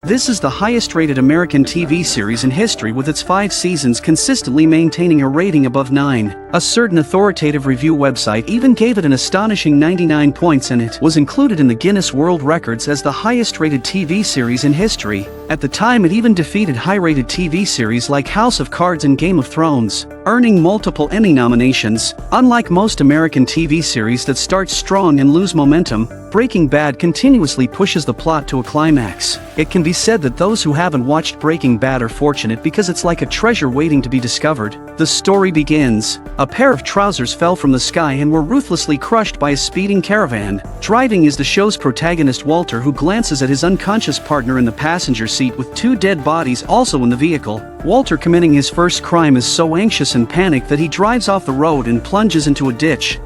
This is the highest-rated American TV series in history, with its 5 seasons consistently maintaining a rating above 9. A certain authoritative review website even gave it an astonishing 99 points, and it was included in the Guinness World Records as the highest-rated TV series in history. At the time, it even defeated high-rated TV series like House of Cards and Game of Thrones, earning multiple Emmy nominations. Unlike most American TV series that start strong and lose momentum, Breaking Bad continuously pushes the plot to a climax. It can be said that those who haven't watched Breaking Bad are fortunate, because it's like a treasure waiting to be discovered. The story begins. A pair of trousers fell from the sky and were ruthlessly crushed by a speeding caravan. Driving is the show's protagonist Walter, who glances at his unconscious partner in the passenger seat with 2 dead bodies also in the vehicle. Walter, committing his first crime, is so anxious and panicked that he drives off the road and plunges into a ditch.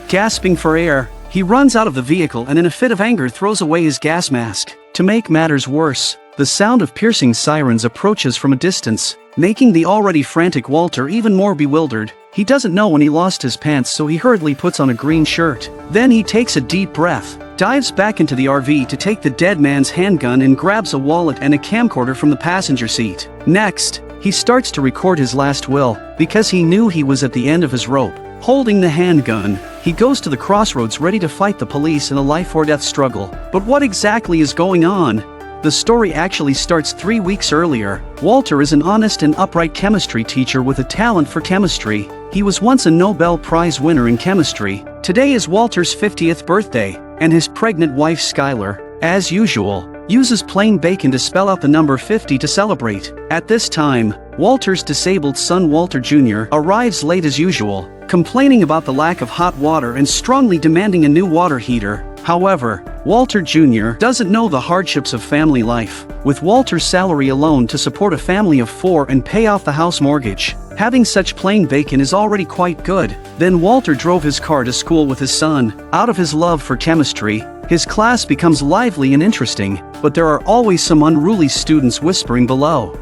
Gasping for air, he runs out of the vehicle and in a fit of anger throws away his gas mask. To make matters worse, the sound of piercing sirens approaches from a distance, making the already frantic Walter even more bewildered. He doesn't know when he lost his pants, so he hurriedly puts on a green shirt. Then he takes a deep breath, dives back into the RV to take the dead man's handgun, and grabs a wallet and a camcorder from the passenger seat. Next, he starts to record his last will, because he knew he was at the end of his rope. Holding the handgun, he goes to the crossroads ready to fight the police in a life-or-death struggle. But what exactly is going on? The story actually starts 3 weeks earlier. Walter is an honest and upright chemistry teacher with a talent for chemistry. He was once a Nobel Prize winner in chemistry. Today is Walter's 50th birthday, and his pregnant wife Skylar, as usual, uses plain bacon to spell out the number 50 to celebrate. At this time, Walter's disabled son Walter Jr. arrives late as usual, complaining about the lack of hot water and strongly demanding a new water heater. However, Walter Jr. doesn't know the hardships of family life, with Walter's salary alone to support a family of 4 and pay off the house mortgage. Having such plain bacon is already quite good. Then Walter drove his car to school with his son. Out of his love for chemistry, his class becomes lively and interesting, but there are always some unruly students whispering below.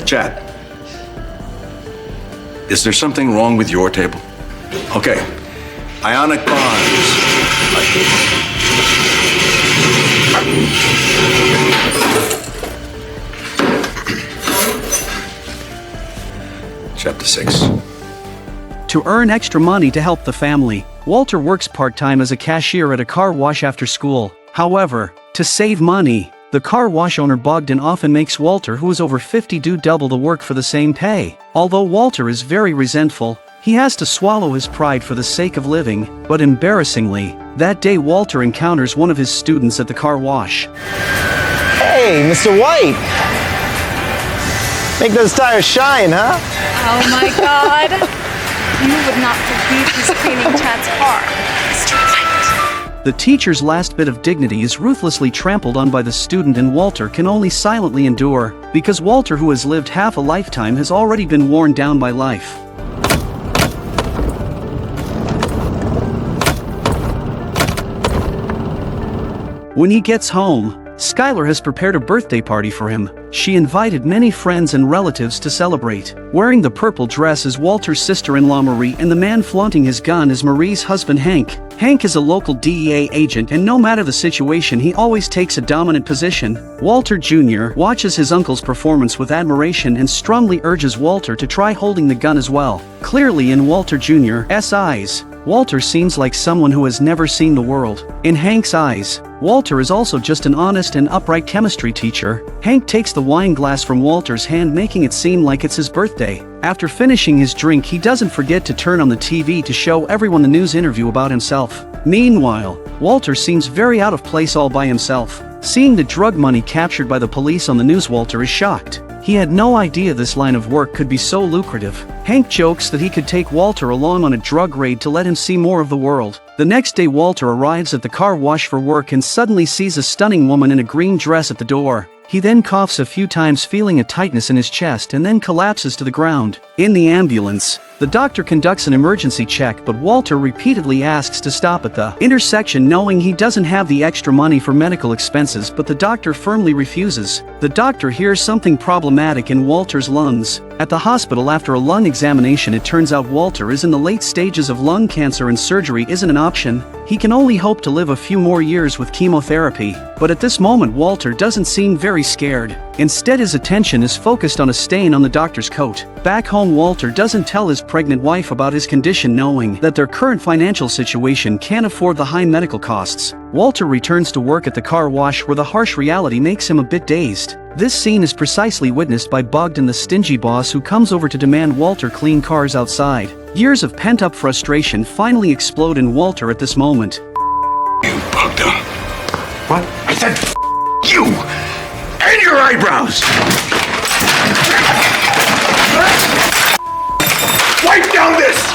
Chad, is there something wrong with your table? Okay, ionic bonds. Chapter 6. To earn extra money to help the family, Walter works part-time as a cashier at a car wash after school. However, to save money, the car wash owner Bogdan often makes Walter, who is over 50, do double the work for the same pay. Although Walter is very resentful, he has to swallow his pride for the sake of living. But embarrassingly, that day Walter encounters one of his students at the car wash. Hey, Mr. White! Make those tires shine, huh? Oh my God! You would not believe who's cleaning Chad's car. Mr. White. The teacher's last bit of dignity is ruthlessly trampled on by the student, and Walter can only silently endure, because Walter, who has lived half a lifetime, has already been worn down by life. When he gets home, Skylar has prepared a birthday party for him. She invited many friends and relatives to celebrate. Wearing the purple dress is Walter's sister-in-law Marie, and the man flaunting his gun is Marie's husband Hank. Hank is a local DEA agent, and no matter the situation, he always takes a dominant position. Walter Jr. watches his uncle's performance with admiration and strongly urges Walter to try holding the gun as well. Clearly, in Walter Jr.'s eyes, Walter seems like someone who has never seen the world. In Hank's eyes, Walter is also just an honest and upright chemistry teacher. Hank takes the wine glass from Walter's hand, making it seem like it's his birthday. After finishing his drink, he doesn't forget to turn on the TV to show everyone the news interview about himself. Meanwhile, Walter seems very out of place all by himself. Seeing the drug money captured by the police on the news, Walter is shocked. He had no idea this line of work could be so lucrative. Hank jokes that he could take Walter along on a drug raid to let him see more of the world. The next day, Walter arrives at the car wash for work and suddenly sees a stunning woman in a green dress at the door. He then coughs a few times, feeling a tightness in his chest, and then collapses to the ground. In the ambulance, the doctor conducts an emergency check, but Walter repeatedly asks to stop at the intersection, knowing he doesn't have the extra money for medical expenses, but the doctor firmly refuses. The doctor hears something problematic in Walter's lungs. At the hospital after a lung examination, it turns out Walter is in the late stages of lung cancer and surgery isn't an option. He can only hope to live a few more years with chemotherapy, but at this moment Walter doesn't seem very scared. Instead, his attention is focused on a stain on the doctor's coat. Back home, Walter doesn't tell his pregnant wife about his condition, knowing that their current financial situation can't afford the high medical costs. Walter returns to work at the car wash where the harsh reality makes him a bit dazed. This scene is precisely witnessed by Bogdan, the stingy boss who comes over to demand Walter clean cars outside. Years of pent-up frustration finally explode in Walter at this moment. You, Bogdan. What? I said you! And your eyebrows! Wipe down this!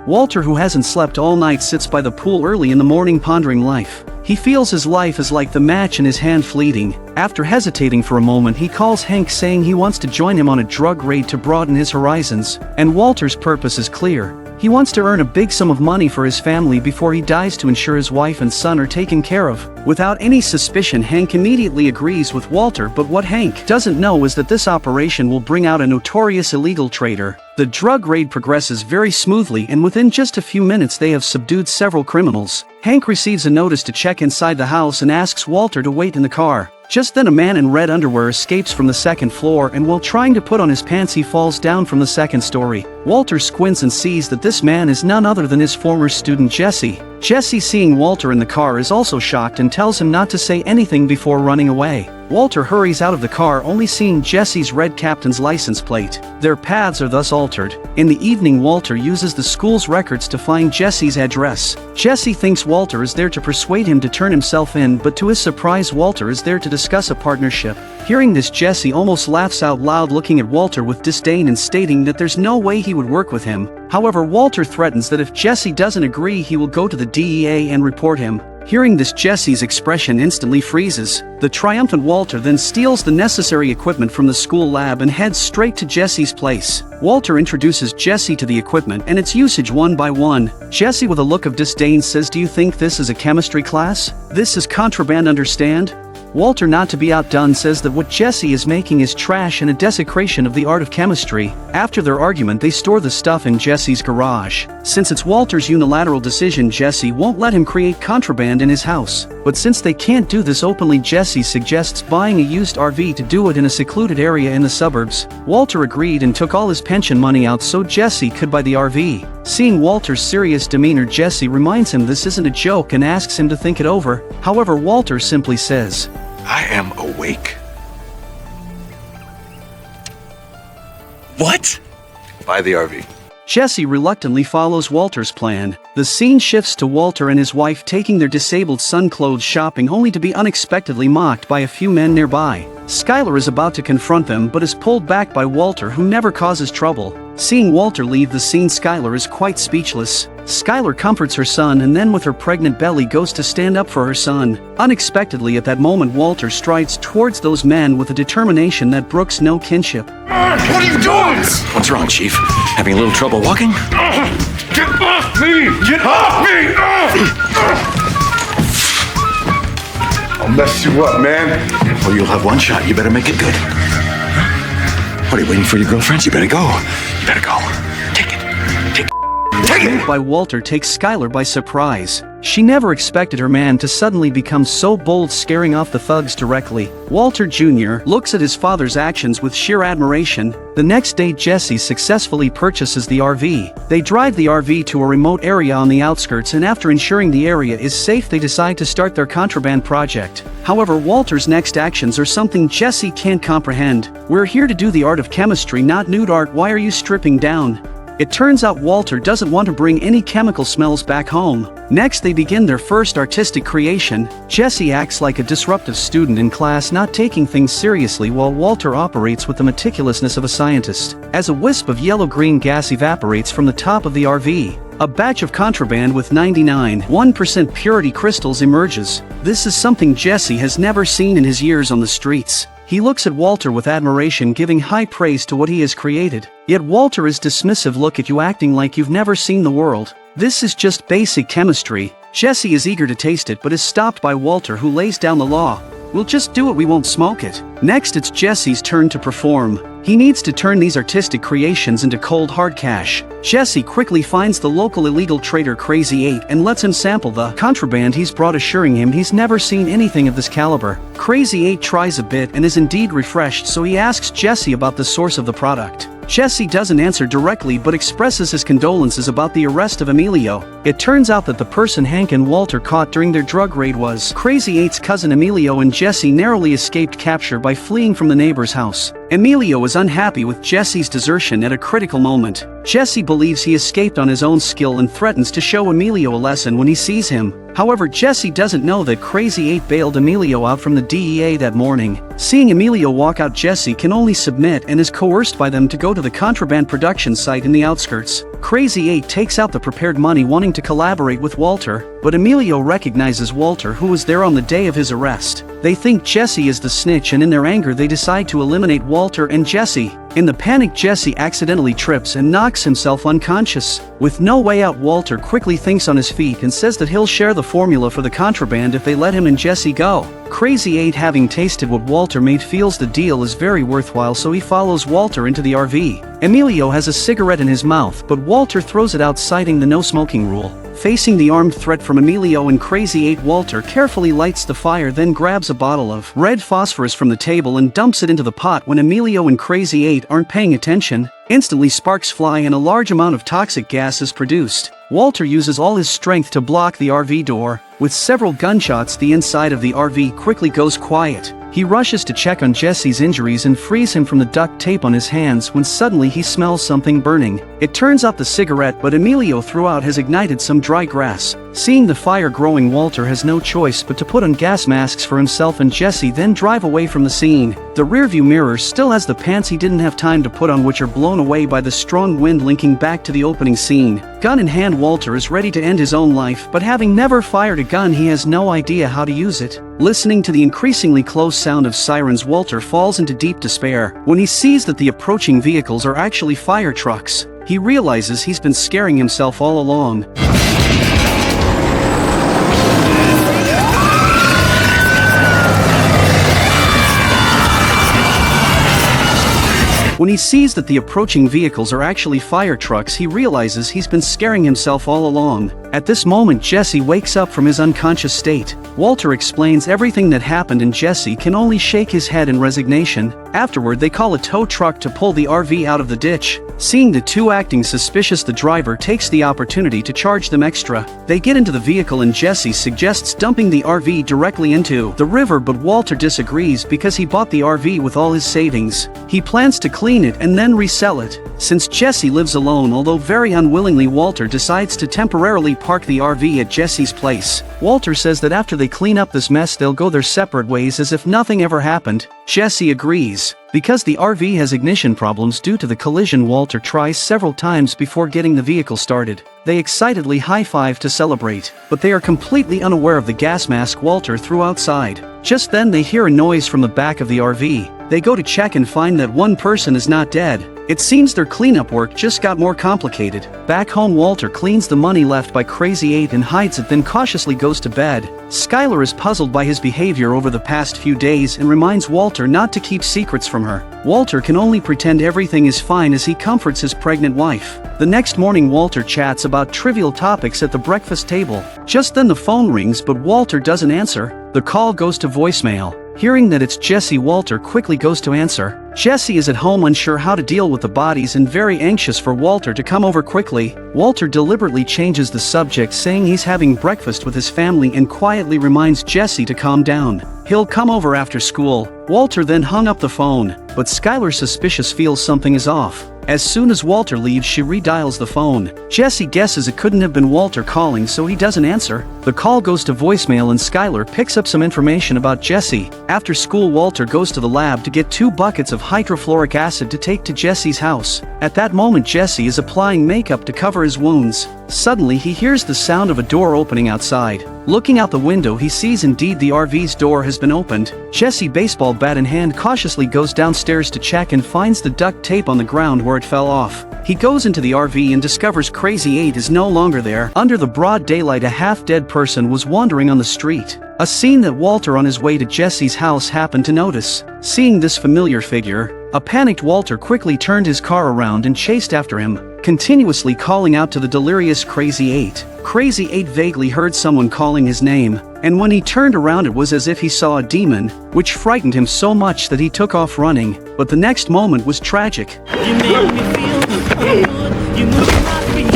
Walter, who hasn't slept all night, sits by the pool early in the morning pondering life. He feels his life is like the match in his hand fleeting. After hesitating for a moment, he calls Hank, saying he wants to join him on a drug raid to broaden his horizons. And Walter's purpose is clear. He wants to earn a big sum of money for his family before he dies to ensure his wife and son are taken care of. Without any suspicion, Hank immediately agrees with Walter, but what Hank doesn't know is that this operation will bring out a notorious illegal trader. The drug raid progresses very smoothly, and within just a few minutes they have subdued several criminals. Hank receives a notice to check inside the house and asks Walter to wait in the car. Just then a man in red underwear escapes from the second floor, and while trying to put on his pants he falls down from the second story. Walter squints and sees that this man is none other than his former student Jesse. Jesse, seeing Walter in the car, is also shocked and tells him not to say anything before running away. Walter hurries out of the car, only seeing Jesse's red captain's license plate. Their paths are thus altered. In the evening, Walter uses the school's records to find Jesse's address. Jesse thinks Walter is there to persuade him to turn himself in, but to his surprise Walter is there to discuss a partnership. Hearing this, Jesse almost laughs out loud, looking at Walter with disdain and stating that there's no way he would work with him. However, Walter threatens that if Jesse doesn't agree he will go to the DEA and report him. Hearing this, Jesse's expression instantly freezes. The triumphant Walter then steals the necessary equipment from the school lab and heads straight to Jesse's place. Walter introduces Jesse to the equipment and its usage one by one. Jesse, with a look of disdain, says, "Do you think this is a chemistry class? This is contraband, understand?" Walter, not to be outdone, says that what Jesse is making is trash and a desecration of the art of chemistry. After their argument, they store the stuff in Jesse's garage. Since it's Walter's unilateral decision, Jesse won't let him create contraband in his house. But since they can't do this openly, Jesse suggests buying a used RV to do it in a secluded area in the suburbs. Walter agreed and took all his pension money out so Jesse could buy the RV. Seeing Walter's serious demeanor, Jesse reminds him this isn't a joke and asks him to think it over. However, Walter simply says, I am awake. What? Buy the RV. Jesse reluctantly follows Walter's plan. The scene shifts to Walter and his wife taking their disabled son clothes shopping, only to be unexpectedly mocked by a few men nearby. Skylar is about to confront them but is pulled back by Walter, who never causes trouble. Seeing Walter leave the scene, Skylar is quite speechless. Skylar comforts her son and then with her pregnant belly goes to stand up for her son. Unexpectedly at that moment, Walter strides towards those men with a determination that brooks no kinship. What are you doing? What's wrong, Chief? Having a little trouble walking? Get off me! Get off me! I'll mess you up, man. Well, you'll have one shot. You better make it good. What, are you waiting for your girlfriends? You better go. You better go. Take it. Take it. Take it! By Walter takes Skylar by surprise. She never expected her man to suddenly become so bold, scaring off the thugs directly. Walter Jr. looks at his father's actions with sheer admiration. The next day, Jesse successfully purchases the RV. They drive the RV to a remote area on the outskirts, and after ensuring the area is safe, they decide to start their contraband project. However, Walter's next actions are something Jesse can't comprehend. "We're here to do the art of chemistry, not nude art. Why are you stripping down?" It turns out Walter doesn't want to bring any chemical smells back home. Next, they begin their first artistic creation. Jesse acts like a disruptive student in class, not taking things seriously, while Walter operates with the meticulousness of a scientist. As a wisp of yellow-green gas evaporates from the top of the RV, a batch of contraband with 99.1% purity crystals emerges. This is something Jesse has never seen in his years on the streets. He looks at Walter with admiration, giving high praise to what he has created. Yet Walter is dismissive. "Look at you, acting like you've never seen the world. This is just basic chemistry." Jesse is eager to taste it but is stopped by Walter, who lays down the law. We'll just do it, we won't smoke it. Next it's Jesse's turn to perform. He needs to turn these artistic creations into cold hard cash. Jesse quickly finds the local illegal trader Crazy 8 and lets him sample the contraband he's brought, assuring him he's never seen anything of this caliber. Crazy 8 tries a bit and is indeed refreshed, so he asks Jesse about the source of the product. Jesse doesn't answer directly but expresses his condolences about the arrest of Emilio. It turns out that the person Hank and Walter caught during their drug raid was Crazy 8's cousin Emilio, and Jesse narrowly escaped capture by fleeing from the neighbor's house. Emilio is unhappy with Jesse's desertion at a critical moment. Jesse believes he escaped on his own skill and threatens to show Emilio a lesson when he sees him. However, Jesse doesn't know that Crazy 8 bailed Emilio out from the DEA that morning. Seeing Emilio walk out, Jesse can only submit and is coerced by them to go to the contraband production site in the outskirts. Crazy 8 takes out the prepared money, wanting to collaborate with Walter, but Emilio recognizes Walter, who was there on the day of his arrest. They think Jesse is the snitch, and in their anger they decide to eliminate Walter and Jesse. In the panic, Jesse accidentally trips and knocks himself unconscious. With no way out, Walter quickly thinks on his feet and says that he'll share the formula for the contraband if they let him and Jesse go. Crazy 8, having tasted what Walter made, feels the deal is very worthwhile, so he follows Walter into the RV. Emilio has a cigarette in his mouth, but Walter throws it out, citing the no smoking rule. Facing the armed threat from Emilio and Crazy 8, Walter carefully lights the fire, then grabs a bottle of red phosphorus from the table and dumps it into the pot. When Emilio and Crazy 8 aren't paying attention, instantly sparks fly and a large amount of toxic gas is produced. Walter uses all his strength to block the RV door. With several gunshots, the inside of the RV quickly goes quiet. He rushes to check on Jesse's injuries and frees him from the duct tape on his hands when suddenly he smells something burning. It turns out the cigarette, but Emilio throughout has ignited some dry grass. Seeing the fire growing, Walter has no choice but to put on gas masks for himself and Jesse, then drive away from the scene. The rearview mirror still has the pants he didn't have time to put on, which are blown away by the strong wind, linking back to the opening scene. Gun in hand, Walter is ready to end his own life, but having never fired a gun, he has no idea how to use it. Listening to the increasingly close sound of sirens, Walter falls into deep despair. When he sees that the approaching vehicles are actually fire trucks, he realizes he's been scaring himself all along. When he sees that the approaching vehicles are actually fire trucks, he realizes he's been scaring himself all along. At this moment, Jesse wakes up from his unconscious state. Walter explains everything that happened and Jesse can only shake his head in resignation. Afterward, they call a tow truck to pull the RV out of the ditch. Seeing the two acting suspicious, the driver takes the opportunity to charge them extra. They get into the vehicle and Jesse suggests dumping the RV directly into the river, but Walter disagrees because he bought the RV with all his savings. He plans to clean it and then resell it. Since Jesse lives alone, although very unwillingly, Walter decides to temporarily park the RV at Jesse's place. Walter says that after they clean up this mess, they'll go their separate ways as if nothing ever happened. Jesse agrees. Because the RV has ignition problems due to the collision, Walter tries several times before getting the vehicle started. They excitedly high-five to celebrate, but they are completely unaware of the gas mask Walter threw outside. Just then they hear a noise from the back of the RV. They go to check and find that one person is not dead. It seems their cleanup work just got more complicated. Back home, Walter cleans the money left by Crazy 8 and hides it, then cautiously goes to bed. Skylar is puzzled by his behavior over the past few days and reminds Walter not to keep secrets from her. Walter can only pretend everything is fine as he comforts his pregnant wife. The next morning, Walter chats about trivial topics at the breakfast table. Just then the phone rings, but Walter doesn't answer. The call goes to voicemail. Hearing that it's Jesse, Walter quickly goes to answer. Jesse is at home, unsure how to deal with the bodies and very anxious for Walter to come over quickly. Walter deliberately changes the subject, saying he's having breakfast with his family, and quietly reminds Jesse to calm down. He'll come over after school. Walter then hung up the phone, but Skylar, suspicious, feels something is off. As soon as Walter leaves, she redials the phone. Jesse guesses it couldn't have been Walter calling, so he doesn't answer. The call goes to voicemail and Skylar picks up some information about Jesse. After school, Walter goes to the lab to get 2 buckets of hydrofluoric acid to take to Jesse's house. At that moment, Jesse is applying makeup to cover his wounds. Suddenly, he hears the sound of a door opening outside. Looking out the window, he sees indeed the RV's door has been opened. Jesse, baseball bat in hand, cautiously goes downstairs to check and finds the duct tape on the ground where it fell off. He goes into the RV and discovers Crazy 8 is no longer there. Under the broad daylight, a half-dead person was wandering on the street. A scene that Walter on his way to Jesse's house happened to notice. Seeing this familiar figure, a panicked Walter quickly turned his car around and chased after him, continuously calling out to the delirious Crazy 8. Crazy 8 vaguely heard someone calling his name, and when he turned around it was as if he saw a demon, which frightened him so much that he took off running. But the next moment was tragic. You make me feel good. You move my feet.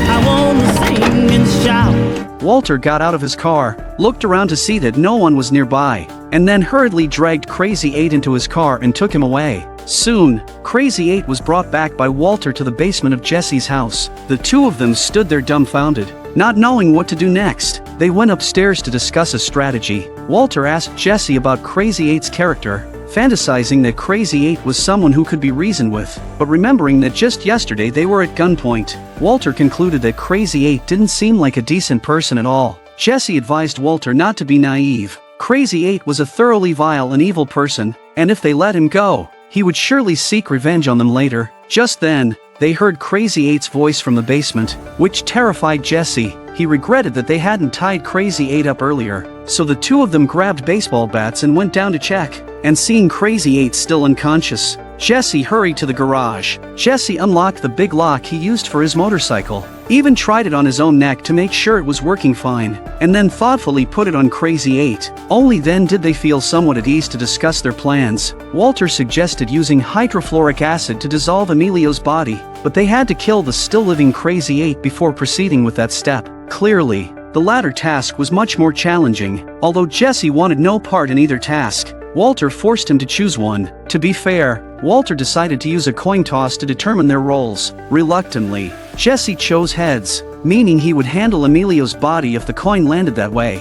I wanna sing and shout. Walter got out of his car, looked around to see that no one was nearby, and then hurriedly dragged Crazy 8 into his car and took him away. Soon, Crazy 8 was brought back by Walter to the basement of Jesse's house. The two of them stood there dumbfounded, not knowing what to do next. They went upstairs to discuss a strategy. Walter asked Jesse about Crazy 8's character, fantasizing that Crazy 8 was someone who could be reasoned with, but remembering that just yesterday they were at gunpoint. Walter concluded that Crazy 8 didn't seem like a decent person at all. Jesse advised Walter not to be naive. Crazy 8 was a thoroughly vile and evil person, and if they let him go, he would surely seek revenge on them later. Just then, they heard Crazy 8's voice from the basement, which terrified Jesse. He regretted that they hadn't tied Crazy 8 up earlier, so the two of them grabbed baseball bats and went down to check. And seeing Crazy 8 still unconscious, Jesse hurried to the garage. Jesse unlocked the big lock he used for his motorcycle, even tried it on his own neck to make sure it was working fine, and then thoughtfully put it on Crazy 8. Only then did they feel somewhat at ease to discuss their plans. Walter suggested using hydrofluoric acid to dissolve Emilio's body, but they had to kill the still-living Crazy 8 before proceeding with that step. Clearly, the latter task was much more challenging. Although Jesse wanted no part in either task, Walter forced him to choose one. To be fair, Walter decided to use a coin toss to determine their roles. Reluctantly, Jesse chose heads, meaning he would handle Emilio's body if the coin landed that way.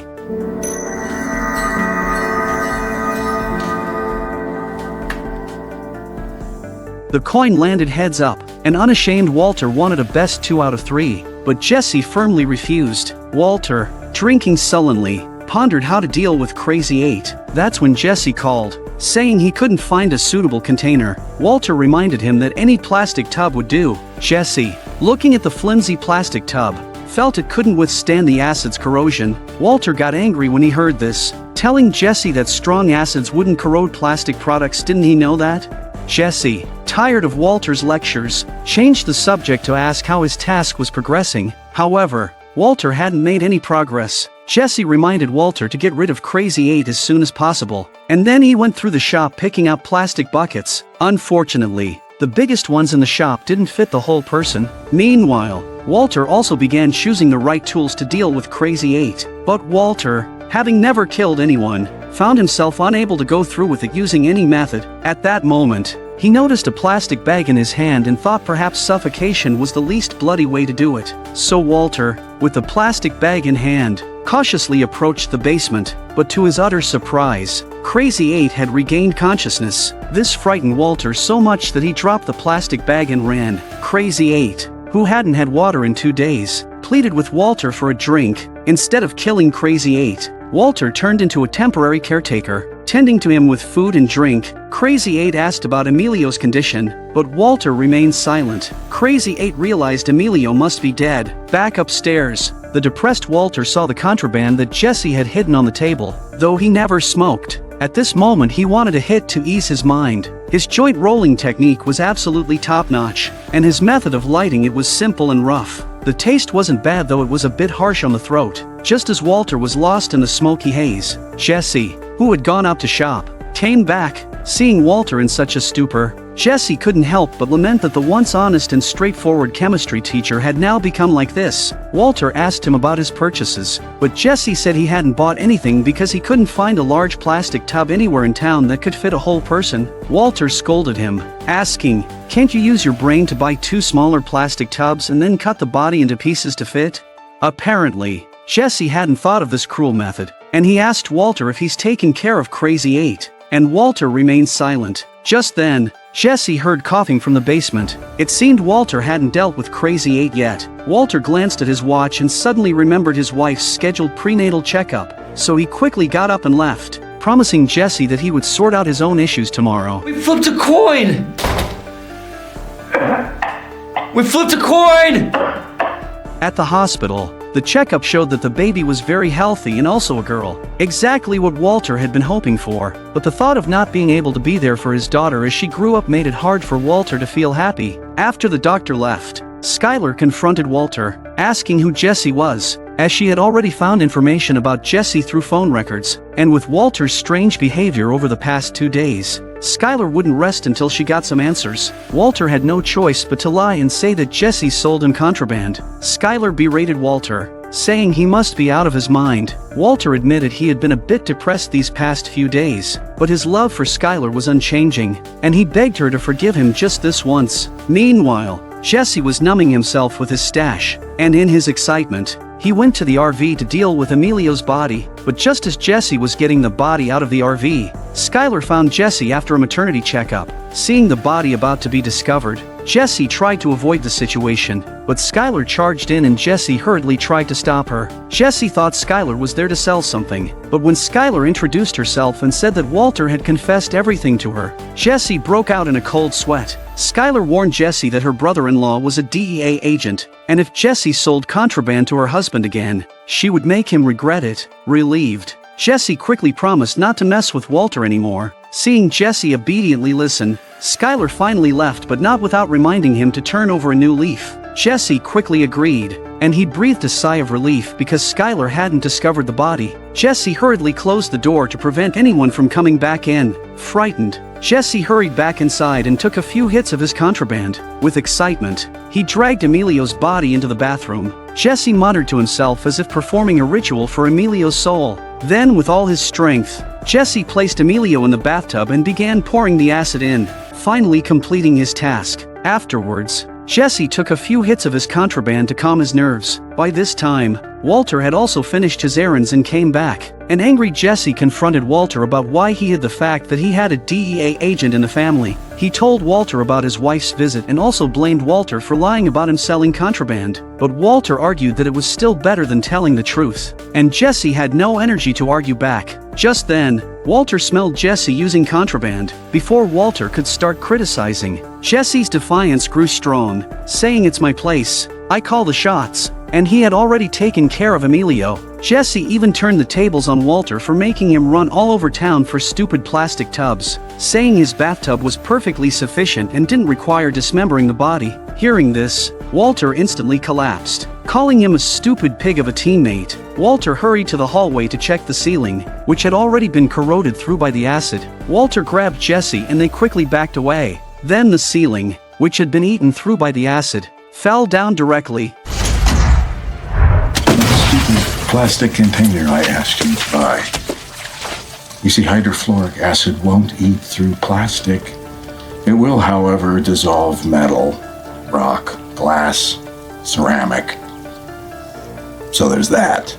The coin landed heads up, and unashamed Walter wanted a best 2 out of 3, but Jesse firmly refused. Walter, drinking sullenly, pondered how to deal with Crazy 8. That's when Jesse called, saying he couldn't find a suitable container. Walter reminded him that any plastic tub would do. Jesse, looking at the flimsy plastic tub, felt it couldn't withstand the acid's corrosion. Walter got angry when he heard this, telling Jesse that strong acids wouldn't corrode plastic products. Didn't he know that? Jesse, tired of Walter's lectures, changed the subject to ask how his task was progressing. However, Walter hadn't made any progress. Jesse reminded Walter to get rid of Crazy 8 as soon as possible, and then he went through the shop picking out plastic buckets. Unfortunately, the biggest ones in the shop didn't fit the whole person. Meanwhile, Walter also began choosing the right tools to deal with Crazy 8. But Walter, having never killed anyone, found himself unable to go through with it using any method. At that moment, he noticed a plastic bag in his hand and thought perhaps suffocation was the least bloody way to do it. So Walter, with the plastic bag in hand, cautiously approached the basement, but to his utter surprise, Crazy 8 had regained consciousness. This frightened Walter so much that he dropped the plastic bag and ran. Crazy 8, who hadn't had water in 2 days, pleaded with Walter for a drink. Instead of killing Crazy 8, Walter turned into a temporary caretaker, tending to him with food and drink. Crazy 8 asked about Emilio's condition, but Walter remained silent. Crazy 8 realized Emilio must be dead. Back upstairs, the depressed Walter saw the contraband that Jesse had hidden on the table, though he never smoked. At this moment he wanted a hit to ease his mind. His joint rolling technique was absolutely top-notch, and his method of lighting it was simple and rough. The taste wasn't bad, though it was a bit harsh on the throat. Just as Walter was lost in the smoky haze, Jesse, who had gone out to shop, came back. Seeing Walter in such a stupor, Jesse couldn't help but lament that the once honest and straightforward chemistry teacher had now become like this. Walter asked him about his purchases, but Jesse said he hadn't bought anything because he couldn't find a large plastic tub anywhere in town that could fit a whole person. Walter scolded him, asking, "Can't you use your brain to buy 2 smaller plastic tubs and then cut the body into pieces to fit?" Apparently, Jesse hadn't thought of this cruel method, and he asked Walter if he's taken care of Crazy 8, and Walter remained silent. Just then, Jesse heard coughing from the basement. It seemed Walter hadn't dealt with Crazy 8 yet. Walter glanced at his watch and suddenly remembered his wife's scheduled prenatal checkup, so he quickly got up and left, promising Jesse that he would sort out his own issues tomorrow. We flipped a coin! We flipped a coin! At the hospital, the checkup showed that the baby was very healthy and also a girl. Exactly what Walter had been hoping for, but the thought of not being able to be there for his daughter as she grew up made it hard for Walter to feel happy. After the doctor left, Skylar confronted Walter, asking who Jesse was, as she had already found information about Jesse through phone records, and with Walter's strange behavior over the past 2 days, Skylar wouldn't rest until she got some answers. Walter had no choice but to lie and say that Jesse sold him contraband. Skylar berated Walter, saying he must be out of his mind. Walter admitted he had been a bit depressed these past few days, but his love for Skylar was unchanging, and he begged her to forgive him just this once. Meanwhile, Jesse was numbing himself with his stash, and in his excitement, he went to the RV to deal with Emilio's body, but just as Jesse was getting the body out of the RV, Skylar found Jesse after a maternity checkup. Seeing the body about to be discovered, Jesse tried to avoid the situation, but Skylar charged in and Jesse hurriedly tried to stop her. Jesse thought Skylar was there to sell something, but when Skylar introduced herself and said that Walter had confessed everything to her, Jesse broke out in a cold sweat. Skylar warned Jesse that her brother-in-law was a DEA agent, and if Jesse sold contraband to her husband again, she would make him regret it. Relieved, Jesse quickly promised not to mess with Walter anymore. Seeing Jesse obediently listen, Skylar finally left, but not without reminding him to turn over a new leaf. Jesse quickly agreed, and he breathed a sigh of relief because Skylar hadn't discovered the body. Jesse hurriedly closed the door to prevent anyone from coming back in. Frightened, Jesse hurried back inside and took a few hits of his contraband. With excitement, he dragged Emilio's body into the bathroom. Jesse muttered to himself as if performing a ritual for Emilio's soul. Then, with all his strength, Jesse placed Emilio in the bathtub and began pouring the acid in, finally completing his task. Afterwards, Jesse took a few hits of his contraband to calm his nerves. By this time, Walter had also finished his errands and came back. An angry Jesse confronted Walter about why he hid the fact that he had a DEA agent in the family. He told Walter about his wife's visit and also blamed Walter for lying about him selling contraband. But Walter argued that it was still better than telling the truth, and Jesse had no energy to argue back. Just then, Walter smelled Jesse using contraband. Before Walter could start criticizing, Jesse's defiance grew strong, saying, "It's my place. I call the shots." And he had already taken care of Emilio. Jesse even turned the tables on Walter for making him run all over town for stupid plastic tubs, saying his bathtub was perfectly sufficient and didn't require dismembering the body. Hearing this, Walter instantly collapsed, calling him a stupid pig of a teammate. Walter hurried to the hallway to check the ceiling, which had already been corroded through by the acid. Walter grabbed Jesse and they quickly backed away. Then the ceiling, which had been eaten through by the acid, fell down directly. Plastic container I asked you to buy. You see, hydrofluoric acid won't eat through plastic. It will, however, dissolve metal, rock, glass, ceramic. So there's that.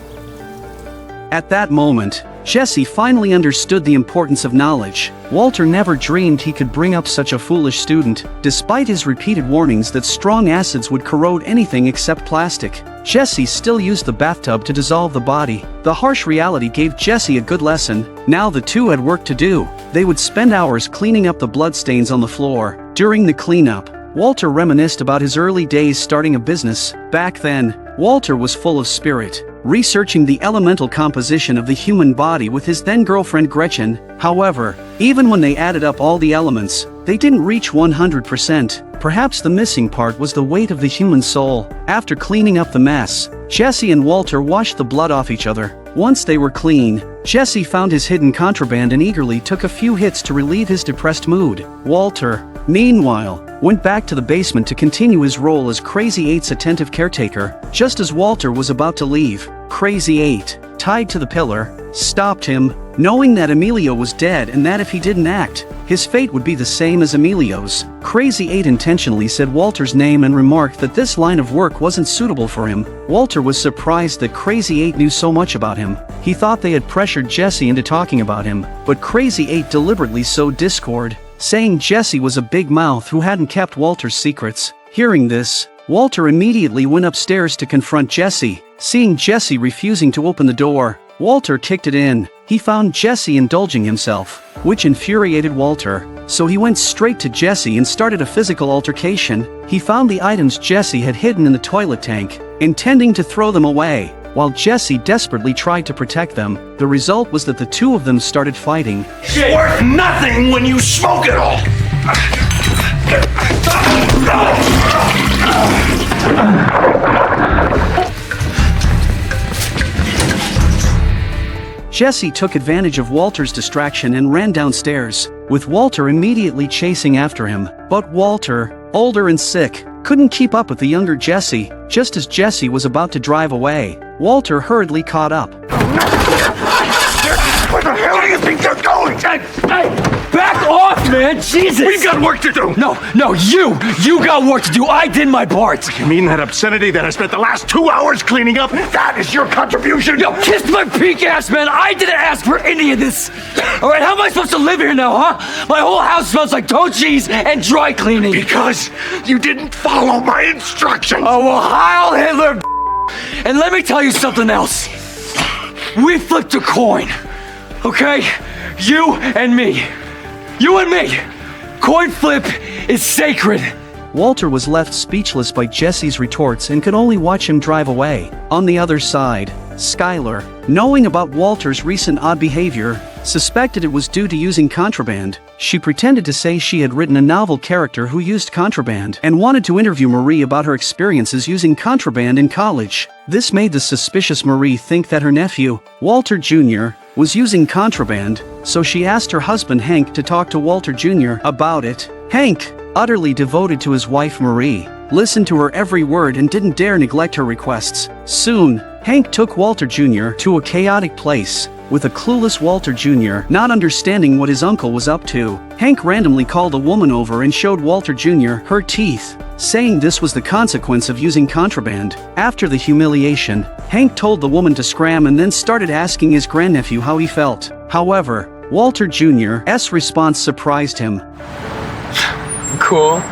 At that moment, Jesse finally understood the importance of knowledge. Walter never dreamed he could bring up such a foolish student, despite his repeated warnings that strong acids would corrode anything except plastic. Jesse still used the bathtub to dissolve the body. The harsh reality gave Jesse a good lesson. Now the two had work to do. They would spend hours cleaning up the bloodstains on the floor. During the cleanup, Walter reminisced about his early days starting a business. Back then, Walter was full of spirit, researching the elemental composition of the human body with his then-girlfriend Gretchen. However, even when they added up all the elements, they didn't reach 100%. Perhaps the missing part was the weight of the human soul. After cleaning up the mess, Jesse and Walter washed the blood off each other. Once they were clean, Jesse found his hidden contraband and eagerly took a few hits to relieve his depressed mood. Walter, meanwhile, went back to the basement to continue his role as Crazy 8's attentive caretaker. Just as Walter was about to leave, Crazy 8, tied to the pillar, stopped him, knowing that Emilio was dead and that if he didn't act, his fate would be the same as Emilio's. Crazy 8 intentionally said Walter's name and remarked that this line of work wasn't suitable for him. Walter was surprised that Crazy 8 knew so much about him. He thought they had pressured Jesse into talking about him, but Crazy 8 deliberately sowed discord. saying Jesse was a big mouth who hadn't kept Walter's secrets. Hearing this, Walter immediately went upstairs to confront Jesse. Seeing Jesse refusing to open the door, Walter kicked it in. He found Jesse indulging himself, which infuriated Walter, so he went straight to Jesse and started a physical altercation. He found the items Jesse had hidden in the toilet tank, intending to throw them away, while Jesse desperately tried to protect them. The result was that the two of them started fighting. It's worth nothing when you smoke it all. Jesse took advantage of Walter's distraction and ran downstairs, with Walter immediately chasing after him. But Walter, older and sick, couldn't keep up with the younger Jesse. Just as Jesse was about to drive away, Walter hurriedly caught up. Where the hell do you think you're going? Hey, back off, man! Jesus! We've got work to do. No, you got work to do. I did my part. You mean that obscenity that I spent the last 2 hours cleaning up? That is your contribution? Yo, kiss my pink ass, man! I didn't ask for any of this! Alright, how am I supposed to live here now, huh? My whole house smells like toe cheese and dry cleaning! Because you didn't follow my instructions! Oh, well, Heil Hitler! And let me tell you something else. We flipped a coin, okay? You and me. You and me! Coin flip is sacred! Walter was left speechless by Jesse's retorts and could only watch him drive away. On the other side, Skylar, knowing about Walter's recent odd behavior, suspected it was due to using contraband. She pretended to say she had written a novel character who used contraband and wanted to interview Marie about her experiences using contraband in college. This made the suspicious Marie think that her nephew, Walter Jr., was using contraband, so she asked her husband Hank to talk to Walter Jr. about it. Hank, utterly devoted to his wife Marie, listened to her every word and didn't dare neglect her requests. Soon, Hank took Walter Jr. to a chaotic place, with a clueless Walter Jr. not understanding what his uncle was up to. Hank randomly called a woman over and showed Walter Jr. her teeth, saying this was the consequence of using contraband. After the humiliation, Hank told the woman to scram and then started asking his grandnephew how he felt. However, Walter Jr.'s response surprised him. Cool.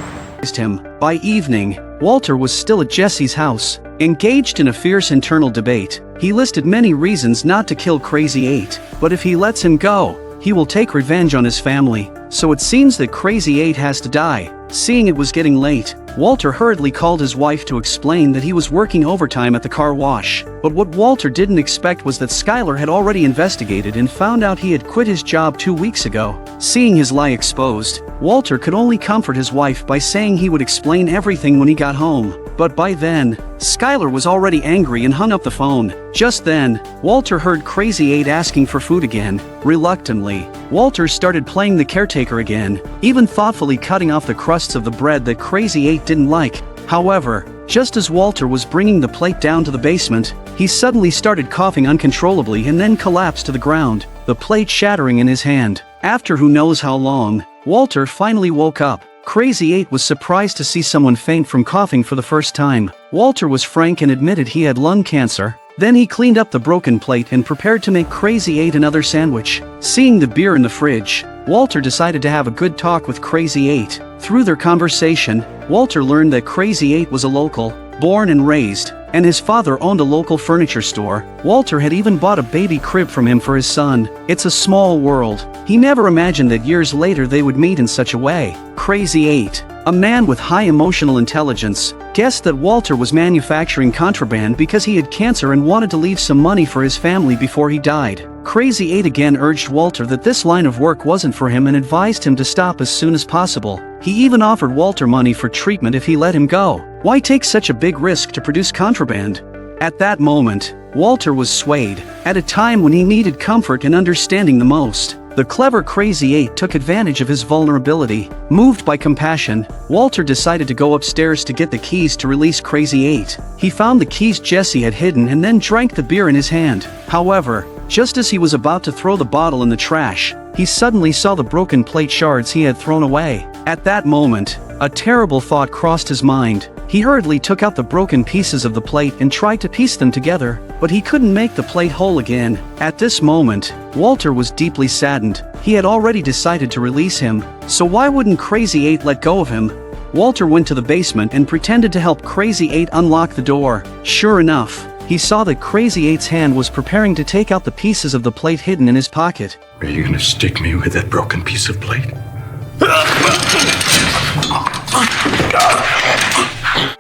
By evening, Walter was still at Jesse's house, engaged in a fierce internal debate. He listed many reasons not to kill Crazy 8, but if he lets him go, he will take revenge on his family. So it seems that Crazy 8 has to die. Seeing it was getting late, Walter hurriedly called his wife to explain that he was working overtime at the car wash. But what Walter didn't expect was that Skylar had already investigated and found out he had quit his job 2 weeks ago. Seeing his lie exposed, Walter could only comfort his wife by saying he would explain everything when he got home. But by then, Skylar was already angry and hung up the phone. Just then, Walter heard Crazy 8 asking for food again. Reluctantly, Walter started playing the caretaker again, even thoughtfully cutting off the crusts of the bread that Crazy 8 didn't like. However, just as Walter was bringing the plate down to the basement, he suddenly started coughing uncontrollably and then collapsed to the ground, the plate shattering in his hand. After who knows how long, Walter finally woke up. Crazy 8 was surprised to see someone faint from coughing for the first time. Walter was frank and admitted he had lung cancer. Then he cleaned up the broken plate and prepared to make Crazy 8 another sandwich. Seeing the beer in the fridge, Walter decided to have a good talk with Crazy 8. Through their conversation, Walter learned that Crazy 8 was a local, born and raised, and his father owned a local furniture store. Walter had even bought a baby crib from him for his son. It's a small world. He never imagined that years later they would meet in such a way. Crazy 8, a man with high emotional intelligence, guessed that Walter was manufacturing contraband because he had cancer and wanted to leave some money for his family before he died. Crazy 8 again urged Walter that this line of work wasn't for him and advised him to stop as soon as possible. He even offered Walter money for treatment if he let him go. Why take such a big risk to produce contraband? At that moment, Walter was swayed, at a time when he needed comfort and understanding the most. The clever Crazy 8 took advantage of his vulnerability. Moved by compassion, Walter decided to go upstairs to get the keys to release Crazy 8. He found the keys Jesse had hidden and then drank the beer in his hand. However, just as he was about to throw the bottle in the trash, he suddenly saw the broken plate shards he had thrown away. At that moment, a terrible thought crossed his mind. He hurriedly took out the broken pieces of the plate and tried to piece them together, but he couldn't make the plate whole again. At this moment, Walter was deeply saddened. He had already decided to release him, so why wouldn't Crazy 8 let go of him? Walter went to the basement and pretended to help Crazy 8 unlock the door. Sure enough, he saw that Crazy 8's hand was preparing to take out the pieces of the plate hidden in his pocket. Are you gonna stick me with that broken piece of plate?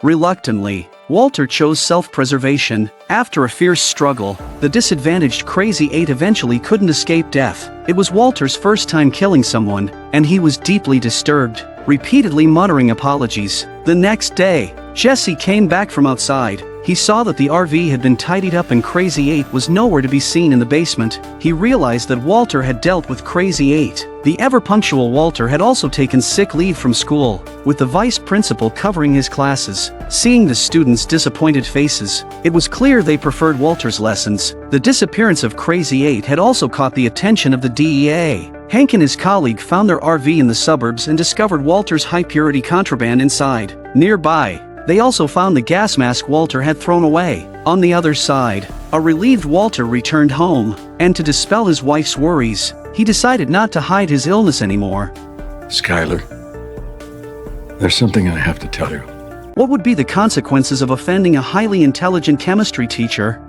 Reluctantly, Walter chose self-preservation. After a fierce struggle, the disadvantaged Crazy 8 eventually couldn't escape death. It was Walter's first time killing someone, and he was deeply disturbed, repeatedly muttering apologies. The next day, Jesse came back from outside. He saw that the RV had been tidied up and Crazy 8 was nowhere to be seen in the basement. He realized that Walter had dealt with Crazy 8. The ever-punctual Walter had also taken sick leave from school, with the vice principal covering his classes. Seeing the students' disappointed faces, it was clear they preferred Walter's lessons. The disappearance of Crazy 8 had also caught the attention of the DEA. Hank and his colleague found their RV in the suburbs and discovered Walter's high-purity contraband inside. Nearby, they also found the gas mask Walter had thrown away. On the other side, a relieved Walter returned home, and to dispel his wife's worries, he decided not to hide his illness anymore. Skylar, there's something I have to tell you. What would be the consequences of offending a highly intelligent chemistry teacher?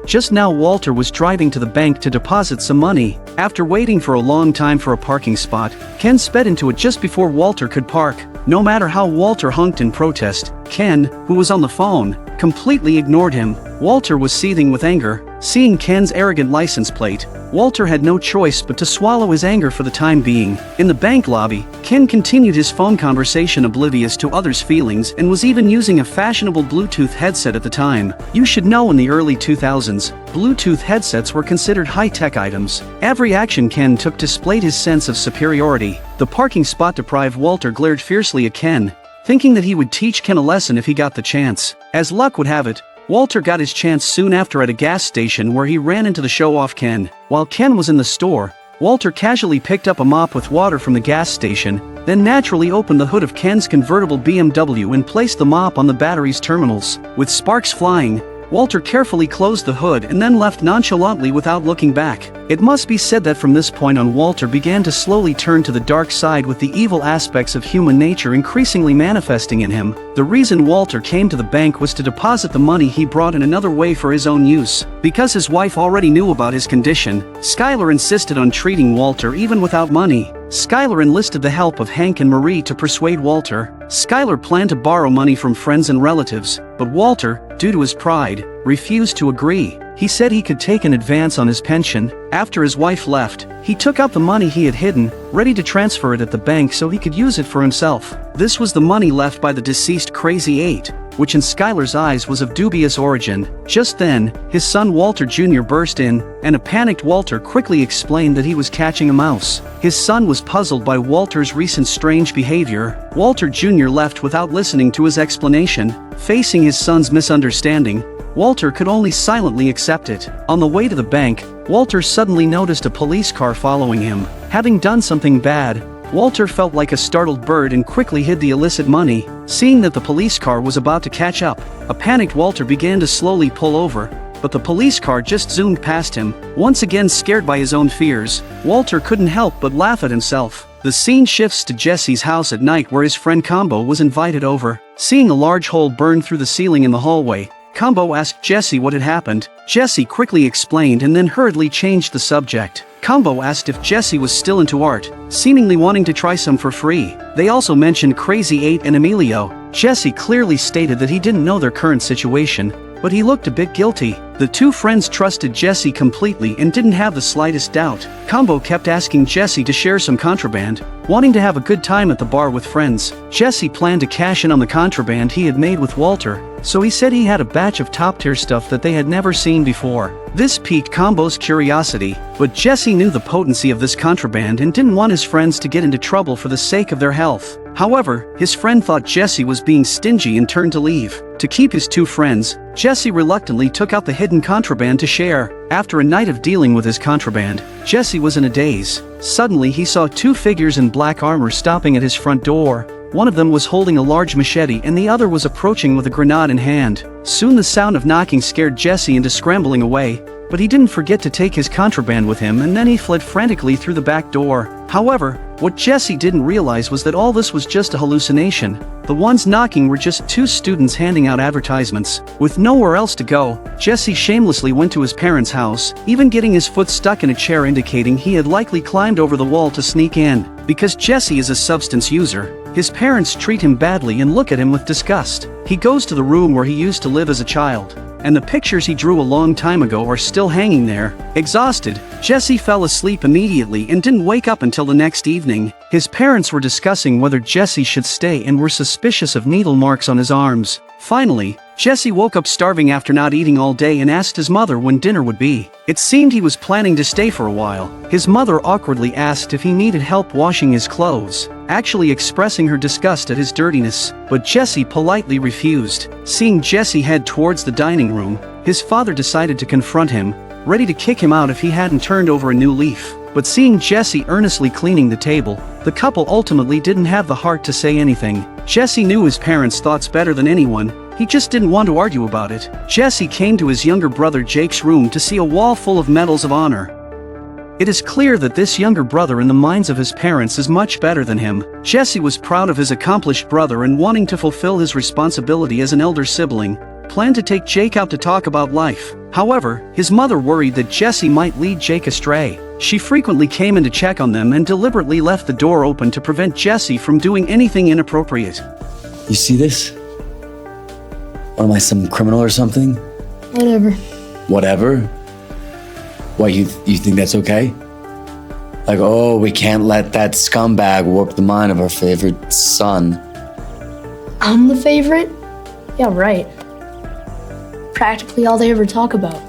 Just now Walter was driving to the bank to deposit some money. After waiting for a long time for a parking spot, Ken sped into it just before Walter could park. No matter how Walter honked in protest, Ken, who was on the phone, completely ignored him. Walter was seething with anger. Seeing Ken's arrogant license plate, Walter had no choice but to swallow his anger for the time being. In the bank lobby, Ken continued his phone conversation oblivious to others' feelings and was even using a fashionable Bluetooth headset at the time. You should know in the early 2000s, Bluetooth headsets were considered high-tech items. Every action Ken took displayed his sense of superiority. The parking spot-deprived Walter glared fiercely at Ken, thinking that he would teach Ken a lesson if he got the chance. As luck would have it, Walter got his chance soon after at a gas station where he ran into the show-off Ken. While Ken was in the store, Walter casually picked up a mop with water from the gas station, then naturally opened the hood of Ken's convertible BMW and placed the mop on the battery's terminals. With sparks flying, Walter carefully closed the hood and then left nonchalantly without looking back. It must be said that from this point on Walter began to slowly turn to the dark side, with the evil aspects of human nature increasingly manifesting in him. The reason Walter came to the bank was to deposit the money he brought in another way for his own use. Because his wife already knew about his condition, Skylar insisted on treating Walter even without money. Skylar enlisted the help of Hank and Marie to persuade Walter. Skylar planned to borrow money from friends and relatives, but Walter, due to his pride, refused to agree. He said he could take an advance on his pension. After his wife left, he took out the money he had hidden, ready to transfer it at the bank so he could use it for himself. This was the money left by the deceased Crazy 8, which in Skylar's eyes was of dubious origin. Just then, his son Walter Jr. burst in, and a panicked Walter quickly explained that he was catching a mouse. His son was puzzled by Walter's recent strange behavior. Walter Jr. left without listening to his explanation. Facing his son's misunderstanding, Walter could only silently accept it. On the way to the bank, Walter suddenly noticed a police car following him. Having done something bad, Walter felt like a startled bird and quickly hid the illicit money. Seeing that the police car was about to catch up, a panicked Walter began to slowly pull over, but the police car just zoomed past him. Once again scared by his own fears, Walter couldn't help but laugh at himself. The scene shifts to Jesse's house at night, where his friend Combo was invited over. Seeing a large hole burn through the ceiling in the hallway, Combo asked Jesse what had happened. Jesse quickly explained and then hurriedly changed the subject. Combo asked if Jesse was still into art, seemingly wanting to try some for free. They also mentioned Crazy 8 and Emilio. Jesse clearly stated that he didn't know their current situation, but he looked a bit guilty. The two friends trusted Jesse completely and didn't have the slightest doubt. Combo kept asking Jesse to share some contraband, wanting to have a good time at the bar with friends. Jesse planned to cash in on the contraband he had made with Walter, so he said he had a batch of top-tier stuff that they had never seen before. This piqued Combo's curiosity, but Jesse knew the potency of this contraband and didn't want his friends to get into trouble for the sake of their health. However, his friend thought Jesse was being stingy and turned to leave. To keep his two friends, Jesse reluctantly took out the hidden contraband to share. After a night of dealing with his contraband, Jesse was in a daze. Suddenly he saw two figures in black armor stopping at his front door. One of them was holding a large machete and the other was approaching with a grenade in hand. Soon the sound of knocking scared Jesse into scrambling away, but he didn't forget to take his contraband with him and then he fled frantically through the back door. However, what Jesse didn't realize was that all this was just a hallucination. The ones knocking were just two students handing out advertisements. With nowhere else to go, Jesse shamelessly went to his parents' house, even getting his foot stuck in a chair indicating he had likely climbed over the wall to sneak in. Because Jesse is a substance user, his parents treat him badly and look at him with disgust. He goes to the room where he used to live as a child, and the pictures he drew a long time ago are still hanging there. Exhausted, Jesse fell asleep immediately and didn't wake up until the next evening. His parents were discussing whether Jesse should stay and were suspicious of needle marks on his arms. Finally, Jesse woke up starving after not eating all day and asked his mother when dinner would be. It seemed he was planning to stay for a while. His mother awkwardly asked if he needed help washing his clothes, actually expressing her disgust at his dirtiness, but Jesse politely refused. Seeing Jesse head towards the dining room, his father decided to confront him, ready to kick him out if he hadn't turned over a new leaf. But seeing Jesse earnestly cleaning the table, the couple ultimately didn't have the heart to say anything. Jesse knew his parents' thoughts better than anyone. He just didn't want to argue about it. Jesse came to his younger brother Jake's room to see a wall full of medals of honor. It is clear that this younger brother in the minds of his parents is much better than him. Jesse was proud of his accomplished brother and wanting to fulfill his responsibility as an elder sibling, planned to take Jake out to talk about life. However, his mother worried that Jesse might lead Jake astray. She frequently came in to check on them and deliberately left the door open to prevent Jesse from doing anything inappropriate. You see this? What am I, some criminal or something? Whatever. Whatever? What, you think that's okay? Like, oh, we can't let that scumbag warp the mind of our favorite son. I'm the favorite? Yeah, right. Practically all they ever talk about.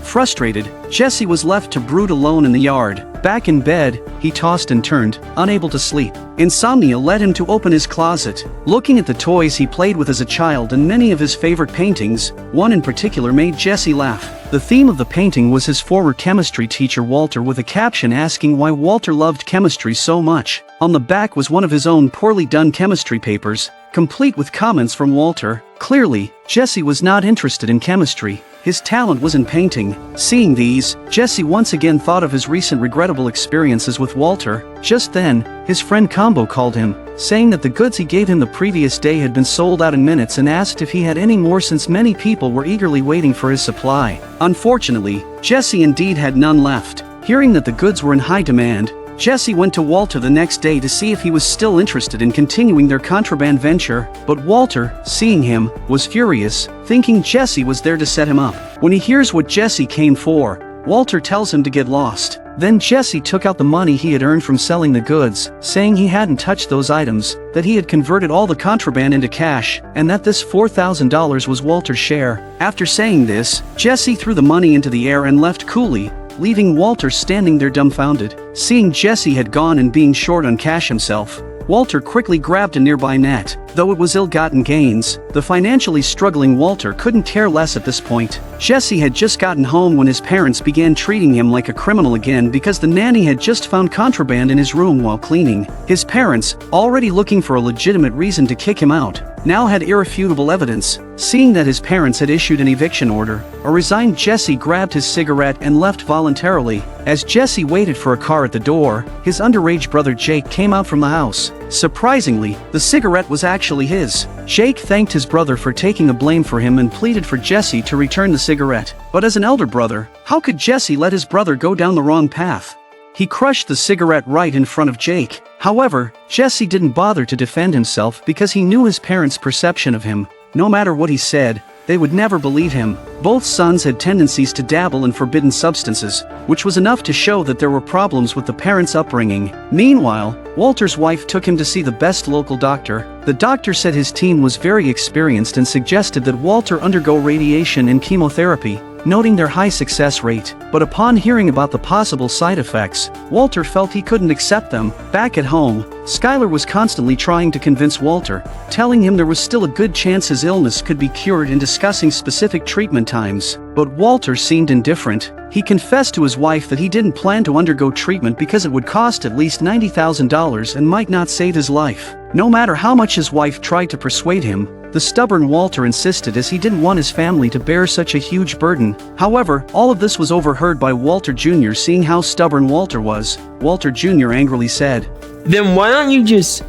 Frustrated, Jesse was left to brood alone in the yard. Back in bed, he tossed and turned, unable to sleep. Insomnia led him to open his closet. Looking at the toys he played with as a child and many of his favorite paintings, one in particular made Jesse laugh. The theme of the painting was his former chemistry teacher Walter, with a caption asking why Walter loved chemistry so much. On the back was one of his own poorly done chemistry papers, complete with comments from Walter. Clearly, Jesse was not interested in chemistry. His talent was in painting. Seeing these, Jesse once again thought of his recent regrettable experiences with Walter. Just then, his friend Combo called him, saying that the goods he gave him the previous day had been sold out in minutes and asked if he had any more since many people were eagerly waiting for his supply. Unfortunately, Jesse indeed had none left. Hearing that the goods were in high demand, Jesse went to Walter the next day to see if he was still interested in continuing their contraband venture, but Walter, seeing him, was furious, thinking Jesse was there to set him up. When he hears what Jesse came for, Walter tells him to get lost. Then Jesse took out the money he had earned from selling the goods, saying he hadn't touched those items, that he had converted all the contraband into cash, and that this $4,000 was Walter's share. After saying this, Jesse threw the money into the air and left coolly, leaving Walter standing there dumbfounded. Seeing Jesse had gone and being short on cash himself, Walter quickly grabbed a nearby net. Though it was ill-gotten gains, the financially struggling Walter couldn't care less at this point. Jesse had just gotten home when his parents began treating him like a criminal again because the nanny had just found contraband in his room while cleaning. His parents, already looking for a legitimate reason to kick him out, now had irrefutable evidence. Seeing that his parents had issued an eviction order, a resigned Jesse grabbed his cigarette and left voluntarily. As Jesse waited for a car at the door, his underage brother Jake came out from the house. Surprisingly, the cigarette was actually his. Jake thanked his brother for taking the blame for him and pleaded for Jesse to return the cigarette. But as an elder brother, how could Jesse let his brother go down the wrong path? He crushed the cigarette right in front of Jake. However, Jesse didn't bother to defend himself because he knew his parents' perception of him. No matter what he said, they would never believe him. Both sons had tendencies to dabble in forbidden substances, which was enough to show that there were problems with the parents' upbringing. Meanwhile, Walter's wife took him to see the best local doctor. The doctor said his teen was very experienced and suggested that Walter undergo radiation and chemotherapy. noting their high success rate, but upon hearing about the possible side effects, Walter felt he couldn't accept them. Back at home, Skylar was constantly trying to convince Walter, telling him there was still a good chance his illness could be cured and discussing specific treatment times. But Walter seemed indifferent. He confessed to his wife that he didn't plan to undergo treatment because it would cost at least $90,000 and might not save his life. No matter how much his wife tried to persuade him, the stubborn Walter insisted, as he didn't want his family to bear such a huge burden. However, all of this was overheard by Walter Jr. Seeing how stubborn Walter was, Walter Jr. angrily said, "Then why don't you just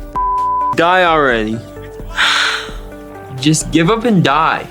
die already? Just give up and die."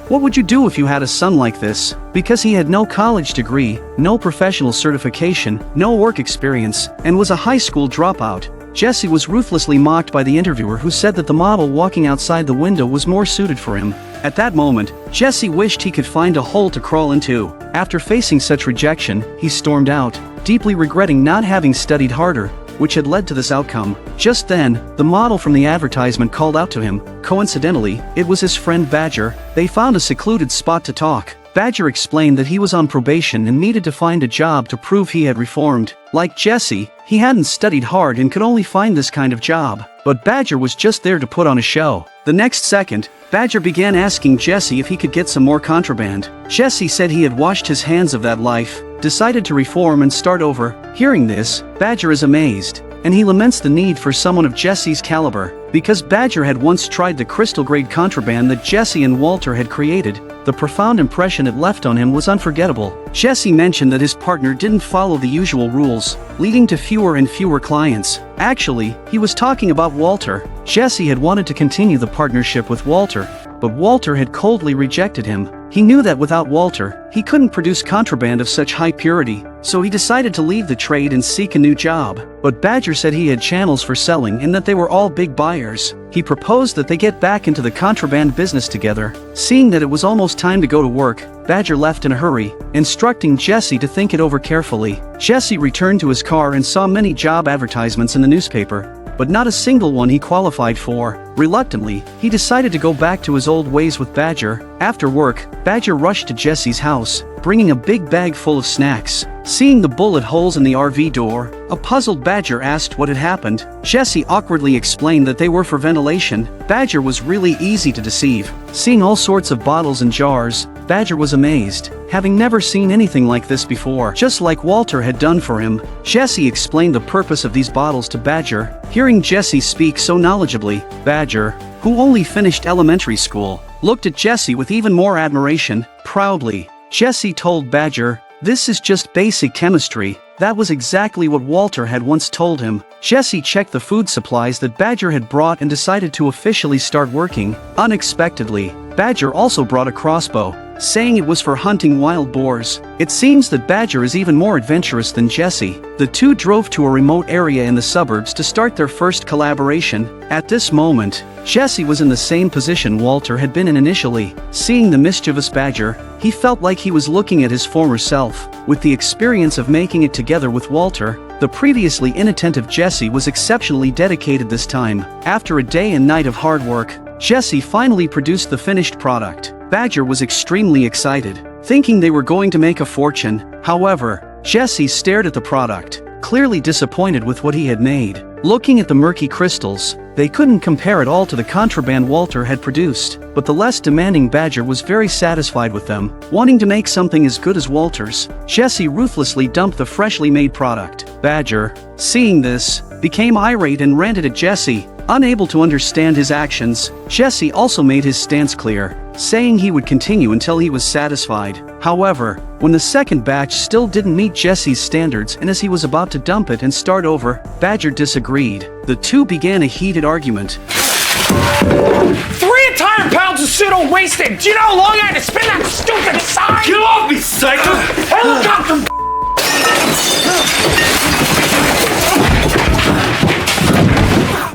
What would you do if you had a son like this? Because he had no college degree, no professional certification, no work experience, and was a high school dropout, Jesse was ruthlessly mocked by the interviewer, who said that the model walking outside the window was more suited for him. At that moment, Jesse wished he could find a hole to crawl into. After facing such rejection, he stormed out, deeply regretting not having studied harder, which had led to this outcome. Just then, the model from the advertisement called out to him. Coincidentally, it was his friend Badger. They found a secluded spot to talk. Badger explained that he was on probation and needed to find a job to prove he had reformed. Like Jesse, he hadn't studied hard and could only find this kind of job. But Badger was just there to put on a show. The next second, Badger began asking Jesse if he could get some more contraband. Jesse said he had washed his hands of that life, decided to reform and start over. Hearing this, Badger is amazed, and he laments the need for someone of Jesse's caliber. Because Badger had once tried the crystal-grade contraband that Jesse and Walter had created, the profound impression it left on him was unforgettable. Jesse mentioned that his partner didn't follow the usual rules, leading to fewer and fewer clients. Actually, he was talking about Walter. Jesse had wanted to continue the partnership with Walter, but Walter had coldly rejected him. He knew that without Walter, he couldn't produce contraband of such high purity, so he decided to leave the trade and seek a new job. But Badger said he had channels for selling and that they were all big buyers. He proposed that they get back into the contraband business together. Seeing that it was almost time to go to work, Badger left in a hurry, instructing Jesse to think it over carefully. Jesse returned to his car and saw many job advertisements in the newspaper, but not a single one he qualified for. Reluctantly, he decided to go back to his old ways with Badger. After work, Badger rushed to Jesse's house, bringing a big bag full of snacks. Seeing the bullet holes in the RV door, a puzzled Badger asked what had happened. Jesse awkwardly explained that they were for ventilation. Badger was really easy to deceive. Seeing all sorts of bottles and jars, Badger was amazed, having never seen anything like this before. Just like Walter had done for him, Jesse explained the purpose of these bottles to Badger. Hearing Jesse speak so knowledgeably, Badger, who only finished elementary school, looked at Jesse with even more admiration. Proudly, Jesse told Badger, "This is just basic chemistry." That was exactly what Walter had once told him. Jesse checked the food supplies that Badger had brought and decided to officially start working. Unexpectedly, Badger also brought a crossbow, saying it was for hunting wild boars. It seems that Badger is even more adventurous than Jesse. The two drove to a remote area in the suburbs to start their first collaboration. At this moment, Jesse was in the same position Walter had been in initially. Seeing the mischievous Badger, he felt like he was looking at his former self. With the experience of making it together with Walter, the previously inattentive Jesse was exceptionally dedicated this time. After a day and night of hard work, Jesse finally produced the finished product. Badger was extremely excited, thinking they were going to make a fortune. However, Jesse stared at the product, clearly disappointed with what he had made. Looking at the murky crystals, they couldn't compare at all to the contraband Walter had produced, but the less demanding Badger was very satisfied with them. Wanting to make something as good as Walter's, Jesse ruthlessly dumped the freshly made product. Badger, seeing this, became irate and ranted at Jesse. Unable to understand his actions, Jesse also made his stance clear, saying he would continue until he was satisfied. However, when the second batch still didn't meet Jesse's standards, and as he was about to dump it and start over, Badger disagreed. The two began a heated argument. 3 entire pounds of pseudo wasted! Do you know how long I had to spin that stupid sign? Get off me, psycho! Helicopter!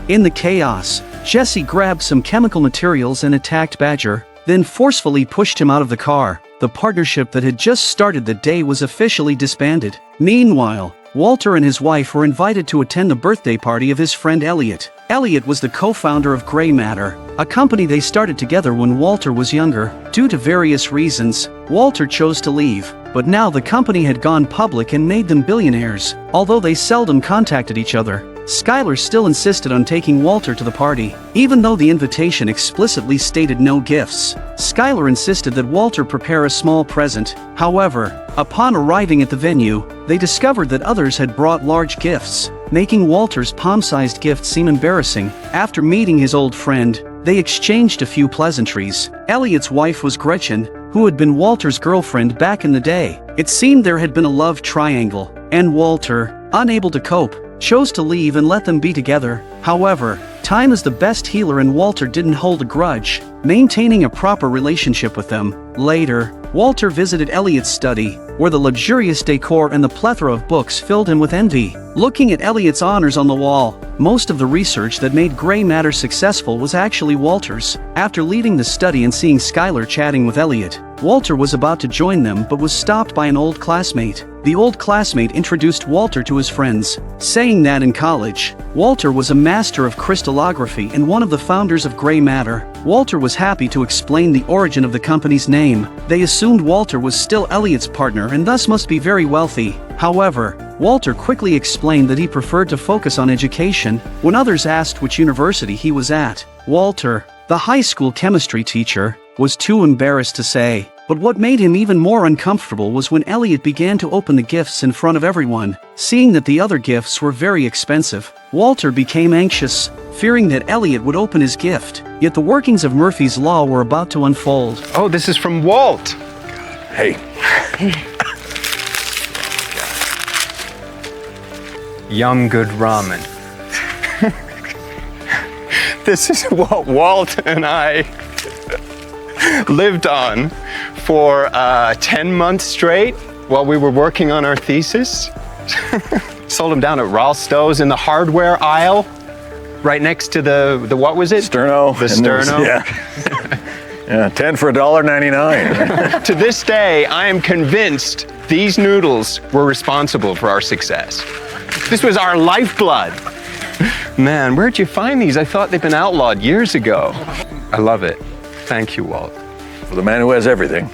In the chaos, Jesse grabbed some chemical materials and attacked Badger, then forcefully pushed him out of the car. The partnership that had just started that day was officially disbanded. Meanwhile, Walter and his wife were invited to attend the birthday party of his friend Elliot. Elliot was the co-founder of Gray Matter, a company they started together when Walter was younger. Due to various reasons, Walter chose to leave, but now the company had gone public and made them billionaires. Although they seldom contacted each other, Skylar still insisted on taking Walter to the party. Even though the invitation explicitly stated no gifts, Skylar insisted that Walter prepare a small present. However, upon arriving at the venue, they discovered that others had brought large gifts, making Walter's palm-sized gift seem embarrassing. After meeting his old friend, they exchanged a few pleasantries. Elliot's wife was Gretchen, who had been Walter's girlfriend back in the day. It seemed there had been a love triangle, and Walter, unable to cope, chose to leave and let them be together. However, time is the best healer and Walter didn't hold a grudge, maintaining a proper relationship with them. Later, Walter visited Elliot's study, where the luxurious decor and the plethora of books filled him with envy. Looking at Elliot's honors on the wall, most of the research that made Gray Matter successful was actually Walter's. After leaving the study and seeing Skylar chatting with Elliot, Walter was about to join them but was stopped by an old classmate. The old classmate introduced Walter to his friends, saying that in college, Walter was a master of crystallography and one of the founders of Gray Matter. Walter was happy to explain the origin of the company's name. They assumed Walter was still Elliot's partner and thus must be very wealthy. However, Walter quickly explained that he preferred to focus on education. When others asked which university he was at, Walter, the high school chemistry teacher, was too embarrassed to say. But what made him even more uncomfortable was when Elliot began to open the gifts in front of everyone. Seeing that the other gifts were very expensive, Walter became anxious, fearing that Elliot would open his gift. Yet the workings of Murphy's Law were about to unfold. Oh, this is from Walt. Hey. Yum good ramen. This is what Walt and I lived on for 10 months straight while we were working on our thesis. Sold them down at Ralph Stowe's in the hardware aisle, right next to the what was it? Sterno. The Sterno. Yeah, 10 for $1.99. To this day, I am convinced these noodles were responsible for our success. This was our lifeblood. Man, where'd you find these? I thought they'd been outlawed years ago. I love it. Thank you, Walt. For the man who has everything.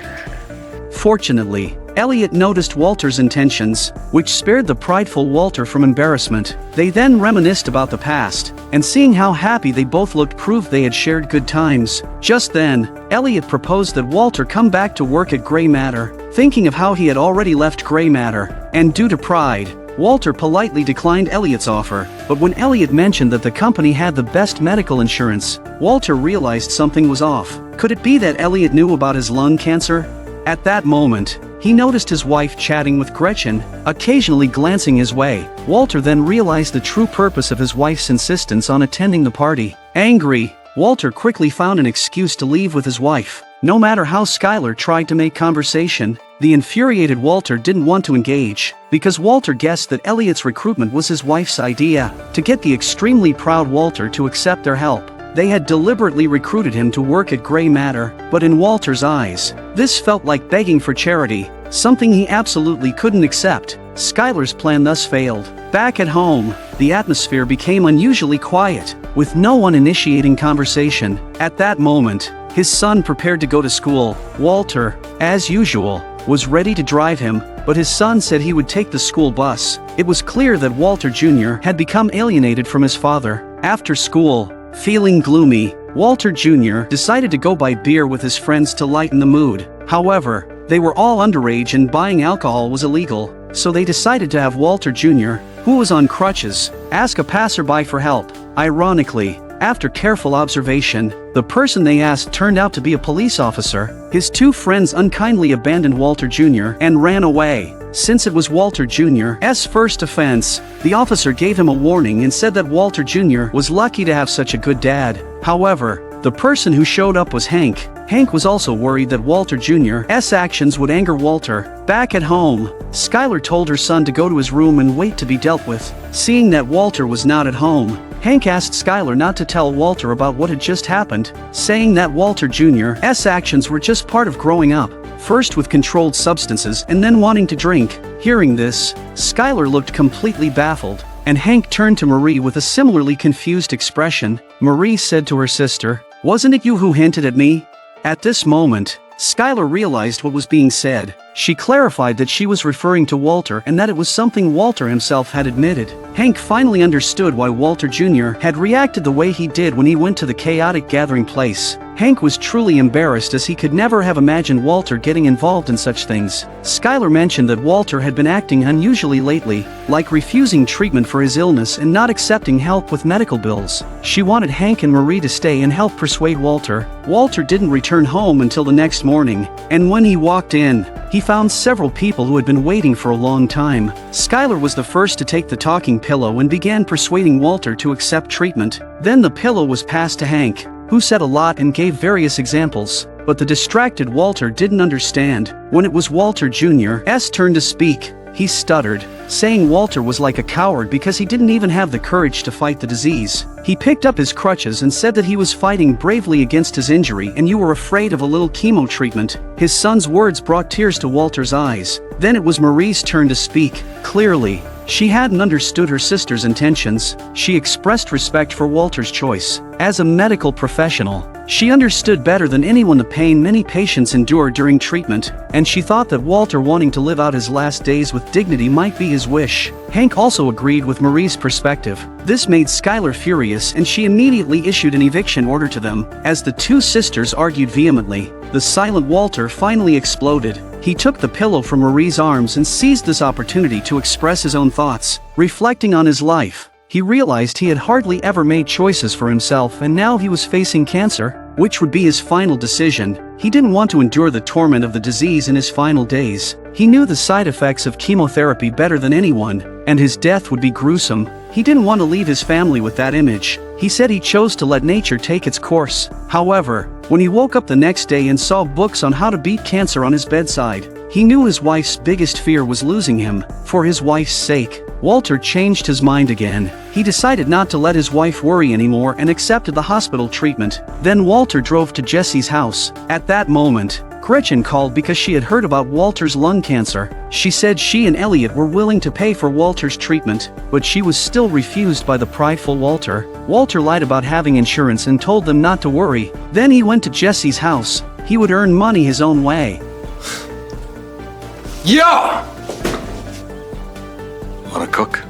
Fortunately, Elliot noticed Walter's intentions, which spared the prideful Walter from embarrassment. They then reminisced about the past, and seeing how happy they both looked proved they had shared good times. Just then, Elliot proposed that Walter come back to work at Gray Matter, thinking of how he had already left Gray Matter, and due to pride, Walter politely declined Elliot's offer. But when Elliot mentioned that the company had the best medical insurance, Walter realized something was off. Could it be that Elliot knew about his lung cancer? At that moment, he noticed his wife chatting with Gretchen, occasionally glancing his way. Walter then realized the true purpose of his wife's insistence on attending the party. Angry, Walter quickly found an excuse to leave with his wife. No matter how Skylar tried to make conversation, the infuriated Walter didn't want to engage, because Walter guessed that Elliot's recruitment was his wife's idea, to get the extremely proud Walter to accept their help. They had deliberately recruited him to work at Gray Matter, but in Walter's eyes, this felt like begging for charity, something he absolutely couldn't accept. Skylar's plan thus failed. Back at home, the atmosphere became unusually quiet, with no one initiating conversation. At that moment, his son prepared to go to school. Walter, as usual, was ready to drive him, but his son said he would take the school bus. It was clear that Walter Jr. had become alienated from his father. After school, feeling gloomy, Walter Jr. decided to go buy beer with his friends to lighten the mood. However, they were all underage and buying alcohol was illegal, so they decided to have Walter Jr., who was on crutches, ask a passerby for help. Ironically, after careful observation, the person they asked turned out to be a police officer. His two friends unkindly abandoned Walter Jr. and ran away. Since it was Walter Jr.'s first offense, the officer gave him a warning and said that Walter Jr. was lucky to have such a good dad. However, the person who showed up was Hank. Hank was also worried that Walter Jr.'s actions would anger Walter. Back at home, Skylar told her son to go to his room and wait to be dealt with. Seeing that Walter was not at home, Hank asked Skylar not to tell Walter about what had just happened, saying that Walter Jr.'s actions were just part of growing up, first with controlled substances and then wanting to drink. Hearing this, Skylar looked completely baffled, and Hank turned to Marie with a similarly confused expression. Marie said to her sister, "Wasn't it you who hinted at me?" At this moment, Skylar realized what was being said. She clarified that she was referring to Walter and that it was something Walter himself had admitted. Hank finally understood why Walter Jr. had reacted the way he did when he went to the chaotic gathering place. Hank was truly embarrassed as he could never have imagined Walter getting involved in such things. Skylar mentioned that Walter had been acting unusually lately, like refusing treatment for his illness and not accepting help with medical bills. She wanted Hank and Marie to stay and help persuade Walter. Walter didn't return home until the next morning, and when he walked in, he found several people who had been waiting for a long time. Skylar was the first to take the talking pillow and began persuading Walter to accept treatment. Then the pillow was passed to Hank, who said a lot and gave various examples, but the distracted Walter didn't understand. When it was Walter Jr.'s turn to speak, he stuttered, saying Walter was like a coward because he didn't even have the courage to fight the disease. He picked up his crutches and said that he was fighting bravely against his injury and you were afraid of a little chemo treatment. His son's words brought tears to Walter's eyes. Then it was Marie's turn to speak. Clearly, she hadn't understood her sister's intentions. She expressed respect for Walter's choice. As a medical professional, she understood better than anyone the pain many patients endure during treatment, and she thought that Walter wanting to live out his last days with dignity might be his wish. Hank also agreed with Marie's perspective. This made Skylar furious and she immediately issued an eviction order to them. As the two sisters argued vehemently, the silent Walter finally exploded. He took the pillow from Marie's arms and seized this opportunity to express his own thoughts. Reflecting on his life, he realized he had hardly ever made choices for himself and now he was facing cancer, which would be his final decision. He didn't want to endure the torment of the disease in his final days. He knew the side effects of chemotherapy better than anyone, and his death would be gruesome. He didn't want to leave his family with that image. He said he chose to let nature take its course. However, when he woke up the next day and saw books on how to beat cancer on his bedside, he knew his wife's biggest fear was losing him. For his wife's sake, Walter changed his mind again. He decided not to let his wife worry anymore and accepted the hospital treatment. Then Walter drove to Jesse's house. At that moment, Gretchen called because she had heard about Walter's lung cancer. She said she and Elliot were willing to pay for Walter's treatment, but she was still refused by the prideful Walter. Walter lied about having insurance and told them not to worry. Then he went to Jesse's house. He would earn money his own way. Yeah! Wanna cook?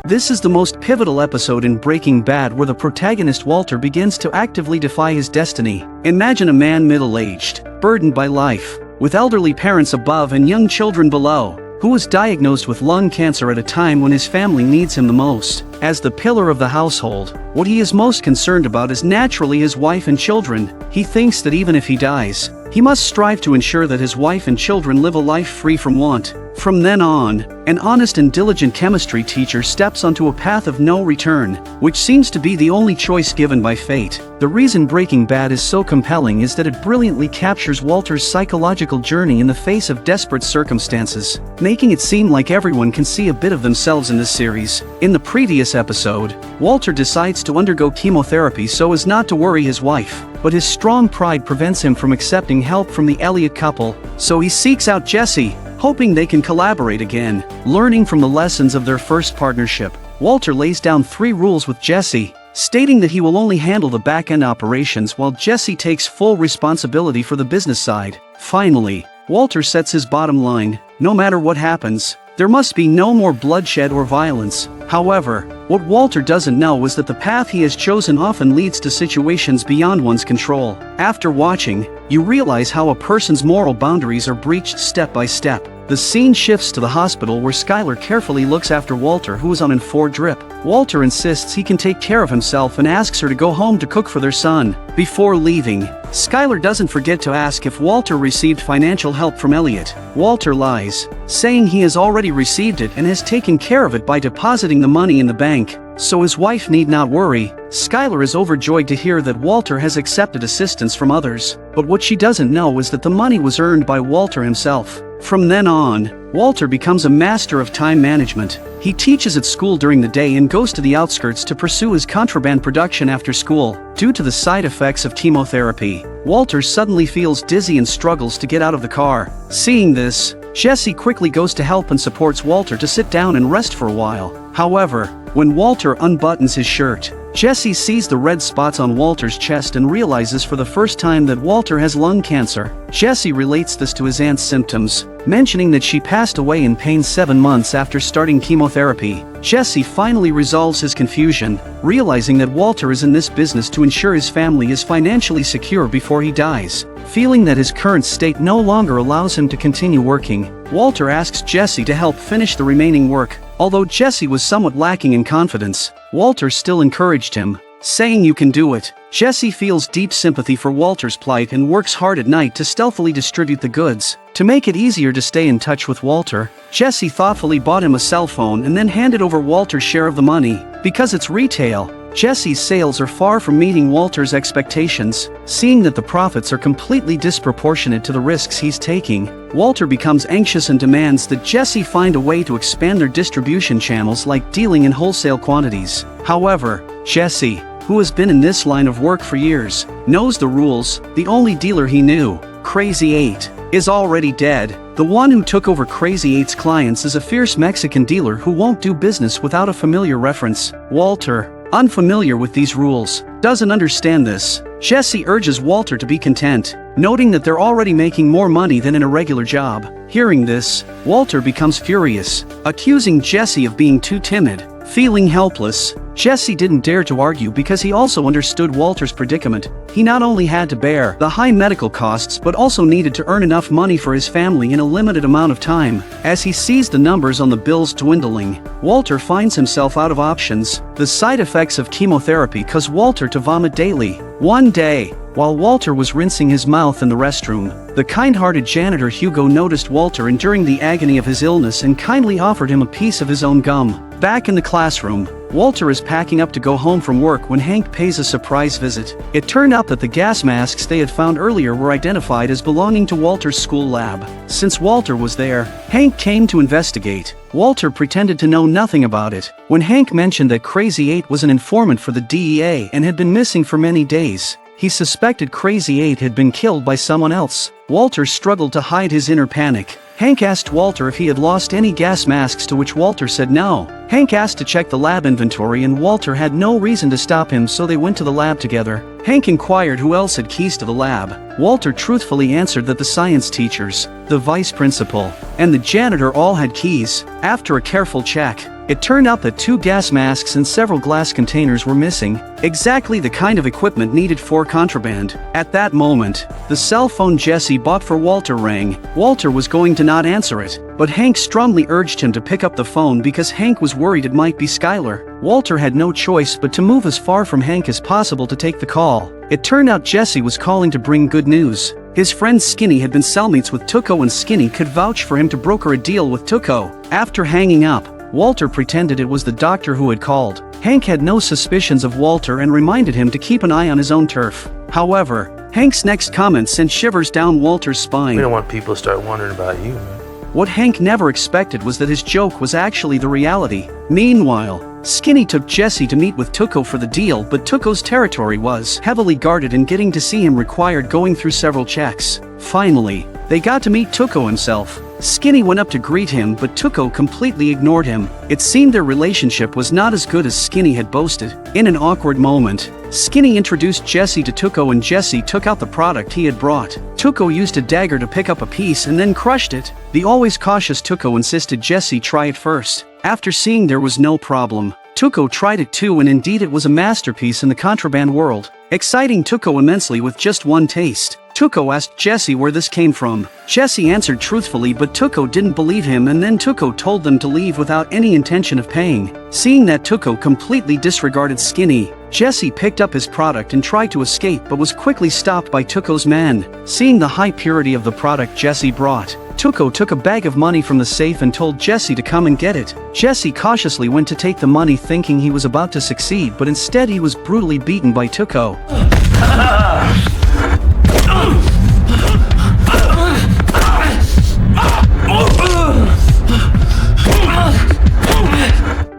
This is the most pivotal episode in Breaking Bad where the protagonist Walter begins to actively defy his destiny. Imagine a man middle-aged, burdened by life, with elderly parents above and young children below, who was diagnosed with lung cancer at a time when his family needs him the most. As the pillar of the household, what he is most concerned about is naturally his wife and children. He thinks that even if he dies, he must strive to ensure that his wife and children live a life free from want. From then on, an honest and diligent chemistry teacher steps onto a path of no return, which seems to be the only choice given by fate. The reason Breaking Bad is so compelling is that it brilliantly captures Walter's psychological journey in the face of desperate circumstances, making it seem like everyone can see a bit of themselves in this series. In the previous episode, Walter decides to undergo chemotherapy so as not to worry his wife, but his strong pride prevents him from accepting help from the Elliot couple, so he seeks out Jesse, hoping they can collaborate again. Learning from the lessons of their first partnership, Walter lays down 3 rules with Jesse, stating that he will only handle the back-end operations while Jesse takes full responsibility for the business side. Finally, Walter sets his bottom line: no matter what happens, there must be no more bloodshed or violence. However, what Walter doesn't know is that the path he has chosen often leads to situations beyond one's control. After watching, you realize how a person's moral boundaries are breached step by step. The scene shifts to the hospital where Skylar carefully looks after Walter, who is on N4 drip. Walter insists he can take care of himself and asks her to go home to cook for their son. Before leaving, Skylar doesn't forget to ask if Walter received financial help from Elliot. Walter lies, saying he has already received it and has taken care of it by depositing the money in the bank, so his wife need not worry. Skylar is overjoyed to hear that Walter has accepted assistance from others, but what she doesn't know is that the money was earned by Walter himself. From then on, Walter becomes a master of time management. He teaches at school during the day and goes to the outskirts to pursue his contraband production after school. Due to the side effects of chemotherapy, Walter suddenly feels dizzy and struggles to get out of the car. Seeing this, Jesse quickly goes to help and supports Walter to sit down and rest for a while. However, when Walter unbuttons his shirt, Jesse sees the red spots on Walter's chest and realizes for the first time that Walter has lung cancer. Jesse relates this to his aunt's symptoms, mentioning that she passed away in pain 7 months after starting chemotherapy. Jesse finally resolves his confusion, realizing that Walter is in this business to ensure his family is financially secure before he dies. Feeling that his current state no longer allows him to continue working, Walter asks Jesse to help finish the remaining work. Although Jesse was somewhat lacking in confidence, Walter still encouraged him, saying you can do it. Jesse feels deep sympathy for Walter's plight and works hard at night to stealthily distribute the goods. To make it easier to stay in touch with Walter, Jesse thoughtfully bought him a cell phone and then handed over Walter's share of the money. Because it's retail, Jesse's sales are far from meeting Walter's expectations. Seeing that the profits are completely disproportionate to the risks he's taking, Walter becomes anxious and demands that Jesse find a way to expand their distribution channels like dealing in wholesale quantities. However, Jesse, who has been in this line of work for years, knows the rules. The only dealer he knew, Crazy 8, is already dead. The one who took over Crazy 8's clients is a fierce Mexican dealer who won't do business without a familiar reference. Walter, unfamiliar with these rules, doesn't understand this. Jesse urges Walter to be content, noting that they're already making more money than in a regular job. Hearing this, Walter becomes furious, accusing Jesse of being too timid. Feeling helpless, Jesse didn't dare to argue because he also understood Walter's predicament. He not only had to bear the high medical costs but also needed to earn enough money for his family in a limited amount of time. As he sees the numbers on the bills dwindling, Walter finds himself out of options. The side effects of chemotherapy cause Walter to vomit daily. One day, while Walter was rinsing his mouth in the restroom, the kind-hearted janitor Hugo noticed Walter enduring the agony of his illness and kindly offered him a piece of his own gum. Back in the classroom, Walter is packing up to go home from work when Hank pays a surprise visit. It turned out that the gas masks they had found earlier were identified as belonging to Walter's school lab. Since Walter was there, Hank came to investigate. Walter pretended to know nothing about it. When Hank mentioned that Crazy 8 was an informant for the DEA and had been missing for many days, he suspected Crazy 8 had been killed by someone else. Walter struggled to hide his inner panic. Hank asked Walter if he had lost any gas masks, to which Walter said no. Hank asked to check the lab inventory and Walter had no reason to stop him, so they went to the lab together. Hank inquired who else had keys to the lab. Walter truthfully answered that the science teachers, the vice principal, and the janitor all had keys. After a careful check, it turned out that 2 gas masks and several glass containers were missing, exactly the kind of equipment needed for contraband. At that moment, the cell phone Jesse bought for Walter rang. Walter was going to not answer it, but Hank strongly urged him to pick up the phone because Hank was worried it might be Skylar. Walter had no choice but to move as far from Hank as possible to take the call. It turned out Jesse was calling to bring good news. His friend Skinny had been cellmates with Tuco and Skinny could vouch for him to broker a deal with Tuco. After hanging up, Walter pretended it was the doctor who had called. Hank had no suspicions of Walter and reminded him to keep an eye on his own turf. However, Hank's next comment sent shivers down Walter's spine. We don't want people to start wondering about you, man. What Hank never expected was that his joke was actually the reality. Meanwhile, Skinny took Jesse to meet with Tuco for the deal, but Tuco's territory was heavily guarded and getting to see him required going through several checks. Finally, they got to meet Tuco himself. Skinny went up to greet him, but Tuco completely ignored him. It seemed their relationship was not as good as Skinny had boasted. In an awkward moment, Skinny introduced Jesse to Tuco and Jesse took out the product he had brought. Tuco used a dagger to pick up a piece and then crushed it. The always cautious Tuco insisted Jesse try it first. After seeing there was no problem, Tuco tried it too, and indeed it was a masterpiece in the contraband world, exciting Tuco immensely with just one taste. Tuco asked Jesse where this came from. Jesse answered truthfully, but Tuco didn't believe him, and then Tuco told them to leave without any intention of paying. Seeing that Tuco completely disregarded Skinny, Jesse picked up his product and tried to escape but was quickly stopped by Tuco's men. Seeing the high purity of the product Jesse brought, Tuco took a bag of money from the safe and told Jesse to come and get it. Jesse cautiously went to take the money thinking he was about to succeed, but instead he was brutally beaten by Tuco.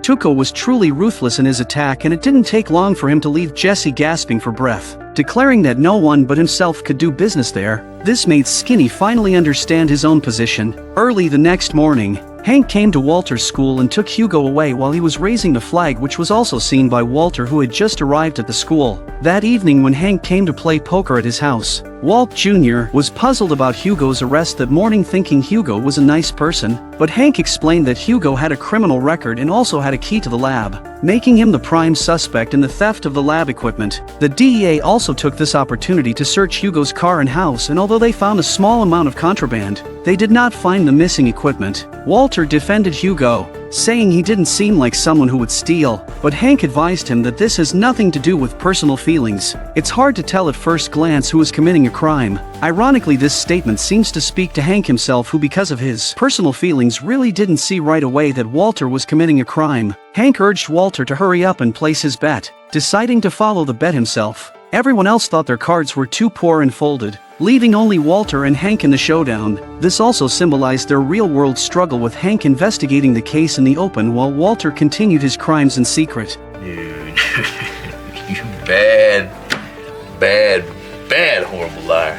Tuco was truly ruthless in his attack, and it didn't take long for him to leave Jesse gasping for breath, declaring that no one but himself could do business there. This made Skinny finally understand his own position. Early the next morning, Hank came to Walter's school and took Hugo away while he was raising the flag, which was also seen by Walter, who had just arrived at the school. That evening when Hank came to play poker at his house, Walt Jr. was puzzled about Hugo's arrest that morning, thinking Hugo was a nice person, but Hank explained that Hugo had a criminal record and also had a key to the lab, making him the prime suspect in the theft of the lab equipment. The DEA also took this opportunity to search Hugo's car and house, and although they found a small amount of contraband, they did not find the missing equipment. Walter defended Hugo, saying he didn't seem like someone who would steal, but Hank advised him that this has nothing to do with personal feelings. It's hard to tell at first glance who is committing a crime. Ironically, this statement seems to speak to Hank himself, who because of his personal feelings really didn't see right away that Walter was committing a crime. Hank urged Walter to hurry up and place his bet, deciding to follow the bet himself. Everyone else thought their cards were too poor and folded, leaving only Walter and Hank in the showdown. This also symbolized their real-world struggle, with Hank investigating the case in the open while Walter continued his crimes in secret. Dude, you bad, horrible liar.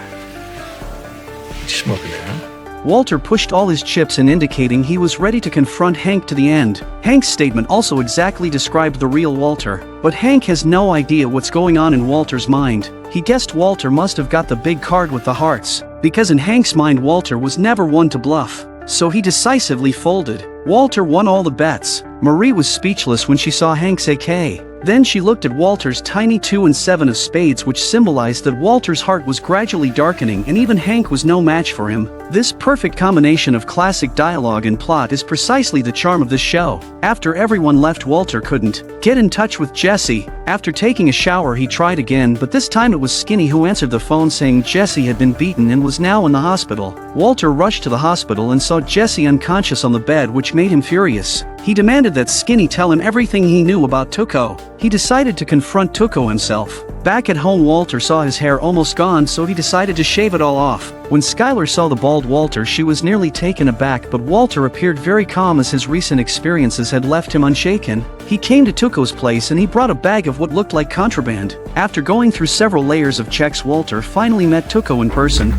What you smoking there, huh? Walter pushed all his chips in, indicating he was ready to confront Hank to the end. Hank's statement also exactly described the real Walter, but Hank has no idea what's going on in Walter's mind. He guessed Walter must have got the big card with the hearts, because in Hank's mind Walter was never one to bluff, so he decisively folded. Walter won all the bets. Marie was speechless when she saw Hank's AK. Then she looked at Walter's tiny 2 and 7 of spades, which symbolized that Walter's heart was gradually darkening, and even Hank was no match for him. This perfect combination of classic dialogue and plot is precisely the charm of this show. After everyone left, Walter couldn't get in touch with Jesse. After taking a shower, he tried again, but this time it was Skinny who answered the phone, saying Jesse had been beaten and was now in the hospital. Walter rushed to the hospital and saw Jesse unconscious on the bed, which made him furious. He demanded that Skinny tell him everything he knew about Tuco. He decided to confront Tuco himself. Back at home, Walter saw his hair almost gone, so he decided to shave it all off. When Skylar saw the bald Walter, she was nearly taken aback, but Walter appeared very calm as his recent experiences had left him unshaken. He came to Tuco's place and he brought a bag of what looked like contraband. After going through several layers of checks, Walter finally met Tuco in person.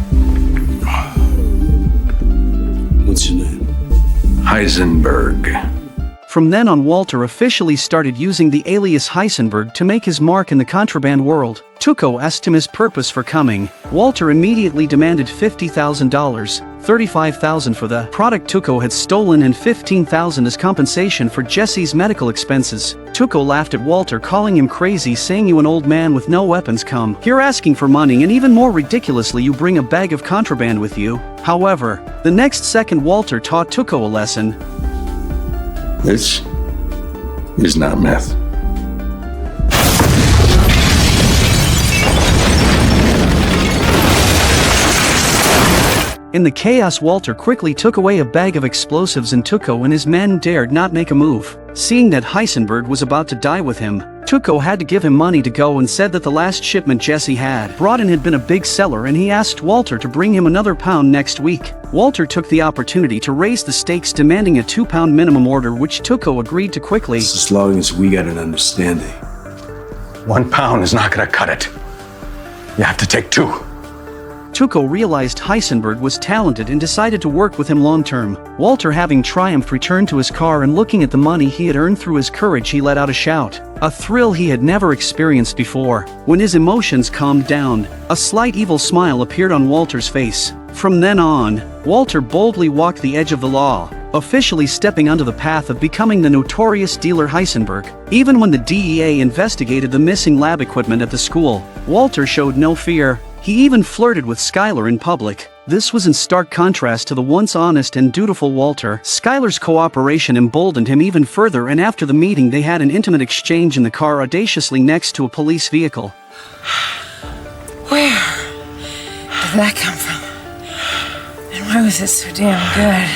What's your name? Heisenberg. From then on, Walter officially started using the alias Heisenberg to make his mark in the contraband world. Tuco asked him his purpose for coming. Walter immediately demanded $50,000, $35,000 for the product Tuco had stolen and $15,000 as compensation for Jesse's medical expenses. Tuco laughed at Walter, calling him crazy, saying, "You an old man with no weapons come here asking for money, and even more ridiculously, you bring a bag of contraband with you." However, the next second Walter taught Tuco a lesson. This is not meth. In the chaos, Walter quickly took away a bag of explosives, and Tuco and his men dared not make a move. Seeing that Heisenberg was about to die with him, Tuco had to give him money to go and said that the last shipment Jesse had brought in had been a big seller, and he asked Walter to bring him another pound next week. Walter took the opportunity to raise the stakes, demanding a 2-pound minimum order, which Tuco agreed to quickly. As long as we got an understanding. 1 pound is not gonna cut it. You have to take 2. Tuco realized Heisenberg was talented and decided to work with him long-term. Walter, having triumphed, returned to his car, and looking at the money he had earned through his courage, he let out a shout. A thrill he had never experienced before. When his emotions calmed down, a slight evil smile appeared on Walter's face. From then on, Walter boldly walked the edge of the law, officially stepping onto the path of becoming the notorious dealer Heisenberg. Even when the DEA investigated the missing lab equipment at the school, Walter showed no fear. He even flirted with Skylar in public. This was in stark contrast to the once honest and dutiful Walter. Skylar's cooperation emboldened him even further, and after the meeting they had an intimate exchange in the car audaciously next to a police vehicle. Where did that come from? And why was it so damn good?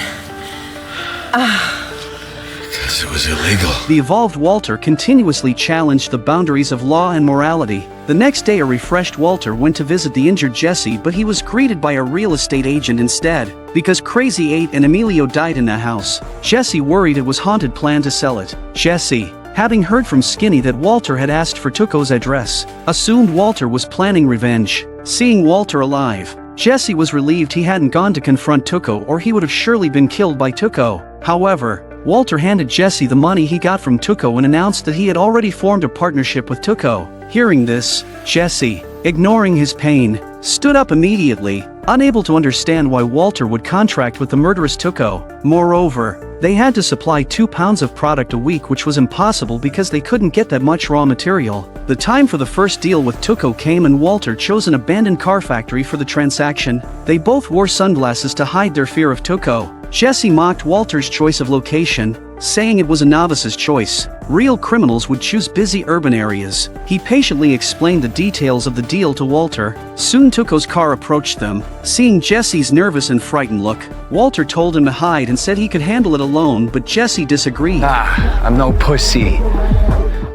Because it was illegal. The evolved Walter continuously challenged the boundaries of law and morality. The next day a refreshed Walter went to visit the injured Jesse, but he was greeted by a real estate agent instead. Because Crazy 8 and Emilio died in that house, Jesse worried it was haunted, planned to sell it. Jesse, having heard from Skinny that Walter had asked for Tuco's address, assumed Walter was planning revenge. Seeing Walter alive, Jesse was relieved he hadn't gone to confront Tuco, or he would have surely been killed by Tuco. However, Walter handed Jesse the money he got from Tuco and announced that he had already formed a partnership with Tuco. Hearing this, Jesse, ignoring his pain, stood up immediately, unable to understand why Walter would contract with the murderous Tuco. Moreover, they had to supply 2 pounds of product a week, which was impossible because they couldn't get that much raw material. The time for the first deal with Tuco came and Walter chose an abandoned car factory for the transaction. They both wore sunglasses to hide their fear of Tuco. Jesse mocked Walter's choice of location, saying it was a novice's choice. Real criminals would choose busy urban areas. He patiently explained the details of the deal to Walter. Soon Tuco's car approached them. Seeing Jesse's nervous and frightened look, Walter told him to hide and said he could handle it alone, but Jesse disagreed. I'm no pussy.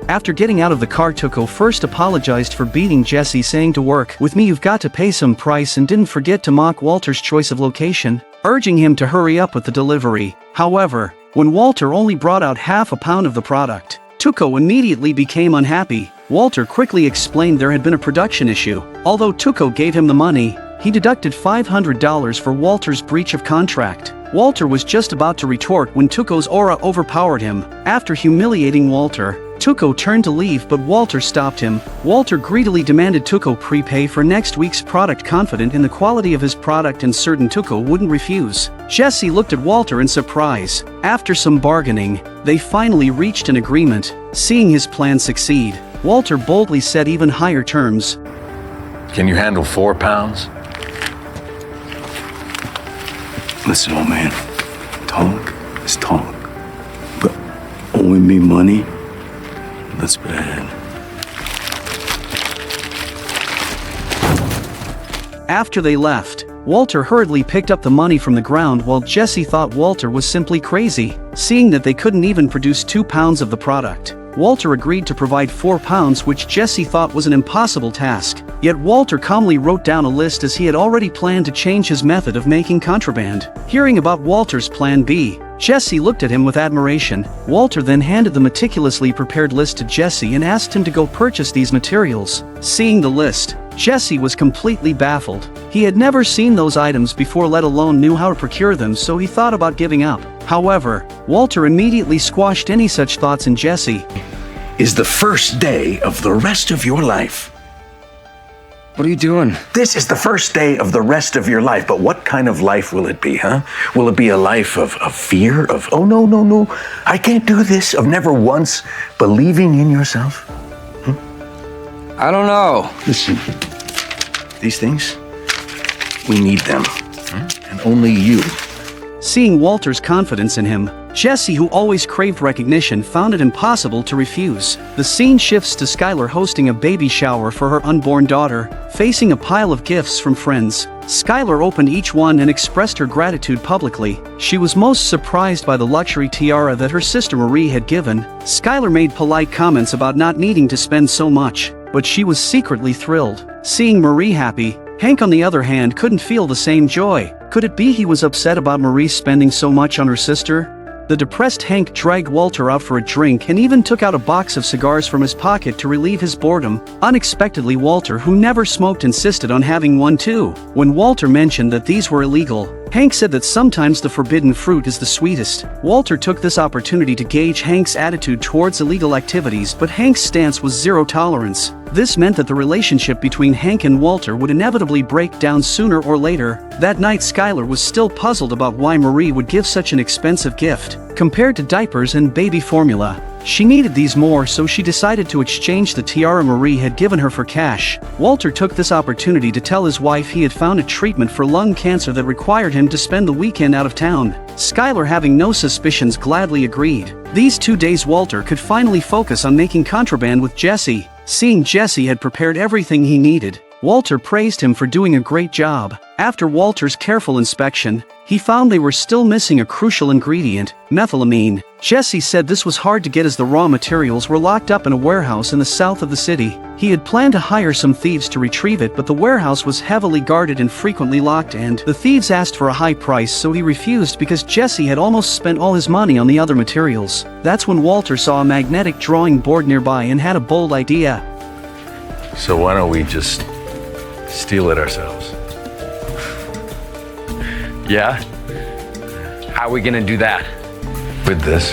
After getting out of the car, Tuco first apologized for beating Jesse, saying to work with me you've got to pay some price, and didn't forget to mock Walter's choice of location, urging him to hurry up with the delivery. However, when Walter only brought out half a pound of the product, Tuco immediately became unhappy. Walter quickly explained there had been a production issue. Although Tuco gave him the money, he deducted $500 for Walter's breach of contract. Walter was just about to retort when Tuco's aura overpowered him. After humiliating Walter, Tuco turned to leave, but Walter stopped him. Walter greedily demanded Tuco prepay for next week's product, confident in the quality of his product and certain Tuco wouldn't refuse. Jesse looked at Walter in surprise. After some bargaining, they finally reached an agreement. Seeing his plan succeed, Walter boldly set even higher terms. Can you handle 4 pounds? Listen, old man, talk is talk, but owing me money, that's bad. After they left, Walter hurriedly picked up the money from the ground while Jesse thought Walter was simply crazy. Seeing that they couldn't even produce 2 pounds of the product, Walter agreed to provide 4 pounds, which Jesse thought was an impossible task. Yet Walter calmly wrote down a list, as he had already planned to change his method of making contraband. Hearing about Walter's plan B, Jesse looked at him with admiration. Walter then handed the meticulously prepared list to Jesse and asked him to go purchase these materials. Seeing the list, Jesse was completely baffled. He had never seen those items before, let alone knew how to procure them, so he thought about giving up. However, Walter immediately squashed any such thoughts in Jesse. Is the first day of the rest of your life. What are you doing? This is the first day of the rest of your life, but what kind of life will it be, huh? Will it be a life of fear, of, oh no, I can't do this, of never once believing in yourself? I don't know. Listen, these things, we need them, and only you. Seeing Walter's confidence in him, Jesse, who always craved recognition, found it impossible to refuse. The scene shifts to Skylar hosting a baby shower for her unborn daughter. Facing a pile of gifts from friends, Skylar opened each one and expressed her gratitude publicly. She was most surprised by the luxury tiara that her sister Marie had given. Skylar made polite comments about not needing to spend so much, but she was secretly thrilled. Seeing Marie happy, Hank, on the other hand, couldn't feel the same joy. Could it be he was upset about Marie spending so much on her sister? The depressed Hank dragged Walter out for a drink and even took out a box of cigars from his pocket to relieve his boredom. Unexpectedly, Walter, who never smoked, insisted on having one too. When Walter mentioned that these were illegal, Hank said that sometimes the forbidden fruit is the sweetest. Walter took this opportunity to gauge Hank's attitude towards illegal activities, but Hank's stance was zero tolerance. This meant that the relationship between Hank and Walter would inevitably break down sooner or later. That night, Skylar was still puzzled about why Marie would give such an expensive gift. Compared to diapers and baby formula, she needed these more, so she decided to exchange the tiara Marie had given her for cash. Walter took this opportunity to tell his wife he had found a treatment for lung cancer that required him to spend the weekend out of town. Skylar, having no suspicions, gladly agreed. These 2 days Walter could finally focus on making contraband with Jesse. Seeing Jesse had prepared everything he needed, Walter praised him for doing a great job. After Walter's careful inspection, he found they were still missing a crucial ingredient, methylamine. Jesse said this was hard to get as the raw materials were locked up in a warehouse in the south of the city. He had planned to hire some thieves to retrieve it, but the warehouse was heavily guarded and frequently locked, and the thieves asked for a high price, so he refused because Jesse had almost spent all his money on the other materials. That's when Walter saw a magnetic drawing board nearby and had a bold idea. So why don't we just steal it ourselves? Yeah? How are we gonna do that? With this.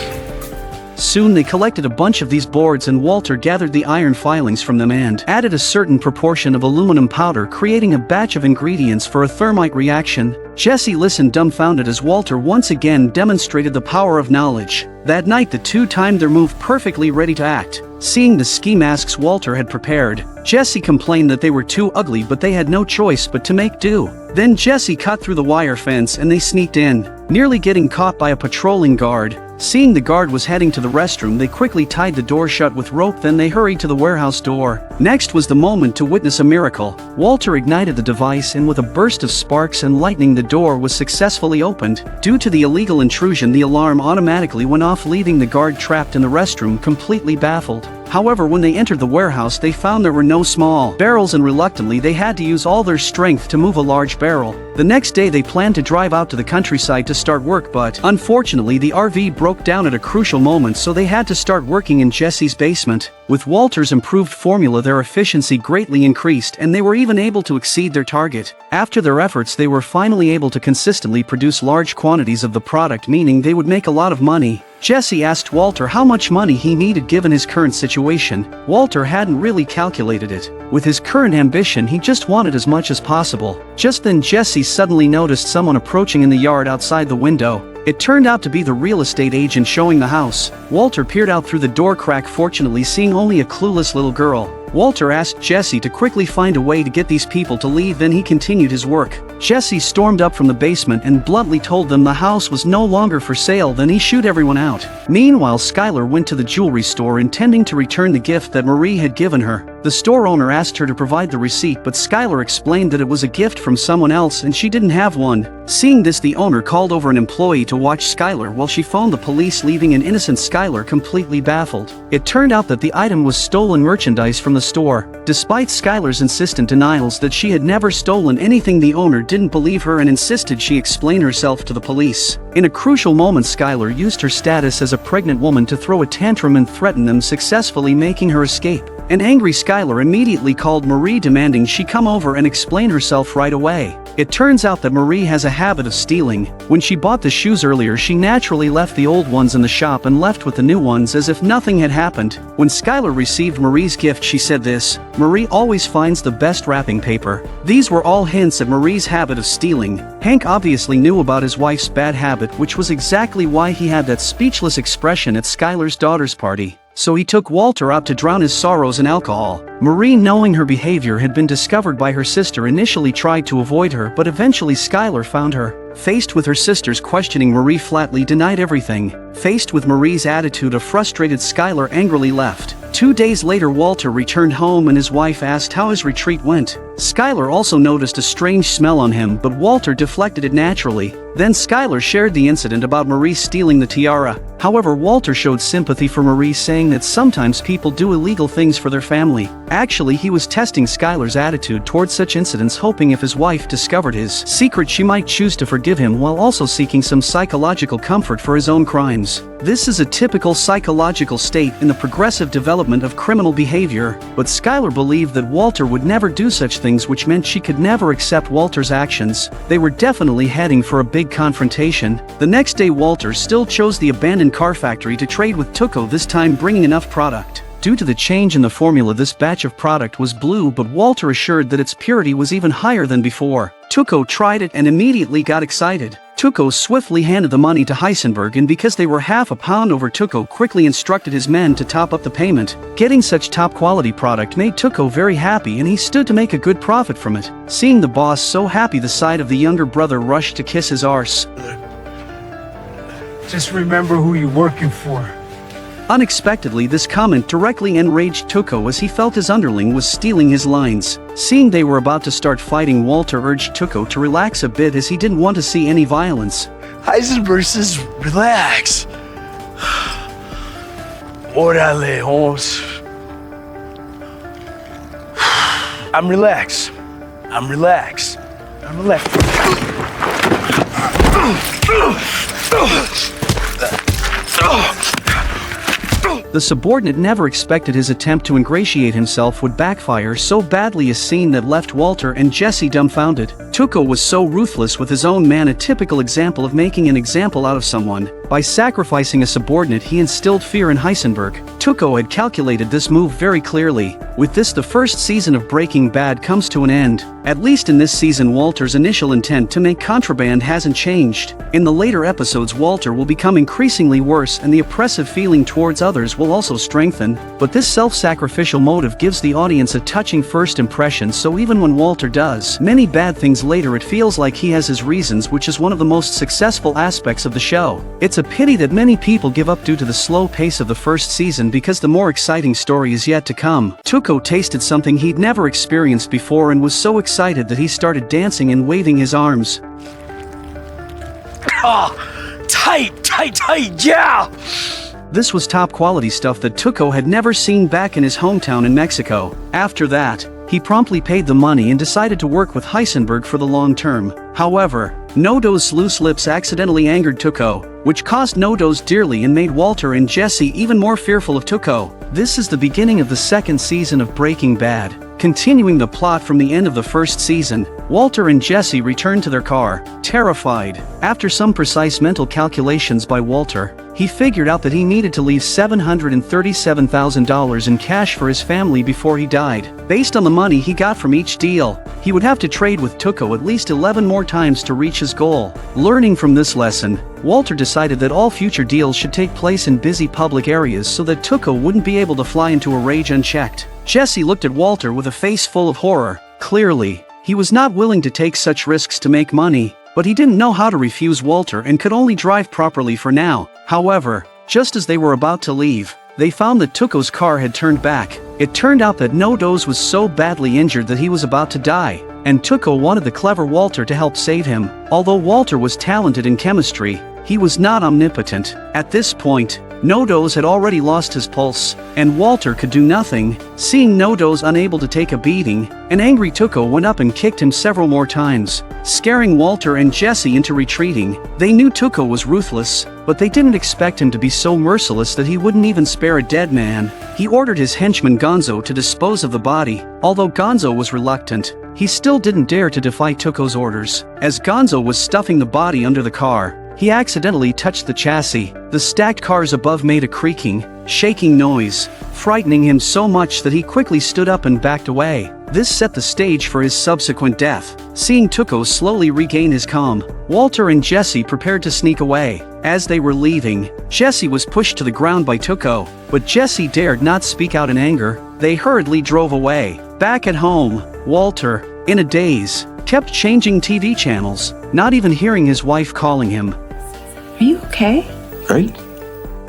Soon they collected a bunch of these boards, and Walter gathered the iron filings from them and added a certain proportion of aluminum powder, creating a batch of ingredients for a thermite reaction. Jesse listened dumbfounded as Walter once again demonstrated the power of knowledge. That night the two timed their move perfectly, ready to act. Seeing the ski masks Walter had prepared, Jesse complained that they were too ugly, but they had no choice but to make do. Then Jesse cut through the wire fence and they sneaked in, nearly getting caught by a patrolling guard. Seeing the guard was heading to the restroom, they quickly tied the door shut with rope, then they hurried to the warehouse door. Next was the moment to witness a miracle. Walter ignited the device, and with a burst of sparks and lightning the door was successfully opened. Due to the illegal intrusion, the alarm automatically went off, leaving the guard trapped in the restroom completely baffled. However, when they entered the warehouse, they found there were no small barrels, and reluctantly they had to use all their strength to move a large barrel. The next day they planned to drive out to the countryside to start work, but unfortunately the RV broke down at a crucial moment, so they had to start working in Jesse's basement. With Walter's improved formula, their efficiency greatly increased, and they were even able to exceed their target. After their efforts, they were finally able to consistently produce large quantities of the product, meaning they would make a lot of money. Jesse asked Walter how much money he needed given his current situation. Walter hadn't really calculated it. With his current ambition, he just wanted as much as possible. Just then Jesse suddenly noticed someone approaching in the yard outside the window. It turned out to be the real estate agent showing the house. Walter peered out through the door crack, fortunately seeing only a clueless little girl. Walter asked Jesse to quickly find a way to get these people to leave, then he continued his work. Jesse stormed up from the basement and bluntly told them the house was no longer for sale, then he shooed everyone out. Meanwhile, Skylar went to the jewelry store intending to return the gift that Marie had given her. The store owner asked her to provide the receipt, but Skylar explained that it was a gift from someone else and she didn't have one. Seeing this, the owner called over an employee to watch Skylar while she phoned the police, leaving an innocent Skylar completely baffled. It turned out that the item was stolen merchandise from the store. Despite Skylar's insistent denials that she had never stolen anything, the owner didn't believe her and insisted she explain herself to the police. In a crucial moment, Skylar used her status as a pregnant woman to throw a tantrum and threaten them, successfully making her escape. An angry Skylar immediately called Marie, demanding she come over and explain herself right away. It turns out that Marie has a habit of stealing. When she bought the shoes earlier, she naturally left the old ones in the shop and left with the new ones as if nothing had happened. When Skylar received Marie's gift, she said this: "Marie always finds the best wrapping paper." These were all hints at Marie's habit of stealing. Hank obviously knew about his wife's bad habit, which was exactly why he had that speechless expression at Skylar's daughter's party. So he took Walter out to drown his sorrows in alcohol. Marie, knowing her behavior had been discovered by her sister, initially tried to avoid her, but eventually Skylar found her. Faced with her sister's questioning, Marie flatly denied everything. Faced with Marie's attitude, a frustrated Skylar angrily left. 2 days later, Walter returned home and his wife asked how his retreat went. Skylar also noticed a strange smell on him, but Walter deflected it naturally. Then Skylar shared the incident about Marie stealing the tiara. However, Walter showed sympathy for Marie, saying that sometimes people do illegal things for their family. Actually, he was testing Skylar's attitude towards such incidents, hoping if his wife discovered his secret, she might choose to forgive him, while also seeking some psychological comfort for his own crimes. This is a typical psychological state in the progressive development of criminal behavior, but Skylar believed that Walter would never do such things, which meant she could never accept Walter's actions. They were definitely heading for a big confrontation. The next day, Walter still chose the abandoned car factory to trade with Tuco, this time bringing enough product. Due to the change in the formula, this batch of product was blue, but Walter assured that its purity was even higher than before. Tuco tried it and immediately got excited. Tuco swiftly handed the money to Heisenberg, and because they were half a pound over, Tuco quickly instructed his men to top up the payment. Getting such top quality product made Tuco very happy, and he stood to make a good profit from it. Seeing the boss so happy, the side of the younger brother rushed to kiss his arse. Just remember who you're working for. Unexpectedly, this comment directly enraged Tuco as he felt his underling was stealing his lines. Seeing they were about to start fighting, Walter urged Tuco to relax a bit as he didn't want to see any violence. Heisenberg says relax. Orale, Holmes. I'm relaxed. I'm relaxed. I'm relaxed. The subordinate never expected his attempt to ingratiate himself would backfire so badly, a scene that left Walter and Jesse dumbfounded. Tuco was so ruthless with his own man, a typical example of making an example out of someone. By sacrificing a subordinate, he instilled fear in Heisenberg. Tuco had calculated this move very clearly. With this, the first season of Breaking Bad comes to an end. At least in this season, Walter's initial intent to make contraband hasn't changed. In the later episodes, Walter will become increasingly worse and the oppressive feeling towards others will also strengthen, but this self-sacrificial motive gives the audience a touching first impression, so even when Walter does many bad things later, it feels like he has his reasons, which is one of the most successful aspects of the show. It's a pity that many people give up due to the slow pace of the first season, because the more exciting story is yet to come. Tuco tasted something he'd never experienced before and was so excited that he started dancing and waving his arms. Tight, yeah! This was top quality stuff that Tuco had never seen back in his hometown in Mexico. After that, he promptly paid the money and decided to work with Heisenberg for the long term. However, Nodo's loose lips accidentally angered Tuco, which cost Nodo's dearly and made Walter and Jesse even more fearful of Tuco. This is the beginning of the second season of Breaking Bad. Continuing the plot from the end of the first season, Walter and Jesse return to their car, terrified. After some precise mental calculations by Walter, he figured out that he needed to leave $737,000 in cash for his family before he died. Based on the money he got from each deal, he would have to trade with Tuco at least 11 more times to reach his goal. Learning from this lesson, Walter decided that all future deals should take place in busy public areas so that Tuco wouldn't be able to fly into a rage unchecked. Jesse looked at Walter with a face full of horror. Clearly, he was not willing to take such risks to make money, but he didn't know how to refuse Walter and could only drive properly for now. However, just as they were about to leave, they found that Tuco's car had turned back. It turned out that Nodos was so badly injured that he was about to die, and Tuco wanted the clever Walter to help save him. Although Walter was talented in chemistry, he was not omnipotent. At this point, Nodos had already lost his pulse, and Walter could do nothing. Seeing Nodos unable to take a beating, an angry Tuco went up and kicked him several more times, scaring Walter and Jesse into retreating. They knew Tuco was ruthless, but they didn't expect him to be so merciless that he wouldn't even spare a dead man. He ordered his henchman Gonzo to dispose of the body. Although Gonzo was reluctant, he still didn't dare to defy Tuco's orders. As Gonzo was stuffing the body under the car, he accidentally touched the chassis. The stacked cars above made a creaking, shaking noise, frightening him so much that he quickly stood up and backed away. This set the stage for his subsequent death. Seeing Tuco slowly regain his calm, Walter and Jesse prepared to sneak away. As they were leaving, Jesse was pushed to the ground by Tuco, but Jesse dared not speak out in anger. They hurriedly drove away. Back at home, Walter, in a daze, kept changing TV channels, not even hearing his wife calling him. Are you okay? Right?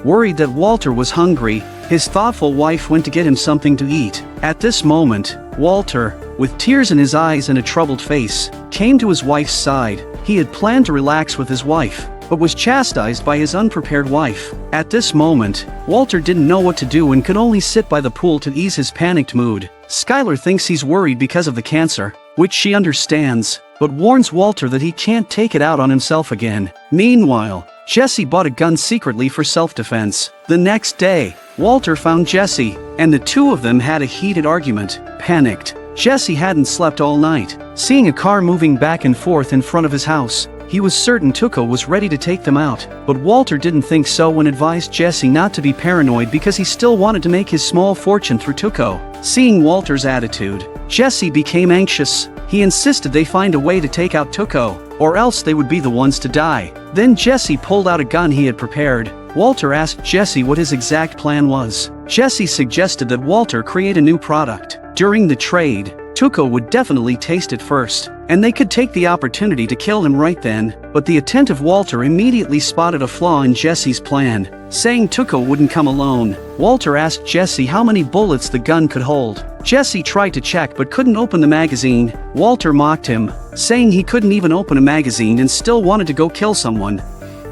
Worried that Walter was hungry, his thoughtful wife went to get him something to eat. At this moment, Walter, with tears in his eyes and a troubled face, came to his wife's side. He had planned to relax with his wife, but was chastised by his unprepared wife. At this moment, Walter didn't know what to do and could only sit by the pool to ease his panicked mood. Skylar thinks he's worried because of the cancer, which she understands, but warns Walter that he can't take it out on himself again. Meanwhile, Jesse bought a gun secretly for self-defense. The next day, Walter found Jesse, and the two of them had a heated argument. Panicked, Jesse hadn't slept all night. Seeing a car moving back and forth in front of his house, he was certain Tuco was ready to take them out, but Walter didn't think so and advised Jesse not to be paranoid because he still wanted to make his small fortune through Tuco. Seeing Walter's attitude, Jesse became anxious. He insisted they find a way to take out Tuco, or else they would be the ones to die. Then Jesse pulled out a gun he had prepared. Walter asked Jesse what his exact plan was. Jesse suggested that Walter create a new product. During the trade, Tuco would definitely taste it first, and they could take the opportunity to kill him right then, but the attentive Walter immediately spotted a flaw in Jesse's plan, saying Tuco wouldn't come alone. Walter asked Jesse how many bullets the gun could hold. Jesse tried to check but couldn't open the magazine. Walter mocked him, saying he couldn't even open a magazine and still wanted to go kill someone.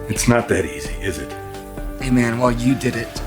It's not that easy, is it? Hey man, well you did it.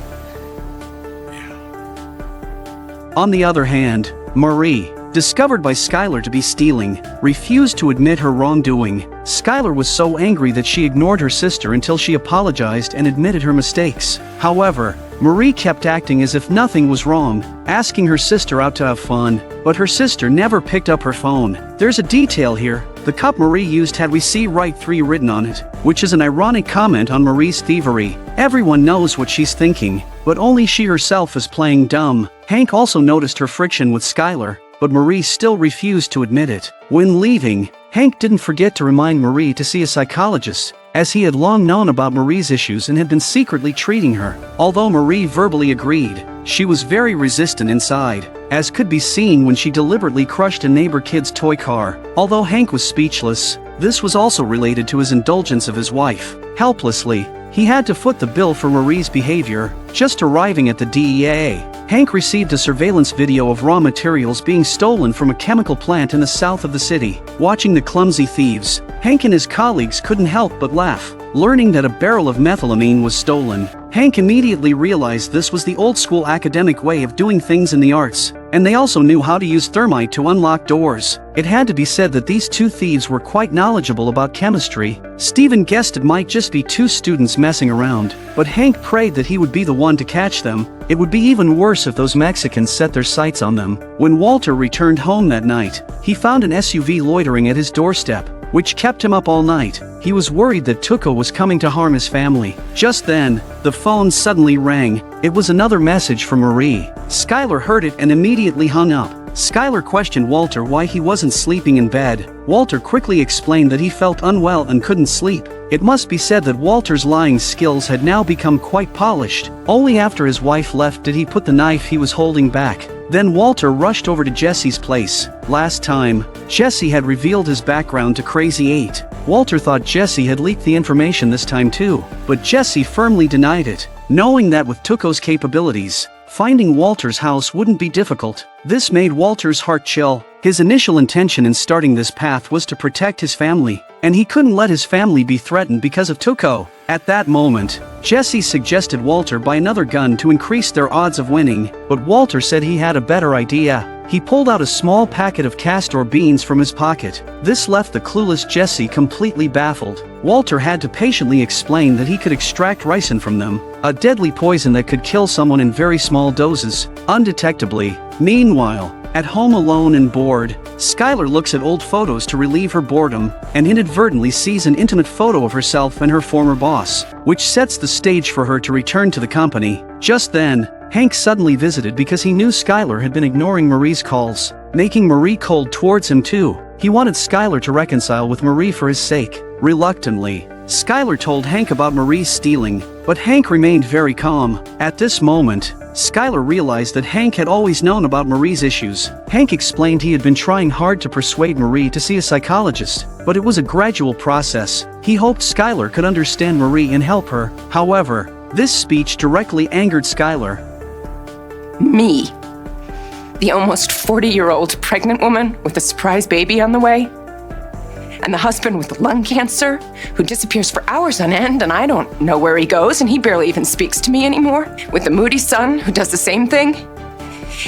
On the other hand, Marie, discovered by Skylar to be stealing, refused to admit her wrongdoing. Skylar was so angry that she ignored her sister until she apologized and admitted her mistakes. However, Marie kept acting as if nothing was wrong, asking her sister out to have fun, but her sister never picked up her phone. There's a detail here. The cup Marie used had "We See Right 3" written on it, which is an ironic comment on Marie's thievery. Everyone knows what she's thinking, but only she herself is playing dumb. Hank also noticed her friction with Skylar, but Marie still refused to admit it. When leaving, Hank didn't forget to remind Marie to see a psychologist, as he had long known about Marie's issues and had been secretly treating her. Although Marie verbally agreed, she was very resistant inside, as could be seen when she deliberately crushed a neighbor kid's toy car. Although Hank was speechless, this was also related to his indulgence of his wife. Helplessly, he had to foot the bill for Marie's behavior. Just arriving at the DEA, Hank received a surveillance video of raw materials being stolen from a chemical plant in the south of the city. Watching the clumsy thieves, Hank and his colleagues couldn't help but laugh. Learning that a barrel of methylamine was stolen, Hank immediately realized this was the old-school academic way of doing things in the arts, and they also knew how to use thermite to unlock doors. It had to be said that these two thieves were quite knowledgeable about chemistry. Stephen guessed it might just be two students messing around, but Hank prayed that he would be the one to catch them. It would be even worse if those Mexicans set their sights on them. When Walter returned home that night, he found an SUV loitering at his doorstep, which kept him up all night. He was worried that Tuco was coming to harm his family. Just then, the phone suddenly rang. It was another message from Marie. Skylar heard it and immediately hung up. Skylar questioned Walter why he wasn't sleeping in bed. Walter quickly explained that he felt unwell and couldn't sleep. It must be said that Walter's lying skills had now become quite polished. Only after his wife left did he put the knife he was holding back. Then Walter rushed over to Jesse's place. Last time, Jesse had revealed his background to Crazy 8. Walter thought Jesse had leaked the information this time too, but Jesse firmly denied it, knowing that with Tuco's capabilities, finding Walter's house wouldn't be difficult. This made Walter's heart chill. His initial intention in starting this path was to protect his family, and he couldn't let his family be threatened because of Tuco. At that moment, Jesse suggested Walter buy another gun to increase their odds of winning, but Walter said he had a better idea. He pulled out a small packet of castor beans from his pocket. This left the clueless Jesse completely baffled. Walter had to patiently explain that he could extract ricin from them, a deadly poison that could kill someone in very small doses, undetectably. Meanwhile, at home alone and bored, Skylar looks at old photos to relieve her boredom, and inadvertently sees an intimate photo of herself and her former boss, which sets the stage for her to return to the company. Just then, Hank suddenly visited because he knew Skylar had been ignoring Marie's calls, making Marie cold towards him too. He wanted Skylar to reconcile with Marie for his sake. Reluctantly, Skylar told Hank about Marie's stealing, but Hank remained very calm. At this moment, Skylar realized that Hank had always known about Marie's issues. Hank explained he had been trying hard to persuade Marie to see a psychologist, but it was a gradual process. He hoped Skylar could understand Marie and help her. However, this speech directly angered Skylar. Me, the almost 40-year-old pregnant woman with a surprise baby on the way, and the husband with lung cancer who disappears for hours on end and I don't know where he goes and he barely even speaks to me anymore, with the moody son who does the same thing,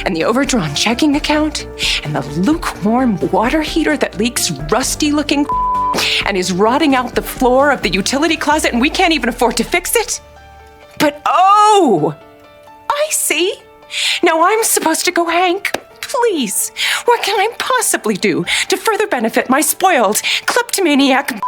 and the overdrawn checking account, and the lukewarm water heater that leaks rusty-looking and is rotting out the floor of the utility closet and we can't even afford to fix it. But oh, I see. Now I'm supposed to go, Hank. Please, what can I possibly do to further benefit my spoiled, kleptomaniac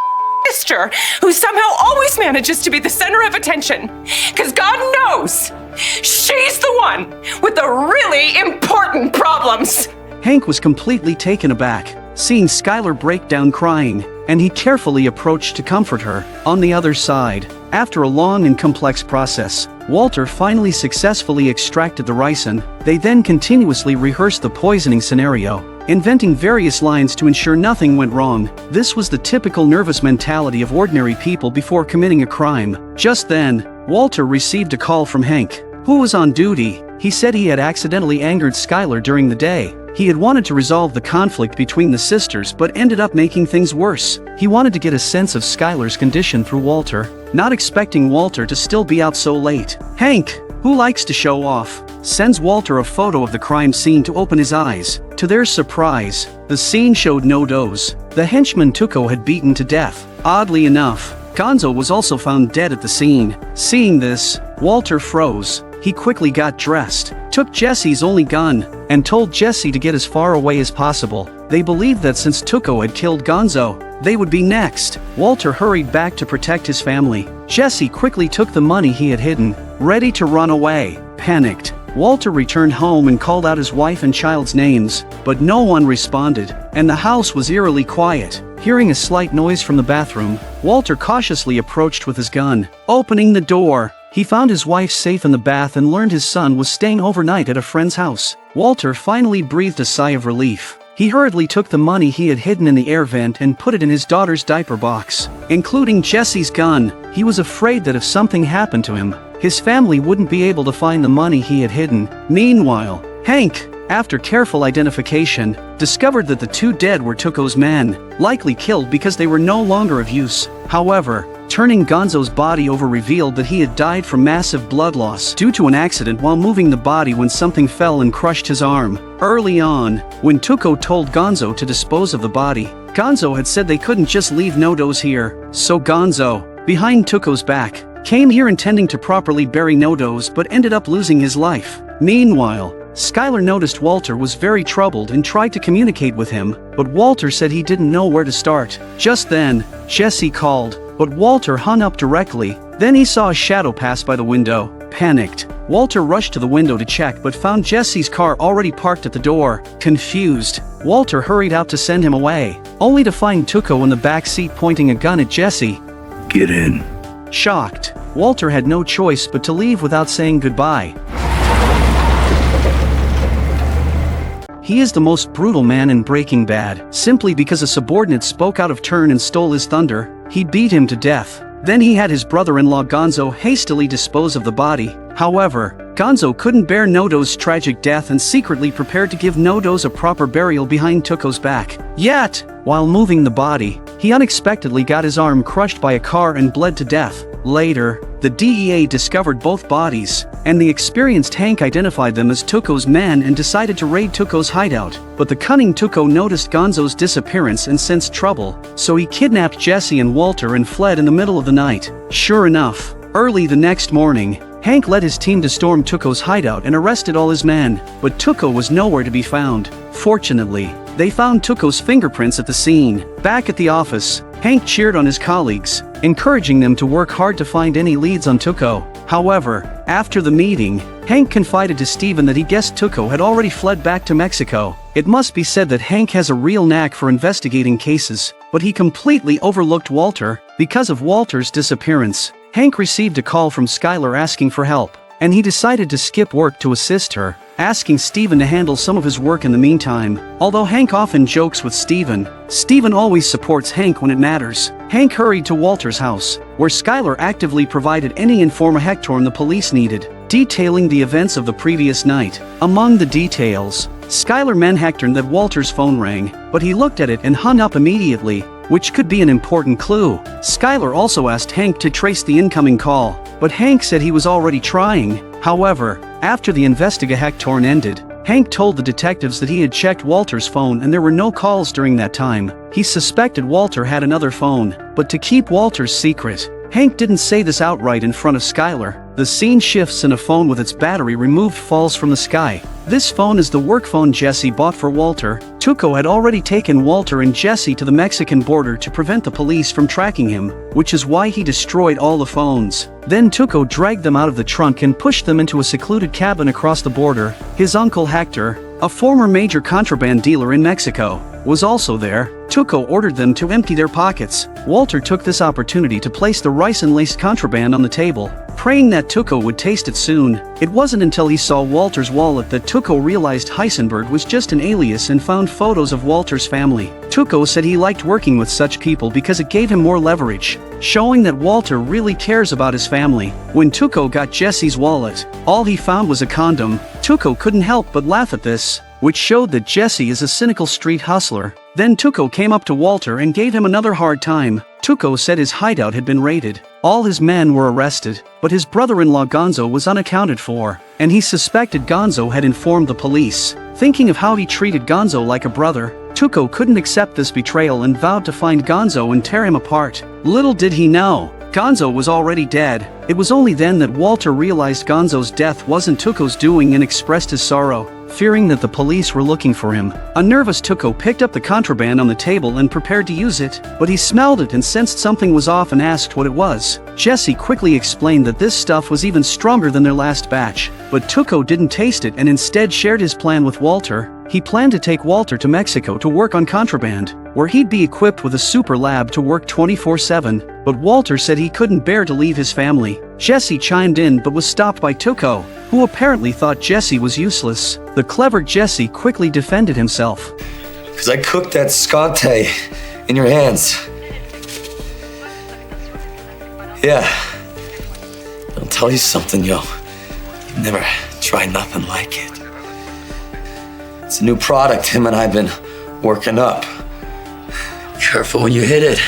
sister, who somehow always manages to be the center of attention? Because God knows, she's the one with the really important problems. Hank was completely taken aback, seeing Skylar break down crying, and he carefully approached to comfort her. On the other side, after a long and complex process, Walter finally successfully extracted the ricin. They then continuously rehearsed the poisoning scenario. inventing various lines to ensure nothing went wrong. This was the typical nervous mentality of ordinary people before committing a crime. Just then, Walter received a call from Hank, who was on duty. He said he had accidentally angered Skylar during the day. He had wanted to resolve the conflict between the sisters but ended up making things worse. He wanted to get a sense of Skylar's condition through Walter, not expecting Walter to still be out so late. Hank, who likes to show off, sends Walter a photo of the crime scene to open his eyes. To their surprise, the scene showed no-dos. The henchman Tuco had beaten to death. Oddly enough, Gonzo was also found dead at the scene. Seeing this, Walter froze. He quickly got dressed, took Jesse's only gun, and told Jesse to get as far away as possible. They believed that since Tuco had killed Gonzo, they would be next. Walter hurried back to protect his family. Jesse quickly took the money he had hidden, ready to run away. Panicked, Walter returned home and called out his wife and child's names, but no one responded, and the house was eerily quiet. Hearing a slight noise from the bathroom, Walter cautiously approached with his gun. Opening the door, he found his wife safe in the bath and learned his son was staying overnight at a friend's house. Walter finally breathed a sigh of relief. He hurriedly took the money he had hidden in the air vent and put it in his daughter's diaper box, including Jesse's gun. He was afraid that if something happened to him, his family wouldn't be able to find the money he had hidden. Meanwhile, Hank, after careful identification, discovered that the two dead were Tuco's men, likely killed because they were no longer of use. However, turning Gonzo's body over revealed that he had died from massive blood loss due to an accident while moving the body when something fell and crushed his arm. Early on, when Tuco told Gonzo to dispose of the body, Gonzo had said they couldn't just leave no-dos here. So Gonzo, behind Tuco's back, came here intending to properly bury no-dos but ended up losing his life. Meanwhile, Skylar noticed Walter was very troubled and tried to communicate with him, but Walter said he didn't know where to start. Just then, Jesse called, but Walter hung up directly. Then he saw a shadow pass by the window. Panicked, Walter rushed to the window to check but found Jesse's car already parked at the door. Confused, Walter hurried out to send him away, only to find Tuco in the back seat pointing a gun at Jesse. Get in. Shocked, Walter had no choice but to leave without saying goodbye. He is the most brutal man in Breaking Bad. Simply because a subordinate spoke out of turn and stole his thunder, he beat him to death. Then he had his brother-in-law Gonzo hastily dispose of the body. However, Gonzo couldn't bear No-Do's tragic death and secretly prepared to give No-Do's a proper burial behind Tuco's back. Yet, while moving the body, he unexpectedly got his arm crushed by a car and bled to death. Later, the DEA discovered both bodies, and the experienced Hank identified them as Tuco's men and decided to raid Tuco's hideout. But the cunning Tuco noticed Gonzo's disappearance and sensed trouble, so he kidnapped Jesse and Walter and fled in the middle of the night. Sure enough, early the next morning, Hank led his team to storm Tuco's hideout and arrested all his men, but Tuco was nowhere to be found. Fortunately, they found Tuco's fingerprints at the scene. Back at the office, Hank cheered on his colleagues, encouraging them to work hard to find any leads on Tuco. However, after the meeting, Hank confided to Steven that he guessed Tuco had already fled back to Mexico. It must be said that Hank has a real knack for investigating cases, but he completely overlooked Walter. Because of Walter's disappearance, Hank received a call from Skylar asking for help, and he decided to skip work to assist her, asking Steven to handle some of his work in the meantime. Although Hank often jokes with Steven, Steven always supports Hank when it matters. Hank hurried to Walter's house, where Skylar actively provided any information the police needed, detailing the events of the previous night. Among the details, Skylar mentioned that Walter's phone rang, but he looked at it and hung up immediately, which could be an important clue. Skylar also asked Hank to trace the incoming call, but Hank said he was already trying. However, after the investigation ended, Hank told the detectives that he had checked Walter's phone and there were no calls during that time. He suspected Walter had another phone, but to keep Walter's secret, Hank didn't say this outright in front of Skylar. The scene shifts and a phone with its battery removed falls from the sky. This phone is the work phone Jesse bought for Walter. Tuco had already taken Walter and Jesse to the Mexican border to prevent the police from tracking him, which is why he destroyed all the phones. Then Tuco dragged them out of the trunk and pushed them into a secluded cabin across the border. His uncle Hector, a former major contraband dealer in Mexico, was also there. Tuco ordered them to empty their pockets. Walter took this opportunity to place the rice and lace contraband on the table. praying that Tuco would taste it soon. It wasn't until he saw Walter's wallet that Tuco realized Heisenberg was just an alias and found photos of Walter's family. Tuco said he liked working with such people because it gave him more leverage, showing that Walter really cares about his family. When Tuco got Jesse's wallet, all he found was a condom. Tuco couldn't help but laugh at this, which showed that Jesse is a cynical street hustler. Then Tuco came up to Walter and gave him another hard time. Tuco said his hideout had been raided. All his men were arrested, but his brother-in-law Gonzo was unaccounted for, and he suspected Gonzo had informed the police. Thinking of how he treated Gonzo like a brother, Tuco couldn't accept this betrayal and vowed to find Gonzo and tear him apart. Little did he know, Gonzo was already dead. It was only then that Walter realized Gonzo's death wasn't Tuco's doing and expressed his sorrow, fearing that the police were looking for him. A nervous Tuco picked up the contraband on the table and prepared to use it, but he smelled it and sensed something was off and asked what it was. Jesse quickly explained that this stuff was even stronger than their last batch, but Tuco didn't taste it and instead shared his plan with Walter. He planned to take Walter to Mexico to work on contraband, where he'd be equipped with a super lab to work 24/7, but Walter said he couldn't bear to leave his family. Jesse chimed in but was stopped by Tuco, who apparently thought Jesse was useless. The clever Jesse quickly defended himself. Because I cooked that scante in your hands. Yeah. I'll tell you something, yo. You've never tried nothing like it. It's a new product him and I've been working up. Careful when you hit it.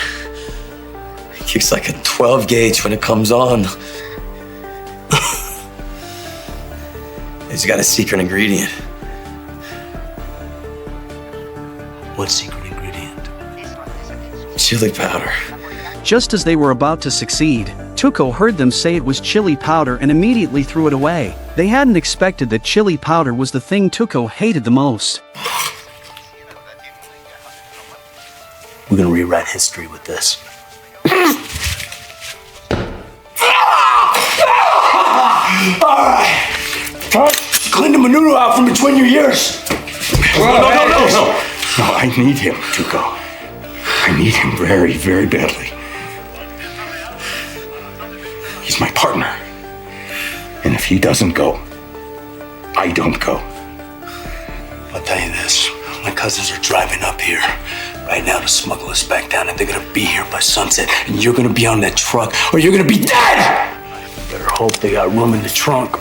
It kicks like a 12 gauge when it comes on. It's got a secret ingredient. What secret ingredient? Chili powder. Just as they were about to succeed, Tuco heard them say it was chili powder and immediately threw it away. They hadn't expected that chili powder was the thing Tuco hated the most. We're gonna rewrite history with this. Alright! Clean the manure out from between your ears! No, I need him, Tuco. I need him very, very badly. He's my partner. And if he doesn't go, I don't go. I'll tell you this. My cousins are driving up here right now to smuggle us back down, and they're gonna be here by sunset, and you're gonna be on that truck, or you're gonna be dead! Better hope they got room in the trunk.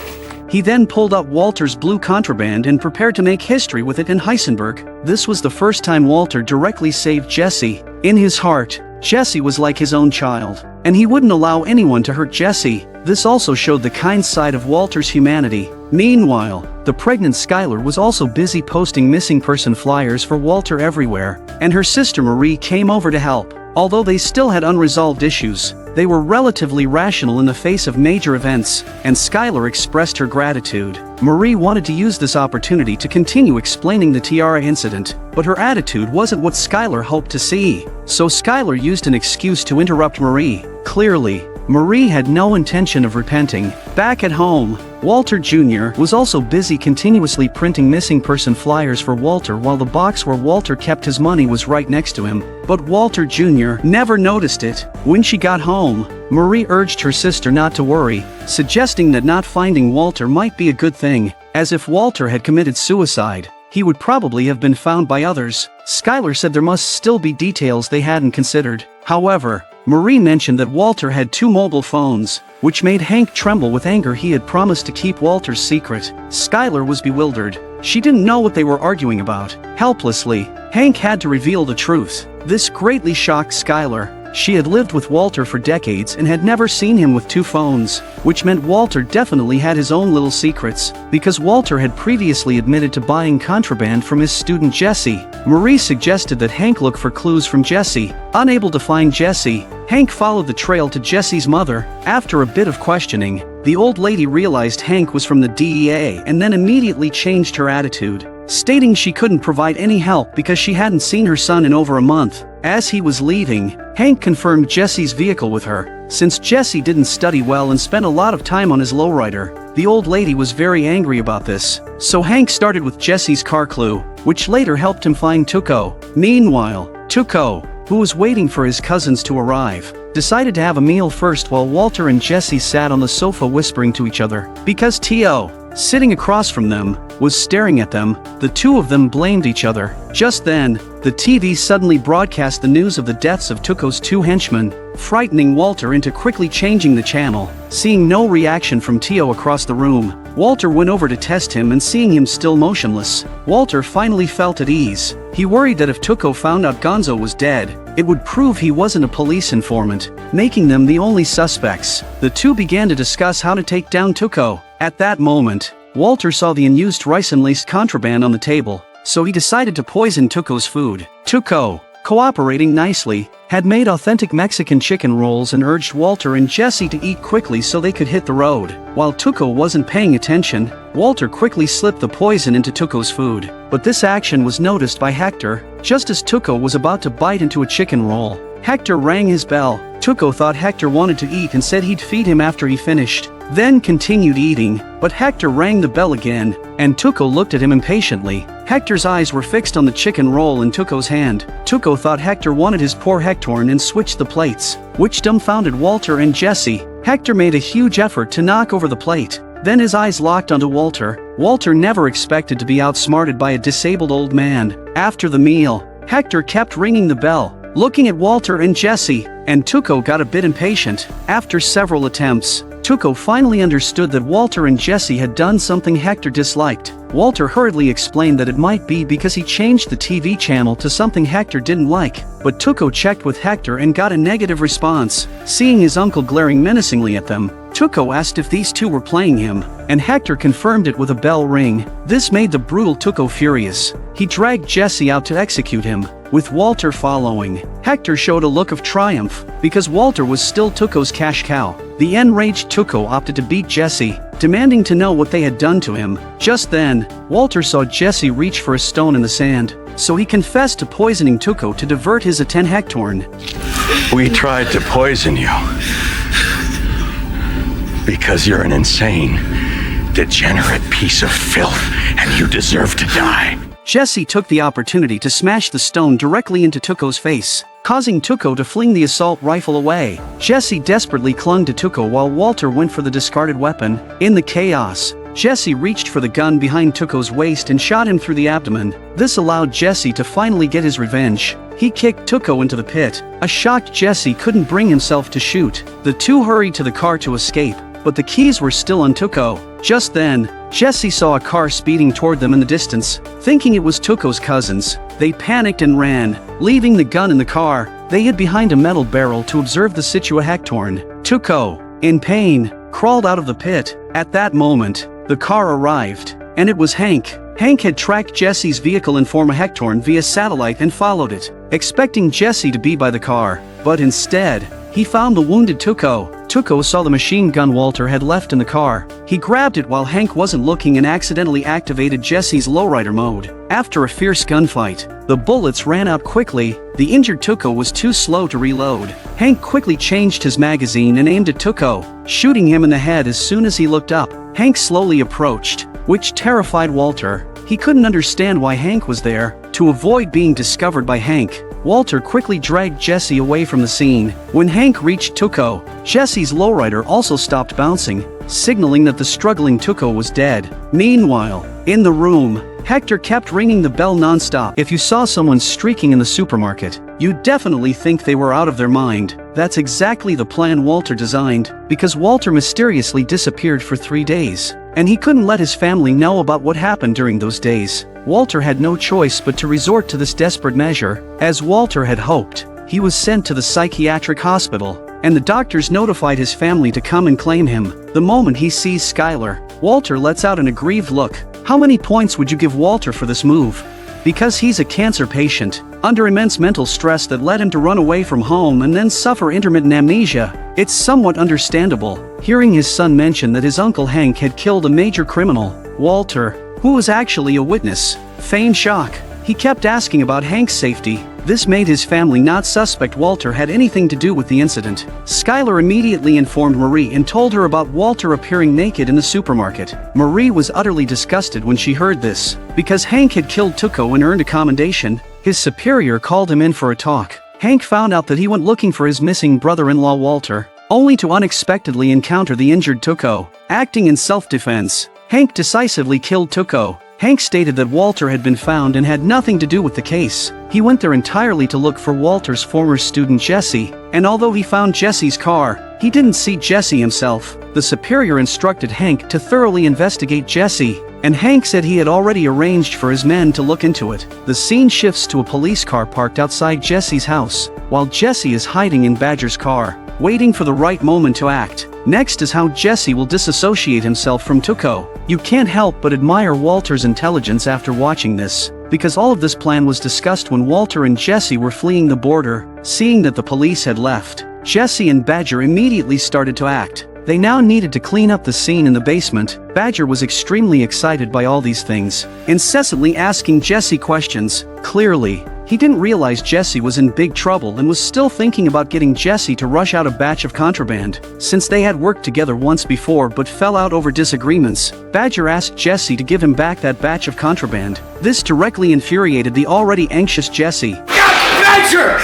He then pulled up Walter's blue contraband and prepared to make history with it in Heisenberg. This was the first time Walter directly saved Jesse. In his heart, Jesse was like his own child, and he wouldn't allow anyone to hurt Jesse. This also showed the kind side of Walter's humanity. Meanwhile, the pregnant Skylar was also busy posting missing person flyers for Walter everywhere, and her sister Marie came over to help. Although they still had unresolved issues, they were relatively rational in the face of major events, and Skylar expressed her gratitude. Marie wanted to use this opportunity to continue explaining the tiara incident, but her attitude wasn't what Skylar hoped to see. So Skylar used an excuse to interrupt Marie. Clearly, Marie had no intention of repenting. Back at home, Walter Jr. was also busy continuously printing missing person flyers for Walter while the box where Walter kept his money was right next to him. But Walter Jr. never noticed it. When she got home, Marie urged her sister not to worry, suggesting that not finding Walter might be a good thing, as if Walter had committed suicide, he would probably have been found by others. Skylar said there must still be details they hadn't considered. However, Marie mentioned that Walter had 2 mobile phones, which made Hank tremble with anger. He had promised to keep Walter's secret. Skylar was bewildered. She didn't know what they were arguing about. Helplessly, Hank had to reveal the truth. This greatly shocked Skylar. She had lived with Walter for decades and had never seen him with 2 phones, which meant Walter definitely had his own little secrets, because Walter had previously admitted to buying contraband from his student Jesse. Marie suggested that Hank look for clues from Jesse. Unable to find Jesse, Hank followed the trail to Jesse's mother. After a bit of questioning, the old lady realized Hank was from the DEA and then immediately changed her attitude, stating she couldn't provide any help because she hadn't seen her son in over a month. As he was leaving, Hank confirmed Jesse's vehicle with her. Since Jesse didn't study well and spent a lot of time on his lowrider, the old lady was very angry about this. So Hank started with Jesse's car clue, which later helped him find Tuco. Meanwhile, Tuco, who was waiting for his cousins to arrive, decided to have a meal first while Walter and Jesse sat on the sofa whispering to each other. Because T.O., sitting across from them, was staring at them, the two of them blamed each other. Just then, the TV suddenly broadcast the news of the deaths of Tuco's two henchmen, frightening Walter into quickly changing the channel. Seeing no reaction from T.O. across the room, Walter went over to test him, and seeing him still motionless, Walter finally felt at ease. He worried that if Tuco found out Gonzo was dead, it would prove he wasn't a police informant, making them the only suspects. The two began to discuss how to take down Tuco. At that moment, Walter saw the unused ricin-laced contraband on the table, so he decided to poison Tuco's food. Tuco, cooperating nicely, had made authentic Mexican chicken rolls and urged Walter and Jesse to eat quickly so they could hit the road. While Tuco wasn't paying attention, Walter quickly slipped the poison into Tuco's food. But this action was noticed by Hector. Just as Tuco was about to bite into a chicken roll, Hector rang his bell. Tuco thought Hector wanted to eat and said he'd feed him after he finished, then continued eating, but Hector rang the bell again, and Tuco looked at him impatiently. Hector's eyes were fixed on the chicken roll in Tuco's hand. Tuco thought Hector wanted his poor Hectorn and switched the plates, which dumbfounded Walter and Jesse. Hector made a huge effort to knock over the plate. Then his eyes locked onto Walter. Walter never expected to be outsmarted by a disabled old man. After the meal, Hector kept ringing the bell, looking at Walter and Jesse, and Tuco got a bit impatient. After several attempts, Tuco finally understood that Walter and Jesse had done something Hector disliked. Walter hurriedly explained that it might be because he changed the TV channel to something Hector didn't like, but Tuco checked with Hector and got a negative response. Seeing his uncle glaring menacingly at them, Tuco asked if these two were playing him, and Hector confirmed it with a bell ring. This made the brutal Tuco furious. He dragged Jesse out to execute him, with Walter following. Hector showed a look of triumph, because Walter was still Tuco's cash cow. The enraged Tuco opted to beat Jesse, demanding to know what they had done to him. Just then, Walter saw Jesse reach for a stone in the sand, so he confessed to poisoning Tuco to divert his attention. Hectorn. We tried to poison you because you're an insane, degenerate piece of filth, and you deserve to die. Jesse took the opportunity to smash the stone directly into Tuco's face, causing Tuco to fling the assault rifle away. Jesse desperately clung to Tuco while Walter went for the discarded weapon. In the chaos, Jesse reached for the gun behind Tuco's waist and shot him through the abdomen. This allowed Jesse to finally get his revenge. He kicked Tuco into the pit. A shocked Jesse couldn't bring himself to shoot. The two hurried to the car to escape, but the keys were still on Tuco. Just then, Jesse saw a car speeding toward them in the distance. Thinking it was Tuco's cousins, they panicked and ran, leaving the gun in the car. They hid behind a metal barrel to observe the situation. Hectorn. Tuco, in pain, crawled out of the pit. At that moment, the car arrived, and it was Hank. Hank had tracked Jesse's vehicle in form of Hectorn via satellite and followed it, expecting Jesse to be by the car, but instead, he found the wounded Tuco. Tuco saw the machine gun Walter had left in the car. He grabbed it while Hank wasn't looking and accidentally activated Jesse's lowrider mode. After a fierce gunfight, the bullets ran out quickly. The injured Tuco was too slow to reload. Hank quickly changed his magazine and aimed at Tuco, shooting him in the head as soon as he looked up. Hank slowly approached, which terrified Walter. He couldn't understand why Hank was there. To avoid being discovered by Hank, Walter quickly dragged Jesse away from the scene. When Hank reached Tuco, Jesse's lowrider also stopped bouncing, signaling that the struggling Tuco was dead. Meanwhile, in the room, Hector kept ringing the bell non-stop. If you saw someone streaking in the supermarket, you'd definitely think they were out of their mind. That's exactly the plan Walter designed, because Walter mysteriously disappeared for 3 days, and he couldn't let his family know about what happened during those days. Walter had no choice but to resort to this desperate measure. As Walter had hoped, he was sent to the psychiatric hospital, and the doctors notified his family to come and claim him. The moment he sees Skylar, Walter lets out an aggrieved look. How many points would you give Walter for this move? Because he's a cancer patient, under immense mental stress that led him to run away from home and then suffer intermittent amnesia. It's somewhat understandable. Hearing his son mention that his uncle Hank had killed a major criminal, Walter, who was actually a witness, feigned shock. He kept asking about Hank's safety. This made his family not suspect Walter had anything to do with the incident. Skylar immediately informed Marie and told her about Walter appearing naked in the supermarket. Marie was utterly disgusted when she heard this. Because Hank had killed Tuco and earned a commendation, his superior called him in for a talk. Hank found out that he went looking for his missing brother-in-law Walter, only to unexpectedly encounter the injured Tuco. Acting in self-defense, Hank decisively killed Tuco. Hank stated that Walter had been found and had nothing to do with the case. He went there entirely to look for Walter's former student Jesse, and although he found Jesse's car, he didn't see Jesse himself. The superior instructed Hank to thoroughly investigate Jesse, and Hank said he had already arranged for his men to look into it. The scene shifts to a police car parked outside Jesse's house, while Jesse is hiding in Badger's car, waiting for the right moment to act. Next is how Jesse will disassociate himself from Tuco. You can't help but admire Walter's intelligence after watching this, because all of this plan was discussed when Walter and Jesse were fleeing the border. Seeing that the police had left, Jesse and Badger immediately started to act. They now needed to clean up the scene in the basement. Badger was extremely excited by all these things, incessantly asking Jesse questions. Clearly, he didn't realize Jesse was in big trouble and was still thinking about getting Jesse to rush out a batch of contraband. Since they had worked together once before but fell out over disagreements, Badger asked Jesse to give him back that batch of contraband. This directly infuriated the already anxious Jesse. Badger!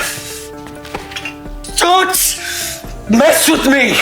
Don't mess with me!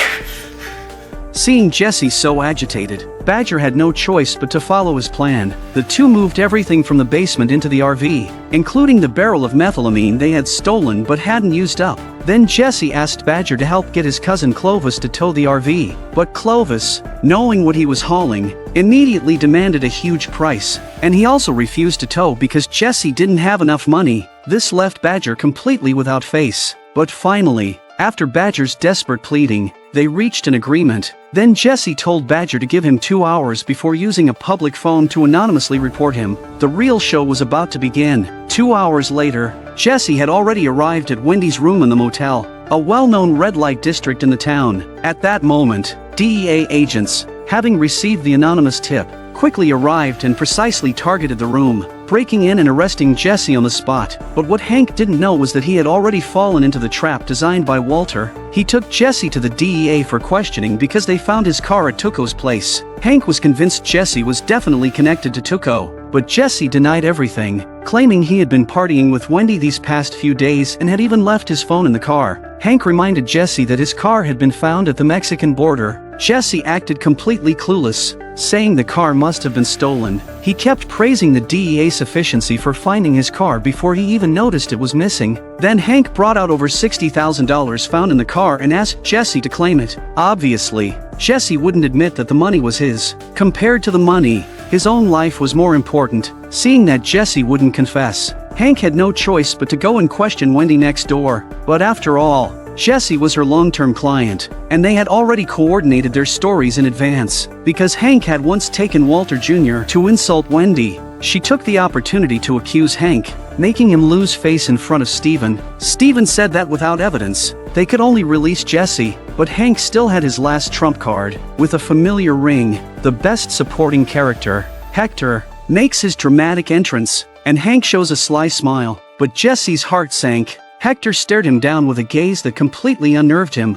Seeing Jesse so agitated, Badger had no choice but to follow his plan. The two moved everything from the basement into the RV, including the barrel of methylamine they had stolen but hadn't used up. Then Jesse asked Badger to help get his cousin Clovis to tow the RV, but Clovis, knowing what he was hauling, immediately demanded a huge price, and he also refused to tow because Jesse didn't have enough money. This left Badger completely without face. But finally, after Badger's desperate pleading, they reached an agreement. Then Jesse told Badger to give him 2 hours before using a public phone to anonymously report him. The real show was about to begin. 2 hours later, Jesse had already arrived at Wendy's room in the motel, a well-known red light district in the town. At that moment, DEA agents, having received the anonymous tip, quickly arrived and precisely targeted the room, breaking in and arresting Jesse on the spot. But what Hank didn't know was that he had already fallen into the trap designed by Walter. He took Jesse to the DEA for questioning because they found his car at Tuco's place. Hank was convinced Jesse was definitely connected to Tuco, but Jesse denied everything, claiming he had been partying with Wendy these past few days and had even left his phone in the car. Hank reminded Jesse that his car had been found at the Mexican border. Jesse acted completely clueless, saying the car must have been stolen. He kept praising the DEA's efficiency for finding his car before he even noticed it was missing. Then Hank brought out over $60,000 found in the car and asked Jesse to claim it. Obviously, Jesse wouldn't admit that the money was his. Compared to the money, his own life was more important. Seeing that Jesse wouldn't confess, Hank had no choice but to go and question Wendy next door. But after all, Jesse was her long-term client, and they had already coordinated their stories in advance. Because Hank had once taken Walter Jr. to insult Wendy, she took the opportunity to accuse Hank, making him lose face in front of Steven. Steven said that without evidence, they could only release Jesse, but Hank still had his last trump card. With a familiar ring, the best supporting character, Hector, makes his dramatic entrance, and Hank shows a sly smile, but Jesse's heart sank. Hector stared him down with a gaze that completely unnerved him.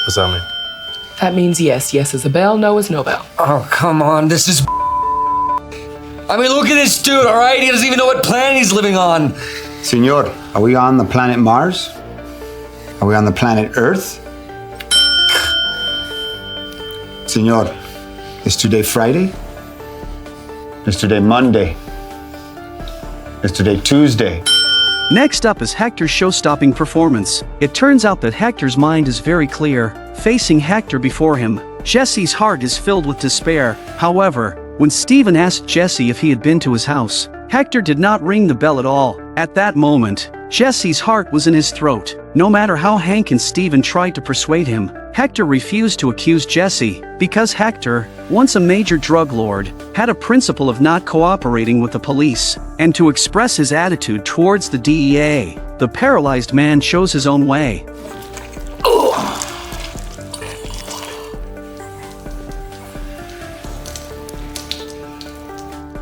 What's that mean? That means yes. Yes is a bell, no is no bell. Oh, come on, this is I mean, look at this dude, all right? He doesn't even know what planet he's living on. Senor, are we on the planet Mars? Are we on the planet Earth? Senor, is today Friday? Is today Monday? Is today Tuesday? Next up is Hector's show-stopping performance. It turns out that Hector's mind is very clear. Facing Hector before him, Jesse's heart is filled with despair. However, when Steven asked Jesse if he had been to his house, Hector did not ring the bell at all. At that moment, Jesse's heart was in his throat. No matter how Hank and Steven tried to persuade him, Hector refused to accuse Jesse, because Hector, once a major drug lord, had a principle of not cooperating with the police, and to express his attitude towards the DEA. The paralyzed man chose his own way.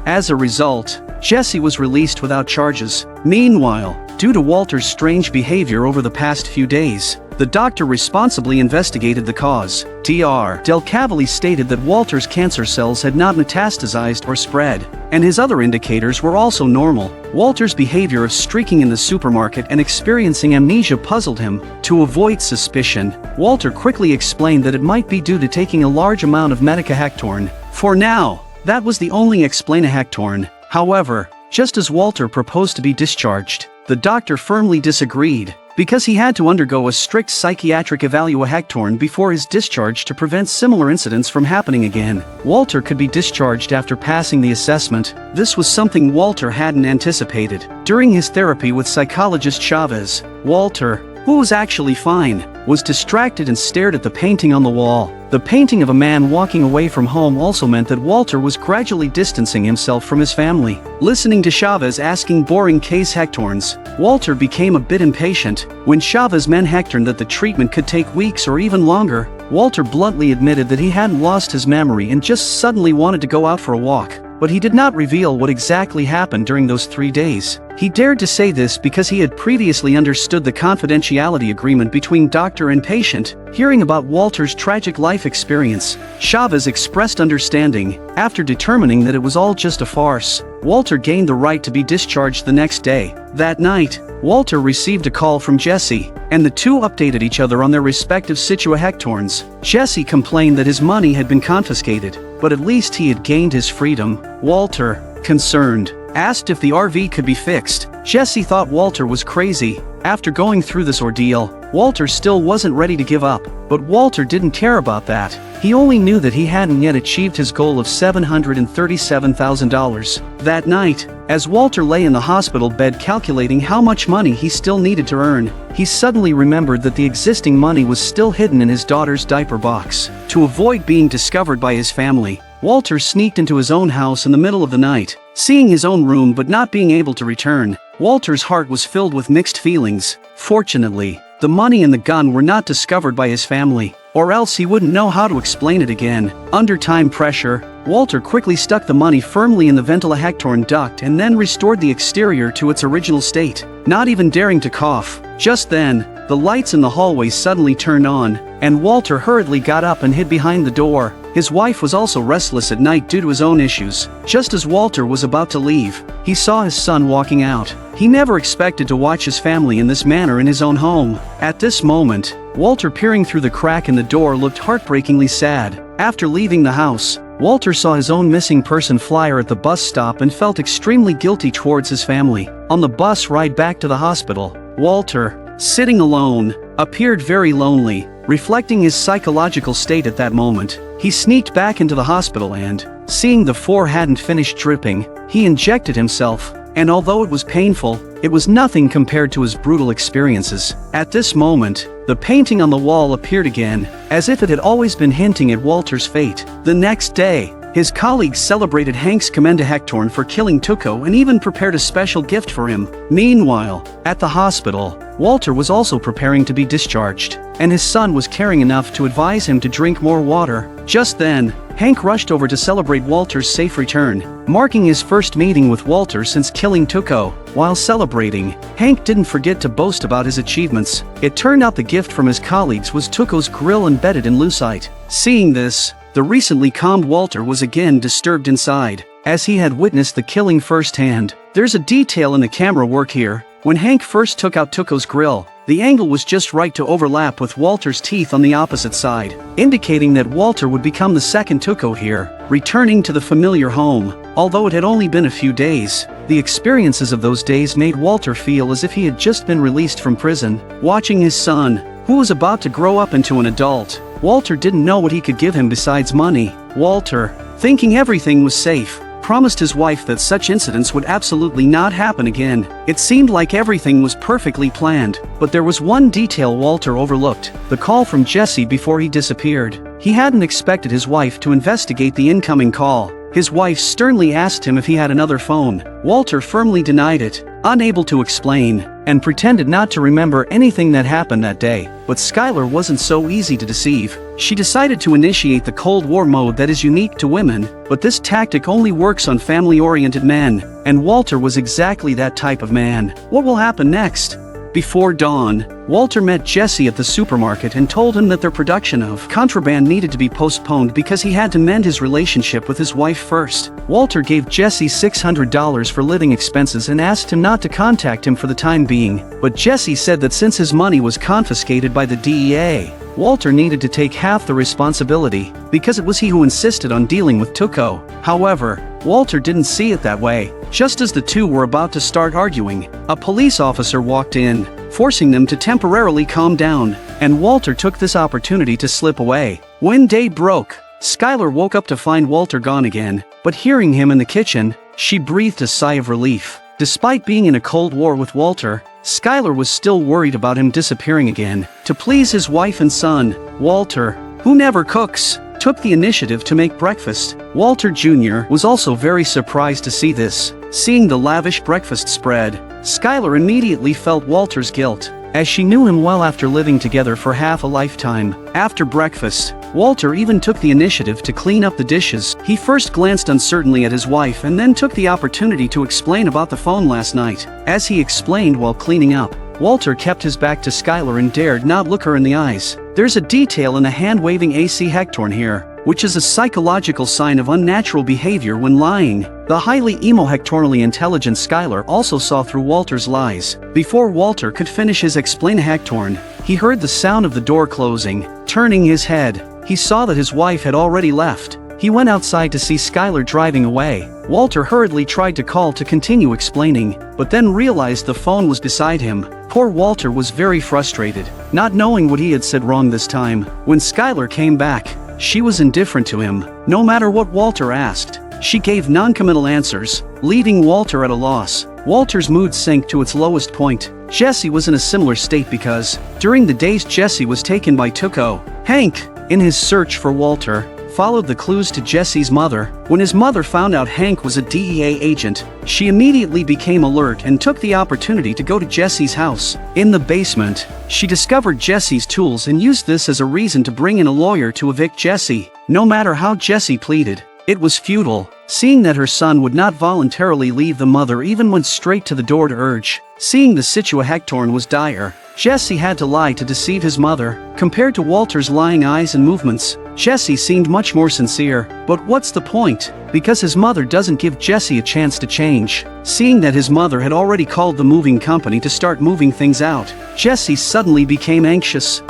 As a result, Jesse was released without charges. Meanwhile, due to Walter's strange behavior over the past few days, the doctor responsibly investigated the cause. Dr. Del Cavalli stated that Walter's cancer cells had not metastasized or spread, and his other indicators were also normal. Walter's behavior of streaking in the supermarket and experiencing amnesia puzzled him. To avoid suspicion, Walter quickly explained that it might be due to taking a large amount of Medicahactorn. For now, that was the only explanahactorn. However, just as Walter proposed to be discharged, the doctor firmly disagreed, because he had to undergo a strict psychiatric evaluation before his discharge to prevent similar incidents from happening again. Walter could be discharged after passing the assessment. This was something Walter hadn't anticipated. During his therapy with psychologist Chavez, Walter, who was actually fine, was distracted and stared at the painting on the wall. The painting of a man walking away from home also meant that Walter was gradually distancing himself from his family. Listening to Chavez asking boring case hectorns, Walter became a bit impatient. When Chavez mentioned that the treatment could take weeks or even longer, Walter bluntly admitted that he hadn't lost his memory and just suddenly wanted to go out for a walk. But he did not reveal what exactly happened during those 3 days. He dared to say this because he had previously understood the confidentiality agreement between doctor and patient. Hearing about Walter's tragic life experience, Chavez expressed understanding. After determining that it was all just a farce, Walter gained the right to be discharged the next day. That night, Walter received a call from Jesse, and the two updated each other on their respective situations. Jesse complained that his money had been confiscated, but at least he had gained his freedom. Walter, concerned, asked if the RV could be fixed. Jesse thought Walter was crazy. After going through this ordeal, Walter still wasn't ready to give up, but Walter didn't care about that. He only knew that he hadn't yet achieved his goal of $737,000. That night, as Walter lay in the hospital bed calculating how much money he still needed to earn, he suddenly remembered that the existing money was still hidden in his daughter's diaper box. To avoid being discovered by his family, Walter sneaked into his own house in the middle of the night. Seeing his own room but not being able to return, Walter's heart was filled with mixed feelings. Fortunately, the money and the gun were not discovered by his family, or else he wouldn't know how to explain it again. Under time pressure, Walter quickly stuck the money firmly in the ventilation duct and then restored the exterior to its original state, not even daring to cough. Just then, the lights in the hallway suddenly turned on, and Walter hurriedly got up and hid behind the door. His wife was also restless at night due to his own issues. Just as Walter was about to leave, he saw his son walking out. He never expected to watch his family in this manner in his own home. At this moment, Walter, peering through the crack in the door, looked heartbreakingly sad. After leaving the house, Walter saw his own missing person flyer at the bus stop and felt extremely guilty towards his family. On the bus ride back to the hospital, Walter, sitting alone, appeared very lonely. Reflecting his psychological state at that moment, he sneaked back into the hospital and, seeing the 4 hadn't finished dripping, he injected himself, and although it was painful, it was nothing compared to his brutal experiences. At this moment, the painting on the wall appeared again, as if it had always been hinting at Walter's fate. The next day, his colleagues celebrated Hank's commendahactorn for killing Tuco and even prepared a special gift for him. Meanwhile, at the hospital, Walter was also preparing to be discharged, and his son was caring enough to advise him to drink more water. Just then, Hank rushed over to celebrate Walter's safe return, marking his first meeting with Walter since killing Tuco. While celebrating, Hank didn't forget to boast about his achievements. It turned out the gift from his colleagues was Tuco's grill embedded in lucite. Seeing this, the recently calmed Walter was again disturbed inside, as he had witnessed the killing firsthand. There's a detail in the camera work here. When Hank first took out Tuco's grill, the angle was just right to overlap with Walter's teeth on the opposite side, indicating that Walter would become the second Tuco here, returning to the familiar home. Although it had only been a few days, the experiences of those days made Walter feel as if he had just been released from prison. Watching his son, who was about to grow up into an adult, Walter didn't know what he could give him besides money. Walter, thinking everything was safe, promised his wife that such incidents would absolutely not happen again. It seemed like everything was perfectly planned, but there was one detail Walter overlooked: the call from Jesse before he disappeared. He hadn't expected his wife to investigate the incoming call. His wife sternly asked him if he had another phone. Walter firmly denied it, unable to explain, and pretended not to remember anything that happened that day. But Skylar wasn't so easy to deceive. She decided to initiate the Cold War mode that is unique to women, but this tactic only works on family-oriented men, and Walter was exactly that type of man. What will happen next? Before dawn, Walter met Jesse at the supermarket and told him that their production of contraband needed to be postponed because he had to mend his relationship with his wife first. Walter gave Jesse $600 for living expenses and asked him not to contact him for the time being, but Jesse said that since his money was confiscated by the DEA, Walter needed to take half the responsibility, because it was he who insisted on dealing with Tuco. However, Walter didn't see it that way. Just as the two were about to start arguing, a police officer walked in, forcing them to temporarily calm down, and Walter took this opportunity to slip away. When day broke, Skylar woke up to find Walter gone again, but hearing him in the kitchen, she breathed a sigh of relief. Despite being in a cold war with Walter, Skylar was still worried about him disappearing again. To please his wife and son, Walter, who never cooks, took the initiative to make breakfast. Walter Jr. was also very surprised to see this. Seeing the lavish breakfast spread, Skylar immediately felt Walter's guilt, as she knew him well after living together for half a lifetime. After breakfast, Walter even took the initiative to clean up the dishes. He first glanced uncertainly at his wife and then took the opportunity to explain about the phone last night. As he explained while cleaning up, Walter kept his back to Skylar and dared not look her in the eyes. There's a detail in the hand-waving AC Hectorn here, which is a psychological sign of unnatural behavior when lying. The highly emo-hectornally intelligent Skylar also saw through Walter's lies. Before Walter could finish his explain Hectorn, he heard the sound of the door closing. Turning his head, he saw that his wife had already left. He went outside to see Skylar driving away. Walter hurriedly tried to call to continue explaining, but then realized the phone was beside him. Poor Walter was very frustrated, not knowing what he had said wrong this time. When Skylar came back, she was indifferent to him. No matter what Walter asked, she gave non-committal answers, leaving Walter at a loss. Walter's mood sank to its lowest point. Jesse was in a similar state because, during the days Jesse was taken by Tuco, Hank, in his search for Walter, followed the clues to Jesse's mother. When his mother found out Hank was a DEA agent, she immediately became alert and took the opportunity to go to Jesse's house. In the basement, she discovered Jesse's tools and used this as a reason to bring in a lawyer to evict Jesse. No matter how Jesse pleaded, it was futile. Seeing that her son would not voluntarily leave, the mother even went straight to the door to urge. Seeing the situation was dire, Jesse had to lie to deceive his mother. Compared to Walter's lying eyes and movements, Jesse seemed much more sincere. But what's the point? Because his mother doesn't give Jesse a chance to change. Seeing that his mother had already called the moving company to start moving things out, Jesse suddenly became anxious.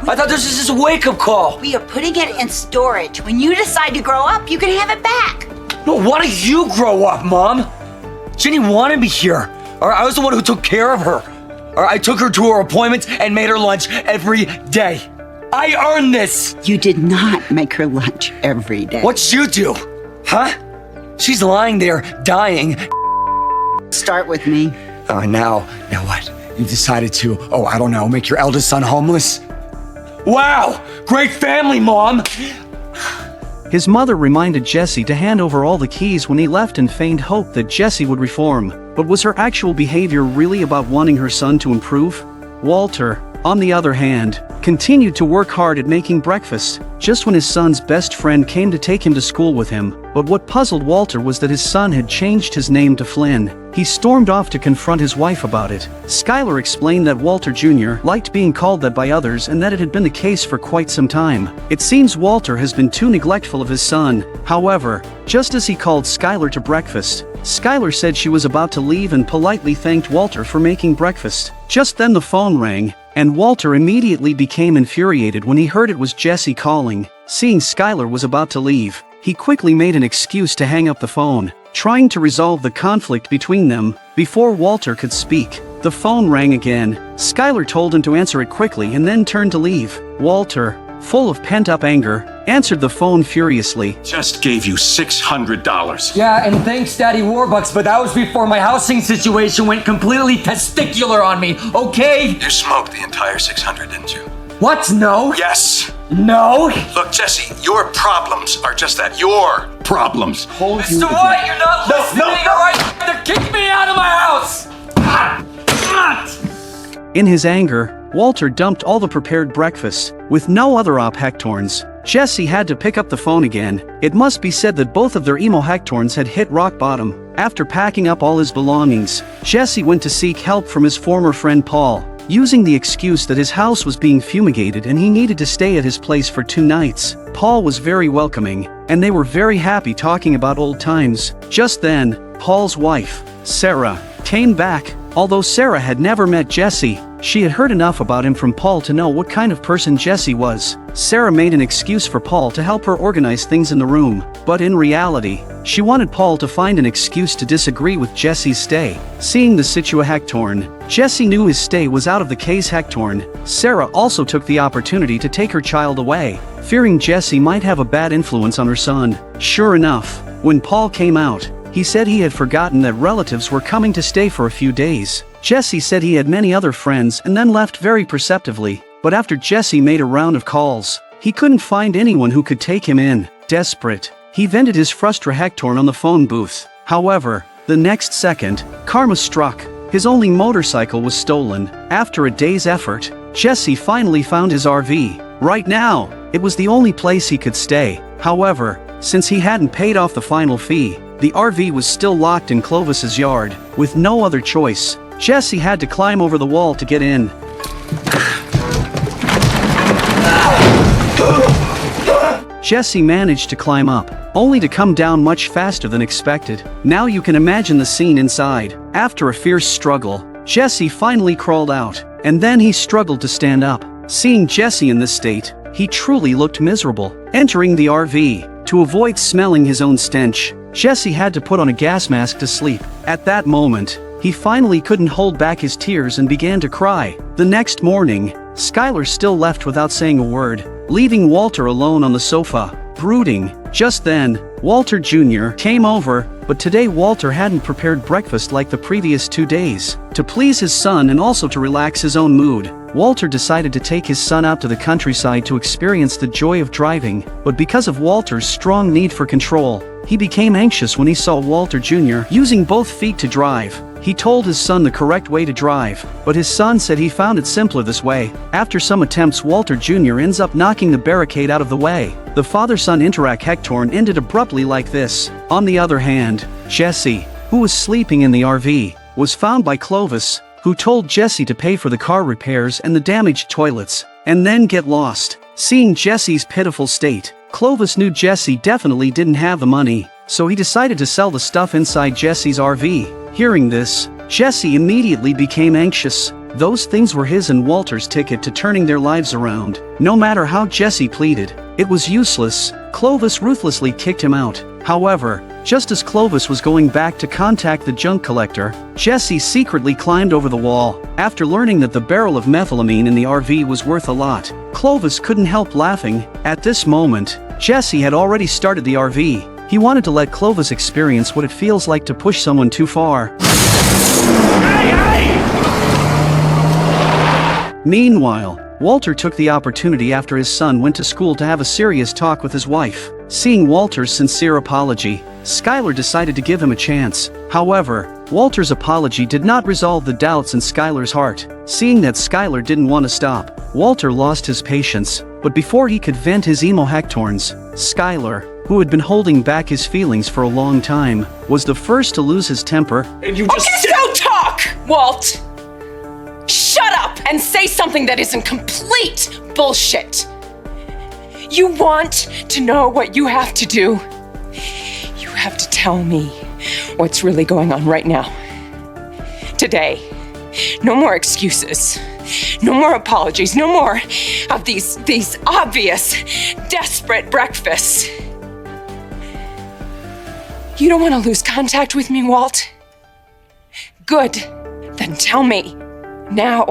I thought this was just a wake-up call. We are putting it in storage. When you decide to grow up, you can have it back. No, why don't you grow up, Mom? Jenny wanted me here. I was the one who took care of her. I took her to her appointments and made her lunch every day. I earned this. You did not make her lunch every day. What'd you do? Huh? She's lying there, dying. Start with me. Now what? You decided to, I don't know, make your eldest son homeless? Wow! Great family, Mom! His mother reminded Jesse to hand over all the keys when he left and feigned hope that Jesse would reform. But was her actual behavior really about wanting her son to improve? Walter, on the other hand, continued to work hard at making breakfast, just when his son's best friend came to take him to school with him. But what puzzled Walter was that his son had changed his name to Flynn. He stormed off to confront his wife about it. Skylar explained that Walter Jr. liked being called that by others and that it had been the case for quite some time. It seems Walter has been too neglectful of his son. However, just as he called Skylar to breakfast, Skylar said she was about to leave and politely thanked Walter for making breakfast. Just then the phone rang, and Walter immediately became infuriated when he heard it was Jesse calling. Seeing Skylar was about to leave, he quickly made an excuse to hang up the phone, trying to resolve the conflict between them. Before Walter could speak, the phone rang again. Skylar told him to answer it quickly and then turned to leave. Walter, full of pent-up anger, answered the phone furiously. Just gave you $600. Yeah, and thanks, Daddy Warbucks, but that was before my housing situation went completely testicular on me, okay? You smoked the entire 600, didn't you? What? No? Yes. No? Look, Jesse, your problems are just that. Your problems. Mr. White, you're not listening, or I have to kick me out of my house! In his anger, Walter dumped all the prepared breakfast, with no other Hectorns. Jesse had to pick up the phone again. It must be said that both of their emo Hectorns had hit rock bottom. After packing up all his belongings, Jesse went to seek help from his former friend Paul, using the excuse that his house was being fumigated and he needed to stay at his place for 2 nights. Paul was very welcoming, and they were very happy talking about old times. Just then, Paul's wife, Sarah, came back. Although Sarah had never met Jesse, she had heard enough about him from Paul to know what kind of person Jesse was. Sarah made an excuse for Paul to help her organize things in the room, but in reality, she wanted Paul to find an excuse to disagree with Jesse's stay. Seeing the situation, Jesse knew his stay was out of the case. Sarah also took the opportunity to take her child away, fearing Jesse might have a bad influence on her son. Sure enough, when Paul came out, he said he had forgotten that relatives were coming to stay for a few days. Jesse said he had many other friends and then left very perceptively, but after Jesse made a round of calls, he couldn't find anyone who could take him in. Desperate, he vented his frustration on the phone booth. However, the next second, karma struck. His only motorcycle was stolen. After a day's effort, Jesse finally found his RV. Right now, it was the only place he could stay. However, since he hadn't paid off the final fee, the RV was still locked in Clovis's yard. With no other choice, Jesse had to climb over the wall to get in. Jesse managed to climb up, only to come down much faster than expected. Now you can imagine the scene inside. After a fierce struggle, Jesse finally crawled out, and then he struggled to stand up. Seeing Jesse in this state, he truly looked miserable. Entering the RV, to avoid smelling his own stench, Jesse had to put on a gas mask to sleep. At that moment, he finally couldn't hold back his tears and began to cry. The next morning, Skylar still left without saying a word, leaving Walter alone on the sofa, brooding. Just then, Walter Jr. came over, but today Walter hadn't prepared breakfast like the previous 2 days. To please his son and also to relax his own mood, Walter decided to take his son out to the countryside to experience the joy of driving, but because of Walter's strong need for control, he became anxious when he saw Walter Jr. using both feet to drive. He told his son the correct way to drive, but his son said he found it simpler this way. After some attempts, Walter Jr. ends up knocking the barricade out of the way. The father-son interaction ended abruptly like this. On the other hand, Jesse, who was sleeping in the RV, was found by Clovis, who told Jesse to pay for the car repairs and the damaged toilets, and then get lost. Seeing Jesse's pitiful state, Clovis knew Jesse definitely didn't have the money, so he decided to sell the stuff inside Jesse's RV. Hearing this, Jesse immediately became anxious. Those things were his and Walter's ticket to turning their lives around. No matter how Jesse pleaded, it was useless. Clovis ruthlessly kicked him out. However, just as Clovis was going back to contact the junk collector, Jesse secretly climbed over the wall. After learning that the barrel of methylamine in the RV was worth a lot, Clovis couldn't help laughing. At this moment, Jesse had already started the RV. He wanted to let Clovis experience what it feels like to push someone too far. Meanwhile, Walter took the opportunity after his son went to school to have a serious talk with his wife. Seeing Walter's sincere apology, Skylar decided to give him a chance. However, Walter's apology did not resolve the doubts in Skylar's heart. Seeing that Skylar didn't want to stop, Walter lost his patience. But before he could vent his emo-hectorns, Skylar, who had been holding back his feelings for a long time, was the first to lose his temper. And you just don't talk, Walt! Shut up and say something that isn't complete bullshit. You want to know what you have to do? You have to tell me what's really going on right now. Today. No more excuses. No more apologies. No more of these obvious, desperate breakfasts. You don't want to lose contact with me, Walt? Good. Then tell me. Now.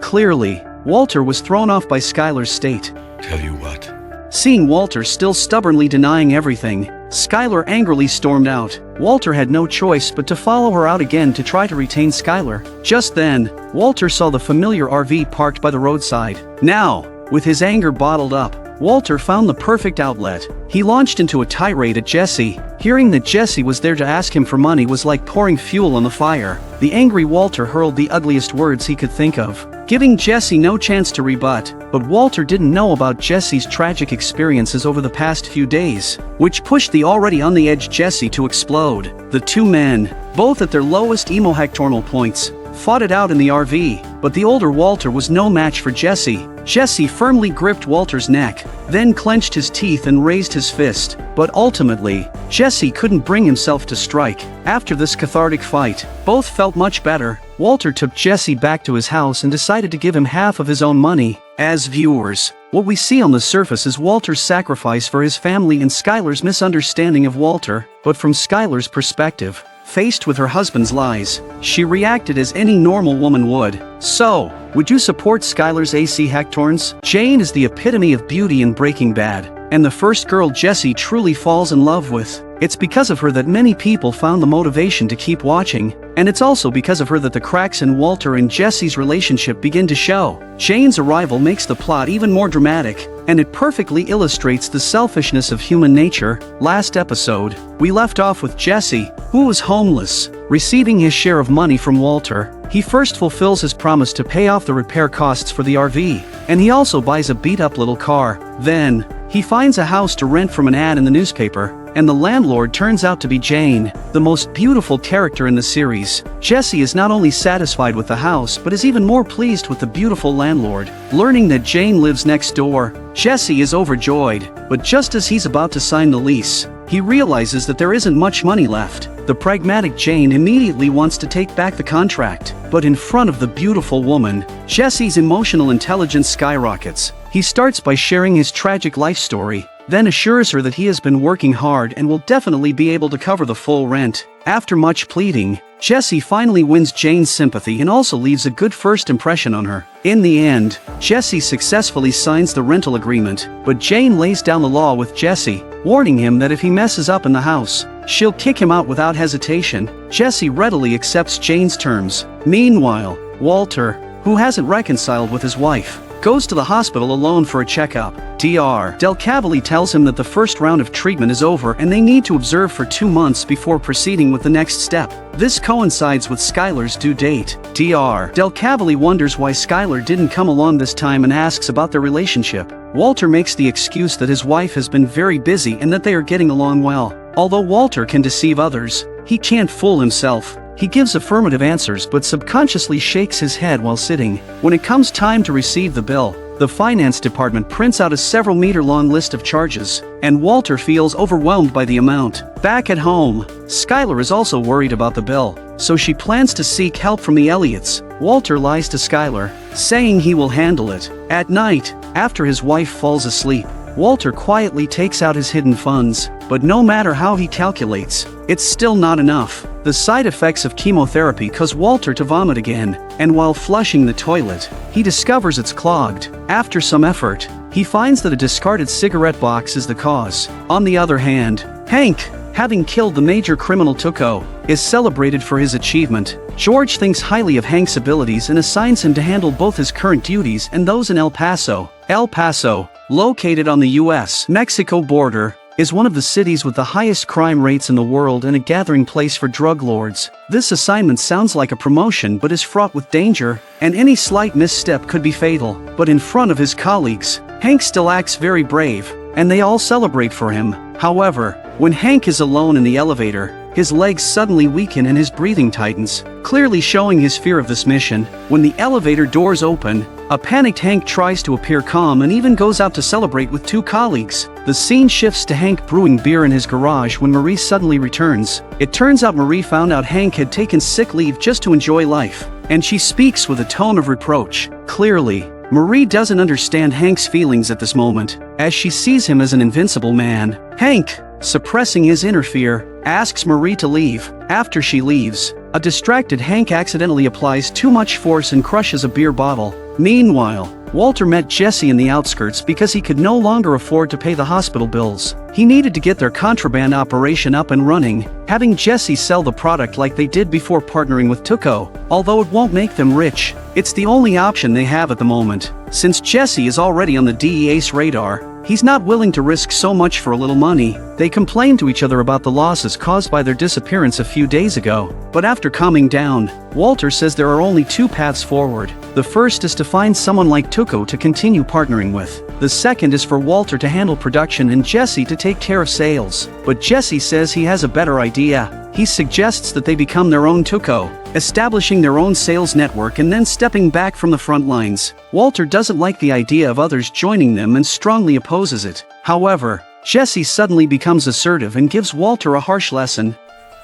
Clearly, Walter was thrown off by Skylar's state. Tell you what. Seeing Walter still stubbornly denying everything, Skylar angrily stormed out. Walter had no choice but to follow her out again to try to retain Skylar. Just then, Walter saw the familiar RV parked by the roadside. Now, with his anger bottled up, Walter found the perfect outlet. He launched into a tirade at Jesse. Hearing that Jesse was there to ask him for money was like pouring fuel on the fire. The angry Walter hurled the ugliest words he could think of, giving Jesse no chance to rebut. But Walter didn't know about Jesse's tragic experiences over the past few days, which pushed the already on the edge Jesse to explode. The two men, both at their lowest emohectornal points, fought it out in the RV, but the older Walter was no match for Jesse. Jesse firmly gripped Walter's neck, then clenched his teeth and raised his fist, but ultimately, Jesse couldn't bring himself to strike. After this cathartic fight, both felt much better. Walter took Jesse back to his house and decided to give him half of his own money. As viewers, what we see on the surface is Walter's sacrifice for his family and Skylar's misunderstanding of Walter, but from Skylar's perspective, faced with her husband's lies, she reacted as any normal woman would. So, would you support Skylar's AC hectorns? Jane is the epitome of beauty in Breaking Bad, and the first girl Jesse truly falls in love with. It's because of her that many people found the motivation to keep watching, and it's also because of her that the cracks in Walter and Jesse's relationship begin to show. Jane's arrival makes the plot even more dramatic, and it perfectly illustrates the selfishness of human nature. Last episode, we left off with Jesse, who was homeless, receiving his share of money from Walter. He first fulfills his promise to pay off the repair costs for the RV, and he also buys a beat-up little car. Then, he finds a house to rent from an ad in the newspaper, and the landlord turns out to be Jane, the most beautiful character in the series. Jesse is not only satisfied with the house but is even more pleased with the beautiful landlord. Learning that Jane lives next door, Jesse is overjoyed, but just as he's about to sign the lease, he realizes that there isn't much money left. The pragmatic Jane immediately wants to take back the contract, but in front of the beautiful woman, Jesse's emotional intelligence skyrockets. He starts by sharing his tragic life story, then assures her that he has been working hard and will definitely be able to cover the full rent. After much pleading, Jesse finally wins Jane's sympathy and also leaves a good first impression on her. In the end, Jesse successfully signs the rental agreement, but Jane lays down the law with Jesse, warning him that if he messes up in the house, she'll kick him out without hesitation. Jesse readily accepts Jane's terms. Meanwhile, Walter, who hasn't reconciled with his wife, goes to the hospital alone for a checkup. Dr. Del Cavali tells him that the first round of treatment is over and they need to observe for 2 months before proceeding with the next step. This coincides with Skylar's due date. Dr. Del Cavali wonders why Skylar didn't come along this time and asks about their relationship. Walter makes the excuse that his wife has been very busy and that they are getting along well. Although Walter can deceive others, he can't fool himself. He gives affirmative answers but subconsciously shakes his head while sitting. When it comes time to receive the bill, the finance department prints out a several-meter-long list of charges, and Walter feels overwhelmed by the amount. Back at home, Skylar is also worried about the bill, so she plans to seek help from the Elliots. Walter lies to Skylar, saying he will handle it. At night, after his wife falls asleep, Walter quietly takes out his hidden funds, but no matter how he calculates, it's still not enough. The side effects of chemotherapy cause Walter to vomit again, and while flushing the toilet, he discovers it's clogged. After some effort, he finds that a discarded cigarette box is the cause. On the other hand, Hank, having killed the major criminal Tuco, is celebrated for his achievement. George thinks highly of Hank's abilities and assigns him to handle both his current duties and those in El Paso. El Paso, located on the US-Mexico border, is one of the cities with the highest crime rates in the world and a gathering place for drug lords. This assignment sounds like a promotion but is fraught with danger, and any slight misstep could be fatal. But in front of his colleagues, Hank still acts very brave, and they all celebrate for him. However, when Hank is alone in the elevator, his legs suddenly weaken and his breathing tightens, clearly showing his fear of this mission. When the elevator doors open, a panicked Hank tries to appear calm and even goes out to celebrate with 2 colleagues. The scene shifts to Hank brewing beer in his garage when Marie suddenly returns. It turns out Marie found out Hank had taken sick leave just to enjoy life, and she speaks with a tone of reproach. Clearly, Marie doesn't understand Hank's feelings at this moment, as she sees him as an invincible man. Hank, suppressing his inner fear, asks Marie to leave. After she leaves, a distracted Hank accidentally applies too much force and crushes a beer bottle. Meanwhile, Walter met Jesse in the outskirts because he could no longer afford to pay the hospital bills. He needed to get their contraband operation up and running, having Jesse sell the product like they did before partnering with Tuco. Although it won't make them rich, it's the only option they have at the moment. Since Jesse is already on the DEA's radar, He's not willing to risk so much for a little money. They complain to each other about the losses caused by their disappearance a few days ago. But after calming down, Walter says there are only two paths forward. The first is to find someone like Tuco to continue partnering with. The second is for Walter to handle production and Jesse to take care of sales. But Jesse says he has a better idea. He suggests that they become their own Tuco, establishing their own sales network and then stepping back from the front lines. Walter doesn't like the idea of others joining them and strongly opposes it. However, Jesse suddenly becomes assertive and gives Walter a harsh lesson.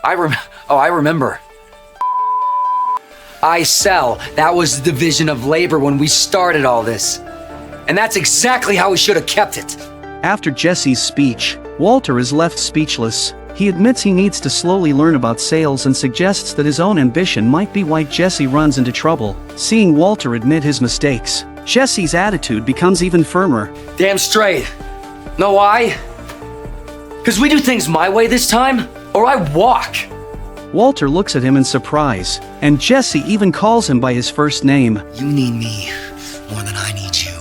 I remember. I sell. That was the division of labor when we started all this. And that's exactly how we should have kept it. After Jesse's speech, Walter is left speechless. He admits he needs to slowly learn about sales and suggests that his own ambition might be why Jesse runs into trouble. Seeing Walter admit his mistakes, Jesse's attitude becomes even firmer. Damn straight. Know why? Because we do things my way this time, or I walk. Walter looks at him in surprise, and Jesse even calls him by his first name. You need me more than I need you,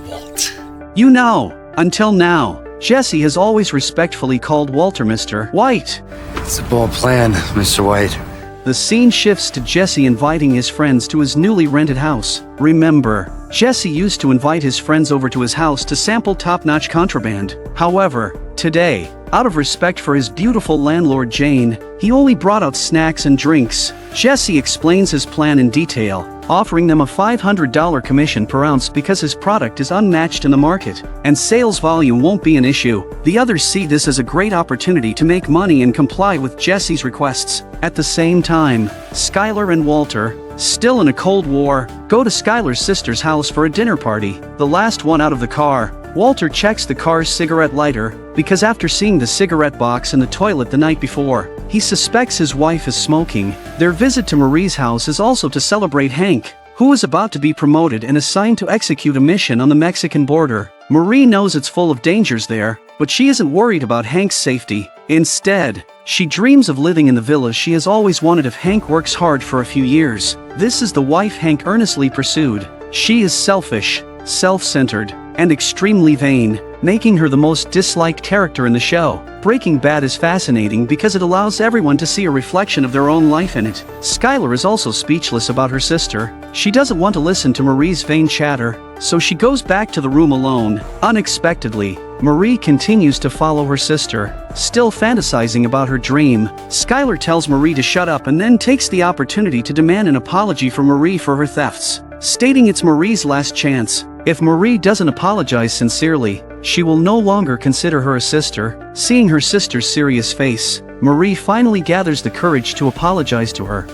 Walt. You know, until now, Jesse has always respectfully called Walter Mr. White. It's a bold plan, Mr. White. The scene shifts to Jesse inviting his friends to his newly rented house. Remember, Jesse used to invite his friends over to his house to sample top-notch contraband. However, today, out of respect for his beautiful landlord Jane, he only brought out snacks and drinks. Jesse explains his plan in detail, offering them a $500 commission per ounce because his product is unmatched in the market, and sales volume won't be an issue. The others see this as a great opportunity to make money and comply with Jesse's requests. At the same time, Skylar and Walter, still in a Cold War, go to Skylar's sister's house for a dinner party. The last one out of the car, Walter checks the car's cigarette lighter, because after seeing the cigarette box in the toilet the night before, he suspects his wife is smoking. Their visit to Marie's house is also to celebrate Hank, who is about to be promoted and assigned to execute a mission on the Mexican border. Marie knows it's full of dangers there, but she isn't worried about Hank's safety. Instead, she dreams of living in the villa she has always wanted if Hank works hard for a few years. This is the wife Hank earnestly pursued. She is selfish, self-centered, and extremely vain, making her the most disliked character in the show. Breaking Bad is fascinating because it allows everyone to see a reflection of their own life in it. Skylar is also speechless about her sister. She doesn't want to listen to Marie's vain chatter, so she goes back to the room alone. Unexpectedly, Marie continues to follow her sister, still fantasizing about her dream. Skylar tells Marie to shut up and then takes the opportunity to demand an apology from Marie for her thefts, stating it's Marie's last chance. If Marie doesn't apologize sincerely, she will no longer consider her a sister. Seeing her sister's serious face, Marie finally gathers the courage to apologize to her.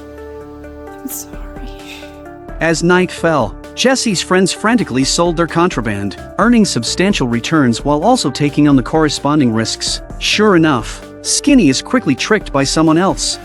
I'm sorry. As night fell, Jesse's friends frantically sold their contraband, earning substantial returns while also taking on the corresponding risks. Sure enough, Skinny is quickly tricked by someone else.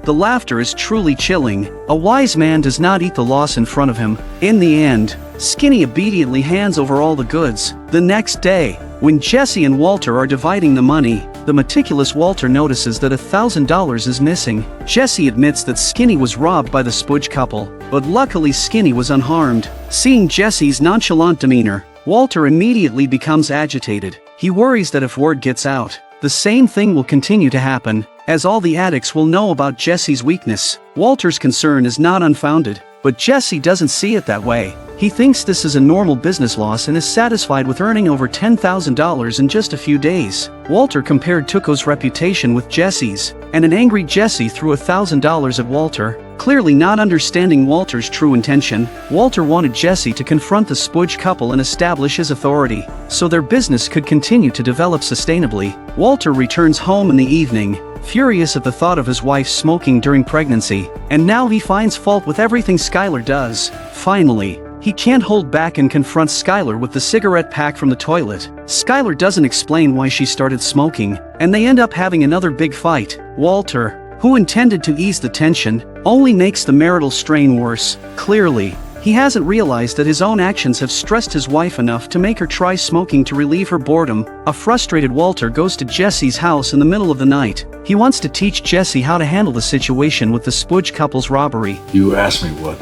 The laughter is truly chilling. A wise man does not eat the loss in front of him. In the end, Skinny obediently hands over all the goods. The next day, when Jesse and Walter are dividing the money, the meticulous Walter notices that $1,000 is missing. Jesse admits that Skinny was robbed by the Spudge couple, but luckily Skinny was unharmed. Seeing Jesse's nonchalant demeanor, Walter immediately becomes agitated. He worries that if word gets out, the same thing will continue to happen, as all the addicts will know about Jesse's weakness. Walter's concern is not unfounded, but Jesse doesn't see it that way. He thinks this is a normal business loss and is satisfied with earning over $10,000 in just a few days. Walter compared Tuco's reputation with Jesse's, and an angry Jesse threw $1,000 at Walter. Clearly not understanding Walter's true intention, Walter wanted Jesse to confront the Spudge couple and establish his authority, so their business could continue to develop sustainably. Walter returns home in the evening, furious at the thought of his wife smoking during pregnancy, and now he finds fault with everything Skylar does. Finally, he can't hold back and confronts Skylar with the cigarette pack from the toilet. Skylar doesn't explain why she started smoking, and they end up having another big fight. Walter, who intended to ease the tension, only makes the marital strain worse. Clearly, He hasn't realized that his own actions have stressed his wife enough to make her try smoking to relieve her boredom. A frustrated Walter goes to Jesse's house in the middle of the night. He wants to teach Jesse how to handle the situation with the Spudge couple's robbery. You asked me what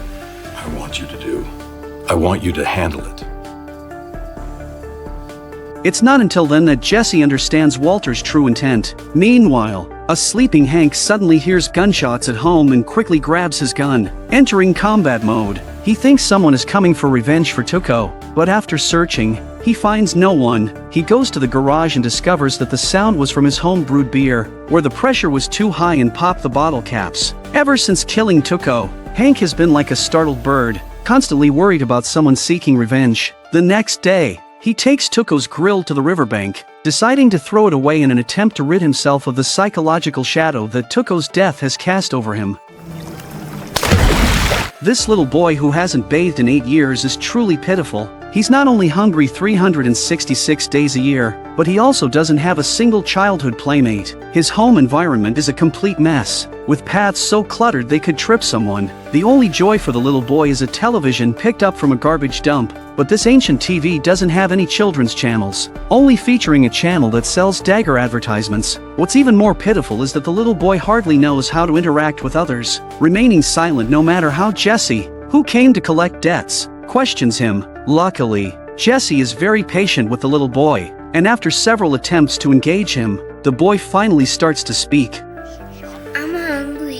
I want you to do. I want you to handle it. It's not until then that Jesse understands Walter's true intent. Meanwhile, a sleeping Hank suddenly hears gunshots at home and quickly grabs his gun, entering combat mode. He thinks someone is coming for revenge for Tuco, but after searching, he finds no one. He goes to the garage and discovers that the sound was from his home-brewed beer, where the pressure was too high and popped the bottle caps. Ever since killing Tuco, Hank has been like a startled bird, constantly worried about someone seeking revenge. The next day, he takes Tuco's grill to the riverbank, deciding to throw it away in an attempt to rid himself of the psychological shadow that Tuco's death has cast over him. This little boy who hasn't bathed in 8 years is truly pitiful. He's not only hungry 366 days a year, but he also doesn't have a single childhood playmate. His home environment is a complete mess, with paths so cluttered they could trip someone. The only joy for the little boy is a television picked up from a garbage dump, but this ancient TV doesn't have any children's channels, only featuring a channel that sells dagger advertisements. What's even more pitiful is that the little boy hardly knows how to interact with others, remaining silent no matter how Jesse, who came to collect debts, questions him. Luckily, Jesse is very patient with the little boy, and after several attempts to engage him, the boy finally starts to speak. I'm hungry.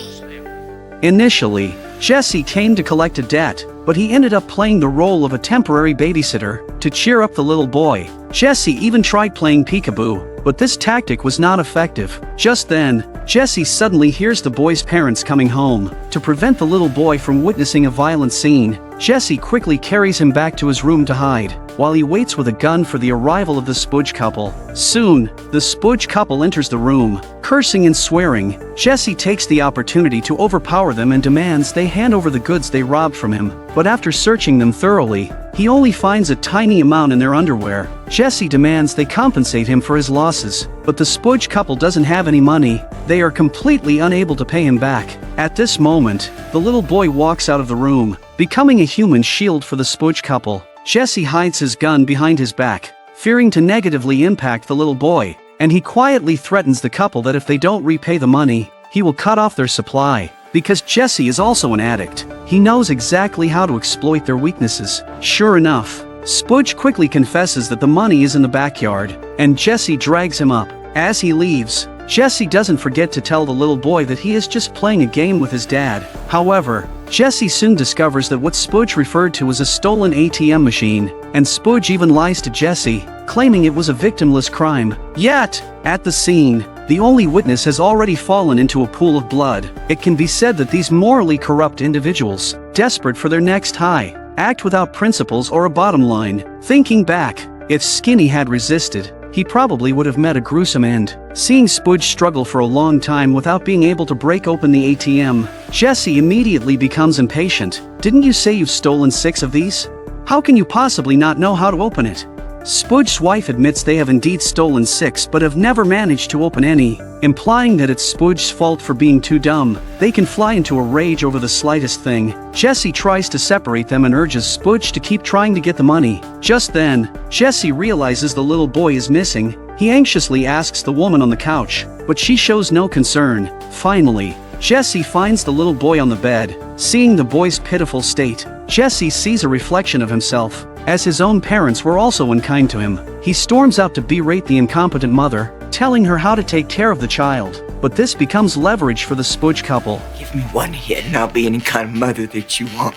Initially, Jesse came to collect a debt, but he ended up playing the role of a temporary babysitter to cheer up the little boy. Jesse even tried playing peekaboo, but this tactic was not effective. Just then, Jesse suddenly hears the boy's parents coming home. To prevent the little boy from witnessing a violent scene, Jesse quickly carries him back to his room to hide, while he waits with a gun for the arrival of the Spudge couple. Soon, the Spudge couple enters the room, cursing and swearing. Jesse takes the opportunity to overpower them and demands they hand over the goods they robbed from him. But after searching them thoroughly, he only finds a tiny amount in their underwear. Jesse demands they compensate him for his losses, but the Spudge couple doesn't have any money. They are completely unable to pay him back. At this moment, the little boy walks out of the room, becoming a human shield for the Spudge couple. Jesse hides his gun behind his back, fearing to negatively impact the little boy, and he quietly threatens the couple that if they don't repay the money, he will cut off their supply. Because Jesse is also an addict, he knows exactly how to exploit their weaknesses. Sure enough, Spudge quickly confesses that the money is in the backyard, and Jesse drags him up. As he leaves, Jesse doesn't forget to tell the little boy that he is just playing a game with his dad. However, Jesse soon discovers that what Spudge referred to as a stolen ATM machine, and Spudge even lies to Jesse, claiming it was a victimless crime. Yet, at the scene, the only witness has already fallen into a pool of blood. It can be said that these morally corrupt individuals, desperate for their next high, act without principles or a bottom line. Thinking back, if Skinny had resisted, he probably would have met a gruesome end. Seeing Spudge struggle for a long time without being able to break open the ATM, Jesse immediately becomes impatient. Didn't you say you've stolen 6 of these? How can you possibly not know how to open it? Spudge's wife admits they have indeed stolen 6 but have never managed to open any, implying that it's Spudge's fault for being too dumb. They can fly into a rage over the slightest thing. Jesse tries to separate them and urges Spudge to keep trying to get the money. Just then, Jesse realizes the little boy is missing. He anxiously asks the woman on the couch, but she shows no concern. Finally, Jesse finds the little boy on the bed. Seeing the boy's pitiful state, Jesse sees a reflection of himself. As his own parents were also unkind to him, he storms out to berate the incompetent mother, telling her how to take care of the child. But this becomes leverage for the Spudge couple. Give me one hit and I'll be any kind of mother that you want.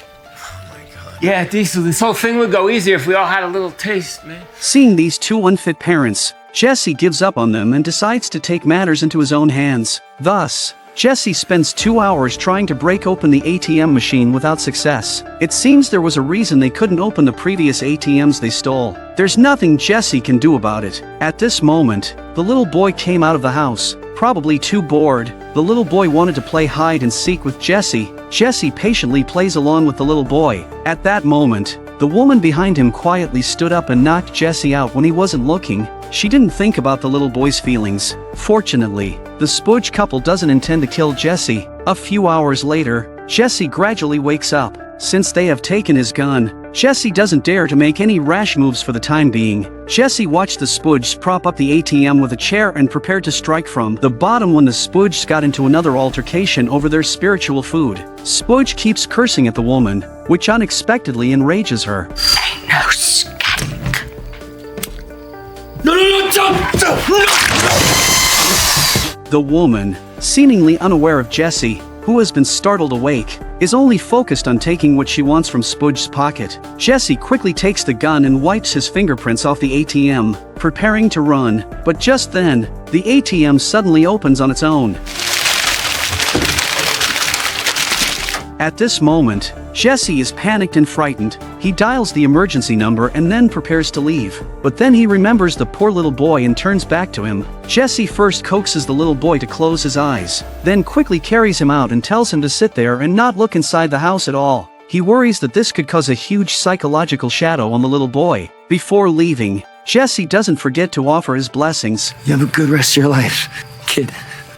Yeah, Diesel, this whole thing would go easier if we all had a little taste, man. Seeing these two unfit parents, Jesse gives up on them and decides to take matters into his own hands. Thus, Jesse spends 2 hours trying to break open the ATM machine without success. It seems there was a reason they couldn't open the previous ATMs they stole. There's nothing Jesse can do about it. At this moment, the little boy came out of the house, probably too bored. The little boy wanted to play hide and seek with Jesse. Jesse patiently plays along with the little boy. At that moment, the woman behind him quietly stood up and knocked Jesse out when he wasn't looking. She didn't think about the little boy's feelings. Fortunately, the Spudge couple doesn't intend to kill Jesse. A few hours later, Jesse gradually wakes up. Since they have taken his gun, Jesse doesn't dare to make any rash moves for the time being. Jesse watched the Spudges prop up the ATM with a chair and prepared to strike from the bottom when the Spudges got into another altercation over their spiritual food. Spudge keeps cursing at the woman, which unexpectedly enrages her. No skank. No, don't. The woman, seemingly unaware of Jesse, who has been startled awake, is only focused on taking what she wants from Spudge's pocket. Jesse quickly takes the gun and wipes his fingerprints off the ATM, preparing to run, but just then, the ATM suddenly opens on its own. At this moment, Jesse is panicked and frightened. He dials the emergency number and then prepares to leave. But then he remembers the poor little boy and turns back to him. Jesse first coaxes the little boy to close his eyes, then quickly carries him out and tells him to sit there and not look inside the house at all. He worries that this could cause a huge psychological shadow on the little boy. Before leaving, Jesse doesn't forget to offer his blessings. You have a good rest of your life, kid.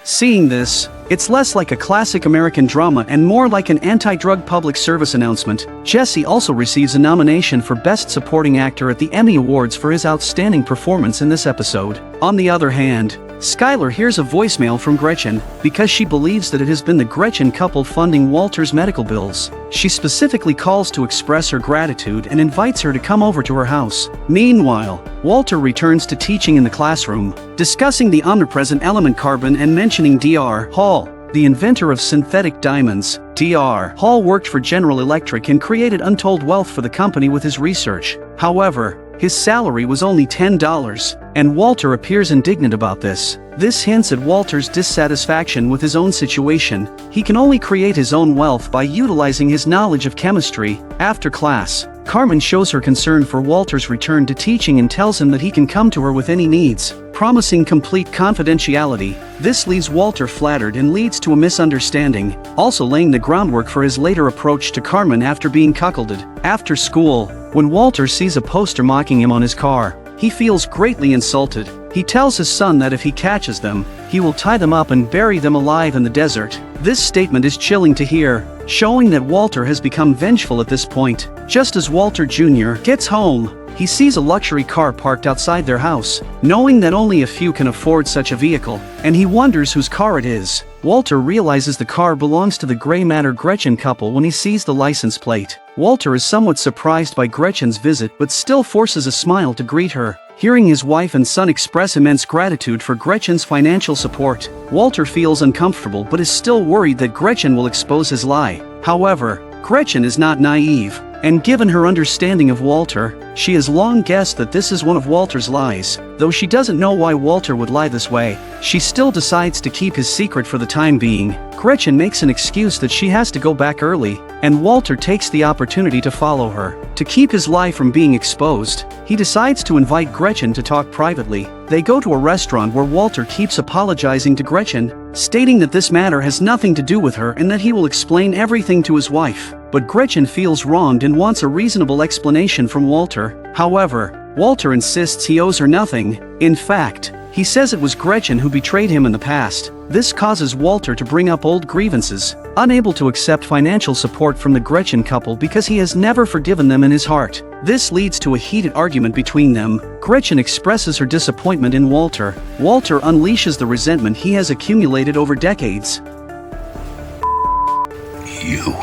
Seeing this, it's less like a classic American drama and more like an anti-drug public service announcement. Jesse also receives a nomination for Best Supporting Actor at the Emmy Awards for his outstanding performance in this episode. On the other hand, Skylar hears a voicemail from Gretchen because she believes that it has been the Gretchen couple funding Walter's medical bills. She specifically calls to express her gratitude and invites her to come over to her house. Meanwhile, Walter returns to teaching in the classroom, discussing the omnipresent element carbon and mentioning Dr. Hall, the inventor of synthetic diamonds. Dr. Hall worked for General Electric and created untold wealth for the company with his research. However, his salary was only $10, and Walter appears indignant about this. This hints at Walter's dissatisfaction with his own situation. He can only create his own wealth by utilizing his knowledge of chemistry. After class, Carmen shows her concern for Walter's return to teaching and tells him that he can come to her with any needs, promising complete confidentiality. This leaves Walter flattered and leads to a misunderstanding, also laying the groundwork for his later approach to Carmen after being cuckolded. After school, when Walter sees a poster mocking him on his car, he feels greatly insulted. He tells his son that if he catches them, he will tie them up and bury them alive in the desert. This statement is chilling to hear, showing that Walter has become vengeful at this point. Just as Walter Jr. gets home, he sees a luxury car parked outside their house, knowing that only a few can afford such a vehicle, and he wonders whose car it is. Walter realizes the car belongs to the Grey Matter Gretchen couple when he sees the license plate. Walter is somewhat surprised by Gretchen's visit but still forces a smile to greet her. Hearing his wife and son express immense gratitude for Gretchen's financial support, Walter feels uncomfortable but is still worried that Gretchen will expose his lie. However, Gretchen is not naive, and given her understanding of Walter, she has long guessed that this is one of Walter's lies. Though she doesn't know why Walter would lie this way, she still decides to keep his secret for the time being. Gretchen makes an excuse that she has to go back early, and Walter takes the opportunity to follow her. To keep his lie from being exposed, he decides to invite Gretchen to talk privately. They go to a restaurant where Walter keeps apologizing to Gretchen, stating that this matter has nothing to do with her and that he will explain everything to his wife. But Gretchen feels wronged and wants a reasonable explanation from Walter. However, Walter insists he owes her nothing. In fact, he says it was Gretchen who betrayed him in the past. This causes Walter to bring up old grievances, unable to accept financial support from the Gretchen couple because he has never forgiven them in his heart. This leads to a heated argument between them. Gretchen expresses her disappointment in Walter. Walter unleashes the resentment he has accumulated over decades. You.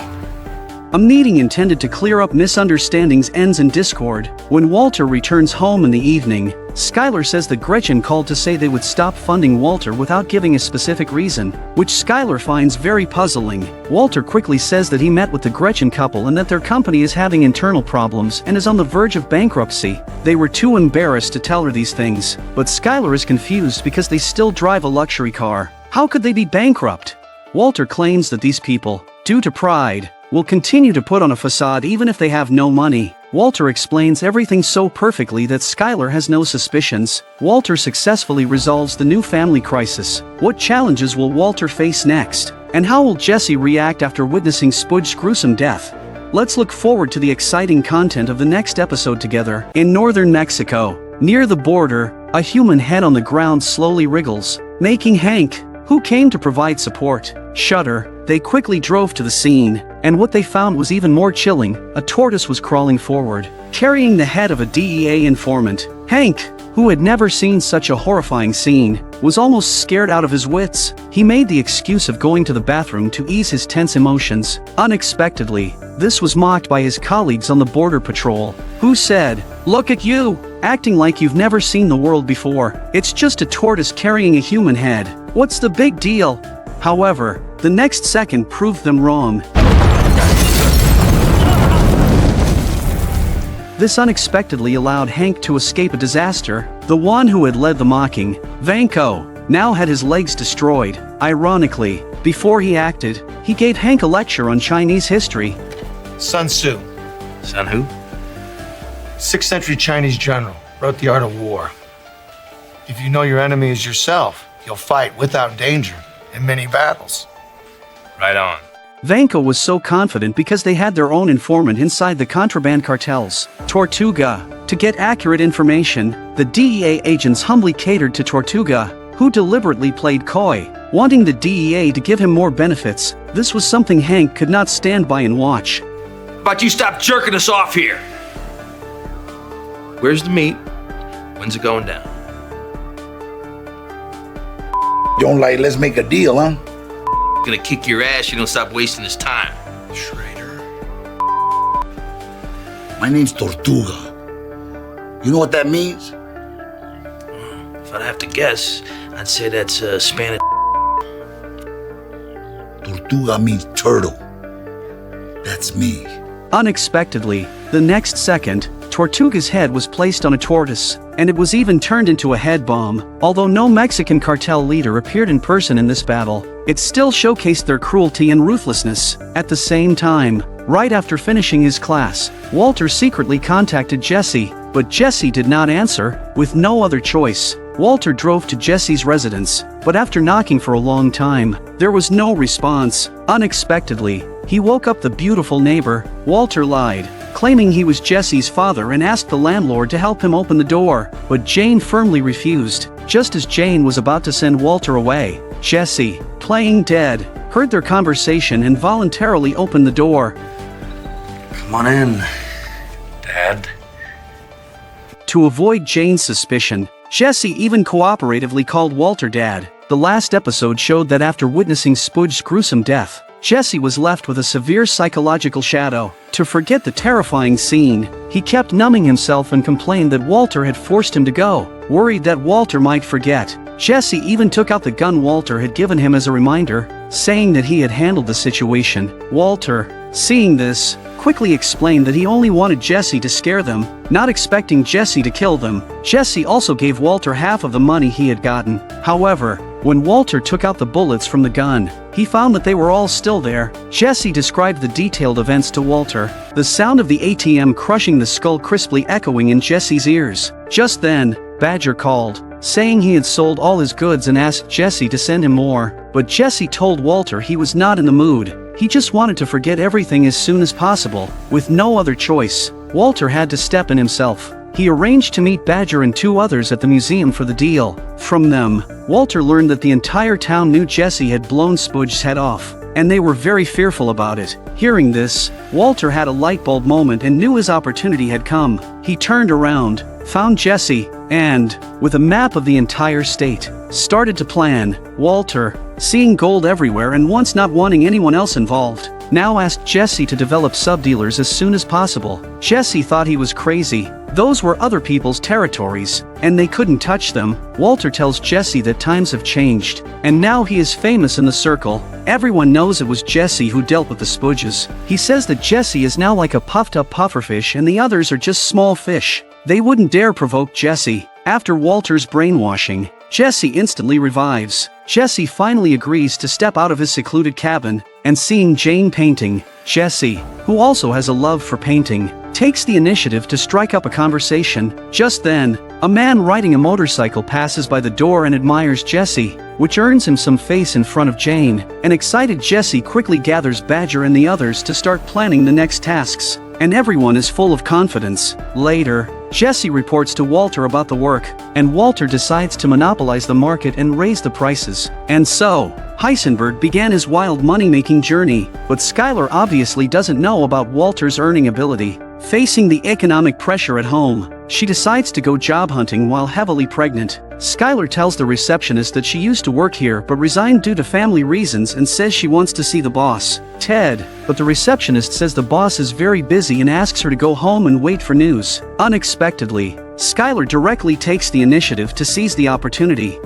A meeting intended to clear up misunderstandings ends in discord. When Walter returns home in the evening, Skylar says that Gretchen called to say they would stop funding Walter without giving a specific reason, which Skylar finds very puzzling. Walter quickly says that he met with the Gretchen couple and that their company is having internal problems and is on the verge of bankruptcy. They were too embarrassed to tell her these things, but Skylar is confused because they still drive a luxury car. How could they be bankrupt? Walter claims that these people, due to pride, will continue to put on a facade even if they have no money. Walter explains everything so perfectly that Skylar has no suspicions. Walter successfully resolves the new family crisis. What challenges will Walter face next? And how will Jesse react after witnessing Spudge's gruesome death? Let's look forward to the exciting content of the next episode together. In northern Mexico, near the border, a human head on the ground slowly wriggles, making Hank, who came to provide support, shudder. They quickly drove to the scene. And what they found was even more chilling. A tortoise was crawling forward, carrying the head of a DEA informant. Hank, who had never seen such a horrifying scene, was almost scared out of his wits. He made the excuse of going to the bathroom to ease his tense emotions. Unexpectedly, this was mocked by his colleagues on the border patrol, who said, "Look at you, acting like you've never seen the world before. It's just a tortoise carrying a human head. What's the big deal?" However, the next second proved them wrong. This unexpectedly allowed Hank to escape a disaster. The one who had led the mocking, Vanko, now had his legs destroyed. Ironically, before he acted, he gave Hank a lecture on Chinese history. Sun Tzu. Sun who? 6th century Chinese general, wrote The Art of War. If you know your enemy is yourself, you'll fight without danger in many battles. Right on. Vanko was so confident because they had their own informant inside the contraband cartels, Tortuga. To get accurate information, the DEA agents humbly catered to Tortuga, who deliberately played coy, wanting the DEA to give him more benefits. This was something Hank could not stand by and watch. How about you stop jerking us off here? Where's the meat? When's it going down? Don't like, let's make a deal, huh? Gonna kick your ass, you don't stop wasting his time. Schrader. My name's Tortuga. You know what that means? If I'd have to guess, I'd say that's Spanish. Tortuga means turtle. That's me. Unexpectedly, the next second, Tortuga's head was placed on a tortoise, and it was even turned into a head bomb. Although no Mexican cartel leader appeared in person in this battle, it still showcased their cruelty and ruthlessness. At the same time, right after finishing his class, Walter secretly contacted Jesse, but Jesse did not answer. With no other choice, Walter drove to Jesse's residence, but after knocking for a long time, there was no response. Unexpectedly, he woke up the beautiful neighbor. Walter lied, claiming he was Jesse's father, and asked the landlord to help him open the door, but Jane firmly refused. Just as Jane was about to send Walter away, Jesse, playing dead, heard their conversation and voluntarily opened the door. Come on in, Dad. To avoid Jane's suspicion, Jesse even cooperatively called Walter Dad. The last episode showed that after witnessing Spudge's gruesome death, Jesse was left with a severe psychological shadow. To forget the terrifying scene, he kept numbing himself and complained that Walter had forced him to go, worried that Walter might forget. Jesse even took out the gun Walter had given him as a reminder, saying that he had handled the situation. Walter, seeing this, quickly explained that he only wanted Jesse to scare them, not expecting Jesse to kill them. Jesse also gave Walter half of the money he had gotten. However, when Walter took out the bullets from the gun, he found that they were all still there. Jesse described the detailed events to Walter, the sound of the ATM crushing the skull crisply echoing in Jesse's ears. Just then, Badger called, saying he had sold all his goods and asked Jesse to send him more. But Jesse told Walter he was not in the mood. He just wanted to forget everything as soon as possible. With no other choice, Walter had to step in himself. He arranged to meet Badger and two others at the museum for the deal. From them, Walter learned that the entire town knew Jesse had blown Spudge's head off, and they were very fearful about it. Hearing this, Walter had a light bulb moment and knew his opportunity had come. He turned around, found Jesse, and, with a map of the entire state, started to plan. Walter, seeing gold everywhere and once not wanting anyone else involved, now asked Jesse to develop subdealers as soon as possible. Jesse thought he was crazy. Those were other people's territories, and they couldn't touch them. Walter tells Jesse that times have changed, and now he is famous in the circle. Everyone knows it was Jesse who dealt with the Spudges. He says that Jesse is now like a puffed-up pufferfish and the others are just small fish. They wouldn't dare provoke Jesse. After Walter's brainwashing, Jesse instantly revives. Jesse finally agrees to step out of his secluded cabin, and seeing Jane painting, Jesse, who also has a love for painting, takes the initiative to strike up a conversation. Just then, a man riding a motorcycle passes by the door and admires Jesse, which earns him some face in front of Jane. An excited Jesse quickly gathers Badger and the others to start planning the next tasks, and everyone is full of confidence. Later, Jesse reports to Walter about the work, and Walter decides to monopolize the market and raise the prices. And so, Heisenberg began his wild money-making journey, but Skylar obviously doesn't know about Walter's earning ability. Facing the economic pressure at home, she decides to go job hunting while heavily pregnant. Skylar tells the receptionist that she used to work here but resigned due to family reasons and says she wants to see the boss, Ted, but the receptionist says the boss is very busy and asks her to go home and wait for news. Unexpectedly, Skylar directly takes the initiative to seize the opportunity.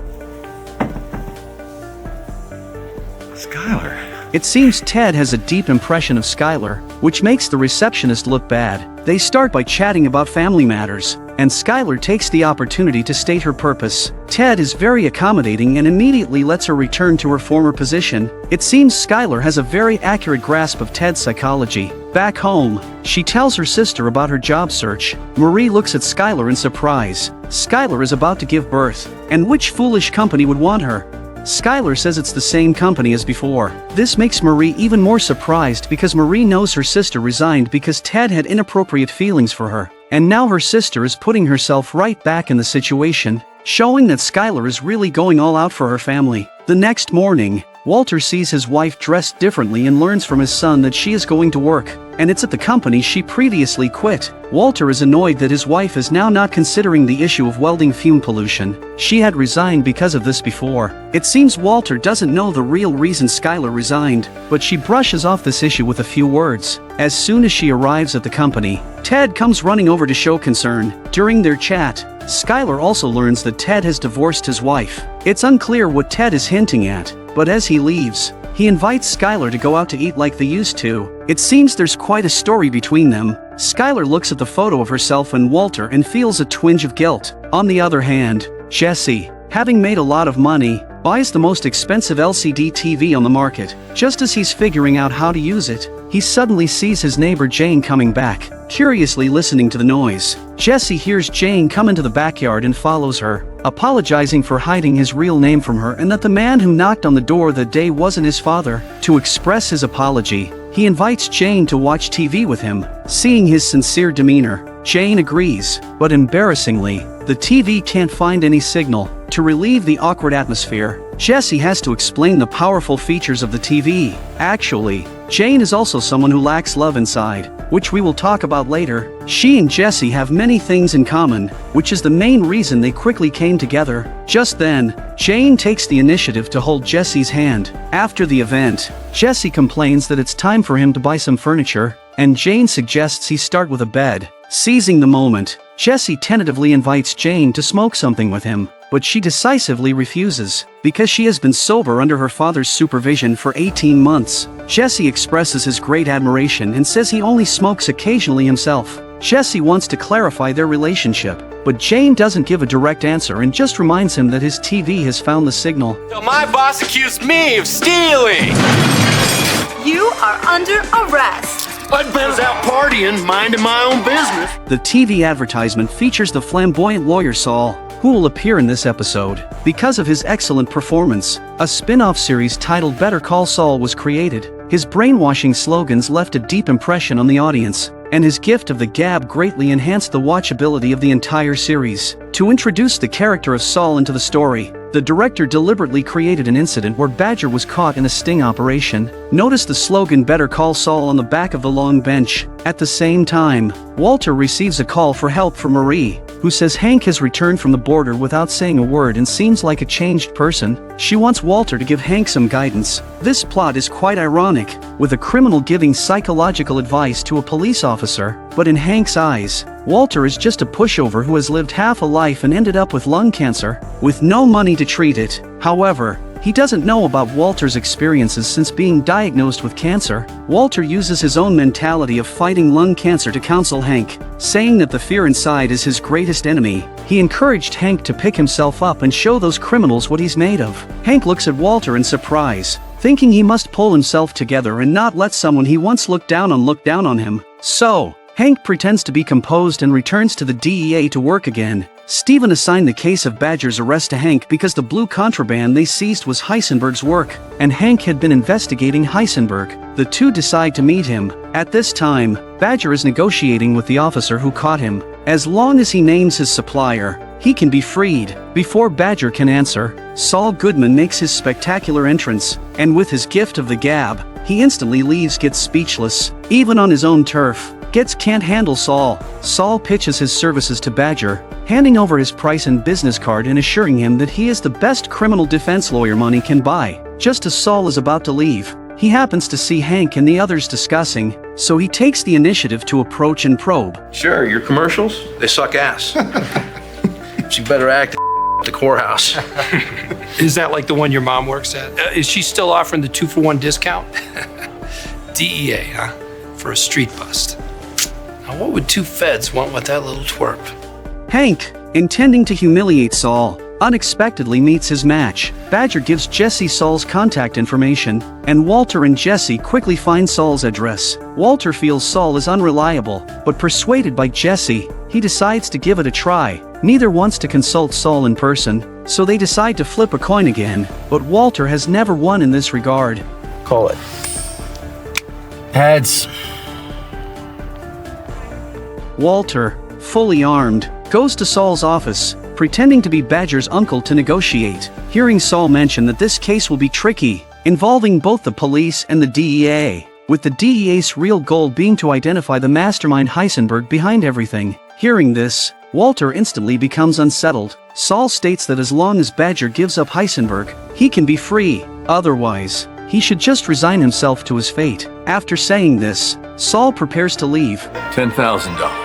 Skylar. It seems Ted has a deep impression of Skylar, which makes the receptionist look bad. They start by chatting about family matters, and Skylar takes the opportunity to state her purpose. Ted is very accommodating and immediately lets her return to her former position. It seems Skylar has a very accurate grasp of Ted's psychology. Back home, she tells her sister about her job search. Marie looks at Skylar in surprise. Skylar is about to give birth, and which foolish company would want her? Skylar says it's the same company as before. This makes Marie even more surprised because Marie knows her sister resigned because Ted had inappropriate feelings for her. And now her sister is putting herself right back in the situation, showing that Skylar is really going all out for her family. The next morning, Walter sees his wife dressed differently and learns from his son that she is going to work, and it's at the company she previously quit. Walter is annoyed that his wife is now not considering the issue of welding fume pollution. She had resigned because of this before. It seems Walter doesn't know the real reason Skylar resigned, but she brushes off this issue with a few words. As soon as she arrives at the company, Ted comes running over to show concern. During their chat, Skylar also learns that Ted has divorced his wife. It's unclear what Ted is hinting at, but as he leaves, he invites Skylar to go out to eat like they used to. It seems there's quite a story between them. Skylar looks at the photo of herself and Walter and feels a twinge of guilt. On the other hand, Jesse, having made a lot of money, buys the most expensive LCD TV on the market. Just as he's figuring out how to use it, he suddenly sees his neighbor Jane coming back, curiously listening to the noise. Jesse hears Jane come into the backyard and follows her, apologizing for hiding his real name from her and that the man who knocked on the door that day wasn't his father. To express his apology, he invites Jane to watch TV with him. Seeing his sincere demeanor, Jane agrees, but embarrassingly, the TV can't find any signal. To relieve the awkward atmosphere, Jesse has to explain the powerful features of the TV. Actually, Jane is also someone who lacks love inside, which we will talk about later. She and Jesse have many things in common, which is the main reason they quickly came together. Just then, Jane takes the initiative to hold Jesse's hand. After the event, Jesse complains that it's time for him to buy some furniture, and Jane suggests he start with a bed. Seizing the moment, Jesse tentatively invites Jane to smoke something with him, but she decisively refuses, because she has been sober under her father's supervision for 18 months. Jesse expresses his great admiration and says he only smokes occasionally himself. Jesse wants to clarify their relationship, but Jane doesn't give a direct answer and just reminds him that his TV has found the signal. So my boss accused me of stealing! You are under arrest. I'd been out partying, minding my own business. The TV advertisement features the flamboyant lawyer Saul, who will appear in this episode. Because of his excellent performance, a spin-off series titled Better Call Saul was created. His brainwashing slogans left a deep impression on the audience, and his gift of the gab greatly enhanced the watchability of the entire series. To introduce the character of Saul into the story, the director deliberately created an incident where Badger was caught in a sting operation. Notice the slogan Better Call Saul on the back of the long bench. At the same time, Walter receives a call for help from Marie, who says Hank has returned from the border without saying a word and seems like a changed person. She wants Walter to give Hank some guidance. This plot is quite ironic, with a criminal giving psychological advice to a police officer, but in Hank's eyes, Walter is just a pushover who has lived half a life and ended up with lung cancer, with no money to treat it. However, he doesn't know about Walter's experiences since being diagnosed with cancer. Walter uses his own mentality of fighting lung cancer to counsel Hank, saying that the fear inside is his greatest enemy. He encouraged Hank to pick himself up and show those criminals what he's made of. Hank looks at Walter in surprise, thinking he must pull himself together and not let someone he once look down on him. So, Hank pretends to be composed and returns to the DEA to work again. Steven assigned the case of Badger's arrest to Hank because the blue contraband they seized was Heisenberg's work, and Hank had been investigating Heisenberg. The two decide to meet him. At this time, Badger is negotiating with the officer who caught him. As long as he names his supplier, he can be freed. Before Badger can answer, Saul Goodman makes his spectacular entrance, and with his gift of the gab, he instantly leaves, gets speechless, even on his own turf. Gets can't handle Saul. Saul pitches his services to Badger, handing over his price and business card and assuring him that he is the best criminal defense lawyer money can buy. Just as Saul is about to leave, he happens to see Hank and the others discussing, so he takes the initiative to approach and probe. Sure, your commercials, they suck ass. But you better act at the courthouse. Is that like the one your mom works at? Is she still offering the 2-for-1 discount? DEA, huh? For a street bust. Now what would 2 feds want with that little twerp? Hank, intending to humiliate Saul, unexpectedly meets his match. Badger gives Jesse Saul's contact information, and Walter and Jesse quickly find Saul's address. Walter feels Saul is unreliable, but persuaded by Jesse, he decides to give it a try. Neither wants to consult Saul in person, so they decide to flip a coin again, but Walter has never won in this regard. Call it. Heads. Walter, fully armed, goes to Saul's office, pretending to be Badger's uncle to negotiate. Hearing Saul mention that this case will be tricky, involving both the police and the DEA, with the DEA's real goal being to identify the mastermind Heisenberg behind everything. Hearing this, Walter instantly becomes unsettled. Saul states that as long as Badger gives up Heisenberg, he can be free. Otherwise, he should just resign himself to his fate. After saying this, Saul prepares to leave. $10,000.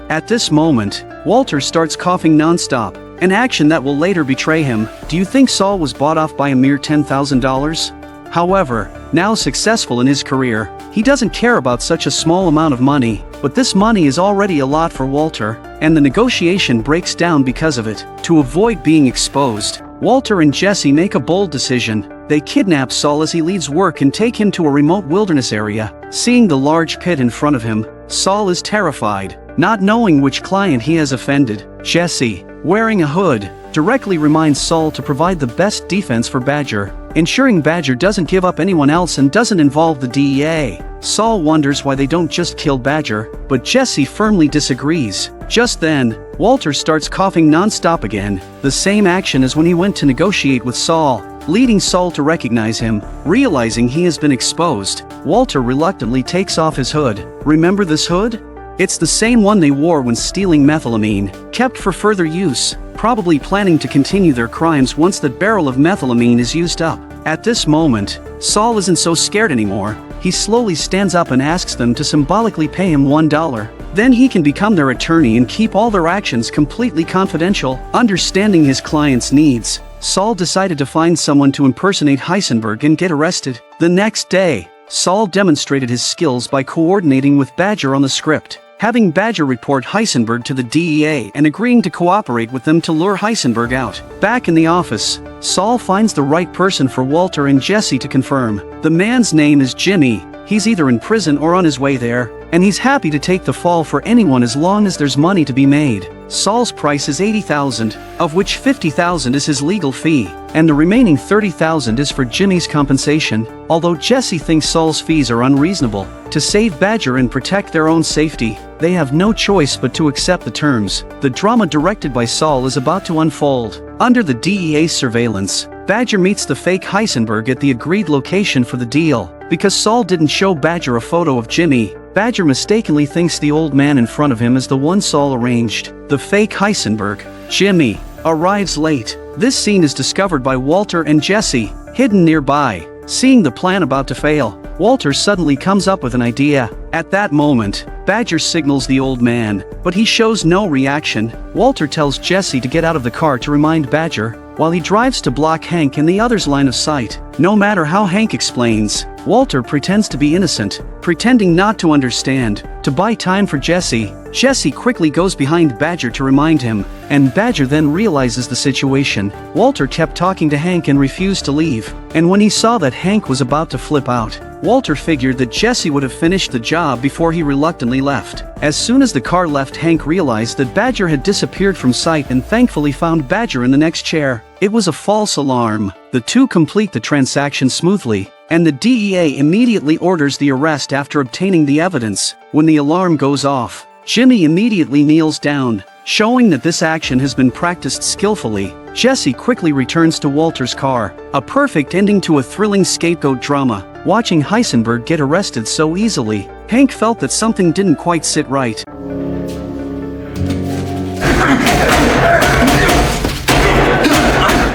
At this moment, Walter starts coughing nonstop, an action that will later betray him. Do you think Saul was bought off by a mere $10,000? However, now successful in his career, he doesn't care about such a small amount of money, but this money is already a lot for Walter, and the negotiation breaks down because of it. To avoid being exposed, Walter and Jesse make a bold decision. They kidnap Saul as he leaves work and take him to a remote wilderness area. Seeing the large pit in front of him, Saul is terrified, not knowing which client he has offended. Jesse, wearing a hood, directly reminds Saul to provide the best defense for Badger, ensuring Badger doesn't give up anyone else and doesn't involve the DEA. Saul wonders why they don't just kill Badger, but Jesse firmly disagrees. Just then, Walter starts coughing non-stop again, the same action as when he went to negotiate with Saul, leading Saul to recognize him. Realizing he has been exposed, Walter reluctantly takes off his hood. Remember this hood? It's the same one they wore when stealing methylamine, kept for further use, probably planning to continue their crimes once that barrel of methylamine is used up. At this moment, Saul isn't so scared anymore. He slowly stands up and asks them to symbolically pay him $1. Then he can become their attorney and keep all their actions completely confidential. Understanding his client's needs, Saul decided to find someone to impersonate Heisenberg and get arrested. The next day, Saul demonstrated his skills by coordinating with Badger on the script, having Badger report Heisenberg to the DEA and agreeing to cooperate with them to lure Heisenberg out. Back in the office, Saul finds the right person for Walter and Jesse to confirm. The man's name is Jimmy. He's either in prison or on his way there, and he's happy to take the fall for anyone as long as there's money to be made. Saul's price is $80,000, of which $50,000 is his legal fee, and the remaining $30,000 is for Jimmy's compensation, although Jesse thinks Saul's fees are unreasonable. To save Badger and protect their own safety, they have no choice but to accept the terms. The drama directed by Saul is about to unfold. Under the DEA's surveillance, Badger meets the fake Heisenberg at the agreed location for the deal. Because Saul didn't show Badger a photo of Jimmy, Badger mistakenly thinks the old man in front of him is the one Saul arranged. The fake Heisenberg, Jimmy, arrives late. This scene is discovered by Walter and Jesse, hidden nearby. Seeing the plan about to fail, Walter suddenly comes up with an idea. At that moment, Badger signals the old man, but he shows no reaction. Walter tells Jesse to get out of the car to remind Badger, while he drives to block Hank and the others' line of sight. No matter how Hank explains, Walter pretends to be innocent, pretending not to understand. To buy time for Jesse, Jesse quickly goes behind Badger to remind him, and Badger then realizes the situation. Walter kept talking to Hank and refused to leave, and when he saw that Hank was about to flip out, Walter figured that Jesse would have finished the job before he reluctantly left. As soon as the car left, Hank realized that Badger had disappeared from sight and thankfully found Badger in the next chair. It was a false alarm. The two complete the transaction smoothly, and the DEA immediately orders the arrest after obtaining the evidence. When the alarm goes off, Jimmy immediately kneels down, showing that this action has been practiced skillfully. Jesse quickly returns to Walter's car, a perfect ending to a thrilling scapegoat drama. Watching Heisenberg get arrested so easily, Hank felt that something didn't quite sit right.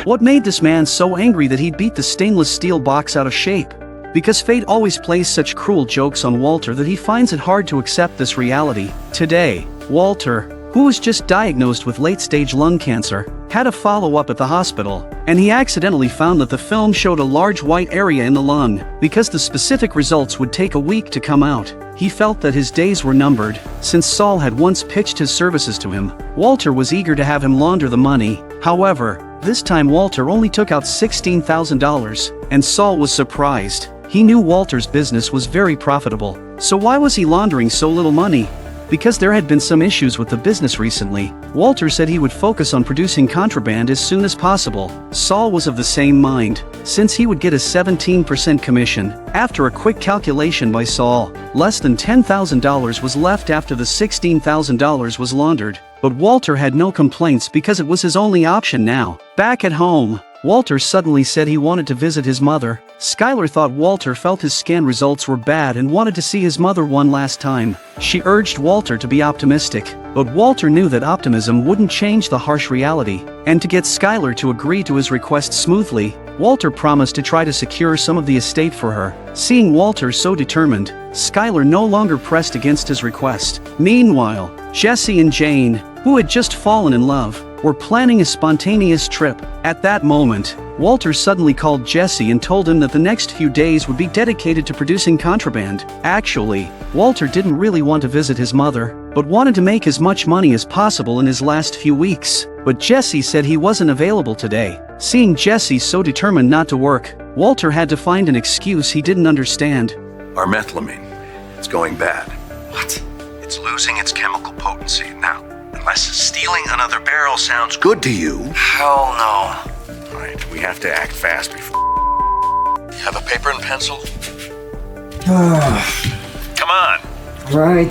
What made this man so angry that he'd beat the stainless steel box out of shape? Because fate always plays such cruel jokes on Walter that he finds it hard to accept this reality. Today, Walter, who was just diagnosed with late-stage lung cancer, had a follow-up at the hospital, and he accidentally found that the film showed a large white area in the lung. Because the specific results would take a week to come out, he felt that his days were numbered. Since Saul had once pitched his services to him, Walter was eager to have him launder the money. However, this time Walter only took out $16,000, and Saul was surprised. He knew Walter's business was very profitable, so why was he laundering so little money? Because there had been some issues with the business recently, Walter said he would focus on producing contraband as soon as possible. Saul was of the same mind, since he would get a 17% commission. After a quick calculation by Saul, less than $10,000 was left after the $16,000 was laundered. But Walter had no complaints because it was his only option now. Back at home, Walter suddenly said he wanted to visit his mother. Skylar thought Walter felt his scan results were bad and wanted to see his mother one last time. She urged Walter to be optimistic, but Walter knew that optimism wouldn't change the harsh reality. And to get Skylar to agree to his request smoothly, Walter promised to try to secure some of the estate for her. Seeing Walter so determined, Skylar no longer pressed against his request. Meanwhile, Jesse and Jane, who had just fallen in love, were planning a spontaneous trip. At that moment, Walter suddenly called Jesse and told him that the next few days would be dedicated to producing contraband. Actually, Walter didn't really want to visit his mother, but wanted to make as much money as possible in his last few weeks. But Jesse said he wasn't available today. Seeing Jesse so determined not to work, Walter had to find an excuse he didn't understand. Our methylamine, it's going bad. What? It's losing its chemical potency. Now, unless stealing another barrel sounds good to you... Hell no. All right, we have to act fast before... Have a paper and pencil? Come on. All right.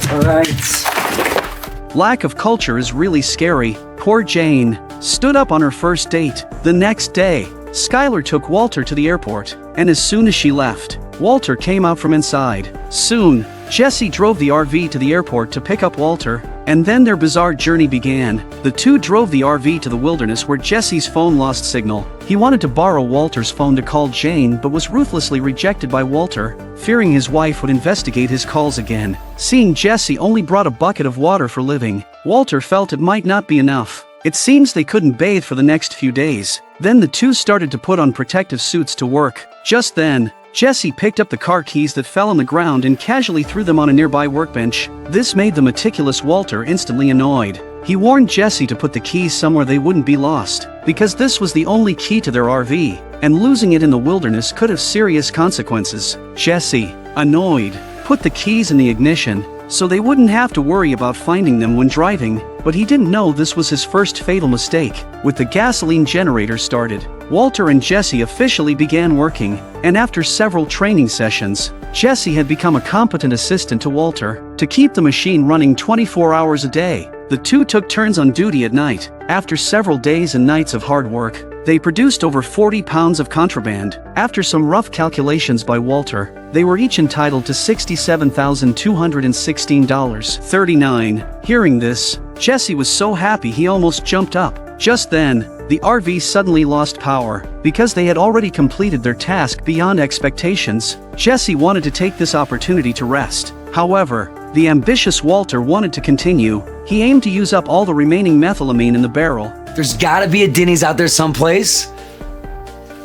Lack of culture is really scary. Poor Jane stood up on her first date. The next day, Skylar took Walter to the airport, and as soon as she left, Walter came out from inside. Soon, Jesse drove the RV to the airport to pick up Walter, and then their bizarre journey began. The two drove the RV to the wilderness where Jesse's phone lost signal. He wanted to borrow Walter's phone to call Jane but was ruthlessly rejected by Walter, fearing his wife would investigate his calls again. Seeing Jesse only brought a bucket of water for living, Walter felt it might not be enough. It seems they couldn't bathe for the next few days. Then the two started to put on protective suits to work. Just then, Jesse picked up the car keys that fell on the ground and casually threw them on a nearby workbench. This made the meticulous Walter instantly annoyed. He warned Jesse to put the keys somewhere they wouldn't be lost, because this was the only key to their RV, and losing it in the wilderness could have serious consequences. Jesse, annoyed, put the keys in the ignition, so they wouldn't have to worry about finding them when driving, but he didn't know this was his first fatal mistake. With the gasoline generator started, Walter and Jesse officially began working, and after several training sessions, Jesse had become a competent assistant to Walter to keep the machine running 24 hours a day. The two took turns on duty at night. After several days and nights of hard work, they produced over 40 pounds of contraband. After some rough calculations by Walter, they were each entitled to $67,216.39. Hearing this, Jesse was so happy he almost jumped up. Just then, the RV suddenly lost power. Because they had already completed their task beyond expectations, Jesse wanted to take this opportunity to rest. However, the ambitious Walter wanted to continue. He aimed to use up all the remaining methylamine in the barrel. There's gotta be a Denny's out there someplace.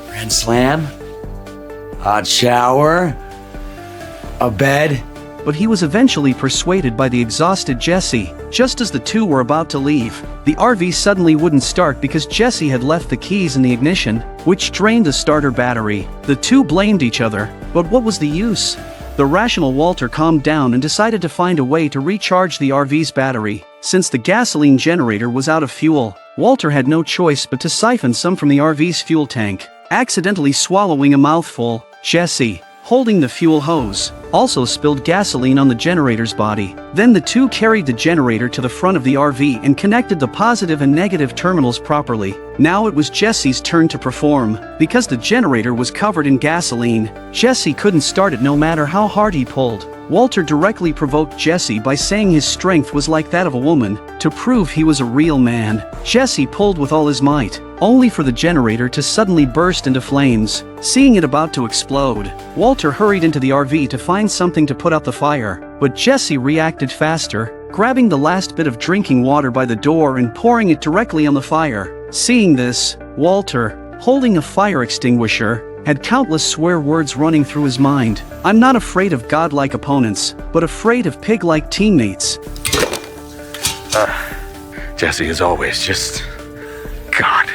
Grand Slam, hot shower, a bed. But he was eventually persuaded by the exhausted Jesse. Just as the two were about to leave, the RV suddenly wouldn't start because Jesse had left the keys in the ignition, which drained the starter battery. The two blamed each other, but what was the use? The rational Walter calmed down and decided to find a way to recharge the RV's battery. Since the gasoline generator was out of fuel, Walter had no choice but to siphon some from the RV's fuel tank. Accidentally swallowing a mouthful, Jesse, holding the fuel hose, also spilled gasoline on the generator's body. Then the two carried the generator to the front of the RV and connected the positive and negative terminals properly. Now it was Jesse's turn to perform. Because the generator was covered in gasoline, Jesse couldn't start it no matter how hard he pulled. Walter directly provoked Jesse by saying his strength was like that of a woman. To prove he was a real man, Jesse pulled with all his might, only for the generator to suddenly burst into flames. Seeing it about to explode, Walter hurried into the RV to find something to put out the fire, but Jesse reacted faster, grabbing the last bit of drinking water by the door and pouring it directly on the fire. Seeing this, Walter, holding a fire extinguisher, had countless swear words running through his mind. I'm not afraid of godlike opponents, but afraid of pig-like teammates. Jesse is always just gone.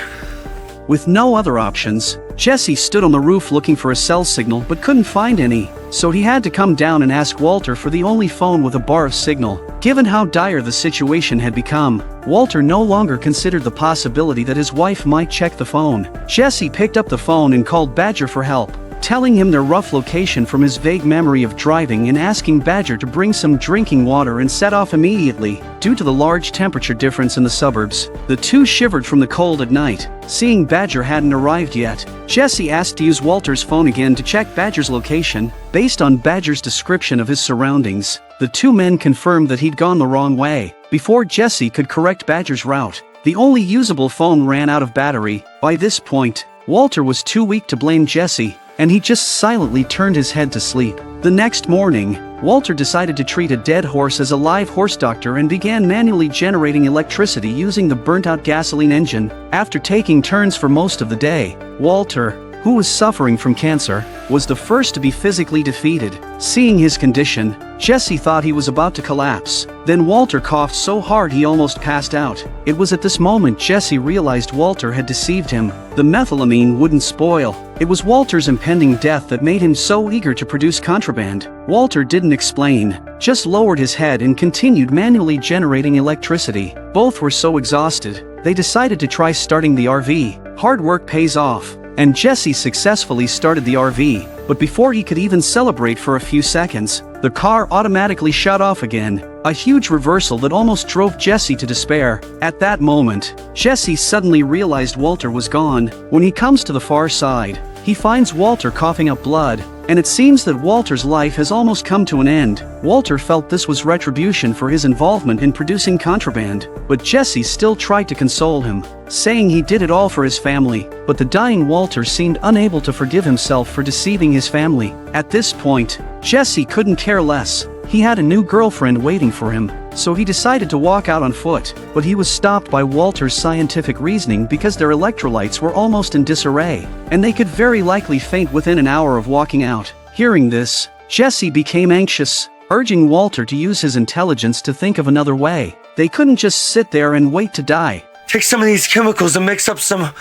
With no other options, Jesse stood on the roof looking for a cell signal but couldn't find any, so he had to come down and ask Walter for the only phone with a bar of signal. Given how dire the situation had become, Walter no longer considered the possibility that his wife might check the phone. Jesse picked up the phone and called Badger for help, telling him their rough location from his vague memory of driving and asking Badger to bring some drinking water and set off immediately. Due to the large temperature difference in the suburbs, the two shivered from the cold at night. Seeing Badger hadn't arrived yet, Jesse asked to use Walter's phone again to check Badger's location. Based on Badger's description of his surroundings, the two men confirmed that he'd gone the wrong way. Before Jesse could correct Badger's route, the only usable phone ran out of battery. By this point, Walter was too weak to blame Jesse, and he just silently turned his head to sleep. The next morning, Walter decided to treat a dead horse as a live horse doctor and began manually generating electricity using the burnt-out gasoline engine. After taking turns for most of the day, Walter, who was suffering from cancer, was the first to be physically defeated. Seeing his condition, Jesse thought he was about to collapse. Then Walter coughed so hard he almost passed out. It was at this moment Jesse realized Walter had deceived him. The methylamine wouldn't spoil. It was Walter's impending death that made him so eager to produce contraband. Walter didn't explain, just lowered his head and continued manually generating electricity. Both were so exhausted, they decided to try starting the RV. Hard work pays off, and Jesse successfully started the RV, but before he could even celebrate for a few seconds, the car automatically shut off again, a huge reversal that almost drove Jesse to despair. At that moment, Jesse suddenly realized Walter was gone. When he comes to the far side, he finds Walter coughing up blood, and it seems that Walter's life has almost come to an end. Walter felt this was retribution for his involvement in producing contraband, but Jesse still tried to console him, saying he did it all for his family. But the dying Walter seemed unable to forgive himself for deceiving his family. At this point, Jesse couldn't care less. He had a new girlfriend waiting for him, so he decided to walk out on foot, but he was stopped by Walter's scientific reasoning because their electrolytes were almost in disarray, and they could very likely faint within an hour of walking out. Hearing this, Jesse became anxious, urging Walter to use his intelligence to think of another way. They couldn't just sit there and wait to die. Take some of these chemicals and mix up some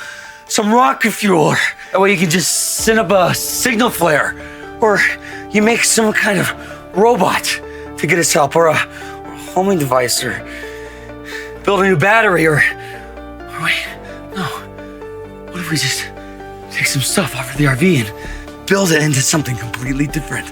rocket fuel. That way you can just send up a signal flare. Or you make some kind of robot to get us help, or a homing device, or build a new battery, or wait, no. What if we just take some stuff off of the RV and build it into something completely different?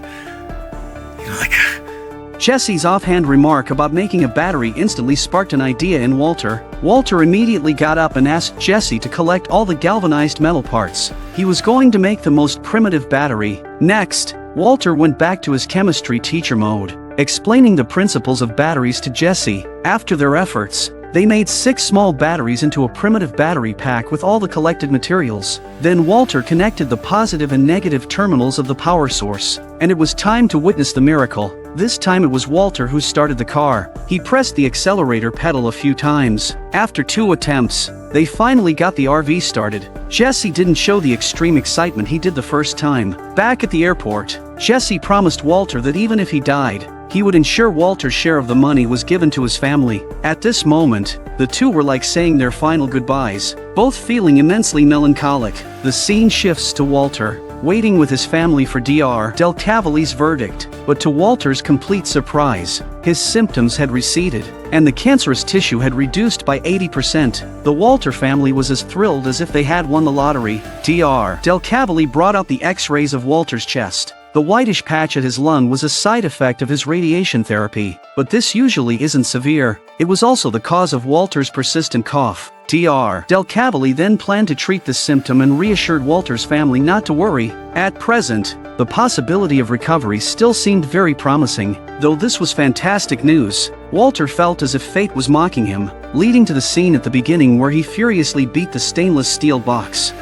You know, like Jesse's offhand remark about making a battery instantly sparked an idea in Walter. Walter immediately got up and asked Jesse to collect all the galvanized metal parts. He was going to make the most primitive battery. Next, Walter went back to his chemistry teacher mode, explaining the principles of batteries to Jesse. After their efforts, they made 6 small batteries into a primitive battery pack with all the collected materials. Then Walter connected the positive and negative terminals of the power source, and it was time to witness the miracle. This time it was Walter who started the car. He pressed the accelerator pedal a few times. After 2 attempts, they finally got the RV started. Jesse didn't show the extreme excitement he did the first time. Back at the airport, Jesse promised Walter that even if he died, he would ensure Walter's share of the money was given to his family. At this moment, the two were like saying their final goodbyes, both feeling immensely melancholic. The scene shifts to Walter, waiting with his family for Dr. Del Cavalli's verdict, but to Walter's complete surprise, his symptoms had receded, and the cancerous tissue had reduced by 80%. The Walter family was as thrilled as if they had won the lottery. Dr. Del Cavalli brought out the X-rays of Walter's chest. The whitish patch at his lung was a side effect of his radiation therapy, but this usually isn't severe. It was also the cause of Walter's persistent cough. Dr. Del Cavalli then planned to treat this symptom and reassured Walter's family not to worry. At present, the possibility of recovery still seemed very promising. Though this was fantastic news, Walter felt as if fate was mocking him, leading to the scene at the beginning where he furiously beat the stainless steel box.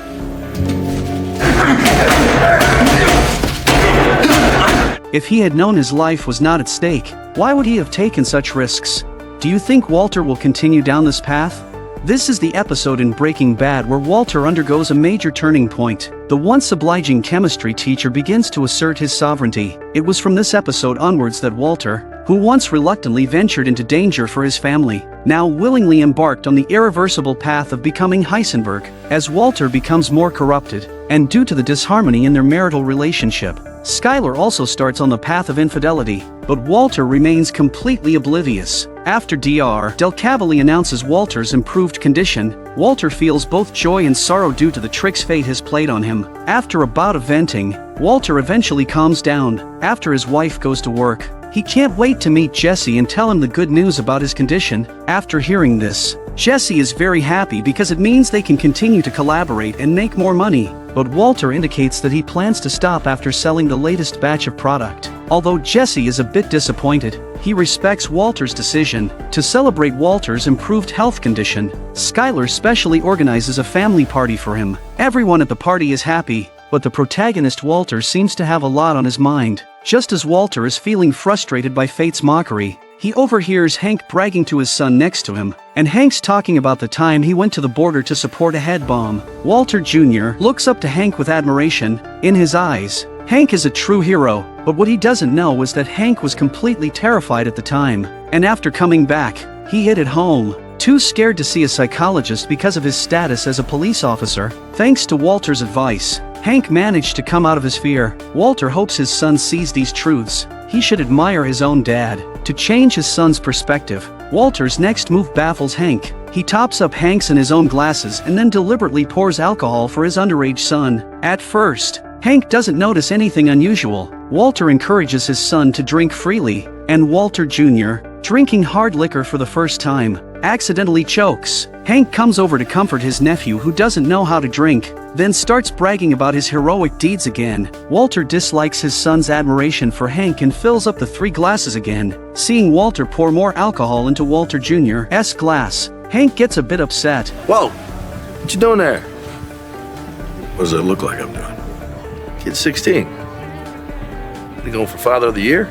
If he had known his life was not at stake, why would he have taken such risks? Do you think Walter will continue down this path? This is the episode in Breaking Bad where Walter undergoes a major turning point. The once obliging chemistry teacher begins to assert his sovereignty. It was from this episode onwards that Walter, who once reluctantly ventured into danger for his family, now willingly embarked on the irreversible path of becoming Heisenberg. As Walter becomes more corrupted, and due to the disharmony in their marital relationship, Skylar also starts on the path of infidelity, but Walter remains completely oblivious. After Dr. Del Cavalli announces Walter's improved condition, Walter feels both joy and sorrow due to the tricks fate has played on him. After a bout of venting, Walter eventually calms down. After his wife goes to work, he can't wait to meet Jesse and tell him the good news about his condition. After hearing this, Jesse is very happy because it means they can continue to collaborate and make more money. But Walter indicates that he plans to stop after selling the latest batch of product. Although Jesse is a bit disappointed, he respects Walter's decision. To celebrate Walter's improved health condition, Skylar specially organizes a family party for him. Everyone at the party is happy, but the protagonist Walter seems to have a lot on his mind. Just as Walter is feeling frustrated by fate's mockery, he overhears Hank bragging to his son next to him, and Hank's talking about the time he went to the border to support a head bomb. Walter Jr. looks up to Hank with admiration. In his eyes, Hank is a true hero, but what he doesn't know is that Hank was completely terrified at the time, and after coming back, he hid at home, too scared to see a psychologist because of his status as a police officer. Thanks to Walter's advice, Hank managed to come out of his fear. Walter hopes his son sees these truths. He should admire his own dad. To change his son's perspective, Walter's next move baffles Hank. He tops up Hank's in his own glasses and then deliberately pours alcohol for his underage son. At first, Hank doesn't notice anything unusual. Walter encourages his son to drink freely, and Walter Jr., drinking hard liquor for the first time, accidentally chokes. Hank comes over to comfort his nephew who doesn't know how to drink, then starts bragging about his heroic deeds again. Walter dislikes his son's admiration for Hank and fills up the 3 glasses again. Seeing Walter pour more alcohol into Walter Jr.'s glass, Hank gets a bit upset. Whoa, what you doing there? What does it look like I'm doing? Kid's 16. You going for Father of the Year?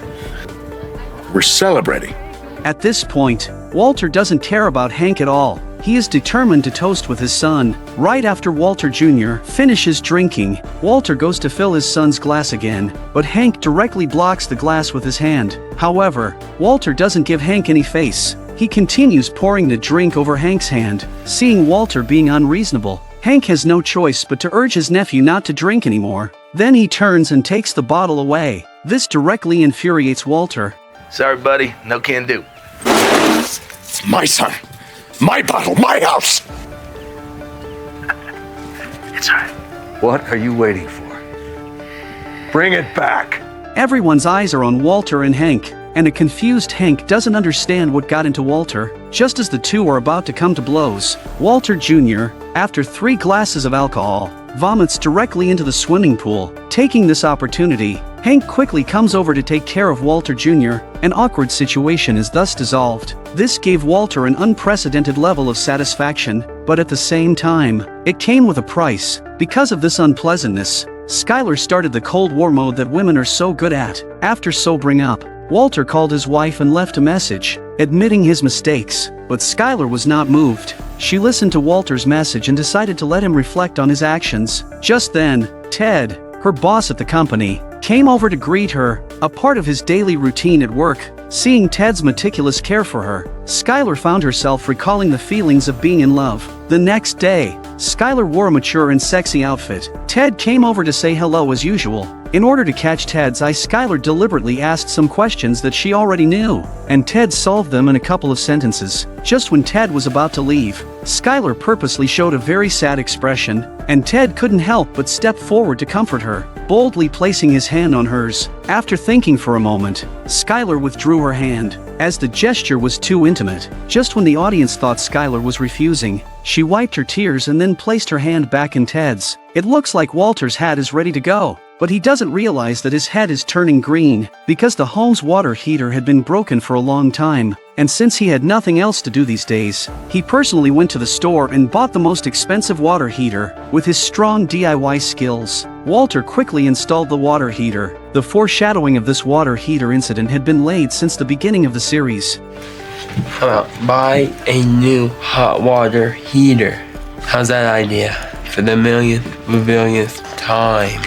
We're celebrating. At this point, Walter doesn't care about Hank at all. He is determined to toast with his son. Right after Walter Jr. finishes drinking, Walter goes to fill his son's glass again, but Hank directly blocks the glass with his hand. However, Walter doesn't give Hank any face. He continues pouring the drink over Hank's hand. Seeing Walter being unreasonable, Hank has no choice but to urge his nephew not to drink anymore. Then he turns and takes the bottle away. This directly infuriates Walter. Sorry, buddy, no can do. It's my son, my bottle, my house. It's all right. What are you waiting for? Bring it back. Everyone's eyes are on Walter and Hank, and a confused Hank doesn't understand what got into Walter. Just as the two are about to come to blows, Walter Jr., after 3 glasses of alcohol, vomits directly into the swimming pool. Taking this opportunity, Hank quickly comes over to take care of Walter Jr. An awkward situation is thus dissolved. This gave Walter an unprecedented level of satisfaction, but at the same time, it came with a price. Because of this unpleasantness, Skylar started the Cold War mode that women are so good at. After sobering up, Walter called his wife and left a message, admitting his mistakes, but Skylar was not moved. She listened to Walter's message and decided to let him reflect on his actions. Just then, Ted, her boss at the company, came over to greet her, a part of his daily routine at work. Seeing Ted's meticulous care for her, Skylar found herself recalling the feelings of being in love. The next day, Skylar wore a mature and sexy outfit. Ted came over to say hello as usual, In order to catch Ted's eye, Skylar deliberately asked some questions that she already knew, and Ted solved them in a couple of sentences. Just when Ted was about to leave, Skylar purposely showed a very sad expression, and Ted couldn't help but step forward to comfort her, boldly placing his hand on hers. After thinking for a moment, Skylar withdrew her hand, as the gesture was too intimate. Just when the audience thought Skylar was refusing, she wiped her tears and then placed her hand back in Ted's. It looks like Walter's hat is ready to go, but he doesn't realize that his head is turning green, because the home's water heater had been broken for a long time, and since he had nothing else to do these days, he personally went to the store and bought the most expensive water heater. With his strong DIY skills, Walter quickly installed the water heater. The foreshadowing of this water heater incident had been laid since the beginning of the series. How about buy a new hot water heater? How's that idea? For the billionth time.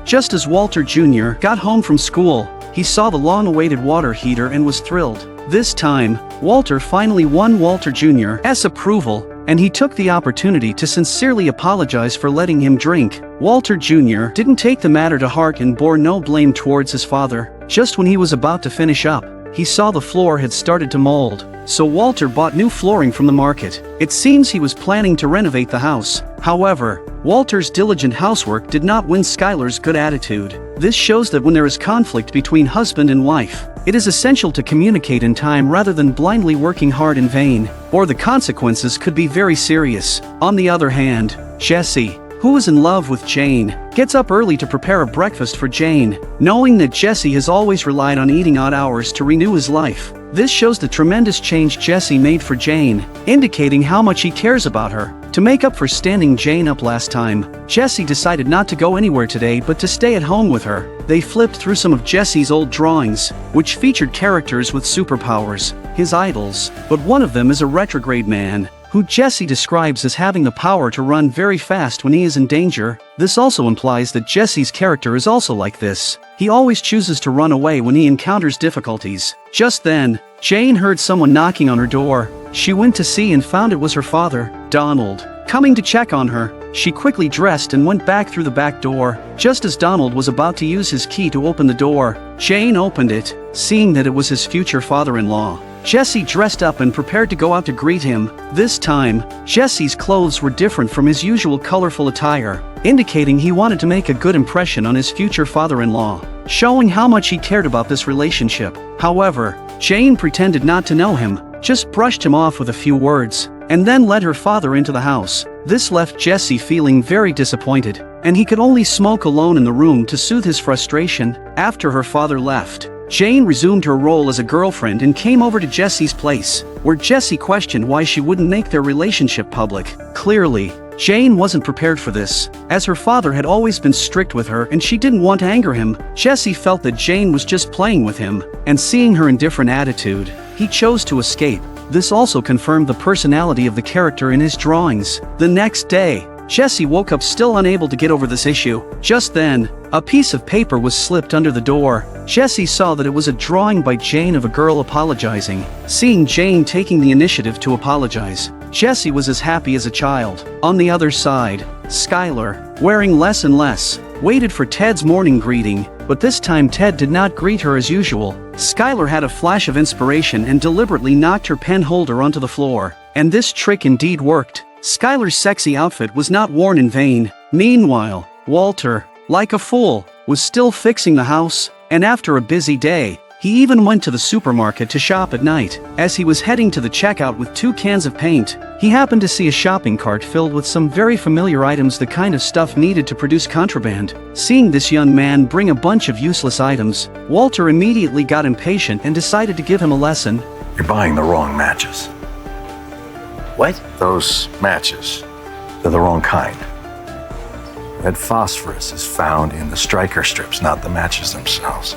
Just as Walter Jr. got home from school, he saw the long-awaited water heater and was thrilled. This time, Walter finally won Walter Jr.'s approval, and he took the opportunity to sincerely apologize for letting him drink. Walter Jr. didn't take the matter to heart and bore no blame towards his father. Just when he was about to finish up, he saw the floor had started to mold, so Walter bought new flooring from the market. It seems he was planning to renovate the house. However, Walter's diligent housework did not win Skylar's good attitude. This shows that when there is conflict between husband and wife, it is essential to communicate in time rather than blindly working hard in vain, or the consequences could be very serious. On the other hand, Jesse, who is in love with Jane, gets up early to prepare a breakfast for Jane, knowing that Jesse has always relied on eating odd hours to renew his life. This shows the tremendous change Jesse made for Jane, indicating how much he cares about her. To make up for standing Jane up last time, Jesse decided not to go anywhere today but to stay at home with her. They flipped through some of Jesse's old drawings, which featured characters with superpowers, his idols, but one of them is a retrograde man, who Jesse describes as having the power to run very fast when he is in danger. This also implies that Jesse's character is also like this. He always chooses to run away when he encounters difficulties. Just then, Jane heard someone knocking on her door. She went to see and found it was her father, Donald, coming to check on her. She quickly dressed and went back through the back door. Just as Donald was about to use his key to open the door, Jane opened it, seeing that it was his future father-in-law. Jesse dressed up and prepared to go out to greet him. This time, Jesse's clothes were different from his usual colorful attire, indicating he wanted to make a good impression on his future father-in-law, showing how much he cared about this relationship. However, Jane pretended not to know him, just brushed him off with a few words, and then led her father into the house. This left Jesse feeling very disappointed, and he could only smoke alone in the room to soothe his frustration. After her father left, Jane resumed her role as a girlfriend and came over to Jesse's place, where Jesse questioned why she wouldn't make their relationship public. Clearly, Jane wasn't prepared for this, as her father had always been strict with her and she didn't want to anger him. Jesse felt that Jane was just playing with him, and seeing her indifferent attitude, he chose to escape. This also confirmed the personality of the character in his drawings. The next day, Jesse woke up still unable to get over this issue. Just then, a piece of paper was slipped under the door. Jesse saw that it was a drawing by Jane of a girl apologizing. Seeing Jane taking the initiative to apologize, Jesse was as happy as a child. On the other side, Skylar, wearing less and less, waited for Ted's morning greeting, but this time Ted did not greet her as usual. Skylar had a flash of inspiration and deliberately knocked her pen holder onto the floor, and this trick indeed worked. Skylar's sexy outfit was not worn in vain. Meanwhile, Walter, like a fool, was still fixing the house, and after a busy day, he even went to the supermarket to shop at night. As he was heading to the checkout with 2 cans of paint, he happened to see a shopping cart filled with some very familiar items, the kind of stuff needed to produce contraband. Seeing this young man bring a bunch of useless items, Walter immediately got impatient and decided to give him a lesson. You're buying the wrong matches. What? Those matches. They're the wrong kind. Red phosphorus is found in the striker strips, not the matches themselves.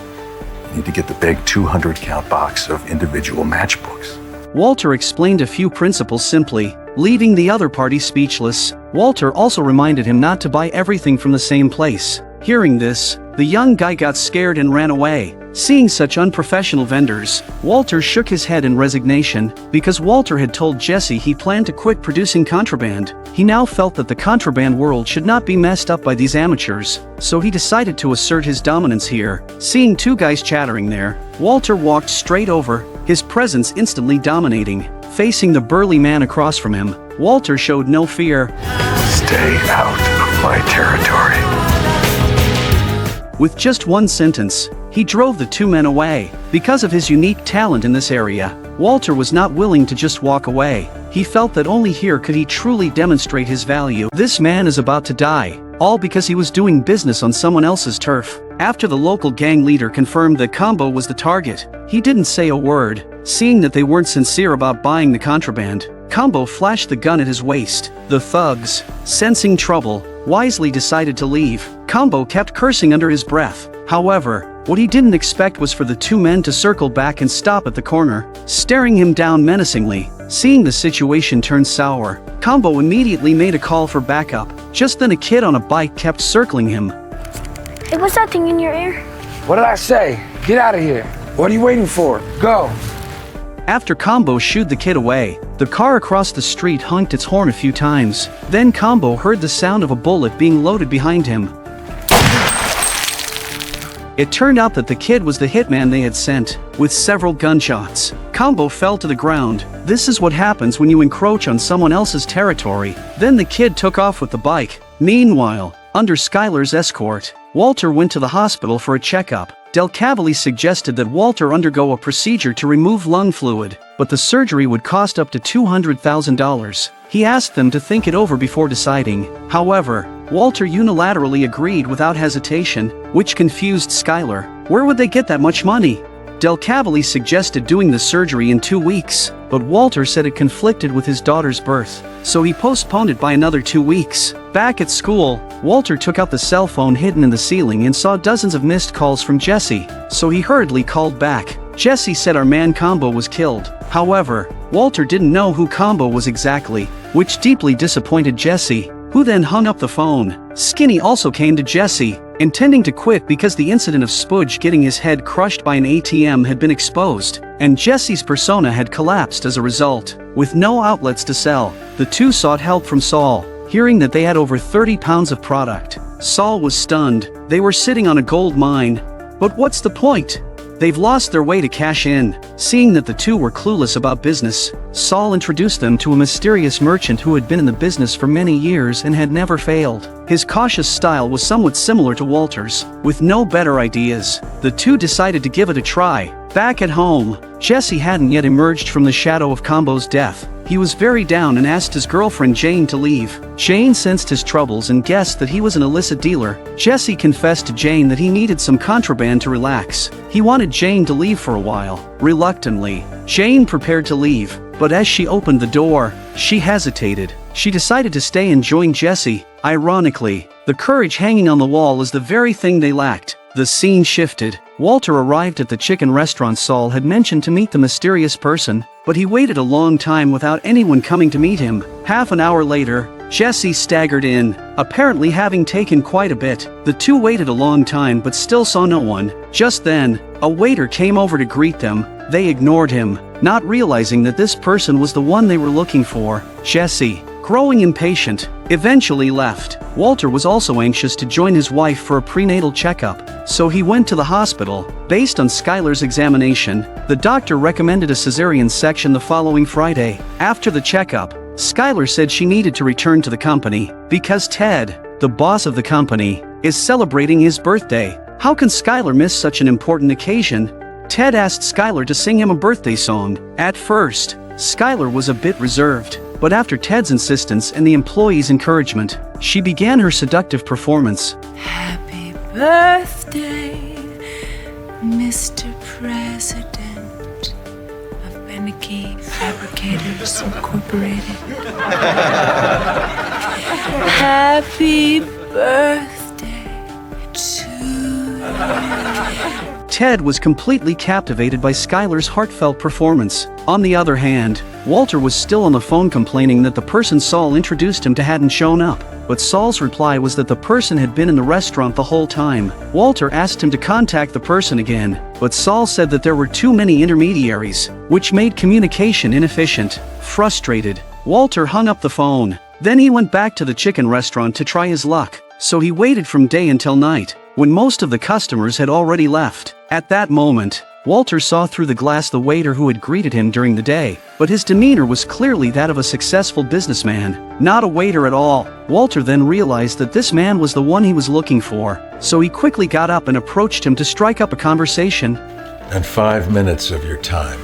You need to get the big 200-count box of individual matchbooks. Walter explained a few principles simply, leaving the other party speechless. Walter also reminded him not to buy everything from the same place. Hearing this, the young guy got scared and ran away. Seeing such unprofessional vendors, Walter shook his head in resignation. Because Walter had told Jesse he planned to quit producing contraband, he now felt that the contraband world should not be messed up by these amateurs, so he decided to assert his dominance here. Seeing two guys chattering there, Walter walked straight over, his presence instantly dominating. Facing the burly man across from him, Walter showed no fear. Stay out of my territory. With just one sentence, he drove the two men away. Because of his unique talent in this area, Walter was not willing to just walk away. He felt that only here could he truly demonstrate his value. This man is about to die, all because he was doing business on someone else's turf. After the local gang leader confirmed that Combo was the target, he didn't say a word. Seeing that they weren't sincere about buying the contraband, Combo flashed the gun at his waist. The thugs, sensing trouble, wisely decided to leave. Combo kept cursing under his breath. However, what he didn't expect was for the two men to circle back and stop at the corner, staring him down menacingly. Seeing the situation turn sour, Combo immediately made a call for backup. Just then a kid on a bike kept circling him. Hey, what's that thing in your ear? What did I say? Get out of here. What are you waiting for? Go. After Combo shooed the kid away, the car across the street honked its horn a few times. Then Combo heard the sound of a bullet being loaded behind him. It turned out that the kid was the hitman they had sent. With several gunshots, Combo fell to the ground. This is what happens when you encroach on someone else's territory. Then the kid took off with the bike. Meanwhile, under Skylar's escort, Walter went to the hospital for a checkup. Del Cavalli suggested that Walter undergo a procedure to remove lung fluid, but the surgery would cost up to $200,000. He asked them to think it over before deciding. However, Walter unilaterally agreed without hesitation, which confused Skylar. Where would they get that much money? Del Cavalli suggested doing the surgery in 2 weeks, but Walter said it conflicted with his daughter's birth, so he postponed it by another 2 weeks. Back at school, Walter took out the cell phone hidden in the ceiling and saw dozens of missed calls from Jesse, so he hurriedly called back. Jesse said our man Combo was killed. However, Walter didn't know who Combo was exactly, which deeply disappointed Jesse, who then hung up the phone. Skinny also came to Jesse, intending to quit because the incident of Spudge getting his head crushed by an ATM had been exposed, and Jesse's persona had collapsed as a result. With no outlets to sell, the two sought help from Saul. Hearing that they had over 30 pounds of product, Saul was stunned. They were sitting on a gold mine. But what's the point? They've lost their way to cash in. Seeing that the two were clueless about business, Saul introduced them to a mysterious merchant who had been in the business for many years and had never failed. His cautious style was somewhat similar to Walter's. With no better ideas, the two decided to give it a try. Back at home, Jesse hadn't yet emerged from the shadow of Combo's death. He was very down and asked his girlfriend Jane to leave. Jane sensed his troubles and guessed that he was an illicit dealer. Jesse confessed to Jane that he needed some contraband to relax. He wanted Jane to leave for a while. Reluctantly, Jane prepared to leave, but as she opened the door, she hesitated. She decided to stay and join Jesse. Ironically, the courage hanging on the wall is the very thing they lacked. The scene shifted. Walter arrived at the chicken restaurant Saul had mentioned to meet the mysterious person, but he waited a long time without anyone coming to meet him. Half an hour later, Jesse staggered in, apparently having taken quite a bit. The two waited a long time but still saw no one. Just then, a waiter came over to greet them. They ignored him, not realizing that this person was the one they were looking for. Jesse, growing impatient, eventually left. Walter was also anxious to join his wife for a prenatal checkup, so he went to the hospital. Based on Skylar's examination, the doctor recommended a cesarean section the following Friday. After the checkup, Skylar said she needed to return to the company because Ted, the boss of the company, is celebrating his birthday. How can Skylar miss such an important occasion? Ted asked Skylar to sing him a birthday song. At first, Skylar was a bit reserved, but after Ted's insistence and the employee's encouragement, she began her seductive performance. Happy birthday, Mr. President of Beneke Fabricators Incorporated. Happy birthday to you. Ted was completely captivated by Skylar's heartfelt performance. On the other hand, Walter was still on the phone complaining that the person Saul introduced him to hadn't shown up. but Saul's reply was that the person had been in the restaurant the whole time. Walter asked him to contact the person again, but Saul said that there were too many intermediaries, which made communication inefficient. Frustrated, Walter hung up the phone. Then he went back to the chicken restaurant to try his luck, so he waited from day until night, when most of the customers had already left. At that moment, Walter saw through the glass the waiter who had greeted him during the day, but his demeanor was clearly that of a successful businessman, not a waiter at all. Walter then realized that this man was the one he was looking for, so he quickly got up and approached him to strike up a conversation. And 5 minutes of your time.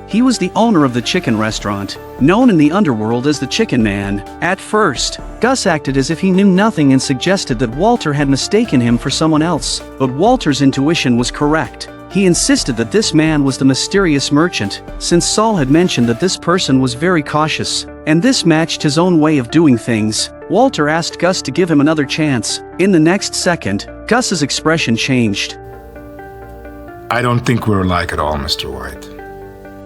He was the owner of the chicken restaurant, known in the underworld as the Chicken Man. At first, Gus acted as if he knew nothing and suggested that Walter had mistaken him for someone else, but Walter's intuition was correct. He insisted that this man was the mysterious merchant, since Saul had mentioned that this person was very cautious, and this matched his own way of doing things. Walter asked Gus to give him another chance. In the next second, Gus's expression changed. I don't think we're alike at all, Mr. White.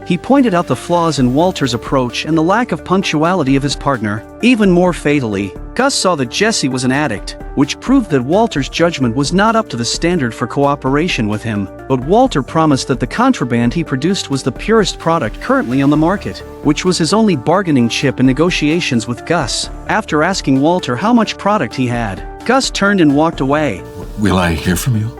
He pointed out the flaws in Walter's approach and the lack of punctuality of his partner. Even more fatally, Gus saw that Jesse was an addict, which proved that Walter's judgment was not up to the standard for cooperation with him. But Walter promised that the contraband he produced was the purest product currently on the market, which was his only bargaining chip in negotiations with Gus. After asking Walter how much product he had, Gus turned and walked away. Will I hear from you?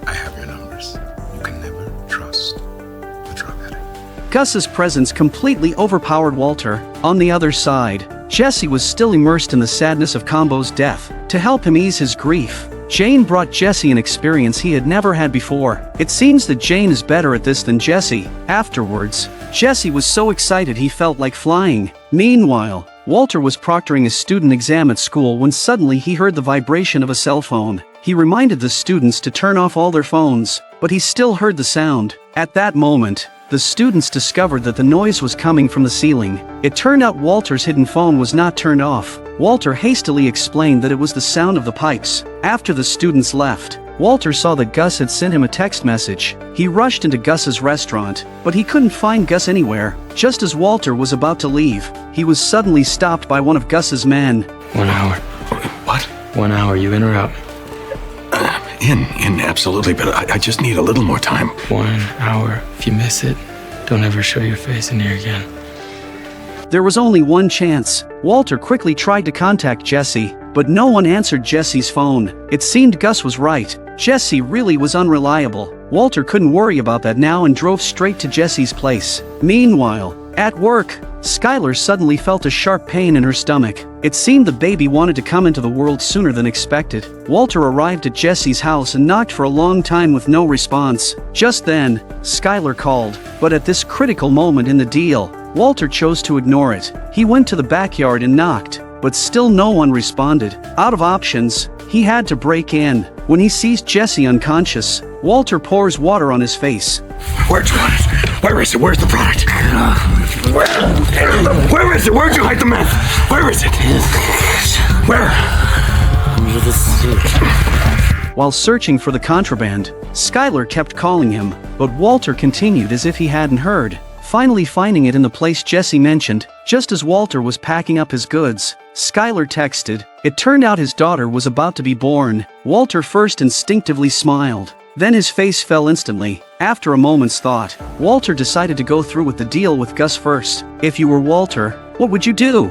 I have your numbers. You can never trust a drug addict. Gus's presence completely overpowered Walter. On the other side, Jesse was still immersed in the sadness of Combo's death. To help him ease his grief, Jane brought Jesse an experience he had never had before. It seems that Jane is better at this than Jesse. Afterwards, Jesse was so excited he felt like flying. Meanwhile, Walter was proctoring his student exam at school when suddenly he heard the vibration of a cell phone. He reminded the students to turn off all their phones, but he still heard the sound. At that moment, the students discovered that the noise was coming from the ceiling. It turned out Walter's hidden phone was not turned off. Walter hastily explained that it was the sound of the pipes. After the students left, Walter saw that Gus had sent him a text message. He rushed into Gus's restaurant, but he couldn't find Gus anywhere. Just as Walter was about to leave, he was suddenly stopped by one of Gus's men. 1 hour. What? 1 hour, you in or out? In, absolutely, but I just need a little more time. 1 hour. If you miss it, don't ever show your face in here again. There was only one chance. Walter quickly tried to contact Jesse, but no one answered Jesse's phone. It seemed Gus was right. Jesse really was unreliable. Walter couldn't worry about that now and drove straight to Jesse's place. Meanwhile, at work, Skylar suddenly felt a sharp pain in her stomach. It seemed the baby wanted to come into the world sooner than expected. Walter arrived at Jesse's house and knocked for a long time with no response. Just then, Skylar called, but at this critical moment in the deal, Walter chose to ignore it. He went to the backyard and knocked, but still no one responded. Out of options, he had to break in. When he sees Jesse unconscious, Walter pours water on his face. Where'd you hide it? Where is it? Where's the product? Where is it? Where'd you hide the meth? Where is it? Where? Under the seat. While searching for the contraband, Skylar kept calling him, but Walter continued as if he hadn't heard. Finally finding it in the place Jesse mentioned, just as Walter was packing up his goods, Skylar texted. It turned out his daughter was about to be born. Walter first instinctively smiled. Then his face fell instantly. After a moment's thought, Walter decided to go through with the deal with Gus first. If you were Walter, what would you do?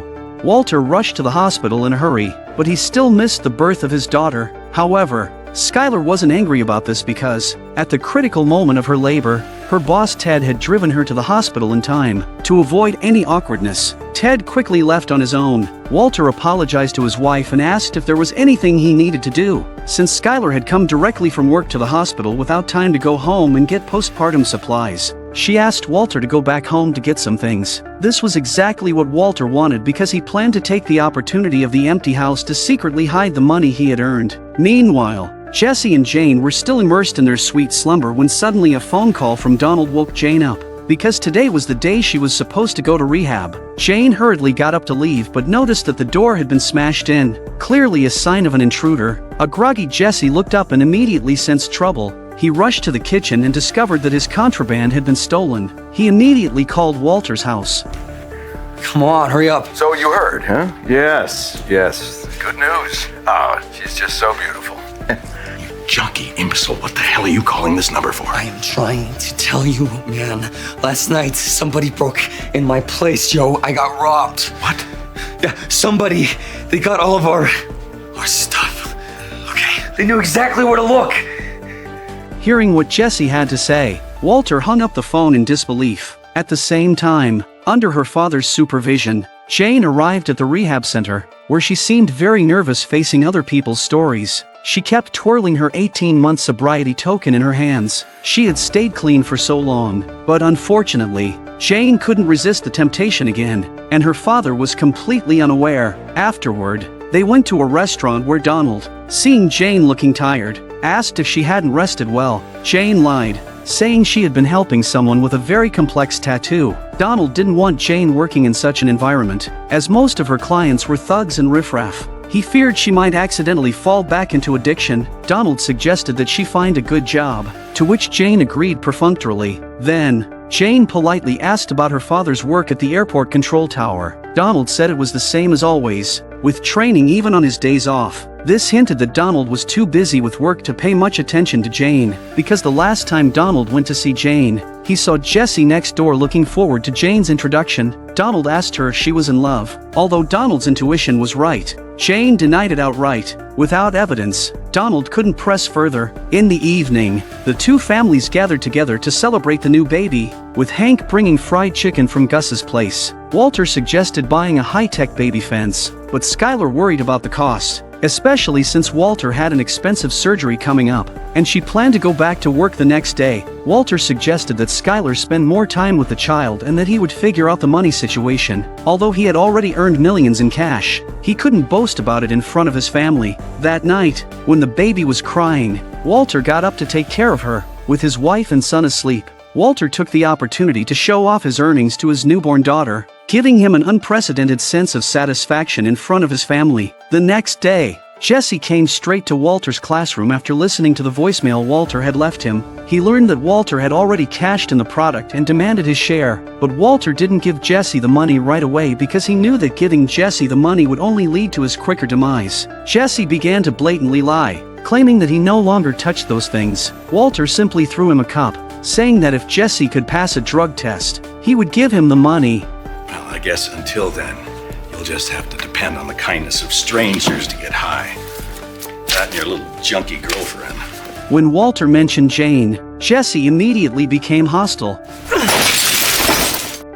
Walter rushed to the hospital in a hurry, but he still missed the birth of his daughter. However, Skylar wasn't angry about this because, at the critical moment of her labor, her boss Ted had driven her to the hospital in time. To avoid any awkwardness, Ted quickly left on his own. Walter apologized to his wife and asked if there was anything he needed to do, since Skylar had come directly from work to the hospital without time to go home and get postpartum supplies. She asked Walter to go back home to get some things. This was exactly what Walter wanted because he planned to take the opportunity of the empty house to secretly hide the money he had earned. Meanwhile, Jesse and Jane were still immersed in their sweet slumber when suddenly a phone call from Donald woke Jane up. Because today was the day she was supposed to go to rehab, Jane hurriedly got up to leave but noticed that the door had been smashed in, clearly a sign of an intruder. A groggy Jesse looked up and immediately sensed trouble. He rushed to the kitchen and discovered that his contraband had been stolen. He immediately called Walter's house. Come on, hurry up. So you heard, huh? Yes. Good news. Oh, she's just so beautiful. Junkie imbecile, what the hell are you calling this number for? I am trying to tell you, man. Last night, somebody broke in my place, Joe. I got robbed. What? Yeah, somebody. They got all of our stuff. Okay? They knew exactly where to look. Hearing what Jesse had to say, Walter hung up the phone in disbelief. At the same time, under her father's supervision, Jane arrived at the rehab center, where she seemed very nervous facing other people's stories. She kept twirling her 18-month sobriety token in her hands. She had stayed clean for so long, but unfortunately, Jane couldn't resist the temptation again, and her father was completely unaware. Afterward, they went to a restaurant where Donald, seeing Jane looking tired, asked if she hadn't rested well. Jane lied, saying she had been helping someone with a very complex tattoo. Donald didn't want Jane working in such an environment, as most of her clients were thugs and riffraff. He feared she might accidentally fall back into addiction. Donald suggested that she find a good job, to which Jane agreed perfunctorily. Then, Jane politely asked about her father's work at the airport control tower. Donald said it was the same as always, with training even on his days off. This hinted that Donald was too busy with work to pay much attention to Jane, because the last time Donald went to see Jane, he saw Jessie next door looking forward to Jane's introduction. Donald asked her if she was in love. Although Donald's intuition was right, Jane denied it outright. Without evidence, Donald couldn't press further. In the evening, the two families gathered together to celebrate the new baby, with Hank bringing fried chicken from Gus's place. Walter suggested buying a high-tech baby fence, but Skylar worried about the cost, especially since Walter had an expensive surgery coming up, and she planned to go back to work the next day. Walter suggested that Skylar spend more time with the child and that he would figure out the money situation. Although he had already earned millions in cash, he couldn't boast about it in front of his family. That night, when the baby was crying, Walter got up to take care of her. With his wife and son asleep, Walter took the opportunity to show off his earnings to his newborn daughter, giving him an unprecedented sense of satisfaction in front of his family. The next day, Jesse came straight to Walter's classroom after listening to the voicemail Walter had left him. He learned that Walter had already cashed in the product and demanded his share, but Walter didn't give Jesse the money right away because he knew that giving Jesse the money would only lead to his quicker demise. Jesse began to blatantly lie, claiming that he no longer touched those things. Walter simply threw him a cup, saying that if Jesse could pass a drug test, he would give him the money. Well, I guess until then, you'll just have to depend on the kindness of strangers to get high. That and your little junkie girlfriend. When Walter mentioned Jane, Jesse immediately became hostile.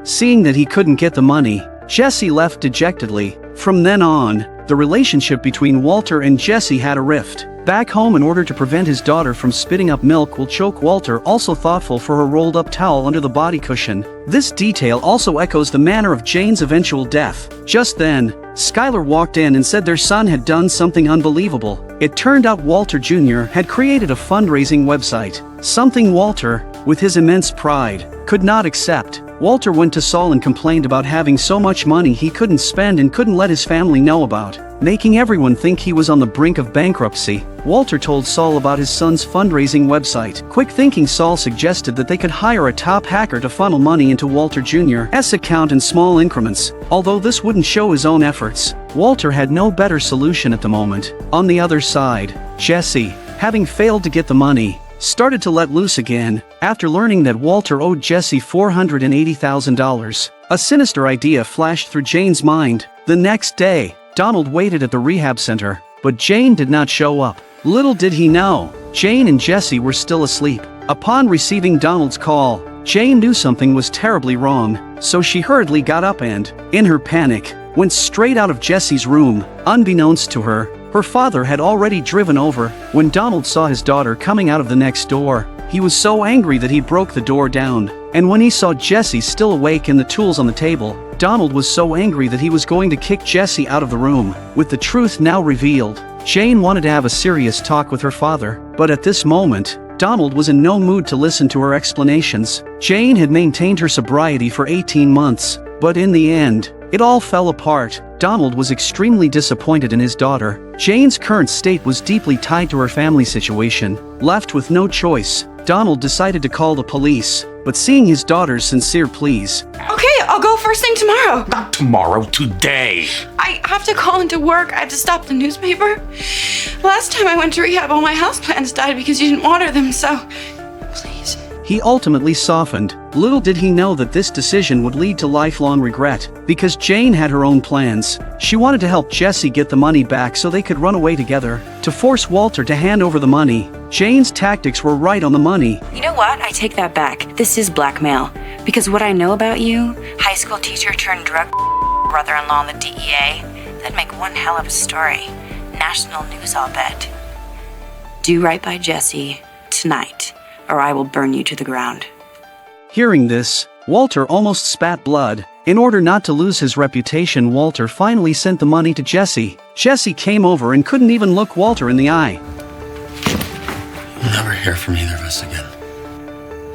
Seeing that he couldn't get the money, Jesse left dejectedly. From then on, the relationship between Walter and Jesse had a rift. Back home, in order to prevent his daughter from spitting up milk will choke Walter, also thoughtful for her rolled up towel under the body cushion. This detail also echoes the manner of Jane's eventual death. Just then, Skylar walked in and said their son had done something unbelievable. It turned out Walter Jr. had created a fundraising website, something Walter, with his immense pride, could not accept. Walter went to Saul and complained about having so much money he couldn't spend and couldn't let his family know about, making everyone think he was on the brink of bankruptcy. Walter told Saul about his son's fundraising website. Quick thinking, Saul suggested that they could hire a top hacker to funnel money into Walter Jr.'s account in small increments. Although this wouldn't show his own efforts, Walter had no better solution at the moment. On the other side, Jesse, having failed to get the money, started to let loose again. After learning that Walter owed Jesse $480,000, a sinister idea flashed through Jane's mind. The next day, Donald waited at the rehab center, but Jane did not show up. Little did he know, Jane and Jesse were still asleep. Upon receiving Donald's call, Jane knew something was terribly wrong, so she hurriedly got up and, in her panic, went straight out of Jesse's room. Unbeknownst to her, her father had already driven over. When Donald saw his daughter coming out of the next door, he was so angry that he broke the door down. And when he saw Jesse still awake and the tools on the table, Donald was so angry that he was going to kick Jesse out of the room. With the truth now revealed, Jane wanted to have a serious talk with her father, but at this moment, Donald was in no mood to listen to her explanations. Jane had maintained her sobriety for 18 months, but in the end, it all fell apart. Donald was extremely disappointed in his daughter. Jane's current state was deeply tied to her family situation. Left with no choice, Donald decided to call the police, but seeing his daughter's sincere pleas, Okay, I'll go first thing tomorrow. Not tomorrow, today. I have to call into work. I have to stop the newspaper. Last time I went to rehab, all my houseplants died because you didn't water them, so please. he ultimately softened. Little did he know that this decision would lead to lifelong regret, because Jane had her own plans. She wanted to help Jesse get the money back so they could run away together. To force Walter to hand over the money, Jane's tactics were right on the money. You know what? I take that back. This is blackmail. Because what I know about you, high school teacher turned drug brother-in-law in the DEA, that'd make one hell of a story. National news, I'll bet. Do right by Jesse tonight, or I will burn you to the ground. Hearing this, Walter almost spat blood. In order not to lose his reputation, Walter finally sent the money to Jesse. Jesse came over and couldn't even look Walter in the eye. You'll never hear from either of us again.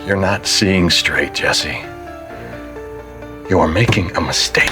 You're not seeing straight, Jesse. You are making a mistake.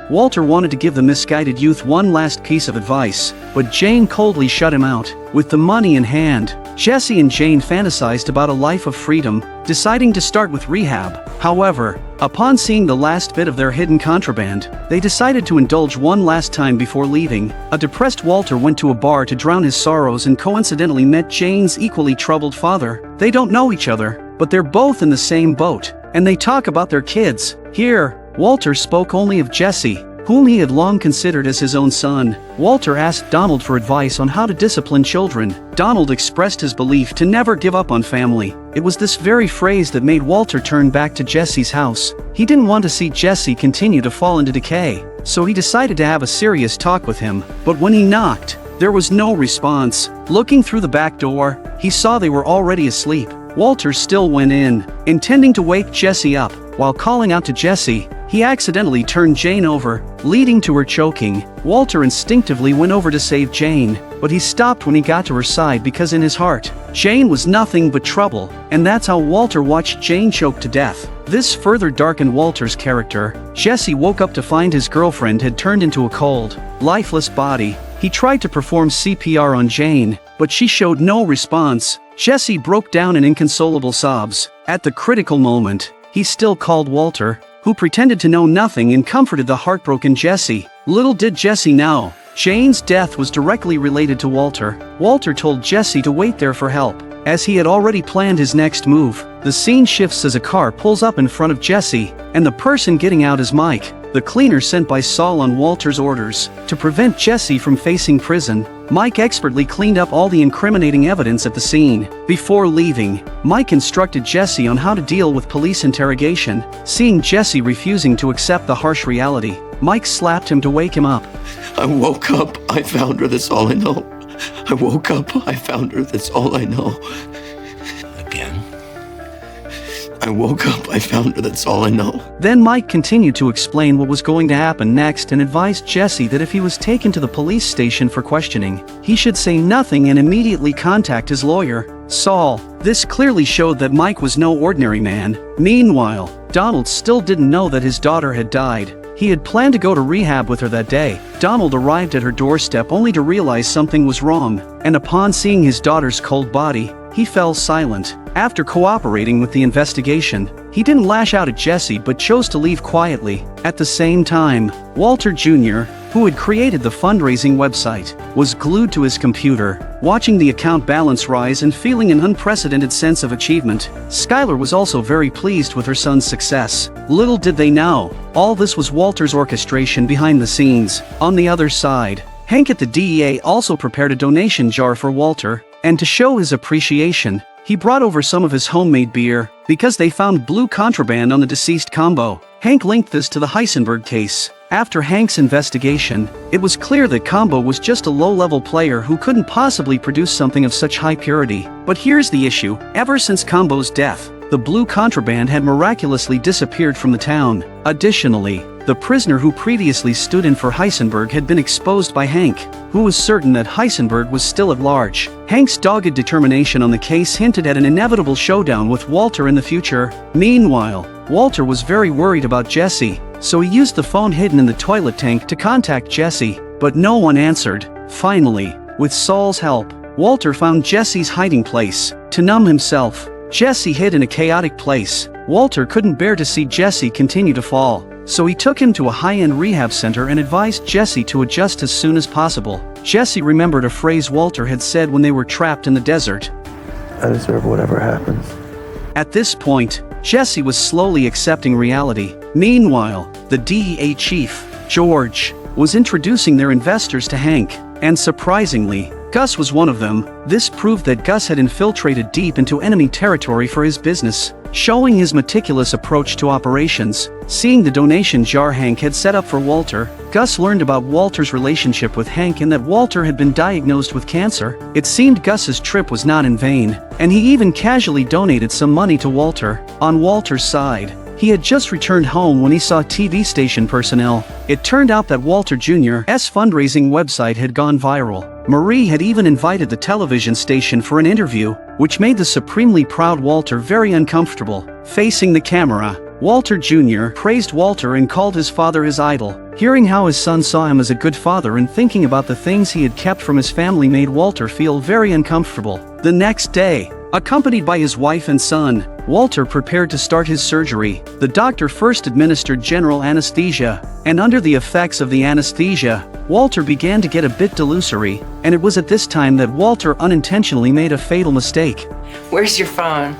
Walter wanted to give the misguided youth one last piece of advice, but Jane coldly shut him out. With the money in hand, Jesse and Jane fantasized about a life of freedom, deciding to start with rehab. However, upon seeing the last bit of their hidden contraband, they decided to indulge one last time before leaving. A depressed Walter went to a bar to drown his sorrows and coincidentally met Jane's equally troubled father. They don't know each other, but they're both in the same boat, and they talk about their kids. Here, Walter spoke only of Jesse, whom he had long considered as his own son. Walter asked Donald for advice on how to discipline children. Donald expressed his belief to never give up on family. It was this very phrase that made Walter turn back to Jesse's house. He didn't want to see Jesse continue to fall into decay, so he decided to have a serious talk with him. But when he knocked, there was no response. Looking through the back door, he saw they were already asleep. Walter still went in, intending to wake Jesse up. While calling out to Jesse, he accidentally turned Jane over, leading to her choking. Walter instinctively went over to save Jane, but he stopped when he got to her side because in his heart, Jane was nothing but trouble, and that's how Walter watched Jane choke to death. This further darkened Walter's character. Jesse woke up to find his girlfriend had turned into a cold, lifeless body. He tried to perform CPR on Jane, but she showed no response. Jesse broke down in inconsolable sobs. At the critical moment, he still called Walter, who pretended to know nothing and comforted the heartbroken Jesse. Little did Jesse know, Jane's death was directly related to Walter. Walter told Jesse to wait there for help, as he had already planned his next move. The scene shifts as a car pulls up in front of Jesse, and the person getting out is Mike, the cleaner sent by Saul on Walter's orders. To prevent Jesse from facing prison, Mike expertly cleaned up all the incriminating evidence at the scene. Before leaving, Mike instructed Jesse on how to deal with police interrogation. Seeing Jesse refusing to accept the harsh reality, Mike slapped him to wake him up. I woke up, I found her, that's all I know. I woke up, I found her, that's all I know. Again? I woke up, I found her, that's all I know. Then Mike continued to explain what was going to happen next and advised Jesse that if he was taken to the police station for questioning, he should say nothing and immediately contact his lawyer, Saul. This clearly showed that Mike was no ordinary man. Meanwhile, Donald still didn't know that his daughter had died. He had planned to go to rehab with her that day. Donald arrived at her doorstep only to realize something was wrong, and upon seeing his daughter's cold body, he fell silent. After cooperating with the investigation, he didn't lash out at Jesse but chose to leave quietly. At the same time, Walter Jr., who had created the fundraising website, was glued to his computer, watching the account balance rise and feeling an unprecedented sense of achievement. Skylar was also very pleased with her son's success. Little did they know, all this was Walter's orchestration behind the scenes. On the other side, Hank at the DEA also prepared a donation jar for Walter, and to show his appreciation, he brought over some of his homemade beer, because they found blue contraband on the deceased combo. Hank linked this to the Heisenberg case. After Hank's investigation, it was clear that Combo was just a low-level player who couldn't possibly produce something of such high purity. But here's the issue. Ever since Combo's death, the blue contraband had miraculously disappeared from the town. Additionally, the prisoner who previously stood in for Heisenberg had been exposed by Hank, who was certain that Heisenberg was still at large. Hank's dogged determination on the case hinted at an inevitable showdown with Walter in the future. Meanwhile, Walter was very worried about Jesse, so he used the phone hidden in the toilet tank to contact Jesse, but no one answered. Finally, with Saul's help, Walter found Jesse's hiding place. To numb himself, Jesse hid in a chaotic place. Walter couldn't bear to see Jesse continue to fall, so he took him to a high-end rehab center and advised Jesse to adjust as soon as possible. Jesse remembered a phrase Walter had said when they were trapped in the desert. I deserve whatever happens. At this point, Jesse was slowly accepting reality. Meanwhile, the DEA chief, George, was introducing their investors to Hank, and surprisingly, Gus was one of them. This proved that Gus had infiltrated deep into enemy territory for his business, showing his meticulous approach to operations. Seeing the donation jar Hank had set up for Walter, Gus learned about Walter's relationship with Hank and that Walter had been diagnosed with cancer. It seemed Gus's trip was not in vain, and he even casually donated some money to Walter. On Walter's side, he had just returned home when he saw TV station personnel. It turned out that Walter Jr.'s fundraising website had gone viral. Marie had even invited the television station for an interview, which made the supremely proud Walter very uncomfortable. Facing the camera, Walter Jr. praised Walter and called his father his idol. Hearing how his son saw him as a good father and thinking about the things he had kept from his family made Walter feel very uncomfortable. The next day, accompanied by his wife and son, Walter prepared to start his surgery. The doctor first administered general anesthesia, and under the effects of the anesthesia, Walter began to get a bit delusory, and it was at this time that Walter unintentionally made a fatal mistake. Where's your phone?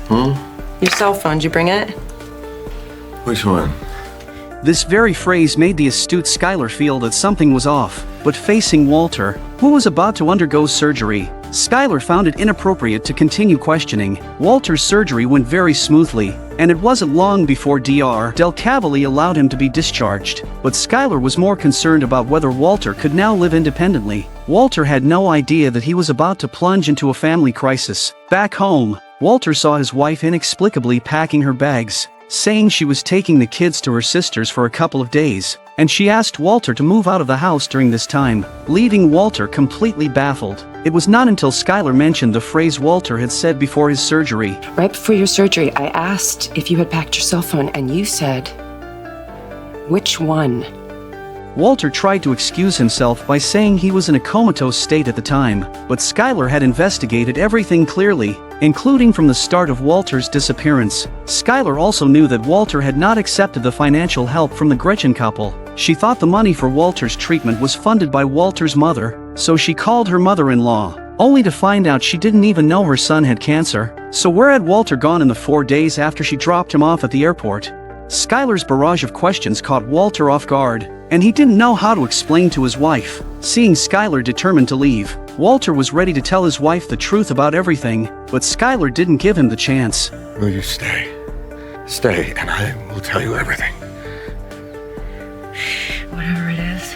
Your cell phone, did you bring it? Which one? This very phrase made the astute Skylar feel that something was off, but facing Walter, who was about to undergo surgery, Skylar found it inappropriate to continue questioning. Walter's surgery went very smoothly, and it wasn't long before Dr. Del Cavali allowed him to be discharged. But Skylar was more concerned about whether Walter could now live independently. Walter had no idea that he was about to plunge into a family crisis. Back home, Walter saw his wife inexplicably packing her bags, saying she was taking the kids to her sister's for a couple of days, and she asked Walter to move out of the house during this time, leaving Walter completely baffled. It was not until Skylar mentioned the phrase Walter had said before his surgery. Right before your surgery, I asked if you had packed your cell phone, and you said, which one? Walter tried to excuse himself by saying he was in a comatose state at the time, but Skylar had investigated everything clearly, including from the start of Walter's disappearance. Skylar also knew that Walter had not accepted the financial help from the Gretchen couple. She thought the money for Walter's treatment was funded by Walter's mother, so she called her mother-in-law, only to find out she didn't even know her son had cancer. So where had Walter gone in the 4 days after she dropped him off at the airport? Skylar's barrage of questions caught Walter off guard, and he didn't know how to explain to his wife. Seeing Skylar determined to leave, Walter was ready to tell his wife the truth about everything, but Skylar didn't give him the chance. Will you stay? Stay, and I will tell you everything. Whatever it is,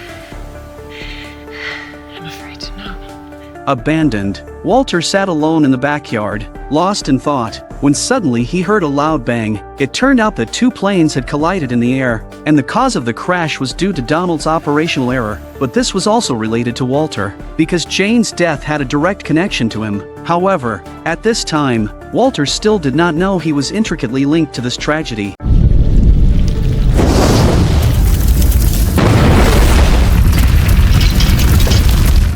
I'm afraid to know. Abandoned, Walter sat alone in the backyard, lost in thought, when suddenly he heard a loud bang. It turned out that 2 planes had collided in the air, and the cause of the crash was due to Donald's operational error. But this was also related to Walter, because Jane's death had a direct connection to him. However, at this time, Walter still did not know he was intricately linked to this tragedy.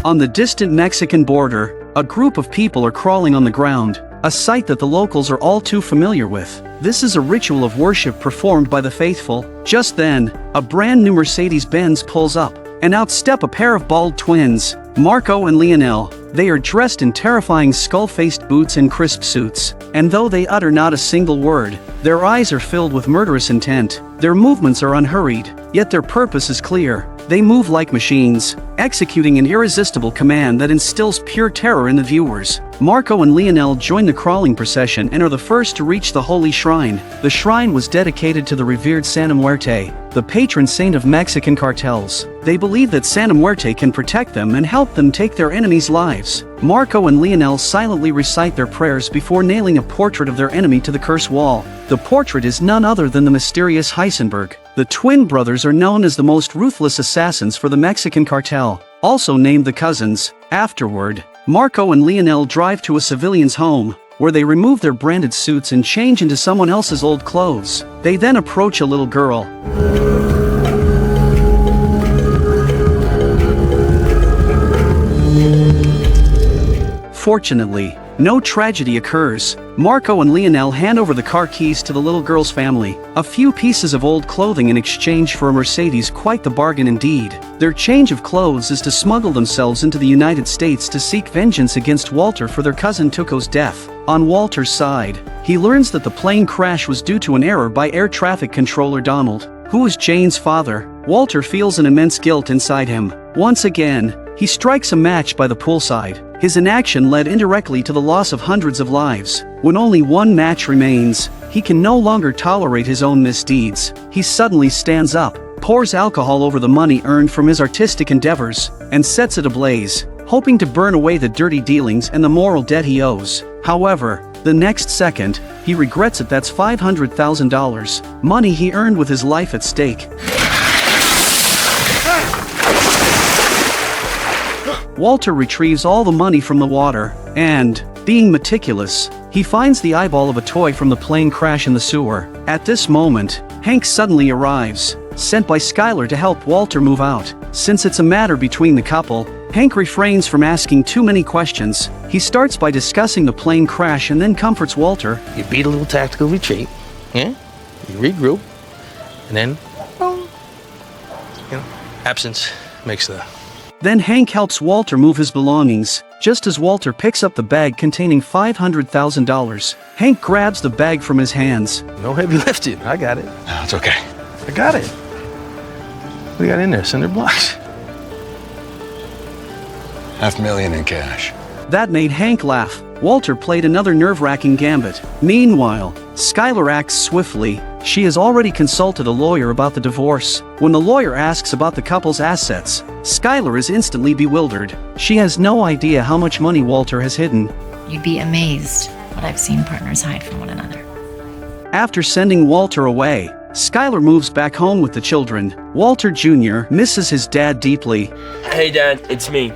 On the distant Mexican border, a group of people are crawling on the ground, a sight that the locals are all too familiar with. This is a ritual of worship performed by the faithful. Just then, a brand new Mercedes-Benz pulls up, and out step a pair of bald twins, Marco and Lionel. They are dressed in terrifying skull-faced boots and crisp suits, and though they utter not a single word, their eyes are filled with murderous intent. Their movements are unhurried, yet their purpose is clear. They move like machines, executing an irresistible command that instills pure terror in the viewers. Marco and Lionel join the crawling procession and are the first to reach the holy shrine. The shrine was dedicated to the revered Santa Muerte, the patron saint of Mexican cartels. They believe that Santa Muerte can protect them and help them take their enemies' lives. Marco and Lionel silently recite their prayers before nailing a portrait of their enemy to the curse wall. The portrait is none other than the mysterious Heisenberg. The twin brothers are known as the most ruthless assassins for the Mexican cartel, also named the Cousins. Afterward, Marco and Lionel drive to a civilian's home, where they remove their branded suits and change into someone else's old clothes. They then approach a little girl. Fortunately, no tragedy occurs. Marco and Lionel hand over the car keys to the little girl's family. A few pieces of old clothing in exchange for a Mercedes, quite the bargain indeed. Their change of clothes is to smuggle themselves into the United States to seek vengeance against Walter for their cousin Tuco's death. On Walter's side, he learns that the plane crash was due to an error by air traffic controller Donald, who is Jane's father. Walter feels an immense guilt inside him. Once again, he strikes a match by the poolside. His inaction led indirectly to the loss of hundreds of lives. When only one match remains, he can no longer tolerate his own misdeeds. He suddenly stands up, pours alcohol over the money earned from his artistic endeavors, and sets it ablaze, hoping to burn away the dirty dealings and the moral debt he owes. However, the next second, he regrets it. That's $500,000, money he earned with his life at stake. Walter retrieves all the money from the water, and, being meticulous, he finds the eyeball of a toy from the plane crash in the sewer. At this moment, Hank suddenly arrives, sent by Skylar to help Walter move out. Since it's a matter between the couple, Hank refrains from asking too many questions. He starts by discussing the plane crash and then comforts Walter. You beat a little tactical retreat, yeah? You regroup, and then, absence makes the... Then Hank helps Walter move his belongings. Just as Walter picks up the bag containing $500,000, Hank grabs the bag from his hands. No heavy lifting, I got it. No, it's okay. I got it. What do you got in there, cinder blocks? $500,000 in cash. That made Hank laugh. Walter played another nerve-wracking gambit. Meanwhile, Skylar acts swiftly. She has already consulted a lawyer about the divorce. When the lawyer asks about the couple's assets, Skylar is instantly bewildered. She has no idea how much money Walter has hidden. You'd be amazed what I've seen partners hide from one another. After sending Walter away, Skylar moves back home with the children. Walter Jr. misses his dad deeply. Hey Dad, it's me.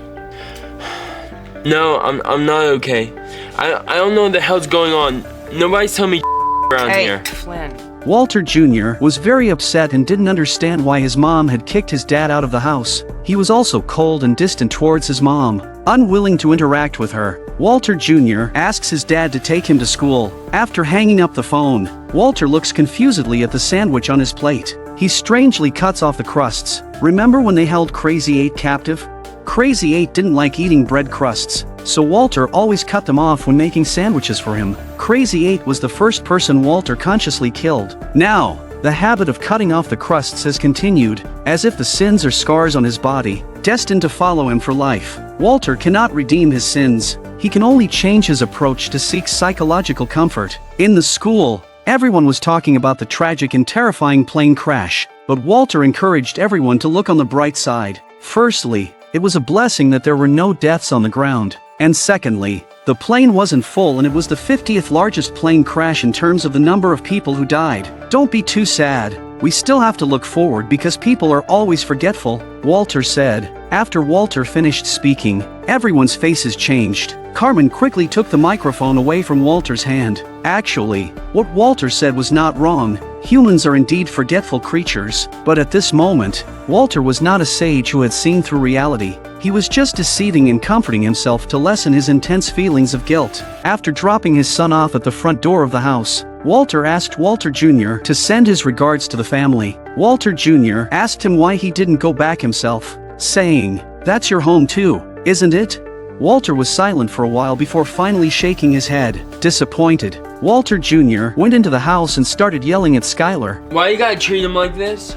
No, I'm not okay. I don't know what the hell's going on. Nobody's telling me around here. Flynn. Walter Jr. was very upset and didn't understand why his mom had kicked his dad out of the house. He was also cold and distant towards his mom, unwilling to interact with her. Walter Jr. asks his dad to take him to school. After hanging up the phone, Walter looks confusedly at the sandwich on his plate. He strangely cuts off the crusts. Remember when they held Crazy 8 captive? Crazy 8 didn't like eating bread crusts, so Walter always cut them off when making sandwiches for him. Crazy 8 was the first person Walter consciously killed. Now, the habit of cutting off the crusts has continued, as if the sins are scars on his body, destined to follow him for life. Walter cannot redeem his sins. He can only change his approach to seek psychological comfort. In the school, everyone was talking about the tragic and terrifying plane crash, but Walter encouraged everyone to look on the bright side. Firstly, it was a blessing that there were no deaths on the ground. And secondly, the plane wasn't full and it was the 50th largest plane crash in terms of the number of people who died. Don't be too sad. We still have to look forward because people are always forgetful, Walter said. After Walter finished speaking, everyone's faces changed. Carmen quickly took the microphone away from Walter's hand. Actually, what Walter said was not wrong. Humans are indeed forgetful creatures, but at this moment, Walter was not a sage who had seen through reality. He was just deceiving and comforting himself to lessen his intense feelings of guilt. After dropping his son off at the front door of the house, Walter asked Walter Jr. to send his regards to the family. Walter Jr. asked him why he didn't go back himself, saying, "That's your home too, isn't it?" Walter was silent for a while before finally shaking his head, disappointed. Walter Jr. went into the house and started yelling at Skylar. Why you gotta treat him like this?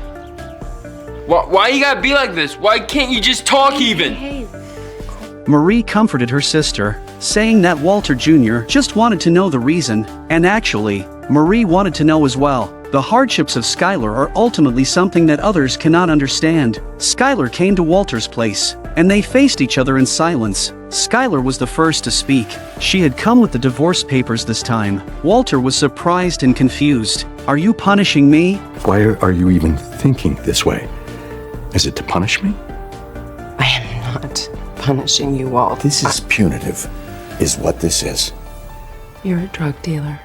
Why you gotta be like this? Why can't you just talk even? Marie comforted her sister, saying that Walter Jr. just wanted to know the reason, and actually, Marie wanted to know as well. The hardships of Skylar are ultimately something that others cannot understand. Skylar came to Walter's place, and they faced each other in silence. Skylar was the first to speak. She had come with the divorce papers this time. Walter was surprised and confused. "Are you punishing me?" Why are you even thinking this way? Is it to punish me? I am not punishing you, Walt. This is punitive, is what this is. You're a drug dealer.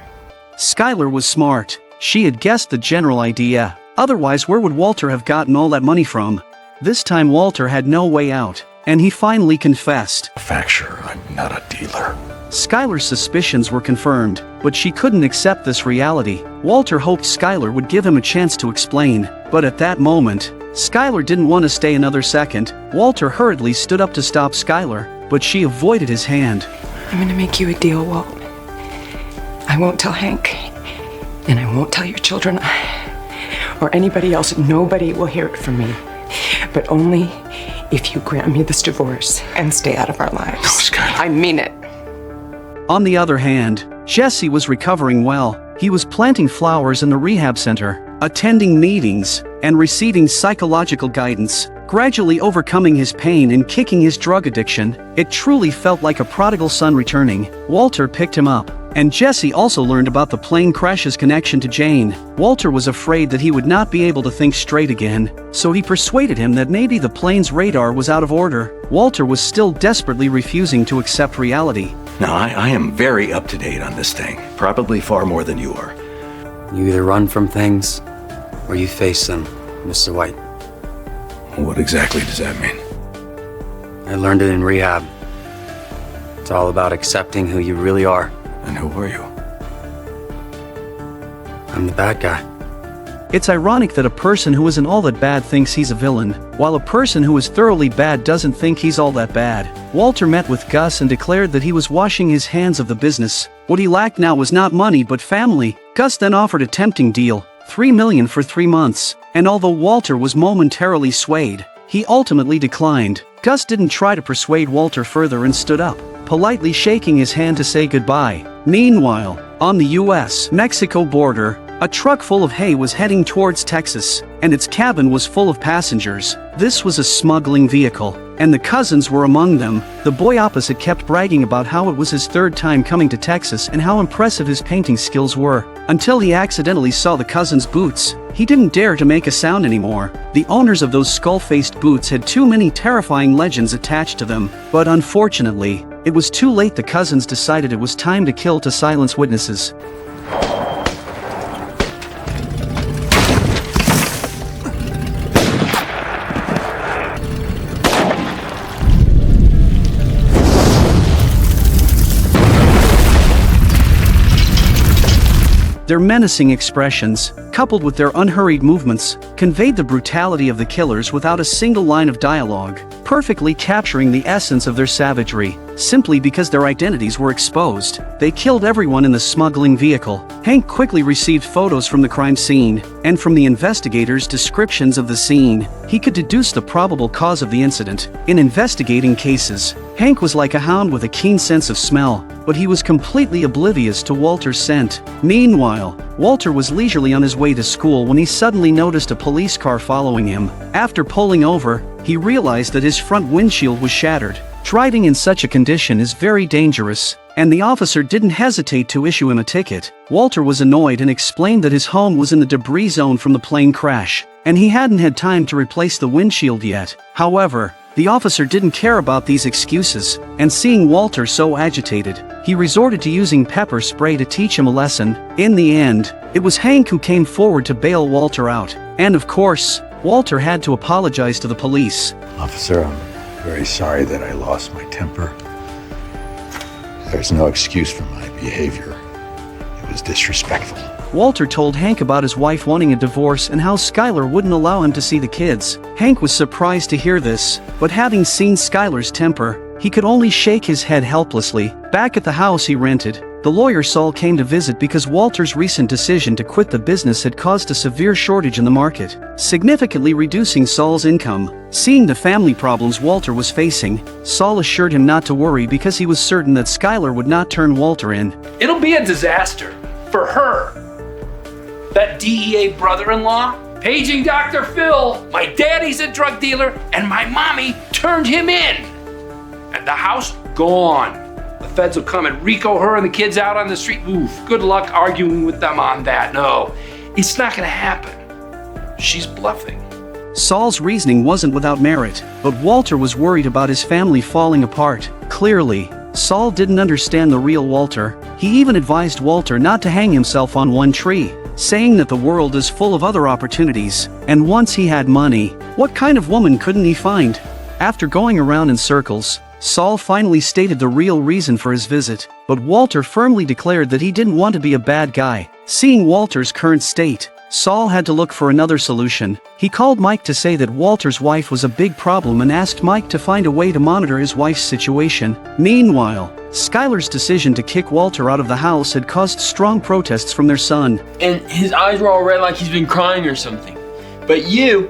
Skylar was smart. She had guessed the general idea. Otherwise, where would Walter have gotten all that money from? This time Walter had no way out. and he finally confessed. Manufacturer, I'm not a dealer. Skylar's suspicions were confirmed, but she couldn't accept this reality. Walter hoped Skylar would give him a chance to explain, but at that moment, Skylar didn't want to stay another second. Walter hurriedly stood up to stop Skylar, but she avoided his hand. I'm gonna make you a deal, Walt. I won't tell Hank, and I won't tell your children, or anybody else. Nobody will hear it from me, but only if you grant me this divorce and stay out of our lives. No, Skylar. I mean it. On the other hand, Jesse was recovering well. He was planting flowers in the rehab center, attending meetings, and receiving psychological guidance, gradually overcoming his pain and kicking his drug addiction. It truly felt like a prodigal son returning. Walter picked him up, and Jesse also learned about the plane crash's connection to Jane. Walter was afraid that he would not be able to think straight again, so he persuaded him that maybe the plane's radar was out of order. Walter was still desperately refusing to accept reality. Now, I am very up to date on this thing, probably far more than you are. You either run from things, or you face them, Mr. White. What exactly does that mean? I learned it in rehab. It's all about accepting who you really are. And who are you? I'm the bad guy. It's ironic that a person who isn't all that bad thinks he's a villain, while a person who is thoroughly bad doesn't think he's all that bad. Walter met with Gus and declared that he was washing his hands of the business. What he lacked now was not money but family. Gus then offered a tempting deal, $3 million for 3 months, and although Walter was momentarily swayed, he ultimately declined. Gus didn't try to persuade Walter further and stood up, politely shaking his hand to say goodbye. Meanwhile, on the US-Mexico border, a truck full of hay was heading towards Texas, and its cabin was full of passengers. This was a smuggling vehicle, and the cousins were among them. The boy opposite kept bragging about how it was his 3rd time coming to Texas and how impressive his painting skills were, until he accidentally saw the cousins' boots. He didn't dare to make a sound anymore. The owners of those skull-faced boots had too many terrifying legends attached to them, but unfortunately, it was too late. The cousins decided it was time to kill to silence witnesses. Their menacing expressions, coupled with their unhurried movements, conveyed the brutality of the killers without a single line of dialogue, perfectly capturing the essence of their savagery. Simply because their identities were exposed, they killed everyone in the smuggling vehicle. Hank quickly received photos from the crime scene, and from the investigators' descriptions of the scene, he could deduce the probable cause of the incident. In investigating cases, Hank was like a hound with a keen sense of smell, but he was completely oblivious to Walter's scent. Meanwhile, Walter was leisurely on his way to school when he suddenly noticed a police car following him. After pulling over, he realized that his front windshield was shattered. Driving in such a condition is very dangerous, and the officer didn't hesitate to issue him a ticket. Walter was annoyed and explained that his home was in the debris zone from the plane crash, and he hadn't had time to replace the windshield yet. However, the officer didn't care about these excuses, and seeing Walter so agitated, he resorted to using pepper spray to teach him a lesson. In the end, it was Hank who came forward to bail Walter out, and of course, Walter had to apologize to the police. Officer, I'm very sorry that I lost my temper. There's no excuse for my behavior. It was disrespectful. Walter told Hank about his wife wanting a divorce and how Skylar wouldn't allow him to see the kids. Hank was surprised to hear this, but having seen Skylar's temper, he could only shake his head helplessly. Back at the house he rented, the lawyer Saul came to visit because Walter's recent decision to quit the business had caused a severe shortage in the market, significantly reducing Saul's income. Seeing the family problems Walter was facing, Saul assured him not to worry because he was certain that Skylar would not turn Walter in. It'll be a disaster for her. That DEA brother-in-law, paging Dr. Phil, my daddy's a drug dealer, and my mommy turned him in. And the house, gone. The feds will come and RICO her and the kids out on the street. Oof, good luck arguing with them on that. No, it's not gonna happen. She's bluffing. Saul's reasoning wasn't without merit, but Walter was worried about his family falling apart. Clearly, Saul didn't understand the real Walter. He even advised Walter not to hang himself on one tree, saying that the world is full of other opportunities, and once he had money, what kind of woman couldn't he find? After going around in circles, Saul finally stated the real reason for his visit, but Walter firmly declared that he didn't want to be a bad guy. Seeing Walter's current state, Saul had to look for another solution. He called Mike to say that Walter's wife was a big problem and asked Mike to find a way to monitor his wife's situation. Meanwhile, Skylar's decision to kick Walter out of the house had caused strong protests from their son. And his eyes were all red like he's been crying or something. But you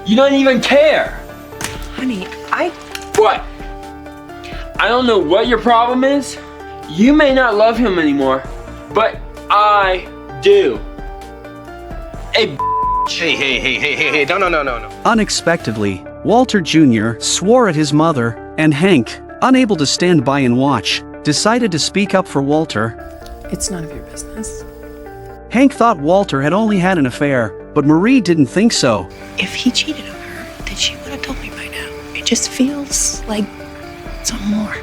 don't even care. Honey, What? I don't know what your problem is. You may not love him anymore, but I do. Hey, no. Unexpectedly, Walter Jr. swore at his mother, and Hank, unable to stand by and watch, decided to speak up for Walter. It's none of your business. Hank thought Walter had only had an affair, but Marie didn't think so. If he cheated on her, then she would have told me by now. It just feels like something more.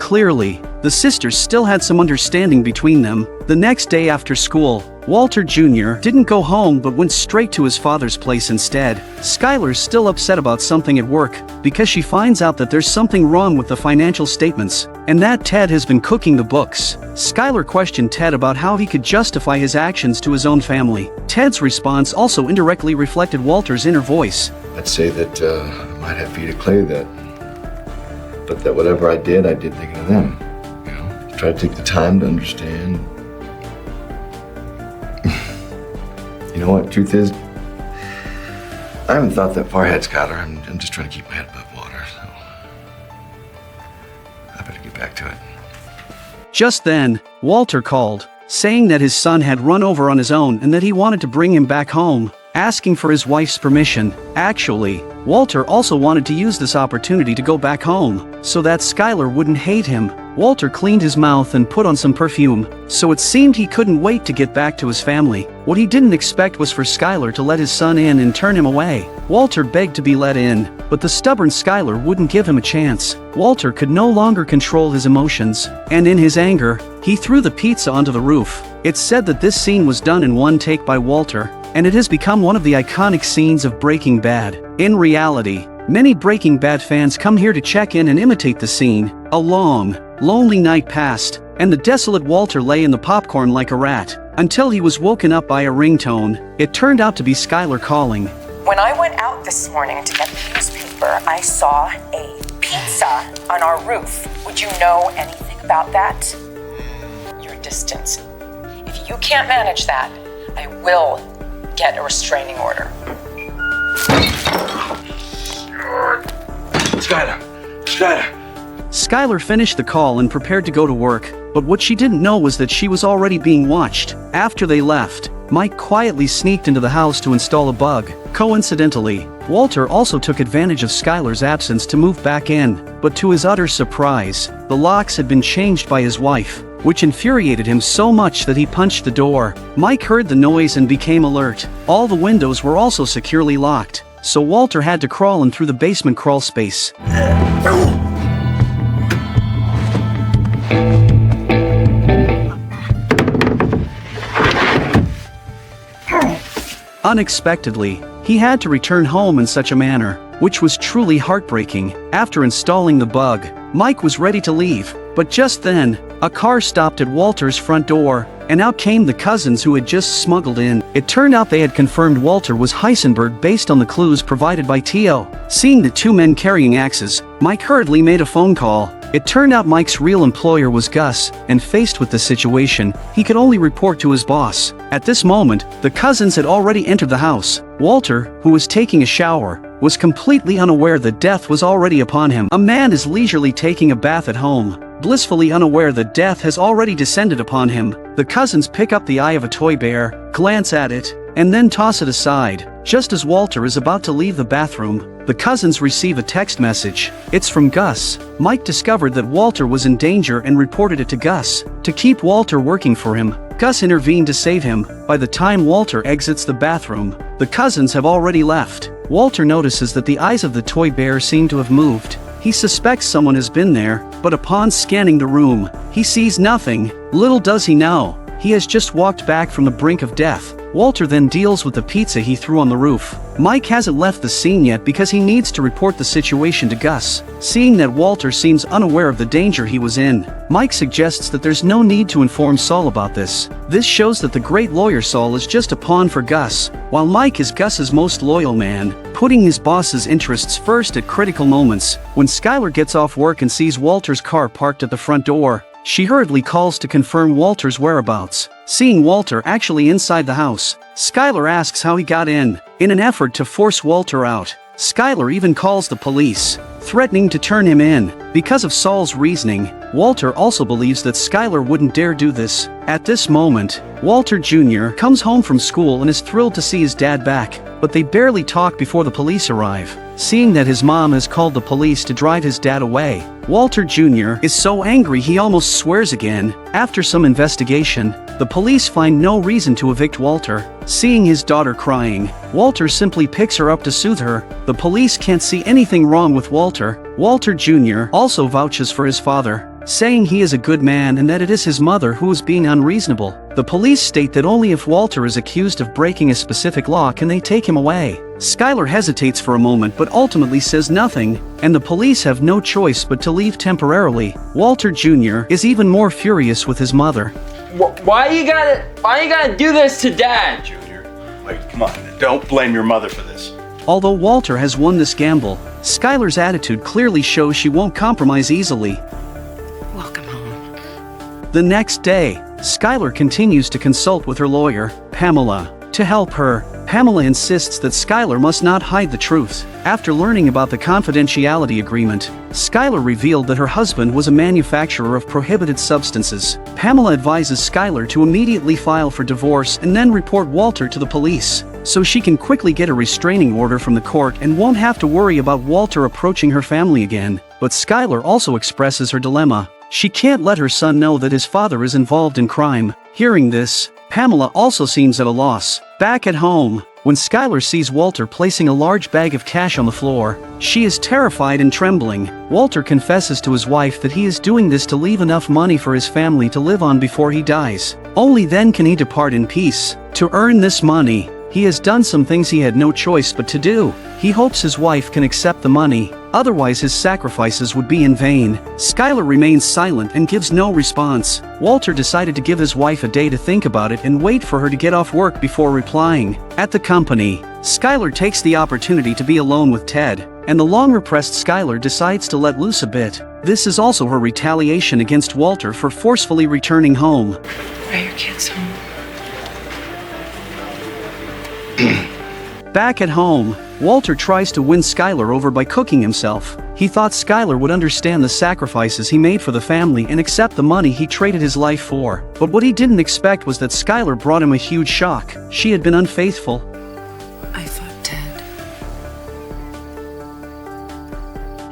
Clearly, the sisters still had some understanding between them. The next day after school, Walter Jr. didn't go home but went straight to his father's place instead. Skylar's still upset about something at work, because she finds out that there's something wrong with the financial statements, and that Ted has been cooking the books. Skylar questioned Ted about how he could justify his actions to his own family. Ted's response also indirectly reflected Walter's inner voice. I'd say that I might have feet of clay but that whatever I did thinking of them. You know, try to take the time to understand. You know what, truth is, I haven't thought that far ahead, Skylar. I'm just trying to keep my head above water, so I better get back to it. Just then, Walter called, saying that his son had run over on his own and that he wanted to bring him back home, asking for his wife's permission. Actually, Walter also wanted to use this opportunity to go back home, so that Skylar wouldn't hate him. Walter cleaned his mouth and put on some perfume, so it seemed he couldn't wait to get back to his family. What he didn't expect was for Skylar to let his son in and turn him away. Walter begged to be let in, but the stubborn Skylar wouldn't give him a chance. Walter could no longer control his emotions, and in his anger, he threw the pizza onto the roof. It's said that this scene was done in one take by Walter, and it has become one of the iconic scenes of Breaking Bad. In reality, many Breaking Bad fans come here to check in and imitate the scene. A long, lonely night passed, and the desolate Walter lay in the popcorn like a rat, until he was woken up by a ringtone. It turned out to be Skylar calling. When I went out this morning to get the newspaper, I saw a pizza on our roof. Would you know anything about that? Your distance. If you can't manage that, I will get a restraining order. Skylar! Skylar finished the call and prepared to go to work, but what she didn't know was that she was already being watched. After they left, Mike quietly sneaked into the house to install a bug. Coincidentally, Walter also took advantage of Skylar's absence to move back in, but to his utter surprise, the locks had been changed by his wife, which infuriated him so much that he punched the door. Mike heard the noise and became alert. All the windows were also securely locked, so Walter had to crawl in through the basement crawl space. Unexpectedly, he had to return home in such a manner, which was truly heartbreaking. After installing the bug, Mike was ready to leave, but just then, a car stopped at Walter's front door, and out came the cousins who had just smuggled in. It turned out they had confirmed Walter was Heisenberg based on the clues provided by Tio. Seeing the two men carrying axes, Mike hurriedly made a phone call. It turned out Mike's real employer was Gus, and faced with the situation, he could only report to his boss. At this moment, the cousins had already entered the house. Walter, who was taking a shower, was completely unaware that death was already upon him. A man is leisurely taking a bath at home, blissfully unaware that death has already descended upon him. The cousins pick up the eye of a toy bear, glance at it, and then toss it aside. Just as Walter is about to leave the bathroom, the cousins receive a text message. It's from Gus. Mike discovered that Walter was in danger and reported it to Gus. To keep Walter working for him, Gus intervened to save him. By the time Walter exits the bathroom, the cousins have already left. Walter notices that the eyes of the toy bear seem to have moved. He suspects someone has been there, but upon scanning the room, he sees nothing. Little does he know, He has just walked back from the brink of death. Walter then deals with the pizza he threw on the roof. Mike hasn't left the scene yet because he needs to report the situation to Gus. Seeing that Walter seems unaware of the danger he was in, Mike suggests that there's no need to inform Saul about this. This shows that the great lawyer Saul is just a pawn for Gus, while Mike is Gus's most loyal man, putting his boss's interests first at critical moments. When Skylar gets off work and sees Walter's car parked at the front door, she hurriedly calls to confirm Walter's whereabouts. Seeing Walter actually inside the house, Skylar asks how he got in an effort to force Walter out. Skylar even calls the police, threatening to turn him in. Because of Saul's reasoning, Walter also believes that Skylar wouldn't dare do this. At this moment, Walter Jr. comes home from school and is thrilled to see his dad back, but they barely talk before the police arrive. Seeing that his mom has called the police to drive his dad away, Walter Jr. is so angry he almost swears again. After some investigation, the police find no reason to evict Walter. Seeing his daughter crying, Walter simply picks her up to soothe her. The police can't see anything wrong with Walter. Walter Jr. also vouches for his father, saying he is a good man and that it is his mother who is being unreasonable. The police state that only if Walter is accused of breaking a specific law can they take him away. Skylar hesitates for a moment but ultimately says nothing, and the police have no choice but to leave temporarily. Walter Jr. is even more furious with his mother. Why you gotta do this to Dad? Wait, come on. Don't blame your mother for this. Although Walter has won this gamble, Skylar's attitude clearly shows she won't compromise easily. Welcome home. The next day, Skylar continues to consult with her lawyer, Pamela. To help her, Pamela insists that Skylar must not hide the truth. After learning about the confidentiality agreement, Skylar revealed that her husband was a manufacturer of prohibited substances. Pamela advises Skylar to immediately file for divorce and then report Walter to the police, so she can quickly get a restraining order from the court and won't have to worry about Walter approaching her family again. But Skylar also expresses her dilemma. She can't let her son know that his father is involved in crime. Hearing this, Pamela also seems at a loss. Back at home, when Skylar sees Walter placing a large bag of cash on the floor, she is terrified and trembling. Walter confesses to his wife that he is doing this to leave enough money for his family to live on before he dies. Only then can he depart in peace. To earn this money, he has done some things he had no choice but to do. He hopes his wife can accept the money, otherwise his sacrifices would be in vain. Skylar remains silent and gives no response. Walter decided to give his wife a day to think about it and wait for her to get off work before replying. At the company, Skylar takes the opportunity to be alone with Ted, and the long-repressed Skylar decides to let loose a bit. This is also her retaliation against Walter for forcefully returning home. Are your kids home? Back at home, Walter tries to win Skylar over by cooking himself. He thought Skylar would understand the sacrifices he made for the family and accept the money he traded his life for. But what he didn't expect was that Skylar brought him a huge shock. She had been unfaithful. I thought Ted.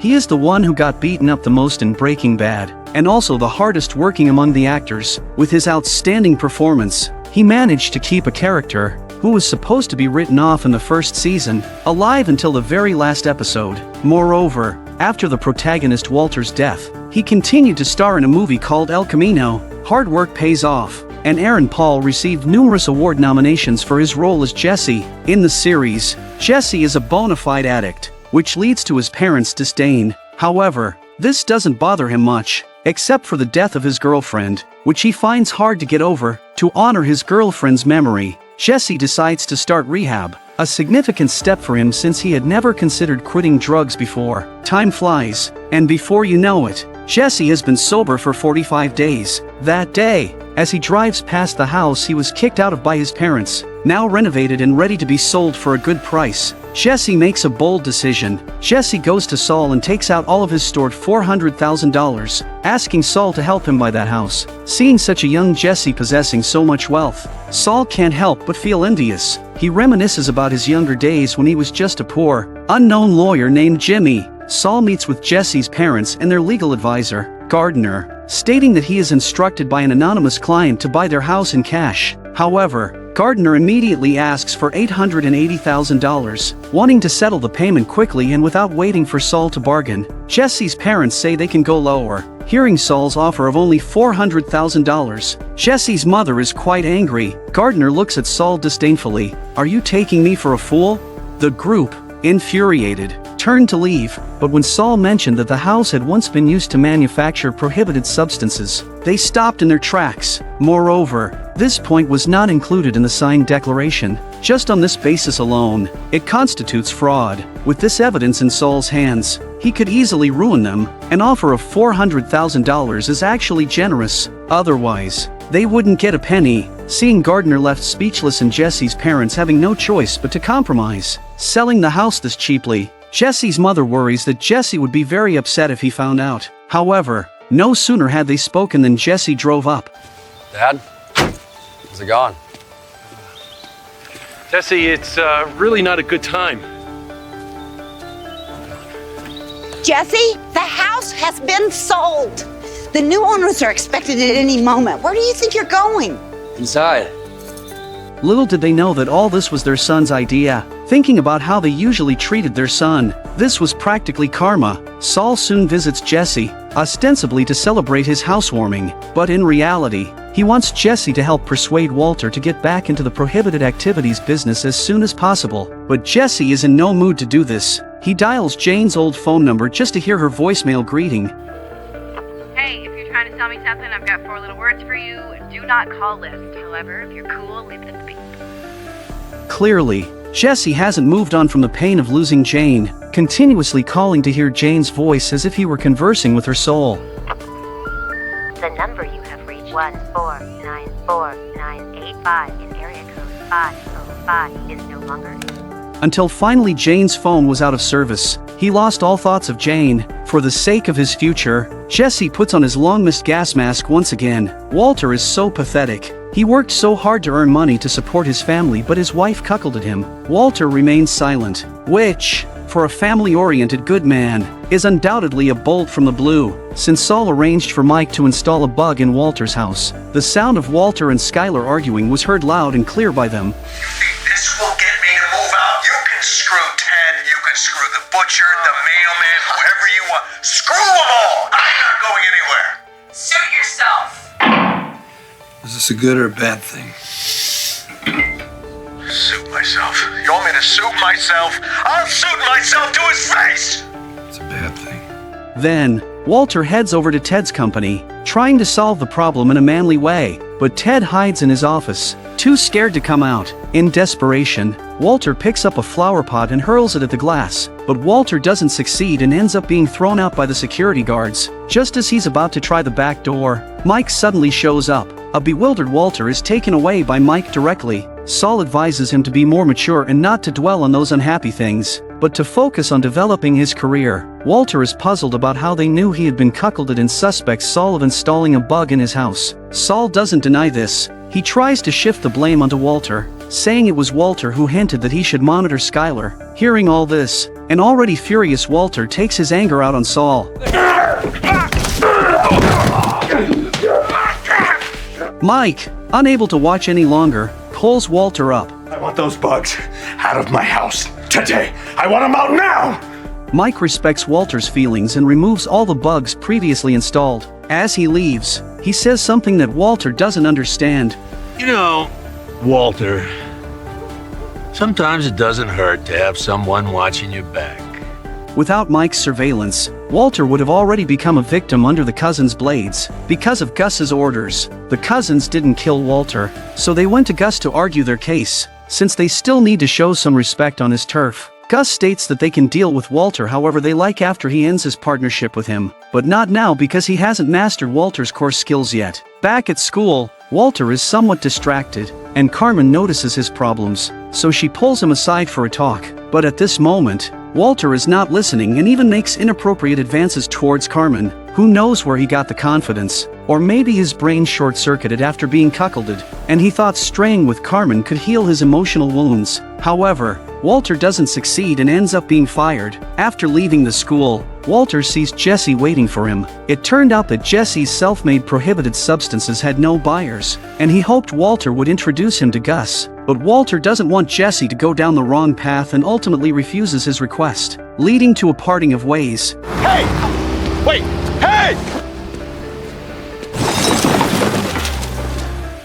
He is the one who got beaten up the most in Breaking Bad, and also the hardest working among the actors. With his outstanding performance, he managed to keep a character who was supposed to be written off in the first season, alive until the very last episode. Moreover, after the protagonist Walter's death, he continued to star in a movie called El Camino. Hard work pays off, and Aaron Paul received numerous award nominations for his role as Jesse. In the series, Jesse is a bona fide addict, which leads to his parents' disdain. However, this doesn't bother him much, except for the death of his girlfriend, which he finds hard to get over. To honor his girlfriend's memory, Jesse decides to start rehab, a significant step for him since he had never considered quitting drugs before. Time flies, and before you know it, Jesse has been sober for 45 days. That day, as he drives past the house he was kicked out of by his parents, now renovated and ready to be sold for a good price, Jesse makes a bold decision. Jesse goes to Saul and takes out all of his stored $400,000, asking Saul to help him buy that house. Seeing such a young Jesse possessing so much wealth, Saul can't help but feel envious. He reminisces about his younger days when he was just a poor, unknown lawyer named Jimmy. Saul meets with Jesse's parents and their legal advisor, Gardner, stating that he is instructed by an anonymous client to buy their house in cash. However, Gardner immediately asks for $880,000, wanting to settle the payment quickly and without waiting for Saul to bargain. Jesse's parents say they can go lower, Hearing Saul's offer of only $400,000, Jesse's mother is quite angry. Gardner looks at Saul disdainfully. "Are you taking me for a fool?" The group, infuriated, turned to leave, but when Saul mentioned that the house had once been used to manufacture prohibited substances, they stopped in their tracks. Moreover, this point was not included in the signed declaration. Just on this basis alone, it constitutes fraud. With this evidence in Saul's hands, he could easily ruin them. An offer of $400,000 is actually generous. Otherwise, they wouldn't get a penny. Seeing Gardner left speechless and Jesse's parents having no choice but to compromise, selling the house this cheaply, Jesse's mother worries that Jesse would be very upset if he found out. However, no sooner had they spoken than Jesse drove up. Dad, how's it going? Jesse, it's really not a good time. Jesse, the house has been sold. The new owners are expected at any moment. Where do you think you're going? Inside. Little did they know that all this was their son's idea. Thinking about how they usually treated their son, this was practically karma. Saul soon visits Jesse, ostensibly to celebrate his housewarming, but in reality, he wants Jesse to help persuade Walter to get back into the prohibited activities business as soon as possible. But Jesse is in no mood to do this. He dials Jane's old phone number just to hear her voicemail greeting. Hey, if you're trying to sell me something, I've got 4 little words for you. Do not call list. However, if you're cool, leave it at the beep. Clearly, Jesse hasn't moved on from the pain of losing Jane, continuously calling to hear Jane's voice as if he were conversing with her soul. The number you have reached 1494985 in area code 505 is no longer. Until finally Jane's phone was out of service, he lost all thoughts of Jane. For the sake of his future, Jesse puts on his long-missed gas mask once again. Walter is so pathetic. He worked so hard to earn money to support his family, but his wife cuckolded him. Walter remains silent, which, for a family-oriented good man, is undoubtedly a bolt from the blue. Since Saul arranged for Mike to install a bug in Walter's house, the sound of Walter and Skylar arguing was heard loud and clear by them. This will get me to move out. You can screw Ted, you can screw the butcher, the mailman, whoever you want. Screw them all! I'm not going anywhere. Suit yourself. Is this a good or a bad thing? Suit myself. You want me to suit myself? I'll suit myself to his face! It's a bad thing. Then, Walter heads over to Ted's company, trying to solve the problem in a manly way, but Ted hides in his office, too scared to come out. In desperation, Walter picks up a flower pot and hurls it at the glass, but Walter doesn't succeed and ends up being thrown out by the security guards. Just as he's about to try the back door, Mike suddenly shows up. A bewildered Walter is taken away by Mike directly. Saul advises him to be more mature and not to dwell on those unhappy things, but to focus on developing his career. Walter is puzzled about how they knew he had been cuckolded and suspects Saul of installing a bug in his house. Saul doesn't deny this. He tries to shift the blame onto Walter, saying it was Walter who hinted that he should monitor Skylar. Hearing all this, an already furious Walter takes his anger out on Saul. Mike, unable to watch any longer, pulls Walter up. I want those bugs out of my house today. I want them out now! Mike respects Walter's feelings and removes all the bugs previously installed. As he leaves, he says something that Walter doesn't understand. You know, Walter, sometimes it doesn't hurt to have someone watching your back. Without Mike's surveillance, Walter would have already become a victim under the cousins' blades. Because of Gus's orders, the cousins didn't kill Walter, so they went to Gus to argue their case, since they still need to show some respect on his turf. Gus states that they can deal with Walter however they like after he ends his partnership with him, but not now because he hasn't mastered Walter's core skills yet. Back at school, Walter is somewhat distracted, and Carmen notices his problems, so she pulls him aside for a talk. But at this moment, Walter is not listening and even makes inappropriate advances towards Carmen. Who knows where he got the confidence? Or maybe his brain short-circuited after being cuckolded, and he thought straying with Carmen could heal his emotional wounds. However, Walter doesn't succeed and ends up being fired. After leaving the school, Walter sees Jesse waiting for him. It turned out that Jesse's self-made prohibited substances had no buyers, and he hoped Walter would introduce him to Gus. But Walter doesn't want Jesse to go down the wrong path and ultimately refuses his request, leading to a parting of ways. Hey! Wait! Hey!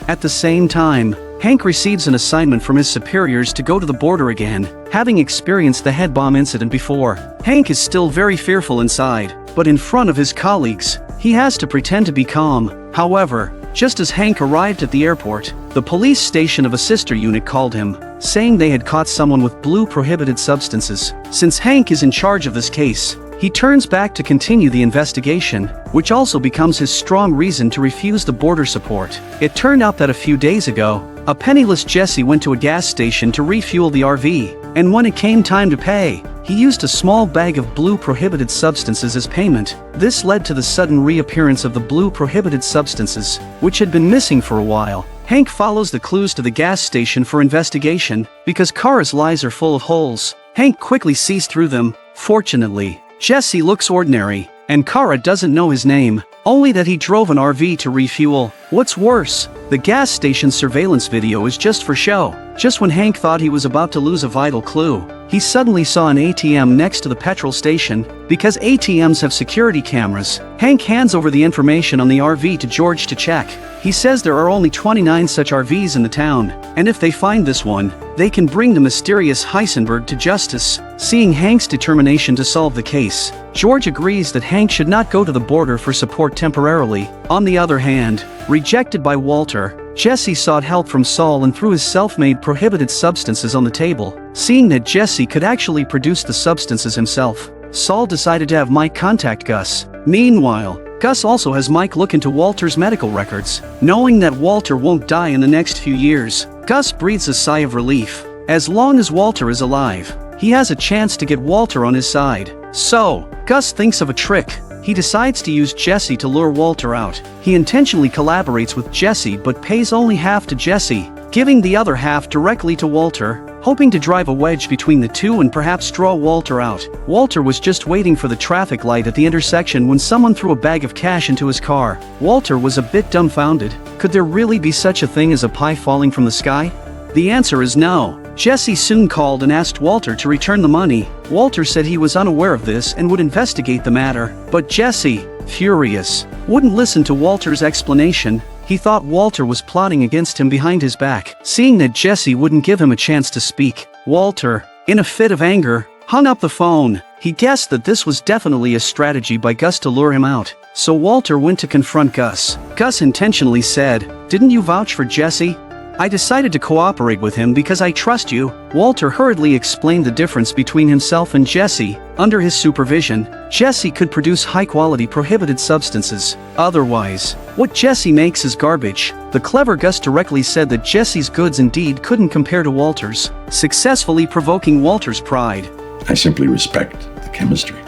At the same time, Hank receives an assignment from his superiors to go to the border again, having experienced the head bomb incident before. Hank is still very fearful inside, but in front of his colleagues, he has to pretend to be calm. However, just as Hank arrived at the airport, the police station of a sister unit called him, saying they had caught someone with blue prohibited substances. Since Hank is in charge of this case, he turns back to continue the investigation, which also becomes his strong reason to refuse the border support. It turned out that a few days ago, a penniless Jesse went to a gas station to refuel the RV, and when it came time to pay, he used a small bag of blue prohibited substances as payment. This led to the sudden reappearance of the blue prohibited substances, which had been missing for a while. Hank follows the clues to the gas station for investigation, because Kara's lies are full of holes. Hank quickly sees through them. Fortunately, Jesse looks ordinary, and Kara doesn't know his name, only that he drove an RV to refuel. What's worse, the gas station surveillance video is just for show. Just when Hank thought he was about to lose a vital clue, he suddenly saw an ATM next to the petrol station. Because ATMs have security cameras, Hank hands over the information on the RV to George to check. He says there are only 29 such RVs in the town, and if they find this one, they can bring the mysterious Heisenberg to justice. Seeing Hank's determination to solve the case, George agrees that Hank should not go to the border for support temporarily. On the other hand, rejected by Walter, Jesse sought help from Saul and threw his self-made prohibited substances on the table. Seeing that Jesse could actually produce the substances himself, Saul decided to have Mike contact Gus. Meanwhile, Gus also has Mike look into Walter's medical records. Knowing that Walter won't die in the next few years, Gus breathes a sigh of relief. As long as Walter is alive, he has a chance to get Walter on his side. So, Gus thinks of a trick. He decides to use Jesse to lure Walter out. He intentionally collaborates with Jesse but pays only half to Jesse, giving the other half directly to Walter, hoping to drive a wedge between the two and perhaps draw Walter out. Walter was just waiting for the traffic light at the intersection when someone threw a bag of cash into his car. Walter was a bit dumbfounded. Could there really be such a thing as a pie falling from the sky? The answer is no. Jesse soon called and asked Walter to return the money. Walter said he was unaware of this and would investigate the matter. But Jesse, furious, wouldn't listen to Walter's explanation. He thought Walter was plotting against him behind his back. Seeing that Jesse wouldn't give him a chance to speak, Walter, in a fit of anger, hung up the phone. He guessed that this was definitely a strategy by Gus to lure him out. So Walter went to confront Gus. Gus intentionally said, "Didn't you vouch for Jesse? I decided to cooperate with him because I trust you." Walter hurriedly explained the difference between himself and Jesse. Under his supervision, Jesse could produce high-quality prohibited substances. Otherwise, what Jesse makes is garbage. The clever Gus directly said that Jesse's goods indeed couldn't compare to Walter's, successfully provoking Walter's pride. I simply respect the chemistry.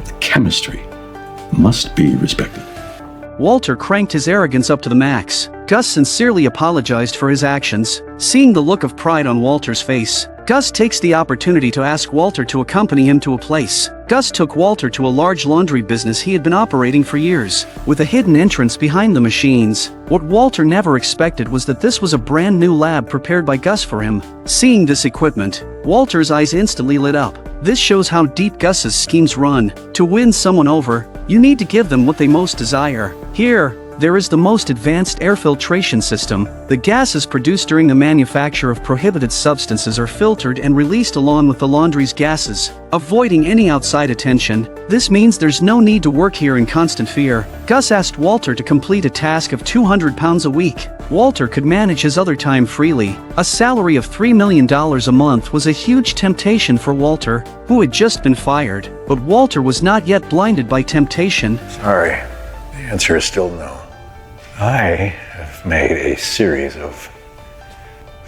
The chemistry must be respected. Walter cranked his arrogance up to the max. Gus sincerely apologized for his actions. Seeing the look of pride on Walter's face, Gus takes the opportunity to ask Walter to accompany him to a place. Gus took Walter to a large laundry business he had been operating for years, with a hidden entrance behind the machines. What Walter never expected was that this was a brand new lab prepared by Gus for him. Seeing this equipment, Walter's eyes instantly lit up. This shows how deep Gus's schemes run. To win someone over, you need to give them what they most desire. Here, there is the most advanced air filtration system. The gases produced during the manufacture of prohibited substances are filtered and released along with the laundry's gases, avoiding any outside attention. This means there's no need to work here in constant fear. Gus asked Walter to complete a task of 200 pounds a week. Walter could manage his other time freely. A salary of $3 million a month was a huge temptation for Walter, who had just been fired. But Walter was not yet blinded by temptation. Sorry, the answer is still no. I have made a series of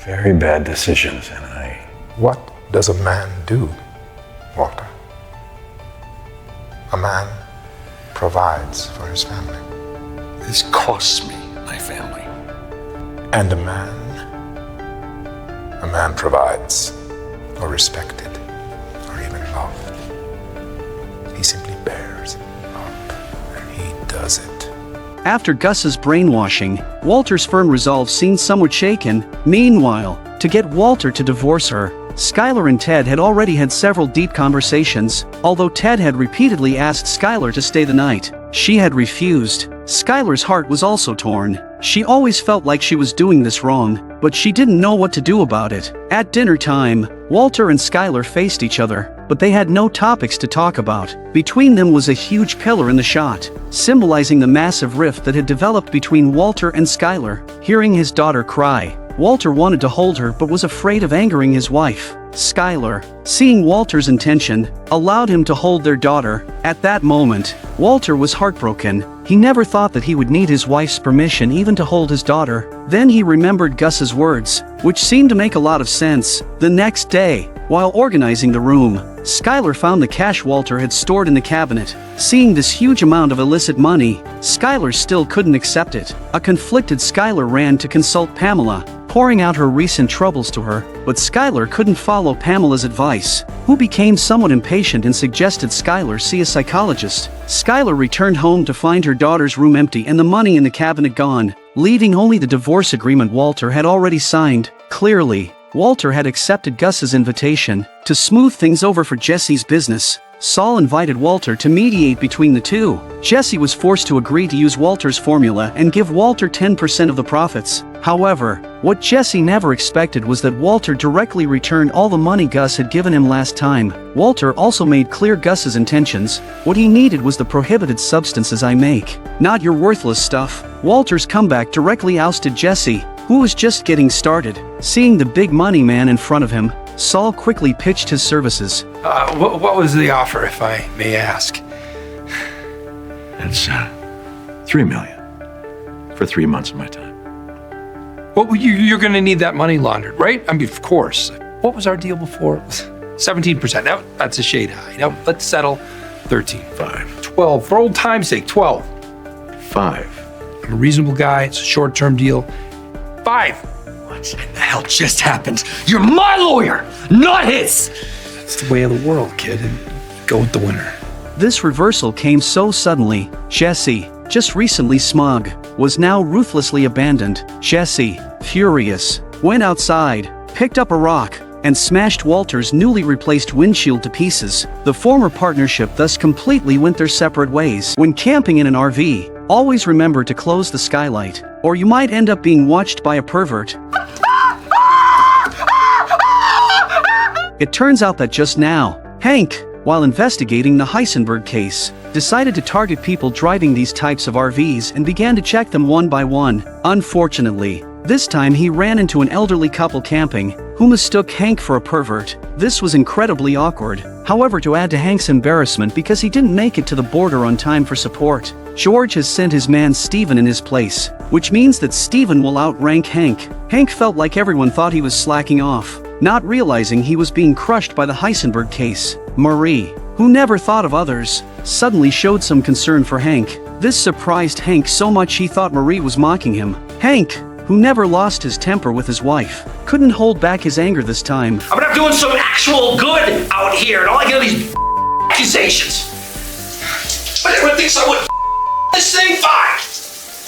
very bad decisions, and What does a man do, Walter? A man provides for his family. This costs me my family. And a man provides, or respected, or even loved. He simply bears up, and he does it. After Gus's brainwashing, Walter's firm resolve seemed somewhat shaken. Meanwhile, to get Walter to divorce her, Skylar and Ted had already had several deep conversations. Although Ted had repeatedly asked Skylar to stay the night, she had refused. Skylar's heart was also torn. She always felt like she was doing this wrong, but she didn't know what to do about it. At dinner time, Walter and Skylar faced each other, but they had no topics to talk about. Between them was a huge pillar in the shot, symbolizing the massive rift that had developed between Walter and Skylar. Hearing his daughter cry, Walter wanted to hold her but was afraid of angering his wife. Skylar, seeing Walter's intention, allowed him to hold their daughter. At that moment, Walter was heartbroken. He never thought that he would need his wife's permission even to hold his daughter. Then he remembered Gus's words, which seemed to make a lot of sense. The next day, while organizing the room, Skylar found the cash Walter had stored in the cabinet. Seeing this huge amount of illicit money, Skylar still couldn't accept it. A conflicted Skylar ran to consult Pamela, pouring out her recent troubles to her, but Skylar couldn't follow Pamela's advice, who became somewhat impatient and suggested Skylar see a psychologist. Skylar returned home to find her daughter's room empty and the money in the cabinet gone, leaving only the divorce agreement Walter had already signed. Clearly, Walter had accepted Gus's invitation to smooth things over for Jesse's business. Saul invited Walter to mediate between the two. Jesse was forced to agree to use Walter's formula and give Walter 10% of the profits. However, what Jesse never expected was that Walter directly returned all the money Gus had given him last time. Walter also made clear Gus's intentions. What he needed was the prohibited substances I make, not your worthless stuff. Walter's comeback directly ousted Jesse, who was just getting started. Seeing the big money man in front of him, Saul quickly pitched his services. What was the offer, if I may ask? It's $3 million for 3 months of my time. Well, you're going to need that money laundered, right? I mean, of course. What was our deal before? 17%. Now, that's a shade high. Now, let's settle 13. 5. 12. For old time's sake, 12. 5. I'm a reasonable guy. It's a short-term deal. 5. What in the hell just happened? You're my lawyer, not his! It's the way of the world, kid, and go with the winner. This reversal came so suddenly. Jesse, just recently smug, was now ruthlessly abandoned. Jesse, furious, went outside, picked up a rock, and smashed Walter's newly replaced windshield to pieces. The former partnership thus completely went their separate ways. When camping in an RV, always remember to close the skylight, or you might end up being watched by a pervert. It turns out that just now, Hank, while investigating the Heisenberg case, decided to target people driving these types of RVs and began to check them one by one. Unfortunately, this time he ran into an elderly couple camping, who mistook Hank for a pervert. This was incredibly awkward. However, to add to Hank's embarrassment because he didn't make it to the border on time for support, George has sent his man Steven in his place, which means that Steven will outrank Hank. Hank felt like everyone thought he was slacking off, not realizing he was being crushed by the Heisenberg case. Marie, who never thought of others, suddenly showed some concern for Hank. This surprised Hank so much he thought Marie was mocking him. Hank, who never lost his temper with his wife, couldn't hold back his anger this time. I'm not doing some actual good out here, and all I get are these accusations. But everyone thinks I would this thing fine.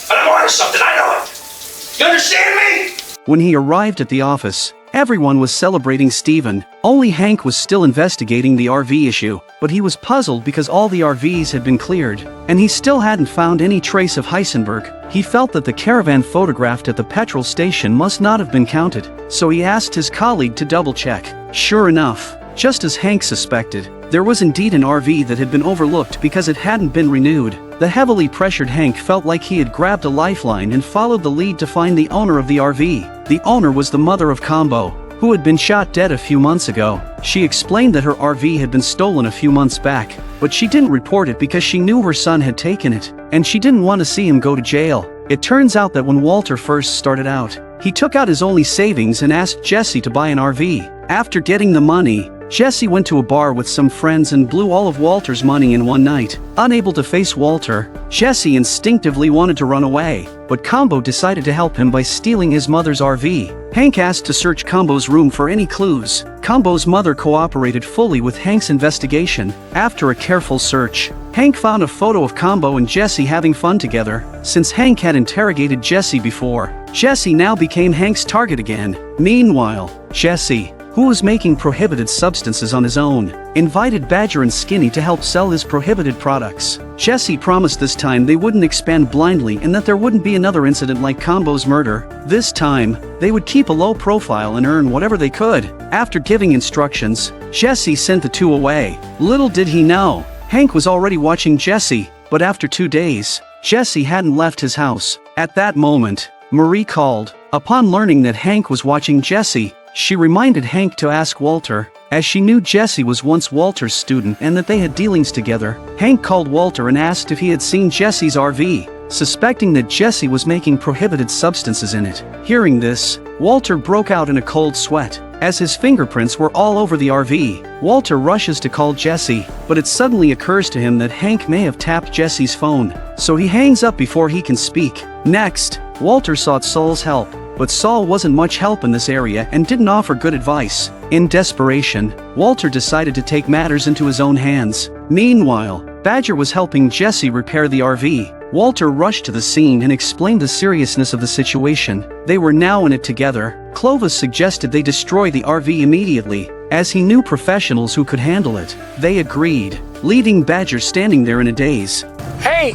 And I'm onto something, I know it. You understand me? When he arrived at the office, everyone was celebrating Steven. Only Hank was still investigating the RV issue, but he was puzzled because all the RVs had been cleared, and he still hadn't found any trace of Heisenberg. He felt that the caravan photographed at the petrol station must not have been counted, so he asked his colleague to double-check. Sure enough, just as Hank suspected, there was indeed an RV that had been overlooked because it hadn't been renewed. The heavily pressured Hank felt like he had grabbed a lifeline and followed the lead to find the owner of the RV. The owner was the mother of Combo, who had been shot dead a few months ago. She explained that her RV had been stolen a few months back, but she didn't report it because she knew her son had taken it, and she didn't want to see him go to jail. It turns out that when Walter first started out, he took out his only savings and asked Jesse to buy an RV. After getting the money, Jesse went to a bar with some friends and blew all of Walter's money in one night. Unable to face Walter, Jesse instinctively wanted to run away, but Combo decided to help him by stealing his mother's RV. Hank asked to search Combo's room for any clues. Combo's mother cooperated fully with Hank's investigation. After a careful search, Hank found a photo of Combo and Jesse having fun together. Since Hank had interrogated Jesse before, Jesse now became Hank's target again. Meanwhile, Jesse, who was making prohibited substances on his own, invited Badger and Skinny to help sell his prohibited products. Jesse promised this time they wouldn't expand blindly and that there wouldn't be another incident like Combo's murder. This time, they would keep a low profile and earn whatever they could. After giving instructions, Jesse sent the two away. Little did he know, Hank was already watching Jesse, but after 2 days, Jesse hadn't left his house. At that moment, Marie called. Upon learning that Hank was watching Jesse, she reminded Hank to ask Walter, as she knew Jesse was once Walter's student and that they had dealings together. Hank called Walter and asked if he had seen Jesse's RV, suspecting that Jesse was making prohibited substances in it. Hearing this, Walter broke out in a cold sweat, as his fingerprints were all over the RV. Walter rushes to call Jesse, but it suddenly occurs to him that Hank may have tapped Jesse's phone, so he hangs up before he can speak. Next, Walter sought Saul's help, but Saul wasn't much help in this area and didn't offer good advice. In desperation, Walter decided to take matters into his own hands. Meanwhile, Badger was helping Jesse repair the RV. Walter rushed to the scene and explained the seriousness of the situation. They were now in it together. Clovis suggested they destroy the RV immediately, as he knew professionals who could handle it. They agreed, leaving Badger standing there in a daze. Hey!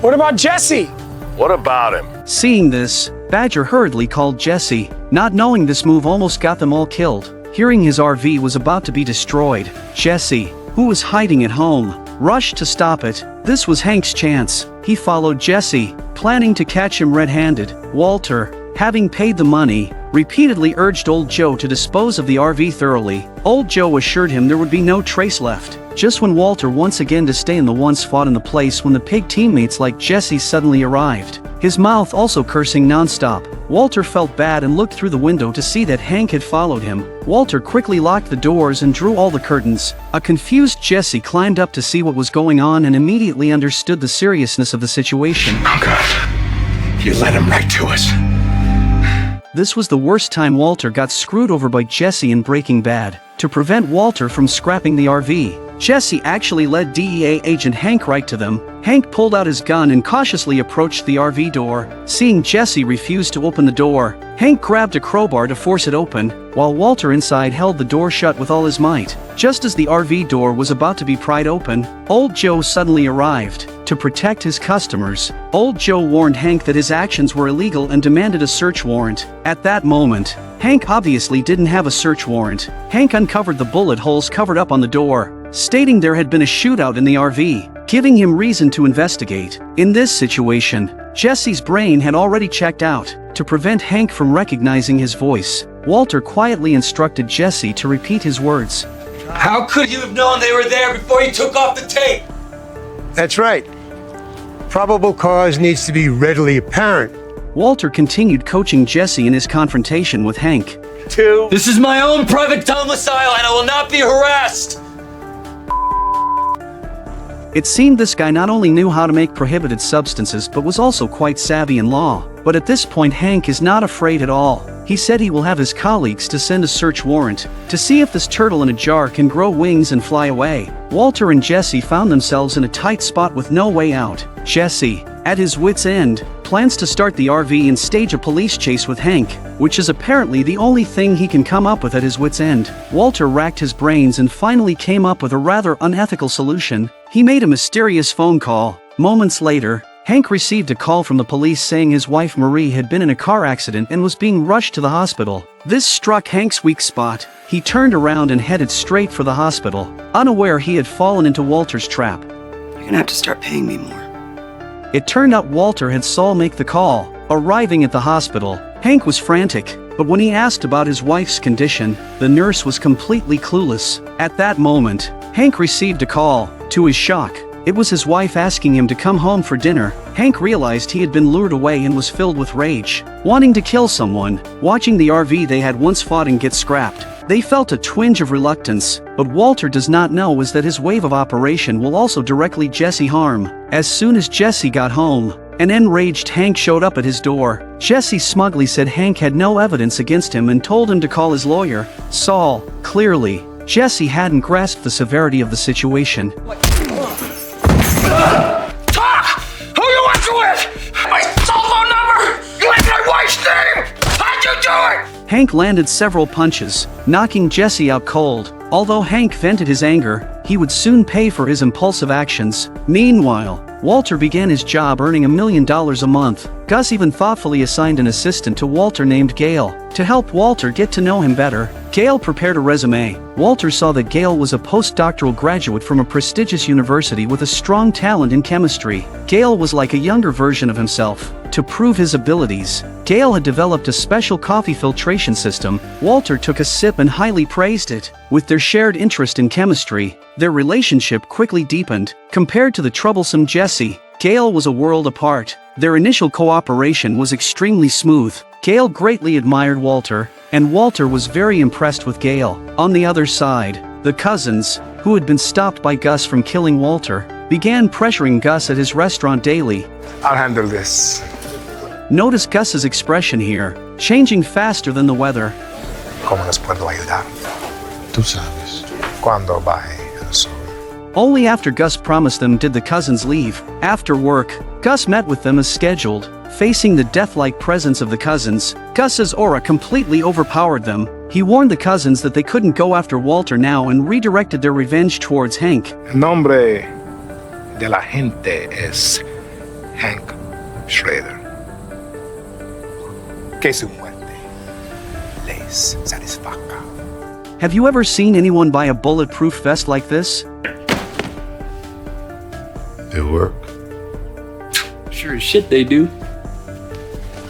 What about Jesse? What about him? Seeing this, Badger hurriedly called Jesse, not knowing this move almost got them all killed. Hearing his RV was about to be destroyed, Jesse, who was hiding at home, rushed to stop it. This was Hank's chance. He followed Jesse, planning to catch him red-handed. Walter, having paid the money, repeatedly urged Old Joe to dispose of the RV thoroughly. Old Joe assured him there would be no trace left. Just when Walter once again to stay in the once fought in the place when the pig teammates like Jesse suddenly arrived, his mouth also cursing non-stop. Walter felt bad and looked through the window to see that Hank had followed him. Walter quickly locked the doors and drew all the curtains. A confused Jesse climbed up to see what was going on and immediately understood the seriousness of the situation. Oh God, you led him right to us. This was the worst time Walter got screwed over by Jesse in Breaking Bad. To prevent Walter from scrapping the RV, Jesse actually led DEA agent Hank right to them. Hank pulled out his gun and cautiously approached the RV door. Seeing Jesse refuse to open the door, Hank grabbed a crowbar to force it open, while Walter inside held the door shut with all his might. Just as the RV door was about to be pried open, Old Joe suddenly arrived. To protect his customers, Old Joe warned Hank that his actions were illegal and demanded a search warrant. At that moment, Hank obviously didn't have a search warrant. Hank uncovered the bullet holes covered up on the door, stating there had been a shootout in the RV, giving him reason to investigate. In this situation, Jesse's brain had already checked out. To prevent Hank from recognizing his voice, Walter quietly instructed Jesse to repeat his words. How could you have known they were there before you took off the tape? That's right. Probable cause needs to be readily apparent. Walter continued coaching Jesse in his confrontation with Hank. This is my own private domicile and I will not be harassed! It seemed this guy not only knew how to make prohibited substances but was also quite savvy in law. But at this point Hank is not afraid at all. He said he will have his colleagues to send a search warrant to see if this turtle in a jar can grow wings and fly away. Walter and Jesse found themselves in a tight spot with no way out. Jesse, at his wit's end, plans to start the RV and stage a police chase with Hank, which is apparently the only thing he can come up with at his wit's end. Walter racked his brains and finally came up with a rather unethical solution. He made a mysterious phone call. Moments later, Hank received a call from the police saying his wife Marie had been in a car accident and was being rushed to the hospital. This struck Hank's weak spot. He turned around and headed straight for the hospital, unaware he had fallen into Walter's trap. You're gonna have to start paying me more. It turned out Walter had Saul make the call. Arriving at the hospital, Hank was frantic, but when he asked about his wife's condition, the nurse was completely clueless. At that moment, Hank received a call. To his shock, it was his wife asking him to come home for dinner. Hank realized he had been lured away and was filled with rage, wanting to kill someone. Watching the RV they had once fought in get scrapped, they felt a twinge of reluctance, but Walter does not know is that his wave of operation will also directly Jesse harm. As soon as Jesse got home, an enraged Hank showed up at his door. Jesse smugly said Hank had no evidence against him and told him to call his lawyer, Saul. Clearly, Jesse hadn't grasped the severity of the situation. Talk! Who you want you with? My cell phone number? You have my wife's name! How'd you do it? Hank landed several punches, knocking Jesse out cold. Although Hank vented his anger, he would soon pay for his impulsive actions. Meanwhile, Walter began his job earning $1 million a month. Gus even thoughtfully assigned an assistant to Walter named Gail. To help Walter get to know him better, Gail prepared a resume. Walter saw that Gail was a postdoctoral graduate from a prestigious university with a strong talent in chemistry. Gail was like a younger version of himself. To prove his abilities, Gail had developed a special coffee filtration system. Walter took a sip and highly praised it. With their shared interest in chemistry, their relationship quickly deepened. Compared to the troublesome Jesse, Gail was a world apart. Their initial cooperation was extremely smooth. Gail greatly admired Walter, and Walter was very impressed with Gail. On the other side, the cousins, who had been stopped by Gus from killing Walter, began pressuring Gus at his restaurant daily. I'll handle this. Notice Gus's expression here, changing faster than the weather. ¿Cómo les puedo ayudar? Tú sabes, cuando baje el sol. Only after Gus promised them did the cousins leave. After work, Gus met with them as scheduled. Facing the death-like presence of the cousins, Gus's aura completely overpowered them. He warned the cousins that they couldn't go after Walter now and redirected their revenge towards Hank. El nombre de la gente es Hank Schrader. Que su muerte les satisfaga. Have you ever seen anyone buy a bulletproof vest like this? It work. Sure as shit they do.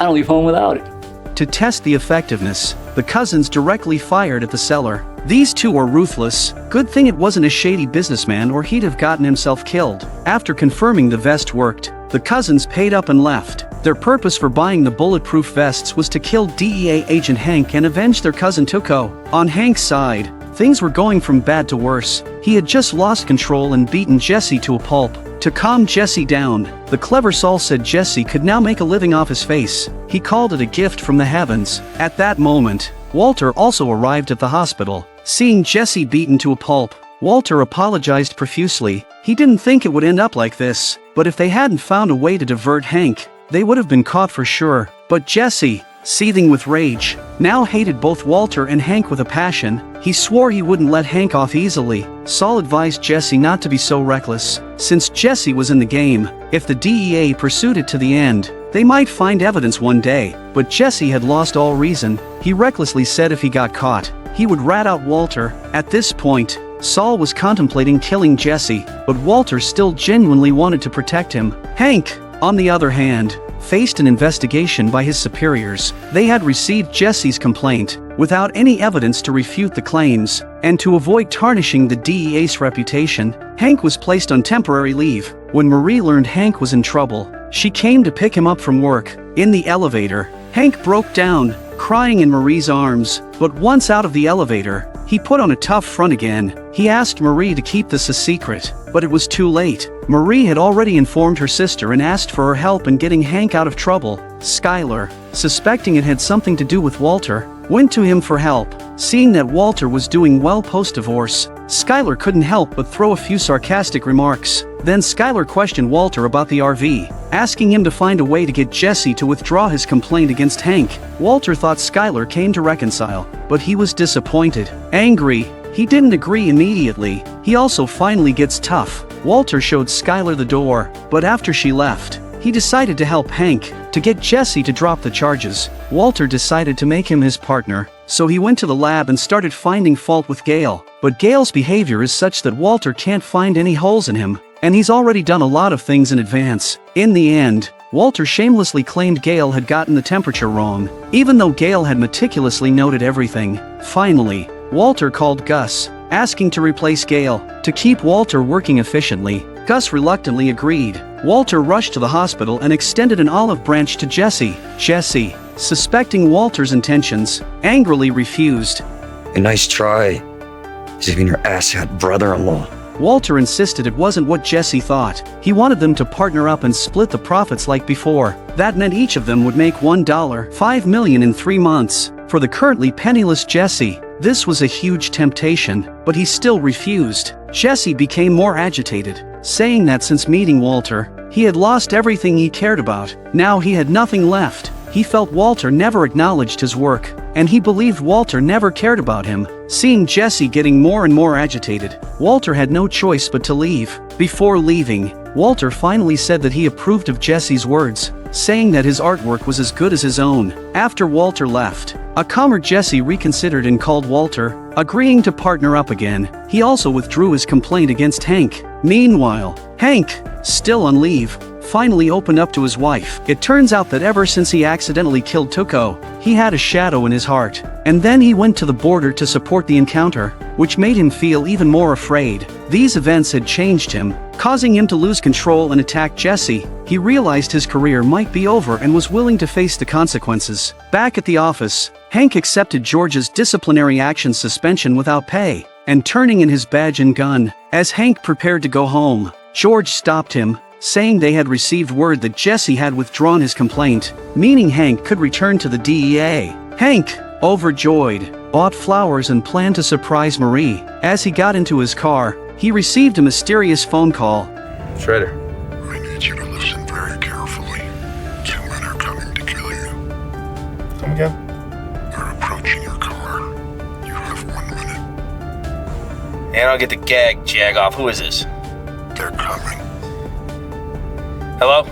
I don't leave home without it. To test the effectiveness, the cousins directly fired at the seller. These two were ruthless. Good thing it wasn't a shady businessman or he'd have gotten himself killed. After confirming the vest worked, the cousins paid up and left. Their purpose for buying the bulletproof vests was to kill DEA agent Hank and avenge their cousin Tuco. On Hank's side, things were going from bad to worse. He had just lost control and beaten Jesse to a pulp. To calm Jesse down, the clever Saul said Jesse could now make a living off his face. He called it a gift from the heavens. At that moment, Walter also arrived at the hospital. Seeing Jesse beaten to a pulp, Walter apologized profusely. He didn't think it would end up like this, but if they hadn't found a way to divert Hank, they would have been caught for sure. But Jesse, seething with rage, now hated both Walter and Hank with a passion. He swore he wouldn't let Hank off easily. Saul advised Jesse not to be so reckless. Since Jesse was in the game, if the DEA pursued it to the end, they might find evidence one day. But Jesse had lost all reason. He recklessly said if he got caught, he would rat out Walter. At this point, Saul was contemplating killing Jesse, but Walter still genuinely wanted to protect him. Hank, on the other hand, faced an investigation by his superiors. They had received Jesse's complaint, without any evidence to refute the claims, and to avoid tarnishing the DEA's reputation, Hank was placed on temporary leave. When Marie learned Hank was in trouble, she came to pick him up from work. In the elevator, Hank broke down, crying in Marie's arms, but once out of the elevator, he put on a tough front again. He asked Marie to keep this a secret, but it was too late. Marie had already informed her sister and asked for her help in getting Hank out of trouble. Skylar, suspecting it had something to do with Walter, went to him for help. Seeing that Walter was doing well post-divorce, Skylar couldn't help but throw a few sarcastic remarks. Then Skylar questioned Walter about the RV, asking him to find a way to get Jesse to withdraw his complaint against Hank. Walter thought Skylar came to reconcile, but he was disappointed. Angry, he didn't agree immediately. He also finally gets tough. Walter showed Skylar the door, but after she left, he decided to help Hank. To get Jesse to drop the charges, Walter decided to make him his partner, so he went to the lab and started finding fault with Gail. But Gail's behavior is such that Walter can't find any holes in him, and he's already done a lot of things in advance. In the end, Walter shamelessly claimed Gail had gotten the temperature wrong, even though Gail had meticulously noted everything. Finally, Walter called Gus, asking to replace Gail. To keep Walter working efficiently, Gus reluctantly agreed. Walter rushed to the hospital and extended an olive branch to Jesse. Jesse, suspecting Walter's intentions, angrily refused. A nice try, saving your asshat brother-in-law. Walter insisted it wasn't what Jesse thought. He wanted them to partner up and split the profits like before. That meant each of them would make $5 million in 3 months. For the currently penniless Jesse, this was a huge temptation, but he still refused. Jesse became more agitated, saying that since meeting Walter, he had lost everything he cared about. Now he had nothing left. He felt Walter never acknowledged his work, and he believed Walter never cared about him. Seeing Jesse getting more and more agitated, Walter had no choice but to leave. Before leaving, Walter finally said that he approved of Jesse's words, saying that his artwork was as good as his own. After Walter left, a calmer Jesse reconsidered and called Walter, agreeing to partner up again. He also withdrew his complaint against Hank. Meanwhile, Hank, still on leave, finally opened up to his wife. It turns out that ever since he accidentally killed Tuco, he had a shadow in his heart. And then he went to the border to support the encounter, which made him feel even more afraid. These events had changed him, causing him to lose control and attack Jesse. He realized his career might be over and was willing to face the consequences. Back at the office, Hank accepted George's disciplinary action suspension without pay, and turning in his badge and gun. As Hank prepared to go home, George stopped him, saying they had received word that Jesse had withdrawn his complaint, meaning Hank could return to the DEA. Hank, overjoyed, bought flowers and planned to surprise Marie. As he got into his car, he received a mysterious phone call. Shredder. I need you to listen very carefully. 2 men are coming to kill you. Come again? They're approaching your car. You have 1 minute. And I'll get the jag off. Who is this? They're coming. Hello?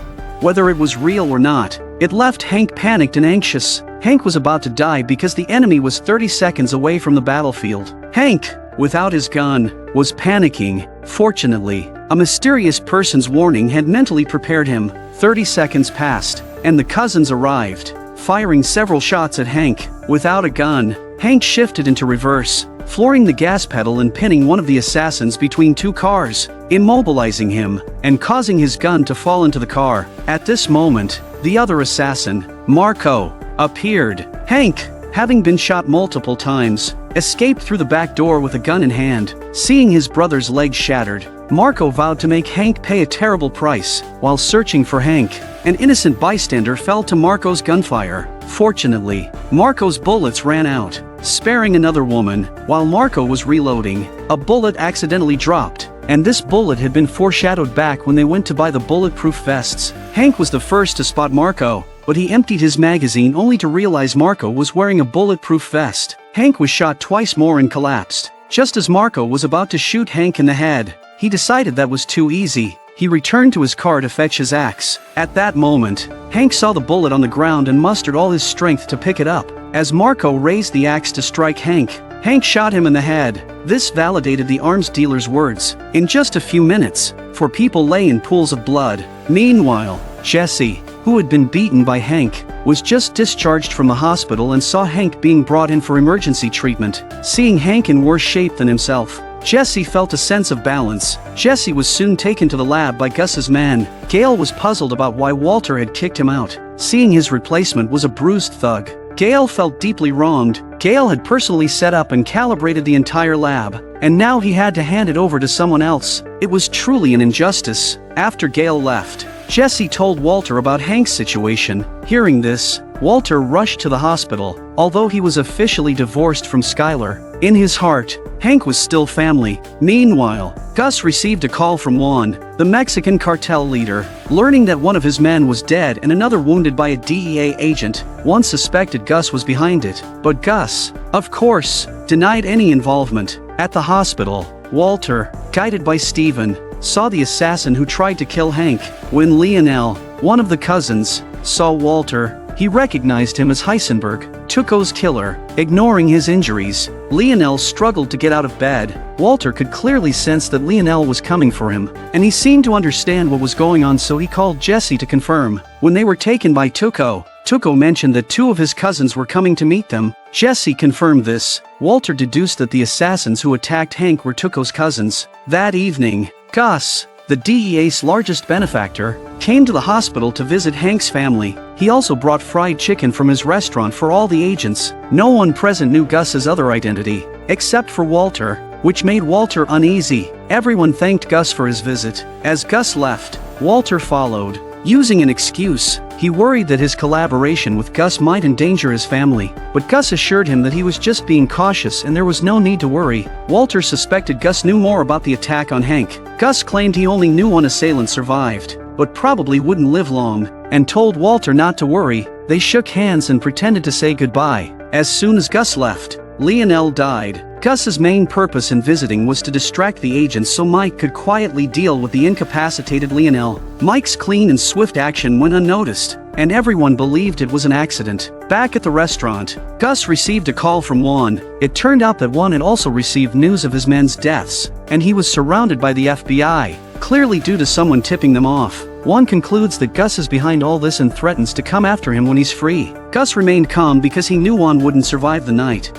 Whether it was real or not, it left Hank panicked and anxious. Hank was about to die because the enemy was 30 seconds away from the battlefield. Hank, without his gun, was panicking. Fortunately, a mysterious person's warning had mentally prepared him. 30 seconds passed, and the cousins arrived, firing several shots at Hank. Without a gun, Hank shifted into reverse, flooring the gas pedal and pinning one of the assassins between 2 cars, immobilizing him, and causing his gun to fall into the car. At this moment, the other assassin, Marco, appeared. Hank, having been shot multiple times, escaped through the back door with a gun in hand. Seeing his brother's legs shattered, Marco vowed to make Hank pay a terrible price. While searching for Hank, an innocent bystander fell to Marco's gunfire. Fortunately, Marco's bullets ran out, sparing another woman. While Marco was reloading, a bullet accidentally dropped, and this bullet had been foreshadowed back when they went to buy the bulletproof vests. Hank was the first to spot Marco, but he emptied his magazine only to realize Marco was wearing a bulletproof vest. Hank was shot twice more and collapsed. Just as Marco was about to shoot Hank in the head, he decided that was too easy. He returned to his car to fetch his axe. At that moment, Hank saw the bullet on the ground and mustered all his strength to pick it up. As Marco raised the axe to strike Hank, Hank shot him in the head. This validated the arms dealer's words. In just a few minutes, 4 people lay in pools of blood. Meanwhile, Jesse, who had been beaten by Hank, was just discharged from the hospital and saw Hank being brought in for emergency treatment. Seeing Hank in worse shape than himself, Jesse felt a sense of balance. Jesse was soon taken to the lab by Gus's man. Gail was puzzled about why Walter had kicked him out. Seeing his replacement was a bruised thug, Gail felt deeply wronged. Gail had personally set up and calibrated the entire lab, and now he had to hand it over to someone else. It was truly an injustice. After Gail left, Jesse told Walter about Hank's situation. Hearing this, Walter rushed to the hospital. Although he was officially divorced from Skylar, in his heart, Hank was still family. Meanwhile, Gus received a call from Juan, the Mexican cartel leader. Learning that one of his men was dead and another wounded by a DEA agent, Juan suspected Gus was behind it. But Gus, of course, denied any involvement. At the hospital, Walter, guided by Steven, saw the assassin who tried to kill Hank. When Lionel, one of the cousins, saw Walter, he recognized him as Heisenberg, Tuco's killer. Ignoring his injuries, Lionel struggled to get out of bed. Walter could clearly sense that Lionel was coming for him, and he seemed to understand what was going on, so he called Jesse to confirm. When they were taken by Tuco, Tuco mentioned that 2 of his cousins were coming to meet them. Jesse confirmed this. Walter deduced that the assassins who attacked Hank were Tuco's cousins. That evening, Gus, the DEA's largest benefactor, came to the hospital to visit Hank's family. He also brought fried chicken from his restaurant for all the agents. No one present knew Gus's other identity, except for Walter, which made Walter uneasy. Everyone thanked Gus for his visit. As Gus left, Walter followed. Using an excuse, he worried that his collaboration with Gus might endanger his family, but Gus assured him that he was just being cautious and there was no need to worry. Walter suspected Gus knew more about the attack on Hank. Gus claimed he only knew one assailant survived, but probably wouldn't live long, and told Walter not to worry. They shook hands and pretended to say goodbye. As soon as Gus left, Lionel died. Gus's main purpose in visiting was to distract the agents so Mike could quietly deal with the incapacitated Lionel. Mike's clean and swift action went unnoticed, and everyone believed it was an accident. Back at the restaurant, Gus received a call from Juan. It turned out that Juan had also received news of his men's deaths, and he was surrounded by the FBI, clearly due to someone tipping them off. Juan concludes that Gus is behind all this and threatens to come after him when he's free. Gus remained calm because he knew Juan wouldn't survive the night.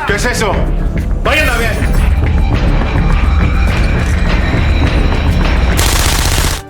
¿Qué es eso? ¡Vayan a ver!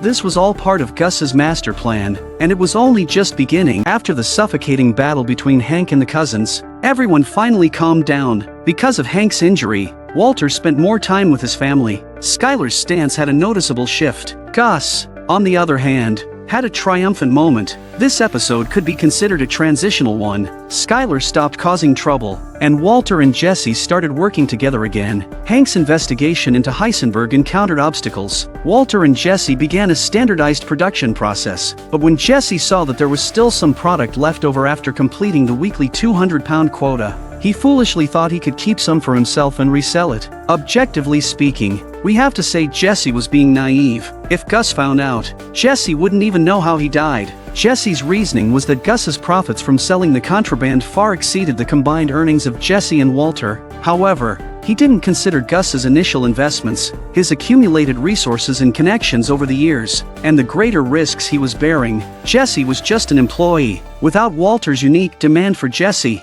This was all part of Gus's master plan, and it was only just beginning. After the suffocating battle between Hank and the cousins, everyone finally calmed down. Because of Hank's injury, Walter spent more time with his family. Skylar's stance had a noticeable shift. Gus, on the other hand, had a triumphant moment. This episode could be considered a transitional one. Skylar stopped causing trouble, and Walter and Jesse started working together again. Hank's investigation into Heisenberg encountered obstacles. Walter and Jesse began a standardized production process, but when Jesse saw that there was still some product left over after completing the weekly 200-pound quota, he foolishly thought he could keep some for himself and resell it. Objectively speaking, we have to say Jesse was being naive. If Gus found out, Jesse wouldn't even know how he died. Jesse's reasoning was that Gus's profits from selling the contraband far exceeded the combined earnings of Jesse and Walter. However, he didn't consider Gus's initial investments, his accumulated resources and connections over the years, and the greater risks he was bearing. Jesse was just an employee. Without Walter's unique demand for Jesse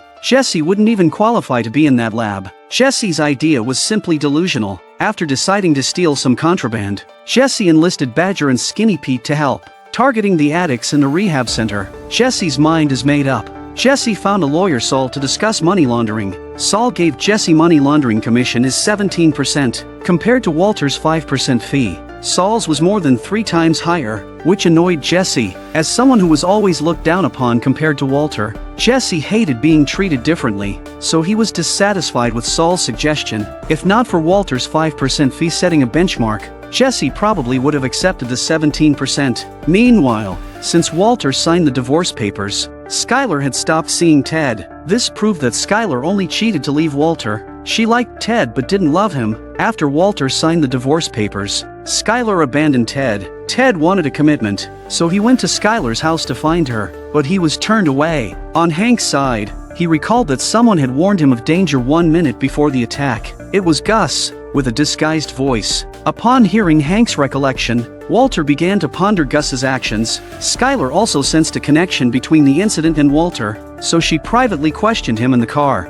wouldn't even qualify to be in that lab. Jesse's idea was simply delusional. After deciding to steal some contraband, Jesse enlisted Badger and Skinny Pete to help, targeting the addicts in the rehab center. Jesse's mind is made up. Jesse found a lawyer, Saul, to discuss money laundering. Saul gave Jesse money laundering commission is 17%, compared to Walter's 5% fee. Saul's was more than 3 times higher, which annoyed Jesse. As someone who was always looked down upon compared to Walter, Jesse hated being treated differently, so he was dissatisfied with Saul's suggestion. If not for Walter's 5% fee setting a benchmark, Jesse probably would have accepted the 17%. Meanwhile, since Walter signed the divorce papers, Skylar had stopped seeing Ted. This proved that Skylar only cheated to leave Walter. She liked Ted but didn't love him. After Walter signed the divorce papers, Skylar abandoned Ted. Ted wanted a commitment, so he went to Skylar's house to find her, but he was turned away. On Hank's side, he recalled that someone had warned him of danger 1 minute before the attack. It was Gus, with a disguised voice. Upon hearing Hank's recollection, Walter began to ponder Gus's actions. Skylar also sensed a connection between the incident and Walter, so she privately questioned him in the car.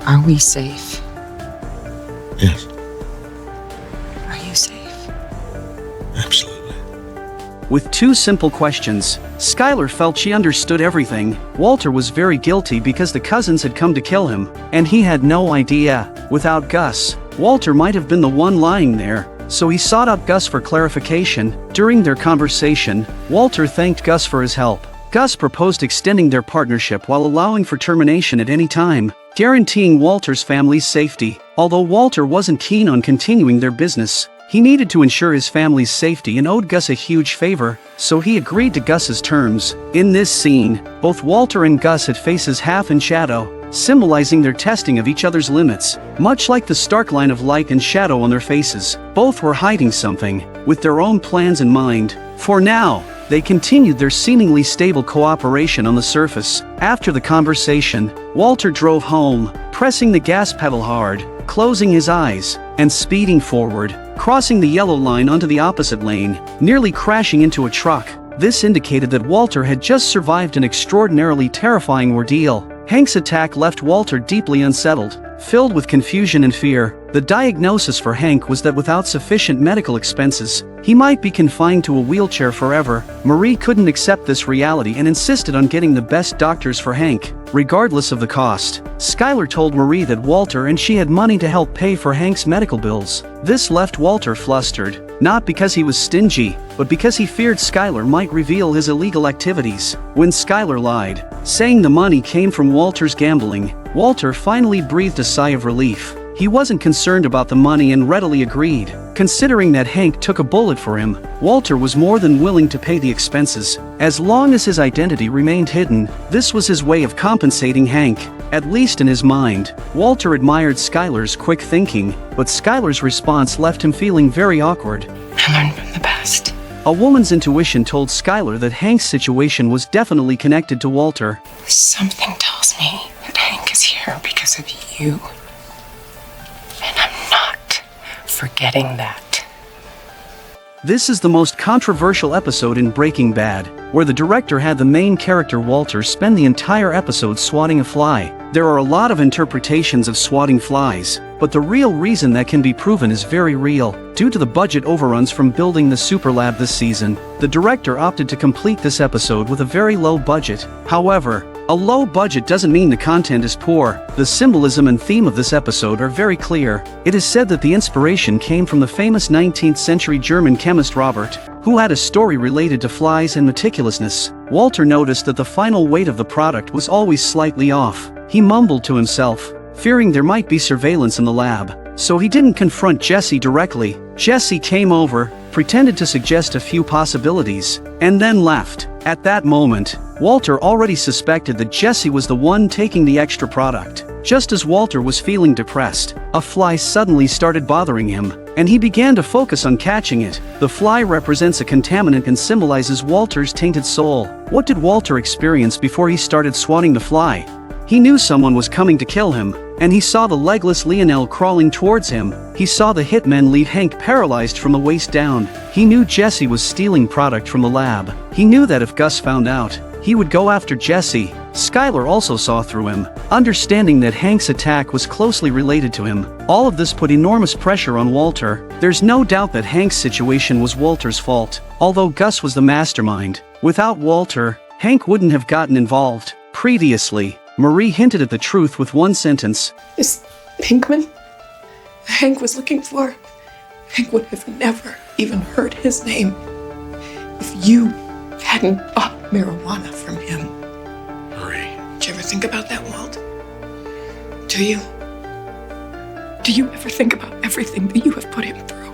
Are we safe? Yes. Are you safe? Absolutely. With 2 simple questions, Skylar felt she understood everything. Walter was very guilty because the cousins had come to kill him, and he had no idea. Without Gus, Walter might have been the one lying there, so he sought out Gus for clarification. During their conversation, Walter thanked Gus for his help. Gus proposed extending their partnership while allowing for termination at any time, guaranteeing Walter's family's safety. Although Walter wasn't keen on continuing their business, he needed to ensure his family's safety and owed Gus a huge favor, so he agreed to Gus's terms. In this scene, both Walter and Gus had faces half in shadow, symbolizing their testing of each other's limits. Much like the stark line of light and shadow on their faces, both were hiding something, with their own plans in mind. For now, they continued their seemingly stable cooperation on the surface. After the conversation, Walter drove home, pressing the gas pedal hard, closing his eyes, and speeding forward, crossing the yellow line onto the opposite lane, nearly crashing into a truck. This indicated that Walter had just survived an extraordinarily terrifying ordeal. Hank's attack left Walter deeply unsettled, filled with confusion and fear. The diagnosis for Hank was that without sufficient medical expenses, he might be confined to a wheelchair forever. Marie couldn't accept this reality and insisted on getting the best doctors for Hank, regardless of the cost. Skylar told Marie that Walter and she had money to help pay for Hank's medical bills. This left Walter flustered, not because he was stingy, but because he feared Skylar might reveal his illegal activities. When Skylar lied, saying the money came from Walter's gambling, Walter finally breathed a sigh of relief. He wasn't concerned about the money and readily agreed. Considering that Hank took a bullet for him, Walter was more than willing to pay the expenses. As long as his identity remained hidden, this was his way of compensating Hank, at least in his mind. Walter admired Skylar's quick thinking, but Skylar's response left him feeling very awkward. I learned from the best. A woman's intuition told Skylar that Hank's situation was definitely connected to Walter. Something tells me that Hank is here because of you. And I'm not forgetting that. This is the most controversial episode in Breaking Bad, where the director had the main character Walter spend the entire episode swatting a fly. There are a lot of interpretations of swatting flies, but the real reason that can be proven is very real. Due to the budget overruns from building the super lab this season, the director opted to complete this episode with a very low budget. However, a low budget doesn't mean the content is poor. The symbolism and theme of this episode are very clear. It is said that the inspiration came from the famous 19th century German chemist Robert, who had a story related to flies and meticulousness. Walter noticed that the final weight of the product was always slightly off. He mumbled to himself, fearing there might be surveillance in the lab, so he didn't confront Jesse directly. Jesse came over, pretended to suggest a few possibilities, and then left. At that moment, Walter already suspected that Jesse was the one taking the extra product. Just as Walter was feeling depressed, a fly suddenly started bothering him, and he began to focus on catching it. The fly represents a contaminant and symbolizes Walter's tainted soul. What did Walter experience before he started swatting the fly? He knew someone was coming to kill him, and he saw the legless Lionel crawling towards him. He saw the hitmen leave Hank paralyzed from the waist down. He knew Jesse was stealing product from the lab. He knew that if Gus found out, he would go after Jesse. Skylar also saw through him, understanding that Hank's attack was closely related to him. All of this put enormous pressure on Walter. There's no doubt that Hank's situation was Walter's fault, although Gus was the mastermind. Without Walter, Hank wouldn't have gotten involved. Previously, Marie hinted at the truth with one sentence. Is Pinkman Hank was looking for? Hank would have never even heard his name if you hadn't bought marijuana from him. Marie. Did you ever think about that, Walt? Do you? Do you ever think about everything that you have put him through?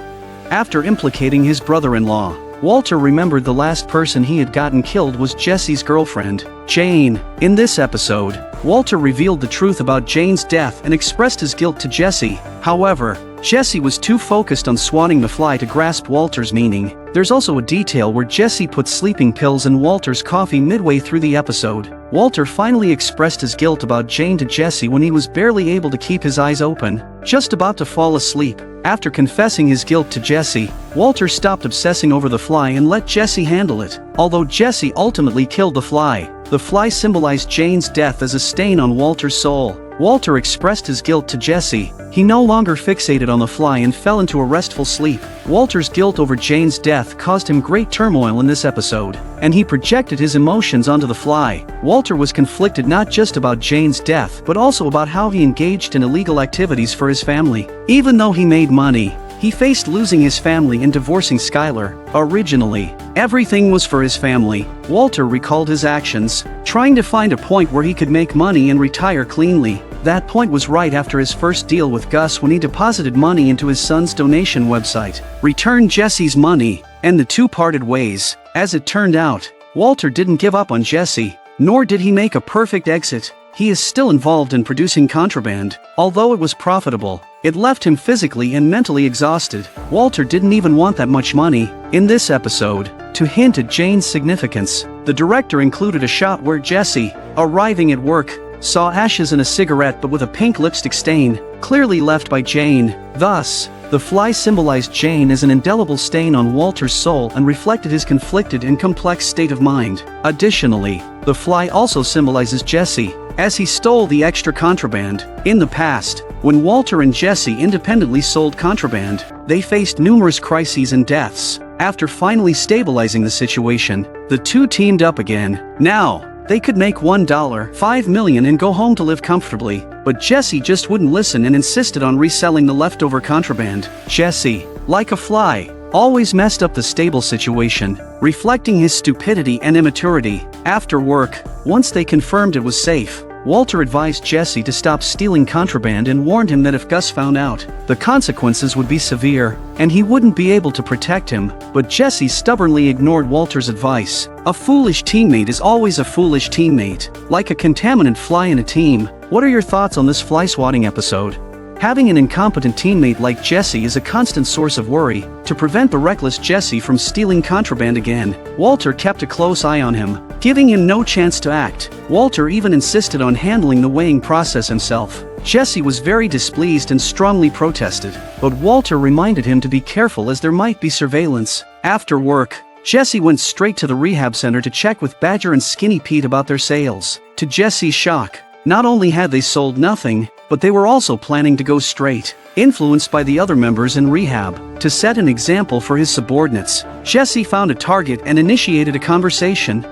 After implicating his brother-in-law, Walter remembered the last person he had gotten killed was Jesse's girlfriend, Jane. In this episode, Walter revealed the truth about Jane's death and expressed his guilt to Jesse. However, Jesse was too focused on swatting the fly to grasp Walter's meaning. There's also a detail where Jesse put sleeping pills in Walter's coffee midway through the episode. Walter finally expressed his guilt about Jane to Jesse when he was barely able to keep his eyes open, just about to fall asleep. After confessing his guilt to Jesse, Walter stopped obsessing over the fly and let Jesse handle it. Although Jesse ultimately killed the fly symbolized Jane's death as a stain on Walter's soul. Walter expressed his guilt to Jesse. He no longer fixated on the fly and fell into a restful sleep. Walter's guilt over Jane's death caused him great turmoil in this episode, and he projected his emotions onto the fly. Walter was conflicted not just about Jane's death but also about how he engaged in illegal activities for his family. Even though he made money, he faced losing his family and divorcing Skylar. Originally, everything was for his family. Walter recalled his actions, trying to find a point where he could make money and retire cleanly. That point was right after his first deal with Gus when he deposited money into his son's donation website, returned Jesse's money, and the two parted ways. As it turned out, Walter didn't give up on Jesse, nor did he make a perfect exit. He is still involved in producing contraband. Although it was profitable, it left him physically and mentally exhausted. Walter didn't even want that much money. In this episode, to hint at Jane's significance, the director included a shot where Jesse, arriving at work, saw ashes in a cigarette but with a pink lipstick stain, clearly left by Jane. Thus, the fly symbolized Jane as an indelible stain on Walter's soul and reflected his conflicted and complex state of mind. Additionally, the fly also symbolizes Jesse, as he stole the extra contraband. In the past, when Walter and Jesse independently sold contraband, they faced numerous crises and deaths. After finally stabilizing the situation, the two teamed up again. Now, they could make $1, $5 million and go home to live comfortably, but Jesse just wouldn't listen and insisted on reselling the leftover contraband. Jesse, like a fly, always messed up the stable situation, reflecting his stupidity and immaturity. After work, once they confirmed it was safe, Walter advised Jesse to stop stealing contraband and warned him that if Gus found out, the consequences would be severe, and he wouldn't be able to protect him, but Jesse stubbornly ignored Walter's advice. A foolish teammate is always a foolish teammate, like a contaminant fly in a team. What are your thoughts on this fly swatting episode? Having an incompetent teammate like Jesse is a constant source of worry. To prevent the reckless Jesse from stealing contraband again, Walter kept a close eye on him, giving him no chance to act. Walter even insisted on handling the weighing process himself. Jesse was very displeased and strongly protested, but Walter reminded him to be careful as there might be surveillance. After work, Jesse went straight to the rehab center to check with Badger and Skinny Pete about their sales. To Jesse's shock, not only had they sold nothing, but they were also planning to go straight. Influenced by the other members in rehab, to set an example for his subordinates, Jesse found a target and initiated a conversation.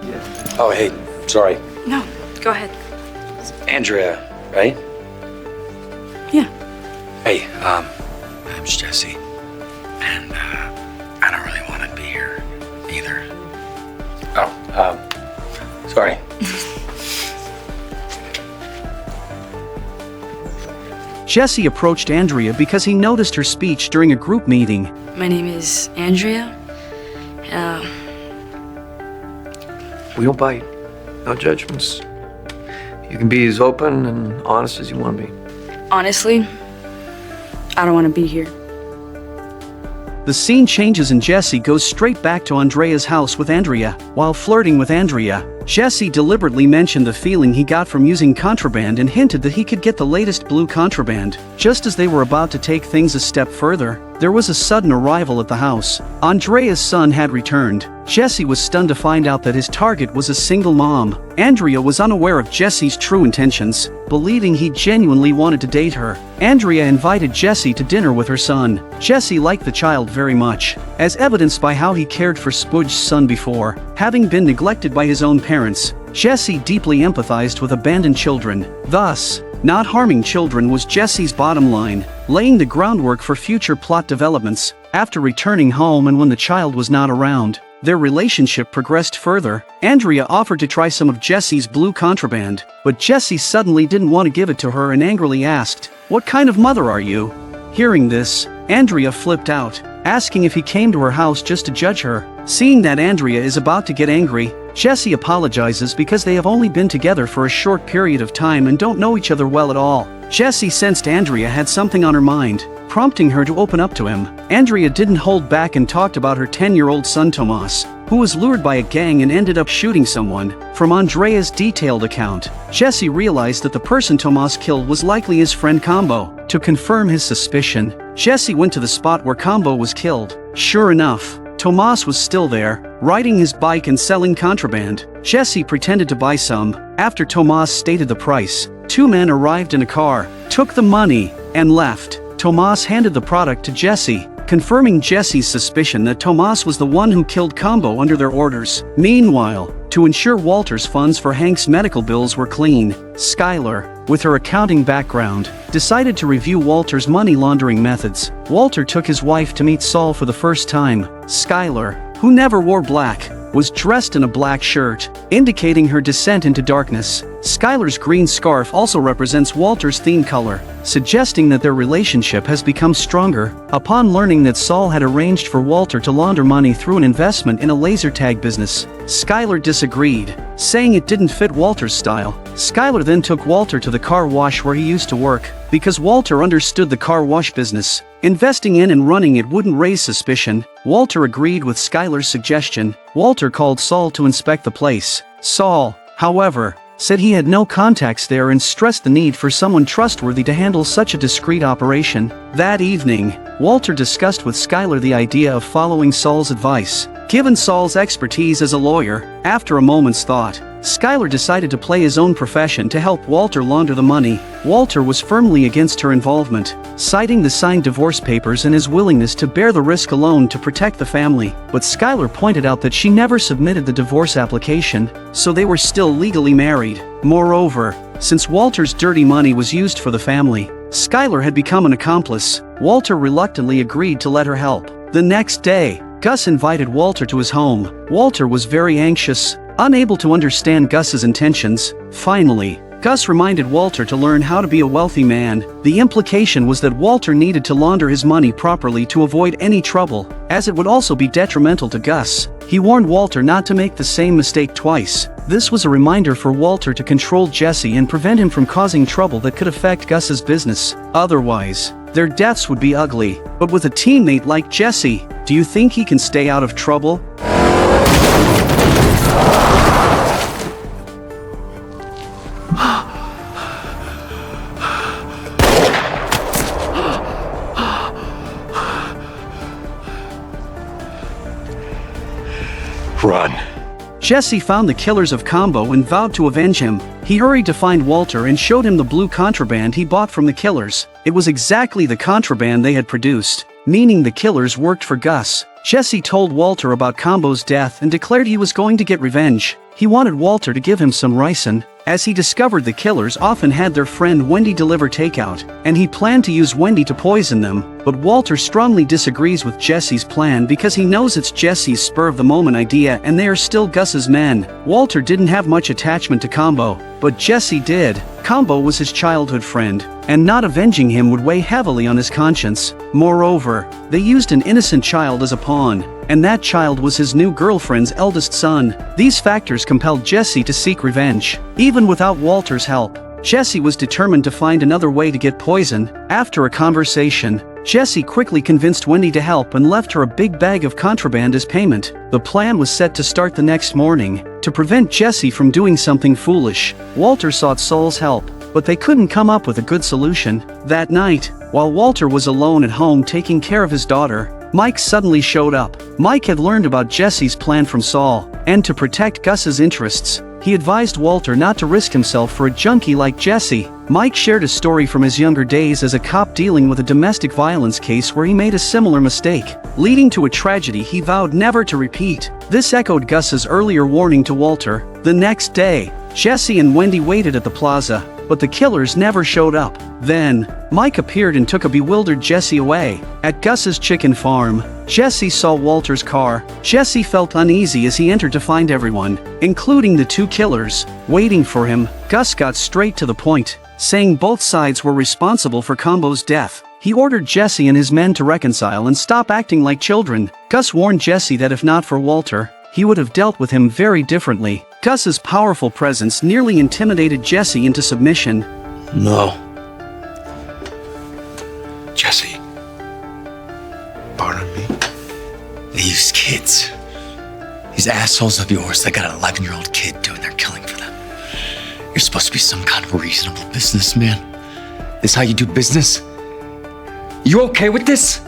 Oh, hey, sorry. No, go ahead. Andrea, right? Yeah. Hey, I'm Jesse. And, I don't really want to be here either. Oh, sorry. Jesse approached Andrea because he noticed her speech during a group meeting. My name is Andrea. We don't bite. No judgments. You can be as open and honest as you want to be. Honestly, I don't want to be here. The scene changes and Jesse goes straight back to Andrea's house with Andrea. While flirting with Andrea, Jesse deliberately mentioned the feeling he got from using contraband and hinted that he could get the latest blue contraband. Just as they were about to take things a step further, there was a sudden arrival at the house. Andrea's son had returned. Jesse was stunned to find out that his target was a single mom. Andrea was unaware of Jesse's true intentions, believing he genuinely wanted to date her. Andrea invited Jesse to dinner with her son. Jesse liked the child very much, as evidenced by how he cared for Spudge's son before. Having been neglected by his own parents, Jesse deeply empathized with abandoned children. Thus, not harming children was Jesse's bottom line, laying the groundwork for future plot developments. After returning home and when the child was not around, their relationship progressed further. Andrea offered to try some of Jesse's blue contraband, but Jesse suddenly didn't want to give it to her and angrily asked, "What kind of mother are you?" Hearing this, Andrea flipped out, asking if he came to her house just to judge her. Seeing that Andrea is about to get angry, Jesse apologizes because they have only been together for a short period of time and don't know each other well at all. Jesse sensed Andrea had something on her mind, prompting her to open up to him. Andrea didn't hold back and talked about her 10-year-old son Tomas, who was lured by a gang and ended up shooting someone. From Andrea's detailed account, Jesse realized that the person Tomas killed was likely his friend Combo. To confirm his suspicion, Jesse went to the spot where Combo was killed. Sure enough, Tomas was still there, riding his bike and selling contraband. Jesse pretended to buy some. After Tomas stated the price, two men arrived in a car, took the money, and left. Tomas handed the product to Jesse, confirming Jesse's suspicion that Tomas was the one who killed Combo under their orders. Meanwhile, to ensure Walter's funds for Hank's medical bills were clean, Skylar, with her accounting background, decided to review Walter's money laundering methods. Walter took his wife to meet Saul for the first time. Skylar, who never wore black, was dressed in a black shirt, indicating her descent into darkness. Skylar's green scarf also represents Walter's theme color, suggesting that their relationship has become stronger. Upon learning that Saul had arranged for Walter to launder money through an investment in a laser tag business, Skylar disagreed, saying it didn't fit Walter's style. Skylar then took Walter to the car wash where he used to work, because Walter understood the car wash business. Investing in and running it wouldn't raise suspicion. Walter agreed with Skylar's suggestion. Walter called Saul to inspect the place. Saul, however, said he had no contacts there and stressed the need for someone trustworthy to handle such a discreet operation. That evening, Walter discussed with Skylar the idea of following Saul's advice. Given Saul's expertise as a lawyer, after a moment's thought, Skylar decided to play his own profession to help Walter launder the money. Walter was firmly against her involvement, citing the signed divorce papers and his willingness to bear the risk alone to protect the family. But Skylar pointed out that she never submitted the divorce application, so they were still legally married. Moreover, since Walter's dirty money was used for the family, Skylar had become an accomplice. Walter reluctantly agreed to let her help. The next day, Gus invited Walter to his home. Walter was very anxious, unable to understand Gus's intentions. Finally, Gus reminded Walter to learn how to be a wealthy man. The implication was that Walter needed to launder his money properly to avoid any trouble, as it would also be detrimental to Gus. He warned Walter not to make the same mistake twice. This was a reminder for Walter to control Jesse and prevent him from causing trouble that could affect Gus's business. Otherwise, their deaths would be ugly. But with a teammate like Jesse, do you think he can stay out of trouble? Run. Jesse found the killers of Combo and vowed to avenge him. He hurried to find Walter and showed him the blue contraband he bought from the killers. It was exactly the contraband they had produced, meaning the killers worked for Gus. Jesse told Walter about Combo's death and declared he was going to get revenge. He wanted Walter to give him some ricin, as he discovered the killers often had their friend Wendy deliver takeout, and he planned to use Wendy to poison them. But Walter strongly disagrees with Jesse's plan because he knows it's Jesse's spur-of-the-moment idea and they are still Gus's men. Walter didn't have much attachment to Combo, but Jesse did. Combo was his childhood friend, and not avenging him would weigh heavily on his conscience. Moreover, they used an innocent child as a pawn, and that child was his new girlfriend's eldest son. These factors compelled Jesse to seek revenge. Even without Walter's help, Jesse was determined to find another way to get poison. After a conversation, Jesse quickly convinced Wendy to help and left her a big bag of contraband as payment. The plan was set to start the next morning. To prevent Jesse from doing something foolish, Walter sought Saul's help, but they couldn't come up with a good solution. That night, while Walter was alone at home taking care of his daughter, Mike suddenly showed up. Mike had learned about Jesse's plan from Saul, and to protect Gus's interests, he advised Walter not to risk himself for a junkie like Jesse. Mike shared a story from his younger days as a cop dealing with a domestic violence case where he made a similar mistake, leading to a tragedy he vowed never to repeat. This echoed Gus's earlier warning to Walter. The next day, Jesse and Wendy waited at the plaza, but the killers never showed up. Then, Mike appeared and took a bewildered Jesse away. At Gus's chicken farm, Jesse saw Walter's car. Jesse felt uneasy as he entered to find everyone, including the two killers, waiting for him. Gus got straight to the point, saying both sides were responsible for Combo's death. He ordered Jesse and his men to reconcile and stop acting like children. Gus warned Jesse that if not for Walter, he would have dealt with him very differently. Gus's powerful presence nearly intimidated Jesse into submission. No. Jesse. Pardon me? These kids. These assholes of yours that got an 11-year-old kid doing their killing for them. You're supposed to be some kind of reasonable businessman. This how you do business? You okay with this?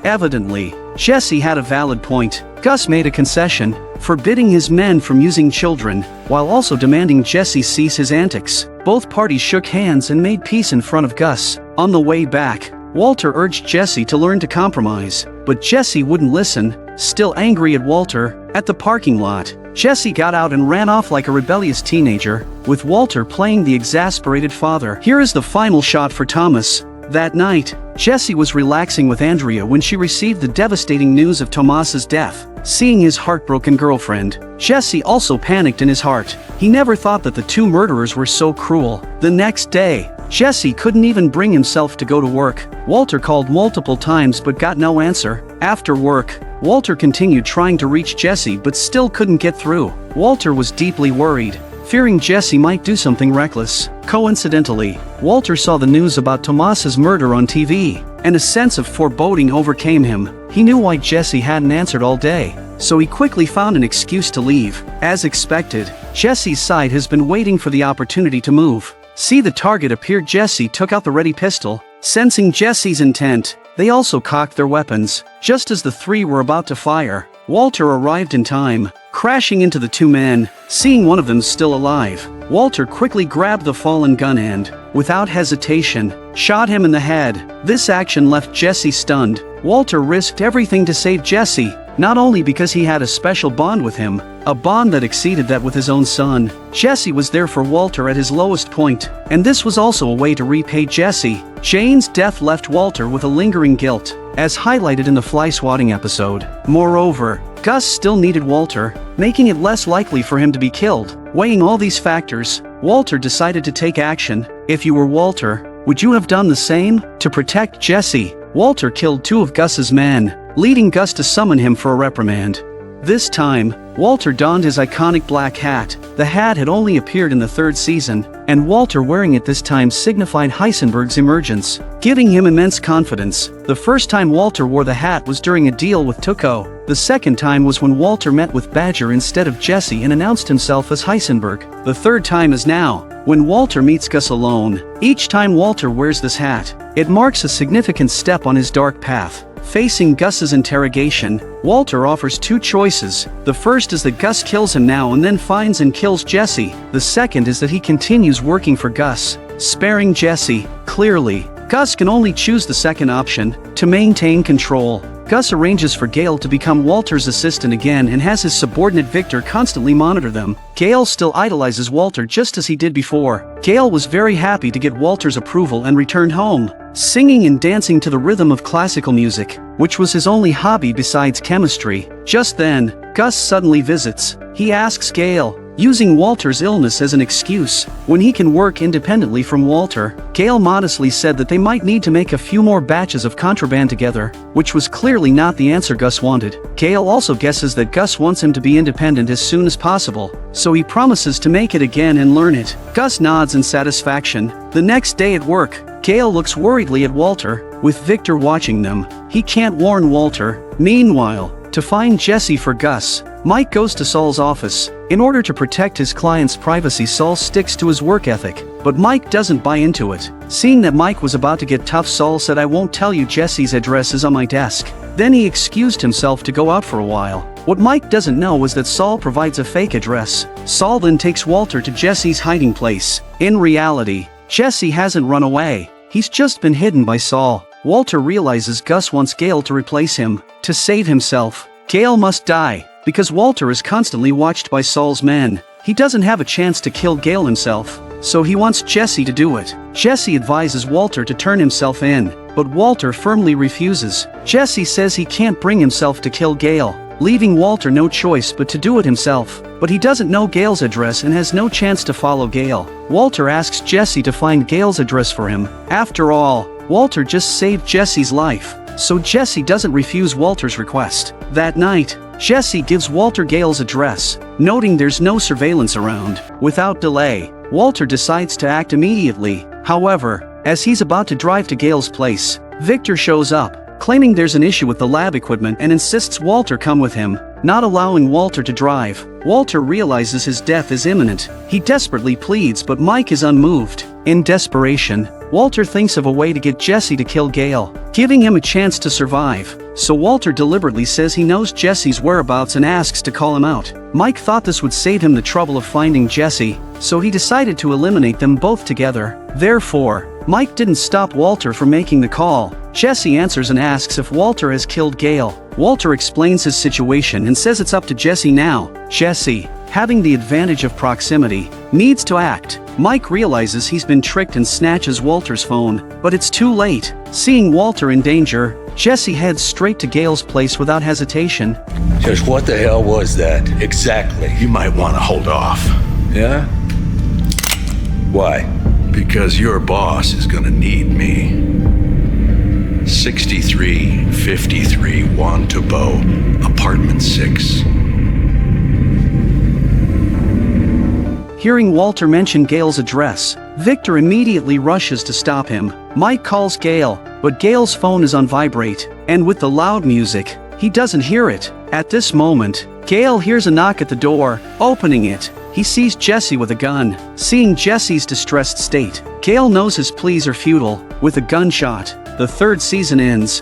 Evidently, Jesse had a valid point. Gus made a concession, forbidding his men from using children, while also demanding Jesse cease his antics. Both parties shook hands and made peace in front of Gus. On the way back, Walter urged Jesse to learn to compromise, but Jesse wouldn't listen. Still angry at Walter, at the parking lot, Jesse got out and ran off like a rebellious teenager, with Walter playing the exasperated father. Here is the final shot for Thomas. That night, Jesse was relaxing with Andrea when she received the devastating news of Tomas's death. Seeing his heartbroken girlfriend, Jesse also panicked in his heart. He never thought that the two murderers were so cruel. The next day, Jesse couldn't even bring himself to go to work. Walter called multiple times but got no answer. After work, Walter continued trying to reach Jesse but still couldn't get through. Walter was deeply worried, fearing Jesse might do something reckless. Coincidentally, Walter saw the news about Tomas's murder on TV, and a sense of foreboding overcame him. He knew why Jesse hadn't answered all day, so he quickly found an excuse to leave. As expected, Jesse's side has been waiting for the opportunity to move. See the target appear. Jesse took out the ready pistol. Sensing Jesse's intent, they also cocked their weapons. Just as the three were about to fire, Walter arrived in time, crashing into the two men. Seeing one of them still alive, Walter quickly grabbed the fallen gun and, without hesitation, shot him in the head. This action left Jesse stunned. Walter risked everything to save Jesse, not only because he had a special bond with him, a bond that exceeded that with his own son. Jesse was there for Walter at his lowest point, and this was also a way to repay Jesse. Jane's death left Walter with a lingering guilt, as highlighted in the fly swatting episode. Moreover, Gus still needed Walter, making it less likely for him to be killed. Weighing all these factors, Walter decided to take action. If you were Walter, would you have done the same? To protect Jesse, Walter killed 2 of Gus's men, leading Gus to summon him for a reprimand. This time, Walter donned his iconic black hat. The hat had only appeared in the 3rd season, and Walter wearing it this time signified Heisenberg's emergence, giving him immense confidence. The first time Walter wore the hat was during a deal with Tuco. The second time was when Walter met with Badger instead of Jesse and announced himself as Heisenberg. The third time is now, when Walter meets Gus alone. Each time Walter wears this hat, it marks a significant step on his dark path. Facing Gus's interrogation, Walter offers 2 choices. The first is that Gus kills him now and then finds and kills Jesse. The second is that he continues working for Gus, sparing Jesse. Clearly, Gus can only choose the second option. To maintain control, Gus arranges for Gale to become Walter's assistant again and has his subordinate Victor constantly monitor them. Gale still idolizes Walter just as he did before. Gale was very happy to get Walter's approval and returned home, singing and dancing to the rhythm of classical music, which was his only hobby besides chemistry. Just then, Gus suddenly visits. He asks Gale, using Walter's illness as an excuse, when he can work independently from Walter. Gale modestly said that they might need to make a few more batches of contraband together, which was clearly not the answer Gus wanted. Gale also guesses that Gus wants him to be independent as soon as possible, so he promises to make it again and learn it. Gus nods in satisfaction. The next day at work, Gale looks worriedly at Walter, with Victor watching them. He can't warn Walter. Meanwhile, to find Jesse for Gus, Mike goes to Saul's office. In order to protect his client's privacy, Saul sticks to his work ethic, but Mike doesn't buy into it. Seeing that Mike was about to get tough, Saul said, "I won't tell you, Jesse's address is on my desk." Then he excused himself to go out for a while. What Mike doesn't know was that Saul provides a fake address. Saul then takes Walter to Jesse's hiding place. In reality, Jesse hasn't run away. He's just been hidden by Saul. Walter realizes Gus wants Gale to replace him. To save himself, Gale must die, because Walter is constantly watched by Saul's men. He doesn't have a chance to kill Gale himself, so he wants Jesse to do it. Jesse advises Walter to turn himself in, but Walter firmly refuses. Jesse says he can't bring himself to kill Gale, leaving Walter no choice but to do it himself. But he doesn't know Gale's address and has no chance to follow Gale. Walter asks Jesse to find Gale's address for him. After all, Walter just saved Jesse's life, so Jesse doesn't refuse Walter's request. That night, Jesse gives Walter Gale's address, noting there's no surveillance around. Without delay, Walter decides to act immediately. However, as he's about to drive to Gale's place, Victor shows up, claiming there's an issue with the lab equipment and insists Walter come with him, not allowing Walter to drive. Walter realizes his death is imminent. He desperately pleads, but Mike is unmoved. In desperation, Walter thinks of a way to get Jesse to kill Gale, giving him a chance to survive. So Walter deliberately says he knows Jesse's whereabouts and asks to call him out. Mike thought this would save him the trouble of finding Jesse, so he decided to eliminate them both together. Therefore, Mike didn't stop Walter from making the call. Jesse answers and asks if Walter has killed Gale. Walter explains his situation and says it's up to Jesse now. Jesse, having the advantage of proximity, needs to act. Mike realizes he's been tricked and snatches Walter's phone, but it's too late. Seeing Walter in danger, Jesse heads straight to Gale's place without hesitation. Just what the hell was that? Exactly. You might want to hold off. Yeah? Why? Because your boss is gonna need me. 6353 Juan Tabo, apartment 6. Hearing Walter mention Gale's address, Victor immediately rushes to stop him. Mike calls Gale, but Gale's phone is on vibrate, and with the loud music, he doesn't hear it. At this moment, Gale hears a knock at the door. Opening it, he sees Jesse with a gun. Seeing Jesse's distressed state, Gale knows his pleas are futile. With a gunshot, the 3rd season ends.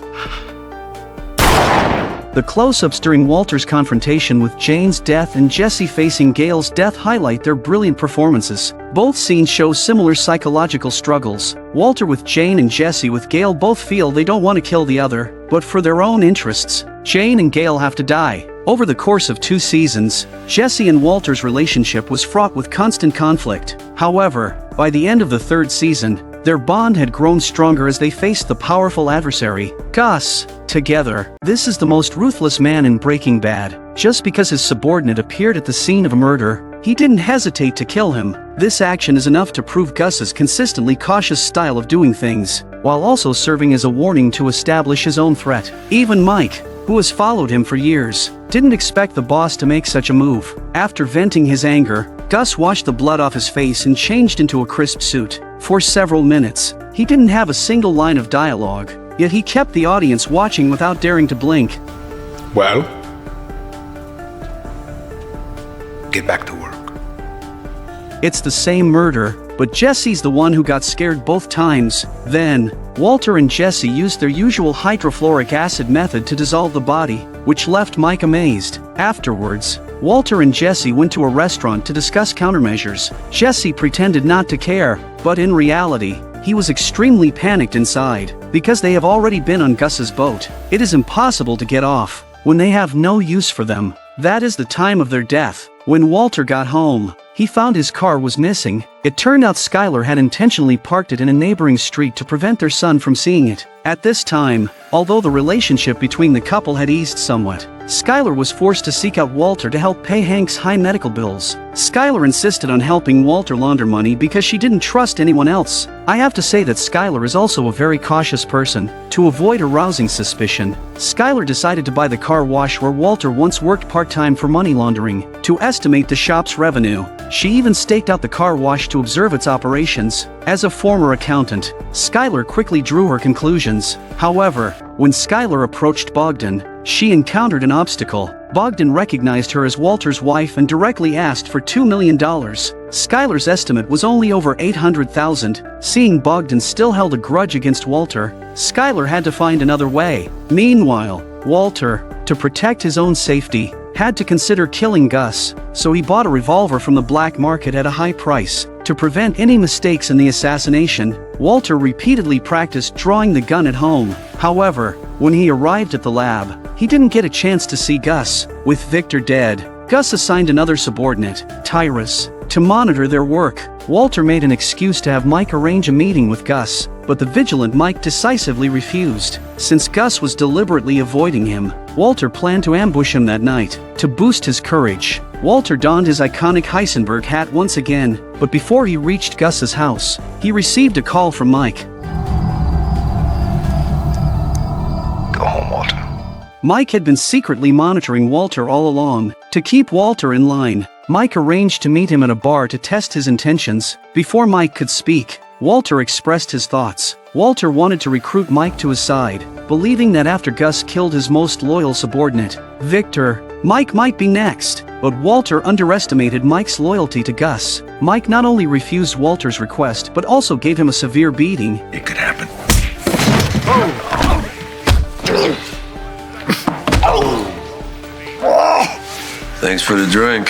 The close-ups during Walter's confrontation with Jane's death and Jesse facing Gale's death highlight their brilliant performances. Both scenes show similar psychological struggles. Walter with Jane and Jesse with Gale both feel they don't want to kill the other, but for their own interests, Jane and Gale have to die. Over the course of 2 seasons, Jesse and Walter's relationship was fraught with constant conflict. However, by the end of the 3rd season, their bond had grown stronger as they faced the powerful adversary, Gus. Together, this is the most ruthless man in Breaking Bad. Just because his subordinate appeared at the scene of a murder, He didn't hesitate to kill him. This action is enough to prove Gus's consistently cautious style of doing things, while also serving as a warning to establish his own threat. Even Mike, who has followed him for years, didn't expect the boss to make such a move. After venting his anger, Gus washed the blood off his face and changed into a crisp suit. For several minutes, he didn't have a single line of dialogue, yet he kept the audience watching without daring to blink. Well, get back to work. It's the same murder, but Jesse's the one who got scared both times. Then, Walter and Jesse used their usual hydrofluoric acid method to dissolve the body, which left Mike amazed. Afterwards, Walter and Jesse went to a restaurant to discuss countermeasures. Jesse pretended not to care, but in reality, he was extremely panicked inside, because they have already been on Gus's boat. It is impossible to get off when they have no use for them. That is the time of their death. When Walter got home, he found his car was missing. It turned out Skylar had intentionally parked it in a neighboring street to prevent their son from seeing it. At this time, although the relationship between the couple had eased somewhat, Skylar was forced to seek out Walter to help pay Hank's high medical bills. Skylar insisted on helping Walter launder money because she didn't trust anyone else. I have to say that Skylar is also a very cautious person. To avoid arousing suspicion, Skylar decided to buy the car wash where Walter once worked part-time for money laundering. To estimate the shop's revenue, she even staked out the car wash to observe its operations. As a former accountant, Skylar quickly drew her conclusions. However, when Skylar approached Bogdan, she encountered an obstacle. Bogdan recognized her as Walter's wife and directly asked for $2 million. Skylar's estimate was only over $800,000. Seeing Bogdan still held a grudge against Walter, Skylar had to find another way. Meanwhile, Walter, to protect his own safety, had to consider killing Gus, so he bought a revolver from the black market at a high price. To prevent any mistakes in the assassination, Walter repeatedly practiced drawing the gun at home. However, when he arrived at the lab, he didn't get a chance to see Gus. With Victor dead, Gus assigned another subordinate, Tyrus, to monitor their work. Walter made an excuse to have Mike arrange a meeting with Gus, but the vigilant Mike decisively refused. Since Gus was deliberately avoiding him, Walter planned to ambush him that night. To boost his courage, Walter donned his iconic Heisenberg hat once again, but before he reached Gus's house, he received a call from Mike. Go home, Walter. Mike had been secretly monitoring Walter all along. To keep Walter in line, Mike arranged to meet him at a bar to test his intentions. Before Mike could speak, Walter expressed his thoughts. Walter wanted to recruit Mike to his side, believing that after Gus killed his most loyal subordinate, Victor, Mike might be next. But Walter underestimated Mike's loyalty to Gus. Mike not only refused Walter's request but also gave him a severe beating. It could happen. Thanks for the drink.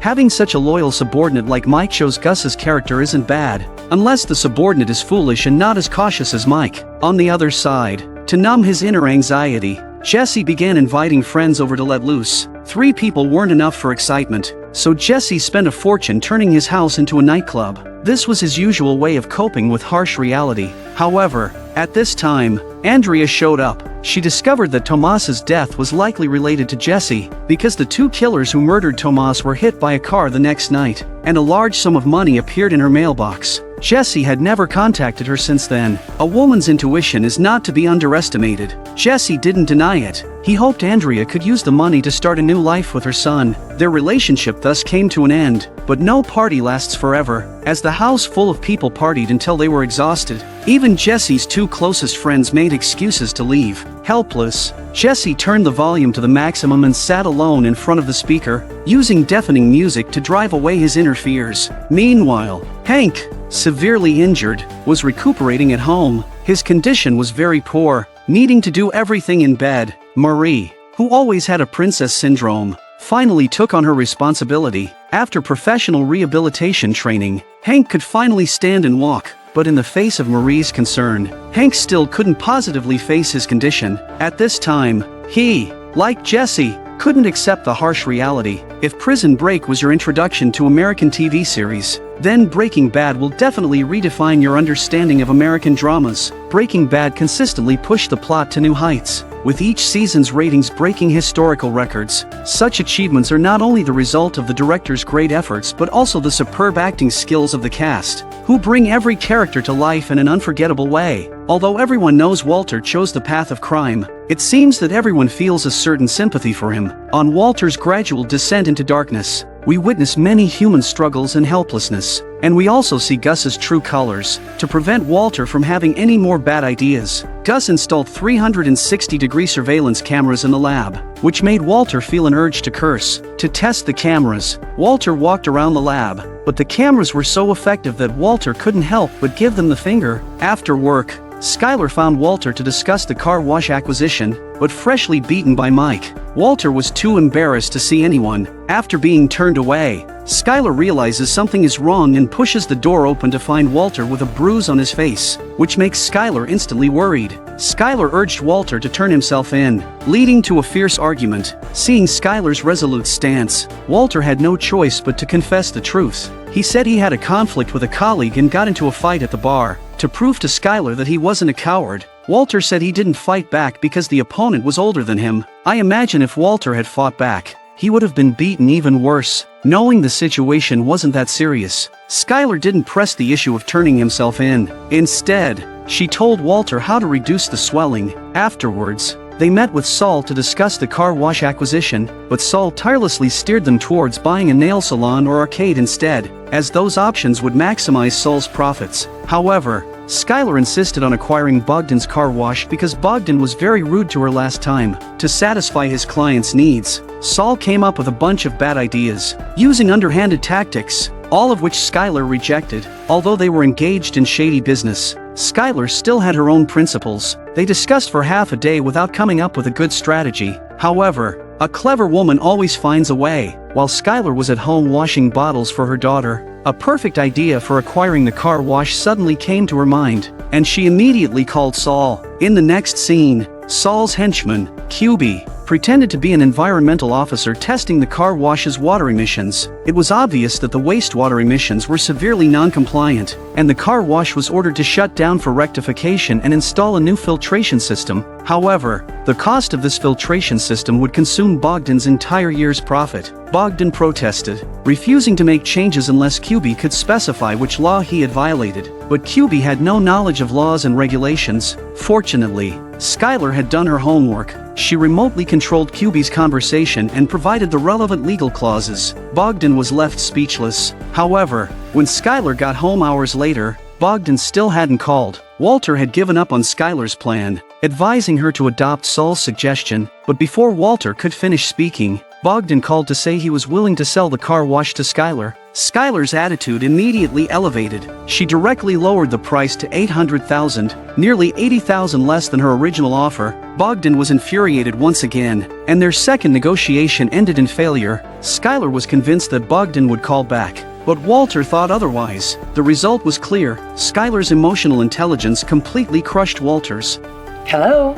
Having such a loyal subordinate like Mike shows Gus's character isn't bad, unless the subordinate is foolish and not as cautious as Mike. On the other side, to numb his inner anxiety, Jesse began inviting friends over to let loose. 3 people weren't enough for excitement, so Jesse spent a fortune turning his house into a nightclub. This was his usual way of coping with harsh reality. However, at this time, Andrea showed up. She discovered that Tomas's death was likely related to Jesse, because the 2 killers who murdered Tomas were hit by a car the next night, and a large sum of money appeared in her mailbox. Jesse had never contacted her since then. A woman's intuition is not to be underestimated. Jesse didn't deny it. He hoped Andrea could use the money to start a new life with her son. Their relationship thus came to an end, but no party lasts forever, as the house full of people partied until they were exhausted. Even Jesse's 2 closest friends made excuses to leave. Helpless, Jesse turned the volume to the maximum and sat alone in front of the speaker, using deafening music to drive away his inner fears. Meanwhile, Hank, severely injured, was recuperating at home. His condition was very poor, needing to do everything in bed. Marie, who always had a princess syndrome, finally took on her responsibility. After professional rehabilitation training, Hank could finally stand and walk. But in the face of Marie's concern, Hank still couldn't positively face his condition. At this time, he, like Jesse, couldn't accept the harsh reality. If Prison Break was your introduction to American TV series, then Breaking Bad will definitely redefine your understanding of American dramas. Breaking Bad consistently pushed the plot to new heights, with each season's ratings breaking historical records. Such achievements are not only the result of the director's great efforts but also the superb acting skills of the cast, who bring every character to life in an unforgettable way. Although everyone knows Walter chose the path of crime, it seems that everyone feels a certain sympathy for him. On Walter's gradual descent into darkness, we witness many human struggles and helplessness, and we also see Gus's true colors. To prevent Walter from having any more bad ideas, Gus installed 360-degree surveillance cameras in the lab, which made Walter feel an urge to curse. To test the cameras, Walter walked around the lab, but the cameras were so effective that Walter couldn't help but give them the finger. After work, Skylar found Walter to discuss the car wash acquisition, but freshly beaten by Mike, Walter was too embarrassed to see anyone. After being turned away, Skylar realizes something is wrong and pushes the door open to find Walter with a bruise on his face, which makes Skylar instantly worried. Skylar urged Walter to turn himself in, leading to a fierce argument. Seeing Skylar's resolute stance, Walter had no choice but to confess the truth. He said he had a conflict with a colleague and got into a fight at the bar. To prove to Skylar that he wasn't a coward, Walter said he didn't fight back because the opponent was older than him. I imagine if Walter had fought back, he would have been beaten even worse. Knowing the situation wasn't that serious, Skylar didn't press the issue of turning himself in. Instead, she told Walter how to reduce the swelling. Afterwards, they met with Saul to discuss the car wash acquisition, but Saul tirelessly steered them towards buying a nail salon or arcade instead, as those options would maximize Saul's profits. However, Skylar insisted on acquiring Bogdan's car wash because Bogdan was very rude to her last time. To satisfy his client's needs, Saul came up with a bunch of bad ideas, using underhanded tactics, all of which Skylar rejected. Although they were engaged in shady business, Skylar still had her own principles. They discussed for half a day without coming up with a good strategy. However, a clever woman always finds a way. While Skylar was at home washing bottles for her daughter, a perfect idea for acquiring the car wash suddenly came to her mind, and she immediately called Saul. In the next scene, Saul's henchman, QB, pretended to be an environmental officer testing the car wash's water emissions. It was obvious that the wastewater emissions were severely non-compliant, and the car wash was ordered to shut down for rectification and install a new filtration system. However, the cost of this filtration system would consume Bogdan's entire year's profit. Bogdan protested, refusing to make changes unless QB could specify which law he had violated. But QB had no knowledge of laws and regulations. Fortunately, Skylar had done her homework. She remotely controlled QB's conversation and provided the relevant legal clauses. Bogdan was left speechless. However, when Skylar got home hours later, Bogdan still hadn't called. Walter had given up on Skylar's plan, advising her to adopt Saul's suggestion, but before Walter could finish speaking, Bogdan called to say he was willing to sell the car wash to Skylar. Skylar's attitude immediately elevated. She directly lowered the price to $800,000, nearly $80,000 less than her original offer. Bogdan was infuriated once again, and their second negotiation ended in failure. Skylar was convinced that Bogdan would call back, but Walter thought otherwise. The result was clear. Skylar's emotional intelligence completely crushed Walter's. Hello?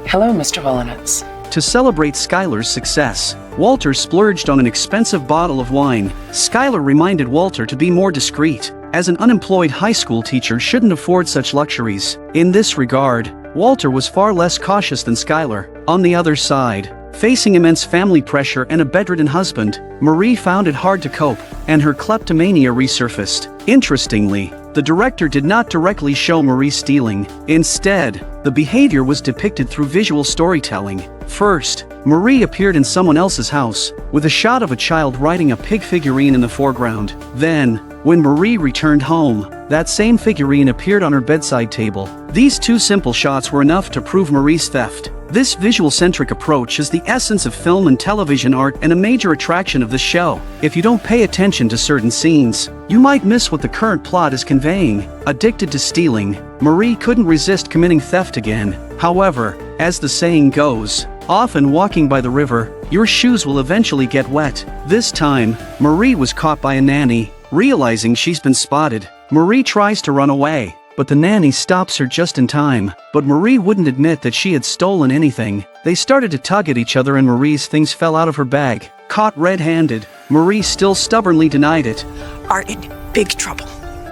Hello, Mr. Willinitz. To celebrate Skylar's success, Walter splurged on an expensive bottle of wine. Skylar reminded Walter to be more discreet, as an unemployed high school teacher shouldn't afford such luxuries. In this regard, Walter was far less cautious than Skylar. On the other side, facing immense family pressure and a bedridden husband, Marie found it hard to cope, and her kleptomania resurfaced. Interestingly, the director did not directly show Marie stealing. Instead, the behavior was depicted through visual storytelling. First, Marie appeared in someone else's house, with a shot of a child riding a pig figurine in the foreground. Then, when Marie returned home, that same figurine appeared on her bedside table. These two simple shots were enough to prove Marie's theft. This visual-centric approach is the essence of film and television art and a major attraction of the show. If you don't pay attention to certain scenes, you might miss what the current plot is conveying. Addicted to stealing, Marie couldn't resist committing theft again. However, as the saying goes, often walking by the river, your shoes will eventually get wet. This time, Marie was caught by a nanny. Realizing she's been spotted, Marie tries to run away, but the nanny stops her just in time. But Marie wouldn't admit that she had stolen anything. They started to tug at each other and Marie's things fell out of her bag. Caught red-handed, Marie still stubbornly denied it. Are in big trouble.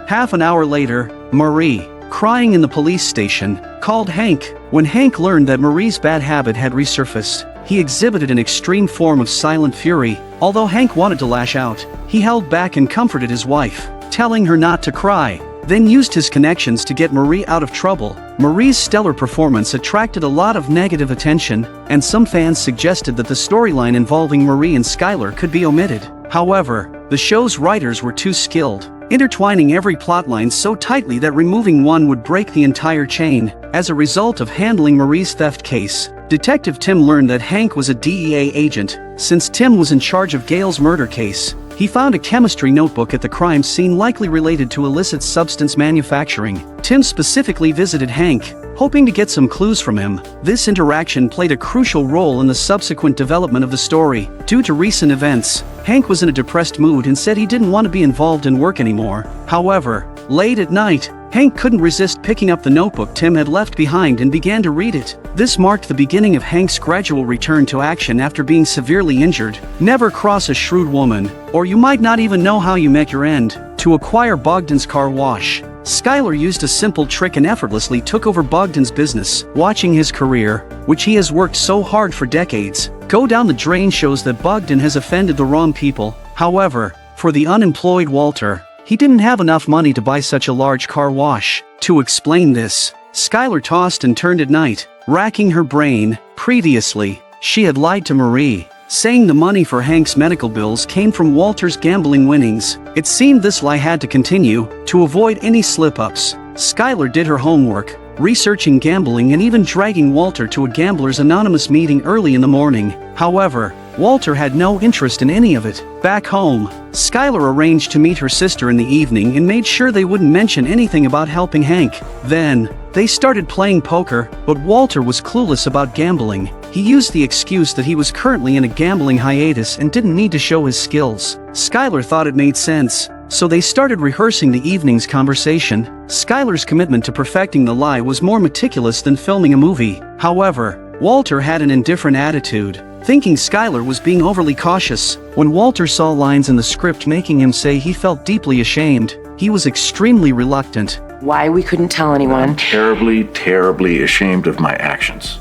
Half an hour later, Marie, crying in the police station, called Hank. When Hank learned that Marie's bad habit had resurfaced, he exhibited an extreme form of silent fury. Although Hank wanted to lash out, he held back and comforted his wife, telling her not to cry, then used his connections to get Marie out of trouble. Marie's stellar performance attracted a lot of negative attention, and some fans suggested that the storyline involving Marie and Skylar could be omitted. However, the show's writers were too skilled, intertwining every plotline so tightly that removing one would break the entire chain. As a result of handling Marie's theft case, Detective Tim learned that Hank was a DEA agent. Since Tim was in charge of Gail's murder case, he found a chemistry notebook at the crime scene likely related to illicit substance manufacturing. Tim specifically visited Hank, hoping to get some clues from him. This interaction played a crucial role in the subsequent development of the story. Due to recent events, Hank was in a depressed mood and said he didn't want to be involved in work anymore. However, late at night, Hank couldn't resist picking up the notebook Tim had left behind and began to read it. This marked the beginning of Hank's gradual return to action after being severely injured. Never cross a shrewd woman, or you might not even know how you met your end. To acquire Bogdan's car wash, Skylar used a simple trick and effortlessly took over Bogdan's business. Watching his career, which he has worked so hard for decades, go down the drain shows that Bogdan has offended the wrong people. However, for the unemployed Walter, he didn't have enough money to buy such a large car wash. To explain this, Skylar tossed and turned at night, racking her brain. Previously, she had lied to Marie, saying the money for Hank's medical bills came from Walter's gambling winnings. It seemed this lie had to continue. To avoid any slip-ups, Skylar did her homework, researching gambling and even dragging Walter to a Gamblers Anonymous meeting early in the morning. However, Walter had no interest in any of it. Back home, Skylar arranged to meet her sister in the evening and made sure they wouldn't mention anything about helping Hank. Then, they started playing poker, but Walter was clueless about gambling. He used the excuse that he was currently in a gambling hiatus and didn't need to show his skills. Skylar thought it made sense, so they started rehearsing the evening's conversation. Skylar's commitment to perfecting the lie was more meticulous than filming a movie. However, Walter had an indifferent attitude, thinking Skylar was being overly cautious. When Walter saw lines in the script making him say he felt deeply ashamed, he was extremely reluctant. Why we couldn't tell anyone. I'm terribly, terribly ashamed of my actions.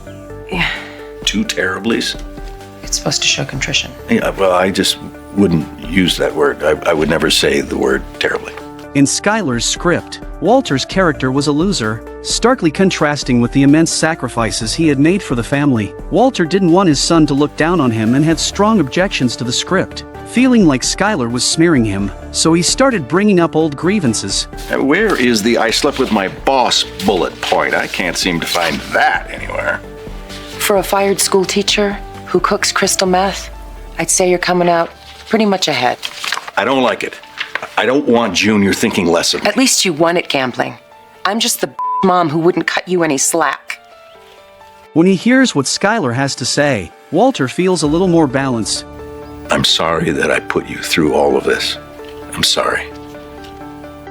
Yeah. 2 terriblies? It's supposed to show contrition. Yeah, well, I just wouldn't use that word. I would never say the word terribly. In Skylar's script, Walter's character was a loser, starkly contrasting with the immense sacrifices he had made for the family. Walter didn't want his son to look down on him and had strong objections to the script, feeling like Skylar was smearing him, so he started bringing up old grievances. Where is the I slept with my boss bullet point? I can't seem to find that anywhere. For a fired school teacher who cooks crystal meth, I'd say you're coming out pretty much ahead. I don't like it. I don't want Junior thinking less of me. At least you won at gambling. I'm just the mom who wouldn't cut you any slack. When he hears what Skylar has to say, Walter feels a little more balanced. I'm sorry that I put you through all of this. I'm sorry.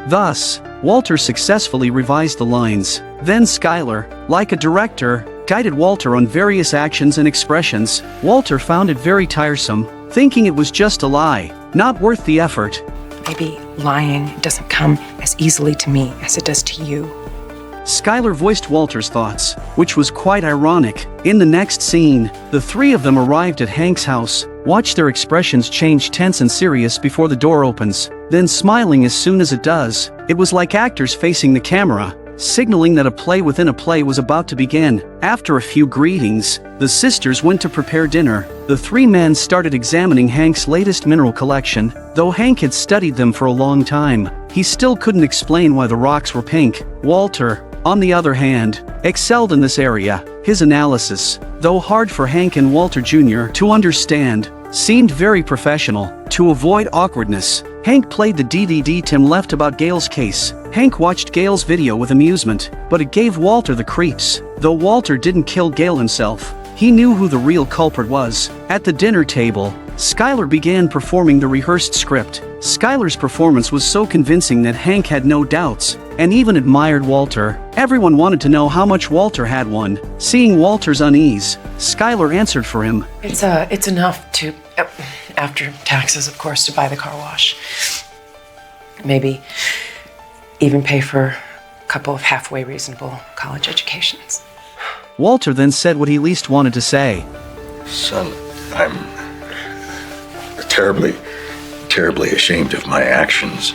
Thus, Walter successfully revised the lines. Then Skylar, like a director, guided Walter on various actions and expressions. Walter found it very tiresome, thinking it was just a lie, not worth the effort. Maybe lying doesn't come as easily to me as it does to you. Skylar voiced Walter's thoughts, which was quite ironic. In the next scene, the 3 of them arrived at Hank's house. Watch their expressions change tense and serious before the door opens, then smiling as soon as it does. It was like actors facing the camera, signaling that a play within a play was about to begin. After a few greetings, the sisters went to prepare dinner. The 3 men started examining Hank's latest mineral collection. Though Hank had studied them for a long time, he still couldn't explain why the rocks were pink. Walter, on the other hand, excelled in this area. His analysis, though hard for Hank and Walter Jr. to understand, seemed very professional. To avoid awkwardness, Hank played the DVD Tim left about Gail's case. Hank watched Gail's video with amusement, but it gave Walter the creeps. Though Walter didn't kill Gail himself, he knew who the real culprit was. At the dinner table, Skylar began performing the rehearsed script. Skylar's performance was so convincing that Hank had no doubts, and even admired Walter. Everyone wanted to know how much Walter had won. Seeing Walter's unease, Skylar answered for him. It's enough to, after taxes, of course, to buy the car wash. Maybe even pay for a couple of halfway reasonable college educations. Walter then said what he least wanted to say. Son, I'm terribly ashamed of my actions.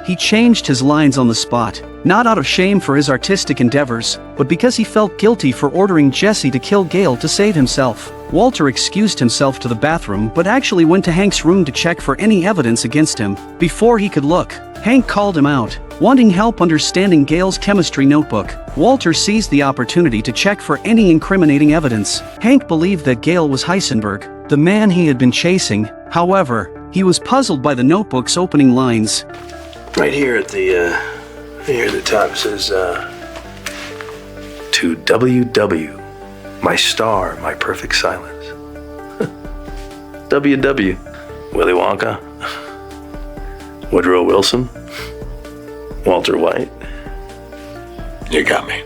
He changed his lines on the spot, not out of shame for his artistic endeavors, but because he felt guilty for ordering Jesse to kill Gail to save himself. Walter excused himself to the bathroom but actually went to Hank's room to check for any evidence against him. Before he could look, Hank called him out, wanting help understanding Gail's chemistry notebook. Walter seized the opportunity to check for any incriminating evidence. Hank believed that Gail was Heisenberg, the man he had been chasing. However, he was puzzled by the notebook's opening lines. Right here at the top says, to WW, my star, my perfect silence. WW, Willy Wonka, Woodrow Wilson, Walter White. You got me.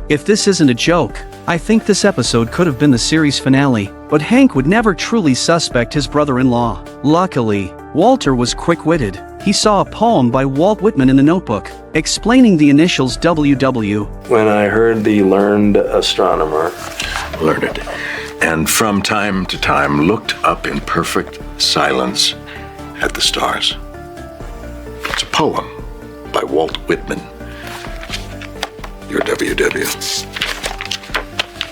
If this isn't a joke, I think this episode could have been the series finale, but Hank would never truly suspect his brother-in-law. Luckily, Walter was quick-witted. He saw a poem by Walt Whitman in the notebook, explaining the initials WW. When I heard the learned astronomer. Learned. And from time to time looked up in perfect silence at the stars. It's a poem by Walt Whitman. Your WW.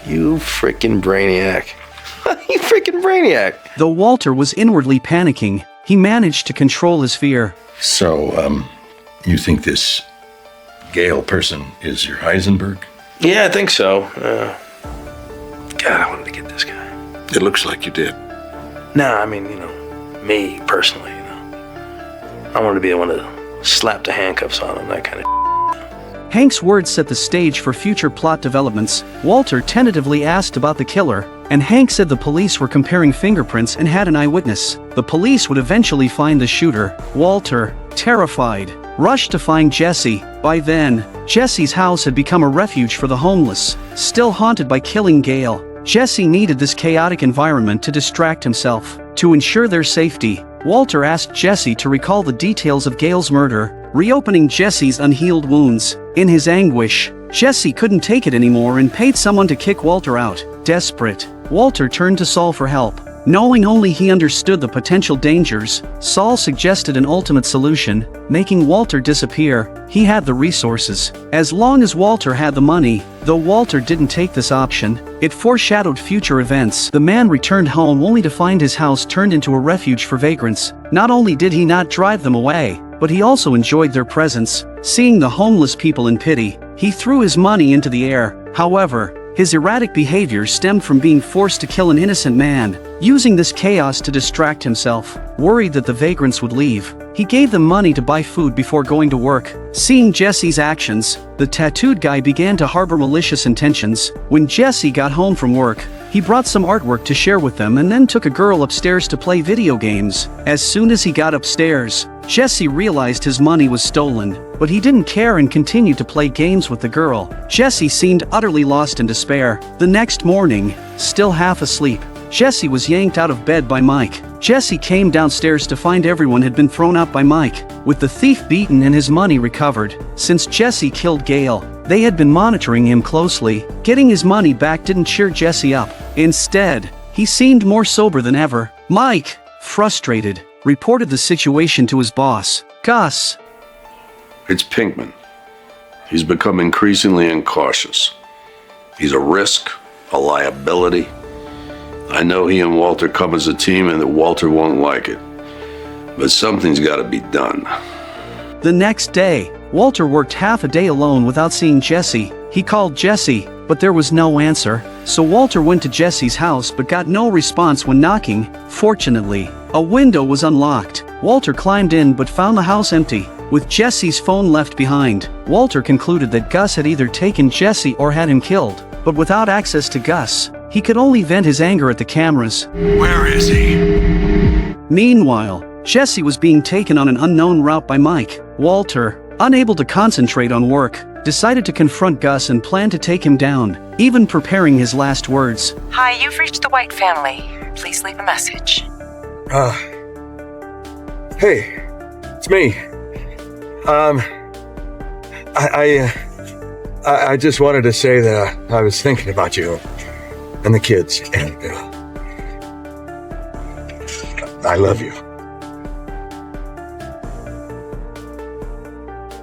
You freaking brainiac. You freaking brainiac. Though Walter was inwardly panicking, he managed to control his fear. So, you think this Gail person is your Heisenberg? Yeah, I think so. God, I wanted to get this guy. It looks like you did. Nah, I mean, me personally, I wanted to be the one to slap the handcuffs on him, that kind of. Hank's words set the stage for future plot developments. Walter tentatively asked about the killer, and Hank said the police were comparing fingerprints and had an eyewitness. The police would eventually find the shooter. Walter, terrified, rushed to find Jesse. By then, Jesse's house had become a refuge for the homeless. Still haunted by killing Gail, Jesse needed this chaotic environment to distract himself. To ensure their safety, Walter asked Jesse to recall the details of Gail's murder, reopening Jesse's unhealed wounds. In his anguish, Jesse couldn't take it anymore and paid someone to kick Walter out. Desperate, Walter turned to Saul for help. Knowing only he understood the potential dangers, Saul suggested an ultimate solution, making Walter disappear. He had the resources. As long as Walter had the money, though Walter didn't take this option, it foreshadowed future events. The man returned home only to find his house turned into a refuge for vagrants. Not only did he not drive them away, but he also enjoyed their presence. Seeing the homeless people in pity, he threw his money into the air. However, his erratic behavior stemmed from being forced to kill an innocent man. Using this chaos to distract himself, worried that the vagrants would leave, he gave them money to buy food before going to work. Seeing Jesse's actions, the tattooed guy began to harbor malicious intentions. When Jesse got home from work, he brought some artwork to share with them and then took a girl upstairs to play video games. As soon as he got upstairs, Jesse realized his money was stolen, but he didn't care and continued to play games with the girl. Jesse seemed utterly lost in despair. The next morning, still half asleep, Jesse was yanked out of bed by Mike. Jesse came downstairs to find everyone had been thrown out by Mike, with the thief beaten and his money recovered. Since Jesse killed Gail, they had been monitoring him closely. Getting his money back didn't cheer Jesse up. Instead, he seemed more sober than ever. Mike, frustrated, reported the situation to his boss, Gus. It's Pinkman. He's become increasingly incautious. He's a risk, a liability. I know he and Walter come as a team and that Walter won't like it. But something's got to be done. The next day, Walter worked half a day alone without seeing Jesse. He called Jesse, but there was no answer. So Walter went to Jesse's house but got no response when knocking. Fortunately, a window was unlocked. Walter climbed in but found the house empty. With Jesse's phone left behind, Walter concluded that Gus had either taken Jesse or had him killed. But without access to Gus, he could only vent his anger at the cameras. Where is he? Meanwhile, Jesse was being taken on an unknown route by Mike. Walter, unable to concentrate on work, decided to confront Gus and plan to take him down, even preparing his last words. Hi, you've reached the White family. Please leave a message. Hey, it's me. I just wanted to say that I was thinking about you and the kids, and I love you.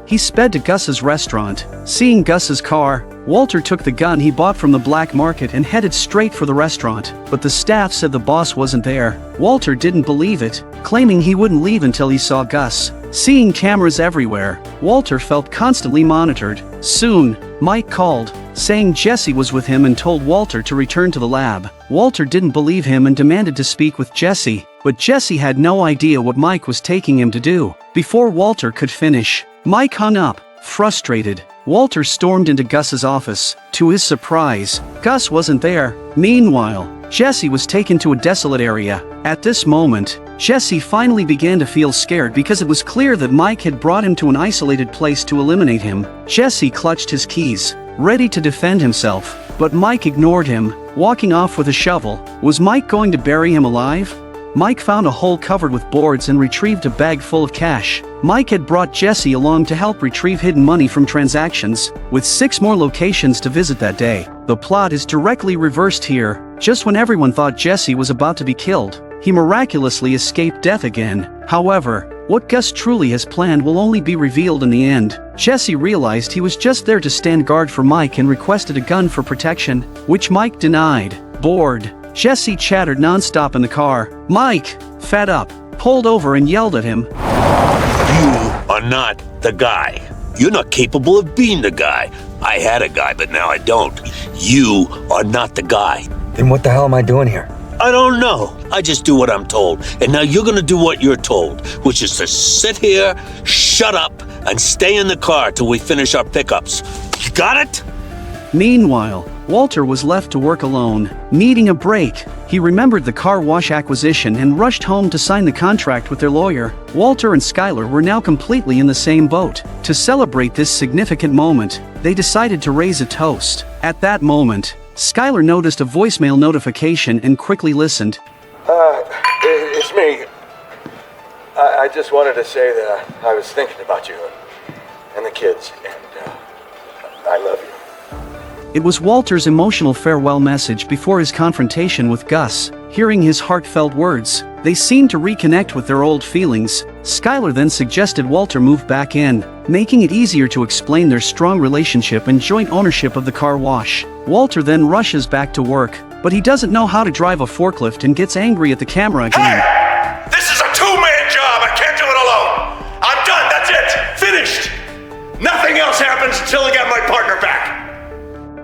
He sped to Gus's restaurant. Seeing Gus's car, Walter took the gun he bought from the black market and headed straight for the restaurant, but the staff said the boss wasn't there. Walter didn't believe it, claiming he wouldn't leave until he saw Gus. Seeing cameras everywhere, Walter felt constantly monitored. Soon, Mike called, saying Jesse was with him and told Walter to return to the lab. Walter didn't believe him and demanded to speak with Jesse, but Jesse had no idea what Mike was taking him to do. Before Walter could finish, Mike hung up. Frustrated, Walter stormed into Gus's office. To his surprise, Gus wasn't there. Meanwhile, Jesse was taken to a desolate area. At this moment, Jesse finally began to feel scared because it was clear that Mike had brought him to an isolated place to eliminate him. Jesse clutched his keys, ready to defend himself, but Mike ignored him, walking off with a shovel. Was Mike going to bury him alive? Mike found a hole covered with boards and retrieved a bag full of cash. Mike had brought Jesse along to help retrieve hidden money from transactions, with 6 more locations to visit that day. The plot is directly reversed here. Just when everyone thought Jesse was about to be killed, he miraculously escaped death again. However, what Gus truly has planned will only be revealed in the end. Jesse realized he was just there to stand guard for Mike and requested a gun for protection, which Mike denied. Bored, Jesse chattered nonstop in the car. Mike, fed up, pulled over and yelled at him. You are not the guy. You're not capable of being the guy. I had a guy, but now I don't. You are not the guy. Then what the hell am I doing here? I don't know. I just do what I'm told. And now you're gonna do what you're told, which is to sit here, shut up, and stay in the car till we finish our pickups. You got it? Meanwhile, Walter was left to work alone. Needing a break, he remembered the car wash acquisition and rushed home to sign the contract with their lawyer. Walter and Skylar were now completely in the same boat. To celebrate this significant moment, they decided to raise a toast. At that moment, Skylar noticed a voicemail notification and quickly listened. It's me. I just wanted to say that I was thinking about you and the kids, and I love you. It was Walter's emotional farewell message before his confrontation with Gus. Hearing his heartfelt words, they seemed to reconnect with their old feelings. Skylar then suggested Walter move back in, making it easier to explain their strong relationship and joint ownership of the car wash. Walter then rushes back to work, but he doesn't know how to drive a forklift and gets angry at the camera again. Hey! This is a two-man job. I can't do it alone. I'm done. That's it. Finished. Nothing else happens until I get my partner back.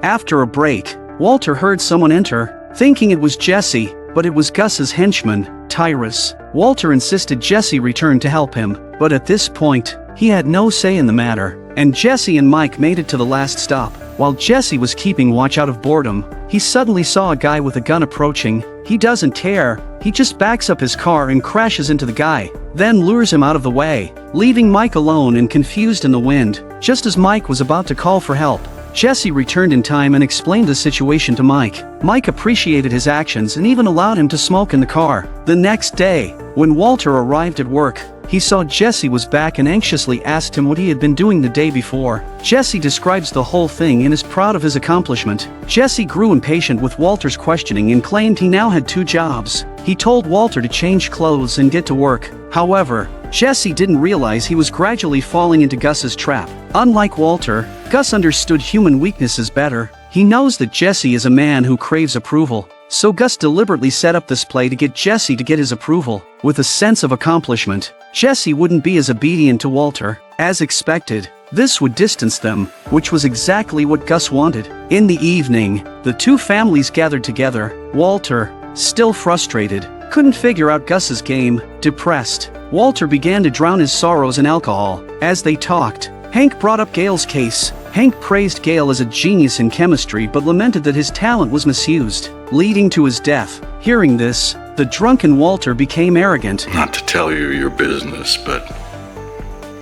After a break, Walter heard someone enter, thinking it was Jesse, but it was Gus's henchman, Tyrus. Walter insisted Jesse return to help him, but at this point, he had no say in the matter, and Jesse and Mike made it to the last stop. While Jesse was keeping watch out of boredom, he suddenly saw a guy with a gun approaching. He doesn't care, he just backs up his car and crashes into the guy, then lures him out of the way, leaving Mike alone and confused in the wind. Just as Mike was about to call for help, Jesse returned in time and explained the situation to Mike. Mike appreciated his actions and even allowed him to smoke in the car. The next day, when Walter arrived at work, he saw Jesse was back and anxiously asked him what he had been doing the day before. Jesse describes the whole thing and is proud of his accomplishment. Jesse grew impatient with Walter's questioning and claimed he now had 2 jobs. He told Walter to change clothes and get to work. However, Jesse didn't realize he was gradually falling into Gus's trap. Unlike Walter, Gus understood human weaknesses better. He knows that Jesse is a man who craves approval. So Gus deliberately set up this play to get Jesse to get his approval. With a sense of accomplishment, Jesse wouldn't be as obedient to Walter. As expected, this would distance them, which was exactly what Gus wanted. In the evening, the 2 families gathered together. Walter, still frustrated, couldn't figure out Gus's game. Depressed, Walter began to drown his sorrows in alcohol. As they talked, Hank brought up Gail's case. Hank praised Gail as a genius in chemistry but lamented that his talent was misused, leading to his death. Hearing this, the drunken Walter became arrogant. Not to tell you your business, but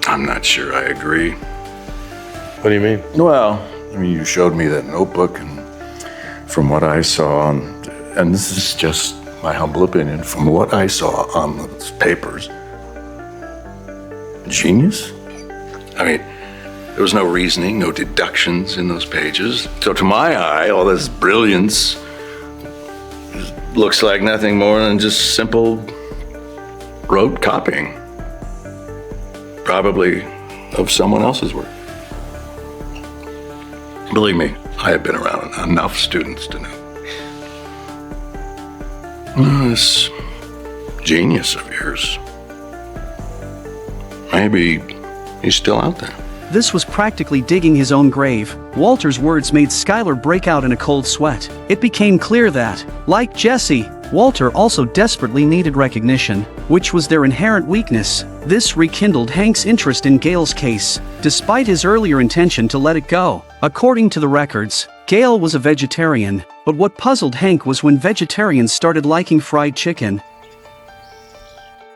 I'm not sure I agree. What do you mean? Well, I mean, you showed me that notebook, and from what I saw, and this is just my humble opinion, from what I saw on those papers, genius? I mean, there was no reasoning, no deductions in those pages. So to my eye, all this brilliance looks like nothing more than just simple rote copying. Probably of someone else's work. Believe me, I have been around enough students to know. This genius of yours, maybe he's still out there. This was practically digging his own grave. Walter's words made Skylar break out in a cold sweat. It became clear that, like Jesse, Walter also desperately needed recognition, which was their inherent weakness. This rekindled Hank's interest in Gail's case, despite his earlier intention to let it go. According to the records, Gail was a vegetarian, but what puzzled Hank was when vegetarians started liking fried chicken.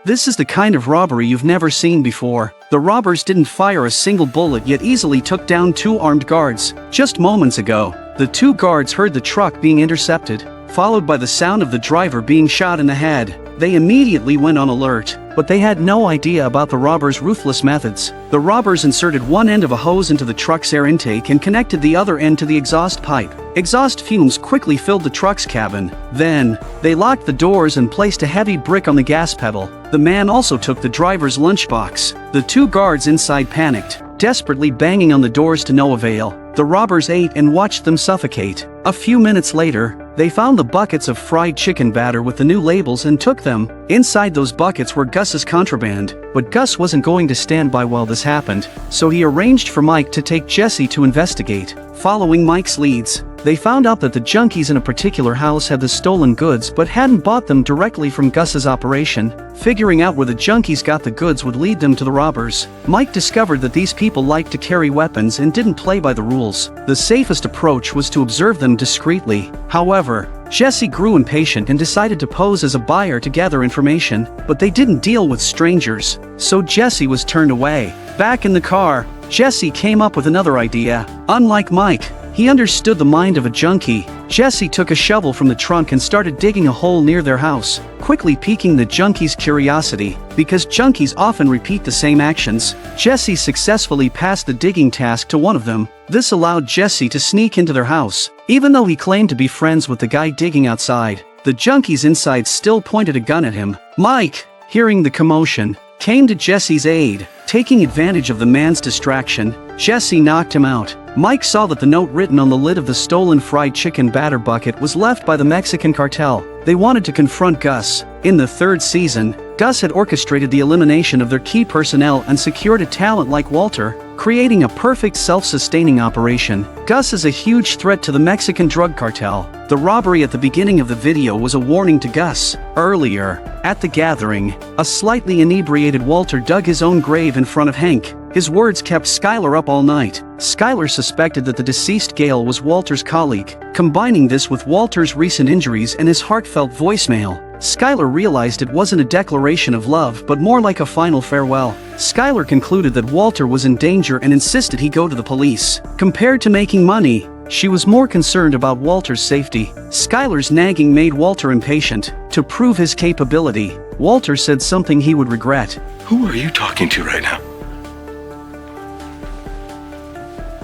This is the kind of robbery you've never seen before. The robbers didn't fire a single bullet yet easily took down 2 armed guards. Just moments ago, the 2 guards heard the truck being intercepted, followed by the sound of the driver being shot in the head. They immediately went on alert, but they had no idea about the robbers' ruthless methods. The robbers inserted one end of a hose into the truck's air intake and connected the other end to the exhaust pipe. Exhaust fumes quickly filled the truck's cabin. Then, they locked the doors and placed a heavy brick on the gas pedal. The man also took the driver's lunchbox. The 2 guards inside panicked, desperately banging on the doors to no avail. The robbers ate and watched them suffocate. A few minutes later, they found the buckets of fried chicken batter with the new labels and took them. Inside those buckets were Gus's contraband, but Gus wasn't going to stand by while this happened, so he arranged for Mike to take Jesse to investigate. Following Mike's leads, they found out that the junkies in a particular house had the stolen goods but hadn't bought them directly from Gus's operation. Figuring out where the junkies got the goods would lead them to the robbers. Mike discovered that these people liked to carry weapons and didn't play by the rules. The safest approach was to observe them discreetly. However, Jesse grew impatient and decided to pose as a buyer to gather information, but they didn't deal with strangers, so Jesse was turned away. Back in the car, Jesse came up with another idea. Unlike Mike, he understood the mind of a junkie. Jesse took a shovel from the trunk and started digging a hole near their house, quickly piquing the junkie's curiosity. Because junkies often repeat the same actions, Jesse successfully passed the digging task to one of them. This allowed Jesse to sneak into their house. Even though he claimed to be friends with the guy digging outside, the junkies inside still pointed a gun at him. Mike, hearing the commotion, came to Jesse's aid. Taking advantage of the man's distraction, Jesse knocked him out. Mike saw that the note written on the lid of the stolen fried chicken batter bucket was left by the Mexican cartel. They wanted to confront Gus. In the 3rd season, Gus had orchestrated the elimination of their key personnel and secured a talent like Walter, creating a perfect self-sustaining operation. Gus is a huge threat to the Mexican drug cartel. The robbery at the beginning of the video was a warning to Gus. Earlier, at the gathering, a slightly inebriated Walter dug his own grave in front of Hank. His words kept Skylar up all night. Skylar suspected that the deceased Gail was Walter's colleague. Combining this with Walter's recent injuries and his heartfelt voicemail, Skylar realized it wasn't a declaration of love but more like a final farewell. Skylar concluded that Walter was in danger and insisted he go to the police. Compared to making money, she was more concerned about Walter's safety. Skylar's nagging made Walter impatient. To prove his capability, Walter said something he would regret. Who are you talking to right now?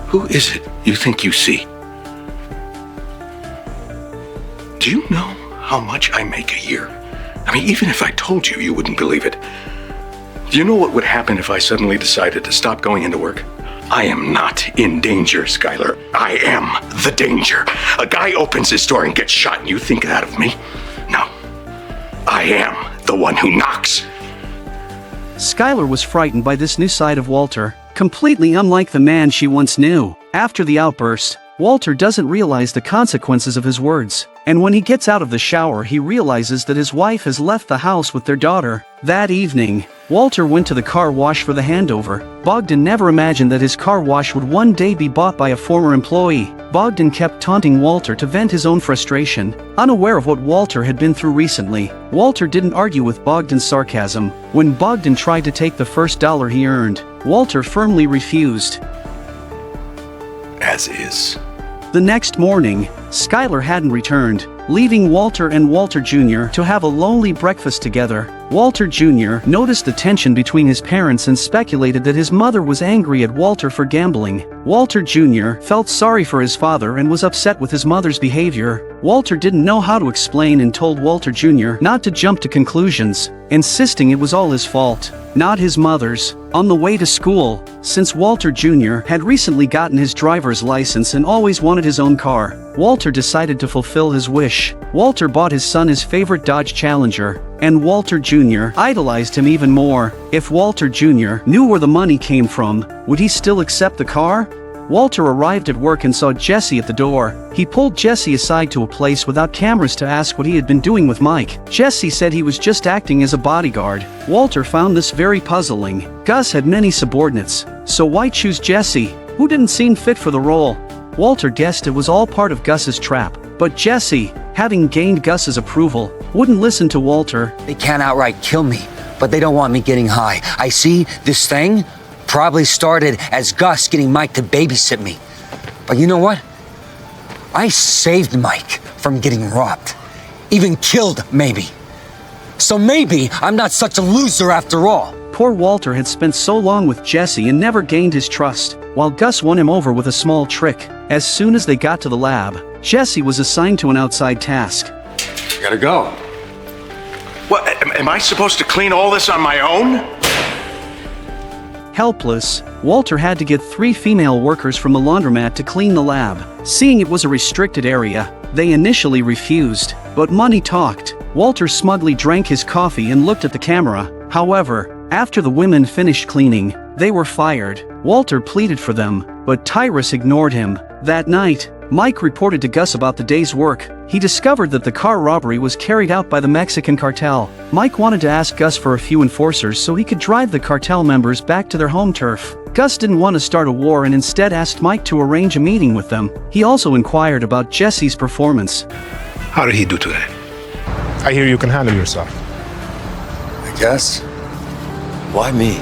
Who is it you think you see? Do you know how much I make a year? I mean, even if I told you, you wouldn't believe it. Do you know what would happen if I suddenly decided to stop going into work? I am not in danger, Skylar. I am the danger. A guy opens his door and gets shot and you think that of me? No. I am the one who knocks. Skylar was frightened by this new side of Walter, completely unlike the man she once knew. After the outburst, Walter doesn't realize the consequences of his words. and when he gets out of the shower he realizes that his wife has left the house with their daughter. That evening, Walter went to the car wash for the handover. Bogdan never imagined that his car wash would one day be bought by a former employee. Bogdan kept taunting Walter to vent his own frustration. Unaware of what Walter had been through recently, Walter didn't argue with Bogdan's sarcasm. When Bogdan tried to take the first dollar he earned, Walter firmly refused. As is. The next morning, Skylar hadn't returned, leaving Walter and Walter Jr. to have a lonely breakfast together. Walter Jr. noticed the tension between his parents and speculated that his mother was angry at Walter for gambling. Walter Jr. felt sorry for his father and was upset with his mother's behavior. Walter didn't know how to explain and told Walter Jr. not to jump to conclusions, insisting it was all his fault, not his mother's. On the way to school, since Walter Jr. had recently gotten his driver's license and always wanted his own car, Walter decided to fulfill his wish. Walter bought his son his favorite Dodge Challenger, and Walter Jr. idolized him even more. If Walter Jr. knew where the money came from, would he still accept the car? Walter arrived at work and saw Jesse at the door. He pulled Jesse aside to a place without cameras to ask what he had been doing with Mike. Jesse said he was just acting as a bodyguard. Walter found this very puzzling. Gus had many subordinates, so why choose Jesse, who didn't seem fit for the role? Walter guessed it was all part of Gus's trap, but Jesse, having gained Gus's approval, wouldn't listen to Walter. They can't outright kill me, but they don't want me getting high. I see this thing probably started as Gus getting Mike to babysit me. But you know what? I saved Mike from getting robbed. Even killed, maybe. So maybe I'm not such a loser after all. Poor Walter had spent so long with Jesse and never gained his trust, while Gus won him over with a small trick. As soon as they got to the lab, Jesse was assigned to an outside task. I gotta go. What, am I supposed to clean all this on my own? Helpless, Walter had to get 3 female workers from the laundromat to clean the lab. Seeing it was a restricted area, they initially refused, but money talked. Walter smugly drank his coffee and looked at the camera. However, after the women finished cleaning, they were fired. Walter pleaded for them, but Tyrus ignored him. That night, Mike reported to Gus about the day's work. He discovered that the car robbery was carried out by the Mexican cartel. Mike wanted to ask Gus for a few enforcers so he could drive the cartel members back to their home turf. Gus didn't want to start a war and instead asked Mike to arrange a meeting with them. He also inquired about Jesse's performance. How did he do today? I hear you can handle yourself. I guess. Why me?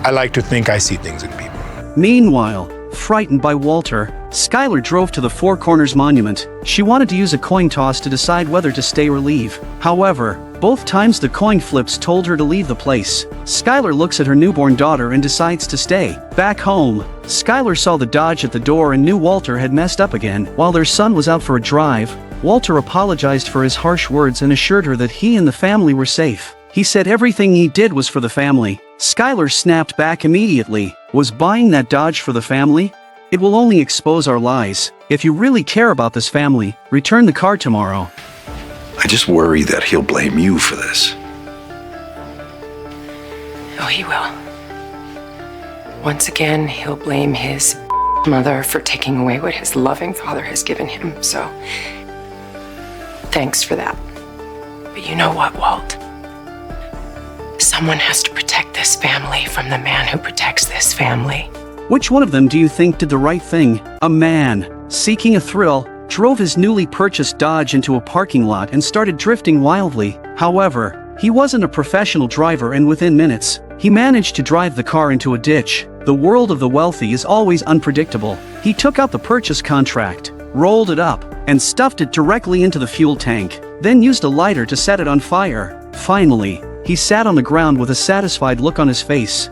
I like to think I see things in people. Meanwhile, frightened by Walter, Skylar drove to the Four Corners Monument. She wanted to use a coin toss to decide whether to stay or leave. However, both times the coin flips told her to leave the place. Skylar looks at her newborn daughter and decides to stay. Back home, Skylar saw the Dodge at the door and knew Walter had messed up again. While their son was out for a drive, Walter apologized for his harsh words and assured her that he and the family were safe. He said everything he did was for the family. Skylar snapped back immediately. Was buying that Dodge for the family? It will only expose our lies. If you really care about this family, return the car tomorrow. I just worry that he'll blame you for this. Oh, he will. Once again, he'll blame his mother for taking away what his loving father has given him, so thanks for that. But you know what, Walt? Someone has to protect this family from the man who protects this family. Which one of them do you think did the right thing? A man, seeking a thrill, drove his newly purchased Dodge into a parking lot and started drifting wildly. However, he wasn't a professional driver and within minutes, he managed to drive the car into a ditch. The world of the wealthy is always unpredictable. He took out the purchase contract, rolled it up, and stuffed it directly into the fuel tank, then used a lighter to set it on fire. Finally, he sat on the ground with a satisfied look on his face.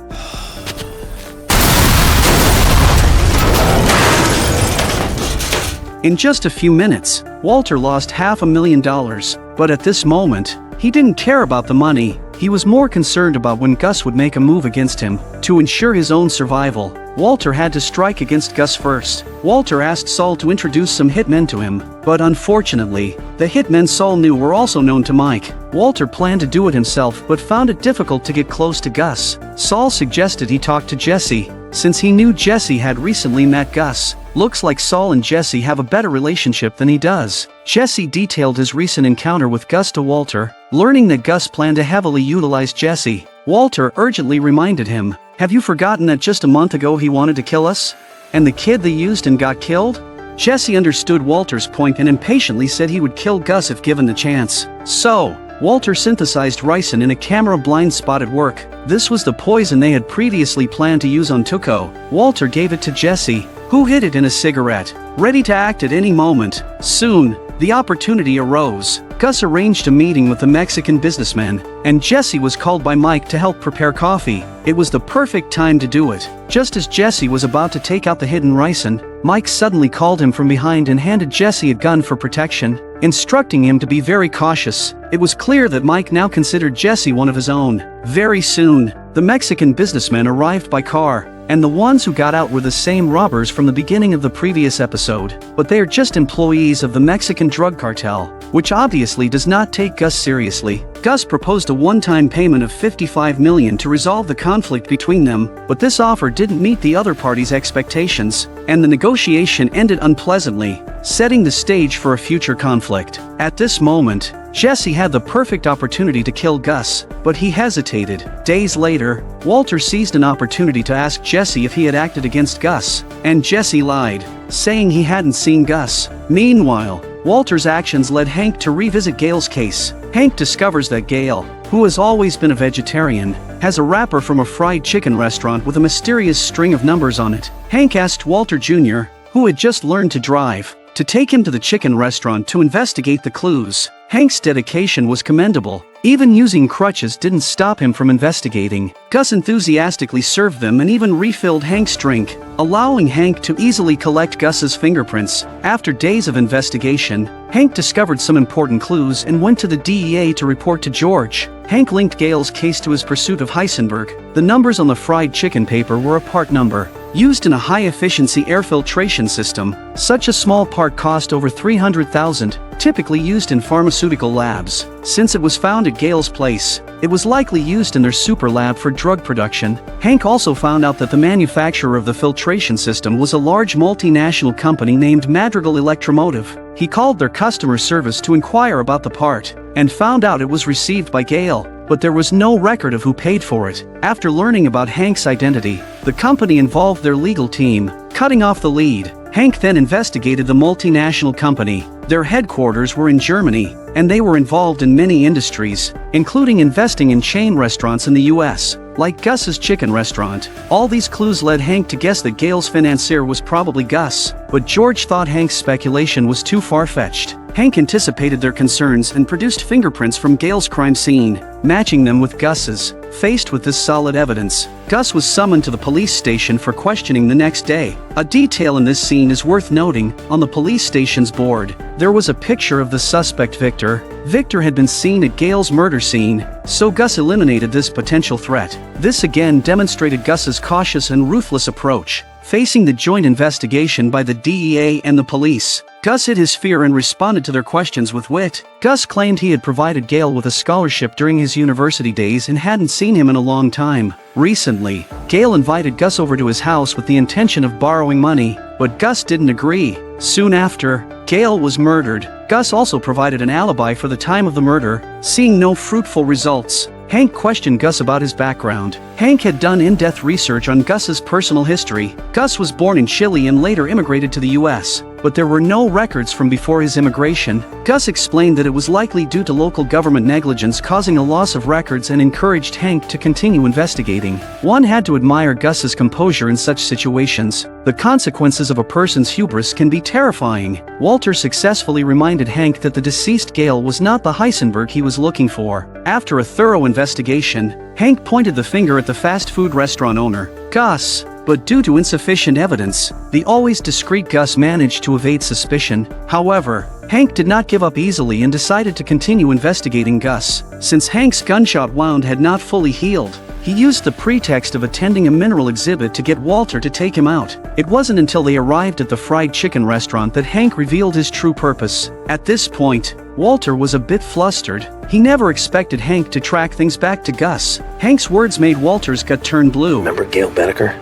In just a few minutes, Walter lost $500,000, but at this moment, he didn't care about the money. He was more concerned about when Gus would make a move against him. To ensure his own survival, Walter had to strike against Gus first. Walter asked Saul to introduce some hitmen to him, but unfortunately, the hitmen Saul knew were also known to Mike. Walter planned to do it himself but found it difficult to get close to Gus. Saul suggested he talk to Jesse. since he knew Jesse had recently met Gus. Looks like Saul and Jesse have a better relationship than he does. Jesse detailed his recent encounter with Gus to Walter, learning that Gus planned to heavily utilize Jesse. Walter urgently reminded him, "Have you forgotten that just a month ago he wanted to kill us? And the kid they used and got killed?" Jesse understood Walter's point and impatiently said he would kill Gus if given the chance. So, Walter synthesized ricin in a camera blind spot at work. This was the poison they had previously planned to use on Tuco. Walter gave it to Jesse, who hid it in a cigarette, ready to act at any moment. Soon, the opportunity arose. Gus arranged a meeting with the Mexican businessman, and Jesse was called by Mike to help prepare coffee. It was the perfect time to do it. Just as Jesse was about to take out the hidden ricin, Mike suddenly called him from behind and handed Jesse a gun for protection, instructing him to be very cautious. It was clear that Mike now considered Jesse one of his own. Very soon, the Mexican businessmen arrived by car, and the ones who got out were the same robbers from the beginning of the previous episode, but they are just employees of the Mexican drug cartel, which obviously does not take Gus seriously. Gus proposed a one-time payment of $55 million to resolve the conflict between them, but this offer didn't meet the other party's expectations, and the negotiation ended unpleasantly, setting the stage for a future conflict. At this moment, Jesse had the perfect opportunity to kill Gus, but he hesitated. Days later, Walter seized an opportunity to ask Jesse if he had acted against Gus, and Jesse lied, saying he hadn't seen Gus. Meanwhile, Walter's actions led Hank to revisit Gail's case. Hank discovers that Gail, who has always been a vegetarian, has a wrapper from a fried chicken restaurant with a mysterious string of numbers on it. Hank asked Walter Jr., who had just learned to drive, to take him to the chicken restaurant to investigate the clues. Hank's dedication was commendable. Even using crutches didn't stop him from investigating. Gus enthusiastically served them and even refilled Hank's drink, allowing Hank to easily collect Gus's fingerprints. After days of investigation, Hank discovered some important clues and went to the DEA to report to George. Hank linked Gail's case to his pursuit of Heisenberg. The numbers on the fried chicken paper were a part number, used in a high-efficiency air filtration system. Such a small part cost over $300,000, typically used in pharmaceutical labs. Since it was found at Gail's place, it was likely used in their super lab for drug production. Hank also found out that the manufacturer of the filtration system was a large multinational company named Madrigal Electromotive. He called their customer service to inquire about the part, and found out it was received by Gail, but there was no record of who paid for it. After learning about Hank's identity, the company involved their legal team, cutting off the lead. Hank then investigated the multinational company. Their headquarters were in Germany, and they were involved in many industries, including investing in chain restaurants in the US, like Gus's chicken restaurant. All these clues led Hank to guess that Gail's financier was probably Gus, but George thought Hank's speculation was too far-fetched. Hank anticipated their concerns and produced fingerprints from Gail's crime scene, matching them with Gus's. Faced with this solid evidence, Gus was summoned to the police station for questioning the next day. A detail in this scene is worth noting. On the police station's board, there was a picture of the suspect Victor. Victor had been seen at Gail's murder scene, so Gus eliminated this potential threat. This again demonstrated Gus's cautious and ruthless approach, facing the joint investigation by the DEA and the police. Gus hid his fear and responded to their questions with wit. Gus claimed he had provided Gail with a scholarship during his university days and hadn't seen him in a long time. Recently, Gail invited Gus over to his house with the intention of borrowing money, but Gus didn't agree. Soon after, Gail was murdered. Gus also provided an alibi for the time of the murder. Seeing no fruitful results, Hank questioned Gus about his background. Hank had done in-depth research on Gus's personal history. Gus was born in Chile and later immigrated to the US, but there were no records from before his immigration. Gus explained that it was likely due to local government negligence causing a loss of records and encouraged Hank to continue investigating. One had to admire Gus's composure in such situations. The consequences of a person's hubris can be terrifying. Walter successfully reminded Hank that the deceased Gail was not the Heisenberg he was looking for. After a thorough investigation, Hank pointed the finger at the fast food restaurant owner, Gus, but due to insufficient evidence, the always discreet Gus managed to evade suspicion. However, Hank did not give up easily and decided to continue investigating Gus. Since Hank's gunshot wound had not fully healed, He used the pretext of attending a mineral exhibit to get Walter to take him out. It wasn't until they arrived at the fried chicken restaurant that Hank revealed his true purpose. At this point, Walter was a bit flustered. He never expected Hank to track things back to Gus. Hank's words made Walter's gut turn blue. Remember Gail Bedecker?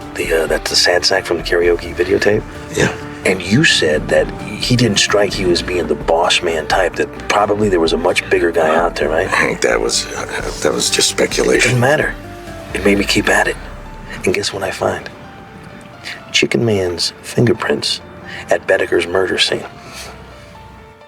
That's the sad sack from the karaoke videotape? Yeah. And you said that he didn't strike you as being the boss man type, that probably there was a much bigger guy out there, right? Hank, that was just speculation. Didn't matter. It made me keep at it. And guess what I find? Chicken Man's fingerprints at Bedecker's murder scene.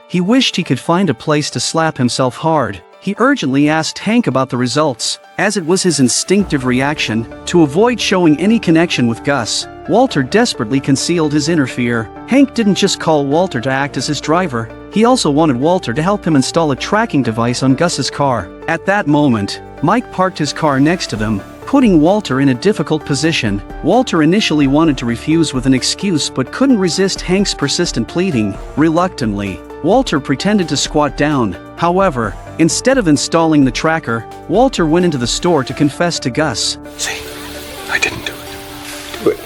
He wished he could find a place to slap himself hard. He urgently asked Hank about the results, as it was his instinctive reaction. To avoid showing any connection with Gus, Walter desperately concealed his inner fear. Hank didn't just call Walter to act as his driver, he also wanted Walter to help him install a tracking device on Gus's car. At that moment, Mike parked his car next to them, putting Walter in a difficult position. Walter initially wanted to refuse with an excuse but couldn't resist Hank's persistent pleading. Reluctantly, Walter pretended to squat down. However, instead of installing the tracker, Walter went into the store to confess to Gus. See, I didn't do it.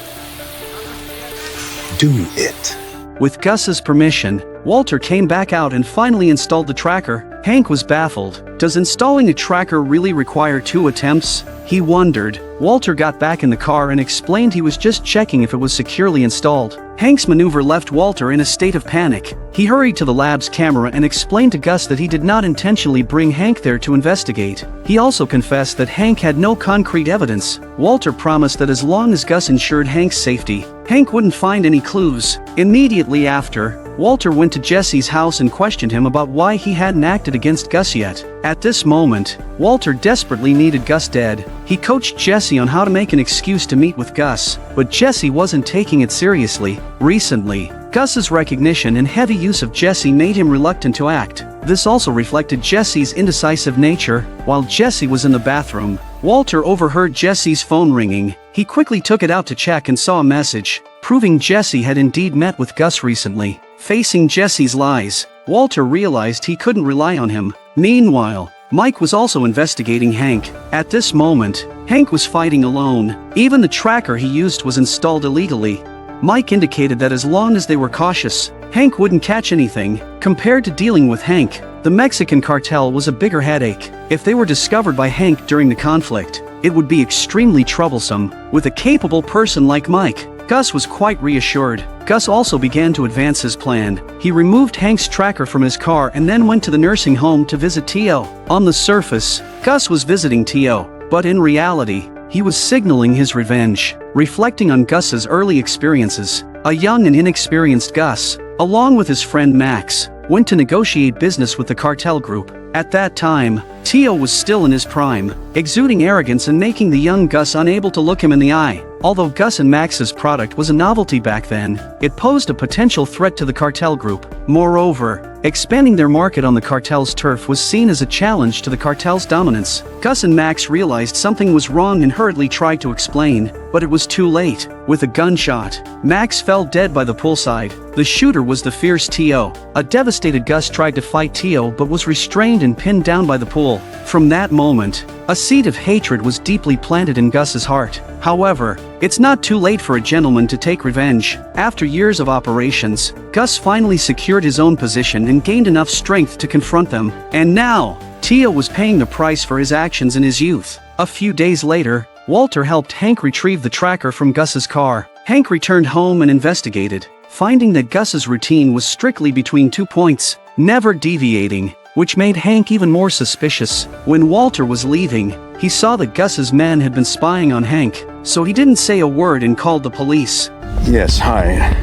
Do it. With Gus's permission, Walter came back out and finally installed the tracker. Hank was baffled. Does installing a tracker really require 2 attempts? He wondered. Walter got back in the car and explained he was just checking if it was securely installed. Hank's maneuver left Walter in a state of panic. He hurried to the lab's camera and explained to Gus that he did not intentionally bring Hank there to investigate. He also confessed that Hank had no concrete evidence. Walter promised that as long as Gus ensured Hank's safety, Hank wouldn't find any clues. Immediately after, Walter went to Jesse's house and questioned him about why he hadn't acted against Gus yet. At this moment, Walter desperately needed Gus dead. He coached Jesse on how to make an excuse to meet with Gus, but Jesse wasn't taking it seriously. Recently, Gus's recognition and heavy use of Jesse made him reluctant to act. This also reflected Jesse's indecisive nature. While Jesse was in the bathroom, Walter overheard Jesse's phone ringing. He quickly took it out to check and saw a message, proving Jesse had indeed met with Gus recently. Facing Jesse's lies, Walter realized he couldn't rely on him. Meanwhile, Mike was also investigating Hank. At this moment, Hank was fighting alone. Even the tracker he used was installed illegally. Mike indicated that as long as they were cautious, Hank wouldn't catch anything. Compared to dealing with Hank, the Mexican cartel was a bigger headache. If they were discovered by Hank during the conflict, it would be extremely troublesome. With a capable person like Mike, Gus was quite reassured. Gus also began to advance his plan. He removed Hank's tracker from his car and then went to the nursing home to visit Tio. On the surface, Gus was visiting Tio, but in reality, he was signaling his revenge. Reflecting on Gus's early experiences, a young and inexperienced Gus, along with his friend Max, went to negotiate business with the cartel group. At that time, Tio was still in his prime, exuding arrogance and making the young Gus unable to look him in the eye. Although Gus and Max's product was a novelty back then, it posed a potential threat to the cartel group. Moreover, expanding their market on the cartel's turf was seen as a challenge to the cartel's dominance. Gus and Max realized something was wrong and hurriedly tried to explain, but it was too late. With a gunshot, Max fell dead by the poolside. The shooter was the fierce Tio. A devastated Gus tried to fight Tio but was restrained and pinned down by the pool. From that moment, a seed of hatred was deeply planted in Gus's heart. However, it's not too late for a gentleman to take revenge. After years of operations, Gus finally secured his own position and gained enough strength to confront them. And now, Tio was paying the price for his actions in his youth. A few days later, Walter helped Hank retrieve the tracker from Gus's car. Hank returned home and investigated, finding that Gus's routine was strictly between 2 points, never deviating, which made Hank even more suspicious. When Walter was leaving, he saw that Gus's men had been spying on Hank, so he didn't say a word and called the police. Yes, hi.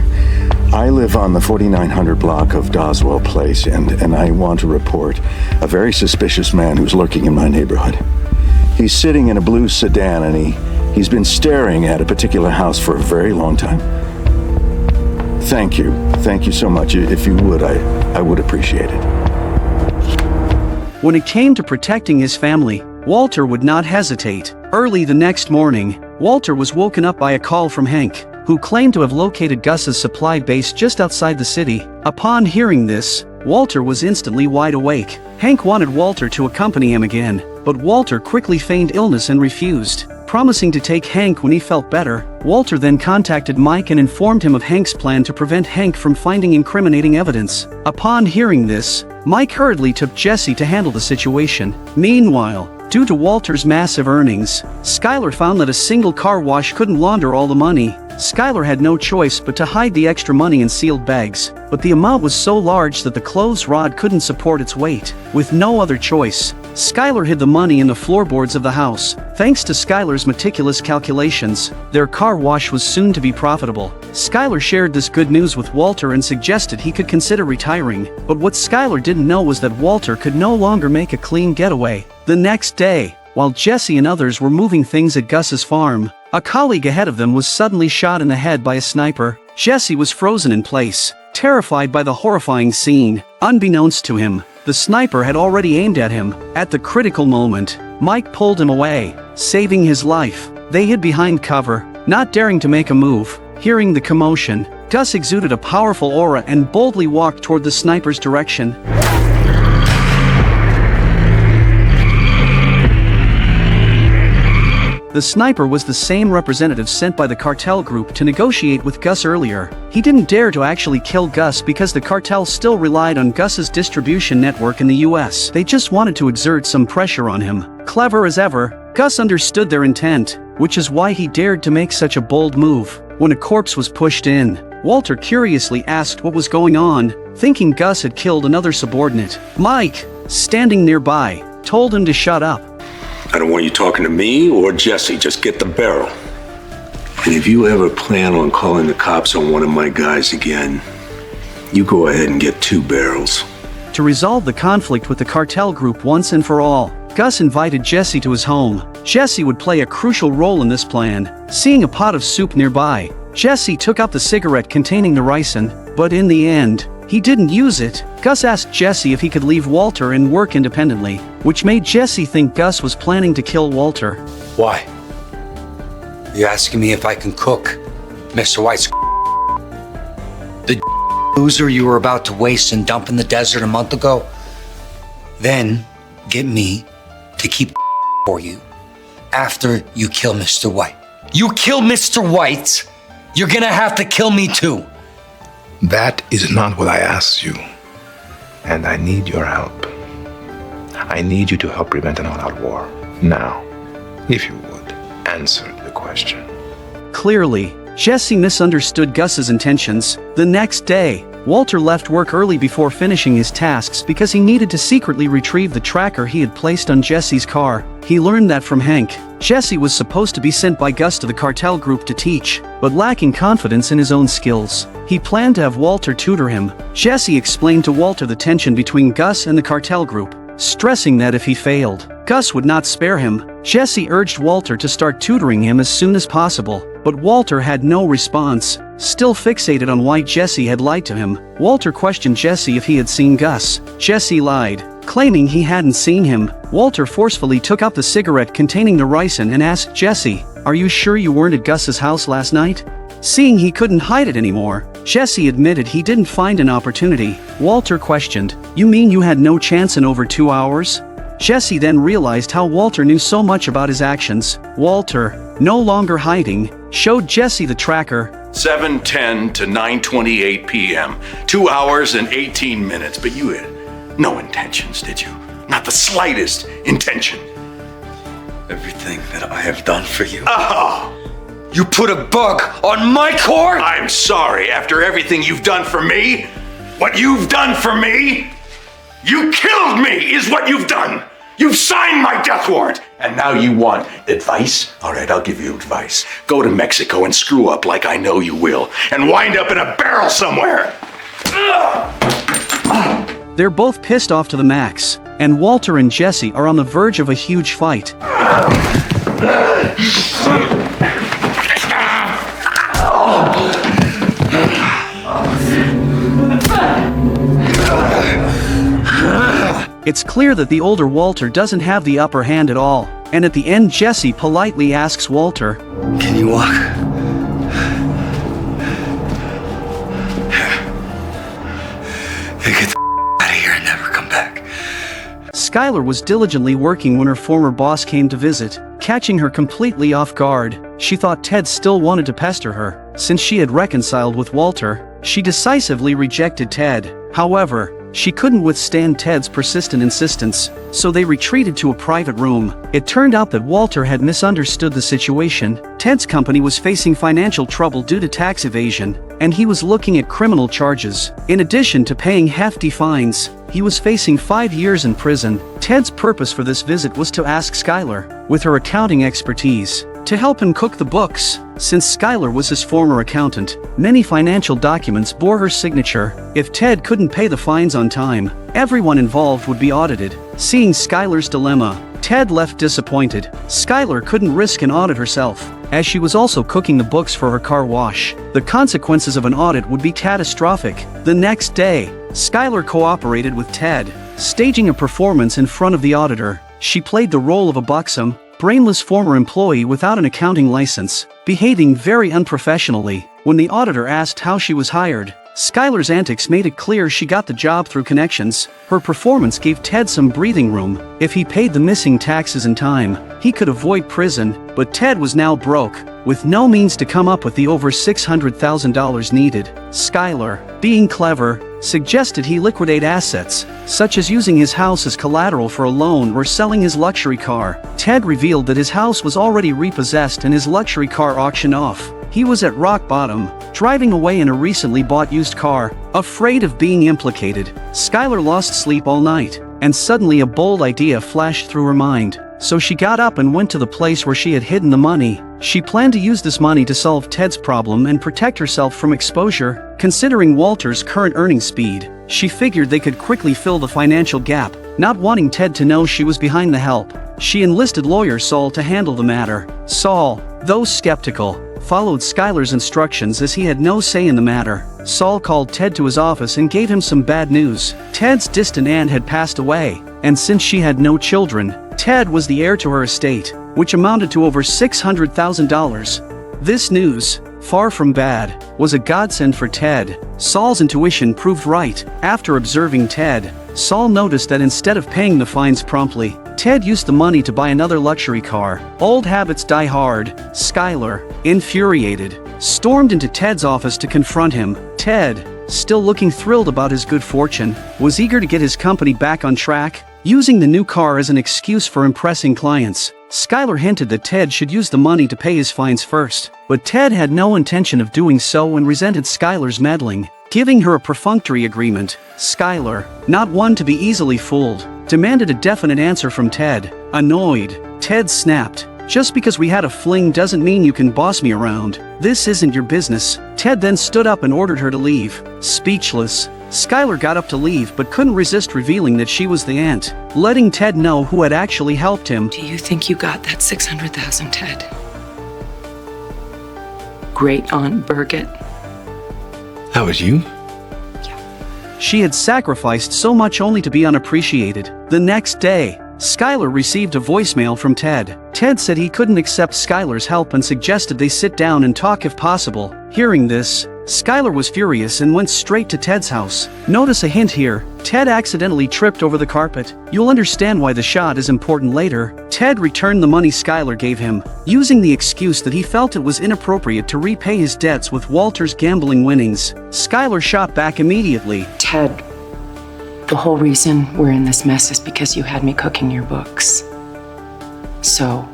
I live on the 4900 block of Doswell Place, and I want to report a very suspicious man who's lurking in my neighborhood. He's sitting in a blue sedan, and he's been staring at a particular house for a very long time. Thank you. Thank you so much. If you would, I would appreciate it. When it came to protecting his family, Walter would not hesitate. Early the next morning, Walter was woken up by a call from Hank, who claimed to have located Gus's supply base just outside the city. Upon hearing this, Walter was instantly wide awake. Hank wanted Walter to accompany him again, but Walter quickly feigned illness and refused. Promising to take Hank when he felt better, Walter then contacted Mike and informed him of Hank's plan to prevent Hank from finding incriminating evidence. Upon hearing this, Mike hurriedly took Jesse to handle the situation. Meanwhile, due to Walter's massive earnings, Skylar found that a single car wash couldn't launder all the money. Skylar had no choice but to hide the extra money in sealed bags, but the amount was so large that the clothes rod couldn't support its weight. With no other choice, Skylar hid the money in the floorboards of the house. Thanks to Skylar's meticulous calculations, their car wash was soon to be profitable. Skylar shared this good news with Walter and suggested he could consider retiring, but what Skylar didn't know was that Walter could no longer make a clean getaway. The next day, while Jesse and others were moving things at Gus's farm, a colleague ahead of them was suddenly shot in the head by a sniper. Jesse was frozen in place, terrified by the horrifying scene. Unbeknownst to him, the sniper had already aimed at him. At the critical moment, Mike pulled him away, saving his life. They hid behind cover, not daring to make a move. Hearing the commotion, Gus exuded a powerful aura and boldly walked toward the sniper's direction. The sniper was the same representative sent by the cartel group to negotiate with Gus earlier. He didn't dare to actually kill Gus because the cartel still relied on Gus's distribution network in the US. They just wanted to exert some pressure on him. Clever as ever, Gus understood their intent, which is why he dared to make such a bold move. When a corpse was pushed in, Walter curiously asked what was going on, thinking Gus had killed another subordinate. Mike, standing nearby, told him to shut up. I don't want you talking to me or Jesse. Just get the barrel. And if you ever plan on calling the cops on one of my guys again, you go ahead and get 2 barrels. To resolve the conflict with the cartel group once and for all, Gus invited Jesse to his home. Jesse would play a crucial role in this plan. Seeing a pot of soup nearby, Jesse took out the cigarette containing the ricin, but in the end, he didn't use it. Gus asked Jesse if he could leave Walter and work independently, which made Jesse think Gus was planning to kill Walter. Why? You asking me if I can cook, Mr. White's the loser you were about to waste and dump in the desert a month ago? Then get me to keep for you after you kill Mr. White. You kill Mr. White, you're gonna have to kill me too. That is not what I asked you. And I need your help. I need you to help prevent an all-out war. Now, if you would, answer the question. Clearly, Jesse misunderstood Gus's intentions. The next day, Walter left work early before finishing his tasks because he needed to secretly retrieve the tracker he had placed on Jesse's car. He learned that from Hank. Jesse was supposed to be sent by Gus to the cartel group to teach, but lacking confidence in his own skills, he planned to have Walter tutor him. Jesse explained to Walter the tension between Gus and the cartel group, stressing that if he failed, Gus would not spare him. Jesse urged Walter to start tutoring him as soon as possible, but Walter had no response. Still fixated on why Jesse had lied to him, Walter questioned Jesse if he had seen Gus. Jesse lied, claiming he hadn't seen him. Walter forcefully took out the cigarette containing the ricin and asked Jesse, "Are you sure you weren't at Gus's house last night?" Seeing he couldn't hide it anymore, Jesse admitted he didn't find an opportunity. Walter questioned, "You mean you had no chance in over 2 hours?" Jesse then realized how Walter knew so much about his actions. Walter, no longer hiding, showed Jesse the tracker. 7:10 to 9:28 p.m. 2 hours and 18 minutes. But you had no intentions, did you? Not the slightest intention. Everything that I have done for you. Oh! You put a bug on my core? I'm sorry, after everything you've done for me? What you've done for me? You killed me, is what you've done! You've signed my death warrant! And now you want advice? All right, I'll give you advice. Go to Mexico and screw up like I know you will, and wind up in a barrel somewhere! They're both pissed off to the max, and Walter and Jesse are on the verge of a huge fight. It's clear that the older Walter doesn't have the upper hand at all, and at the end Jesse politely asks Walter, "Can you walk?" Then get the out of here and never come back. Skylar was diligently working when her former boss came to visit, catching her completely off guard. She thought Ted still wanted to pester her. Since she had reconciled with Walter, she decisively rejected Ted. However, she couldn't withstand Ted's persistent insistence, so they retreated to a private room. It turned out that Walter had misunderstood the situation. Ted's company was facing financial trouble due to tax evasion, and he was looking at criminal charges. In addition to paying hefty fines, he was facing 5 years in prison. Ted's purpose for this visit was to ask Skylar, with her accounting expertise, to help him cook the books. Since Skylar was his former accountant, many financial documents bore her signature. If Ted couldn't pay the fines on time, everyone involved would be audited. Seeing Skylar's dilemma, Ted left disappointed. Skylar couldn't risk an audit herself, as she was also cooking the books for her car wash. The consequences of an audit would be catastrophic. The next day, Skylar cooperated with Ted, staging a performance in front of the auditor. She played the role of a buxom, brainless former employee without an accounting license, behaving very unprofessionally. When the auditor asked how she was hired, Skylar's antics made it clear she got the job through connections. Her performance gave Ted some breathing room. If he paid the missing taxes in time, he could avoid prison, but Ted was now broke, with no means to come up with the over $600,000 needed. Skylar, being clever, suggested he liquidate assets, such as using his house as collateral for a loan or selling his luxury car. Ted revealed that his house was already repossessed and his luxury car auctioned off. He was at rock bottom, driving away in a recently bought used car, afraid of being implicated. Skylar lost sleep all night, and suddenly a bold idea flashed through her mind. So she got up and went to the place where she had hidden the money. She planned to use this money to solve Ted's problem and protect herself from exposure. Considering Walter's current earning speed, she figured they could quickly fill the financial gap. Not wanting Ted to know she was behind the help, she enlisted lawyer Saul to handle the matter. Saul, though skeptical, followed Skylar's instructions as he had no say in the matter. Saul called Ted to his office and gave him some bad news. Ted's distant aunt had passed away, and since she had no children, Ted was the heir to her estate, which amounted to over $600,000. This news, far from bad, was a godsend for Ted. Saul's intuition proved right. After observing Ted, Saul noticed that instead of paying the fines promptly, Ted used the money to buy another luxury car. Old habits die hard. Skylar, infuriated, stormed into Ted's office to confront him. Ted, still looking thrilled about his good fortune, was eager to get his company back on track, using the new car as an excuse for impressing clients. Skylar hinted that Ted should use the money to pay his fines first, but Ted had no intention of doing so and resented Skylar's meddling, giving her a perfunctory agreement. Skylar, not one to be easily fooled, demanded a definite answer from Ted. Annoyed, Ted snapped, "Just because we had a fling doesn't mean you can boss me around. This isn't your business." Ted then stood up and ordered her to leave. Speechless, Skylar got up to leave but couldn't resist revealing that she was the aunt, letting Ted know who had actually helped him. Do you think you got that $600,000, Ted? Great Aunt Birgit. That was you? She had sacrificed so much only to be unappreciated. The next day, Skylar received a voicemail from Ted. Ted said he couldn't accept Skylar's help and suggested they sit down and talk if possible. Hearing this, Skylar was furious and went straight to Ted's house. Notice a hint here, Ted accidentally tripped over the carpet. You'll understand why the shot is important later. Ted returned the money Skylar gave him, using the excuse that he felt it was inappropriate to repay his debts with Walter's gambling winnings. Skylar shot back immediately. Ted, the whole reason we're in this mess is because you had me cooking your books. So,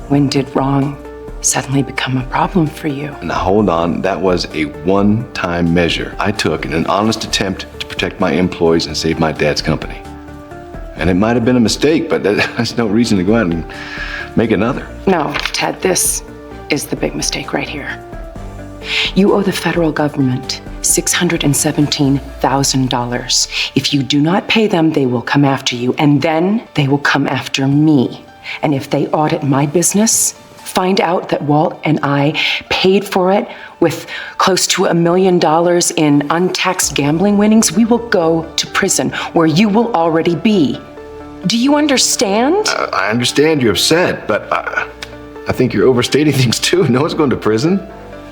when did wrong suddenly become a problem for you? Now hold on, that was a one-time measure I took in an honest attempt to protect my employees and save my dad's company. And it might have been a mistake, but that's no reason to go out and make another. No, Ted, this is the big mistake right here. You owe the federal government $617,000. If you do not pay them, they will come after you, and then they will come after me. And if they audit my business, find out that Walt and I paid for it with close to $1 million in untaxed gambling winnings, we will go to prison where you will already be. Do you understand? I understand you're upset, but I think you're overstating things too. No one's going to prison.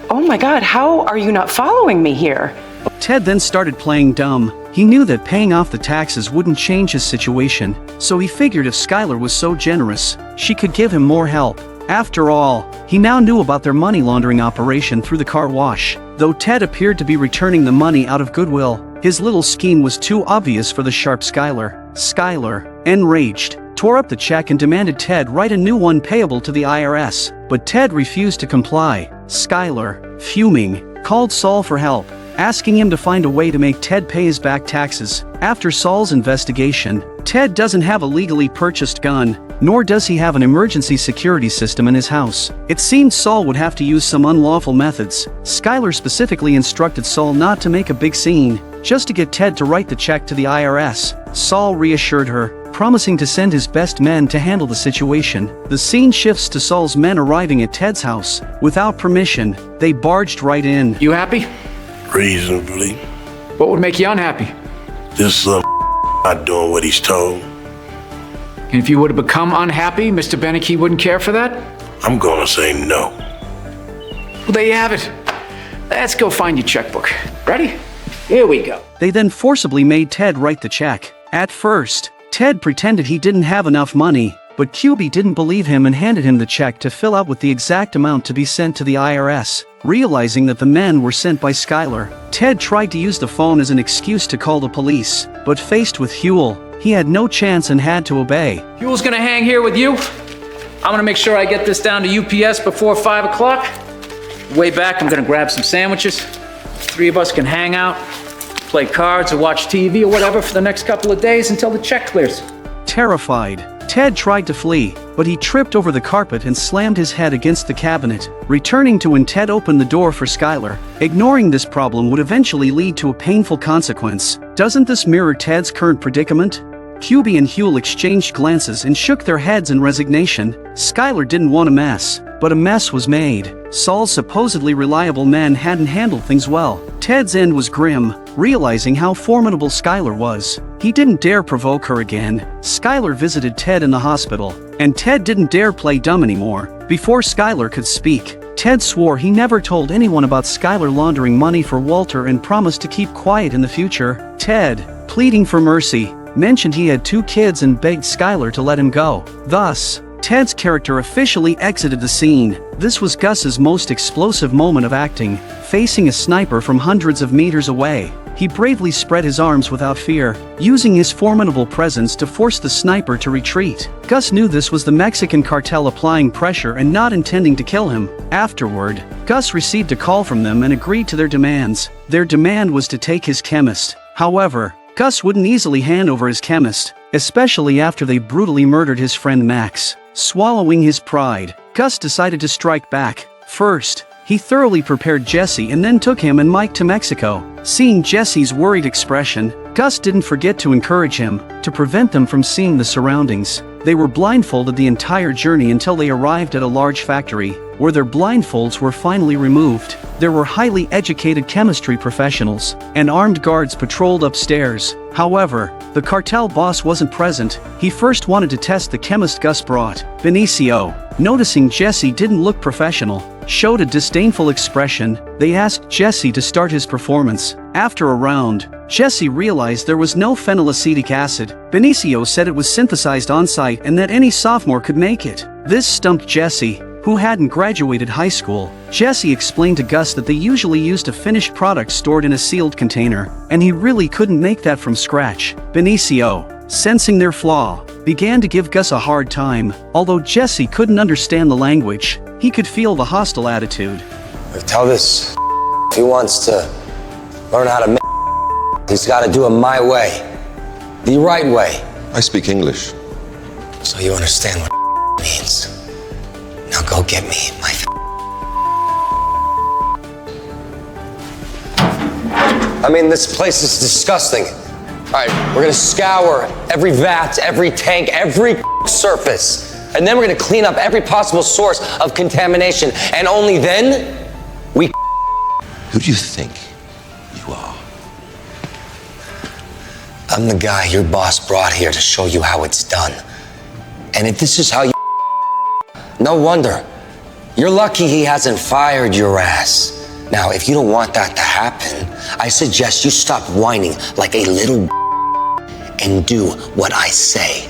Oh my God, how are you not following me here? Ted then started playing dumb. He knew that paying off the taxes wouldn't change his situation, so he figured if Skylar was so generous, she could give him more help. After all, he now knew about their money laundering operation through the car wash. Though Ted appeared to be returning the money out of goodwill, his little scheme was too obvious for the sharp Skylar. Skylar, enraged, tore up the check and demanded Ted write a new one payable to the IRS, but Ted refused to comply. Skylar, fuming, called Saul for help, asking him to find a way to make Ted pay his back taxes. After Saul's investigation, Ted doesn't have a legally purchased gun, nor does he have an emergency security system in his house. It seemed Saul would have to use some unlawful methods. Skylar specifically instructed Saul not to make a big scene, just to get Ted to write the check to the IRS. Saul reassured her, promising to send his best men to handle the situation. The scene shifts to Saul's men arriving at Ted's house. Without permission, they barged right in. You happy? Reasonably. What would make you unhappy? This not doing what he's told. And if you would have become unhappy, Mr. Beneke wouldn't care for that? I'm gonna say no. Well, there you have it. Let's go find your checkbook. Ready? Here we go. They then forcibly made Ted write the check. At first, Ted pretended he didn't have enough money, but QB didn't believe him and handed him the check to fill out with the exact amount to be sent to the IRS. Realizing that the men were sent by Skylar, Ted tried to use the phone as an excuse to call the police, but faced with Huel, he had no chance and had to obey. Huel's gonna hang here with you. I'm gonna make sure I get this down to UPS before 5 o'clock. Way back, I'm gonna grab some sandwiches. 3 of us can hang out, play cards or watch TV or whatever for the next couple of days until the check clears. Terrified, Ted tried to flee, but he tripped over the carpet and slammed his head against the cabinet, returning to when Ted opened the door for Skylar. Ignoring this problem would eventually lead to a painful consequence. Doesn't this mirror Ted's current predicament? QB and Huel exchanged glances and shook their heads in resignation. Skylar didn't want a mess, but a mess was made. Saul's supposedly reliable men hadn't handled things well. Ted's end was grim, realizing how formidable Skylar was. He didn't dare provoke her again. Skylar visited Ted in the hospital, and Ted didn't dare play dumb anymore. Before Skylar could speak, Ted swore he never told anyone about Skylar laundering money for Walter and promised to keep quiet in the future. Ted, pleading for mercy, mentioned he had 2 kids and begged Skylar to let him go. Thus, Ted's character officially exited the scene. This was Gus's most explosive moment of acting, facing a sniper from hundreds of meters away. He bravely spread his arms without fear, using his formidable presence to force the sniper to retreat. Gus knew this was the Mexican cartel applying pressure and not intending to kill him. Afterward, Gus received a call from them and agreed to their demands. Their demand was to take his chemist. However, Gus wouldn't easily hand over his chemist, especially after they brutally murdered his friend Max. Swallowing his pride, Gus decided to strike back. First, he thoroughly prepared Jesse and then took him and Mike to Mexico. Seeing Jesse's worried expression, Gus didn't forget to encourage him, to prevent them from seeing the surroundings. They were blindfolded the entire journey until they arrived at a large factory, where their blindfolds were finally removed. There were highly educated chemistry professionals, and armed guards patrolled upstairs. However, the cartel boss wasn't present. He first wanted to test the chemist Gus brought. Benicio, noticing Jesse didn't look professional, showed a disdainful expression. They asked Jesse to start his performance. After a round, Jesse realized there was no phenylacetic acid. Benicio said it was synthesized on-site and that any sophomore could make it. This stumped Jesse, who hadn't graduated high school. Jesse explained to Gus that they usually used a finished product stored in a sealed container, and he really couldn't make that from scratch. Benicio, sensing their flaw, began to give Gus a hard time. Although Jesse couldn't understand the language, he could feel the hostile attitude. Tell this if he wants to learn how to make, he's got to do it my way, the right way. I speak English. So you understand what means. Now go get me my I mean, this place is disgusting. All right, we're gonna scour every vat, every tank, every surface. And then we're gonna clean up every possible source of contamination. And only then, we Who do you think you are? I'm the guy your boss brought here to show you how it's done. And if this is how you no wonder. You're lucky he hasn't fired your ass. Now, if you don't want that to happen, I suggest you stop whining like a little and do what I say.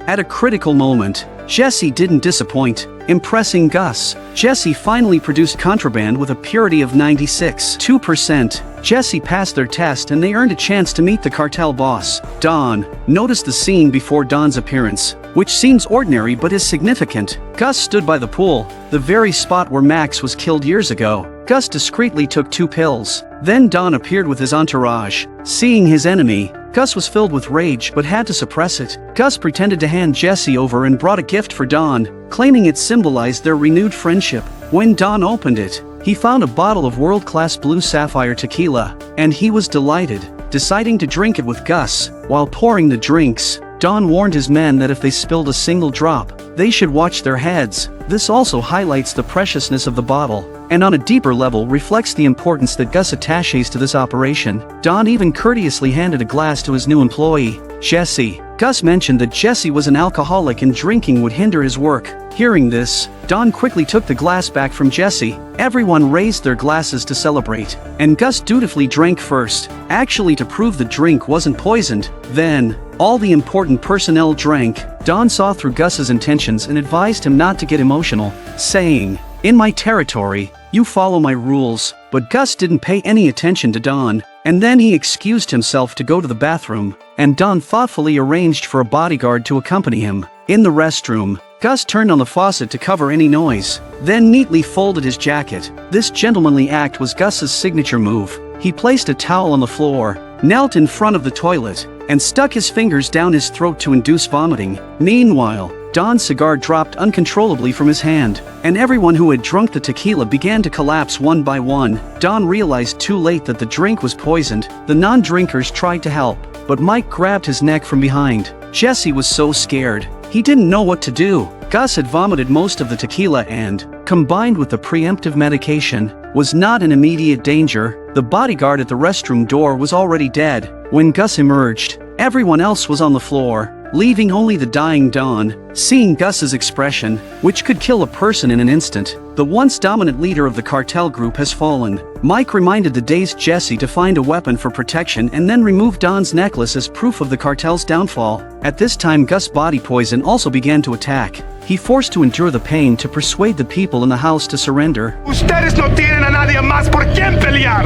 At a critical moment, Jesse didn't disappoint, impressing Gus. Jesse finally produced contraband with a purity of 96.2%. Jesse passed their test and they earned a chance to meet the cartel boss, Don. Notice the scene before Don's appearance, which seems ordinary but is significant. Gus stood by the pool, the very spot where Max was killed years ago. Gus discreetly took 2 pills. Then Don appeared with his entourage. Seeing his enemy, Gus was filled with rage but had to suppress it. Gus pretended to hand Jesse over and brought a gift for Don, claiming it symbolized their renewed friendship. When Don opened it, he found a bottle of world-class blue sapphire tequila, and he was delighted, deciding to drink it with Gus. While pouring the drinks, Don warned his men that if they spilled a single drop, they should watch their heads. This also highlights the preciousness of the bottle, and on a deeper level reflects the importance that Gus attaches to this operation. Don even courteously handed a glass to his new employee, Jesse. Gus mentioned that Jesse was an alcoholic and drinking would hinder his work. Hearing this, Don quickly took the glass back from Jesse. Everyone raised their glasses to celebrate, and Gus dutifully drank first, actually to prove the drink wasn't poisoned. Then, all the important personnel drank. Don saw through Gus's intentions and advised him not to get emotional, saying, "In my territory, you follow my rules." But Gus didn't pay any attention to Don, and then he excused himself to go to the bathroom, and Don thoughtfully arranged for a bodyguard to accompany him. In the restroom, Gus turned on the faucet to cover any noise, then neatly folded his jacket. This gentlemanly act was Gus's signature move. He placed a towel on the floor, knelt in front of the toilet, and stuck his fingers down his throat to induce vomiting. Meanwhile, Don's cigar dropped uncontrollably from his hand, and everyone who had drunk the tequila began to collapse one by one. Don realized too late that the drink was poisoned. The non-drinkers tried to help, but Mike grabbed his neck from behind. Jesse was so scared, he didn't know what to do. Gus had vomited most of the tequila and, combined with the preemptive medication, was not in immediate danger. The bodyguard at the restroom door was already dead. When Gus emerged, everyone else was on the floor, leaving only the dying Don. Seeing Gus's expression, which could kill a person in an instant, the once dominant leader of the cartel group has fallen. Mike reminded the dazed Jesse to find a weapon for protection and then remove Don's necklace as proof of the cartel's downfall. At this time, Gus' body poison also began to attack. He forced to endure the pain to persuade the people in the house to surrender. Ustedes no tienen a nadie más por quien pelear.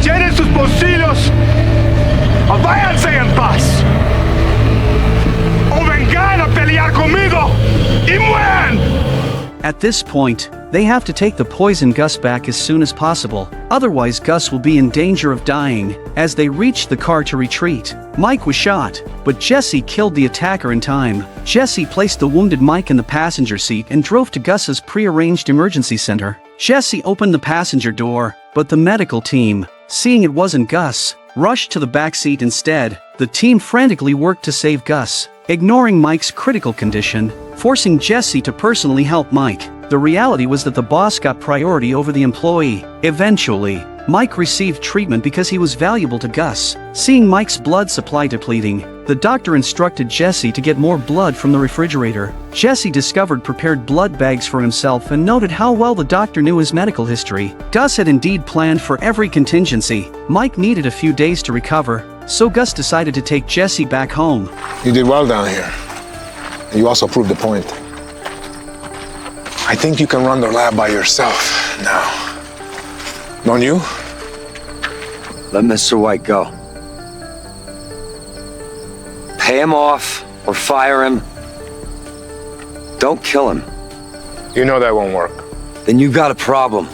Llenen sus bolsillos o váyanse en paz. O vengan a pelear conmigo y mueran. At this point, they have to take the poison Gus back as soon as possible, otherwise Gus will be in danger of dying. As they reached the car to retreat, Mike was shot, but Jesse killed the attacker in time. Jesse placed the wounded Mike in the passenger seat and drove to Gus's pre-arranged emergency center. Jesse opened the passenger door, but the medical team, seeing it wasn't Gus, rushed to the back seat instead. The team frantically worked to save Gus, ignoring Mike's critical condition, forcing Jesse to personally help Mike. The reality was that the boss got priority over the employee. Eventually, Mike received treatment because he was valuable to Gus. Seeing Mike's blood supply depleting, the doctor instructed Jesse to get more blood from the refrigerator. Jesse discovered prepared blood bags for himself and noted how well the doctor knew his medical history. Gus had indeed planned for every contingency. Mike needed a few days to recover, so Gus decided to take Jesse back home. You did well down here. And you also proved the point. I think you can run the lab by yourself now. Don't you? Let Mr. White go. Pay him off or fire him. Don't kill him. You know that won't work. Then you got a problem.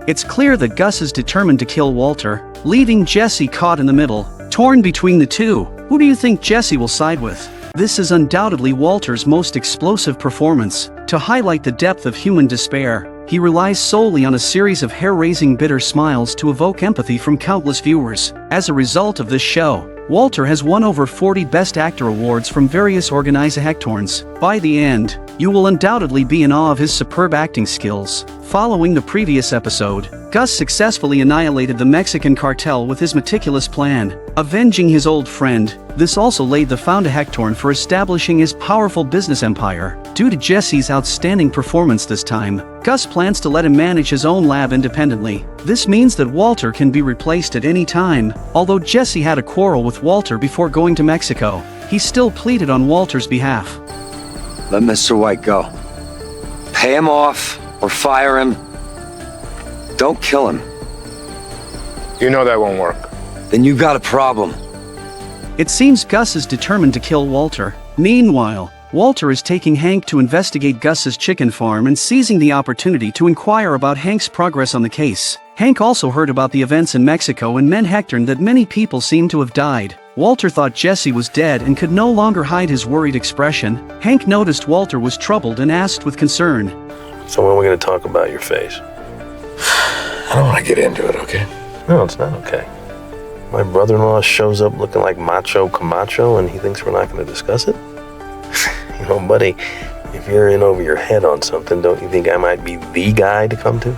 It's clear that Gus is determined to kill Walter, leaving Jesse caught in the middle, torn between the two. Who do you think Jesse will side with? This is undoubtedly Walter's most explosive performance. To highlight the depth of human despair, he relies solely on a series of hair-raising bitter smiles to evoke empathy from countless viewers. As a result of this show, Walter has won over 40 Best Actor awards from various organizations. By the end, you will undoubtedly be in awe of his superb acting skills. Following the previous episode, Gus successfully annihilated the Mexican cartel with his meticulous plan, avenging his old friend. This also laid the foundation for establishing his powerful business empire. Due to Jesse's outstanding performance this time, Gus plans to let him manage his own lab independently. This means that Walter can be replaced at any time. Although Jesse had a quarrel with Walter before going to Mexico, he still pleaded on Walter's behalf. Let Mr. White go. Pay him off or fire him. Don't kill him. You know that won't work. Then you got a problem. It seems Gus is determined to kill Walter. Meanwhile, Walter is taking Hank to investigate Gus's chicken farm and seizing the opportunity to inquire about Hank's progress on the case. Hank also heard about the events in Mexico and meant Hector that many people seem to have died. Walter thought Jesse was dead and could no longer hide his worried expression. Hank noticed Walter was troubled and asked with concern. So when are we going to talk about your face? I don't want to get into it, okay? No, it's not okay. My brother-in-law shows up looking like Macho Camacho and he thinks we're not going to discuss it? You know, buddy, if you're in over your head on something, don't you think I might be the guy to come to?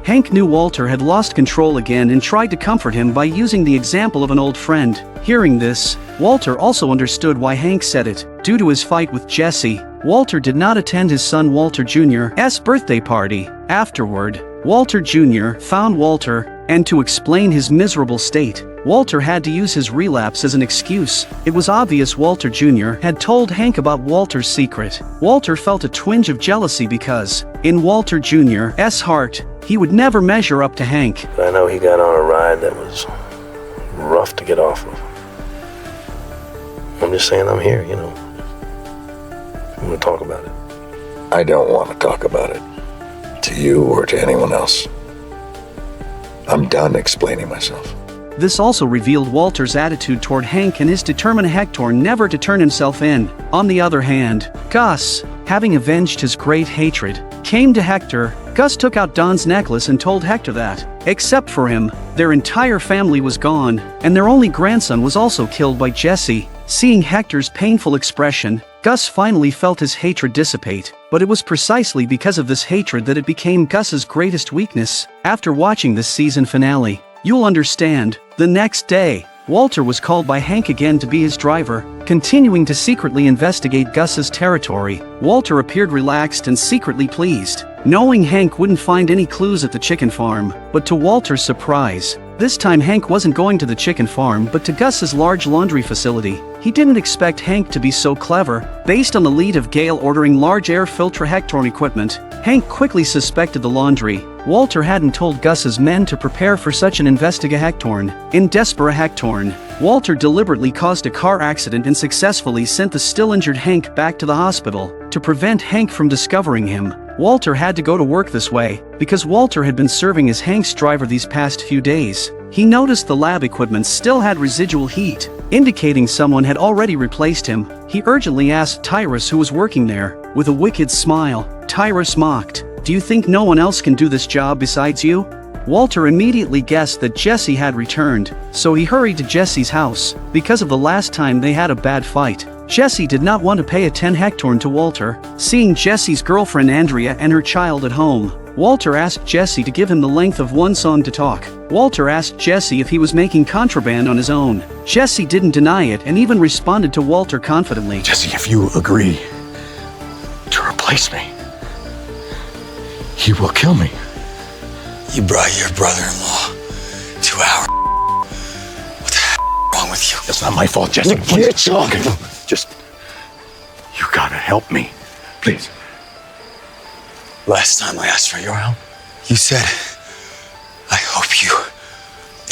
Hank knew Walter had lost control again and tried to comfort him by using the example of an old friend. Hearing this, Walter also understood why Hank said it. Due to his fight with Jesse, Walter did not attend his son Walter Jr.'s birthday party. Afterward, Walter Jr. found Walter, and to explain his miserable state, Walter had to use his relapse as an excuse. It was obvious Walter Jr. had told Hank about Walter's secret. Walter felt a twinge of jealousy because, in Walter Jr.'s heart, he would never measure up to Hank. But I know he got on a ride that was rough to get off of. I'm just saying I'm here, you know. I'm gonna talk about it. I don't want to talk about it. To you or to anyone else. I'm done explaining myself. This also revealed Walter's attitude toward Hank and his determined Hector never to turn himself in. On the other hand, Gus, having avenged his great hatred, came to Hector. Gus took out Don's necklace and told Hector that, except for him, their entire family was gone, and their only grandson was also killed by Jesse. Seeing Hector's painful expression, Gus finally felt his hatred dissipate, but it was precisely because of this hatred that it became Gus's greatest weakness. After watching this season finale, you'll understand. The next day, Walter was called by Hank again to be his driver, continuing to secretly investigate Gus's territory. Walter appeared relaxed and secretly pleased, knowing Hank wouldn't find any clues at the chicken farm. But to Walter's surprise, this time Hank wasn't going to the chicken farm but to Gus's large laundry facility. He didn't expect Hank to be so clever. Based on the lead of Gail ordering large air filter Hector equipment, Hank quickly suspected the laundry. Walter hadn't told Gus's men to prepare for such an investigahectorn. In Desperahectorn, Walter deliberately caused a car accident and successfully sent the still injured Hank back to the hospital. To prevent Hank from discovering him, Walter had to go to work this way, because Walter had been serving as Hank's driver these past few days. He noticed the lab equipment still had residual heat, indicating someone had already replaced him. He urgently asked Tyrus who was working there. With a wicked smile, Tyrus mocked, "Do you think no one else can do this job besides you?" Walter immediately guessed that Jesse had returned, so he hurried to Jesse's house. Because of the last time they had a bad fight, Jesse did not want to pay a 10 hectorn to Walter. Seeing Jesse's girlfriend Andrea and her child at home, Walter asked Jesse to give him the length of one song to talk. Walter asked Jesse if he was making contraband on his own. Jesse didn't deny it and even responded to Walter confidently. Jesse, if you agree to replace me, he will kill me. You brought your brother-in-law to our... What the heck is wrong with you? It's not my fault, Jesse. You're talking. Just... You gotta help me. Please. Last time I asked for your help, you said, I hope you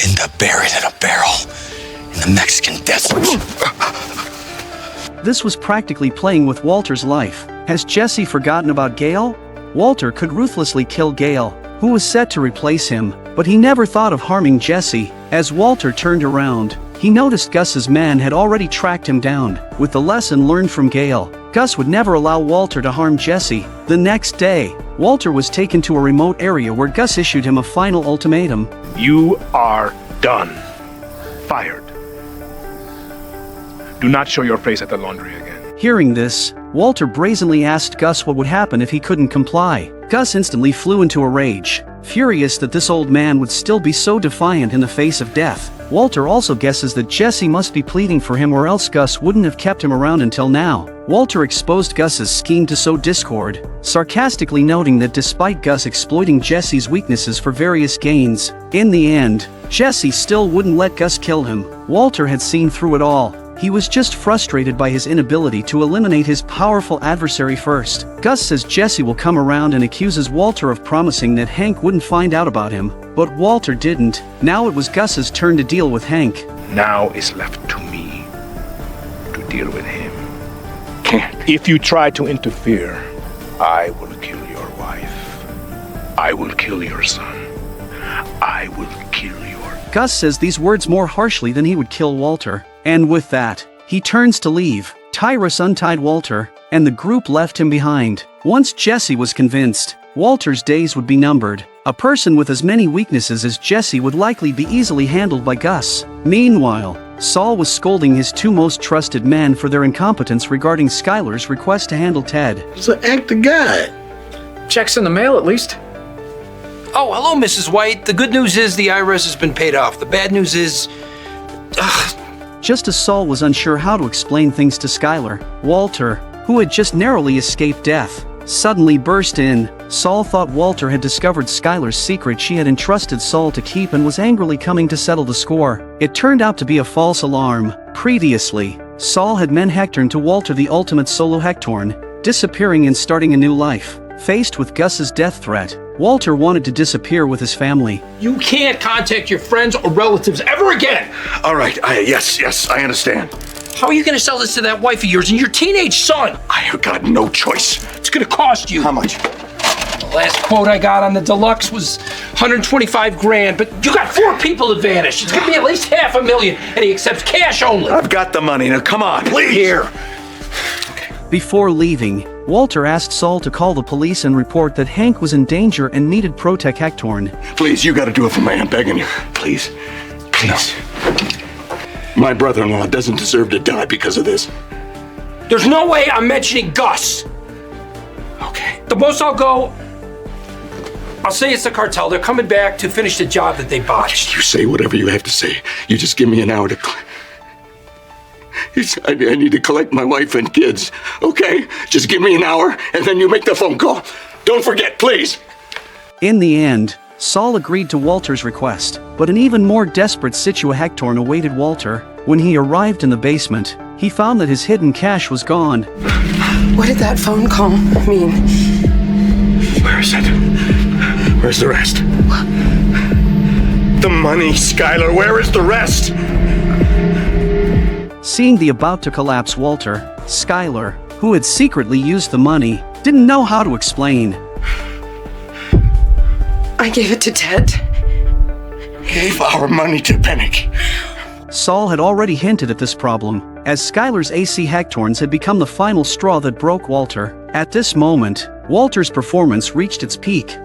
end up buried in a barrel in the Mexican desert. This was practically playing with Walter's life. Has Jesse forgotten about Gail? Walter could ruthlessly kill Gail, who was set to replace him, but he never thought of harming Jesse. As Walter turned around, he noticed Gus's men had already tracked him down. With the lesson learned from Gail, Gus would never allow Walter to harm Jesse. The next day, Walter was taken to a remote area where Gus issued him a final ultimatum. You are done. Fired. Do not show your face at the laundry again. Hearing this, Walter brazenly asked Gus what would happen if he couldn't comply. Gus instantly flew into a rage, furious that this old man would still be so defiant in the face of death. Walter also guesses that Jesse must be pleading for him or else Gus wouldn't have kept him around until now. Walter exposed Gus's scheme to sow discord, sarcastically noting that despite Gus exploiting Jesse's weaknesses for various gains, in the end, Jesse still wouldn't let Gus kill him. Walter had seen through it all. He was just frustrated by his inability to eliminate his powerful adversary first. Gus says Jesse will come around and accuses Walter of promising that Hank wouldn't find out about him, but Walter didn't. Now it was Gus's turn to deal with Hank. Now it's left to me to deal with him. Can't. If you try to interfere, I will kill your wife. I will kill your son. I will kill your... Gus says these words more harshly than he would kill Walter. And with that, he turns to leave. Tyrus untied Walter, and the group left him behind. Once Jesse was convinced, Walter's days would be numbered. A person with as many weaknesses as Jesse would likely be easily handled by Gus. Meanwhile, Saul was scolding his two most trusted men for their incompetence regarding Skylar's request to handle Ted. It's an act of God. Checks in the mail, at least. Oh, hello, Mrs. White. The good news is the IRS has been paid off. The bad news is... Just as Saul was unsure how to explain things to Skylar, Walter, who had just narrowly escaped death, suddenly burst in. Saul thought Walter had discovered Skylar's secret she had entrusted Saul to keep and was angrily coming to settle the score. It turned out to be a false alarm. Previously, Saul had menhectorned to Walter the ultimate solo hectorn, disappearing and starting a new life. Faced with Gus's death threat, Walter wanted to disappear with his family. You can't contact your friends or relatives ever again! All right, yes, I understand. How are you gonna sell this to that wife of yours and your teenage son? I have got no choice. It's gonna cost you. How much? The last quote I got on the deluxe was 125 grand, but you got 4 people advantage. It's gonna be at least $500,000, and he accepts cash only. I've got the money. Now come on, please. Here. Before leaving, Walter asked Saul to call the police and report that Hank was in danger and needed Protec Hectorn. Please, you gotta do it for me. I'm begging you. Please. Please. No. My brother-in-law doesn't deserve to die because of this. There's no way I'm mentioning Gus. Okay. The most I'll go, I'll say it's the cartel. They're coming back to finish the job that they botched. You say whatever you have to say. You just give me an hour to... I need to collect my wife and kids, okay? Just give me an hour, and then you make the phone call. Don't forget, please. In the end, Saul agreed to Walter's request, but an even more desperate Situa Hectorn awaited Walter. When he arrived in the basement, he found that his hidden cash was gone. What did that phone call mean? Where is it? Where's the rest? The money, Skylar, where is the rest? Seeing the about-to-collapse Walter, Skylar, who had secretly used the money, didn't know how to explain. I gave it to Ted. Gave our money to Pennick. Saul had already hinted at this problem, as Skylar's AC Hectorns had become the final straw that broke Walter. At this moment, Walter's performance reached its peak.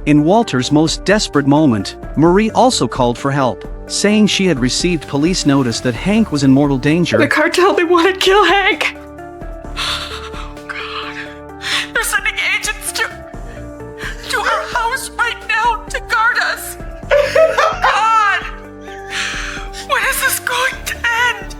In Walter's most desperate moment, Marie also called for help, saying she had received police notice that Hank was in mortal danger. The cartel, they want to kill Hank! Oh, God. They're sending agents to our house right now to guard us! Oh, God! When is this going to end?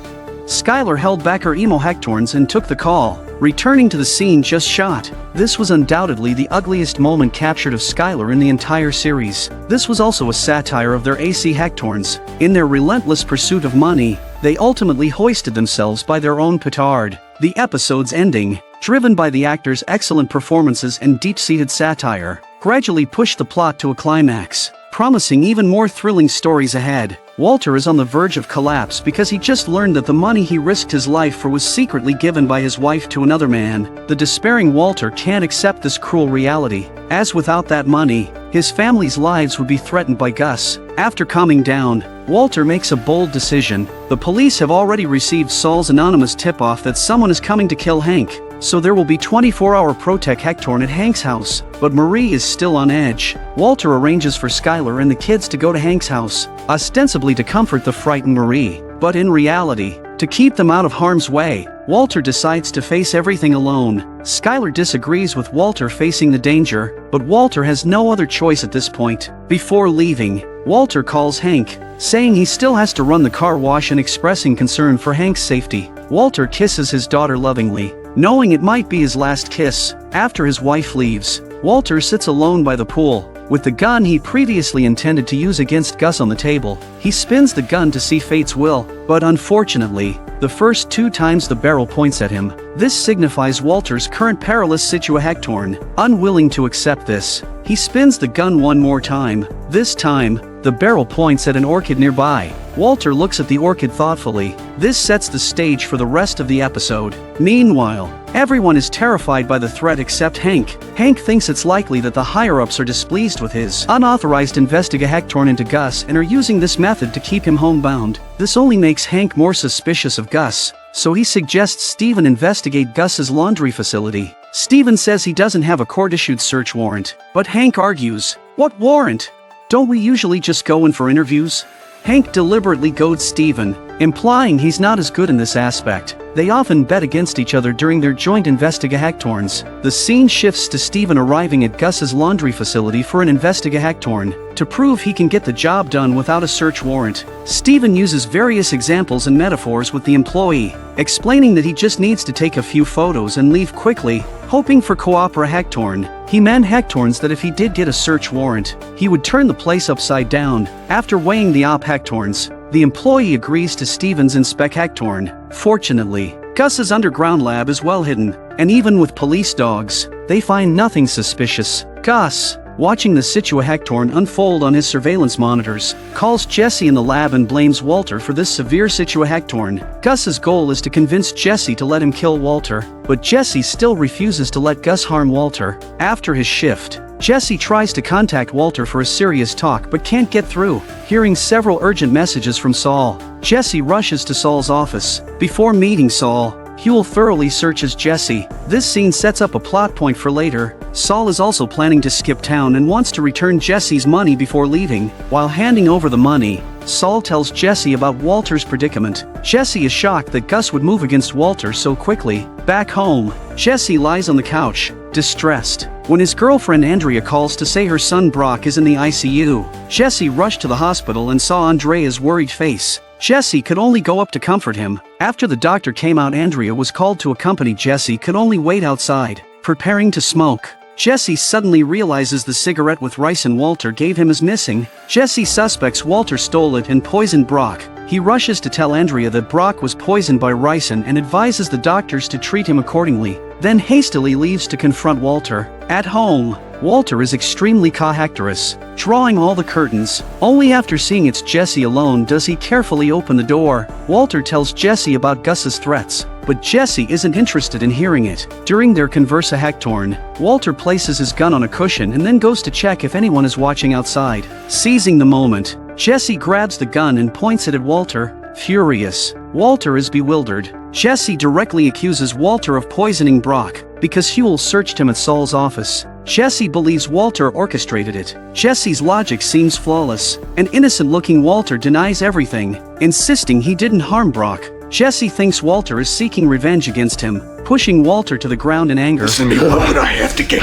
Skylar held back her emo Hectorns and took the call, returning to the scene just shot. This was undoubtedly the ugliest moment captured of Skylar in the entire series. This was also a satire of their AC Hectorns. In their relentless pursuit of money, they ultimately hoisted themselves by their own petard. The episode's ending, driven by the actors' excellent performances and deep-seated satire, gradually pushed the plot to a climax, promising even more thrilling stories ahead. Walter is on the verge of collapse because he just learned that the money he risked his life for was secretly given by his wife to another man. The despairing Walter can't accept this cruel reality, as without that money, his family's lives would be threatened by Gus. After calming down, Walter makes a bold decision. The police have already received Saul's anonymous tip-off that someone is coming to kill Hank, so there will be 24-hour Protec Hectorn at Hank's house. But Marie is still on edge. Walter arranges for Skylar and the kids to go to Hank's house, ostensibly to comfort the frightened Marie, but in reality, to keep them out of harm's way. Walter decides to face everything alone. Skylar disagrees with Walter facing the danger, but Walter has no other choice at this point. Before leaving, Walter calls Hank, saying he still has to run the car wash and expressing concern for Hank's safety. Walter kisses his daughter lovingly, knowing it might be his last kiss. After his wife leaves, Walter sits alone by the pool, with the gun he previously intended to use against Gus on the table. He spins the gun to see fate's will, but unfortunately, the first 2 times the barrel points at him. This signifies Walter's current perilous situation. Unwilling to accept this, he spins the gun one more time. This time, the barrel points at an orchid nearby. Walter looks at the orchid thoughtfully. This sets the stage for the rest of the episode. Meanwhile, everyone is terrified by the threat except Hank. Hank thinks it's likely that the higher-ups are displeased with his unauthorized investigation into Gus and are using this method to keep him homebound. This only makes Hank more suspicious of Gus, so he suggests Steven investigate Gus's laundry facility. Steven says he doesn't have a court-issued search warrant, but Hank argues, "What warrant? Don't we usually just go in for interviews?" Hank deliberately goads Steven, implying he's not as good in this aspect. They often bet against each other during their joint investigations. The scene shifts to Steven arriving at Gus's laundry facility for an investigation to prove he can get the job done without a search warrant. Steven uses various examples and metaphors with the employee, explaining that he just needs to take a few photos and leave quickly, hoping for cooperation. He manhectorns that if he did get a search warrant, he would turn the place upside down. After weighing the objections, the employee agrees to Steven's inspection. Fortunately, Gus's underground lab is well hidden, and even with police dogs, they find nothing suspicious. Gus, watching the situation unfold on his surveillance monitors, calls Jesse in the lab and blames Walter for this severe situation. Gus's goal is to convince Jesse to let him kill Walter, but Jesse still refuses to let Gus harm Walter. After his shift, Jesse tries to contact Walter for a serious talk but can't get through. Hearing several urgent messages from Saul, Jesse rushes to Saul's office. Before meeting Saul, Huel thoroughly searches Jesse. This scene sets up a plot point for later. Saul is also planning to skip town and wants to return Jesse's money before leaving. While handing over the money, Saul tells Jesse about Walter's predicament. Jesse is shocked that Gus would move against Walter so quickly. Back home, Jesse lies on the couch, distressed, when his girlfriend Andrea calls to say her son Brock is in the ICU. Jesse rushed to the hospital and saw Andrea's worried face. Jesse could only go up to comfort him. After the doctor came out, Andrea was called to accompany Jesse could only wait outside, preparing to smoke. Jesse suddenly realizes the cigarette with ricin Walter gave him is missing. Jesse suspects Walter stole it and poisoned Brock. He rushes to tell Andrea that Brock was poisoned by ricin and advises the doctors to treat him accordingly, then hastily leaves to confront Walter. At home, Walter is extremely characterous, drawing all the curtains. Only after seeing it's Jesse alone does he carefully open the door. Walter tells Jesse about Gus's threats, but Jesse isn't interested in hearing it. During their conversation, Walter places his gun on a cushion and then goes to check if anyone is watching outside. Seizing the moment, Jesse grabs the gun and points it at Walter. Furious, Walter is bewildered. Jesse directly accuses Walter of poisoning Brock because Huel searched him at Saul's office. Jesse believes Walter orchestrated it. Jesse's logic seems flawless. An innocent-looking Walter denies everything, insisting he didn't harm Brock. Jesse thinks Walter is seeking revenge against him, pushing Walter to the ground in anger. Listen to me, what would I have to gain?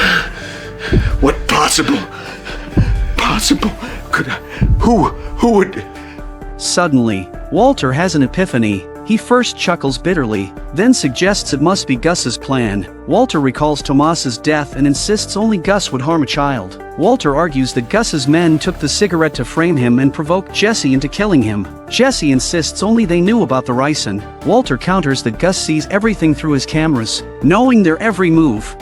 What possible could I, who would... Suddenly, Walter has an epiphany. He first chuckles bitterly, then suggests it must be Gus's plan. Walter recalls Tomas's death and insists only Gus would harm a child. Walter argues that Gus's men took the cigarette to frame him and provoke Jesse into killing him. Jesse insists only they knew about the ricin. Walter counters that Gus sees everything through his cameras, knowing their every move.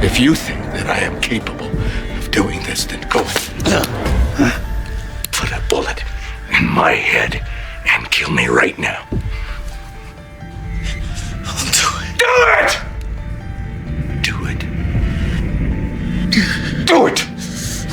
If you think that I am capable of doing this, then go and put a bullet in my head and kill me right now. Do it!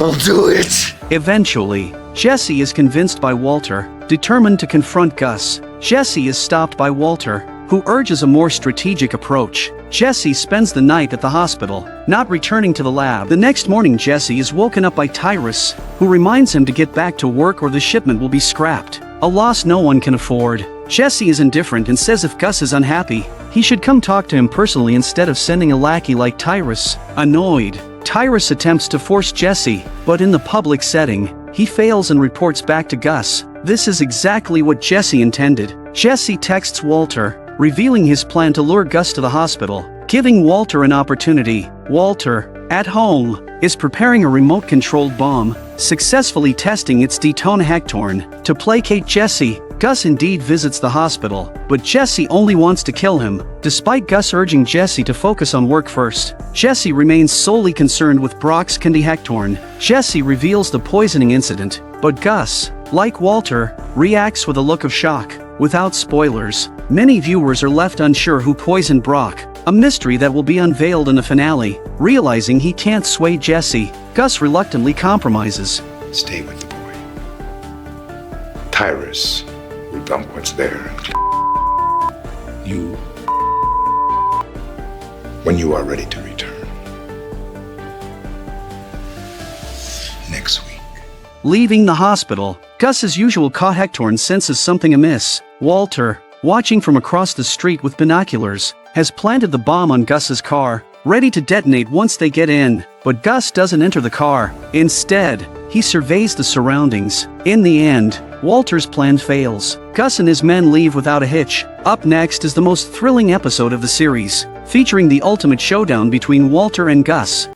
I'll do it! Eventually, Jesse is convinced by Walter, determined to confront Gus. Jesse is stopped by Walter, who urges a more strategic approach. Jesse spends the night at the hospital, not returning to the lab. The next morning, Jesse is woken up by Tyrus, who reminds him to get back to work or the shipment will be scrapped, a loss no one can afford. Jesse is indifferent and says if Gus is unhappy, he should come talk to him personally instead of sending a lackey like Tyrus. Annoyed, Tyrus attempts to force Jesse, but in the public setting, he fails and reports back to Gus. This is exactly what Jesse intended. Jesse texts Walter, revealing his plan to lure Gus to the hospital, giving Walter an opportunity. Walter, at home, is preparing a remote-controlled bomb, successfully testing its detonahactorn. To placate Jesse, Gus indeed visits the hospital, but Jesse only wants to kill him. Despite Gus urging Jesse to focus on work first, Jesse remains solely concerned with Brock's candy-hactorn. Jesse reveals the poisoning incident, but Gus, like Walter, reacts with a look of shock. Without spoilers, many viewers are left unsure who poisoned Brock, a mystery that will be unveiled in the finale. Realizing he can't sway Jesse, Gus reluctantly compromises. Stay with the boy. Tyrus will dump what's there. You, when you are ready to return. Next week. Leaving the hospital, Gus's usual candy-hactorn senses something amiss. Walter, watching from across the street with binoculars, has planted the bomb on Gus's car, ready to detonate once they get in, but Gus doesn't enter the car. Instead, he surveys the surroundings. In the end, Walter's plan fails. Gus and his men leave without a hitch. Up next is the most thrilling episode of the series, featuring the ultimate showdown between Walter and Gus.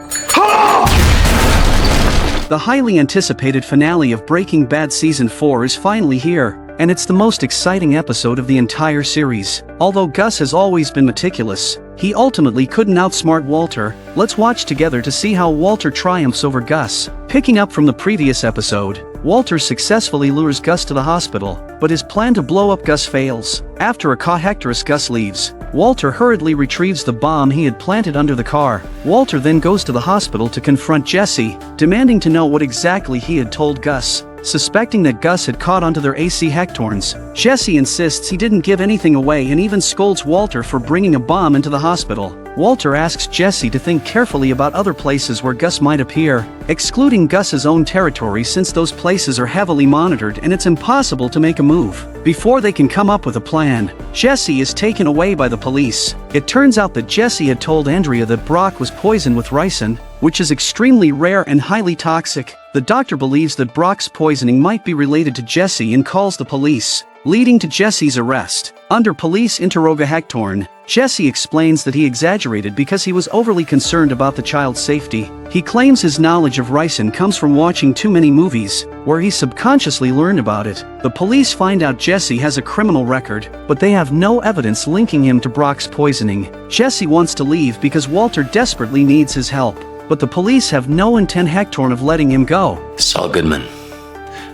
The highly anticipated finale of Breaking Bad Season 4 is finally here, and it's the most exciting episode of the entire series. Although Gus has always been meticulous, he ultimately couldn't outsmart Walter. Let's watch together to see how Walter triumphs over Gus. Picking up from the previous episode, Walter successfully lures Gus to the hospital, but his plan to blow up Gus fails. After a candy-hactorous Gus leaves, Walter hurriedly retrieves the bomb he had planted under the car. Walter then goes to the hospital to confront Jesse, demanding to know what exactly he had told Gus. Suspecting that Gus had caught onto their AC hactorns, Jesse insists he didn't give anything away and even scolds Walter for bringing a bomb into the hospital. Walter asks Jesse to think carefully about other places where Gus might appear, excluding Gus's own territory since those places are heavily monitored and it's impossible to make a move. Before they can come up with a plan, Jesse is taken away by the police. It turns out that Jesse had told Andrea that Brock was poisoned with ricin, which is extremely rare and highly toxic. The doctor believes that Brock's poisoning might be related to Jesse and calls the police, leading to Jesse's arrest. Under police interrogation, Jesse explains that he exaggerated because he was overly concerned about the child's safety. He claims his knowledge of ricin comes from watching too many movies, where he subconsciously learned about it. The police find out Jesse has a criminal record, but they have no evidence linking him to Brock's poisoning. Jesse wants to leave because Walter desperately needs his help, but the police have no intent of letting him go. Saul Goodman.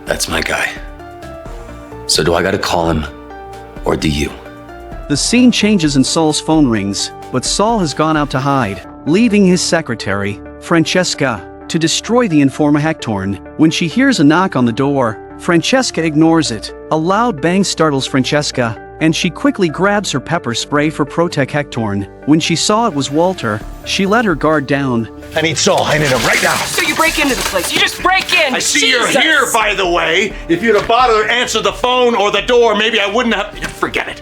That's my guy. So do I gotta call him, or do you? The scene changes and Saul's phone rings, but Saul has gone out to hide, leaving his secretary, Francesca, to destroy the Informa hactorn. When she hears a knock on the door, Francesca ignores it. A loud bang startles Francesca, and she quickly grabs her pepper spray for Protect Hectorn. When she saw it was Walter, she let her guard down. I need Saul. I need him right now. So you break into the place. You just break in. I see you're here, by the way. If you'd have bothered to answer the phone or the door, maybe I wouldn't have. Forget it.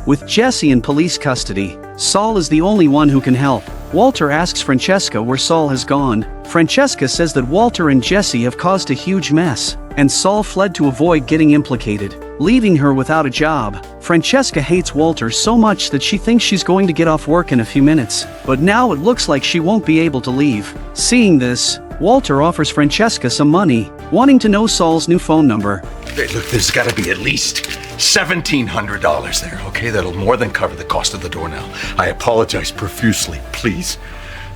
With Jesse in police custody, Saul is the only one who can help. Walter asks Francesca where Saul has gone. Francesca says that Walter and Jesse have caused a huge mess, and Saul fled to avoid getting implicated, leaving her without a job. Francesca hates Walter so much that she thinks she's going to get off work in a few minutes, but now it looks like she won't be able to leave. Seeing this, Walter offers Francesca some money, wanting to know Saul's new phone number. Hey, look, there's got to be at least $1,700 there, okay? That'll more than cover the cost of the door now. I apologize profusely. Please,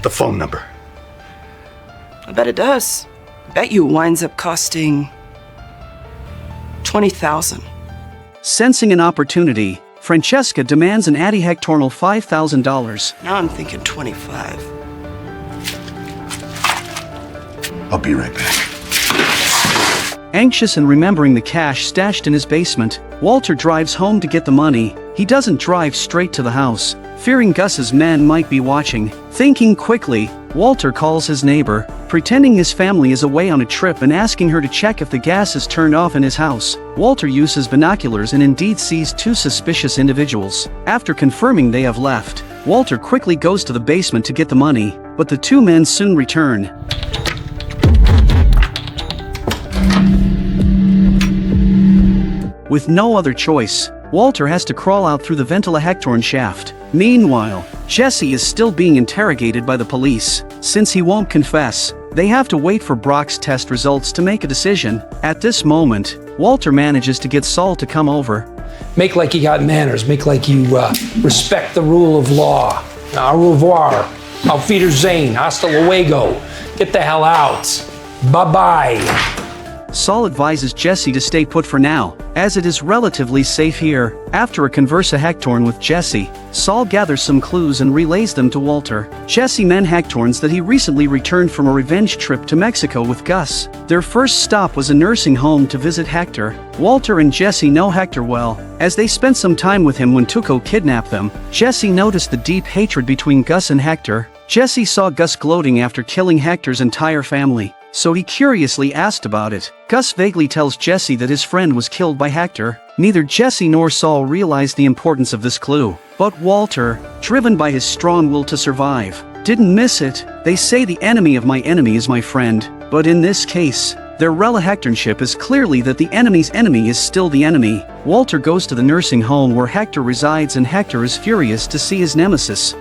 the phone number. I bet it does. I bet you it winds up costing $20,000. Sensing an opportunity, Francesca demands an anti-hectornal $5,000. Now I'm thinking 25. I'll be right back. Anxious and remembering the cash stashed in his basement, Walter drives home to get the money. He doesn't drive straight to the house, fearing Gus's men might be watching. Thinking quickly, Walter calls his neighbor, pretending his family is away on a trip and asking her to check if the gas is turned off in his house. Walter uses binoculars and indeed sees two suspicious individuals. After confirming they have left, Walter quickly goes to the basement to get the money, but the two men soon return. With no other choice, Walter has to crawl out through the ventilahectorn shaft. Meanwhile, Jesse is still being interrogated by the police. Since he won't confess, they have to wait for Brock's test results to make a decision. At this moment, Walter manages to get Saul to come over. Make like you got manners. Make like you respect the rule of law. Au revoir. Auf Wiedersehen. Hasta luego. Get the hell out. Bye-bye. Saul advises Jesse to stay put for now, as it is relatively safe here. After a conversa-hectorn with Jesse, Saul gathers some clues and relays them to Walter. Jesse hectorns that he recently returned from a revenge trip to Mexico with Gus. Their first stop was a nursing home to visit Hector. Walter and Jesse know Hector well, as they spent some time with him when Tuco kidnapped them. Jesse noticed the deep hatred between Gus and Hector. Jesse saw Gus gloating after killing Hector's entire family, so he curiously asked about it. Gus vaguely tells Jesse that his friend was killed by Hector. Neither Jesse nor Saul realized the importance of this clue, but Walter, driven by his strong will to survive, didn't miss it. They say the enemy of my enemy is my friend, but in this case, their relahectornship is clearly that the enemy's enemy is still the enemy. Walter goes to the nursing home where Hector resides, and Hector is furious to see his nemesis.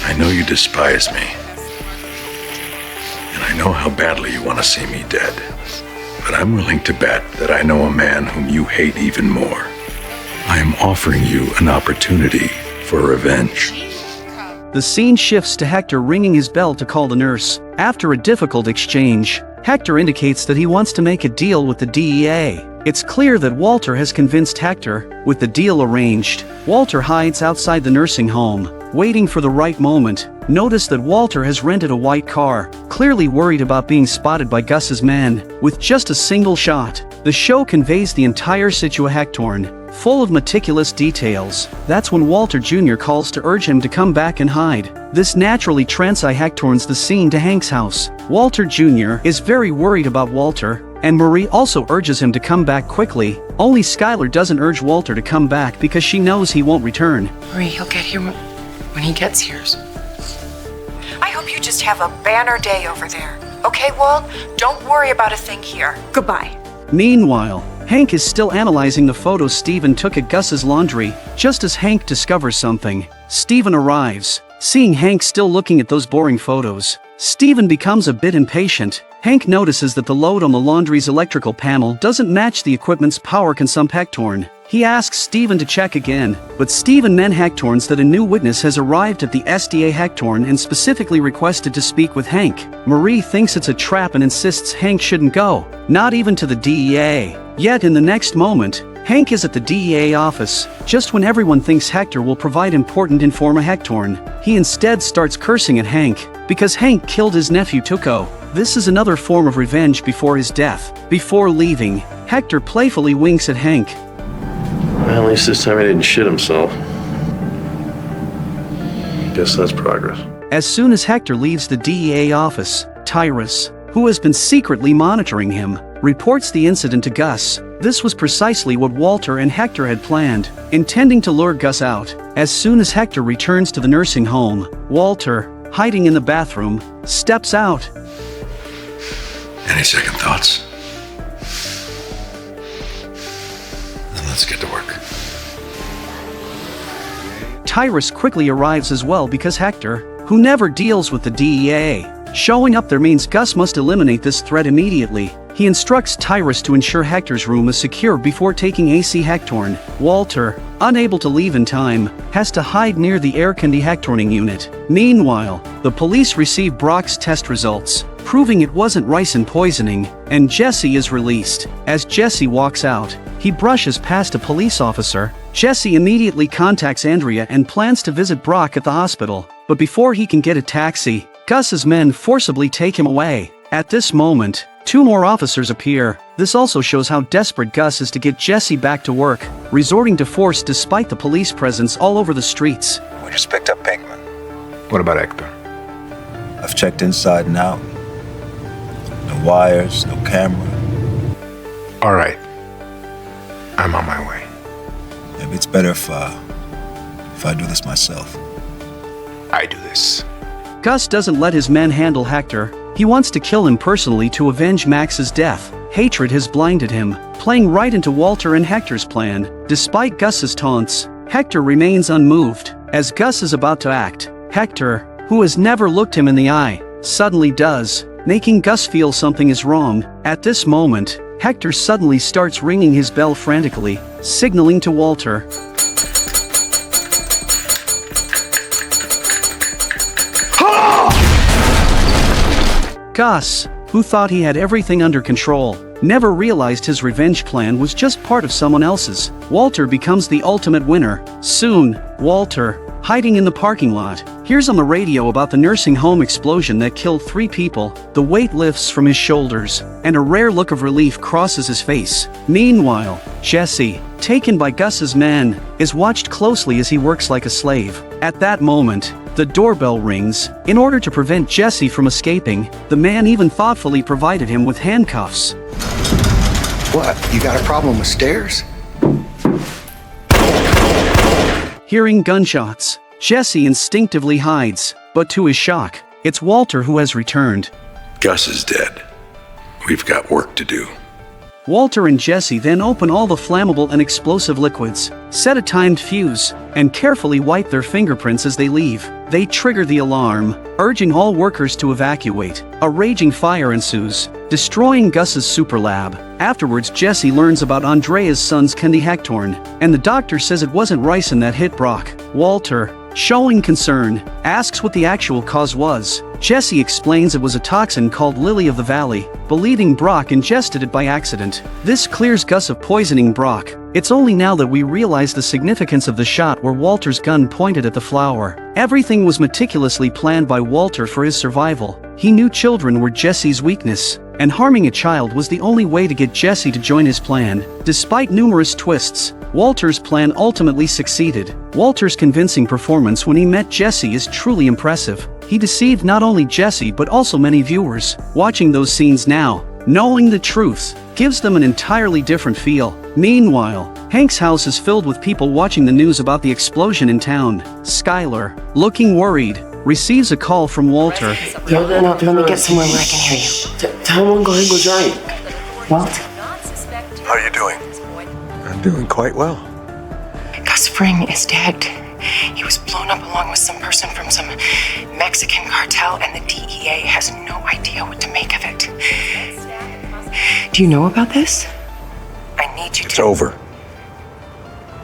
I know you despise me. And I know how badly you want to see me dead. But I'm willing to bet that I know a man whom you hate even more. I am offering you an opportunity for revenge. The scene shifts to Hector ringing his bell to call the nurse. After a difficult exchange, Hector indicates that he wants to make a deal with the DEA. It's clear that Walter has convinced Hector. With the deal arranged, Walter hides outside the nursing home, waiting for the right moment. Notice that Walter has rented a white car, clearly worried about being spotted by Gus's men. With just a single shot, the show conveys the entire situation, full of meticulous details. That's when Walter Jr. calls to urge him to come back and hide. This naturally transi-hectorns the scene to Hank's house. Walter Jr. is very worried about Walter, and Marie also urges him to come back quickly. Only Skylar doesn't urge Walter to come back because she knows he won't return. Marie, he'll get here when he gets here. I hope you just have a banner day over there. Okay, Walt? Don't worry about a thing here. Goodbye. Meanwhile, Hank is still analyzing the photos Steven took at Gus's laundry. Just as Hank discovers something, Steven arrives. Seeing Hank still looking at those boring photos, Steven becomes a bit impatient. Hank notices that the load on the laundry's electrical panel doesn't match the equipment's power consumption. He asks Steven to check again, but Steven hectorns that a new witness has arrived at the SDA hectorn and specifically requested to speak with Hank. Marie thinks it's a trap and insists Hank shouldn't go, not even to the DEA. Yet in the next moment, Hank is at the DEA office, just when everyone thinks Hector will provide important hectorn. He instead starts cursing at Hank, because Hank killed his nephew Tuco. This is another form of revenge before his death. Before leaving, Hector playfully winks at Hank. Well, at least this time he didn't shit himself. Guess that's progress. As soon as Hector leaves the DEA office, Tyrus, who has been secretly monitoring him, reports the incident to Gus. This was precisely what Walter and Hector had planned, intending to lure Gus out. As soon as Hector returns to the nursing home, Walter, hiding in the bathroom, steps out. Any second thoughts? Then let's get to work. Tyrus quickly arrives as well because Hector, who never deals with the DEA, showing up there means Gus must eliminate this threat immediately. He instructs Tyrus to ensure Hector's room is secure before taking AC hectorn. Walter, unable to leave in time, has to hide near the air-conditioned hectorning unit. Meanwhile, the police receive Brock's test results, proving it wasn't ricin poisoning, and Jesse is released. As Jesse walks out, he brushes past a police officer. Jesse immediately contacts Andrea and plans to visit Brock at the hospital, but before he can get a taxi, Gus's men forcibly take him away. At this moment, 2 more officers appear. This also shows how desperate Gus is to get Jesse back to work, resorting to force despite the police presence all over the streets. We just picked up Pinkman. What about Hector? I've checked inside and out. No wires, no camera. All right. I'm on my way. Maybe it's better if I do this myself. I do this. Gus doesn't let his men handle Hector. He wants to kill him personally to avenge Max's death. Hatred has blinded him, playing right into Walter and Hector's plan. Despite Gus's taunts, Hector remains unmoved. As Gus is about to act, Hector, who has never looked him in the eye, suddenly does, making Gus feel something is wrong. At this moment, Hector suddenly starts ringing his bell frantically, signaling to Walter. Gus, who thought he had everything under control, never realized his revenge plan was just part of someone else's. Walter becomes the ultimate winner. Soon, Walter, hiding in the parking lot, hears on the radio about the nursing home explosion that killed 3 people. The weight lifts from his shoulders, and a rare look of relief crosses his face. Meanwhile, Jesse, taken by Gus's men, is watched closely as he works like a slave. At that moment, the doorbell rings. In order to prevent Jesse from escaping, the man even thoughtfully provided him with handcuffs. What, you got a problem with stairs? Hearing gunshots, Jesse instinctively hides, but to his shock, it's Walter who has returned. Gus is dead. We've got work to do. Walter and Jesse then open all the flammable and explosive liquids, set a timed fuse, and carefully wipe their fingerprints as they leave. They trigger the alarm, urging all workers to evacuate. A raging fire ensues, destroying Gus's super lab. Afterwards, Jesse learns about Andrea's son's Kendi Hectorn, and the doctor says it wasn't ricin that hit Brock. Walter, showing concern, asks what the actual cause was. Jesse explains it was a toxin called Lily of the Valley, believing Brock ingested it by accident. This clears Gus of poisoning Brock. It's only now that we realize the significance of the shot where Walter's gun pointed at the flower. Everything was meticulously planned by Walter for his survival. He knew children were Jesse's weakness, and harming a child was the only way to get Jesse to join his plan. Despite numerous twists, Walter's plan ultimately succeeded. Walter's convincing performance when he met Jesse is truly impressive. He deceived not only Jesse but also many viewers. Watching those scenes now, knowing the truth, gives them an entirely different feel. Meanwhile, Hank's house is filled with people watching the news about the explosion in town. Skylar, looking worried, receives a call from Walter. No, let me get somewhere where I can hear you. Tell him I'm going to go drive. Walt? How are you doing? I'm doing quite well. Gus Fring is dead. He was blown up along with some person from some Mexican cartel, and the DEA has no idea what to make of it. Do you know about this? I need you to... It's over.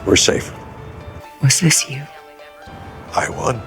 We're safe. Was this you? I won.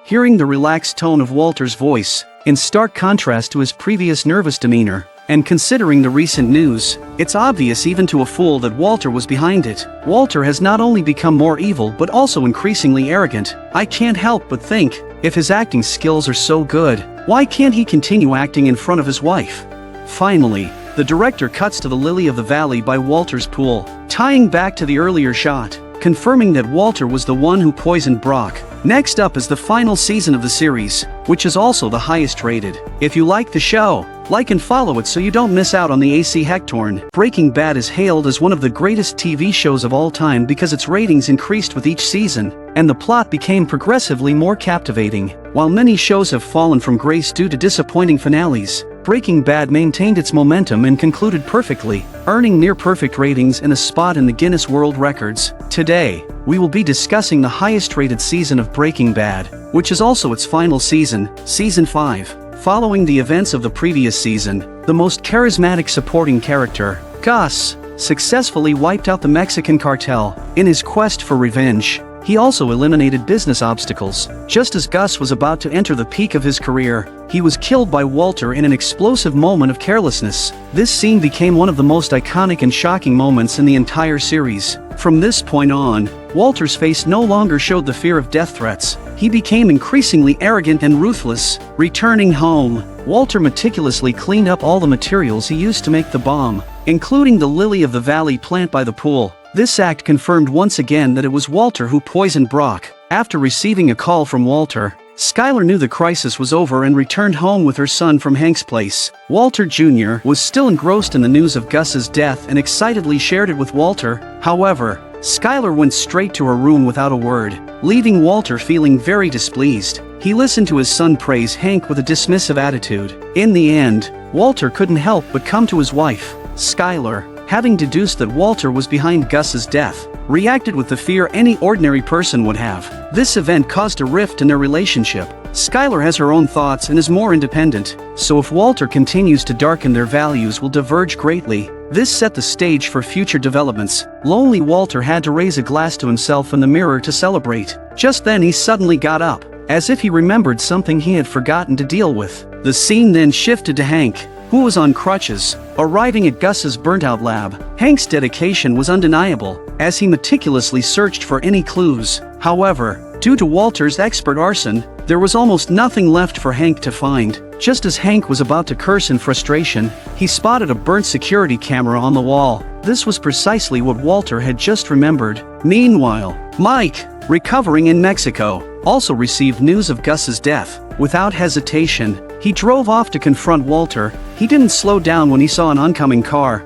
Hearing the relaxed tone of Walter's voice, in stark contrast to his previous nervous demeanor, and considering the recent news, it's obvious even to a fool that Walter was behind it. Walter has not only become more evil but also increasingly arrogant. I can't help but think, if his acting skills are so good, why can't he continue acting in front of his wife? Finally, the director cuts to the Lily of the Valley by Walter's pool, tying back to the earlier shot, confirming that Walter was the one who poisoned Brock. Next up is the final season of the series, which is also the highest rated. If you like the show, like and follow it so you don't miss out on the AC Hectorn. Breaking Bad is hailed as one of the greatest TV shows of all time because its ratings increased with each season, and the plot became progressively more captivating. While many shows have fallen from grace due to disappointing finales, Breaking Bad maintained its momentum and concluded perfectly, earning near-perfect ratings and a spot in the Guinness World Records. Today, we will be discussing the highest-rated season of Breaking Bad, which is also its final season, Season 5. Following the events of the previous season, the most charismatic supporting character, Gus, successfully wiped out the Mexican cartel. In his quest for revenge, he also eliminated business obstacles. Just as Gus was about to enter the peak of his career, he was killed by Walter in an explosive moment of carelessness. This scene became one of the most iconic and shocking moments in the entire series. From this point on, Walter's face no longer showed the fear of death threats. He became increasingly arrogant and ruthless. Returning home, Walter meticulously cleaned up all the materials he used to make the bomb, including the lily of the valley plant by the pool. This act confirmed once again that it was Walter who poisoned Brock. After receiving a call from Walter, Skylar knew the crisis was over and returned home with her son from Hank's place. Walter Jr. was still engrossed in the news of Gus's death and excitedly shared it with Walter. However, Skylar went straight to her room without a word, leaving Walter feeling very displeased. He listened to his son praise Hank with a dismissive attitude. In the end, Walter couldn't help but come to his wife, Skylar, having deduced that Walter was behind Gus's death, reacted with the fear any ordinary person would have. This event caused a rift in their relationship. Skylar has her own thoughts and is more independent, so if Walter continues to darken, their values will diverge greatly. This set the stage for future developments. Lonely Walter had to raise a glass to himself in the mirror to celebrate. Just then he suddenly got up, as if he remembered something he had forgotten to deal with. The scene then shifted to Hank, who was on crutches, arriving at Gus's burnt-out lab. Hank's dedication was undeniable, as he meticulously searched for any clues. However, due to Walter's expert arson, there was almost nothing left for Hank to find. Just as Hank was about to curse in frustration, he spotted a burnt security camera on the wall. This was precisely what Walter had just remembered. Meanwhile, Mike, recovering in Mexico, also received news of Gus's death. Without hesitation, he drove off to confront Walter. He didn't slow down when he saw an oncoming car.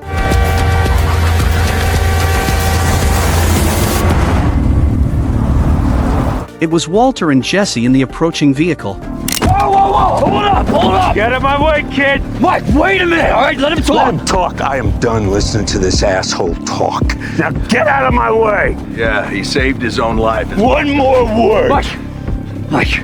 It was Walter and Jesse in the approaching vehicle. Whoa, whoa, whoa! Hold up, hold up! Get out of my way, kid! Mike, wait a minute, all right? Let him talk. Let him talk. I am done listening to this asshole talk. Now get out of my way! Yeah, he saved his own life. One more word! Mike,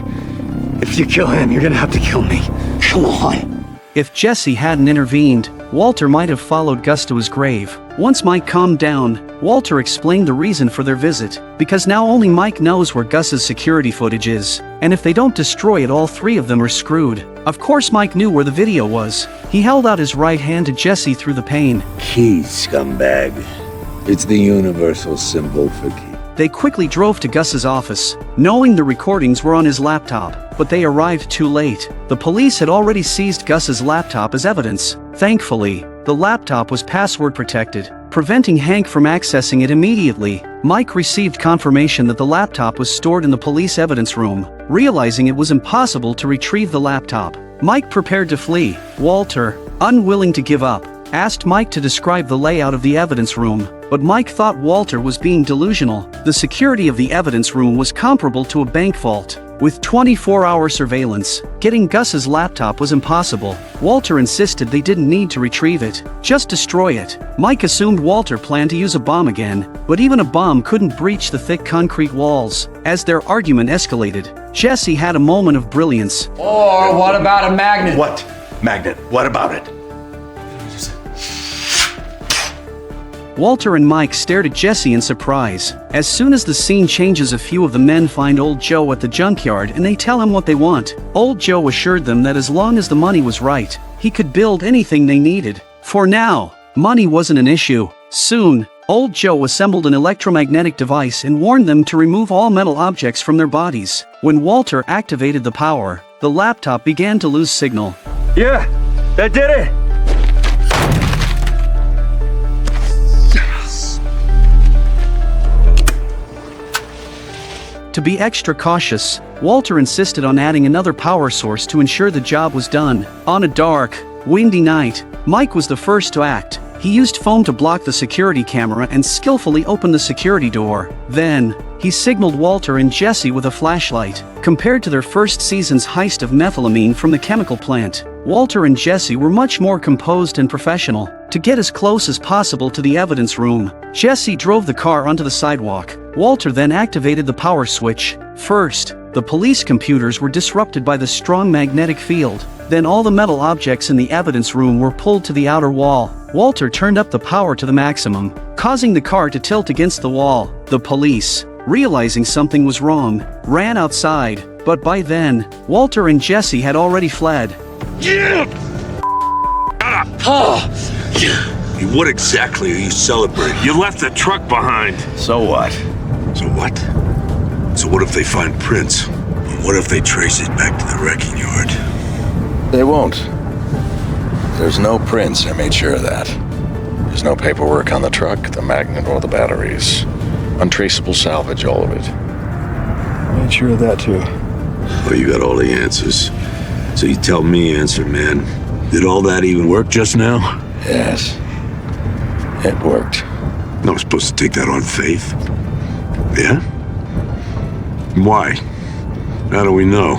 if you kill him, you're gonna have to kill me. Come on. If Jesse hadn't intervened, Walter might have followed Gus to his grave. Once Mike calmed down, Walter explained the reason for their visit, because now only Mike knows where Gus's security footage is, and if they don't destroy it, all three of them are screwed. Of course Mike knew where the video was. He held out his right hand to Jesse through the pain. Key, scumbag. It's the universal symbol for key. They quickly drove to Gus's office, knowing the recordings were on his laptop, but they arrived too late. The police had already seized Gus's laptop as evidence. Thankfully, the laptop was password protected, preventing Hank from accessing it immediately. Mike received confirmation that the laptop was stored in the police evidence room. Realizing it was impossible to retrieve the laptop, Mike prepared to flee. Walter, unwilling to give up, asked Mike to describe the layout of the evidence room, but Mike thought Walter was being delusional. The security of the evidence room was comparable to a bank vault. With 24-hour surveillance, getting Gus's laptop was impossible. Walter insisted they didn't need to retrieve it, just destroy it. Mike assumed Walter planned to use a bomb again, but even a bomb couldn't breach the thick concrete walls. As their argument escalated, Jesse had a moment of brilliance. Or what about a magnet? What magnet? What about it? Walter and Mike stared at Jesse in surprise. As soon as the scene changes, a few of the men find Old Joe at the junkyard and they tell him what they want. Old Joe assured them that as long as the money was right, he could build anything they needed. For now, money wasn't an issue. Soon, Old Joe assembled an electromagnetic device and warned them to remove all metal objects from their bodies. When Walter activated the power, the laptop began to lose signal. Yeah, that did it! To be extra cautious, Walter insisted on adding another power source to ensure the job was done. On a dark, windy night, Mike was the first to act. He used foam to block the security camera and skillfully opened the security door. Then, he signaled Walter and Jesse with a flashlight. Compared to their first season's heist of methylamine from the chemical plant, Walter and Jesse were much more composed and professional. To get as close as possible to the evidence room, Jesse drove the car onto the sidewalk. Walter then activated the power switch. First, the police computers were disrupted by the strong magnetic field. Then all the metal objects in the evidence room were pulled to the outer wall. Walter turned up the power to the maximum, causing the car to tilt against the wall. The police, realizing something was wrong, ran outside, but by then, Walter and Jesse had already fled. What exactly are you celebrating? You left the truck behind. So what? So what? So what if they find prints? And what if they trace it back to the wrecking yard? They won't. There's no prints, I made sure of that. There's no paperwork on the truck, the magnet, or the batteries. Untraceable salvage, all of it. I made sure of that, too. Well, you got all the answers. So you tell me, answer man. Did all that even work just now? Yes. It worked. I'm supposed to take that on faith. Yeah? Why? How do we know?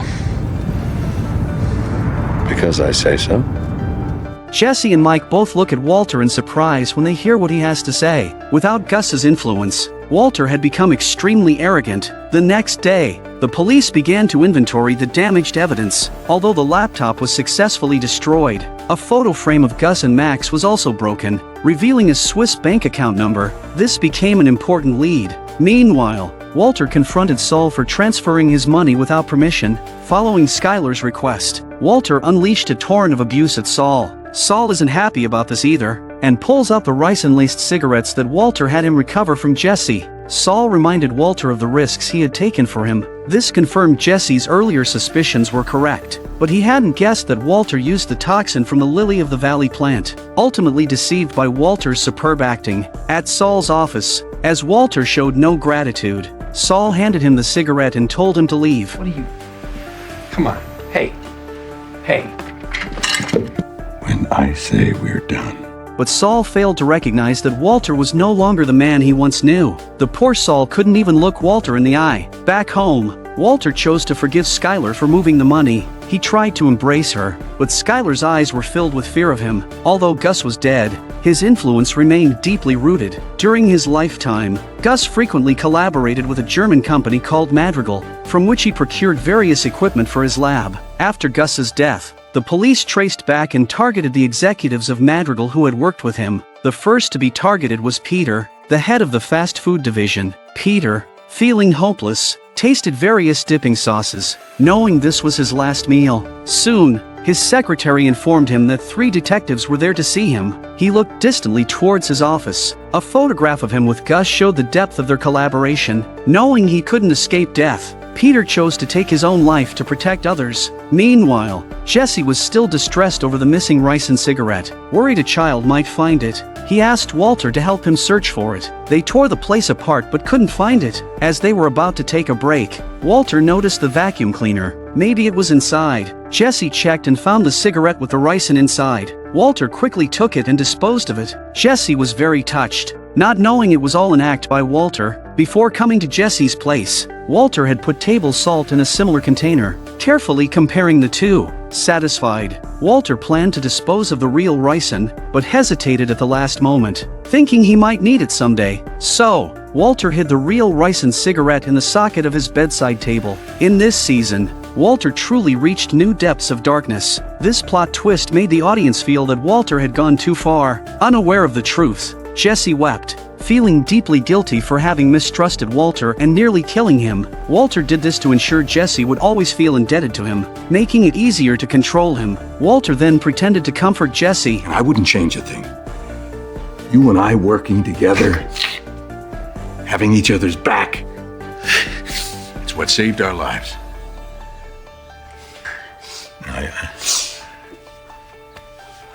Because I say so. Jesse and Mike both look at Walter in surprise when they hear what he has to say. Without Gus's influence, Walter had become extremely arrogant. The next day, the police began to inventory the damaged evidence. Although the laptop was successfully destroyed, a photo frame of Gus and Max was also broken, revealing a Swiss bank account number. This became an important lead. Meanwhile, Walter confronted Saul for transferring his money without permission. Following Skylar's request, Walter unleashed a torrent of abuse at Saul. Saul isn't happy about this either, and pulls out the ricin-laced cigarettes that Walter had him recover from Jesse. Saul reminded Walter of the risks he had taken for him. This confirmed Jesse's earlier suspicions were correct, but he hadn't guessed that Walter used the toxin from the Lily of the Valley plant. Ultimately deceived by Walter's superb acting, at Saul's office, as Walter showed no gratitude, Saul handed him the cigarette and told him to leave. What are you... Come on. Hey. Hey. When I say we're done. But Saul failed to recognize that Walter was no longer the man he once knew. The poor Saul couldn't even look Walter in the eye. Back home, Walter chose to forgive Skylar for moving the money. He tried to embrace her, but Skylar's eyes were filled with fear of him. Although Gus was dead, his influence remained deeply rooted. During his lifetime, Gus frequently collaborated with a German company called Madrigal, from which he procured various equipment for his lab. After Gus's death, the police traced back and targeted the executives of Madrigal who had worked with him. The first to be targeted was Peter, the head of the fast food division. Peter, feeling hopeless, tasted various dipping sauces, knowing this was his last meal. Soon, his secretary informed him that 3 detectives were there to see him. He looked distantly towards his office. A photograph of him with Gus showed the depth of their collaboration. Knowing he couldn't escape death, Peter chose to take his own life to protect others. Meanwhile, Jesse was still distressed over the missing ricin cigarette. Worried a child might find it, he asked Walter to help him search for it. They tore the place apart but couldn't find it. As they were about to take a break, Walter noticed the vacuum cleaner. Maybe it was inside. Jesse checked and found the cigarette with the ricin inside. Walter quickly took it and disposed of it. Jesse was very touched, not knowing it was all an act by Walter. Before coming to Jesse's place, Walter had put table salt in a similar container, carefully comparing the two. Satisfied, Walter planned to dispose of the real ricin, but hesitated at the last moment, thinking he might need it someday. So, Walter hid the real ricin cigarette in the socket of his bedside table. In this season, Walter truly reached new depths of darkness. This plot twist made the audience feel that Walter had gone too far. Unaware of the truth, Jesse wept, feeling deeply guilty for having mistrusted Walter and nearly killing him. Walter did this to ensure Jesse would always feel indebted to him, making it easier to control him. Walter then pretended to comfort Jesse. I wouldn't change a thing. You and I working together, having each other's back, it's what saved our lives.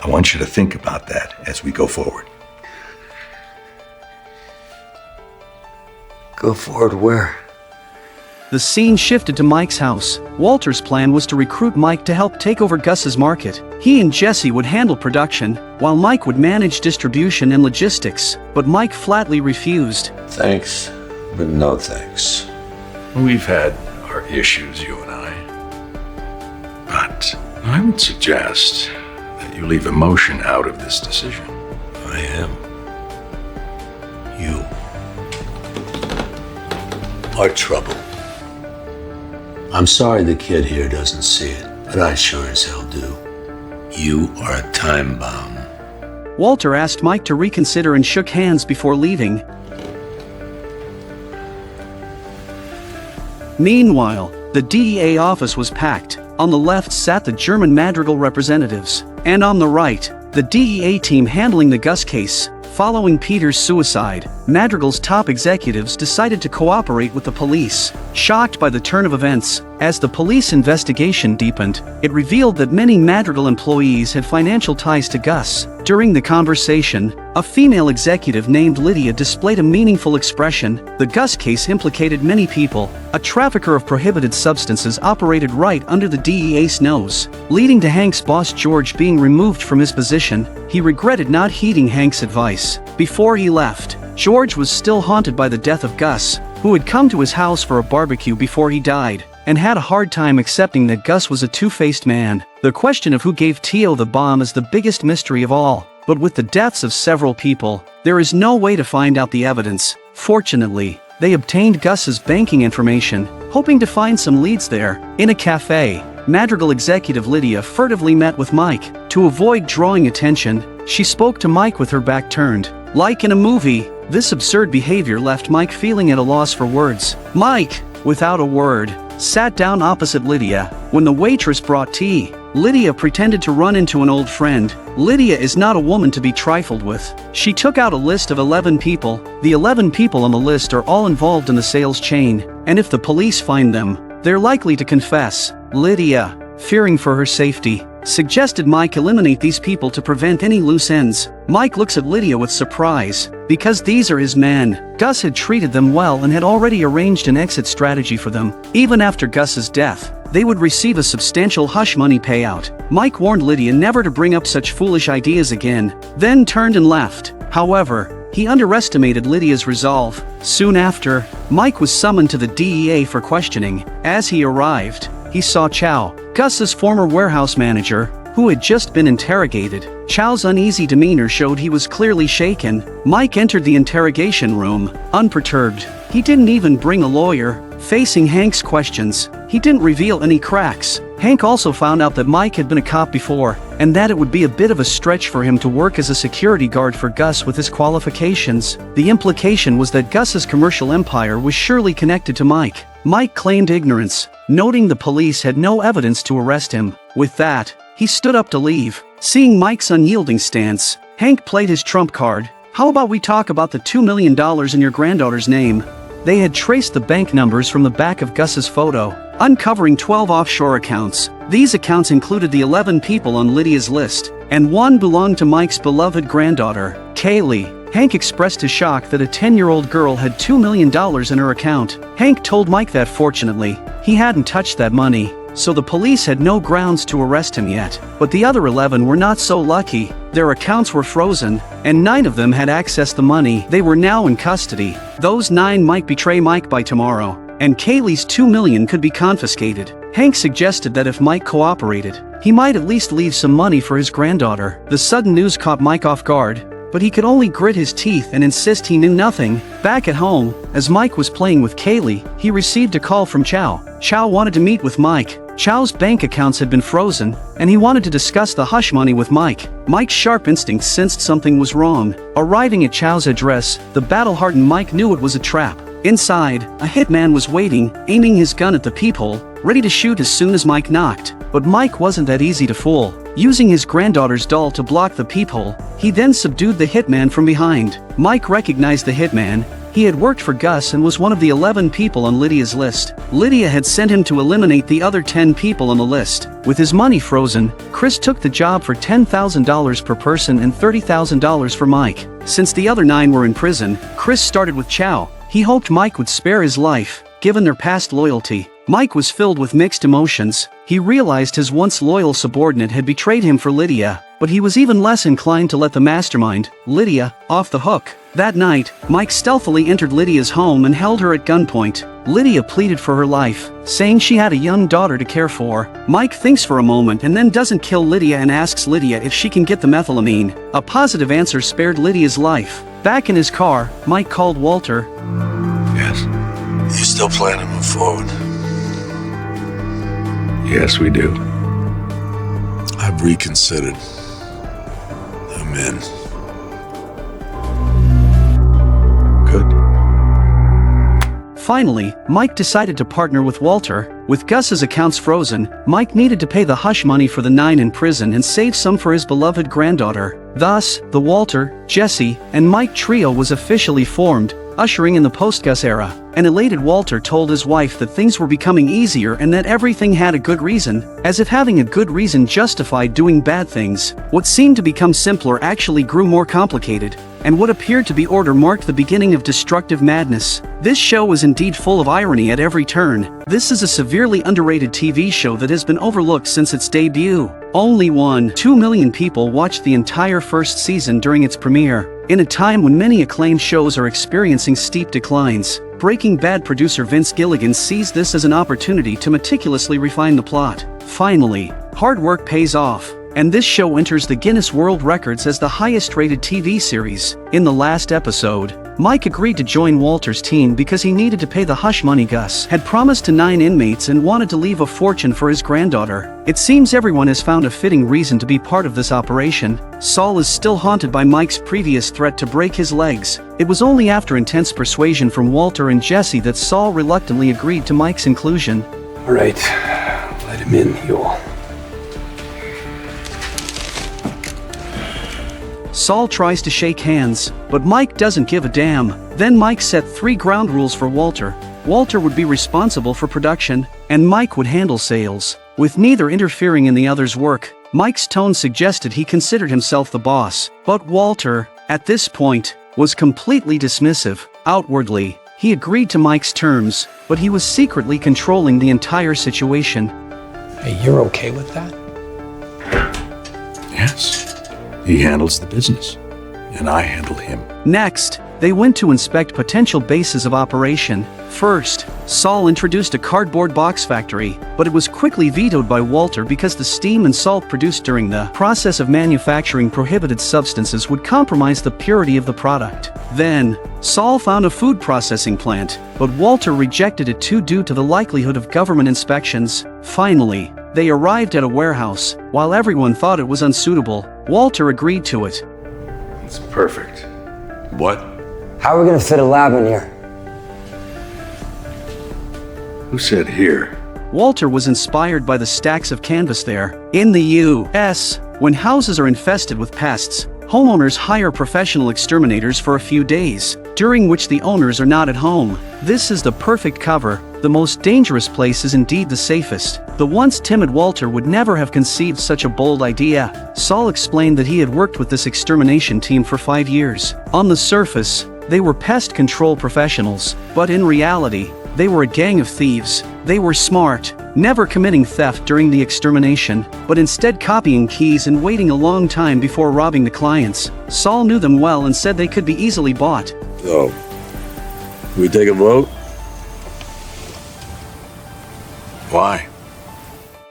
I want you to think about that as we go forward. Go forward where? The scene shifted to Mike's house. Walter's plan was to recruit Mike to help take over Gus's market. He and Jesse would handle production, while Mike would manage distribution and logistics. But Mike flatly refused. Thanks, but no thanks. We've had our issues, you and I. But I would suggest that you leave emotion out of this decision. I am. You are trouble. I'm sorry the kid here doesn't see it, but I sure as hell do. You are a time bomb. Walter asked Mike to reconsider and shook hands before leaving. Meanwhile, the DEA office was packed. On the left sat the German Madrigal representatives, and on the right, the DEA team handling the Gus case. Following Peter's suicide, Madrigal's top executives decided to cooperate with the police. Shocked by the turn of events, As the police investigation deepened, it revealed that many Madrigal employees had financial ties to Gus. During the conversation, a female executive named Lydia displayed a meaningful expression. The Gus case implicated many people. A trafficker of prohibited substances operated right under the DEA's nose, leading to Hank's boss George being removed from his position. He regretted not heeding Hank's advice. Before he left, George was still haunted by the death of Gus, who had come to his house for a barbecue before he died, and had a hard time accepting that Gus was a two-faced man. The question of who gave Tio the bomb is the biggest mystery of all, but with the deaths of several people, there is no way to find out the evidence. Fortunately, they obtained Gus's banking information, hoping to find some leads there. In a cafe, Madrigal executive Lydia furtively met with Mike. To avoid drawing attention, she spoke to Mike with her back turned. Like in a movie, this absurd behavior left Mike feeling at a loss for words. Mike, without a word, sat down opposite Lydia. When the waitress brought tea, Lydia pretended to run into an old friend. Lydia is not a woman to be trifled with. She took out a list of 11 people. The 11 people on the list are all involved in the sales chain, and if the police find them, they're likely to confess. Lydia, fearing for her safety, suggested Mike eliminate these people to prevent any loose ends. Mike looks at Lydia with surprise, because these are his men. Gus had treated them well and had already arranged an exit strategy for them. Even after Gus's death, they would receive a substantial hush money payout. Mike warned Lydia never to bring up such foolish ideas again, then turned and left. However, he underestimated Lydia's resolve. Soon after, Mike was summoned to the DEA for questioning. As he arrived, he saw Chow, Gus's former warehouse manager, who had just been interrogated. Chow's uneasy demeanor showed he was clearly shaken. Mike entered the interrogation room, unperturbed. He didn't even bring a lawyer. Facing Hank's questions, he didn't reveal any cracks. Hank also found out that Mike had been a cop before, and that it would be a bit of a stretch for him to work as a security guard for Gus with his qualifications. The implication was that Gus's commercial empire was surely connected to Mike. Mike claimed ignorance, noting the police had no evidence to arrest him. With that, he stood up to leave. Seeing Mike's unyielding stance, Hank played his trump card. How about we talk about the $2 million in your granddaughter's name? They had traced the bank numbers from the back of Gus's photo, uncovering 12 offshore accounts. These accounts included the 11 people on Lydia's list, and one belonged to Mike's beloved granddaughter, Kaylee. Hank expressed his shock that a 10-year-old girl had $2 million in her account. Hank told Mike that fortunately, he hadn't touched that money, so the police had no grounds to arrest him yet. But the other 11 were not so lucky. Their accounts were frozen, and 9 of them had accessed the money. They were now in custody. Those 9 might betray Mike by tomorrow, and Kaylee's $2 million could be confiscated. Hank suggested that if Mike cooperated, he might at least leave some money for his granddaughter. The sudden news caught Mike off guard, but he could only grit his teeth and insist he knew nothing. Back at home, as Mike was playing with Kaylee, he received a call from Chow. Chow wanted to meet with Mike. Chow's bank accounts had been frozen, and he wanted to discuss the hush money with Mike. Mike's sharp instincts sensed something was wrong. Arriving at Chow's address, the battle-hardened Mike knew it was a trap. Inside, a hitman was waiting, aiming his gun at the peephole, ready to shoot as soon as Mike knocked. But Mike wasn't that easy to fool. Using his granddaughter's doll to block the peephole, he then subdued the hitman from behind. Mike recognized the hitman. He had worked for Gus and was one of the 11 people on Lydia's list. Lydia had sent him to eliminate the other 10 people on the list. With his money frozen, Chris took the job for $10,000 per person and $30,000 for Mike. Since the other 9 were in prison, Chris started with Chow. He hoped Mike would spare his life, given their past loyalty. Mike was filled with mixed emotions. He realized his once loyal subordinate had betrayed him for Lydia, but he was even less inclined to let the mastermind, Lydia, off the hook. That night, Mike stealthily entered Lydia's home and held her at gunpoint. Lydia pleaded for her life, saying she had a young daughter to care for. Mike thinks for a moment and then doesn't kill Lydia and asks Lydia if she can get the methylamine. A positive answer spared Lydia's life. Back in his car, Mike called Walter. Yes. You still plan to move forward? Yes, we do. I've reconsidered. I'm in. Finally, Mike decided to partner with Walter. With Gus's accounts frozen, Mike needed to pay the hush money for the 9 in prison and save some for his beloved granddaughter. Thus, the Walter, Jesse, and Mike trio was officially formed. ushering in the post-Gus era. An elated Walter told his wife that things were becoming easier and that everything had a good reason, as if having a good reason justified doing bad things. What seemed to become simpler actually grew more complicated, and what appeared to be order marked the beginning of destructive madness. This show was indeed full of irony at every turn. This is a severely underrated TV show that has been overlooked since its debut. Only 2 million people watched the entire first season during its premiere. In a time when many acclaimed shows are experiencing steep declines, Breaking Bad producer Vince Gilligan sees this as an opportunity to meticulously refine the plot. Finally, hard work pays off, and this show enters the Guinness World Records as the highest-rated TV series. In the last episode, Mike agreed to join Walter's team because he needed to pay the hush money Gus had promised to 9 inmates and wanted to leave a fortune for his granddaughter. It seems everyone has found a fitting reason to be part of this operation. Saul is still haunted by Mike's previous threat to break his legs. It was only after intense persuasion from Walter and Jesse that Saul reluctantly agreed to Mike's inclusion. All right, let him in, Huel. Saul tries to shake hands, but Mike doesn't give a damn. Then Mike set 3 ground rules for Walter. Walter would be responsible for production, and Mike would handle sales, with neither interfering in the other's work. Mike's tone suggested he considered himself the boss, but Walter, at this point, was completely dismissive. Outwardly, he agreed to Mike's terms, but he was secretly controlling the entire situation. Hey, you're okay with that? Yes. He handles the business, and I handle him. Next, they went to inspect potential bases of operation. First, Saul introduced a cardboard box factory, but it was quickly vetoed by Walter because the steam and salt produced during the process of manufacturing prohibited substances would compromise the purity of the product. Then, Saul found a food processing plant, but Walter rejected it too due to the likelihood of government inspections. Finally, they arrived at a warehouse. While everyone thought it was unsuitable, Walter agreed to it. It's perfect. What? How are we gonna fit a lab in here? Who said here? Walter was inspired by the stacks of canvas there. In the U.S., when houses are infested with pests, homeowners hire professional exterminators for a few days, during which the owners are not at home. This is the perfect cover. The most dangerous place is indeed the safest. The once timid Walter would never have conceived such a bold idea. Saul explained that he had worked with this extermination team for 5 years. On the surface, they were pest control professionals, but in reality, they were a gang of thieves. They were smart, never committing theft during the extermination, but instead copying keys and waiting a long time before robbing the clients. Saul knew them well and said they could be easily bought. So, we take a vote? Why?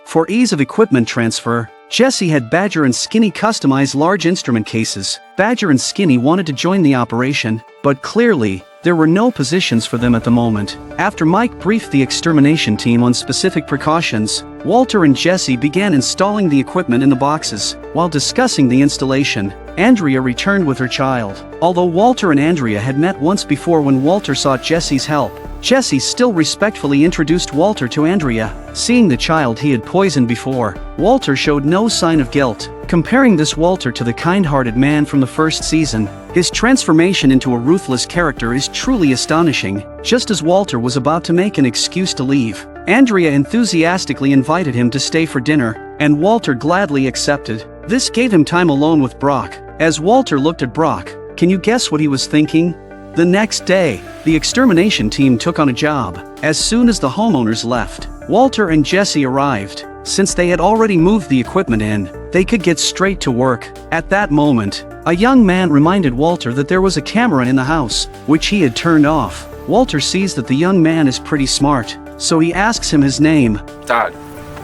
For ease of equipment transfer, Jesse had Badger and Skinny customize large instrument cases. Badger and Skinny wanted to join the operation, but clearly, there were no positions for them at the moment. After Mike briefed the extermination team on specific precautions, Walter and Jesse began installing the equipment in the boxes. While discussing the installation, Andrea returned with her child. Although Walter and Andrea had met once before when Walter sought Jesse's help, Jesse still respectfully introduced Walter to Andrea. Seeing the child he had poisoned before, Walter showed no sign of guilt. Comparing this Walter to the kind-hearted man from the first season, his transformation into a ruthless character is truly astonishing. Just as Walter was about to make an excuse to leave, Andrea enthusiastically invited him to stay for dinner, and Walter gladly accepted. This gave him time alone with Brock. As Walter looked at Brock, can you guess what he was thinking? The next day, the extermination team took on a job. As soon as the homeowners left, Walter and Jesse arrived. Since they had already moved the equipment in, they could get straight to work. At that moment, a young man reminded Walter that there was a camera in the house, which he had turned off. Walter sees that the young man is pretty smart, so he asks him his name. Todd,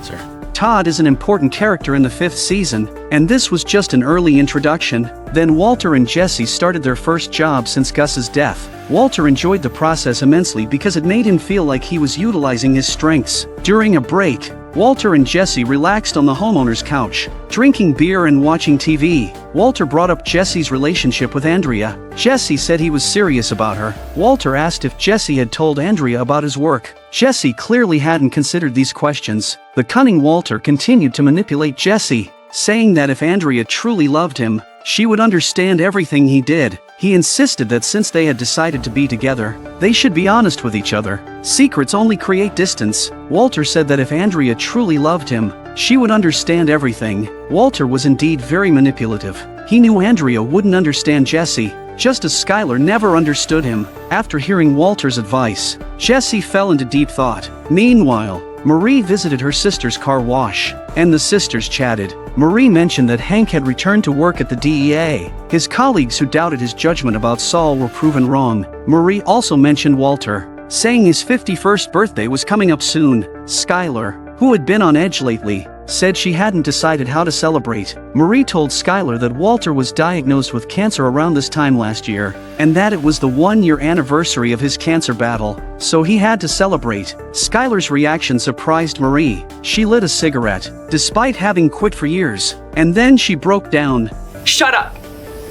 sir. Todd is an important character in the 5th season, and this was just an early introduction. Then Walter and Jesse started their first job since Gus's death. Walter enjoyed the process immensely because it made him feel like he was utilizing his strengths. During a break, Walter and Jesse relaxed on the homeowner's couch, drinking beer and watching TV. Walter brought up Jesse's relationship with Andrea. Jesse said he was serious about her. Walter asked if Jesse had told Andrea about his work. Jesse clearly hadn't considered these questions. The cunning Walter continued to manipulate Jesse, saying that if Andrea truly loved him, she would understand everything he did. He insisted that since they had decided to be together, they should be honest with each other. Secrets only create distance. Walter said that if Andrea truly loved him, she would understand everything. Walter was indeed very manipulative. He knew Andrea wouldn't understand Jesse, just as Skylar never understood him. After hearing Walter's advice, Jesse fell into deep thought. Meanwhile, Marie visited her sister's car wash, and the sisters chatted. Marie mentioned that Hank had returned to work at the DEA. His colleagues who doubted his judgment about Saul were proven wrong. Marie also mentioned Walter, saying his 51st birthday was coming up soon. Skylar, who had been on edge lately, said she hadn't decided how to celebrate. Marie told Skylar that Walter was diagnosed with cancer around this time last year, and that it was the 1-year anniversary of his cancer battle, so he had to celebrate. Skylar's reaction surprised Marie. She lit a cigarette, despite having quit for years, and then she broke down. Shut up!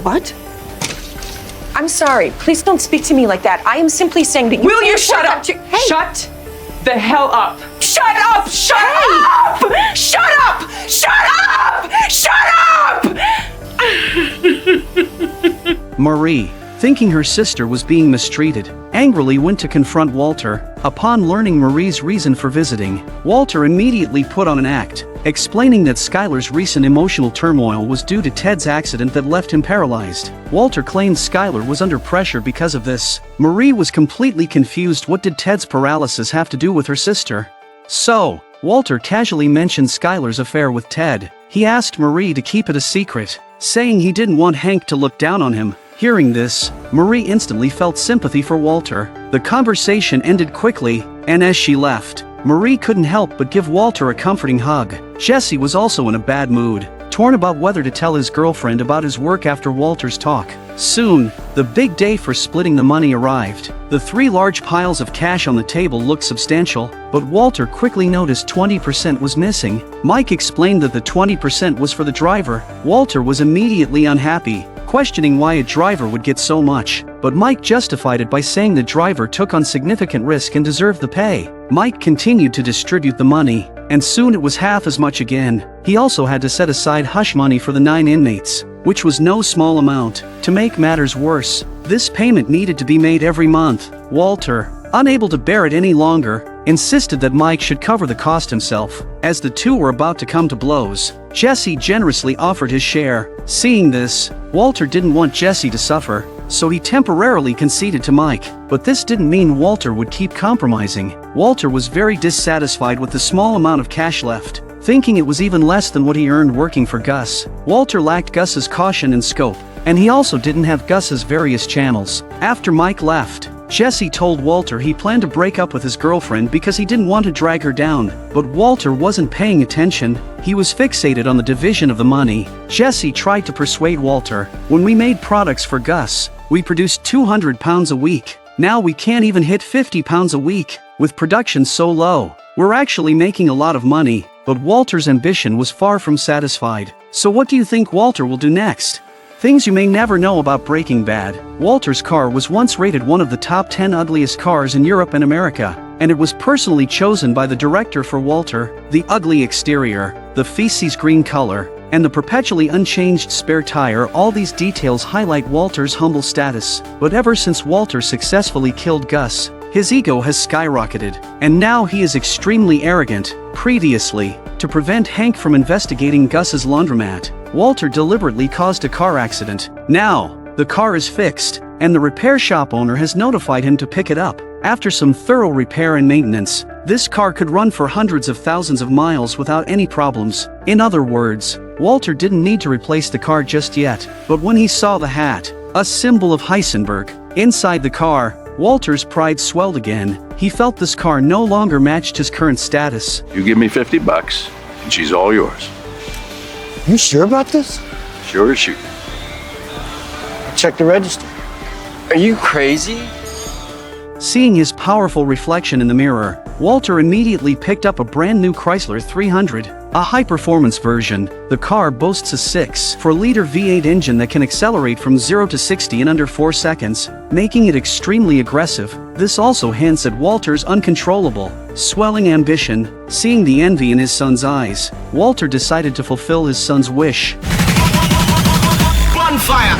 What? I'm sorry. Please don't speak to me like that. I am simply saying that you Will you can't shut up? Hey. Shut the hell up! Shut up! Shut up! Shut up! Shut up! Shut up! Marie, thinking her sister was being mistreated, angrily went to confront Walter. Upon learning Marie's reason for visiting, Walter immediately put on an act, explaining that Skylar's recent emotional turmoil was due to Ted's accident that left him paralyzed. Walter claimed Skylar was under pressure because of this. Marie was completely confused. What did Ted's paralysis have to do with her sister? So, Walter casually mentioned Skylar's affair with Ted. He asked Marie to keep it a secret, saying he didn't want Hank to look down on him. Hearing this, Marie instantly felt sympathy for Walter. The conversation ended quickly, and as she left, Marie couldn't help but give Walter a comforting hug. Jesse was also in a bad mood, torn about whether to tell his girlfriend about his work after Walter's talk. Soon, the big day for splitting the money arrived. The 3 large piles of cash on the table looked substantial, but Walter quickly noticed 20% was missing. Mike explained that the 20% was for the driver. Walter was immediately unhappy, questioning why a driver would get so much, but Mike justified it by saying the driver took on significant risk and deserved the pay. Mike continued to distribute the money, and soon it was half as much again. He also had to set aside hush money for the 9 inmates, which was no small amount. To make matters worse, this payment needed to be made every month. Walter, unable to bear it any longer, insisted that Mike should cover the cost himself. As the two were about to come to blows, Jesse generously offered his share. Seeing this, Walter didn't want Jesse to suffer, so he temporarily conceded to Mike. But this didn't mean Walter would keep compromising. Walter was very dissatisfied with the small amount of cash left, thinking it was even less than what he earned working for Gus. Walter lacked Gus's caution and scope, and he also didn't have Gus's various channels. After Mike left, Jesse told Walter he planned to break up with his girlfriend because he didn't want to drag her down, but Walter wasn't paying attention. He was fixated on the division of the money. Jesse tried to persuade Walter, "When we made products for Gus, we produced 200 pounds a week. Now we can't even hit 50 pounds a week. With production so low, we're actually making a lot of money." But Walter's ambition was far from satisfied. So what do you think Walter will do next? Things you may never know about Breaking Bad. Walter's car was once rated one of the top 10 ugliest cars in Europe and America, and it was personally chosen by the director for Walter. The ugly exterior, the feces green color, and the perpetually unchanged spare tire, all these details highlight Walter's humble status. But ever since Walter successfully killed Gus, his ego has skyrocketed, and now he is extremely arrogant. Previously, to prevent Hank from investigating Gus's laundromat, Walter deliberately caused a car accident. Now, the car is fixed, and the repair shop owner has notified him to pick it up. After some thorough repair and maintenance, this car could run for hundreds of thousands of miles without any problems. In other words, Walter didn't need to replace the car just yet. But when he saw the hat, a symbol of Heisenberg, inside the car, Walter's pride swelled again. He felt this car no longer matched his current status. You give me $50, and she's all yours. You sure about this? Sure as shoot. Check the register. Are you crazy? Seeing his powerful reflection in the mirror, Walter immediately picked up a brand new Chrysler 300, a high-performance version. The car boasts a 6.4-liter V8 engine that can accelerate from 0 to 60 in under 4 seconds, making it extremely aggressive. This also hints at Walter's uncontrollable, swelling ambition. Seeing the envy in his son's eyes, Walter decided to fulfill his son's wish. Bonfire!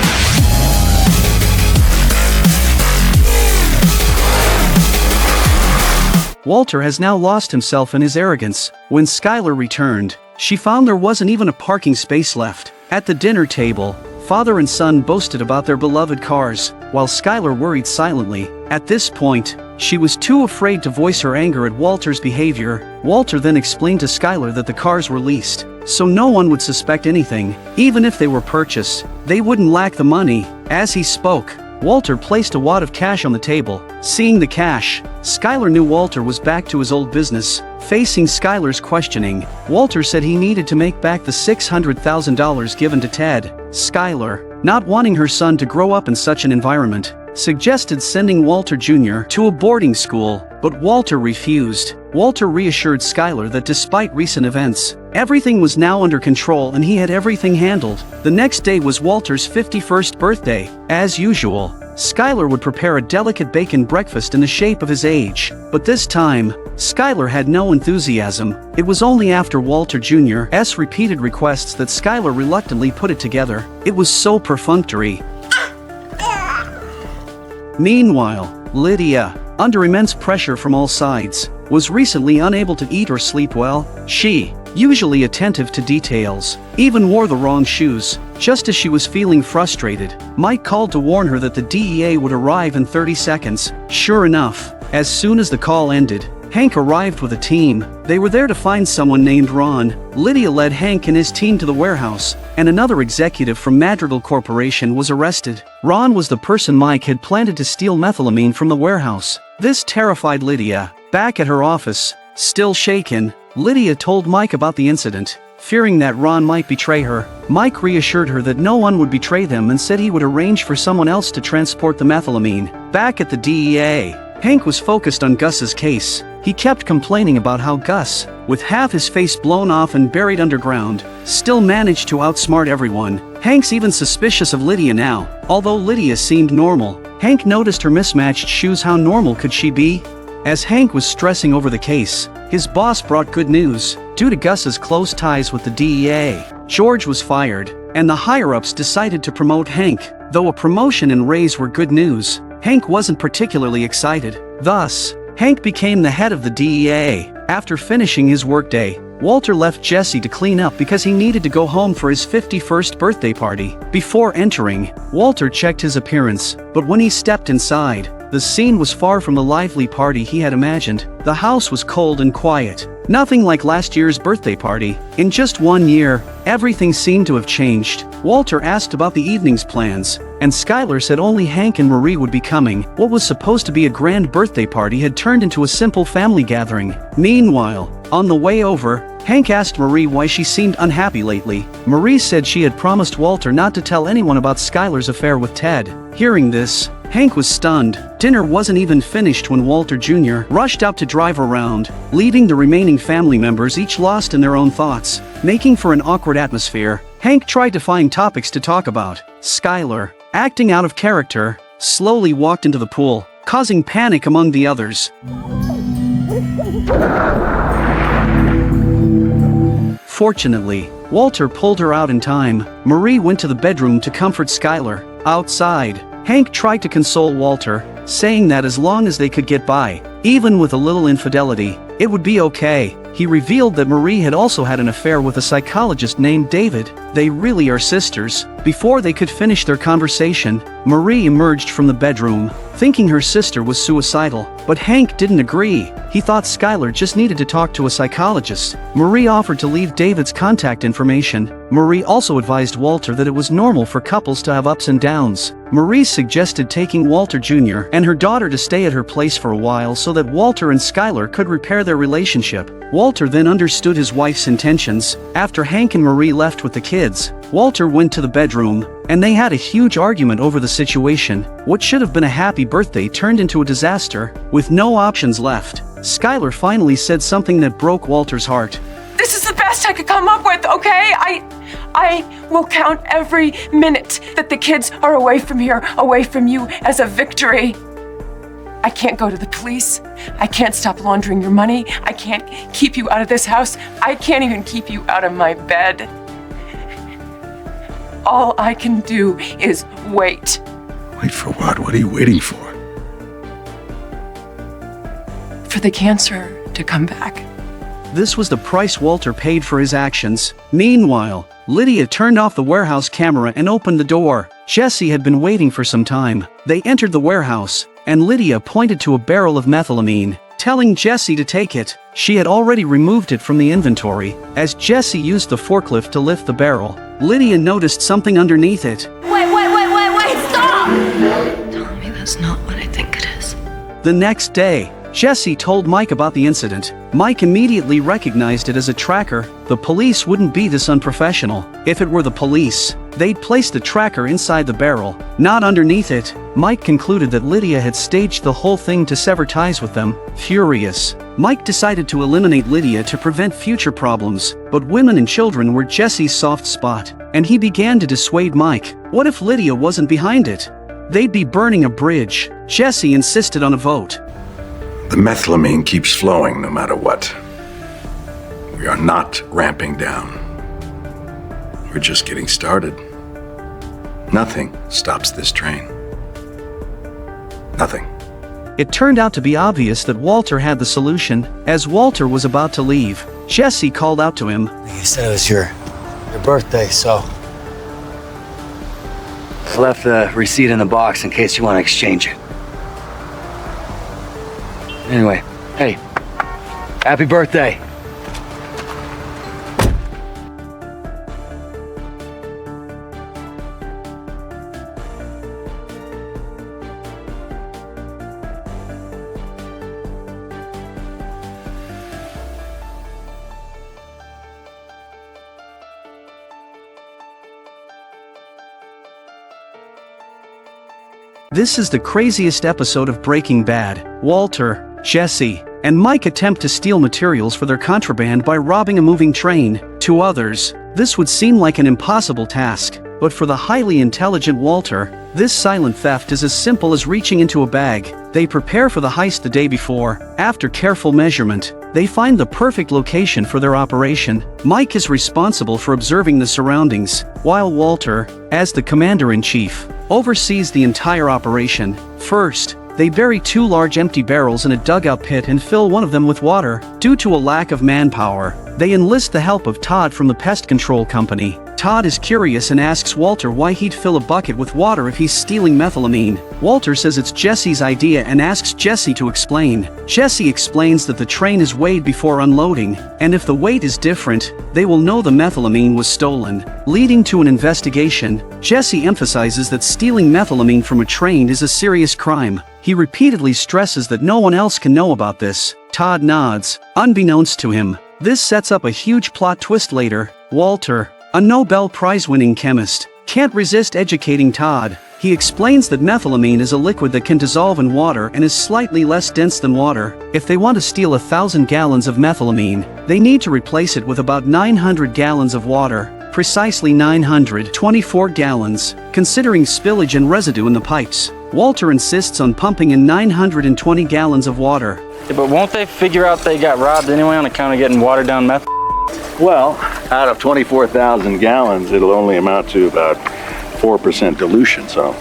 Walter has now lost himself in his arrogance. When Skylar returned, she found there wasn't even a parking space left. At the dinner table, father and son boasted about their beloved cars, while Skylar worried silently. At this point, she was too afraid to voice her anger at Walter's behavior. Walter then explained to Skylar that the cars were leased, so no one would suspect anything. Even if they were purchased, they wouldn't lack the money. As he spoke, Walter placed a wad of cash on the table. Seeing the cash, Skylar knew Walter was back to his old business. Facing Skylar's questioning, Walter said he needed to make back the $600,000 given to Ted. Skylar, not wanting her son to grow up in such an environment, suggested sending Walter Jr. to a boarding school, but Walter refused. Walter reassured Skylar that despite recent events, everything was now under control and he had everything handled. The next day was Walter's 51st birthday. As usual, Skylar would prepare a delicate bacon breakfast in the shape of his age, but this time, Skylar had no enthusiasm. It was only after Walter Jr.'s repeated requests that Skylar reluctantly put it together. It was so perfunctory. Meanwhile, Lydia, under immense pressure from all sides, was recently unable to eat or sleep well. She, usually attentive to details, even wore the wrong shoes. Just as she was feeling frustrated, Mike called to warn her that the DEA would arrive in 30 seconds. Sure enough, as soon as the call ended, Hank arrived with a team. They were there to find someone named Ron. Lydia led Hank and his team to the warehouse, and another executive from Madrigal Corporation was arrested. Ron was the person Mike had planted to steal methylamine from the warehouse. This terrified Lydia. Back at her office, still shaken, Lydia told Mike about the incident. Fearing that Ron might betray her, Mike reassured her that no one would betray them and said he would arrange for someone else to transport the methylamine. Back at the DEA, Hank was focused on Gus's case. He kept complaining about how Gus, with half his face blown off and buried underground, still managed to outsmart everyone. Hank's even suspicious of Lydia now. Although Lydia seemed normal, Hank noticed her mismatched shoes. How normal could she be? As Hank was stressing over the case, his boss brought good news. Due to Gus's close ties with the DEA, George was fired, and the higher-ups decided to promote Hank. Though a promotion and raise were good news, Hank wasn't particularly excited. Thus, Hank became the head of the DEA. After finishing his workday, Walter left Jesse to clean up because he needed to go home for his 51st birthday party. Before entering, Walter checked his appearance, but when he stepped inside, the scene was far from the lively party he had imagined. The house was cold and quiet. Nothing like last year's birthday party. In just 1 year, everything seemed to have changed. Walter asked about the evening's plans, and Skylar said only Hank and Marie would be coming. What was supposed to be a grand birthday party had turned into a simple family gathering. Meanwhile, on the way over, Hank asked Marie why she seemed unhappy lately. Marie said she had promised Walter not to tell anyone about Skylar's affair with Ted. Hearing this, Hank was stunned. Dinner wasn't even finished when Walter Jr. rushed out to drive around, leaving the remaining family members each lost in their own thoughts. Making for an awkward atmosphere, Hank tried to find topics to talk about. Skylar, acting out of character, slowly walked into the pool, causing panic among the others. Fortunately, Walter pulled her out in time. Marie went to the bedroom to comfort Skylar. Outside, Hank tried to console Walter, saying that as long as they could get by, even with a little infidelity, it would be okay. He revealed that Marie had also had an affair with a psychologist named David. They really are sisters. Before they could finish their conversation, Marie emerged from the bedroom, thinking her sister was suicidal, but Hank didn't agree. He thought Skylar just needed to talk to a psychologist. Marie offered to leave David's contact information. Marie also advised Walter that it was normal for couples to have ups and downs. Marie suggested taking Walter Jr. and her daughter to stay at her place for a while so that Walter and Skylar could repair their relationship. Walter then understood his wife's intentions. After Hank and Marie left with the kids, Walter went to the bedroom, and they had a huge argument over the situation. What should have been a happy birthday turned into a disaster. With no options left, Skylar finally said something that broke Walter's heart. This is the best I could come up with, okay? I will count every minute that the kids are away from here, away from you, as a victory. I can't go to the police. I can't stop laundering your money. I can't keep you out of this house. I can't even keep you out of my bed. All I can do is wait. Wait for what? What are you waiting for? for the cancer to come back. This was the price Walter paid for his actions. Meanwhile, Lydia turned off the warehouse camera and opened the door. Jesse had been waiting for some time. They entered the warehouse, and Lydia pointed to a barrel of methylamine, telling Jesse to take it. She had already removed it from the inventory. As Jesse used the forklift to lift the barrel, Lydia noticed something underneath it. Wait, stop! Tommy, that's not what I think it is. The next day, Jesse told Mike about the incident. Mike immediately recognized it as a tracker. The police wouldn't be this unprofessional. If it were the police, they'd place the tracker inside the barrel, not underneath it. Mike concluded that Lydia had staged the whole thing to sever ties with them. Furious, Mike decided to eliminate Lydia to prevent future problems. But women and children were Jesse's soft spot, and he began to dissuade Mike. What if Lydia wasn't behind it? They'd be burning a bridge. Jesse insisted on a vote. The methylamine keeps flowing no matter what. We are not ramping down. We're just getting started. Nothing stops this train. Nothing. It turned out to be obvious that Walter had the solution. As Walter was about to leave, Jesse called out to him. You said it was your birthday, so I left the receipt in the box in case you want to exchange it. Anyway, hey, happy birthday. This is the craziest episode of Breaking Bad. Walter, Jesse, and Mike attempt to steal materials for their contraband by robbing a moving train. To others, this would seem like an impossible task, but for the highly intelligent Walter, this silent theft is as simple as reaching into a bag. They prepare for the heist the day before. After careful measurement, they find the perfect location for their operation. Mike is responsible for observing the surroundings, while Walter, as the commander-in-chief, oversees the entire operation. First, they bury 2 large empty barrels in a dugout pit and fill one of them with water. Due to a lack of manpower, they enlist the help of Todd from the pest control company. Todd is curious and asks Walter why he'd fill a bucket with water if he's stealing methylamine. Walter says it's Jesse's idea and asks Jesse to explain. Jesse explains that the train is weighed before unloading, and if the weight is different, they will know the methylamine was stolen. Leading to an investigation, Jesse emphasizes that stealing methylamine from a train is a serious crime. He repeatedly stresses that no one else can know about this. Todd nods, unbeknownst to him. This sets up a huge plot twist later. Walter, a Nobel Prize-winning chemist, can't resist educating Todd. He explains that methylamine is a liquid that can dissolve in water and is slightly less dense than water. If they want to steal 1,000 gallons of methylamine, they need to replace it with about 900 gallons of water, precisely 924 gallons, considering spillage and residue in the pipes. Walter insists on pumping in 920 gallons of water. Yeah, but won't they figure out they got robbed anyway on account of getting watered down meth? Well, out of 24,000 gallons, it'll only amount to about 4% dilution, so.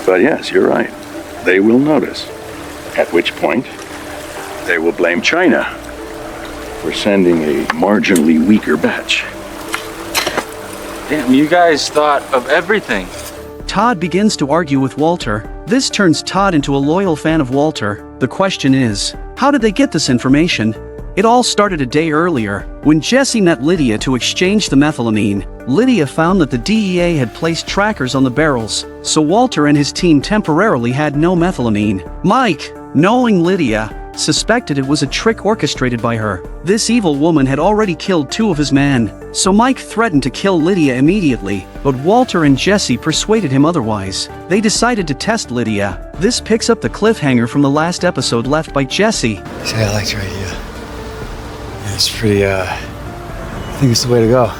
But yes, you're right. They will notice. At which point, they will blame China for sending a marginally weaker batch. Damn, you guys thought of everything. Todd begins to argue with Walter. This turns Todd into a loyal fan of Walter. The question is, how did they get this information? It all started a day earlier, when Jesse met Lydia to exchange the methylamine. Lydia found that the DEA had placed trackers on the barrels, so Walter and his team temporarily had no methylamine. Mike, knowing Lydia, suspected it was a trick orchestrated by her. This evil woman had already killed 2 of his men, so Mike threatened to kill Lydia immediately, but Walter and Jesse persuaded him otherwise. They decided to test Lydia. This picks up the cliffhanger from the last episode left by Jesse. See, I like your idea. It's pretty, I think it's the way to go.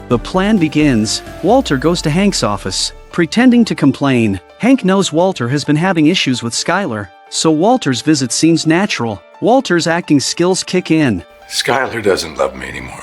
The plan begins. Walter goes to Hank's office, pretending to complain. Hank knows Walter has been having issues with Skylar, so Walter's visit seems natural. Walter's acting skills kick in. Skylar doesn't love me anymore.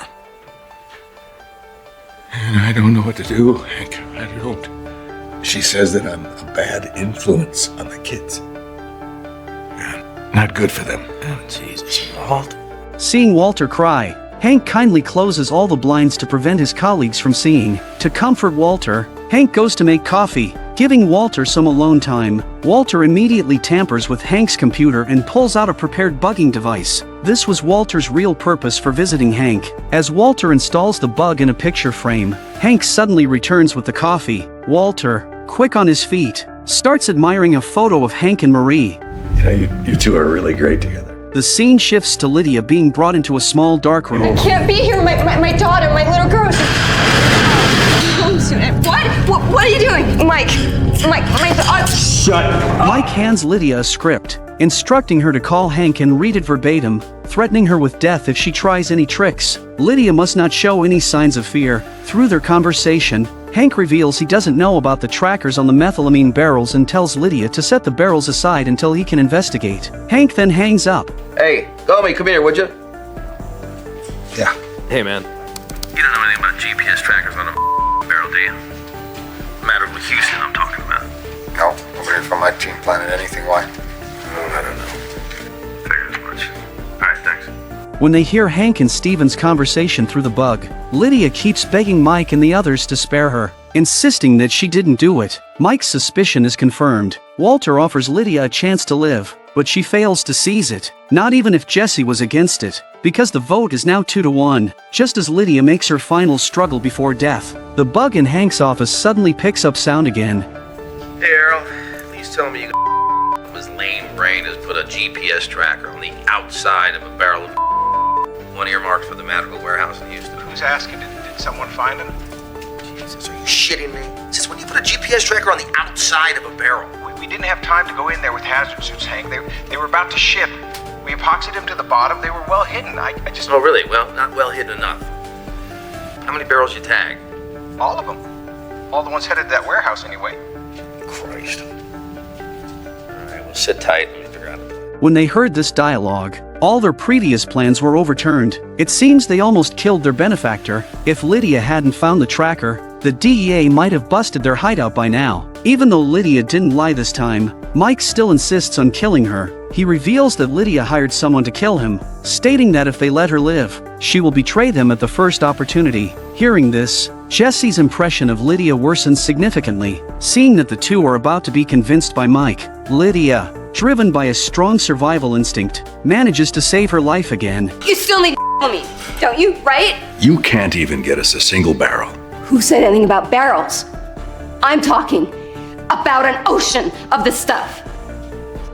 And I don't know what to do, Hank. I don't. She says that I'm a bad influence on the kids. And not good for them. Oh, Jesus, Walt. Seeing Walter cry, Hank kindly closes all the blinds to prevent his colleagues from seeing. To comfort Walter, Hank goes to make coffee, giving Walter some alone time. Walter immediately tampers with Hank's computer and pulls out a prepared bugging device. This was Walter's real purpose for visiting Hank. As Walter installs the bug in a picture frame, Hank suddenly returns with the coffee. Walter, quick on his feet, starts admiring a photo of Hank and Marie. You two are really great together. The scene shifts to Lydia being brought into a small dark room. I can't be here. My daughter, my little girl. Home soon. What are you doing? Mike, my daughter. Shut up. Mike hands Lydia a script, instructing her to call Hank and read it verbatim, threatening her with death if she tries any tricks. Lydia must not show any signs of fear. Through their conversation, Hank reveals he doesn't know about the trackers on the methylamine barrels and tells Lydia to set the barrels aside until he can investigate. Hank then hangs up. Hey, Gomi, come here, would you? Yeah. Hey, man. You don't know anything about GPS trackers on a barrel, do you? Matter with Houston, I'm talking about. No, nobody from my team planning anything. Why? I don't know. Figured as much. All right, thanks. When they hear Hank and Steven's conversation through the bug, Lydia keeps begging Mike and the others to spare her, insisting that she didn't do it. Mike's suspicion is confirmed. Walter offers Lydia a chance to live, but she fails to seize it, not even if Jesse was against it, because the vote is now 2-1, just as Lydia makes her final struggle before death. The bug in Hank's office suddenly picks up sound again. Hey, Errol, please tell me you his lame brain has put a GPS tracker on the outside of a barrel of one earmarked for the medical warehouse in Houston. Who's asking? Did someone find him? Jesus, are you shitting me? Since when you put a GPS tracker on the outside of a barrel? We didn't have time to go in there with hazard suits, Hank. They were about to ship. We epoxied them to the bottom. They were well hidden. I just... Oh, really? Well, not well hidden enough. How many barrels you tag? All of them. All the ones headed to that warehouse, anyway. Christ. All right, well, sit tight. Let me figure out. When they heard this dialogue, all their previous plans were overturned. It seems they almost killed their benefactor. If Lydia hadn't found the tracker, the DEA might have busted their hideout by now. Even though Lydia didn't lie this time, Mike still insists on killing her. He reveals that Lydia hired someone to kill him, stating that if they let her live, she will betray them at the first opportunity. Hearing this, Jesse's impression of Lydia worsens significantly, seeing that the two are about to be convinced by Mike. Lydia, driven by a strong survival instinct, manages to save her life again. You still need to kill me, don't you? Right? You can't even get us a single barrel. Who said anything about barrels? I'm talking about an ocean of this stuff.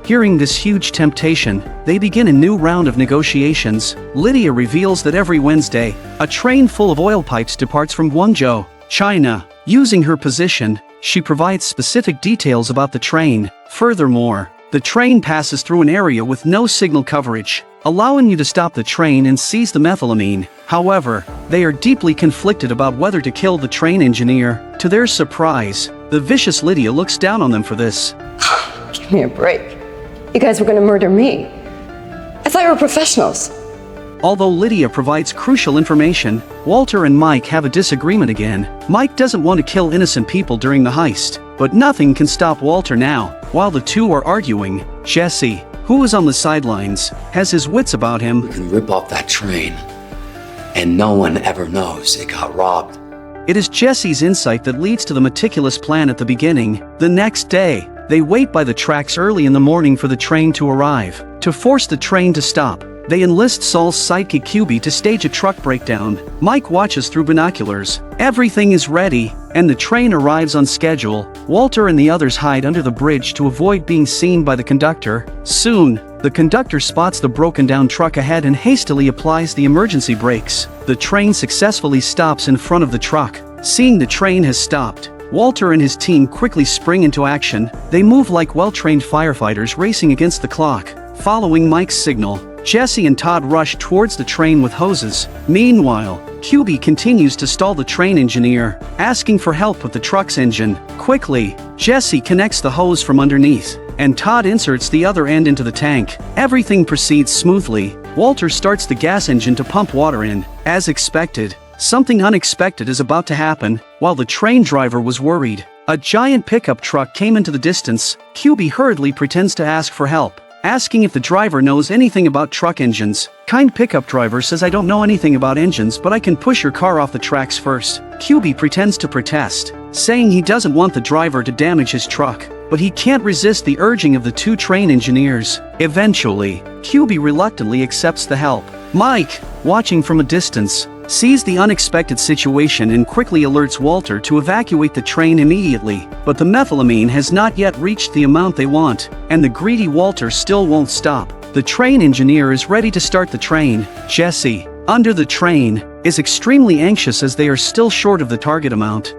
Hearing this huge temptation, they begin a new round of negotiations. Lydia reveals that every Wednesday, a train full of oil pipes departs from Guangzhou, China. Using her position, she provides specific details about the train. Furthermore, the train passes through an area with no signal coverage, allowing you to stop the train and seize the methylamine. However, they are deeply conflicted about whether to kill the train engineer. To their surprise, the vicious Lydia looks down on them for this. Give me a break. You guys were gonna murder me. I thought you were professionals. Although Lydia provides crucial information, Walter and Mike have a disagreement again. Mike doesn't want to kill innocent people during the heist, but nothing can stop Walter now. While the two are arguing, Jesse, who is on the sidelines, has his wits about him. We can rip off that train, and no one ever knows it got robbed. It is Jesse's insight that leads to the meticulous plan at the beginning. The next day, they wait by the tracks early in the morning for the train to arrive. To force the train to stop, they enlist Saul's sidekick QB to stage a truck breakdown. Mike watches through binoculars. Everything is ready, and the train arrives on schedule. Walter and the others hide under the bridge to avoid being seen by the conductor. Soon, the conductor spots the broken-down truck ahead and hastily applies the emergency brakes. The train successfully stops in front of the truck. Seeing the train has stopped, Walter and his team quickly spring into action. They move like well-trained firefighters racing against the clock. Following Mike's signal, Jesse and Todd rush towards the train with hoses. Meanwhile, QB continues to stall the train engineer, asking for help with the truck's engine. Quickly, Jesse connects the hose from underneath, and Todd inserts the other end into the tank. Everything proceeds smoothly. Walter starts the gas engine to pump water in. As expected, something unexpected is about to happen. While the train driver was worried, a giant pickup truck came into the distance. QB hurriedly pretends to ask for help, asking if the driver knows anything about truck engines. Kind pickup driver says, I don't know anything about engines, but I can push your car off the tracks first. QB pretends to protest, saying he doesn't want the driver to damage his truck, but he can't resist the urging of the two train engineers. Eventually, QB reluctantly accepts the help. Mike, watching from a distance, sees the unexpected situation and quickly alerts Walter to evacuate the train immediately, but the methylamine has not yet reached the amount they want, and the greedy Walter still won't stop. The train engineer is ready to start the train. Jesse, under the train, is extremely anxious as they are still short of the target amount.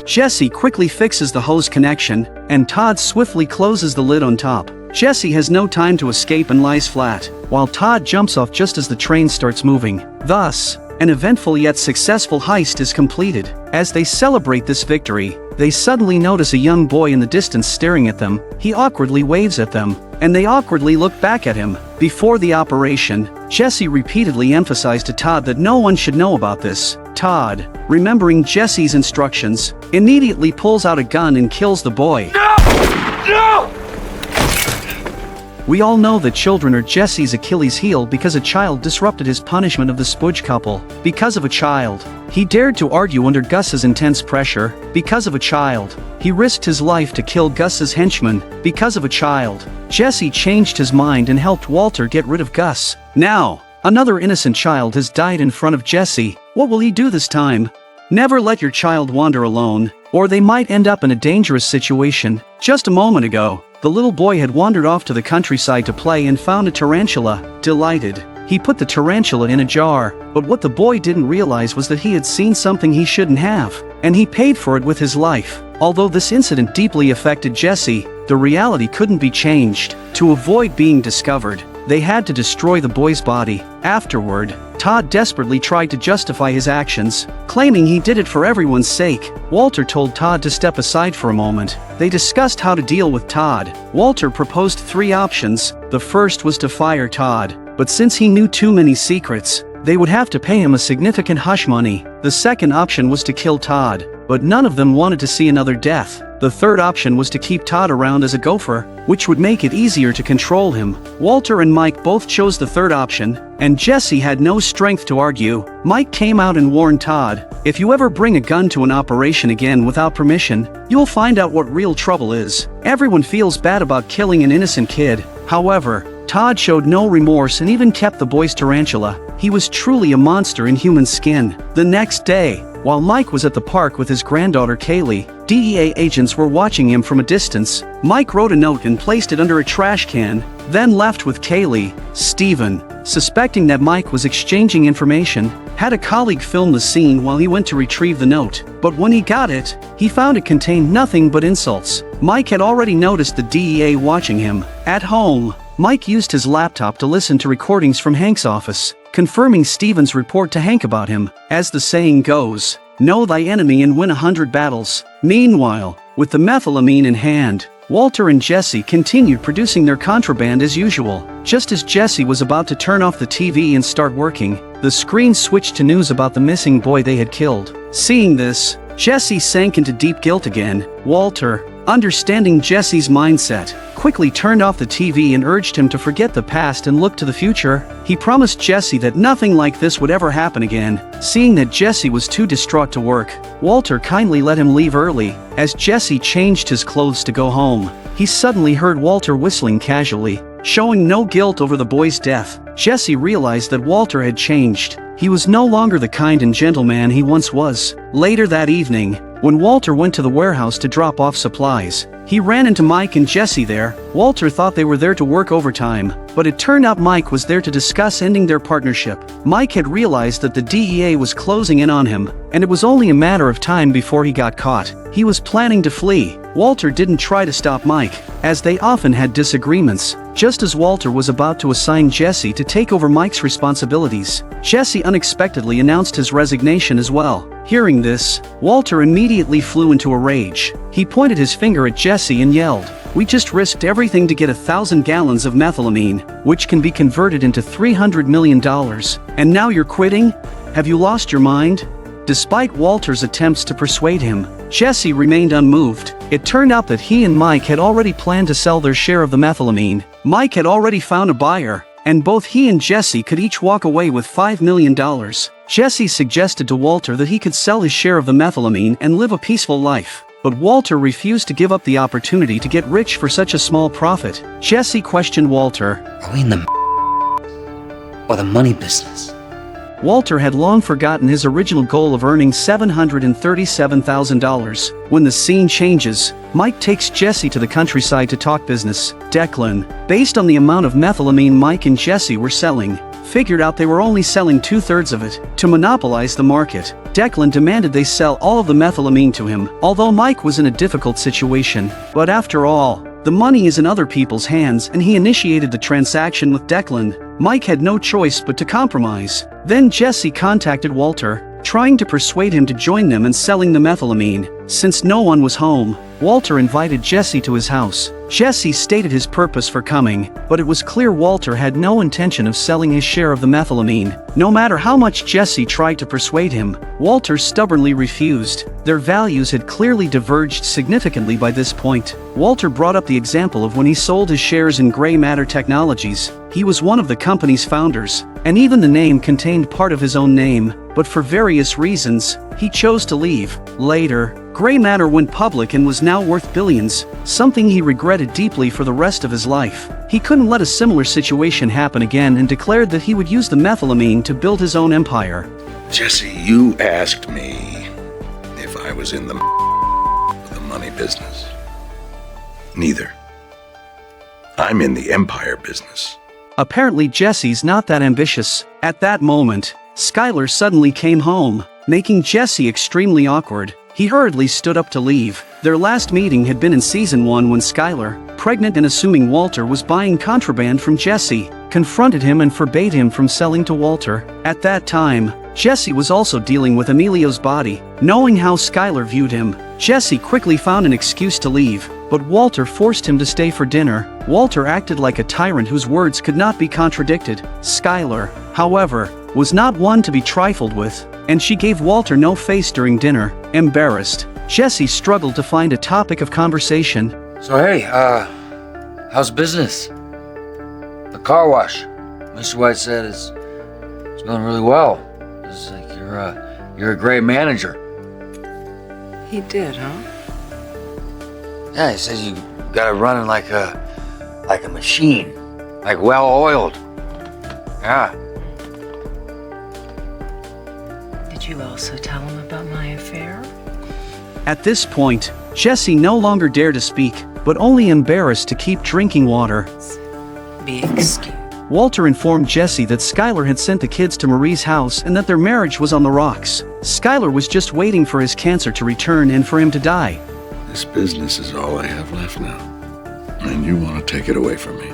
Jesse quickly fixes the hose connection, and Todd swiftly closes the lid on top. Jesse has no time to escape and lies flat, while Todd jumps off just as the train starts moving. Thus, an eventful yet successful heist is completed. As they celebrate this victory, they suddenly notice a young boy in the distance staring at them. He awkwardly waves at them, and they awkwardly look back at him. Before the operation, Jesse repeatedly emphasized to Todd that no one should know about this. Todd, remembering Jesse's instructions, immediately pulls out a gun and kills the boy. No! No! We all know that children are Jesse's Achilles heel because a child disrupted his punishment of the Spudge couple. Because of a child, he dared to argue under Gus's intense pressure. Because of a child, he risked his life to kill Gus's henchman. Because of a child, Jesse changed his mind and helped Walter get rid of Gus. Now, another innocent child has died in front of Jesse. What will he do this time? Never let your child wander alone, or they might end up in a dangerous situation. Just a moment ago, the little boy had wandered off to the countryside to play and found a tarantula. Delighted, he put the tarantula in a jar, but what the boy didn't realize was that he had seen something he shouldn't have, and he paid for it with his life. Although this incident deeply affected Jesse, the reality couldn't be changed. To avoid being discovered, they had to destroy the boy's body. Afterward, Todd desperately tried to justify his actions, claiming he did it for everyone's sake. Walter told Todd to step aside for a moment. They discussed how to deal with Todd. Walter proposed 3 options. The first was to fire Todd, but since he knew too many secrets, they would have to pay him a significant hush money. The second option was to kill Todd, but none of them wanted to see another death. The third option was to keep Todd around as a gopher, which would make it easier to control him. Walter and Mike both chose the third option, and Jesse had no strength to argue. Mike came out and warned Todd, if you ever bring a gun to an operation again without permission, you'll find out what real trouble is. Everyone feels bad about killing an innocent kid. However, Todd showed no remorse and even kept the boy's tarantula. He was truly a monster in human skin. The next day, while Mike was at the park with his granddaughter Kaylee, DEA agents were watching him from a distance. Mike wrote a note and placed it under a trash can, then left with Kaylee. Steven, suspecting that Mike was exchanging information, had a colleague film the scene while he went to retrieve the note. But when he got it, he found it contained nothing but insults. Mike had already noticed the DEA watching him. At home, Mike used his laptop to listen to recordings from Hank's office, confirming Steven's report to Hank about him. As the saying goes, know thy enemy and win 100 battles. Meanwhile, with the methylamine in hand, Walter and Jesse continued producing their contraband as usual. Just as Jesse was about to turn off the TV and start working, the screen switched to news about the missing boy they had killed. Seeing this, Jesse sank into deep guilt again. Walter, understanding Jesse's mindset, quickly turned off the TV and urged him to forget the past and look to the future. He promised Jesse that nothing like this would ever happen again. Seeing that Jesse was too distraught to work, Walter kindly let him leave early. As Jesse changed his clothes to go home, he suddenly heard Walter whistling casually, showing no guilt over the boy's death. Jesse realized that Walter had changed. He was no longer the kind and gentle man he once was. Later that evening, when Walter went to the warehouse to drop off supplies, he ran into Mike and Jesse there. Walter thought they were there to work overtime, but it turned out Mike was there to discuss ending their partnership. Mike had realized that the DEA was closing in on him, and it was only a matter of time before he got caught. He was planning to flee. Walter didn't try to stop Mike, as they often had disagreements. Just as Walter was about to assign Jesse to take over Mike's responsibilities, Jesse unexpectedly announced his resignation as well. Hearing this, Walter immediately flew into a rage. He pointed his finger at Jesse and yelled, "We just risked everything to get 1,000 gallons of methylamine, which can be converted into $300 million. And now you're quitting? Have you lost your mind?" Despite Walter's attempts to persuade him, Jesse remained unmoved. It turned out that he and Mike had already planned to sell their share of the methylamine. Mike had already found a buyer, and both he and Jesse could each walk away with $5 million. Jesse suggested to Walter that he could sell his share of the methylamine and live a peaceful life. But Walter refused to give up the opportunity to get rich for such a small profit. Jesse questioned Walter. Are we in the or the money business? Walter had long forgotten his original goal of earning $737,000. When the scene changes, Mike takes Jesse to the countryside to talk business. Declan, based on the amount of methylamine Mike and Jesse were selling, figured out they were only selling 2/3 of it. To monopolize the market, Declan demanded they sell all of the methylamine to him, although Mike was in a difficult situation. But after all, the money is in other people's hands, and he initiated the transaction with Declan. Mike had no choice but to compromise. Then Jesse contacted Walter, trying to persuade him to join them in selling the methylamine. Since no one was home, Walter invited Jesse to his house. Jesse stated his purpose for coming, but it was clear Walter had no intention of selling his share of the methylamine. No matter how much Jesse tried to persuade him, Walter stubbornly refused. Their values had clearly diverged significantly by this point. Walter brought up the example of when he sold his shares in Gray Matter Technologies. He was one of the company's founders, and even the name contained part of his own name, but for various reasons, he chose to leave. Later, Gray Matter went public and was now worth billions, something he regretted deeply for the rest of his life. He couldn't let a similar situation happen again and declared that he would use the methylamine to build his own empire. Jesse, you asked me if I was in the money business. Neither. I'm in the empire business. Apparently Jesse's not that ambitious. At that moment, Skylar suddenly came home, making Jesse extremely awkward. He hurriedly stood up to leave. Their last meeting had been in season 1 when Skylar, pregnant and assuming Walter was buying contraband from Jesse, confronted him and forbade him from selling to Walter. At that time, Jesse was also dealing with Emilio's body. Knowing how Skylar viewed him, Jesse quickly found an excuse to leave, but Walter forced him to stay for dinner. Walter acted like a tyrant whose words could not be contradicted. Skylar, however, was not one to be trifled with, and she gave Walter no face during dinner. Embarrassed, Jesse struggled to find a topic of conversation. So hey, how's business? The car wash. Mr. White said it's going really well. It's like you're a great manager. He did, huh? Yeah, he says you got it running like a machine, like well oiled. Yeah. Did you also tell him about my affair? At this point, Jesse no longer dared to speak, but only embarrassed to keep drinking water. Be excused. Walter informed Jesse that Skylar had sent the kids to Marie's house and that their marriage was on the rocks. Skylar was just waiting for his cancer to return and for him to die. This business is all I have left now, and you want to take it away from me.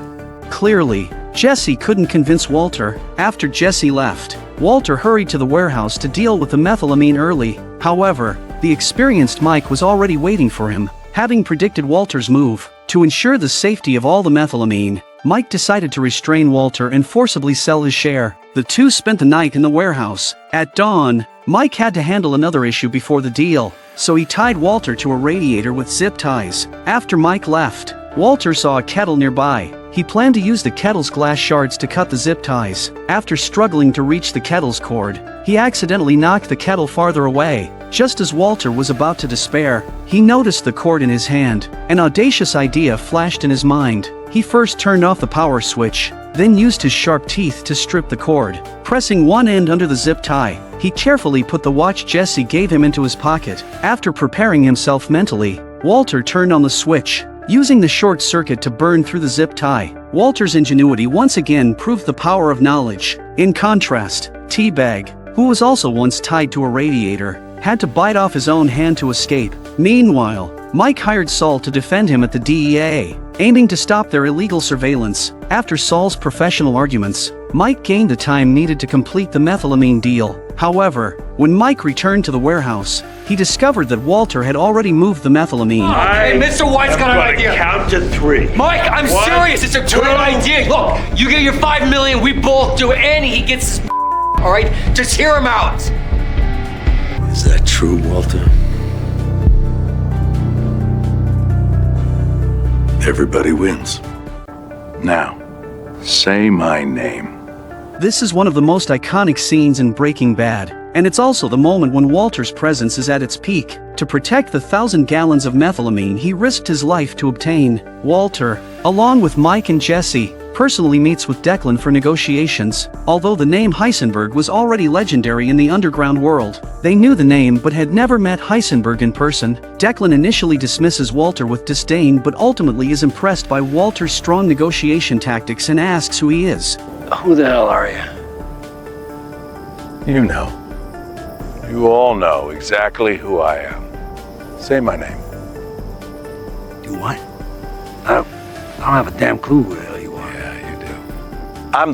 Clearly, Jesse couldn't convince Walter. After Jesse left, Walter hurried to the warehouse to deal with the methylamine early. However, the experienced Mike was already waiting for him, having predicted Walter's move. To ensure the safety of all the methylamine, Mike decided to restrain Walter and forcibly sell his share. The two spent the night in the warehouse. At dawn, Mike had to handle another issue before the deal, so he tied Walter to a radiator with zip ties. After Mike left, Walter saw a kettle nearby. He planned to use the kettle's glass shards to cut the zip ties. After struggling to reach the kettle's cord, he accidentally knocked the kettle farther away. Just as Walter was about to despair, he noticed the cord in his hand. An audacious idea flashed in his mind. He first turned off the power switch, then used his sharp teeth to strip the cord. Pressing one end under the zip tie, he carefully put the watch Jesse gave him into his pocket. After preparing himself mentally, Walter turned on the switch, using the short circuit to burn through the zip tie. Walter's ingenuity once again proved the power of knowledge. In contrast, Teabag, who was also once tied to a radiator, had to bite off his own hand to escape. Meanwhile, Mike hired Saul to defend him at the DEA, aiming to stop their illegal surveillance. After Saul's professional arguments, Mike gained the time needed to complete the methylamine deal. However, when Mike returned to the warehouse, he discovered that Walter had already moved the methylamine. Hey, Mr. White's got an idea. Count to 3. Mike, I'm serious. It's a great idea. Look, you get your $5 million, we both do it, and he gets his all right? Just hear him out. Is that true, Walter? Everybody wins. Now, say my name. This is one of the most iconic scenes in Breaking Bad, and it's also the moment when Walter's presence is at its peak. To protect the 1,000 gallons of methylamine he risked his life to obtain, Walter, along with Mike and Jesse, personally meets with Declan for negotiations. Although the name Heisenberg was already legendary in the underground world, they knew the name but had never met Heisenberg in person. Declan initially dismisses Walter with disdain but ultimately is impressed by Walter's strong negotiation tactics and asks who he is. Who the hell are you? You know. You all know exactly who I am. Say my name. You what? I don't have a damn clue who the hell you are. I'm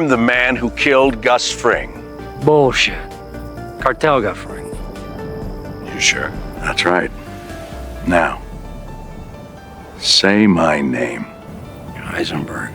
the man who killed Gus Fring. Bullshit. Cartel got Fring. You sure? That's right. Now, say my name. Heisenberg.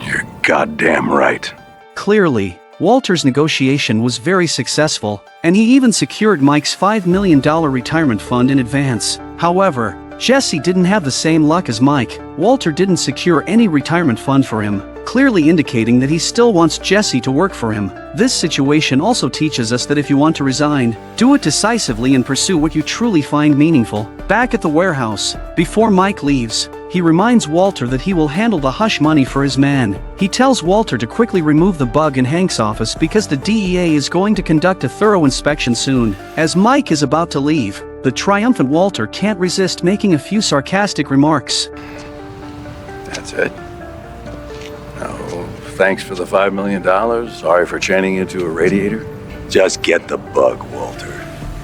You're goddamn right. Clearly, Walter's negotiation was very successful, and he even secured Mike's $5 million retirement fund in advance. However, Jesse didn't have the same luck as Mike. Walter didn't secure any retirement fund for him, clearly indicating that he still wants Jesse to work for him. This situation also teaches us that if you want to resign, do it decisively and pursue what you truly find meaningful. Back at the warehouse, before Mike leaves, he reminds Walter that he will handle the hush money for his man. He tells Walter to quickly remove the bug in Hank's office because the DEA is going to conduct a thorough inspection soon. As Mike is about to leave, the triumphant Walter can't resist making a few sarcastic remarks. That's it. No, thanks for the $5 million. Sorry for chaining you to a radiator. Just get the bug, Walter.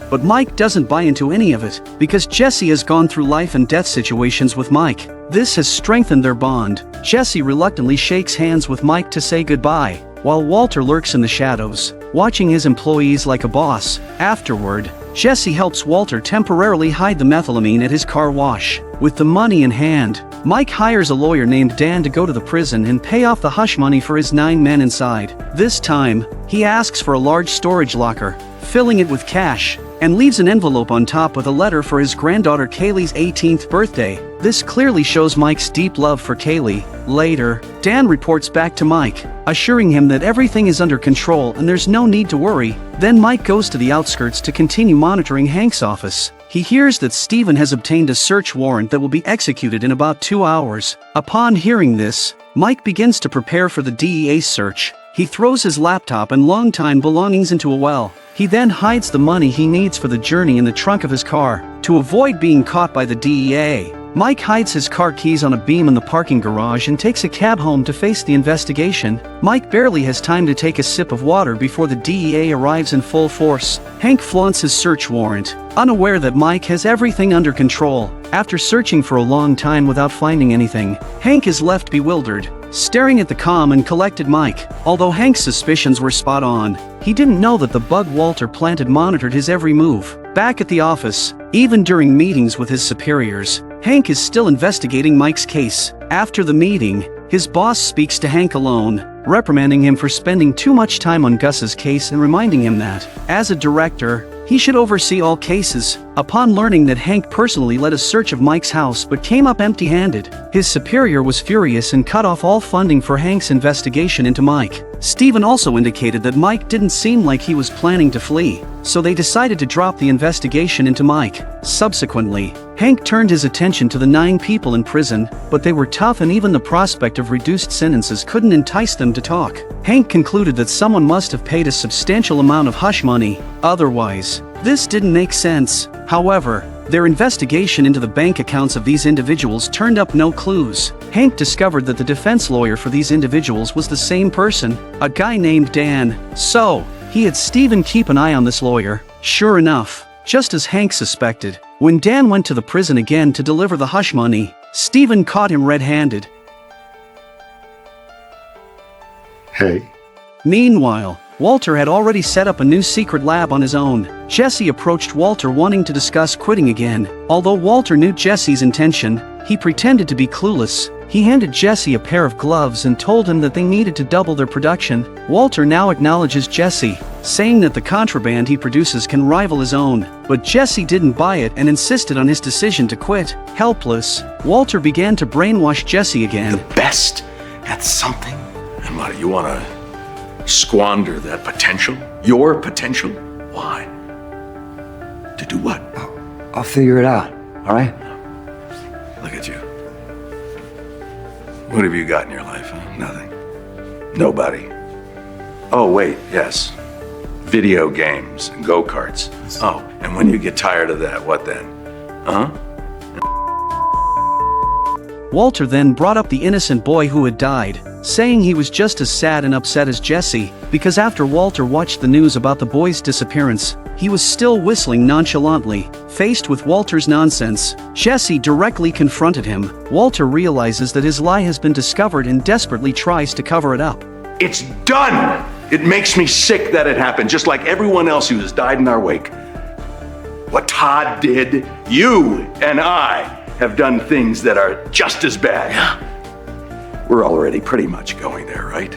But Mike doesn't buy into any of it, because Jesse has gone through life and death situations with Mike. This has strengthened their bond. Jesse reluctantly shakes hands with Mike to say goodbye, while Walter lurks in the shadows, watching his employees like a boss. Afterward, Jesse helps Walter temporarily hide the methylamine at his car wash. With the money in hand, Mike hires a lawyer named Dan to go to the prison and pay off the hush money for his 9 men inside. This time, he asks for a large storage locker, filling it with cash, and leaves an envelope on top with a letter for his granddaughter Kaylee's 18th birthday. This clearly shows Mike's deep love for Kaylee. Later, Dan reports back to Mike, assuring him that everything is under control and there's no need to worry. Then Mike goes to the outskirts to continue monitoring Hank's office. He hears that Steven has obtained a search warrant that will be executed in about 2 hours. Upon hearing this, Mike begins to prepare for the DEA search. He throws his laptop and longtime belongings into a well. He then hides the money he needs for the journey in the trunk of his car. To avoid being caught by the DEA, Mike hides his car keys on a beam in the parking garage and takes a cab home to face the investigation. Mike barely has time to take a sip of water before the DEA arrives in full force. Hank flaunts his search warrant, unaware that Mike has everything under control. After searching for a long time without finding anything, Hank is left bewildered, staring at the calm and collected Mike. Although Hank's suspicions were spot on, he didn't know that the bug Walter planted monitored his every move. Back at the office, even during meetings with his superiors, Hank is still investigating Mike's case. After the meeting, his boss speaks to Hank alone, reprimanding him for spending too much time on Gus's case and reminding him that, as a director, he should oversee all cases. Upon learning that Hank personally led a search of Mike's house but came up empty-handed, his superior was furious and cut off all funding for Hank's investigation into Mike. Steven also indicated that Mike didn't seem like he was planning to flee, so they decided to drop the investigation into Mike. Subsequently, Hank turned his attention to the 9 people in prison, but they were tough and even the prospect of reduced sentences couldn't entice them to talk. Hank concluded that someone must have paid a substantial amount of hush money, otherwise, this didn't make sense. However, their investigation into the bank accounts of these individuals turned up no clues. Hank discovered that the defense lawyer for these individuals was the same person, a guy named Dan. So, he had Steven keep an eye on this lawyer. Sure enough, just as Hank suspected, when Dan went to the prison again to deliver the hush money, Steven caught him red-handed. Hey. Meanwhile, Walter had already set up a new secret lab on his own. Jesse approached Walter wanting to discuss quitting again. Although Walter knew Jesse's intention, he pretended to be clueless. He handed Jesse a pair of gloves and told him that they needed to double their production. Walter now acknowledges Jesse, saying that the contraband he produces can rival his own, but Jesse didn't buy it and insisted on his decision to quit. Helpless, Walter began to brainwash Jesse again. Best at something? And what, you want to squander that potential? Your potential? Why? To do what? I'll figure it out, all right? Look at you. What have you got in your life, huh? Nothing. Nobody. Oh, wait, yes. Video games and go-karts. Oh, and when you get tired of that, what then? Huh? Walter then brought up the innocent boy who had died, saying he was just as sad and upset as Jesse, because after Walter watched the news about the boy's disappearance, he was still whistling nonchalantly. Faced with Walter's nonsense, Jesse directly confronted him. Walter realizes that his lie has been discovered and desperately tries to cover it up. It's done! It makes me sick that it happened, just like everyone else who has died in our wake. What Todd did, you and I have done things that are just as bad. Yeah. We're already pretty much going there, right?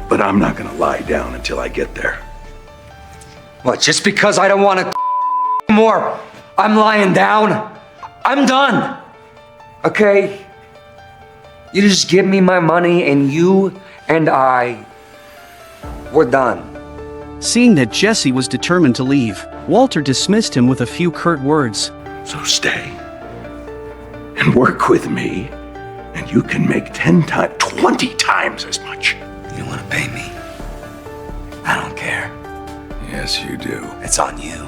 But I'm not gonna lie down until I get there. What, just because I don't want to more, I'm lying down? I'm done. Okay? You just give me my money and you and we're done. Seeing that Jesse was determined to leave, Walter dismissed him with a few curt words. So stay and work with me, and you can make 10 times, 20 times as much. You want to pay me? I don't care. Yes, you do. It's on you.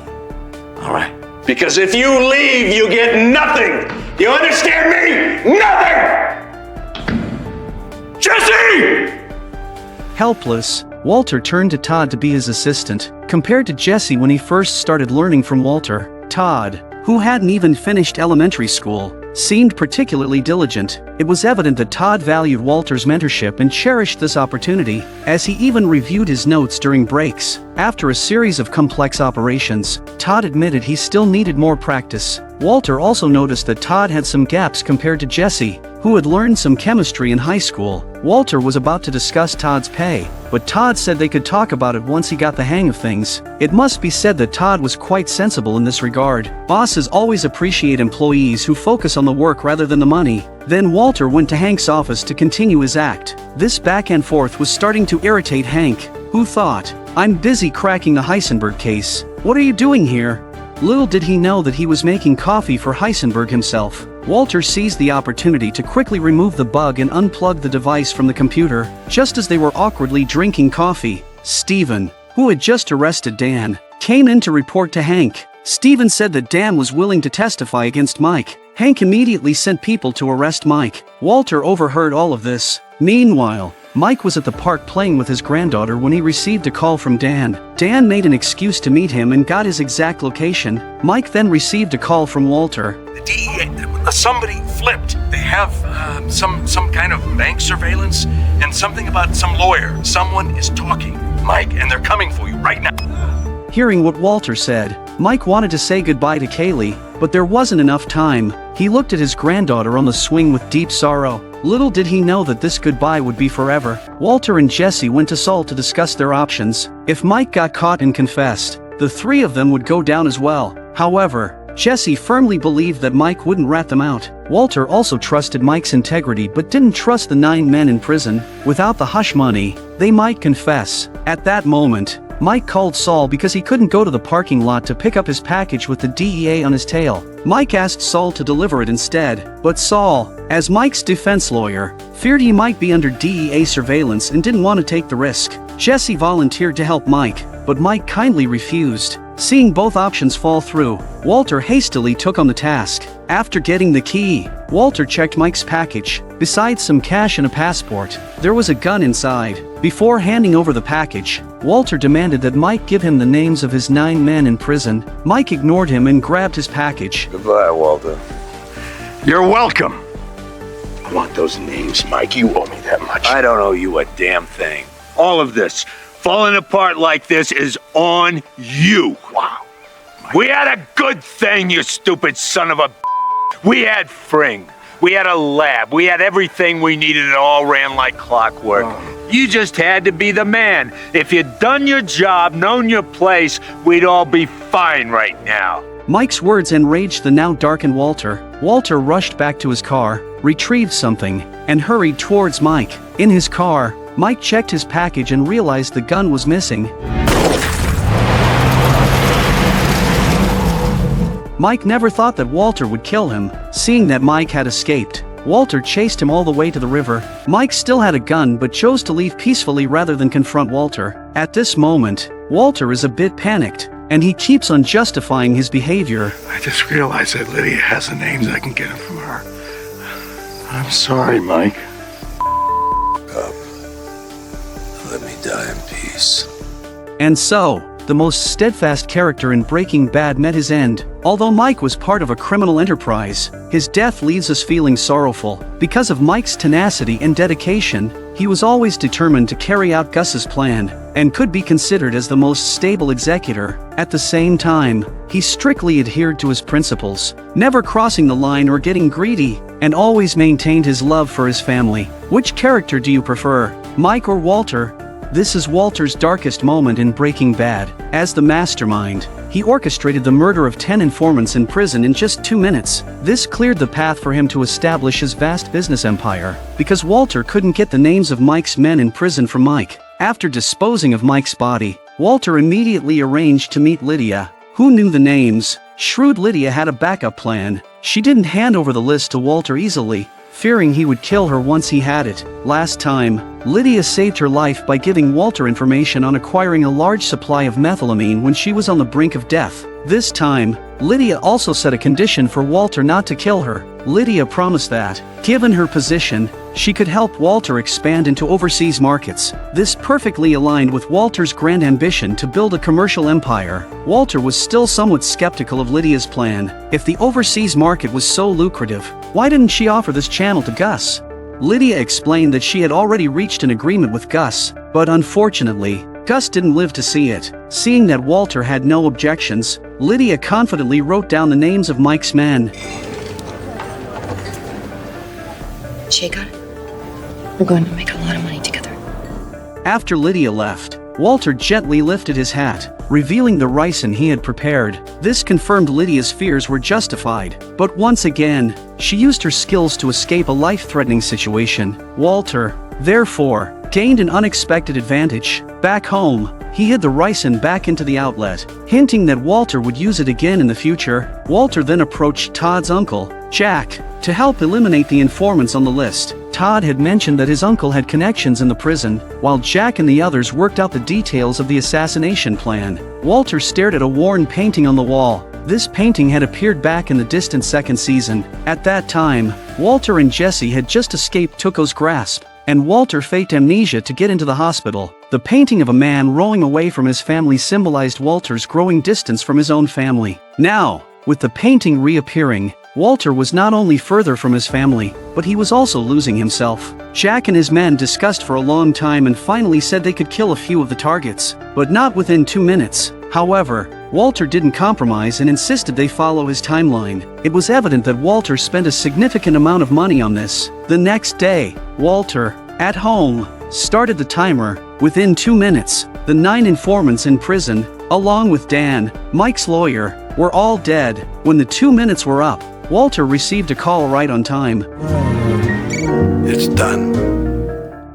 All right? Because if you leave, you get nothing. You understand me? Nothing! Jesse! Helpless, Walter turned to Todd to be his assistant. Compared to Jesse when he first started learning from Walter, Todd, who hadn't even finished elementary school, seemed particularly diligent. It was evident that Todd valued Walter's mentorship and cherished this opportunity, as he even reviewed his notes during breaks. After a series of complex operations, Todd admitted he still needed more practice. Walter also noticed that Todd had some gaps compared to Jesse, who had learned some chemistry in high school. Walter was about to discuss Todd's pay, but Todd said they could talk about it once he got the hang of things. It must be said that Todd was quite sensible in this regard. Bosses always appreciate employees who focus on the work rather than the money. Then Walter went to Hank's office to continue his act. This back and forth was starting to irritate Hank, who thought, "I'm busy cracking the Heisenberg case. What are you doing here?" Little did he know that he was making coffee for Heisenberg himself. Walter seized the opportunity to quickly remove the bug and unplug the device from the computer. Just as they were awkwardly drinking coffee, Steven, who had just arrested Dan, came in to report to Hank. Steven said that Dan was willing to testify against Mike. Hank immediately sent people to arrest Mike. Walter overheard all of this. Meanwhile, Mike was at the park playing with his granddaughter when he received a call from Dan. Dan made an excuse to meet him and got his exact location. Mike then received a call from Walter. The DEA, somebody flipped. They have some kind of bank surveillance and something about some lawyer. Someone is talking, Mike, and they're coming for you right now. Hearing what Walter said, Mike wanted to say goodbye to Kaylee, but there wasn't enough time. He looked at his granddaughter on the swing with deep sorrow. Little did he know that this goodbye would be forever. Walter and Jesse went to Saul to discuss their options. If Mike got caught and confessed, the three of them would go down as well. However, Jesse firmly believed that Mike wouldn't rat them out. Walter also trusted Mike's integrity but didn't trust the 9 men in prison. Without the hush money, they might confess. At that moment, Mike called Saul because he couldn't go to the parking lot to pick up his package with the DEA on his tail. Mike asked Saul to deliver it instead, but Saul, as Mike's defense lawyer, feared he might be under DEA surveillance and didn't want to take the risk. Jesse volunteered to help Mike, but Mike kindly refused. Seeing both options fall through, Walter hastily took on the task. After getting the key, Walter checked Mike's package. Besides some cash and a passport, there was a gun inside. Before handing over the package, Walter demanded that Mike give him the names of his 9 men in prison. Mike ignored him and grabbed his package. Goodbye, Walter. You're welcome. I want those names, Mike. You owe me that much. I don't owe you a damn thing. All of this, falling apart like this, is on you. Wow. We had a good thing, you stupid son of a... We had Fring. We had a lab. We had everything we needed. It all ran like clockwork. You just had to be the man. If you'd done your job, known your place, we'd all be fine right now. Mike's words enraged the now darkened Walter. Walter rushed back to his car, retrieved something, and hurried towards Mike. In his car, Mike checked his package and realized the gun was missing. Mike never thought that Walter would kill him. Seeing that Mike had escaped, Walter chased him all the way to the river. Mike still had a gun but chose to leave peacefully rather than confront Walter. At this moment, Walter is a bit panicked, and he keeps on justifying his behavior. I just realized that Lydia has the names. I can get them from her. I'm sorry, Mike. Up. Let me die in peace. And so, the most steadfast character in Breaking Bad met his end. Although Mike was part of a criminal enterprise, his death leaves us feeling sorrowful. Because of Mike's tenacity and dedication, he was always determined to carry out Gus's plan, and could be considered as the most stable executor. At the same time, he strictly adhered to his principles, never crossing the line or getting greedy, and always maintained his love for his family. Which character do you prefer, Mike or Walter? This is Walter's darkest moment in Breaking Bad. As the mastermind, he orchestrated the murder of 10 informants in prison in just 2 minutes. This cleared the path for him to establish his vast business empire, because Walter couldn't get the names of Mike's men in prison from Mike. After disposing of Mike's body, Walter immediately arranged to meet Lydia, who knew the names. Shrewd Lydia had a backup plan. She didn't hand over the list to Walter easily, fearing he would kill her once he had it. Last time, Lydia saved her life by giving Walter information on acquiring a large supply of methylamine when she was on the brink of death. This time, Lydia also set a condition for Walter not to kill her. Lydia promised that, given her position, she could help Walter expand into overseas markets. This perfectly aligned with Walter's grand ambition to build a commercial empire. Walter was still somewhat skeptical of Lydia's plan. If the overseas market was so lucrative, why didn't she offer this channel to Gus? Lydia explained that she had already reached an agreement with Gus, but unfortunately, Gus didn't live to see it. Seeing that Walter had no objections, Lydia confidently wrote down the names of Mike's men. Shake on it. We're going to make a lot of money together. After Lydia left, Walter gently lifted his hat, revealing the ricin he had prepared. This confirmed Lydia's fears were justified, but once again, she used her skills to escape a life-threatening situation. Walter, therefore, gained an unexpected advantage. Back home, he hid the ricin back into the outlet, hinting that Walter would use it again in the future. Walter then approached Todd's uncle, Jack, to help eliminate the informants on the list. Todd had mentioned that his uncle had connections in the prison, while Jack and the others worked out the details of the assassination plan. Walter stared at a worn painting on the wall. This painting had appeared back in the distant second season. At that time, Walter and Jesse had just escaped Tuco's grasp, and Walter faked amnesia to get into the hospital. The painting of a man rowing away from his family symbolized Walter's growing distance from his own family. Now, with the painting reappearing, Walter was not only further from his family, but he was also losing himself. Jack and his men discussed for a long time and finally said they could kill a few of the targets, but not within 2 minutes. However, Walter didn't compromise and insisted they follow his timeline. It was evident that Walter spent a significant amount of money on this. The next day, Walter, at home, started the timer. Within 2 minutes, the 9 informants in prison, along with Dan, Mike's lawyer, were all dead. When the 2 minutes were up, Walter received a call right on time. It's done.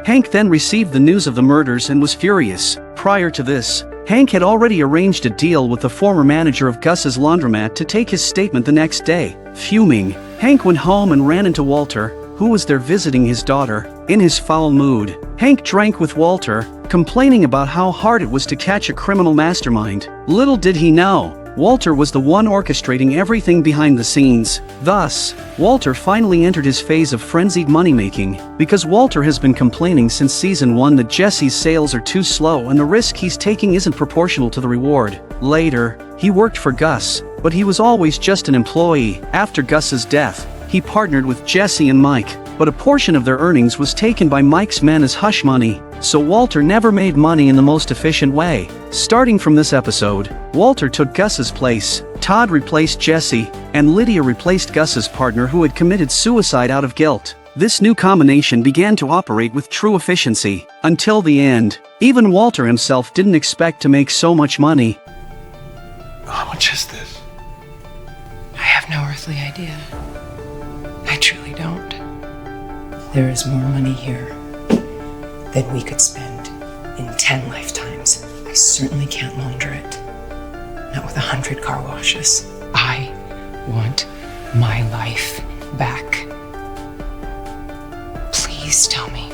Hank then received the news of the murders and was furious. Prior to this, Hank had already arranged a deal with the former manager of Gus's laundromat to take his statement the next day. Fuming, Hank went home and ran into Walter, who was there visiting his daughter. In his foul mood, Hank drank with Walter, complaining about how hard it was to catch a criminal mastermind. Little did he know, Walter was the one orchestrating everything behind the scenes. Thus, Walter finally entered his phase of frenzied money-making, because Walter has been complaining since season 1 that Jesse's sales are too slow and the risk he's taking isn't proportional to the reward. Later, he worked for Gus, but he was always just an employee. After Gus's death, he partnered with Jesse and Mike, but a portion of their earnings was taken by Mike's men as hush money, so Walter never made money in the most efficient way. Starting from this episode, Walter took Gus's place, Todd replaced Jesse, and Lydia replaced Gus's partner who had committed suicide out of guilt. This new combination began to operate with true efficiency, until the end. Even Walter himself didn't expect to make so much money. How much is this? I have no earthly idea. I truly don't. There is more money here than we could spend in 10 lifetimes. I certainly can't launder it. Not with 100 car washes. I want my life back. Please tell me.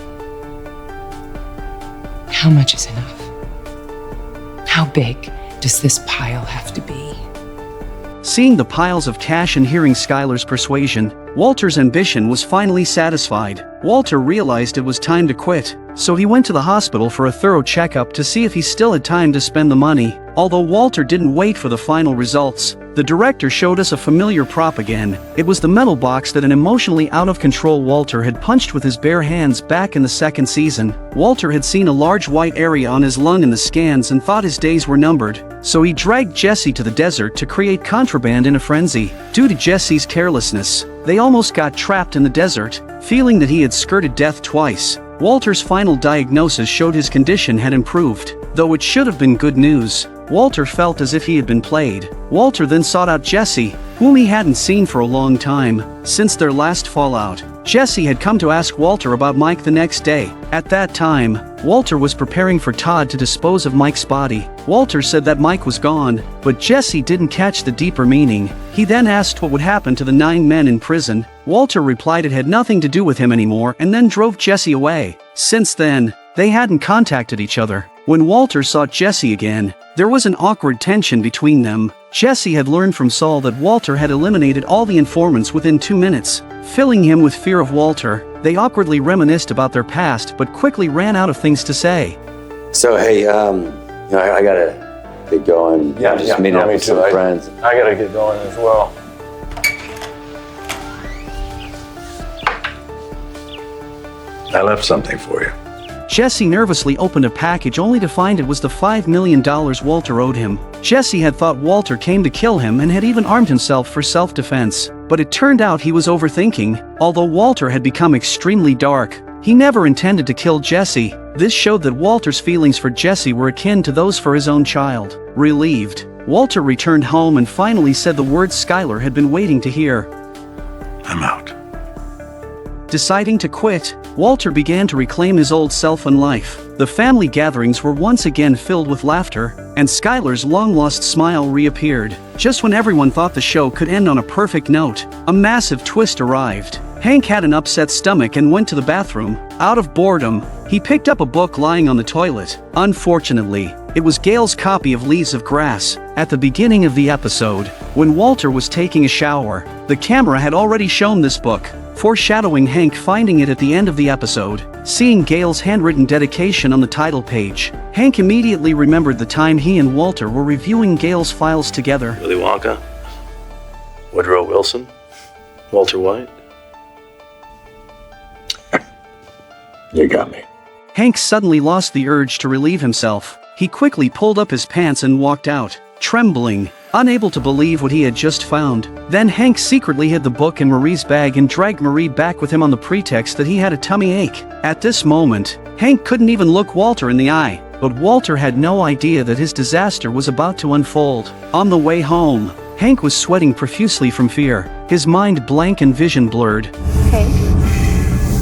How much is enough? How big does this pile have to be? Seeing the piles of cash and hearing Skylar's persuasion, Walter's ambition was finally satisfied. Walter realized it was time to quit, so he went to the hospital for a thorough checkup to see if he still had time to spend the money. Although Walter didn't wait for the final results, the director showed us a familiar prop again. It was the metal box that an emotionally out-of-control Walter had punched with his bare hands back in the second season. Walter had seen a large white area on his lung in the scans and thought his days were numbered, so he dragged Jesse to the desert to create contraband in a frenzy. Due to Jesse's carelessness, they almost got trapped in the desert, feeling that he had skirted death twice. Walter's final diagnosis showed his condition had improved, though it should have been good news. Walter felt as if he had been played. Walter then sought out Jesse, whom he hadn't seen for a long time, since their last fallout. Jesse had come to ask Walter about Mike the next day. At that time, Walter was preparing for Todd to dispose of Mike's body. Walter said that Mike was gone, but Jesse didn't catch the deeper meaning. He then asked what would happen to the 9 men in prison. Walter replied it had nothing to do with him anymore and then drove Jesse away. Since then, they hadn't contacted each other. When Walter saw Jesse again, there was an awkward tension between them. Jesse had learned from Saul that Walter had eliminated all the informants within 2 minutes. Filling him with fear of Walter, they awkwardly reminisced about their past but quickly ran out of things to say. So, hey, I gotta get going. Just meeting up with some friends. I gotta get going as well. I left something for you. Jesse nervously opened a package only to find it was the $5 million Walter owed him. Jesse had thought Walter came to kill him and had even armed himself for self-defense. But it turned out he was overthinking. Although Walter had become extremely dark, he never intended to kill Jesse. This showed that Walter's feelings for Jesse were akin to those for his own child. Relieved, Walter returned home and finally said the words Skylar had been waiting to hear. I'm out. Deciding to quit, Walter began to reclaim his old self and life. The family gatherings were once again filled with laughter, and Skylar's long-lost smile reappeared. Just when everyone thought the show could end on a perfect note, a massive twist arrived. Hank had an upset stomach and went to the bathroom. Out of boredom, he picked up a book lying on the toilet. Unfortunately, it was Gail's copy of Leaves of Grass. At the beginning of the episode, when Walter was taking a shower, the camera had already shown this book, foreshadowing Hank finding it at the end of the episode. Seeing Gail's handwritten dedication on the title page, Hank immediately remembered the time he and Walter were reviewing Gail's files together. Willy Wonka, Woodrow Wilson, Walter White. You got me. Hank suddenly lost the urge to relieve himself. He quickly pulled up his pants and walked out, trembling, unable to believe what he had just found. Then Hank secretly hid the book in Marie's bag and dragged Marie back with him on the pretext that he had a tummy ache. At this moment, Hank couldn't even look Walter in the eye, but Walter had no idea that his disaster was about to unfold. On the way home, Hank was sweating profusely from fear, his mind blank and vision blurred. Hank?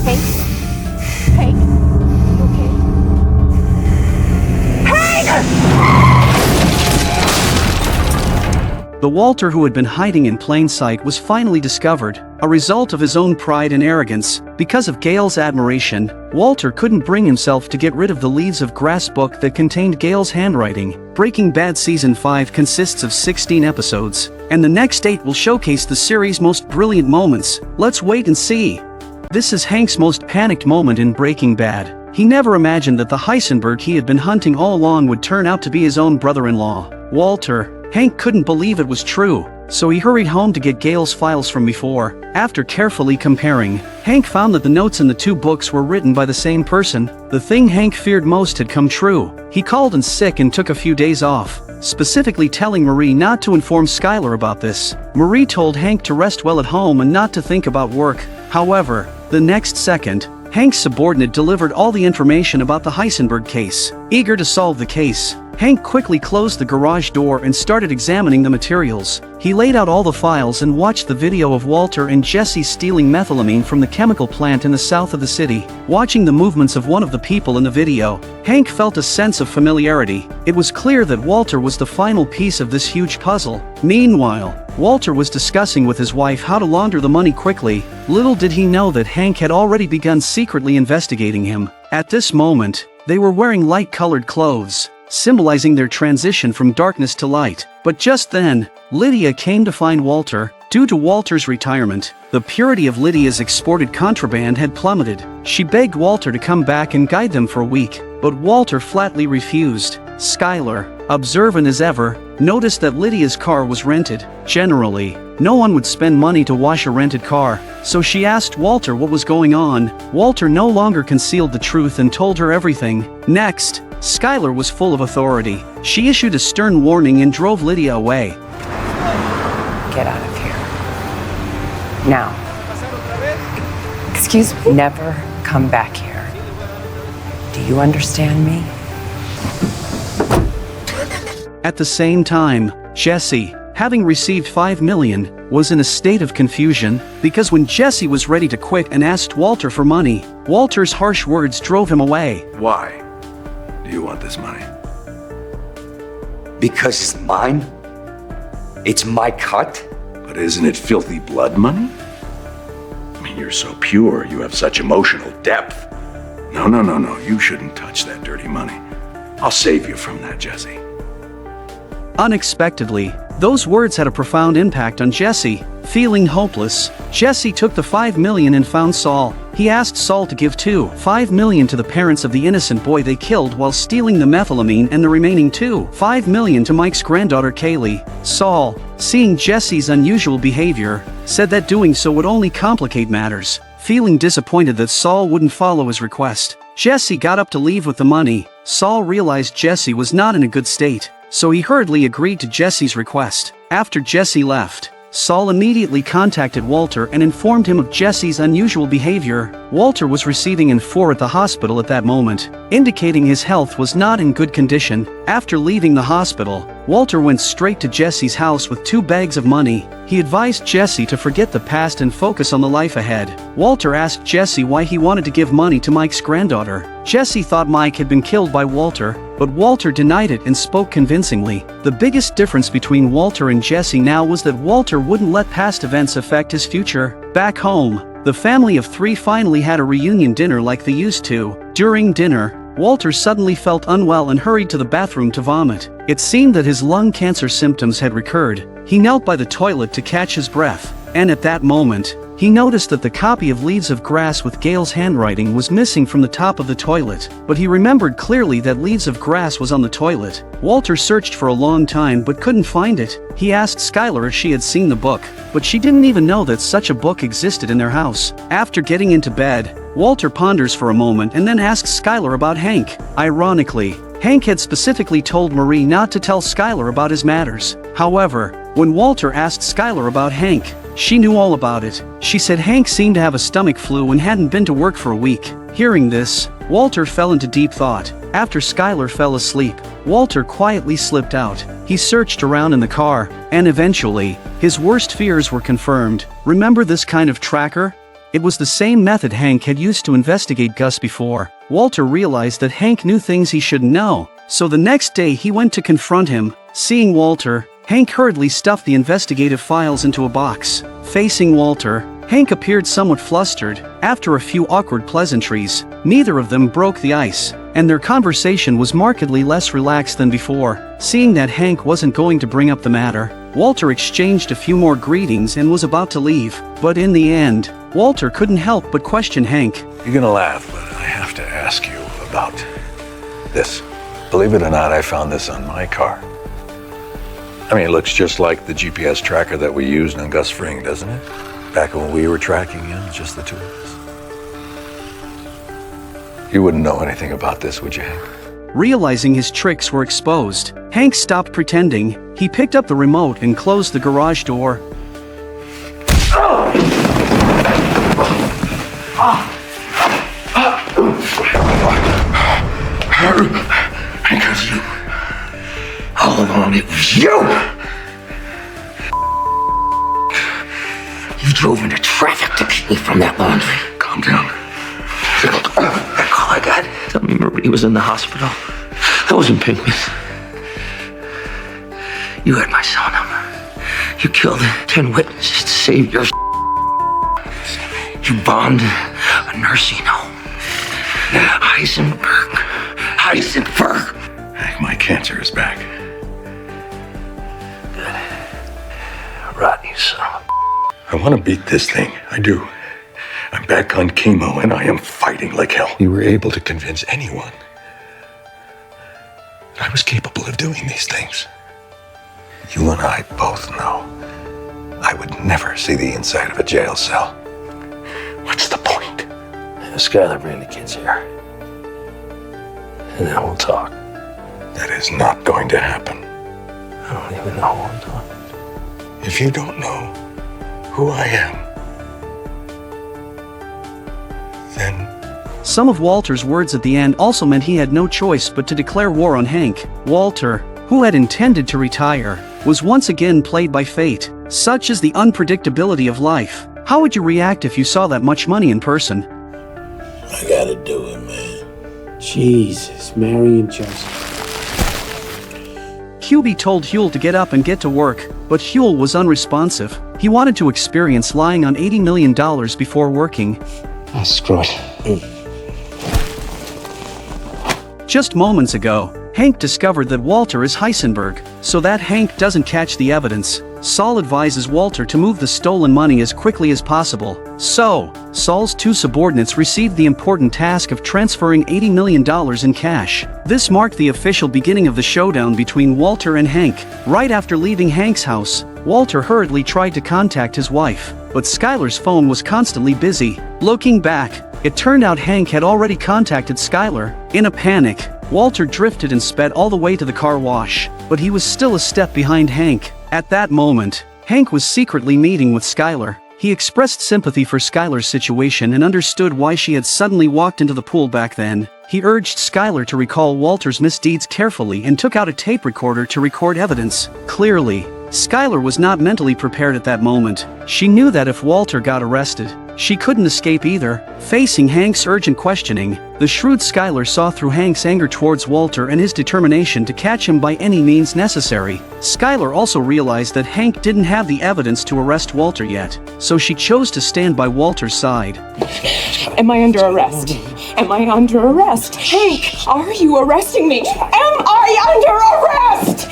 Hank? Hank? Okay. The Walter who had been hiding in plain sight was finally discovered, a result of his own pride and arrogance. Because of Gail's admiration, Walter couldn't bring himself to get rid of the Leaves of Grass book that contained Gail's handwriting. Breaking Bad Season 5 consists of 16 episodes, and the next 8 will showcase the series' most brilliant moments. Let's wait and see. This is Hank's most panicked moment in Breaking Bad. He never imagined that the Heisenberg he had been hunting all along would turn out to be his own brother-in-law, Walter. Hank couldn't believe it was true. so he hurried home to get Gail's files from before. After carefully comparing, Hank found that the notes in the two books were written by the same person. The thing Hank feared most had come true. He called in sick and took a few days off, specifically telling Marie not to inform Skylar about this. Marie told Hank to rest well at home and not to think about work. However, the next second, Hank's subordinate delivered all the information about the Heisenberg case. Eager to solve the case, Hank quickly closed the garage door and started examining the materials. He laid out all the files and watched the video of Walter and Jesse stealing methylamine from the chemical plant in the south of the city. Watching the movements of one of the people in the video, Hank felt a sense of familiarity. It was clear that Walter was the final piece of this huge puzzle. Meanwhile, Walter was discussing with his wife how to launder the money quickly. Little did he know that Hank had already begun secretly investigating him. At this moment, they were wearing light-colored clothes, symbolizing their transition from darkness to light. But just then, Lydia came to find Walter. Due to Walter's retirement, the purity of Lydia's exported contraband had plummeted. She begged Walter to come back and guide them for a week, but Walter flatly refused. Skylar, observant as ever, noticed that Lydia's car was rented. Generally, no one would spend money to wash a rented car, so she asked Walter what was going on. Walter no longer concealed the truth and told her everything. Next, Skylar was full of authority. She issued a stern warning and drove Lydia away. Get out of here. Now. Excuse me? Never come back here. Do you understand me? At the same time, Jesse, having received $5 million, was in a state of confusion, because when Jesse was ready to quit and asked Walter for money, Walter's harsh words drove him away. Why do you want this money? Because it's mine? It's my cut? But isn't it filthy blood money? I mean, you're so pure, you have such emotional depth. No, you shouldn't touch that dirty money. I'll save you from that, Jesse. Unexpectedly, those words had a profound impact on Jesse. Feeling hopeless, Jesse took the $5 million and found Saul. He asked Saul to give $5 million to the parents of the innocent boy they killed while stealing the methylamine, and the remaining $5 million to Mike's granddaughter Kaylee. Saul, seeing Jesse's unusual behavior, said that doing so would only complicate matters. Feeling disappointed that Saul wouldn't follow his request, Jesse got up to leave with the money. Saul realized Jesse was not in a good state, so he hurriedly agreed to Jesse's request. After Jesse left, Saul immediately contacted Walter and informed him of Jesse's unusual behavior. Walter was receiving N4 at the hospital at that moment, indicating his health was not in good condition. After leaving the hospital, Walter went straight to Jesse's house with 2 bags of money. He advised Jesse to forget the past and focus on the life ahead. Walter asked Jesse why he wanted to give money to Mike's granddaughter. Jesse thought Mike had been killed by Walter, but Walter denied it and spoke convincingly. The biggest difference between Walter and Jesse now was that Walter wouldn't let past events affect his future. Back home, the family of 3 finally had a reunion dinner like they used to. During dinner, Walter suddenly felt unwell and hurried to the bathroom to vomit. It seemed that his lung cancer symptoms had recurred. He knelt by the toilet to catch his breath, and at that moment, he noticed that the copy of Leaves of Grass with Gail's handwriting was missing from the top of the toilet, but he remembered clearly that Leaves of Grass was on the toilet. Walter searched for a long time but couldn't find it. He asked Skylar if she had seen the book, but she didn't even know that such a book existed in their house. After getting into bed, Walter ponders for a moment and then asks Skylar about Hank. Ironically, Hank had specifically told Marie not to tell Skylar about his matters. However, when Walter asked Skylar about Hank, she knew all about it. She said Hank seemed to have a stomach flu and hadn't been to work for a week. Hearing this, Walter fell into deep thought. After Skylar fell asleep, Walter quietly slipped out. He searched around in the car, and eventually, his worst fears were confirmed. Remember this kind of tracker? It was the same method Hank had used to investigate Gus before. Walter realized that Hank knew things he shouldn't know, so the next day he went to confront him. Seeing Walter, Hank hurriedly stuffed the investigative files into a box. Facing Walter, Hank appeared somewhat flustered. After a few awkward pleasantries, neither of them broke the ice, and their conversation was markedly less relaxed than before. Seeing that Hank wasn't going to bring up the matter, Walter exchanged a few more greetings and was about to leave. But in the end, Walter couldn't help but question Hank. You're gonna laugh, but I have to ask you about this. Believe it or not, I found this on my car. I mean, it looks just like the GPS tracker that we used on Gus Fring, doesn't it? Back when we were tracking him, just the two of us. You wouldn't know anything about this, would you, Hank? Realizing his tricks were exposed, Hank stopped pretending. He picked up the remote and closed the garage door. Because you. All along it was you! You drove into traffic to keep me from that laundry. Calm down. That call I got, tell me Marie was in the hospital. That wasn't Pinkman. You had my cell number. You killed 10 witnesses to save your. You bombed a nursing home. Heisenberg. Hank, my cancer is back. Rodney, son of a. I want to beat this thing. I do. I'm back on chemo and I am fighting like hell. You were able to convince anyone that I was capable of doing these things. You and I both know I would never see the inside of a jail cell. What's the point? Skylar, bring the kids here. And then we'll talk. That is not going to happen. I don't even know who I'm talking to. If you don't know who I am, then... Some of Walter's words at the end also meant he had no choice but to declare war on Hank. Walter, who had intended to retire, was once again played by fate. Such is the unpredictability of life. How would you react if you saw that much money in person? I gotta do it, man. Jesus, Mary and Joseph. QB told Huel to get up and get to work, but Huel was unresponsive. He wanted to experience lying on $80 million before working. Ah, screw it. Just moments ago, Hank discovered that Walter is Heisenberg. So that Hank doesn't catch the evidence, Saul advises Walter to move the stolen money as quickly as possible. So, Saul's two subordinates received the important task of transferring $80 million in cash. This marked the official beginning of the showdown between Walter and Hank. Right after leaving Hank's house, Walter hurriedly tried to contact his wife, but Skylar's phone was constantly busy. Looking back, it turned out Hank had already contacted Skylar. In a panic, Walter drifted and sped all the way to the car wash, but he was still a step behind Hank. At that moment, Hank was secretly meeting with Skylar. He expressed sympathy for Skylar's situation and understood why she had suddenly walked into the pool back then. He urged Skylar to recall Walter's misdeeds carefully and took out a tape recorder to record evidence. Clearly, Skylar was not mentally prepared at that moment. She knew that if Walter got arrested, she couldn't escape either. Facing Hank's urgent questioning, the shrewd Skylar saw through Hank's anger towards Walter and his determination to catch him by any means necessary. Skylar also realized that Hank didn't have the evidence to arrest Walter yet, so she chose to stand by Walter's side. Am I under arrest? Am I under arrest? Hank, are you arresting me? Am I under arrest?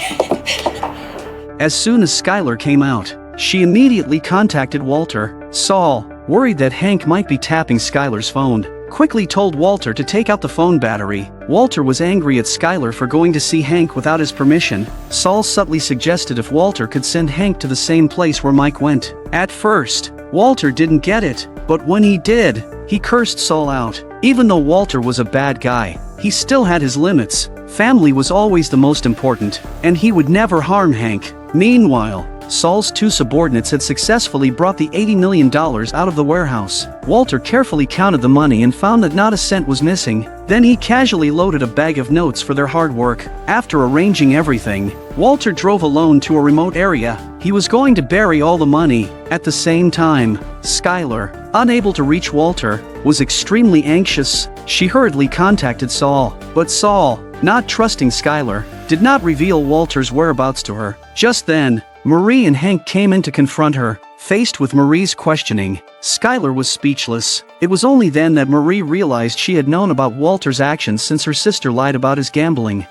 As soon as Skylar came out, she immediately contacted Walter. Saul, worried that Hank might be tapping Skylar's phone, quickly told Walter to take out the phone battery. Walter was angry at Skylar for going to see Hank without his permission. Saul subtly suggested if Walter could send Hank to the same place where Mike went. At first, Walter didn't get it, but when he did, he cursed Saul out. Even though Walter was a bad guy, he still had his limits. Family was always the most important, and he would never harm Hank. Meanwhile, Saul's two subordinates had successfully brought the $80 million out of the warehouse. Walter carefully counted the money and found that not a cent was missing. Then he casually loaded a bag of notes for their hard work. After arranging everything, Walter drove alone to a remote area. He was going to bury all the money. At the same time, Skylar, unable to reach Walter, was extremely anxious. She hurriedly contacted Saul, but Saul, not trusting Skylar, did not reveal Walter's whereabouts to her. Just then, Marie and Hank came in to confront her. Faced with Marie's questioning, Skylar was speechless. It was only then that Marie realized she had known about Walter's actions since her sister lied about his gambling.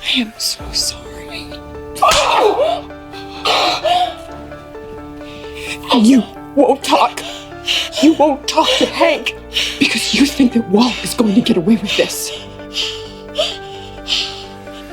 I am so sorry. You won't talk. You won't talk to Hank because you think that Walt is going to get away with this.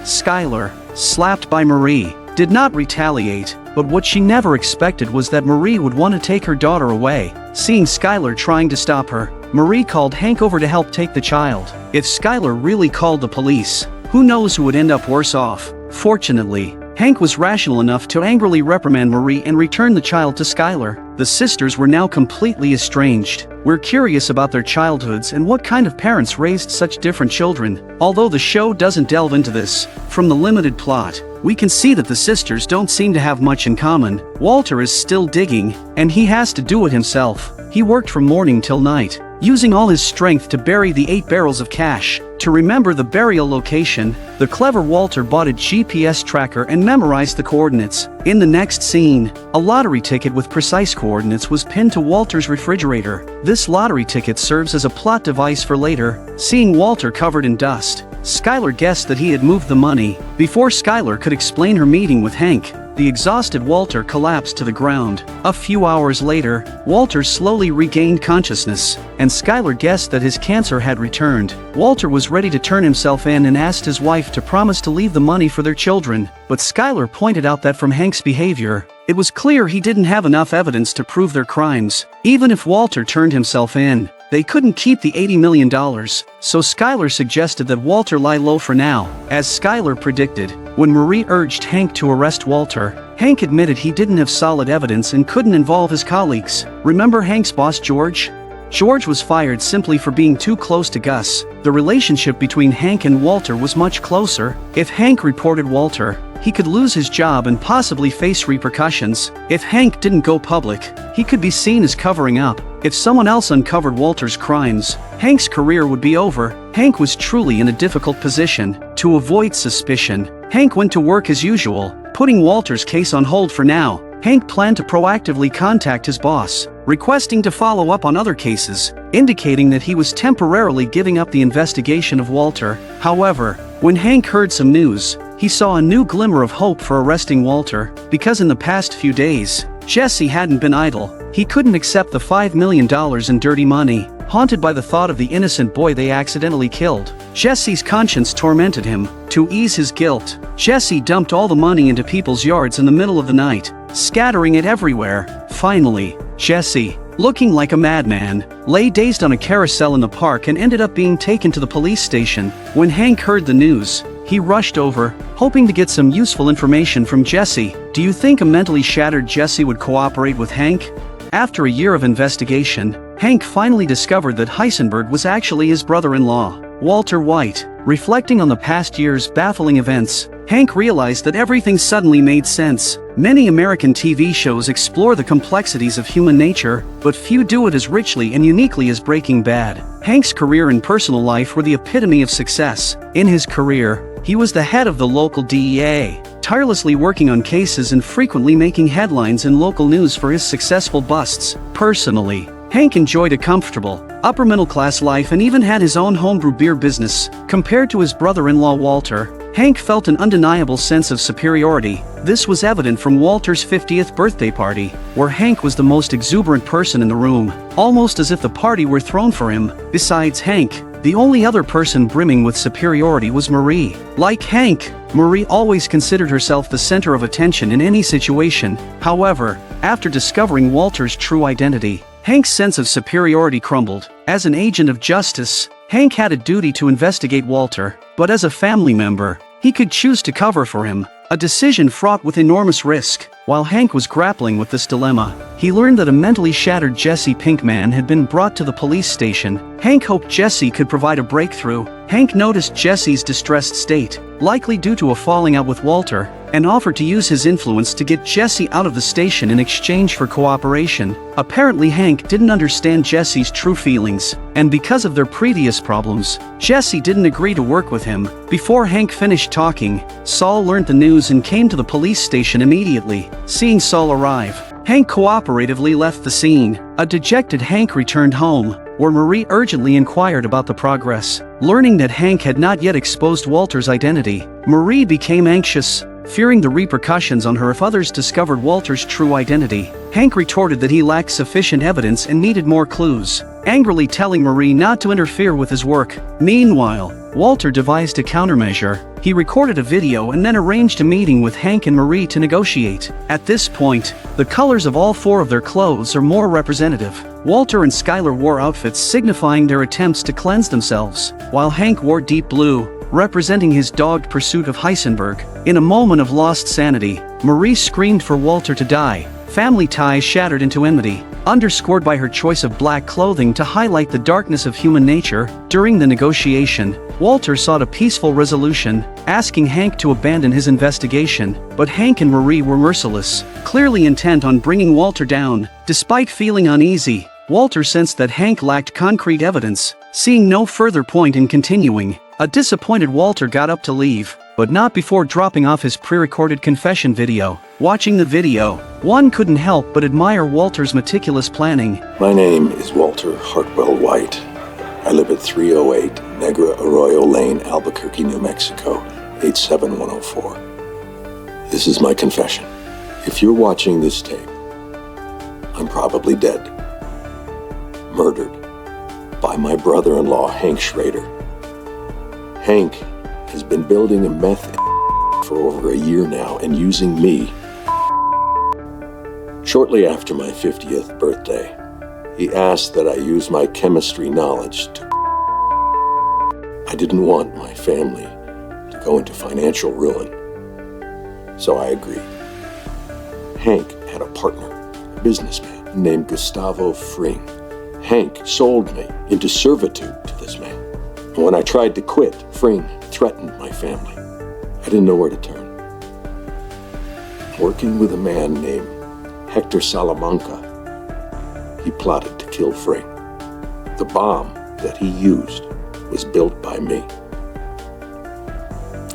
Skylar, slapped by Marie, did not retaliate, but what she never expected was that Marie would want to take her daughter away. Seeing Skylar trying to stop her, Marie called Hank over to help take the child. If Skylar really called the police, who knows who would end up worse off? Fortunately, Hank was rational enough to angrily reprimand Marie and return the child to Skylar. The sisters were now completely estranged. We're curious about their childhoods and what kind of parents raised such different children. Although the show doesn't delve into this, from the limited plot, we can see that the sisters don't seem to have much in common. Walter is still digging, and he has to do it himself. He worked from morning till night, using all his strength to bury the 8 barrels of cash. To remember the burial location, the clever Walter bought a GPS tracker and memorized the coordinates. In the next scene, a lottery ticket with precise coordinates was pinned to Walter's refrigerator. This lottery ticket serves as a plot device for later. Seeing Walter covered in dust, Skylar guessed that he had moved the money. Before Skylar could explain her meeting with Hank, the exhausted Walter collapsed to the ground. A few hours later, Walter slowly regained consciousness, and Skylar guessed that his cancer had returned. Walter was ready to turn himself in and asked his wife to promise to leave the money for their children, but Skylar pointed out that from Hank's behavior, it was clear he didn't have enough evidence to prove their crimes. Even if Walter turned himself in, they couldn't keep the $80 million, so Skylar suggested that Walter lie low for now. As Skylar predicted, when Marie urged Hank to arrest Walter, Hank admitted he didn't have solid evidence and couldn't involve his colleagues. Remember Hank's boss George? George was fired simply for being too close to Gus. The relationship between Hank and Walter was much closer. If Hank reported Walter, he could lose his job and possibly face repercussions. If Hank didn't go public, he could be seen as covering up. If someone else uncovered Walter's crimes, Hank's career would be over. Hank was truly in a difficult position. To avoid suspicion, Hank went to work as usual, putting Walter's case on hold for now. Hank planned to proactively contact his boss, requesting to follow up on other cases, indicating that he was temporarily giving up the investigation of Walter. However, when Hank heard some news, he saw a new glimmer of hope for arresting Walter, because in the past few days, Jesse hadn't been idle. He couldn't accept the $5 million in dirty money, haunted by the thought of the innocent boy they accidentally killed. Jesse's conscience tormented him. To ease his guilt, Jesse dumped all the money into people's yards in the middle of the night, scattering it everywhere. Finally, Jesse, looking like a madman, lay dazed on a carousel in the park and ended up being taken to the police station. When Hank heard the news, he rushed over, hoping to get some useful information from Jesse. Do you think a mentally shattered Jesse would cooperate with Hank? After a year of investigation, Hank finally discovered that Heisenberg was actually his brother-in-law, Walter White. Reflecting on the past year's baffling events, Hank realized that everything suddenly made sense. Many American TV shows explore the complexities of human nature, but few do it as richly and uniquely as Breaking Bad. Hank's career and personal life were the epitome of success. In his career, he was the head of the local DEA, tirelessly working on cases and frequently making headlines in local news for his successful busts. Personally, Hank enjoyed a comfortable, upper-middle-class life and even had his own homebrew beer business. Compared to his brother-in-law Walter, Hank felt an undeniable sense of superiority. This was evident from Walter's 50th birthday party, where Hank was the most exuberant person in the room, almost as if the party were thrown for him. Besides Hank, the only other person brimming with superiority was Marie. Like Hank, Marie always considered herself the center of attention in any situation. However, after discovering Walter's true identity, Hank's sense of superiority crumbled. As an agent of justice, Hank had a duty to investigate Walter, but as a family member, he could choose to cover for him, a decision fraught with enormous risk. While Hank was grappling with this dilemma, he learned that a mentally shattered Jesse Pinkman had been brought to the police station. Hank hoped Jesse could provide a breakthrough. Hank noticed Jesse's distressed state, likely due to a falling out with Walter, and offered to use his influence to get Jesse out of the station in exchange for cooperation. Apparently Hank didn't understand Jesse's true feelings, and because of their previous problems, Jesse didn't agree to work with him. Before Hank finished talking, Saul learned the news and came to the police station immediately. Seeing Saul arrive, Hank cooperatively left the scene. A dejected Hank returned home, where Marie urgently inquired about the progress. Learning that Hank had not yet exposed Walter's identity, Marie became anxious, fearing the repercussions on her if others discovered Walter's true identity. Hank retorted that he lacked sufficient evidence and needed more clues, angrily telling Marie not to interfere with his work. Meanwhile, Walter devised a countermeasure. He recorded a video and then arranged a meeting with Hank and Marie to negotiate. At this point, the colors of all 4 of their clothes are more representative. Walter and Skylar wore outfits signifying their attempts to cleanse themselves, while Hank wore deep blue, representing his dogged pursuit of Heisenberg. In a moment of lost sanity, Marie screamed for Walter to die. Family ties shattered into enmity, underscored by her choice of black clothing to highlight the darkness of human nature. During the negotiation, Walter sought a peaceful resolution, asking Hank to abandon his investigation, but Hank and Marie were merciless, clearly intent on bringing Walter down. Despite feeling uneasy, Walter sensed that Hank lacked concrete evidence. Seeing no further point in continuing, a disappointed Walter got up to leave, but not before dropping off his pre-recorded confession video. Watching the video, one couldn't help but admire Walter's meticulous planning. My name is Walter Hartwell White. I live at 308 Negra Arroyo Lane, Albuquerque, New Mexico, 87104. This is my confession. If you're watching this tape, I'm probably dead. Murdered by my brother-in-law, Hank Schrader. Hank has been building a meth for over a year now and using me. Shortly after my 50th birthday, he asked that I use my chemistry knowledge to... I didn't want my family to go into financial ruin, so I agreed. Hank had a partner, a businessman named Gustavo Fring. Hank sold me into servitude to this man. And when I tried to quit, Fring threatened my family. I didn't know where to turn. Working with a man named Hector Salamanca, he plotted to kill Fring. The bomb that he used was built by me.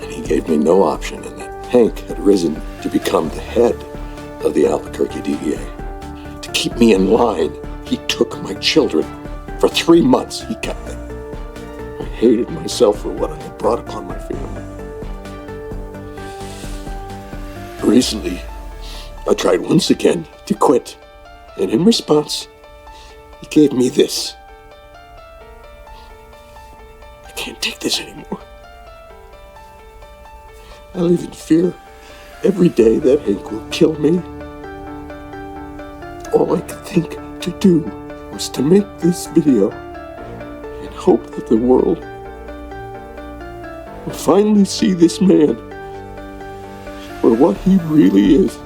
And he gave me no option in that Hank had risen to become the head of the Albuquerque DEA. To keep me in line, he took my children. For 3 months, he kept them. I hated myself for what I had brought upon my family. Recently, I tried once again to quit, and in response, he gave me this. I can't take this anymore. I live in fear every day that Hank will kill me. All I could think to do was to make this video and hope that the world will finally see this man for what he really is.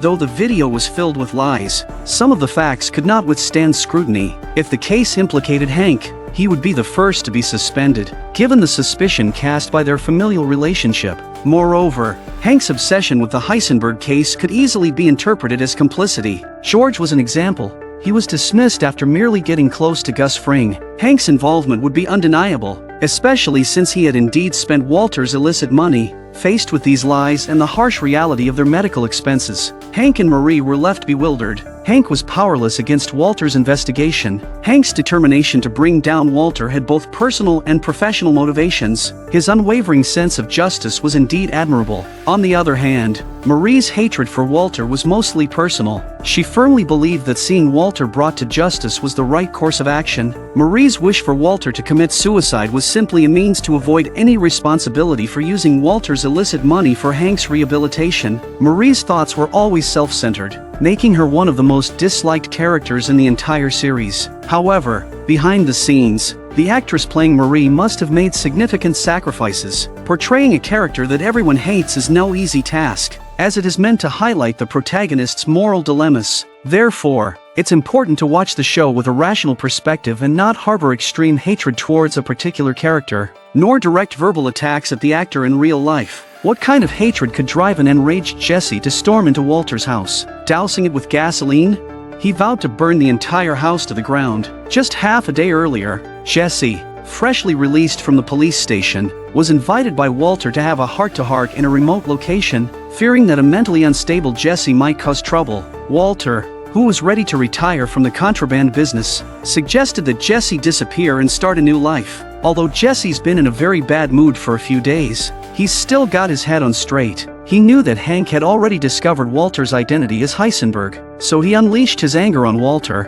Though the video was filled with lies, some of the facts could not withstand scrutiny. If the case implicated Hank, he would be the first to be suspended, given the suspicion cast by their familial relationship. Moreover, Hank's obsession with the Heisenberg case could easily be interpreted as complicity. George was an example. He was dismissed after merely getting close to Gus Fring. Hank's involvement would be undeniable, especially since he had indeed spent Walter's illicit money. Faced with these lies and the harsh reality of their medical expenses, Hank and Marie were left bewildered. Hank was powerless against Walter's investigation. Hank's determination to bring down Walter had both personal and professional motivations. His unwavering sense of justice was indeed admirable. On the other hand, Marie's hatred for Walter was mostly personal. She firmly believed that seeing Walter brought to justice was the right course of action. Marie's wish for Walter to commit suicide was simply a means to avoid any responsibility for using Walter's illicit money for Hank's rehabilitation. Marie's thoughts were always self-centered, making her one of the most disliked characters in the entire series. However, behind the scenes, the actress playing Marie must have made significant sacrifices. Portraying a character that everyone hates is no easy task, as it is meant to highlight the protagonist's moral dilemmas. Therefore, it's important to watch the show with a rational perspective and not harbor extreme hatred towards a particular character, nor direct verbal attacks at the actor in real life. What kind of hatred could drive an enraged Jesse to storm into Walter's house, dousing it with gasoline? He vowed to burn the entire house to the ground. Just half a day earlier, Jesse, freshly released from the police station, was invited by Walter to have a heart-to-heart in a remote location. Fearing that a mentally unstable Jesse might cause trouble, Walter, who was ready to retire from the contraband business, suggested that Jesse disappear and start a new life. Although Jesse's been in a very bad mood for a few days, he's still got his head on straight. He knew that Hank had already discovered Walter's identity as Heisenberg, so he unleashed his anger on Walter.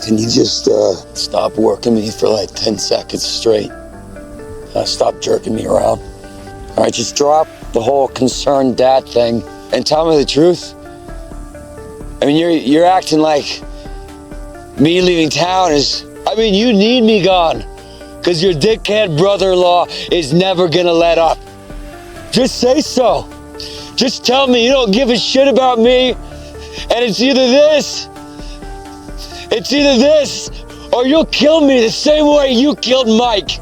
Can you just stop working me for like 10 seconds straight? Stop jerking me around. All right, just drop the whole concerned dad thing and tell me the truth. I mean, you're acting like me leaving town is... I mean, you need me gone, because your dickhead brother-in-law is never gonna let up. Just say so. Just tell me you don't give a shit about me, and it's either this, or you'll kill me the same way you killed Mike.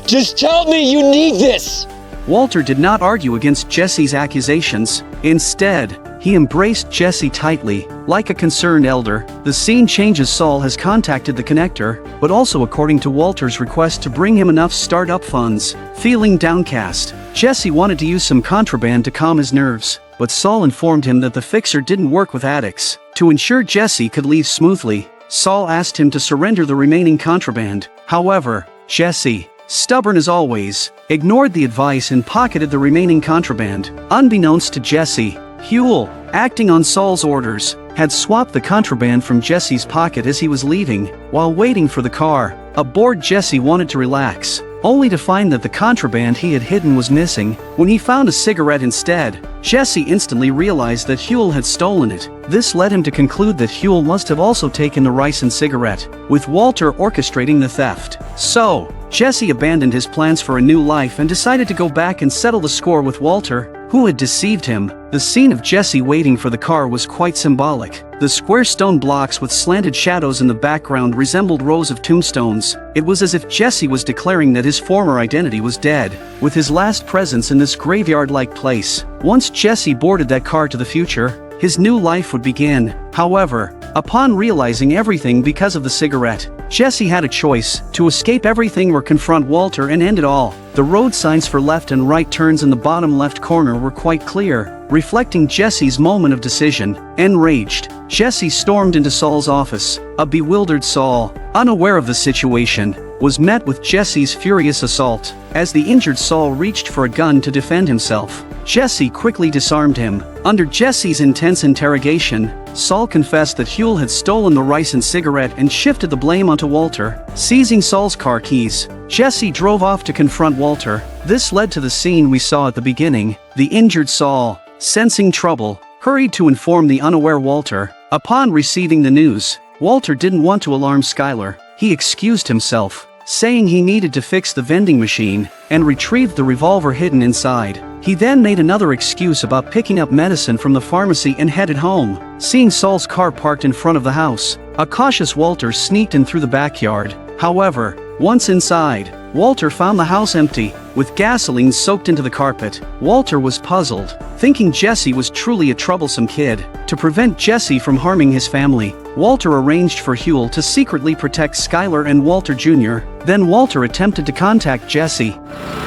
Just tell me you need this. Walter did not argue against Jesse's accusations. Instead, he embraced Jesse tightly, like a concerned elder. The scene changes. Saul has contacted the connector, but also according to Walter's request to bring him enough startup funds. Feeling downcast, Jesse wanted to use some contraband to calm his nerves, but Saul informed him that the fixer didn't work with addicts. To ensure Jesse could leave smoothly, Saul asked him to surrender the remaining contraband. However, Jesse, stubborn as always, ignored the advice and pocketed the remaining contraband. Unbeknownst to Jesse, Huell, acting on Saul's orders, had swapped the contraband from Jesse's pocket as he was leaving. While waiting for the car, aboard, Jesse wanted to relax, only to find that the contraband he had hidden was missing. When he found a cigarette instead, Jesse instantly realized that Huell had stolen it. This led him to conclude that Huell must have also taken the rice and cigarette, with Walter orchestrating the theft. So, Jesse abandoned his plans for a new life and decided to go back and settle the score with Walter, who had deceived him. The scene of Jesse waiting for the car was quite symbolic. The square stone blocks with slanted shadows in the background resembled rows of tombstones. It was as if Jesse was declaring that his former identity was dead, with his last presence in this graveyard-like place. Once Jesse boarded that car to the future, his new life would begin. However, upon realizing everything because of the cigarette, Jesse had a choice: to escape everything or confront Walter and end it all. The road signs for left and right turns in the bottom left corner were quite clear, reflecting Jesse's moment of decision. Enraged, Jesse stormed into Saul's office. A bewildered Saul, unaware of the situation, was met with Jesse's furious assault. As the injured Saul reached for a gun to defend himself, Jesse quickly disarmed him. Under Jesse's intense interrogation, Saul confessed that Huell had stolen the rice and cigarette and shifted the blame onto Walter. Seizing Saul's car keys, Jesse drove off to confront Walter. This led to the scene we saw at the beginning. The injured Saul, sensing trouble, hurried to inform the unaware Walter. Upon receiving the news, Walter didn't want to alarm Skylar. He excused himself, saying he needed to fix the vending machine, and retrieved the revolver hidden inside. He then made another excuse about picking up medicine from the pharmacy and headed home. Seeing Saul's car parked in front of the house, a cautious Walter sneaked in through the backyard. However, once inside, Walter found the house empty, with gasoline soaked into the carpet. Walter was puzzled, thinking Jesse was truly a troublesome kid. To prevent Jesse from harming his family, Walter arranged for Huell to secretly protect Skylar and Walter Jr. Then Walter attempted to contact Jesse.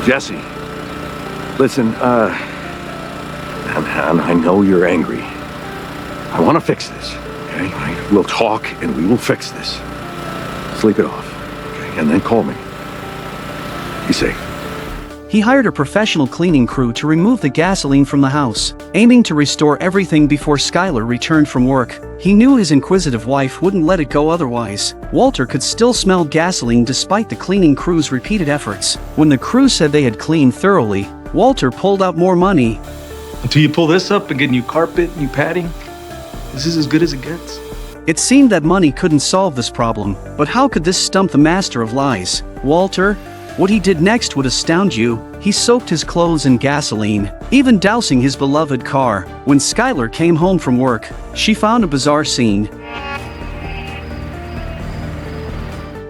Jesse, listen, and I know you're angry. I want to fix this, okay? We'll talk and we will fix this. Sleep it off, okay? And then call me. Be safe. He hired a professional cleaning crew to remove the gasoline from the house, aiming to restore everything before Skylar returned from work. He knew his inquisitive wife wouldn't let it go otherwise. Walter could still smell gasoline despite the cleaning crew's repeated efforts. When the crew said they had cleaned thoroughly, Walter pulled out more money. Until you pull this up and get new carpet, new padding, this is as good as it gets. It seemed that money couldn't solve this problem, but how could this stump the master of lies, Walter? What he did next would astound you. He soaked his clothes in gasoline, even dousing his beloved car. When Skylar came home from work, she found a bizarre scene.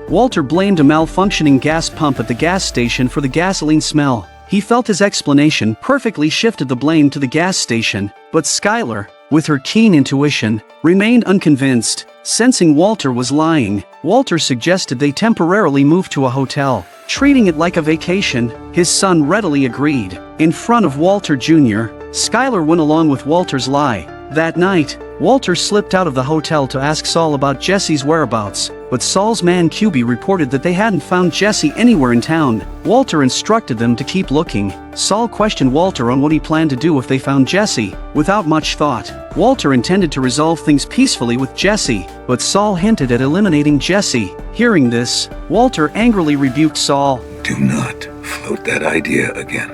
Walter blamed a malfunctioning gas pump at the gas station for the gasoline smell. He felt his explanation perfectly shifted the blame to the gas station, but Skylar, with her keen intuition, remained unconvinced. Sensing Walter was lying, Walter suggested they temporarily move to a hotel, treating it like a vacation. His son readily agreed. In front of Walter Jr., Skylar went along with Walter's lie. That night, Walter slipped out of the hotel to ask Saul about Jesse's whereabouts, but Saul's man QB reported that they hadn't found Jesse anywhere in town. Walter instructed them to keep looking. Saul questioned Walter on what he planned to do if they found Jesse. Without much thought, Walter intended to resolve things peacefully with Jesse, but Saul hinted at eliminating Jesse. Hearing this, Walter angrily rebuked Saul. Do not float that idea again.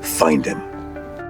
Find him.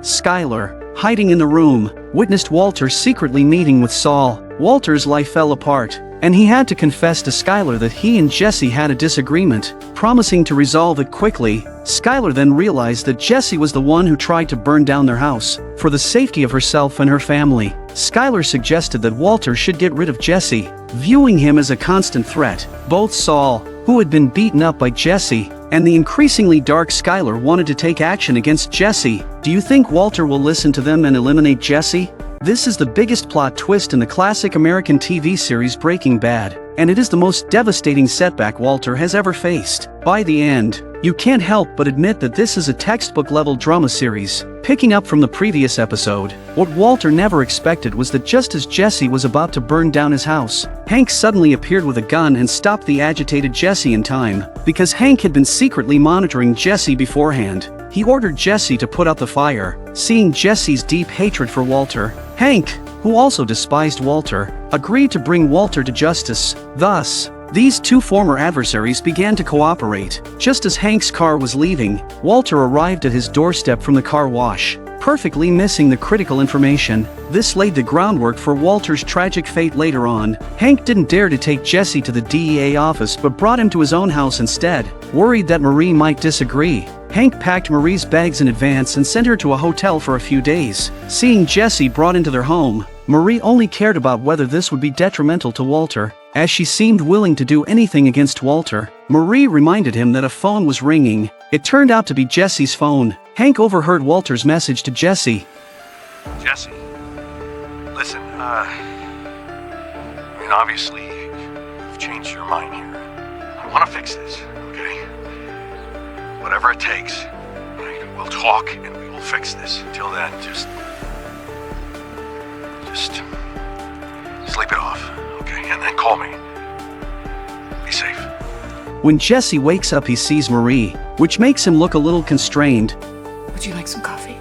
Skylar, hiding in the room, witnessed Walter secretly meeting with Saul. Walter's life fell apart, and he had to confess to Skylar that he and Jesse had a disagreement, promising to resolve it quickly. Skylar then realized that Jesse was the one who tried to burn down their house. For the safety of herself and her family, Skylar suggested that Walter should get rid of Jesse, viewing him as a constant threat. Both Saul, who had been beaten up by Jesse, and the increasingly dark Skylar wanted to take action against Jesse. Do you think Walter will listen to them and eliminate Jesse? This is the biggest plot twist in the classic American TV series Breaking Bad, and it is the most devastating setback Walter has ever faced. By the end, you can't help but admit that this is a textbook-level drama series. Picking up from the previous episode, what Walter never expected was that just as Jesse was about to burn down his house, Hank suddenly appeared with a gun and stopped the agitated Jesse in time. Because Hank had been secretly monitoring Jesse beforehand, he ordered Jesse to put out the fire. Seeing Jesse's deep hatred for Walter, Hank, who also despised Walter, agreed to bring Walter to justice. Thus, these two former adversaries began to cooperate. Just as Hank's car was leaving, Walter arrived at his doorstep from the car wash, perfectly missing the critical information. This laid the groundwork for Walter's tragic fate later on. Hank didn't dare to take Jesse to the DEA office but brought him to his own house instead. Worried that Marie might disagree, Hank packed Marie's bags in advance and sent her to a hotel for a few days. Seeing Jesse brought into their home, Marie only cared about whether this would be detrimental to Walter. As she seemed willing to do anything against Walter, Marie reminded him that a phone was ringing. It turned out to be Jesse's phone. Hank overheard Walter's message to Jesse. Jesse, listen, obviously, you've changed your mind here. I want to fix this, okay? Whatever it takes, we'll talk and we will fix this. Until then, just sleep it off, okay? And then call me. Be safe. When Jesse wakes up, he sees Marie, which makes him look a little constrained. Would you like some coffee?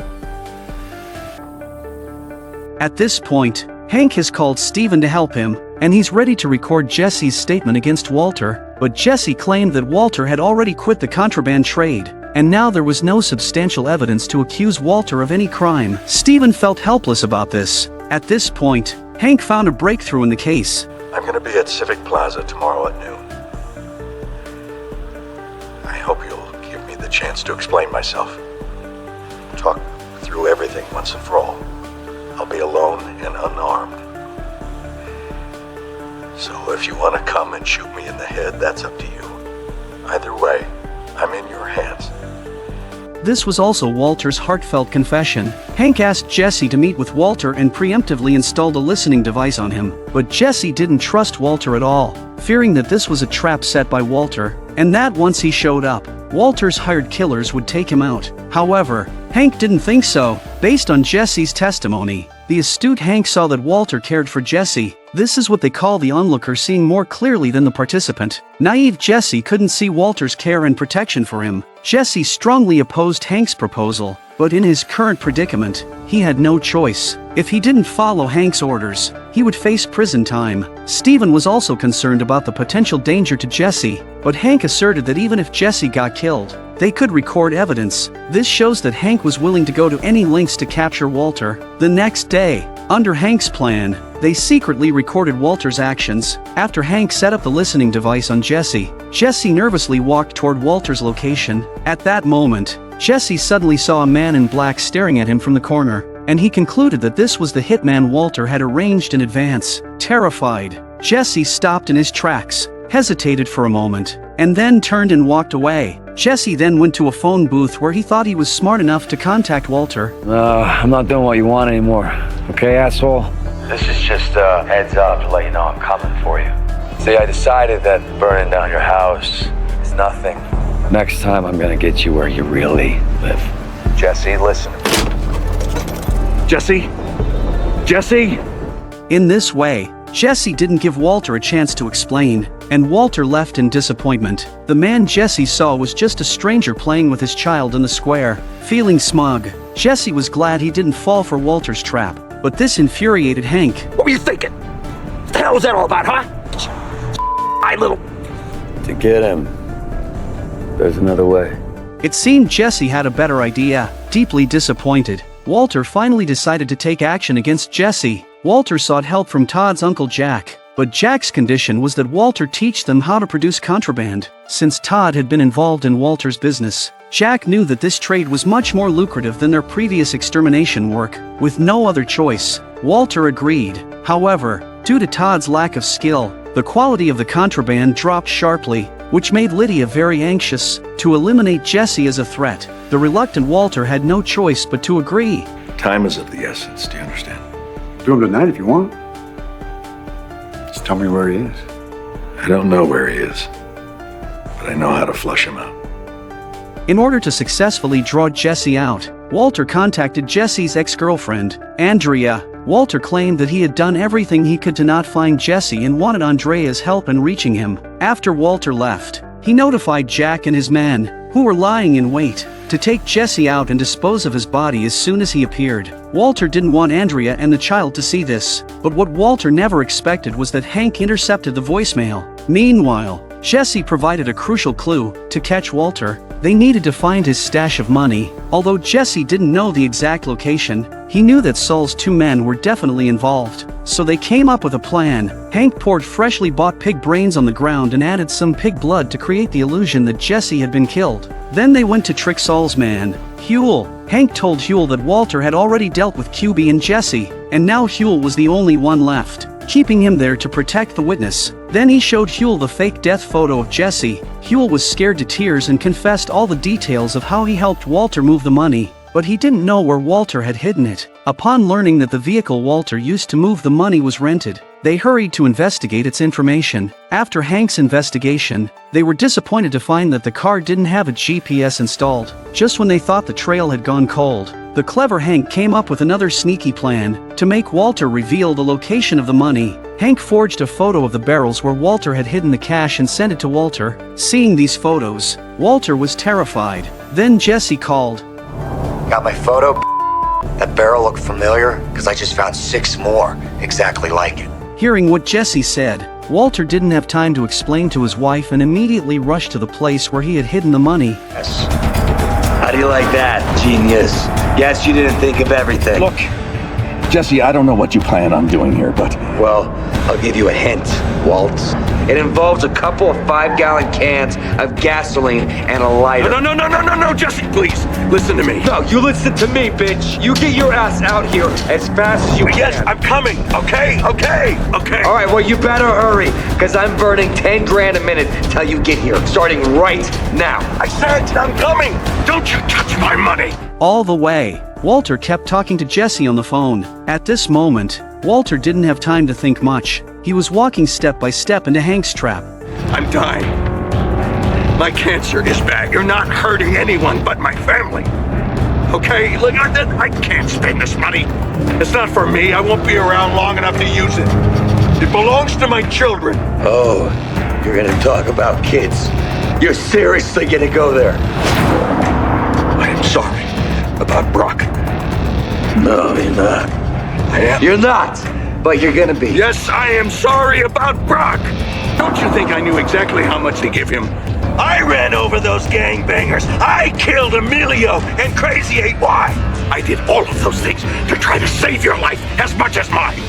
At this point, Hank has called Steven to help him, and he's ready to record Jesse's statement against Walter, but Jesse claimed that Walter had already quit the contraband trade, and now there was no substantial evidence to accuse Walter of any crime. Steven felt helpless about this. At this point, Hank found a breakthrough in the case. I'm gonna be at Civic Plaza tomorrow at noon. I hope you'll give me the chance to explain myself. Talk through everything once and for all. I'll be alone and unarmed. So if you want to come and shoot me in the head, that's up to you. Either way, I'm in your hands. This was also Walter's heartfelt confession. Hank asked Jesse to meet with Walter and preemptively installed a listening device on him, but Jesse didn't trust Walter at all, fearing that this was a trap set by Walter, and that once he showed up, Walter's hired killers would take him out. However, Hank didn't think so. Based on Jesse's testimony, the astute Hank saw that Walter cared for Jesse. This is what they call the onlooker seeing more clearly than the participant. Naive Jesse couldn't see Walter's care and protection for him. Jesse strongly opposed Hank's proposal, but in his current predicament, he had no choice. If he didn't follow Hank's orders, he would face prison time. Steven was also concerned about the potential danger to Jesse, but Hank asserted that even if Jesse got killed, they could record evidence. This shows that Hank was willing to go to any lengths to capture Walter. The next day, under Hank's plan, they secretly recorded Walter's actions. After Hank set up the listening device on Jesse, Jesse nervously walked toward Walter's location. At that moment, Jesse suddenly saw a man in black staring at him from the corner, and he concluded that this was the hitman Walter had arranged in advance. Terrified, Jesse stopped in his tracks, hesitated for a moment, and then turned and walked away. Jesse then went to a phone booth where he thought he was smart enough to contact Walter. I'm not doing what you want anymore. Okay, asshole? This is just a heads up to let you know I'm coming for you. See, I decided that burning down your house is nothing. Next time I'm gonna get you where you really live. Jesse, listen. Jesse? Jesse? In this way, Jesse didn't give Walter a chance to explain, and Walter left in disappointment. The man Jesse saw was just a stranger playing with his child in the square. Feeling smug, Jesse was glad he didn't fall for Walter's trap, but this infuriated Hank. What were you thinking? What the hell was that all about, huh? I little... To get him, there's another way. It seemed Jesse had a better idea. Deeply disappointed, Walter finally decided to take action against Jesse. Walter sought help from Todd's uncle Jack, but Jack's condition was that Walter teach them how to produce contraband. Since Todd had been involved in Walter's business, Jack knew that this trade was much more lucrative than their previous extermination work. With no other choice, Walter agreed. However, due to Todd's lack of skill, the quality of the contraband dropped sharply, which made Lydia very anxious. To eliminate Jesse as a threat, the reluctant Walter had no choice but to agree. Time is of the essence, do you understand? Do him tonight if you want. Just tell me where he is. I don't know where he is, but I know how to flush him out. In order to successfully draw Jesse out, Walter contacted Jesse's ex-girlfriend, Andrea. Walter claimed that he had done everything he could to not find Jesse and wanted Andrea's help in reaching him. After Walter left, he notified Jack and his men, who were lying in wait, to take Jesse out and dispose of his body as soon as he appeared. Walter didn't want Andrea and the child to see this, but what Walter never expected was that Hank intercepted the voicemail. Meanwhile, Jesse provided a crucial clue to catch Walter. They needed to find his stash of money. Although Jesse didn't know the exact location, he knew that Saul's two men were definitely involved. So they came up with a plan. Hank poured freshly bought pig brains on the ground and added some pig blood to create the illusion that Jesse had been killed. Then they went to trick Saul's man, Huel. Hank told Huel that Walter had already dealt with QB and Jesse, and now Huel was the only one left, keeping him there to protect the witness. Then he showed Huel the fake death photo of Jesse. Huel was scared to tears and confessed all the details of how he helped Walter move the money, but he didn't know where Walter had hidden it. Upon learning that the vehicle Walter used to move the money was rented, they hurried to investigate its information. After Hank's investigation, they were disappointed to find that the car didn't have a GPS installed. Just when they thought the trail had gone cold, the clever Hank came up with another sneaky plan to make Walter reveal the location of the money. Hank forged a photo of the barrels where Walter had hidden the cash and sent it to Walter. Seeing these photos, Walter was terrified. Then Jesse called. Got my photo? That barrel looked familiar because I just found 6 more exactly like it. Hearing what Jesse said, Walter didn't have time to explain to his wife and immediately rushed to the place where he had hidden the money. Yes. How do you like that, genius? Guess you didn't think of everything. Look, Jesse, I don't know what you plan on doing here, but... Well, I'll give you a hint, Walt. It involves a couple of 5-gallon cans of gasoline and a lighter. No, Jesse, please, listen to me. No, you listen to me, bitch. You get your ass out here as fast as you can. Yes, I'm coming, okay? All right, well, you better hurry, because I'm burning 10 grand a minute till you get here, starting right now. I said I'm coming. Don't you touch my money. All the way, Walter kept talking to Jesse on the phone. At this moment, Walter didn't have time to think much. He was walking step by step into Hank's trap. I'm dying. My cancer is bad. You're not hurting anyone but my family. Okay? Look, I can't spend this money. It's not for me. I won't be around long enough to use it. It belongs to my children. Oh, you're gonna talk about kids. You're seriously gonna go there? I am sorry about Brock. No, you're not. I am. You're not, but you're gonna be. Yes, I am sorry about Brock. Don't you think I knew exactly how much to give him? I ran over those gangbangers. I killed Emilio and Crazy 8Y. I did all of those things to try to save your life as much as mine.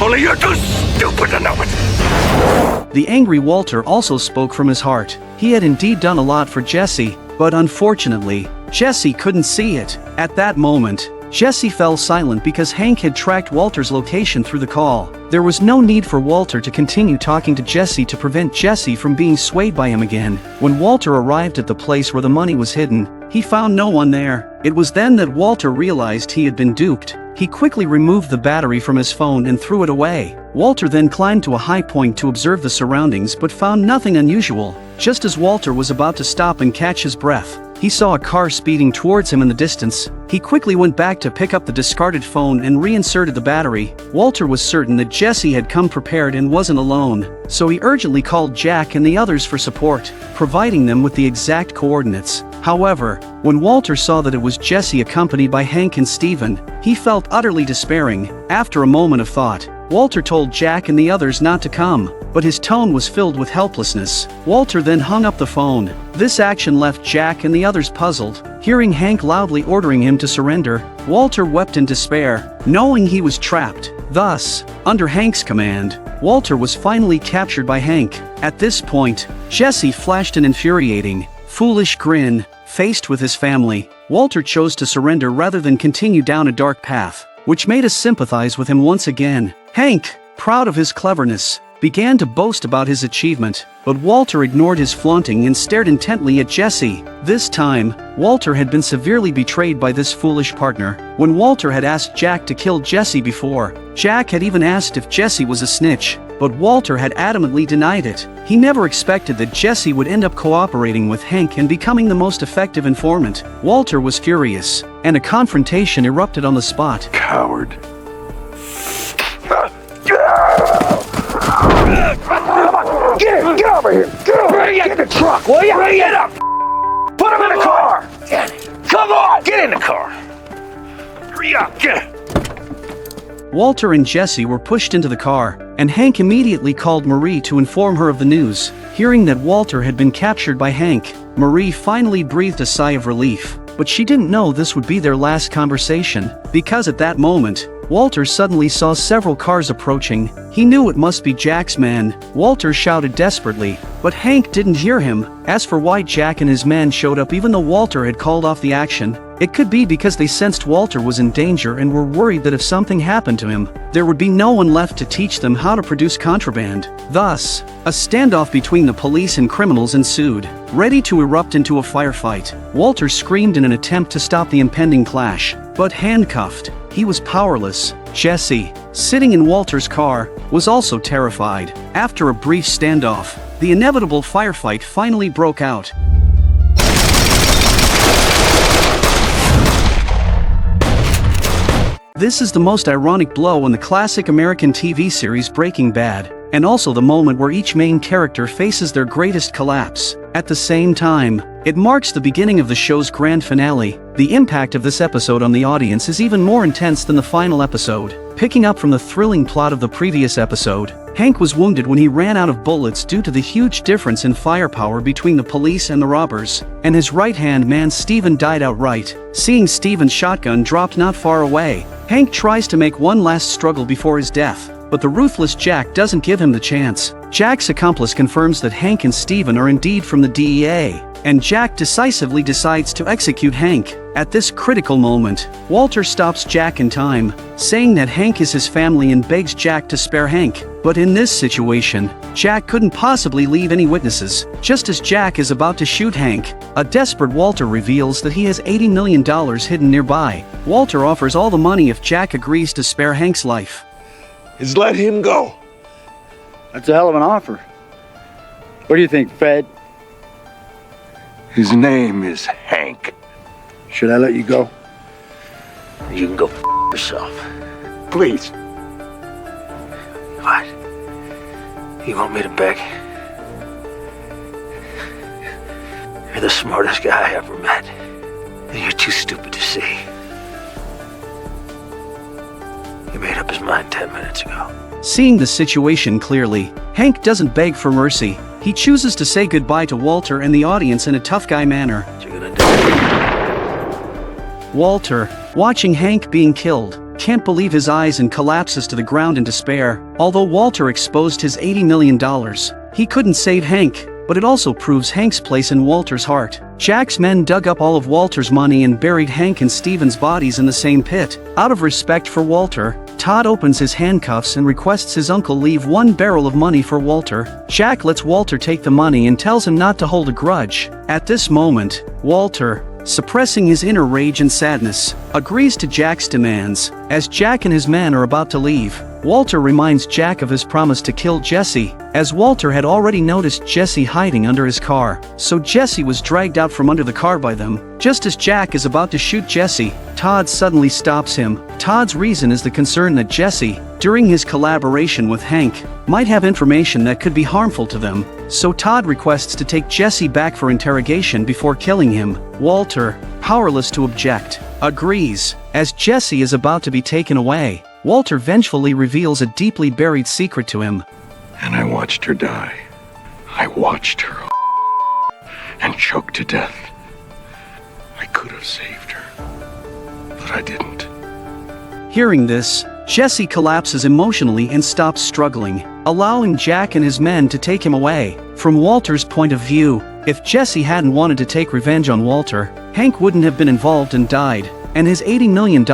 Only you're too stupid to know it. The angry Walter also spoke from his heart. He had indeed done a lot for Jesse, but unfortunately, Jesse couldn't see it. At that moment, Jesse fell silent because Hank had tracked Walter's location through the call. There was no need for Walter to continue talking to Jesse to prevent Jesse from being swayed by him again. When Walter arrived at the place where the money was hidden, he found no one there. It was then that Walter realized he had been duped. He quickly removed the battery from his phone and threw it away. Walter then climbed to a high point to observe the surroundings but found nothing unusual. Just as Walter was about to stop and catch his breath, he saw a car speeding towards him in the distance. He quickly went back to pick up the discarded phone and reinserted the battery. Walter was certain that Jesse had come prepared and wasn't alone, so he urgently called Jack and the others for support, providing them with the exact coordinates. However, when Walter saw that it was Jesse accompanied by Hank and Steven, he felt utterly despairing. After a moment of thought, Walter told Jack and the others not to come, but his tone was filled with helplessness. Walter then hung up the phone. This action left Jack and the others puzzled. Hearing Hank loudly ordering him to surrender, Walter wept in despair, knowing he was trapped. Thus, under Hank's command, Walter was finally captured by Hank. At this point, Jesse flashed an infuriating, foolish grin. Faced with his family, Walter chose to surrender rather than continue down a dark path, which made us sympathize with him once again. Hank, proud of his cleverness, began to boast about his achievement, but Walter ignored his flaunting and stared intently at Jesse. This time, Walter had been severely betrayed by this foolish partner. When Walter had asked Jack to kill Jesse before, Jack had even asked if Jesse was a snitch, but Walter had adamantly denied it. He never expected that Jesse would end up cooperating with Hank and becoming the most effective informant. Walter was furious, and a confrontation erupted on the spot. Coward. Get over here! Get over here! Get in the truck, will you? Get up! Put him in the car! Come on! Get in the car! Hurry up! Get it! Walter and Jesse were pushed into the car, and Hank immediately called Marie to inform her of the news. Hearing that Walter had been captured by Hank, Marie finally breathed a sigh of relief, but she didn't know this would be their last conversation, because at that moment, Walter suddenly saw several cars approaching. He knew it must be Jack's men. Walter shouted desperately, but Hank didn't hear him. As for why Jack and his men showed up even though Walter had called off the action, it could be because they sensed Walter was in danger and were worried that if something happened to him, there would be no one left to teach them how to produce contraband. Thus, a standoff between the police and criminals ensued, ready to erupt into a firefight. Walter screamed in an attempt to stop the impending clash, but handcuffed, he was powerless. Jesse, sitting in Walter's car, was also terrified. After a brief standoff, the inevitable firefight finally broke out. This is the most ironic blow in the classic American TV series Breaking Bad, and also the moment where each main character faces their greatest collapse. At the same time, it marks the beginning of the show's grand finale. The impact of this episode on the audience is even more intense than the final episode. Picking up from the thrilling plot of the previous episode, Hank was wounded when he ran out of bullets due to the huge difference in firepower between the police and the robbers, and his right-hand man Steven died outright. Seeing Steven's shotgun dropped not far away, Hank tries to make one last struggle before his death, but the ruthless Jack doesn't give him the chance. Jack's accomplice confirms that Hank and Steven are indeed from the DEA, and Jack decisively decides to execute Hank. At this critical moment, Walter stops Jack in time, saying that Hank is his family and begs Jack to spare Hank. But in this situation, Jack couldn't possibly leave any witnesses. Just as Jack is about to shoot Hank, a desperate Walter reveals that he has $80 million hidden nearby. Walter offers all the money if Jack agrees to spare Hank's life. Is let him go. That's a hell of an offer. What do you think, Fed? His name is Hank. Should I let you go? You can go yourself. Please. What? You want me to beg? You're the smartest guy I ever met, and you're too stupid to see. He made up his mind 10 minutes ago. Seeing the situation clearly, Hank doesn't beg for mercy. He chooses to say goodbye to Walter and the audience in a tough guy manner. What you gonna do? Walter, watching Hank being killed, can't believe his eyes and collapses to the ground in despair. Although Walter exposed his $80 million, he couldn't save Hank, but it also proves Hank's place in Walter's heart. Jack's men dug up all of Walter's money and buried Hank and Steven's bodies in the same pit. Out of respect for Walter, Todd opens his handcuffs and requests his uncle leave one barrel of money for Walter. Jack lets Walter take the money and tells him not to hold a grudge. At this moment, Walter, suppressing his inner rage and sadness, agrees to Jack's demands. As Jack and his men are about to leave, Walter reminds Jack of his promise to kill Jesse, as Walter had already noticed Jesse hiding under his car, so Jesse was dragged out from under the car by them. Just as Jack is about to shoot Jesse, Todd suddenly stops him. Todd's reason is the concern that Jesse, during his collaboration with Hank, might have information that could be harmful to them, so Todd requests to take Jesse back for interrogation before killing him. Walter, powerless to object, agrees. As Jesse is about to be taken away, Walter vengefully reveals a deeply buried secret to him. And I watched her die. I watched her and choked to death. I could have saved her, but I didn't. Hearing this, Jesse collapses emotionally and stops struggling, allowing Jack and his men to take him away. From Walter's point of view, if Jesse hadn't wanted to take revenge on Walter, Hank wouldn't have been involved and died, and his $80 million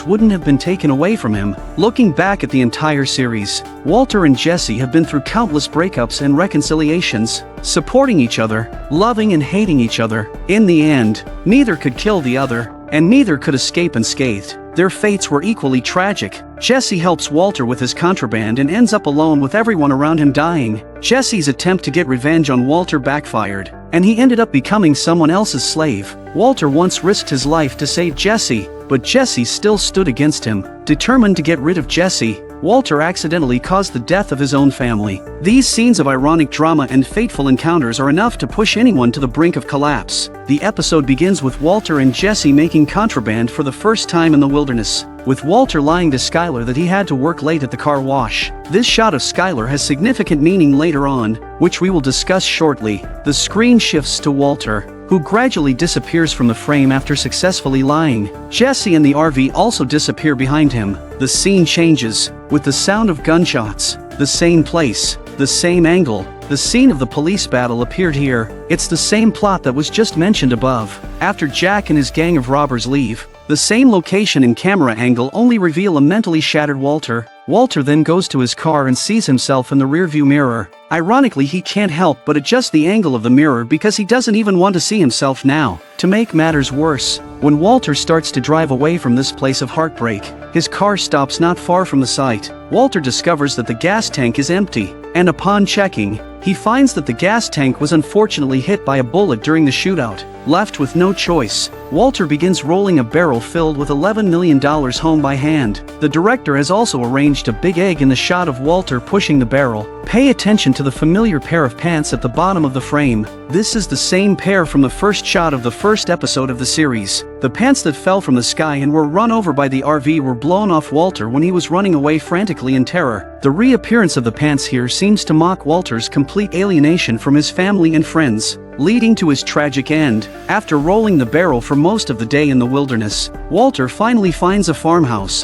wouldn't have been taken away from him. Looking back at the entire series, Walter and Jesse have been through countless breakups and reconciliations, supporting each other, loving and hating each other. In the end, neither could kill the other, and neither could escape unscathed. Their fates were equally tragic. Jesse helps Walter with his contraband and ends up alone with everyone around him dying. Jesse's attempt to get revenge on Walter backfired, and he ended up becoming someone else's slave. Walter once risked his life to save Jesse, but Jesse still stood against him. Determined to get rid of Jesse, Walter accidentally caused the death of his own family. These scenes of ironic drama and fateful encounters are enough to push anyone to the brink of collapse. The episode begins with Walter and Jesse making contraband for the first time in the wilderness, with Walter lying to Skylar that he had to work late at the car wash. This shot of Skylar has significant meaning later on, which we will discuss shortly. The screen shifts to Walter, who gradually disappears from the frame after successfully lying. Jesse and the RV also disappear behind him. The scene changes, with the sound of gunshots. The same place, the same angle. The scene of the police battle appeared here. It's the same plot that was just mentioned above. After Jack and his gang of robbers leave, the same location and camera angle only reveal a mentally shattered Walter. Walter then goes to his car and sees himself in the rearview mirror. Ironically, he can't help but adjust the angle of the mirror because he doesn't even want to see himself now. To make matters worse, when Walter starts to drive away from this place of heartbreak, his car stops not far from the site. Walter discovers that the gas tank is empty, and upon checking, he finds that the gas tank was unfortunately hit by a bullet during the shootout. Left with no choice, Walter begins rolling a barrel filled with $11 million home by hand. The director has also arranged a big egg in the shot of Walter pushing the barrel. Pay attention to the familiar pair of pants at the bottom of the frame. This is the same pair from the first shot of the first episode of the series. The pants that fell from the sky and were run over by the RV were blown off Walter when he was running away frantically in terror. The reappearance of the pants here seems to mock Walter's complete alienation from his family and friends, leading to his tragic end. After rolling the barrel for most of the day in the wilderness, Walter finally finds a farmhouse.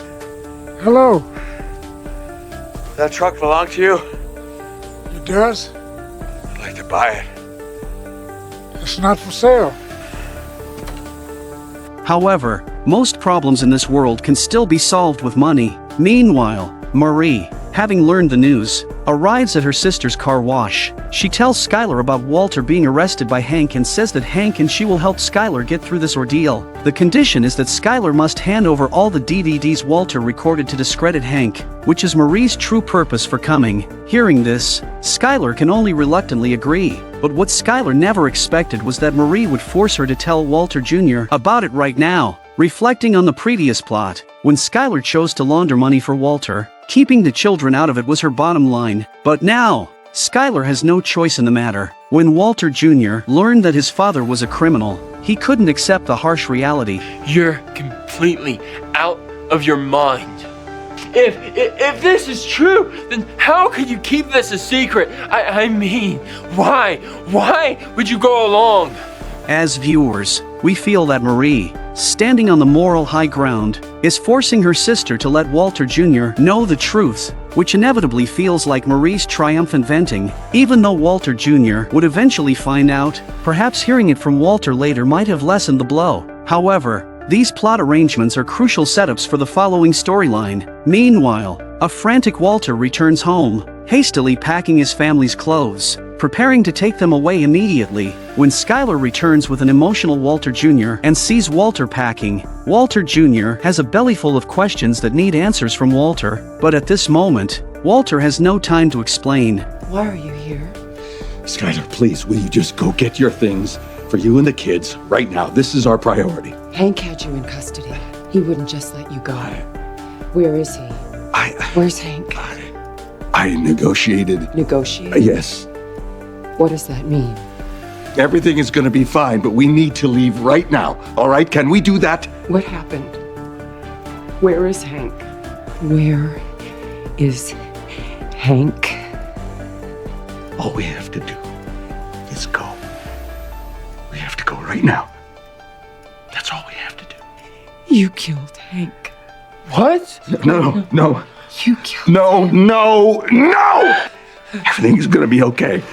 Hello. That truck belong to you? It does? I'd like to buy it. It's not for sale. However, most problems in this world can still be solved with money. Meanwhile, Marie, having learned the news, arrives at her sister's car wash. She tells Skylar about Walter being arrested by Hank and says that Hank and she will help Skylar get through this ordeal. The condition is that Skylar must hand over all the DVDs Walter recorded to discredit Hank, which is Marie's true purpose for coming. Hearing this, Skylar can only reluctantly agree. But what Skylar never expected was that Marie would force her to tell Walter Jr. about it right now. Reflecting on the previous plot, when Skylar chose to launder money for Walter, keeping the children out of it was her bottom line. But now, Skylar has no choice in the matter. When Walter Jr. learned that his father was a criminal, he couldn't accept the harsh reality. You're completely out of your mind. If this is true, then how could you keep this a secret? I mean, why would you go along? As viewers, we feel that Marie, standing on the moral high ground, is forcing her sister to let Walter Jr. know the truth, which inevitably feels like Marie's triumphant venting. Even though Walter Jr. would eventually find out, perhaps hearing it from Walter later might have lessened the blow. However, these plot arrangements are crucial setups for the following storyline. Meanwhile, a frantic Walter returns home, hastily packing his family's clothes, preparing to take them away immediately. When Skylar returns with an emotional Walter Jr. and sees Walter packing, Walter Jr. has a bellyful of questions that need answers from Walter, but at this moment, Walter has no time to explain. Why are you here? Skylar, please, will you just go get your things for you and the kids right now? This is our priority. Hank had you in custody. He wouldn't just let you go. Where is he? Where's Hank? I negotiated. Negotiated? Yes. What does that mean? Everything is going to be fine, but we need to leave right now. All right? Can we do that? What happened? Where is Hank? Where is Hank? All we have to do is go. We have to go right now. That's all we have to do. You killed Hank. What? No. You killed No! Everything's gonna be okay.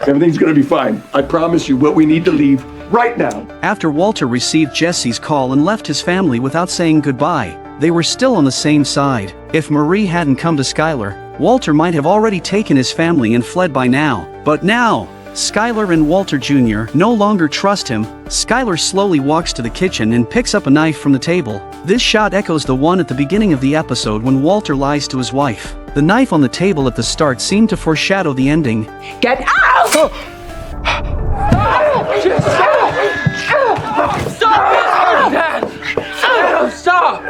Everything's gonna be fine. I promise you, but we need to leave right now. After Walter received Jesse's call and left his family without saying goodbye, they were still on the same side. If Marie hadn't come to Skylar, Walter might have already taken his family and fled by now. But now, Skylar and Walter Jr. no longer trust him. Skylar slowly walks to the kitchen and picks up a knife from the table. This shot echoes the one at the beginning of the episode when Walter lies to his wife. The knife on the table at the start seemed to foreshadow the ending. Get out! Stop this, Dad! Stop!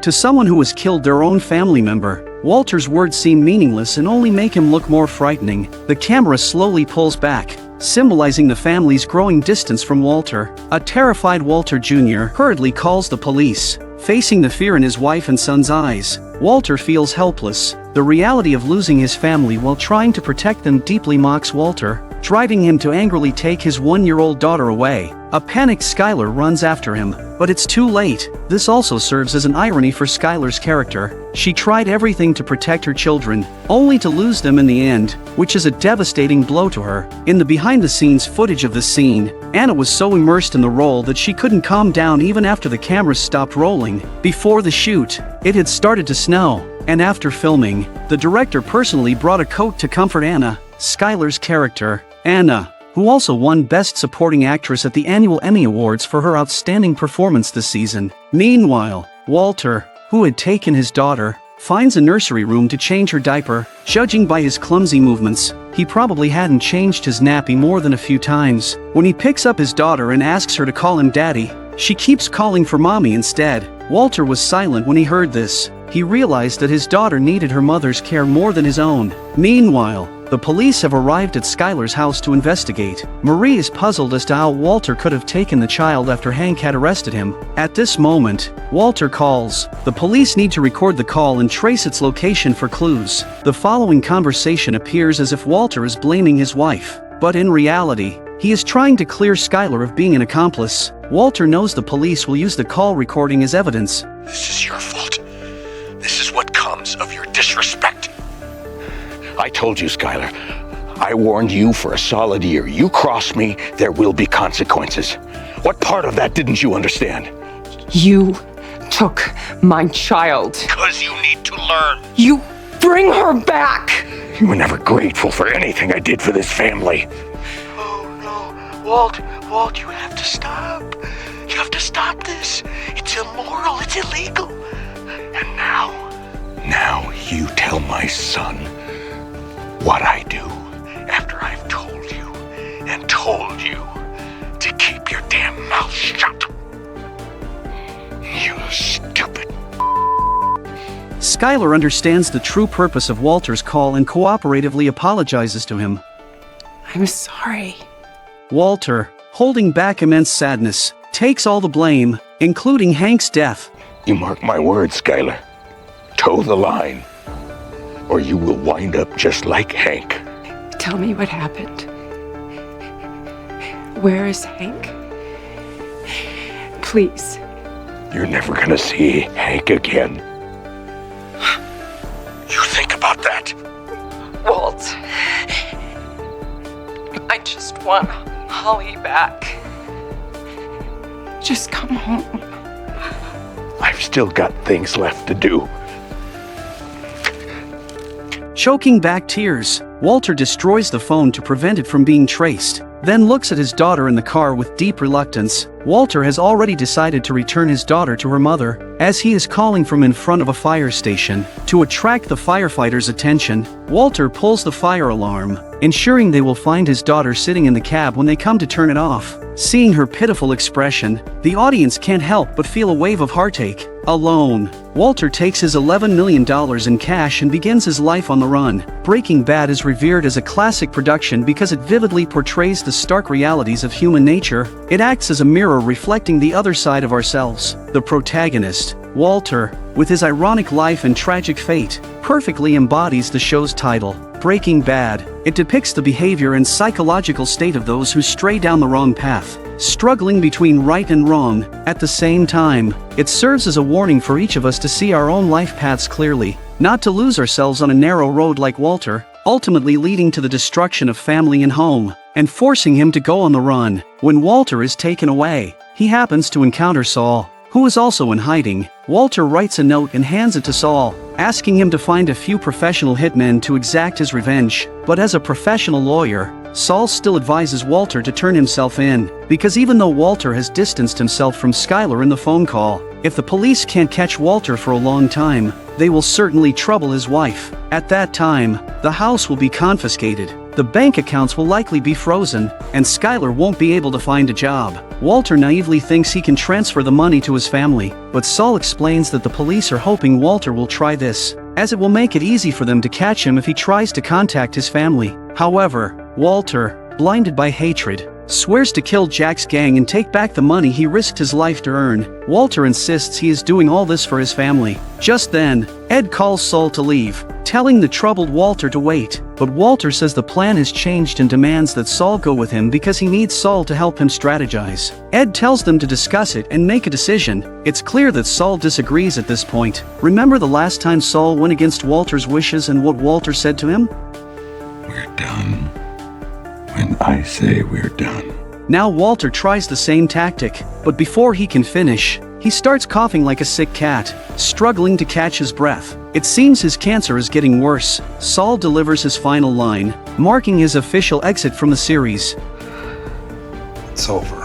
To someone who has killed their own family member, Walter's words seem meaningless and only make him look more frightening. The camera slowly pulls back, symbolizing the family's growing distance from Walter. A terrified Walter Jr. hurriedly calls the police. Facing the fear in his wife and son's eyes, Walter feels helpless. The reality of losing his family while trying to protect them deeply mocks Walter, driving him to angrily take his 1-year-old daughter away. A panicked Skylar runs after him, but it's too late. This also serves as an irony for Skylar's character. She tried everything to protect her children, only to lose them in the end, which is a devastating blow to her. In the behind-the-scenes footage of this scene, Anna was so immersed in the role that she couldn't calm down even after the cameras stopped rolling. Before the shoot, it had started to snow, and after filming, the director personally brought a coat to comfort Anna, Skylar's character. Anna, who also won Best Supporting Actress at the annual Emmy Awards for her outstanding performance this season. Meanwhile, Walter, who had taken his daughter, finds a nursery room to change her diaper. Judging by his clumsy movements, he probably hadn't changed his nappy more than a few times. When he picks up his daughter and asks her to call him daddy, she keeps calling for mommy instead. Walter was silent when he heard this. He realized that his daughter needed her mother's care more than his own. Meanwhile, the police have arrived at Skylar's house to investigate. Marie is puzzled as to how Walter could have taken the child after Hank had arrested him. At this moment, Walter calls. The police need to record the call and trace its location for clues. The following conversation appears as if Walter is blaming his wife, but in reality, he is trying to clear Skylar of being an accomplice. Walter knows the police will use the call recording as evidence. This is your fault. This is what comes of your disrespect. I told you, Skylar. I warned you for a solid year. You cross me, there will be consequences. What part of that didn't you understand? You took my child. Because you need to learn. You bring her back. You were never grateful for anything I did for this family. Oh no, Walt, you have to stop. You have to stop this. It's immoral, it's illegal. And now you tell my son what I do after I've told you and told you to keep your damn mouth shut. You stupid. Skylar understands the true purpose of Walter's call and cooperatively apologizes to him. I'm sorry. Walter, holding back immense sadness, takes all the blame, including Hank's death. You mark my words, Skylar. Toe the line, or you will wind up just like Hank. Tell me what happened. Where is Hank? Please. You're never gonna see Hank again. You think about that. Walt, I just want Holly back. Just come home. I've still got things left to do. Choking back tears, Walter destroys the phone to prevent it from being traced, then looks at his daughter in the car with deep reluctance. Walter has already decided to return his daughter to her mother, as he is calling from in front of a fire station. To attract the firefighters' attention, Walter pulls the fire alarm, ensuring they will find his daughter sitting in the cab when they come to turn it off. Seeing her pitiful expression, the audience can't help but feel a wave of heartache. alone. Walter takes his $11 million in cash and begins his life on the run. Breaking Bad is revered as a classic production because it vividly portrays the stark realities of human nature. It acts as a mirror reflecting the other side of ourselves. The protagonist, Walter, with his ironic life and tragic fate, perfectly embodies the show's title, Breaking Bad. It depicts the behavior and psychological state of those who stray down the wrong path, struggling between right and wrong. At the same time, it serves as a warning for each of us to see our own life paths clearly, not to lose ourselves on a narrow road like Walter, ultimately leading to the destruction of family and home, and forcing him to go on the run. When Walter is taken away, he happens to encounter Saul, who is also in hiding. Walter writes a note and hands it to Saul, asking him to find a few professional hitmen to exact his revenge. But as a professional lawyer, Saul still advises Walter to turn himself in, because even though Walter has distanced himself from Skylar in the phone call, if the police can't catch Walter for a long time, they will certainly trouble his wife. At that time, the house will be confiscated, the bank accounts will likely be frozen, and Skylar won't be able to find a job. Walter naively thinks he can transfer the money to his family, but Saul explains that the police are hoping Walter will try this, as it will make it easy for them to catch him if he tries to contact his family. However, Walter, blinded by hatred, swears to kill Jack's gang and take back the money he risked his life to earn. Walter insists he is doing all this for his family. Just then, Ed calls Saul to leave, telling the troubled Walter to wait. But Walter says the plan has changed and demands that Saul go with him because he needs Saul to help him strategize. Ed tells them to discuss it and make a decision. It's clear that Saul disagrees at this point. Remember the last time Saul went against Walter's wishes and what Walter said to him? We're done when I say we're done. Now Walter tries the same tactic, but before he can finish, he starts coughing like a sick cat, struggling to catch his breath. It seems his cancer is getting worse. Saul delivers his final line, marking his official exit from the series. It's over.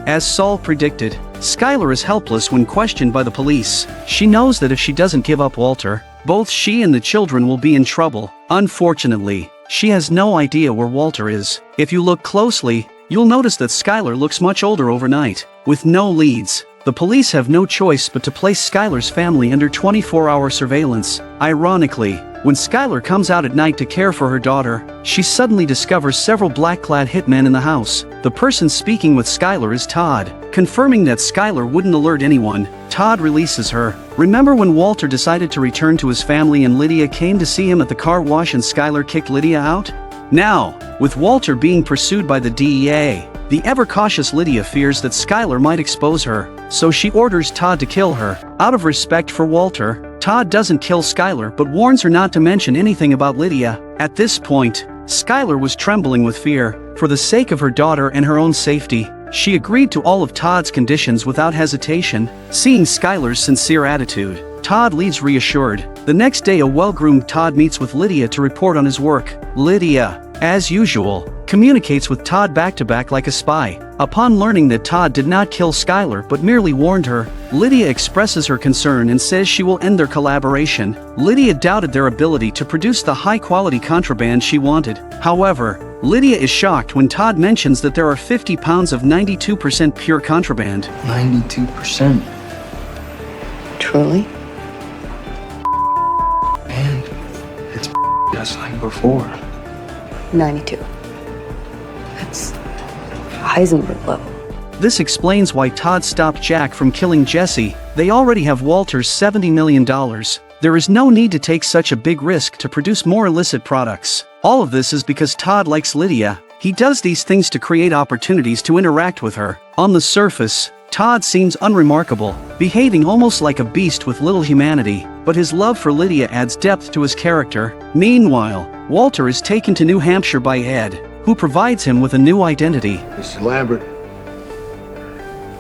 As Saul predicted, Skylar is helpless when questioned by the police. She knows that if she doesn't give up Walter, both she and the children will be in trouble. Unfortunately, she has no idea where Walter is. If you look closely, you'll notice that Skylar looks much older overnight. With no leads, the police have no choice but to place Skylar's family under 24-hour surveillance. Ironically, when Skylar comes out at night to care for her daughter, she suddenly discovers several black-clad hitmen in the house. The person speaking with Skylar is Todd. Confirming that Skylar wouldn't alert anyone, Todd releases her. Remember when Walter decided to return to his family and Lydia came to see him at the car wash and Skylar kicked Lydia out? Now, with Walter being pursued by the DEA, the ever-cautious Lydia fears that Skylar might expose her, so she orders Todd to kill her. Out of respect for Walter, Todd doesn't kill Skylar but warns her not to mention anything about Lydia. At this point, Skylar was trembling with fear. For the sake of her daughter and her own safety, she agreed to all of Todd's conditions without hesitation. Seeing Skylar's sincere attitude, Todd leaves reassured. The next day, a well-groomed Todd meets with Lydia to report on his work. Lydia, as usual, communicates with Todd back-to-back like a spy. Upon learning that Todd did not kill Skylar but merely warned her, Lydia expresses her concern and says she will end their collaboration. Lydia doubted their ability to produce the high-quality contraband she wanted. However, Lydia is shocked when Todd mentions that there are 50 pounds of 92% pure contraband. 92%. Truly? And it's just like before. 92. That's Heisenberg level. This explains why Todd stopped Jack from killing Jesse. They already have Walter's $70 million. There is no need to take such a big risk to produce more illicit products. All of this is because Todd likes Lydia. He does these things to create opportunities to interact with her. On the surface, Todd seems unremarkable, behaving almost like a beast with little humanity, but his love for Lydia adds depth to his character. Meanwhile, Walter is taken to New Hampshire by Ed, who provides him with a new identity. Mr. Lambert,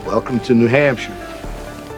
welcome to New Hampshire.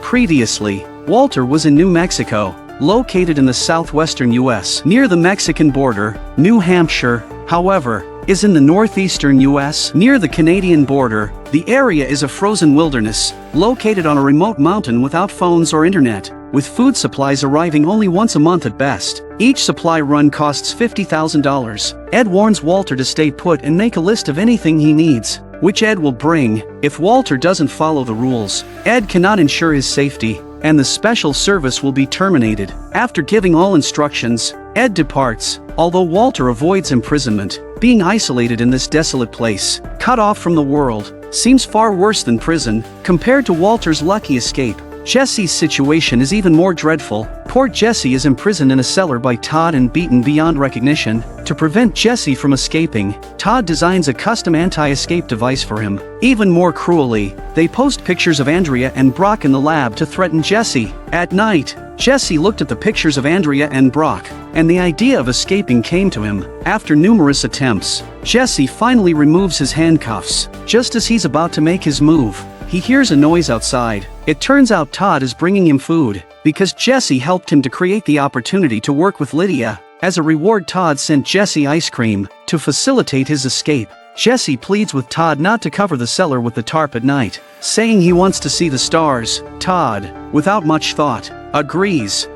Previously, Walter was in New Mexico, located in the southwestern U.S. Near the Mexican border. New Hampshire, however, is in the northeastern U.S. Near the Canadian border. The area is a frozen wilderness, located on a remote mountain without phones or internet, with food supplies arriving only once a month at best. Each supply run costs $50,000. Ed warns Walter to stay put and make a list of anything he needs, which Ed will bring. If Walter doesn't follow the rules, Ed cannot ensure his safety. and the special service will be terminated. After giving all instructions, Ed departs, although Walter avoids imprisonment. Being isolated in this desolate place, cut off from the world, seems far worse than prison, compared to Walter's lucky escape. Jesse's situation is even more dreadful. Poor Jesse is imprisoned in a cellar by Todd and beaten beyond recognition. To prevent Jesse from escaping, Todd designs a custom anti-escape device for him. Even more cruelly, they post pictures of Andrea and Brock in the lab to threaten Jesse. At night, Jesse looked at the pictures of Andrea and Brock, and the idea of escaping came to him. After numerous attempts, Jesse finally removes his handcuffs. Just as he's about to make his move, he hears a noise outside. It turns out Todd is bringing him food, because Jesse helped him to create the opportunity to work with Lydia. As a reward, Todd sent Jesse ice cream to facilitate his escape. Jesse pleads with Todd not to cover the cellar with the tarp at night, saying he wants to see the stars. Todd, without much thought, agrees.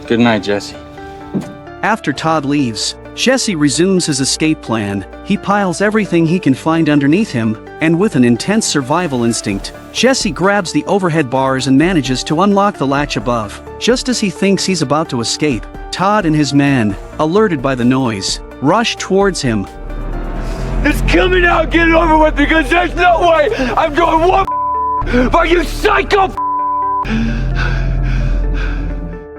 Good night, Jesse. After Todd leaves, Jesse resumes his escape plan. He piles everything he can find underneath him, and with an intense survival instinct, Jesse grabs the overhead bars and manages to unlock the latch above. Just as he thinks he's about to escape, Todd and his men, alerted by the noise, rush towards him. Just kill me now and get it over with, because there's no way I'm doing one for you psycho.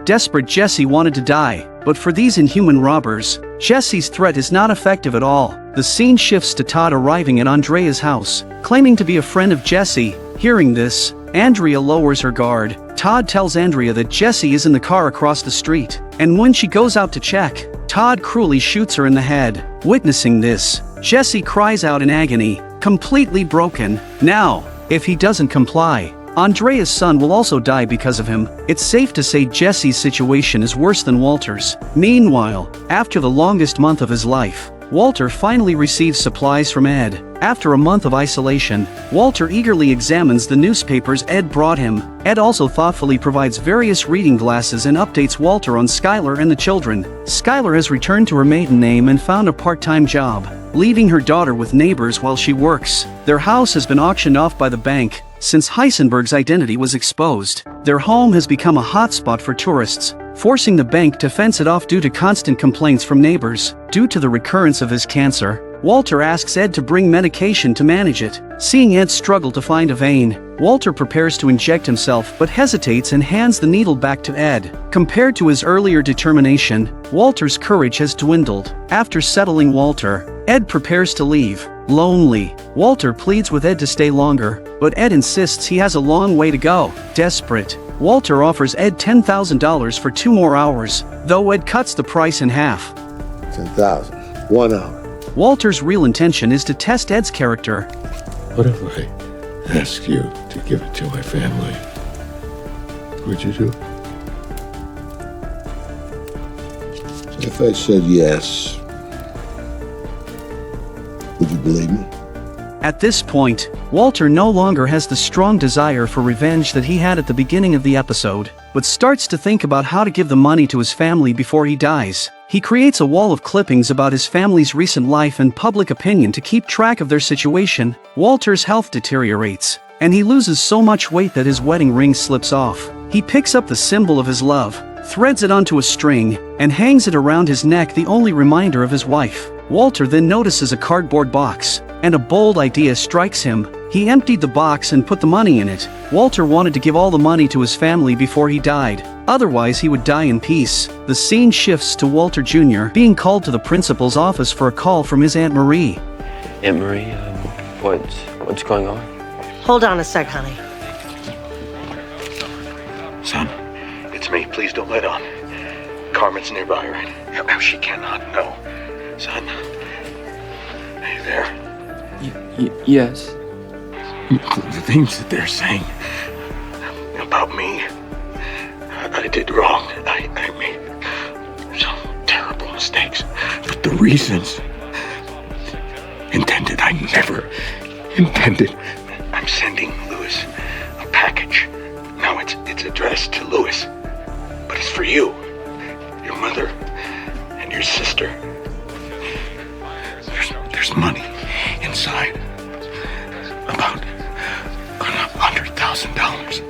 Desperate, Jesse wanted to die, but for these inhuman robbers, Jesse's threat is not effective at all. The scene shifts to Todd arriving at Andrea's house, claiming to be a friend of Jesse. Hearing this, Andrea lowers her guard. Todd tells Andrea that Jesse is in the car across the street, and when she goes out to check, Todd cruelly shoots her in the head. Witnessing this, Jesse cries out in agony, completely broken. Now, if he doesn't comply, Andrea's son will also die because of him. It's safe to say Jesse's situation is worse than Walter's. Meanwhile, after the longest month of his life, Walter finally receives supplies from Ed. After a month of isolation, Walter eagerly examines the newspapers Ed brought him. Ed also thoughtfully provides various reading glasses and updates Walter on Skylar and the children. Skylar has returned to her maiden name and found a part-time job, leaving her daughter with neighbors while she works. Their house has been auctioned off by the bank. Since Heisenberg's identity was exposed, their home has become a hotspot for tourists, forcing the bank to fence it off due to constant complaints from neighbors. Due to the recurrence of his cancer, Walter asks Ed to bring medication to manage it. Seeing Ed struggle to find a vein, Walter prepares to inject himself but hesitates and hands the needle back to Ed. Compared to his earlier determination, Walter's courage has dwindled. After settling Walter, Ed prepares to leave. Lonely, Walter pleads with Ed to stay longer, but Ed insists he has a long way to go. Desperate, Walter offers Ed $10,000 for 2 more hours, though Ed cuts the price in half. 10,000. 1 hour. Walter's real intention is to test Ed's character. What if I ask you to give it to my family? Would you do? If I said yes, would you believe me? At this point, Walter no longer has the strong desire for revenge that he had at the beginning of the episode, but starts to think about how to give the money to his family before he dies. He creates a wall of clippings about his family's recent life and public opinion to keep track of their situation. Walter's health deteriorates, and he loses so much weight that his wedding ring slips off. He picks up the symbol of his love, threads it onto a string, and hangs it around his neck, the only reminder of his wife. Walter then notices a cardboard box, and a bold idea strikes him. He emptied the box and put the money in it. Walter wanted to give all the money to his family before he died, otherwise he would die in peace. The scene shifts to Walter Jr. being called to the principal's office for a call from his Aunt Marie. Aunt Marie, what's going on? Hold on a sec, honey. Son, it's me. Please don't let on. Carmen's nearby, right? No, she cannot know. Son, are you there? Yes. The things that they're saying about me, I did wrong. I made some terrible mistakes. But the reasons intended, I never intended. I'm sending Louis a package. Now it's addressed to Louis, but it's for you, your mother, and your sister. There's money inside. About $100,000.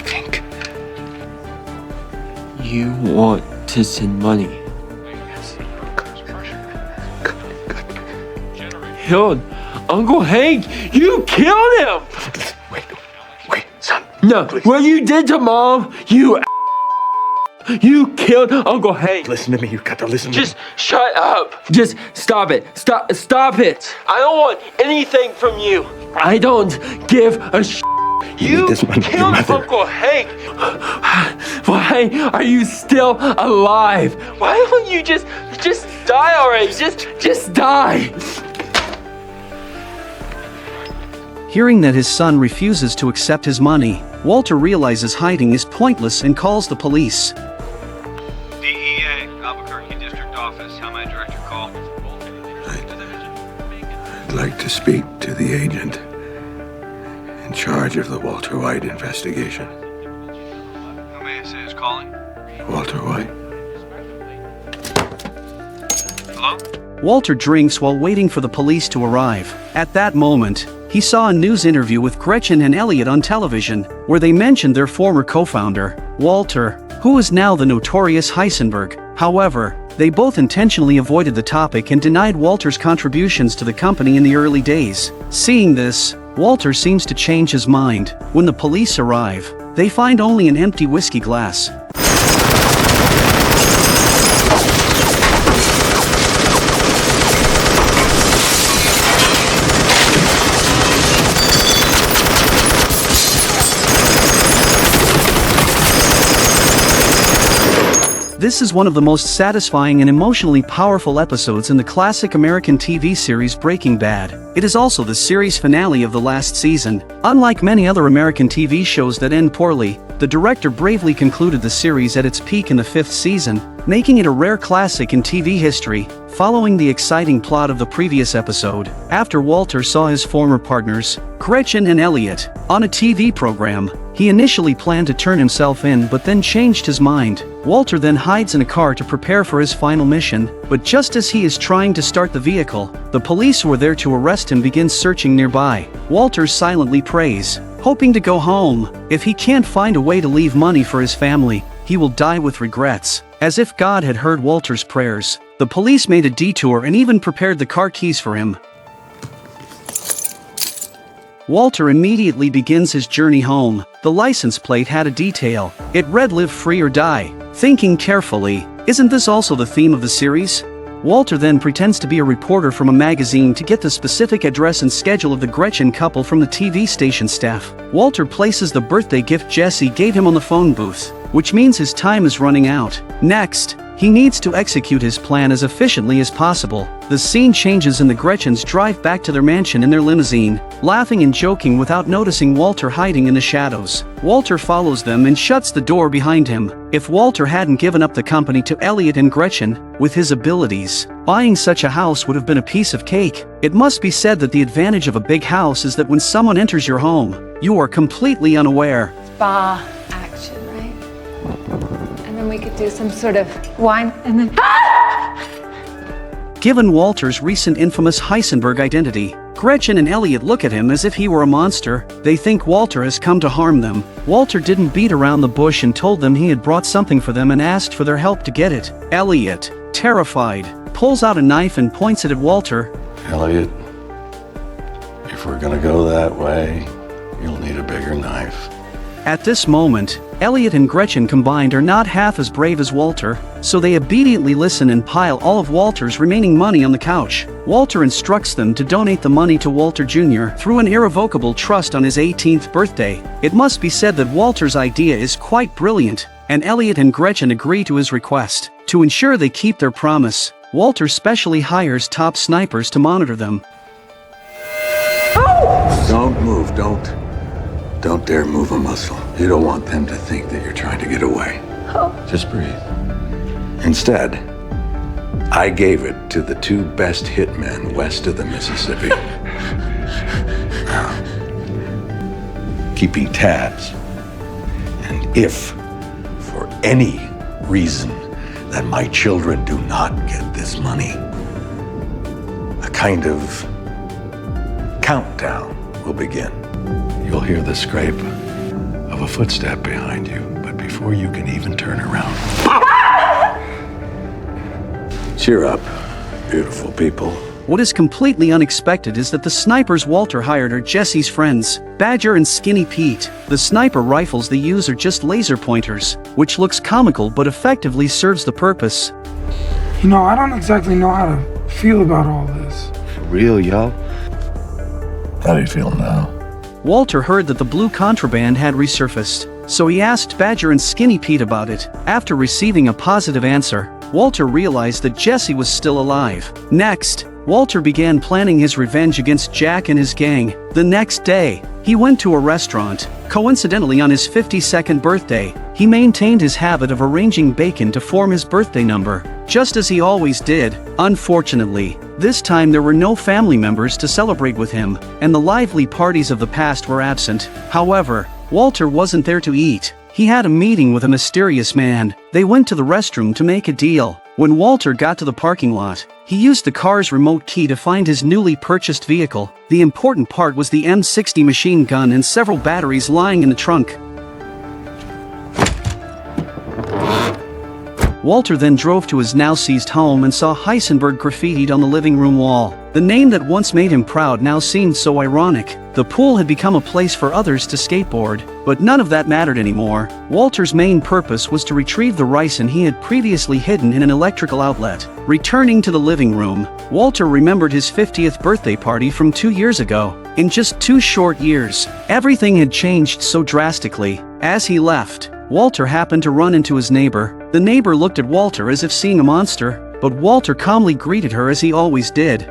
think. You want to send money. Killed Uncle Hank! You killed him! Wait, son. No, please. What you did to Mom, you killed Uncle Hank. Listen to me, you got to listen to me. Just shut up. Just stop it. Stop it. I don't want anything from you. I don't give a You killed Uncle Hank. Why are you still alive? Why don't you just die already? Just die. Hearing that his son refuses to accept his money, Walter realizes hiding is pointless and calls the police. DEA, Albuquerque District Office. How may I direct your call? I'd like to speak to the agent in charge of the Walter White investigation. Who may I say is calling? Walter White. Hello? Walter drinks while waiting for the police to arrive. At that moment, he saw a news interview with Gretchen and Elliot on television, where they mentioned their former co-founder, Walter, who is now the notorious Heisenberg. However, they both intentionally avoided the topic and denied Walter's contributions to the company in the early days. Seeing this, Walter seems to change his mind. When the police arrive, they find only an empty whiskey glass. This is one of the most satisfying and emotionally powerful episodes in the classic American TV series Breaking Bad. It is also the series finale of the last season. Unlike many other American TV shows that end poorly, the director bravely concluded the series at its peak in the 5th season, making it a rare classic in TV history. Following the exciting plot of the previous episode, after Walter saw his former partners, Gretchen and Elliot, on a TV program, he initially planned to turn himself in but then changed his mind. Walter then hides in a car to prepare for his final mission, but just as he is trying to start the vehicle, the police who are there to arrest him begin searching nearby. Walter silently prays, hoping to go home. If he can't find a way to leave money for his family, he will die with regrets. As if God had heard Walter's prayers, the police made a detour and even prepared the car keys for him. Walter immediately begins his journey home. The license plate had a detail. It read "Live free or die." Thinking carefully, isn't this also the theme of the series? Walter then pretends to be a reporter from a magazine to get the specific address and schedule of the Gretchen couple from the TV station staff. Walter places the birthday gift Jesse gave him on the phone booth, which means his time is running out. Next, he needs to execute his plan as efficiently as possible. The scene changes and the Gretchens drive back to their mansion in their limousine, laughing and joking without noticing Walter hiding in the shadows. Walter follows them and shuts the door behind him. If Walter hadn't given up the company to Elliot and Gretchen, with his abilities, buying such a house would have been a piece of cake. It must be said that the advantage of a big house is that when someone enters your home, you are completely unaware. Spa action, right? And then we could do some sort of wine and then... Given Walter's recent infamous Heisenberg identity, Gretchen and Elliot look at him as if he were a monster. They think Walter has come to harm them. Walter didn't beat around the bush and told them he had brought something for them and asked for their help to get it. Elliot, terrified, pulls out a knife and points it at Walter. Elliot, if we're gonna go that way, you'll need a bigger knife. At this moment, Elliot and Gretchen combined are not half as brave as Walter, so they obediently listen and pile all of Walter's remaining money on the couch. Walter instructs them to donate the money to Walter Jr. through an irrevocable trust on his 18th birthday. It must be said that Walter's idea is quite brilliant, and Elliot and Gretchen agree to his request. To ensure they keep their promise, Walter specially hires top snipers to monitor them. Don't move, Don't dare move a muscle. You don't want them to think that you're trying to get away. Just breathe. Instead, I gave it to the 2 best hitmen west of the Mississippi. Now, keeping tabs. And if, for any reason, that my children do not get this money, a kind of countdown will begin. You'll hear the scrape of a footstep behind you, but before you can even turn around. Cheer up, beautiful people. What is completely unexpected is that the snipers Walter hired are Jesse's friends, Badger and Skinny Pete. The sniper rifles they use are just laser pointers, which looks comical but effectively serves the purpose. You know, I don't exactly know how to feel about all this. For real, yo? How do you feel now? Walter heard that the blue contraband had resurfaced, so he asked Badger and Skinny Pete about it. After receiving a positive answer, Walter realized that Jesse was still alive. Next, Walter began planning his revenge against Jack and his gang. The next day, he went to a restaurant. Coincidentally, on his 52nd birthday, he maintained his habit of arranging bacon to form his birthday number, just as he always did. Unfortunately, this time there were no family members to celebrate with him, and the lively parties of the past were absent. However, Walter wasn't there to eat. He had a meeting with a mysterious man. They went to the restroom to make a deal. When Walter got to the parking lot, he used the car's remote key to find his newly purchased vehicle. The important part was the M60 machine gun and several batteries lying in the trunk. Walter then drove to his now-seized home and saw Heisenberg graffitied on the living room wall. The name that once made him proud now seemed so ironic. The pool had become a place for others to skateboard, but none of that mattered anymore. Walter's main purpose was to retrieve the ricin he had previously hidden in an electrical outlet. Returning to the living room, Walter remembered his 50th birthday party from 2 years ago. In just 2 short years, everything had changed so drastically. As he left, Walter happened to run into his neighbor. The neighbor looked at Walter as if seeing a monster, but Walter calmly greeted her as he always did.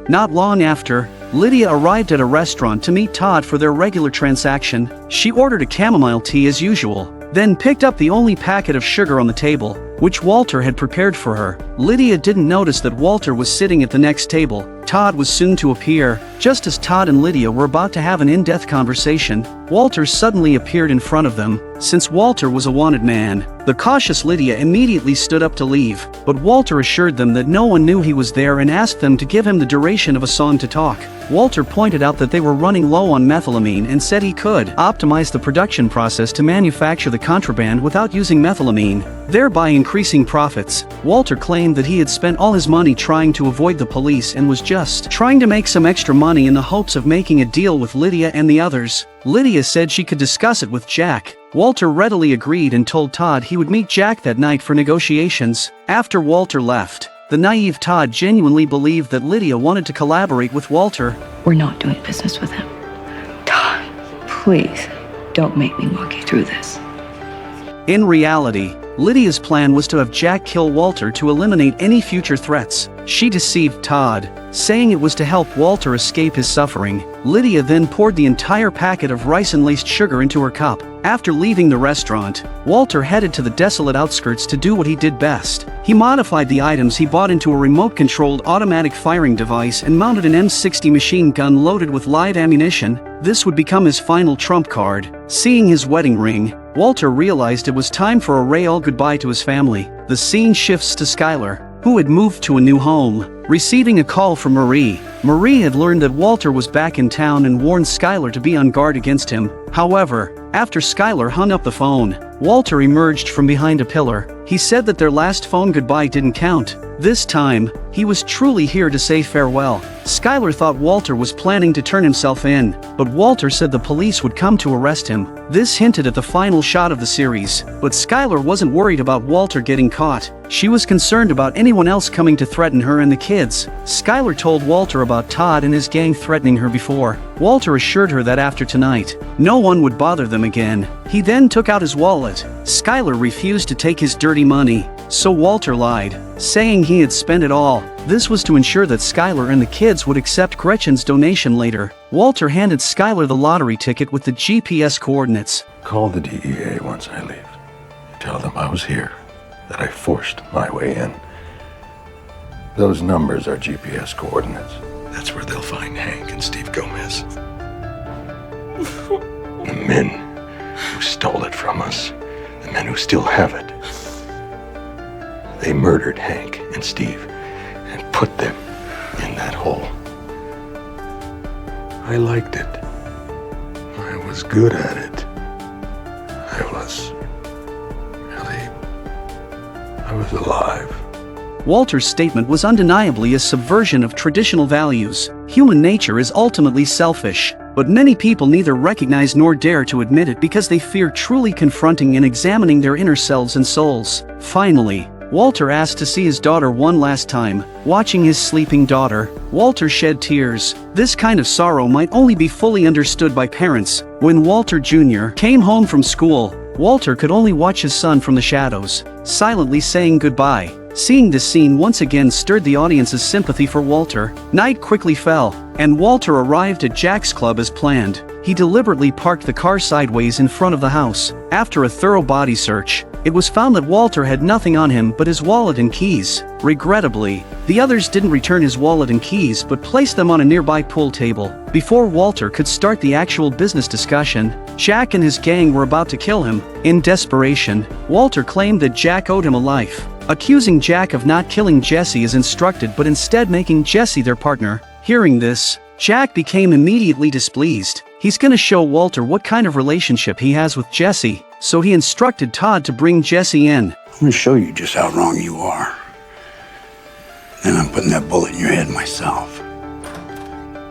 Not long after, Lydia arrived at a restaurant to meet Todd for their regular transaction. She ordered a chamomile tea as usual, then picked up the only packet of sugar on the table, which Walter had prepared for her. Lydia didn't notice that Walter was sitting at the next table. Todd was soon to appear. Just as Todd and Lydia were about to have an in-depth conversation, Walter suddenly appeared in front of them. Since Walter was a wanted man, the cautious Lydia immediately stood up to leave, but Walter assured them that no one knew he was there and asked them to give him the duration of a song to talk. Walter pointed out that they were running low on methylamine and said he could optimize the production process to manufacture the contraband without using methylamine, thereby increasing profits. Walter claimed that he had spent all his money trying to avoid the police and was just trying to make some extra money in the hopes of making a deal with Lydia and the others. Lydia said she could discuss it with Jack. Walter readily agreed and told Todd he would meet Jack that night for negotiations. After Walter left, the naive Todd genuinely believed that Lydia wanted to collaborate with Walter. We're not doing business with him. Todd, please, don't make me walk you through this. In reality, Lydia's plan was to have Jack kill Walter to eliminate any future threats. She deceived Todd, saying it was to help Walter escape his suffering. Lydia then poured the entire packet of ricin-laced sugar into her cup. After leaving the restaurant, Walter headed to the desolate outskirts to do what he did best. He modified the items he bought into a remote-controlled automatic firing device and mounted an M60 machine gun loaded with live ammunition. This would become his final trump card. Seeing his wedding ring, Walter realized it was time for a real goodbye to his family. The scene shifts to Skylar, who had moved to a new home. Receiving a call from Marie, Marie had learned that Walter was back in town and warned Skylar to be on guard against him. However, after Skylar hung up the phone, Walter emerged from behind a pillar. He said that their last phone goodbye didn't count. This time, he was truly here to say farewell. Skylar thought Walter was planning to turn himself in, but Walter said the police would come to arrest him. This hinted at the final shot of the series, but Skylar wasn't worried about Walter getting caught. She was concerned about anyone else coming to threaten her and the kids. Skylar told Walter about Todd and his gang threatening her before. Walter assured her that after tonight, no one would bother them again. He then took out his wallet. Skylar refused to take his dirty money, so Walter lied, saying he had spent it all. This was to ensure that Skylar and the kids would accept Gretchen's donation later. Walter handed Skylar the lottery ticket with the GPS coordinates. Call the DEA once I leave. Tell them I was here, that I forced my way in. Those numbers are GPS coordinates. That's where they'll find Hank and Steve Gomez. The men who stole it from us, the men who still have it. They murdered Hank and Steve and put them in that hole. I liked it. I was good at it. I was alive. Walter's statement was undeniably a subversion of traditional values. Human nature is ultimately selfish, but many people neither recognize nor dare to admit it because they fear truly confronting and examining their inner selves and souls. Finally, Walter asked to see his daughter one last time. Watching his sleeping daughter, Walter shed tears. This kind of sorrow might only be fully understood by parents. When Walter Jr. came home from school, Walter could only watch his son from the shadows, silently saying goodbye. Seeing this scene once again stirred the audience's sympathy for Walter. Night quickly fell, and Walter arrived at Jack's club as planned. He deliberately parked the car sideways in front of the house. After a thorough body search, it was found that Walter had nothing on him but his wallet and keys. Regrettably, the others didn't return his wallet and keys but placed them on a nearby pool table. Before Walter could start the actual business discussion, Jack and his gang were about to kill him. In desperation, Walter claimed that Jack owed him a life, accusing Jack of not killing Jesse as instructed but instead making Jesse their partner. Hearing this, Jack became immediately displeased. He's gonna show Walter what kind of relationship he has with Jesse, so he instructed Todd to bring Jesse in. I'm gonna show you just how wrong you are. Then I'm putting that bullet in your head myself.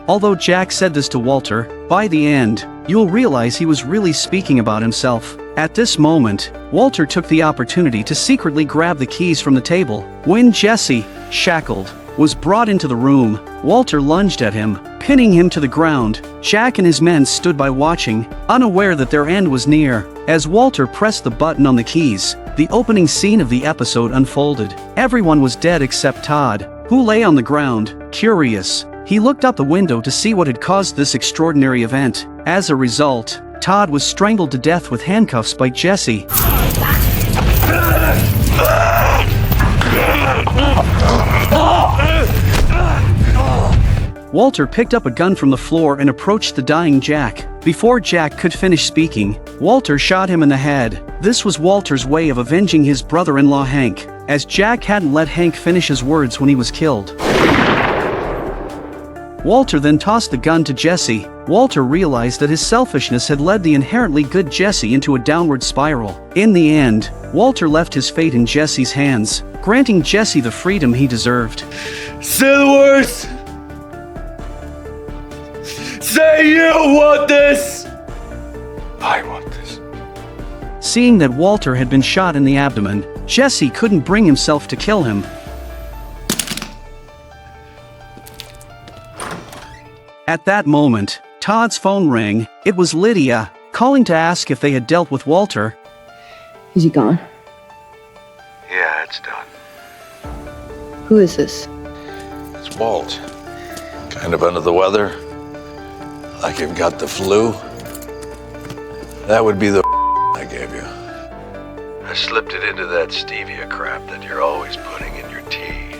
Although Jack said this to Walter, by the end, you'll realize he was really speaking about himself. At this moment, Walter took the opportunity to secretly grab the keys from the table. When Jesse, shackled, was brought into the room, Walter lunged at him, pinning him to the ground. Jack and his men stood by watching, unaware that their end was near. As Walter pressed the button on the keys, the opening scene of the episode unfolded. Everyone was dead except Todd, who lay on the ground, curious. He looked out the window to see what had caused this extraordinary event. As a result, Todd was strangled to death with handcuffs by Jesse. Walter picked up a gun from the floor and approached the dying Jack. Before Jack could finish speaking, Walter shot him in the head. This was Walter's way of avenging his brother-in-law Hank, as Jack hadn't let Hank finish his words when he was killed. Walter then tossed the gun to Jesse. Walter realized that his selfishness had led the inherently good Jesse into a downward spiral. In the end, Walter left his fate in Jesse's hands, granting Jesse the freedom he deserved. Say the words! Say you want this! I want this. Seeing that Walter had been shot in the abdomen, Jesse couldn't bring himself to kill him. At that moment, Todd's phone rang. It was Lydia, calling to ask if they had dealt with Walter. Is he gone? Yeah, it's done. Who is this? It's Walt. Kind of under the weather. Like you've got the flu. That would be the I gave you. I slipped it into that stevia crap that you're always putting in your tea.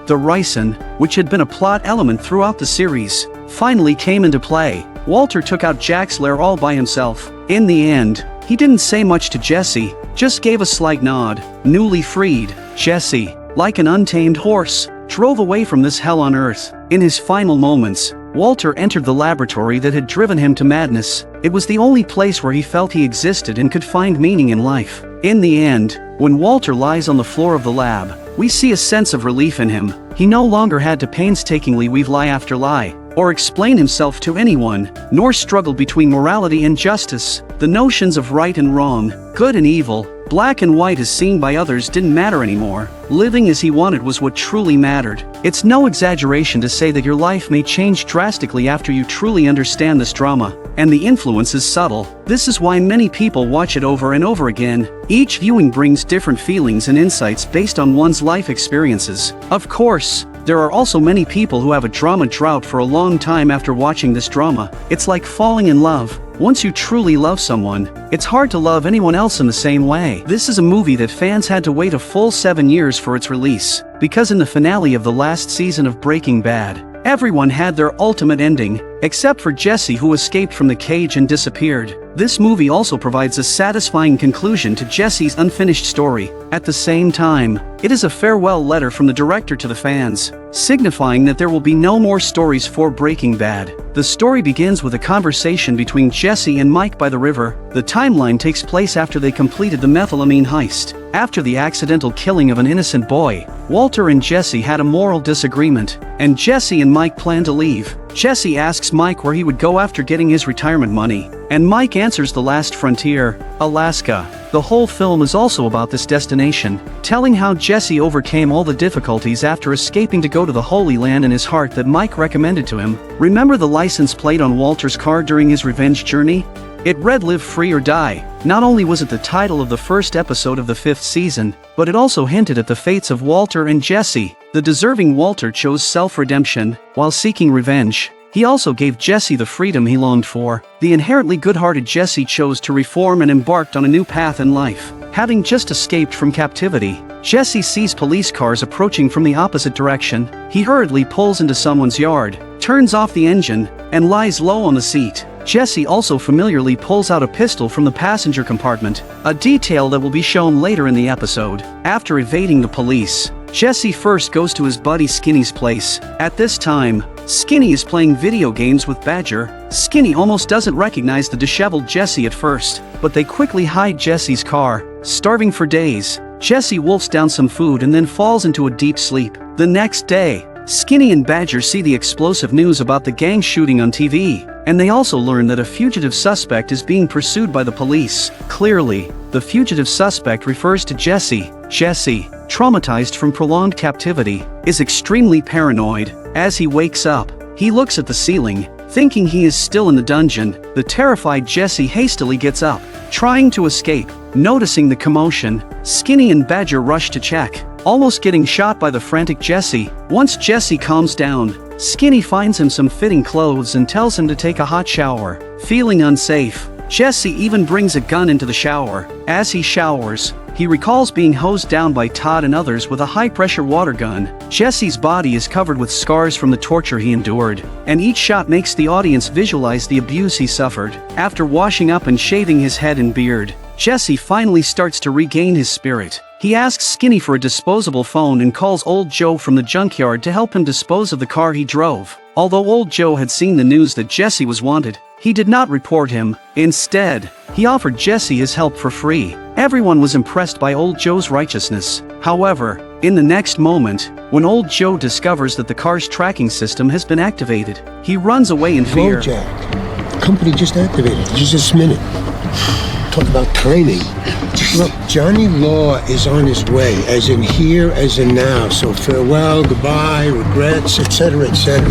The ricin, which had been a plot element throughout the series, finally came into play. Walter took out Jack's lair all by himself. In the end, he didn't say much to Jesse, just gave a slight nod. Newly freed, Jesse, like an untamed horse, drove away from this hell on earth. In his final moments, Walter entered the laboratory that had driven him to madness. It was the only place where he felt he existed and could find meaning in life. In the end, when Walter lies on the floor of the lab, we see a sense of relief in him. He no longer had to painstakingly weave lie after lie, or explain himself to anyone, nor struggle between morality and justice. The notions of right and wrong, good and evil, black and white as seen by others didn't matter anymore. Living as he wanted was what truly mattered. It's no exaggeration to say that your life may change drastically after you truly understand this drama, and the influence is subtle. This is why many people watch it over and over again. Each viewing brings different feelings and insights based on one's life experiences. Of course, there are also many people who have a drama drought for a long time after watching this drama. It's like falling in love. Once you truly love someone, it's hard to love anyone else in the same way. This is a movie that fans had to wait a full 7 years for its release, because in the finale of the last season of Breaking Bad, everyone had their ultimate ending, except for Jesse, who escaped from the cage and disappeared. This movie also provides a satisfying conclusion to Jesse's unfinished story. At the same time, it is a farewell letter from the director to the fans, signifying that there will be no more stories for Breaking Bad. The story begins with a conversation between Jesse and Mike by the river. The timeline takes place after they completed the methylamine heist. After the accidental killing of an innocent boy, Walter and Jesse had a moral disagreement, and Jesse and Mike plan to leave. Jesse asks Mike where he would go after getting his retirement money, and Mike answers the last frontier, Alaska. The whole film is also about this destination, telling how Jesse overcame all the difficulties after escaping to go to the Holy Land in his heart that Mike recommended to him. Remember the license plate on Walter's car during his revenge journey? It read "Live Free or Die." Not only was it the title of the first episode of the 5th season, but it also hinted at the fates of Walter and Jesse. The deserving Walter chose self-redemption, while seeking revenge. He also gave Jesse the freedom he longed for. The inherently good-hearted Jesse chose to reform and embarked on a new path in life. Having just escaped from captivity, Jesse sees police cars approaching from the opposite direction. He hurriedly pulls into someone's yard, turns off the engine, and lies low on the seat. Jesse also familiarly pulls out a pistol from the passenger compartment, a detail that will be shown later in the episode. After evading the police, Jesse first goes to his buddy Skinny's place. At this time, Skinny is playing video games with Badger. Skinny almost doesn't recognize the disheveled Jesse at first, but they quickly hide Jesse's car. Starving for days, Jesse wolfs down some food and then falls into a deep sleep. The next day, Skinny and Badger see the explosive news about the gang shooting on TV, and they also learn that a fugitive suspect is being pursued by the police. Clearly, the fugitive suspect refers to Jesse. Jesse, traumatized from prolonged captivity, is extremely paranoid. As he wakes up, he looks at the ceiling, thinking he is still in the dungeon. The terrified Jesse hastily gets up, trying to escape. Noticing the commotion, Skinny and Badger rush to check, almost getting shot by the frantic Jesse. Once Jesse calms down, Skinny finds him some fitting clothes and tells him to take a hot shower. Feeling unsafe, Jesse even brings a gun into the shower. As he showers, he recalls being hosed down by Todd and others with a high-pressure water gun. Jesse's body is covered with scars from the torture he endured, and each shot makes the audience visualize the abuse he suffered. After washing up and shaving his head and beard, Jesse finally starts to regain his spirit. He asks Skinny for a disposable phone and calls Old Joe from the junkyard to help him dispose of the car he drove. Although Old Joe had seen the news that Jesse was wanted, he did not report him. Instead, he offered Jesse his help for free. Everyone was impressed by Old Joe's righteousness. However, in the next moment, when Old Joe discovers that the car's tracking system has been activated, he runs away in fear. Whoa, Jack. The company just activated. Just this minute. Talk about timing. Look, Johnny Law is on his way, as in here, as in now. So farewell, goodbye, regrets, etc., etc.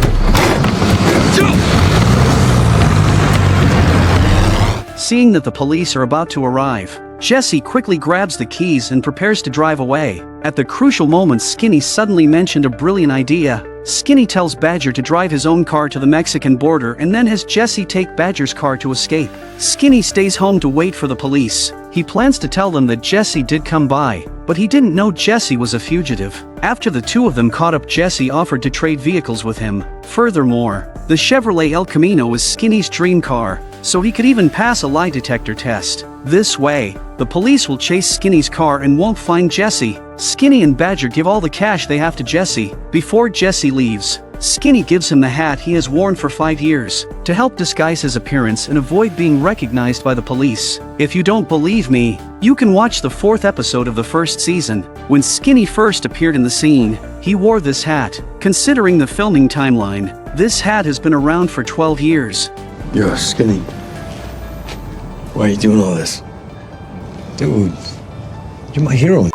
Seeing that the police are about to arrive, Jesse quickly grabs the keys and prepares to drive away. At the crucial moment, Skinny suddenly mentioned a brilliant idea. Skinny tells Badger to drive his own car to the Mexican border and then has Jesse take Badger's car to escape. Skinny stays home to wait for the police. He plans to tell them that Jesse did come by, but he didn't know Jesse was a fugitive. After the two of them caught up, Jesse offered to trade vehicles with him. Furthermore, the Chevrolet El Camino is Skinny's dream car, so he could even pass a lie detector test. This way, the police will chase Skinny's car and won't find Jesse. Skinny and Badger give all the cash they have to Jesse. Before Jesse leaves, Skinny gives him the hat he has worn for 5 years, to help disguise his appearance and avoid being recognized by the police. If you don't believe me, you can watch the 4th episode of the 1st season. When Skinny first appeared in the scene, he wore this hat. Considering the filming timeline, this hat has been around for 12 years. Yo, Skinny. Why are you doing all this? Dude, you're my hero.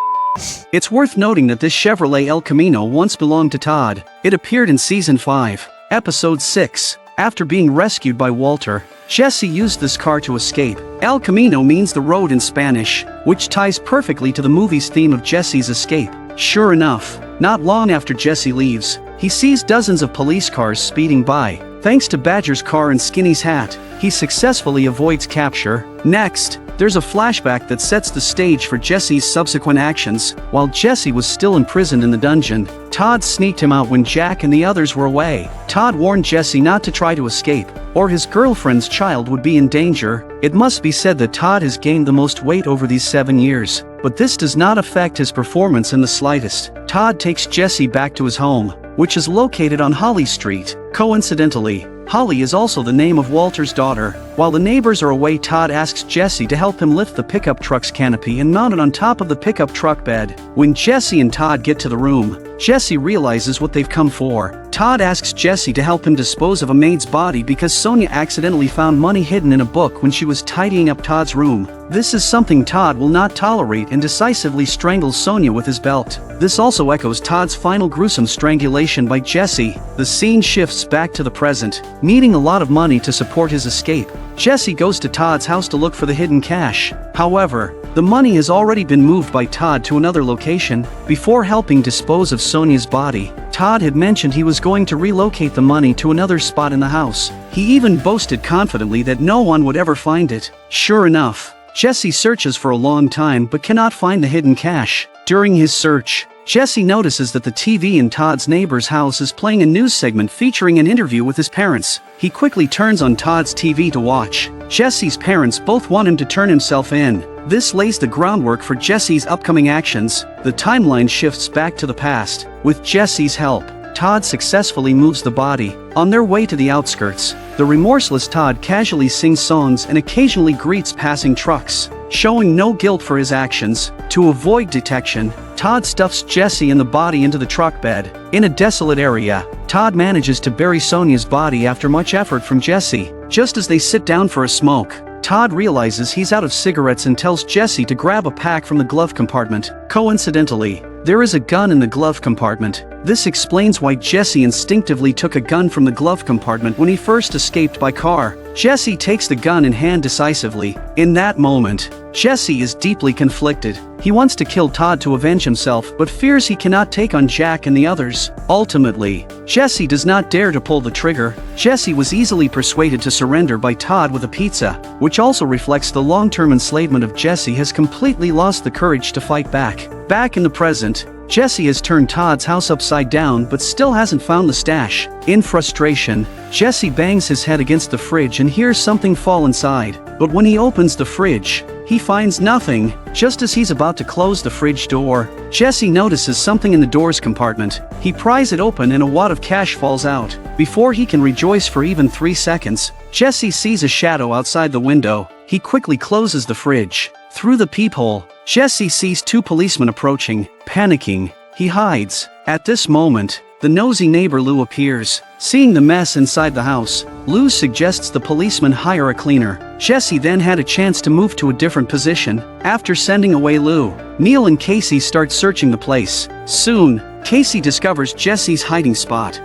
It's worth noting that this Chevrolet El Camino once belonged to Todd. It appeared in Season 5, Episode 6. After being rescued by Walter, Jesse used this car to escape. El Camino means the road in Spanish, which ties perfectly to the movie's theme of Jesse's escape. Sure enough, not long after Jesse leaves, he sees dozens of police cars speeding by. Thanks to Badger's car and Skinny's hat, he successfully avoids capture. Next, There's a flashback that sets the stage for Jesse's subsequent actions. While Jesse was still imprisoned in the dungeon, Todd sneaked him out when Jack and the others were away. Todd warned Jesse not to try to escape, or his girlfriend's child would be in danger. It must be said that Todd has gained the most weight over these 7 years, but this does not affect his performance in the slightest. Todd takes Jesse back to his home, which is located on Holly Street. Coincidentally, Holly is also the name of Walter's daughter. While the neighbors are away, Todd asks Jesse to help him lift the pickup truck's canopy and mount it on top of the pickup truck bed. When Jesse and Todd get to the room, Jesse realizes what they've come for. Todd asks Jesse to help him dispose of a maid's body because Sonia accidentally found money hidden in a book when she was tidying up Todd's room. This is something Todd will not tolerate and decisively strangles Sonia with his belt. This also echoes Todd's final gruesome strangulation by Jesse. The scene shifts back to the present. Needing a lot of money to support his escape, Jesse goes to Todd's house to look for the hidden cash. However, the money has already been moved by Todd to another location. Before helping dispose of Sonia's body, Todd had mentioned he was going to relocate the money to another spot in the house. He even boasted confidently that no one would ever find it. Sure enough, Jesse searches for a long time but cannot find the hidden cash. During his search, Jesse notices that the TV in Todd's neighbor's house is playing a news segment featuring an interview with his parents. He quickly turns on Todd's TV to watch. Jesse's parents both want him to turn himself in. This lays the groundwork for Jesse's upcoming actions. The timeline shifts back to the past. With Jesse's help, Todd successfully moves the body. On their way to the outskirts, the remorseless Todd casually sings songs and occasionally greets passing trucks, showing no guilt for his actions. To avoid detection, Todd stuffs Jesse and the body into the truck bed. In a desolate area, Todd manages to bury Sonia's body after much effort from Jesse. Just as they sit down for a smoke, Todd realizes he's out of cigarettes and tells Jesse to grab a pack from the glove compartment. Coincidentally, there is a gun in the glove compartment. This explains why Jesse instinctively took a gun from the glove compartment when he first escaped by car. Jesse takes the gun in hand decisively. In that moment, Jesse is deeply conflicted. He wants to kill Todd to avenge himself but fears he cannot take on Jack and the others. Ultimately, Jesse does not dare to pull the trigger. Jesse was easily persuaded to surrender by Todd with a pizza, which also reflects the long-term enslavement of Jesse has completely lost the courage to fight back. Back in the present, Jesse has turned Todd's house upside down but still hasn't found the stash. In frustration, Jesse bangs his head against the fridge and hears something fall inside. But when he opens the fridge, he finds nothing. Just as he's about to close the fridge door, Jesse notices something in the door's compartment. He pries it open and a wad of cash falls out. Before he can rejoice for even 3 seconds, Jesse sees a shadow outside the window. He quickly closes the fridge. Through the peephole, Jesse sees 2 policemen approaching. Panicking, he hides. At this moment, the nosy neighbor Lou appears. Seeing the mess inside the house, Lou suggests the policeman hire a cleaner. Jesse then had a chance to move to a different position. After sending away Lou, Neil and Casey start searching the place. Soon, Casey discovers Jesse's hiding spot.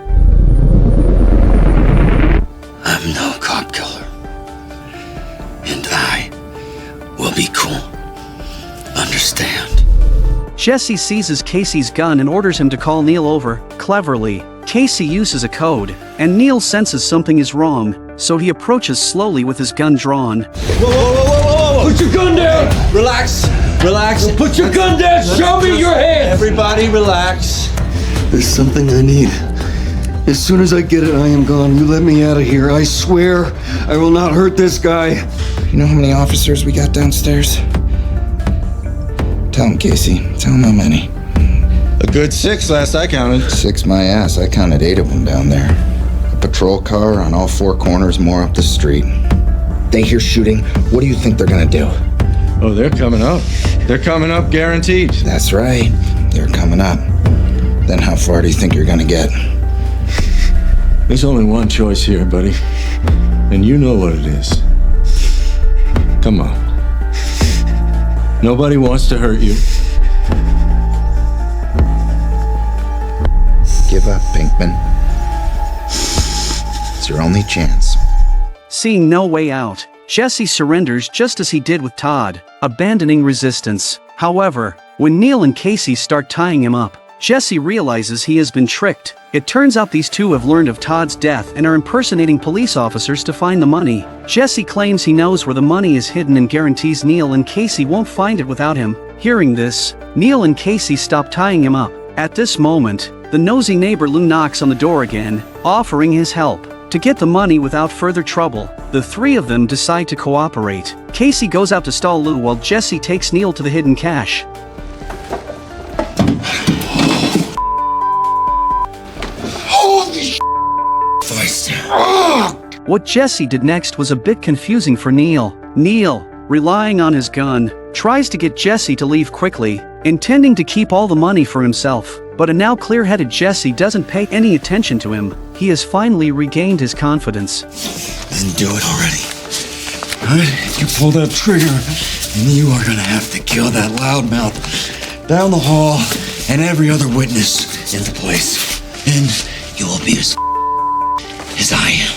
I'm no cop killer. And I will be cool. Understand? Jesse seizes Casey's gun and orders him to call Neil over. Cleverly, Casey uses a code, and Neil senses something is wrong, so he approaches slowly with his gun drawn. Whoa, whoa, whoa, whoa, whoa! Put your gun down! Relax, relax. Put your gun down! Show me your hands! Everybody relax. There's something I need. As soon as I get it, I am gone. You let me out of here. I swear I will not hurt this guy. You know how many officers we got downstairs? Tell him, Casey. Tell him how many. A good 6 last I counted. 6 my ass. I counted 8 of them down there. A patrol car on all 4 corners, more up the street. They hear shooting. What do you think they're gonna do? Oh, they're coming up. They're coming up, guaranteed. That's right. They're coming up. Then how far do you think you're gonna get? There's only one choice here, buddy. And you know what it is. Come on. Nobody wants to hurt you. Give up, Pinkman. It's your only chance. Seeing no way out, Jesse surrenders just as he did with Todd, abandoning resistance. However, when Neil and Casey start tying him up, Jesse realizes he has been tricked. It turns out these two have learned of Todd's death and are impersonating police officers to find the money. Jesse claims he knows where the money is hidden and guarantees Neil and Casey won't find it without him. Hearing this, Neil and Casey stop tying him up. At this moment, the nosy neighbor Lou knocks on the door again, offering his help. To get the money without further trouble, the three of them decide to cooperate. Casey goes out to stall Lou while Jesse takes Neil to the hidden cache. Holy voice. What Jesse did next was a bit confusing for Neil. Neil, relying on his gun, tries to get Jesse to leave quickly, intending to keep all the money for himself. But a now clear-headed Jesse doesn't pay any attention to him. He has finally regained his confidence. Then do it already. Alright, if you pull that trigger, then you are gonna have to kill that loudmouth down the hall and every other witness in the place. And you will be as I am.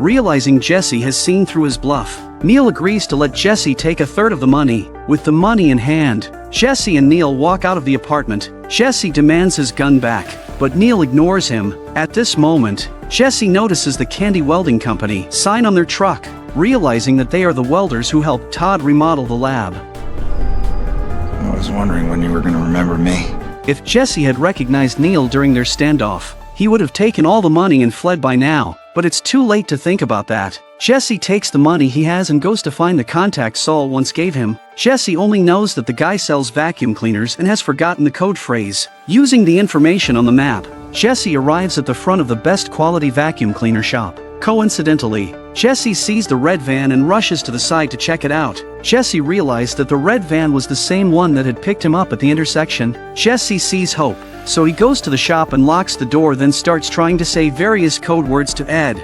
Realizing Jesse has seen through his bluff, Neil agrees to let Jesse take a third of the money. With the money in hand, Jesse and Neil walk out of the apartment. Jesse demands his gun back, but Neil ignores him. At this moment, Jesse notices the Candy Welding Company sign on their truck, realizing that they are the welders who helped Todd remodel the lab. I was wondering when you were gonna remember me. If Jesse had recognized Neil during their standoff, he would have taken all the money and fled by now, but it's too late to think about that. Jesse takes the money he has and goes to find the contact Saul once gave him. Jesse only knows that the guy sells vacuum cleaners and has forgotten the code phrase. Using the information on the map, Jesse arrives at the front of the best quality vacuum cleaner shop. Coincidentally, Jesse sees the red van and rushes to the side to check it out. Jesse realized that the red van was the same one that had picked him up at the intersection. Jesse sees hope, so he goes to the shop and locks the door, then starts trying to say various code words to Ed.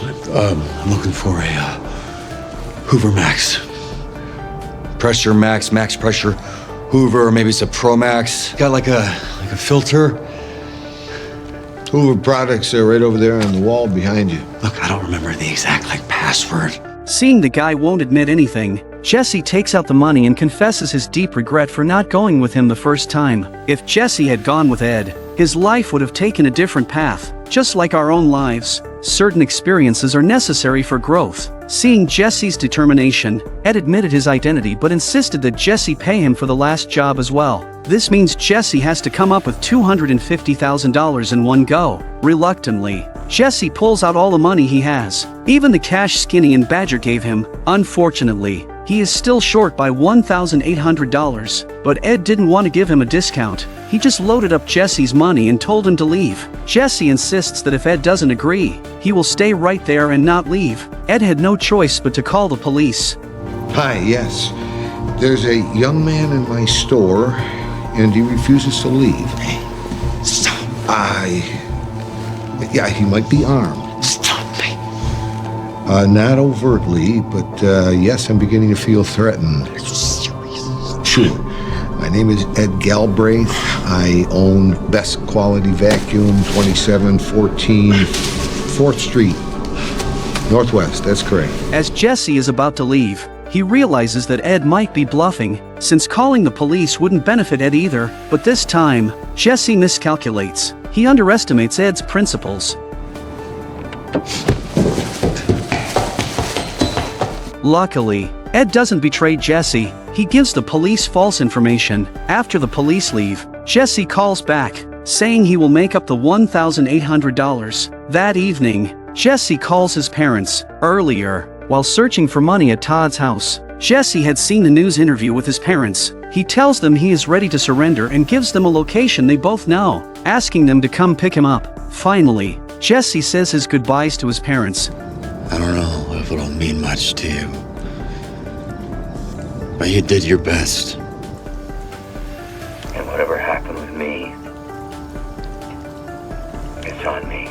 I'm looking for a Hoover Max. Pressure Max, max pressure Hoover, maybe it's a Pro Max. Got like a filter. Hoover products are right over there on the wall behind you. Look, I don't remember the exact password. Seeing the guy won't admit anything, Jesse takes out the money and confesses his deep regret for not going with him the first time. If Jesse had gone with Ed, his life would have taken a different path. Just like our own lives, certain experiences are necessary for growth. Seeing Jesse's determination, Ed admitted his identity but insisted that Jesse pay him for the last job as well. This means Jesse has to come up with $250,000 in one go. Reluctantly, Jesse pulls out all the money he has, even the cash Skinny and Badger gave him. Unfortunately, he is still short by $1,800, but Ed didn't want to give him a discount. He just loaded up Jesse's money and told him to leave. Jesse insists that if Ed doesn't agree, he will stay right there and not leave. Ed had no choice but to call the police. Hi, yes. There's a young man in my store, and he refuses to leave. Stop. Yeah, he might be armed. Stop me. Not overtly, but yes, I'm beginning to feel threatened. Are you serious? Sure. My name is Ed Galbraith. I own Best Quality Vacuum, 2714 4th Street, Northwest. That's correct. As Jesse is about to leave, he realizes that Ed might be bluffing, since calling the police wouldn't benefit Ed either. But this time, Jesse miscalculates. He underestimates Ed's principles. Luckily, Ed doesn't betray Jesse. He gives the police false information. After the police leave, Jesse calls back, saying he will make up the $1,800. That evening, Jesse calls his parents. Earlier, while searching for money at Todd's house, Jesse had seen the news interview with his parents. He tells them he is ready to surrender and gives them a location they both know, asking them to come pick him up. Finally, Jesse says his goodbyes to his parents. I don't know if it'll mean much to you, but you did your best. And whatever happened with me, it's on me.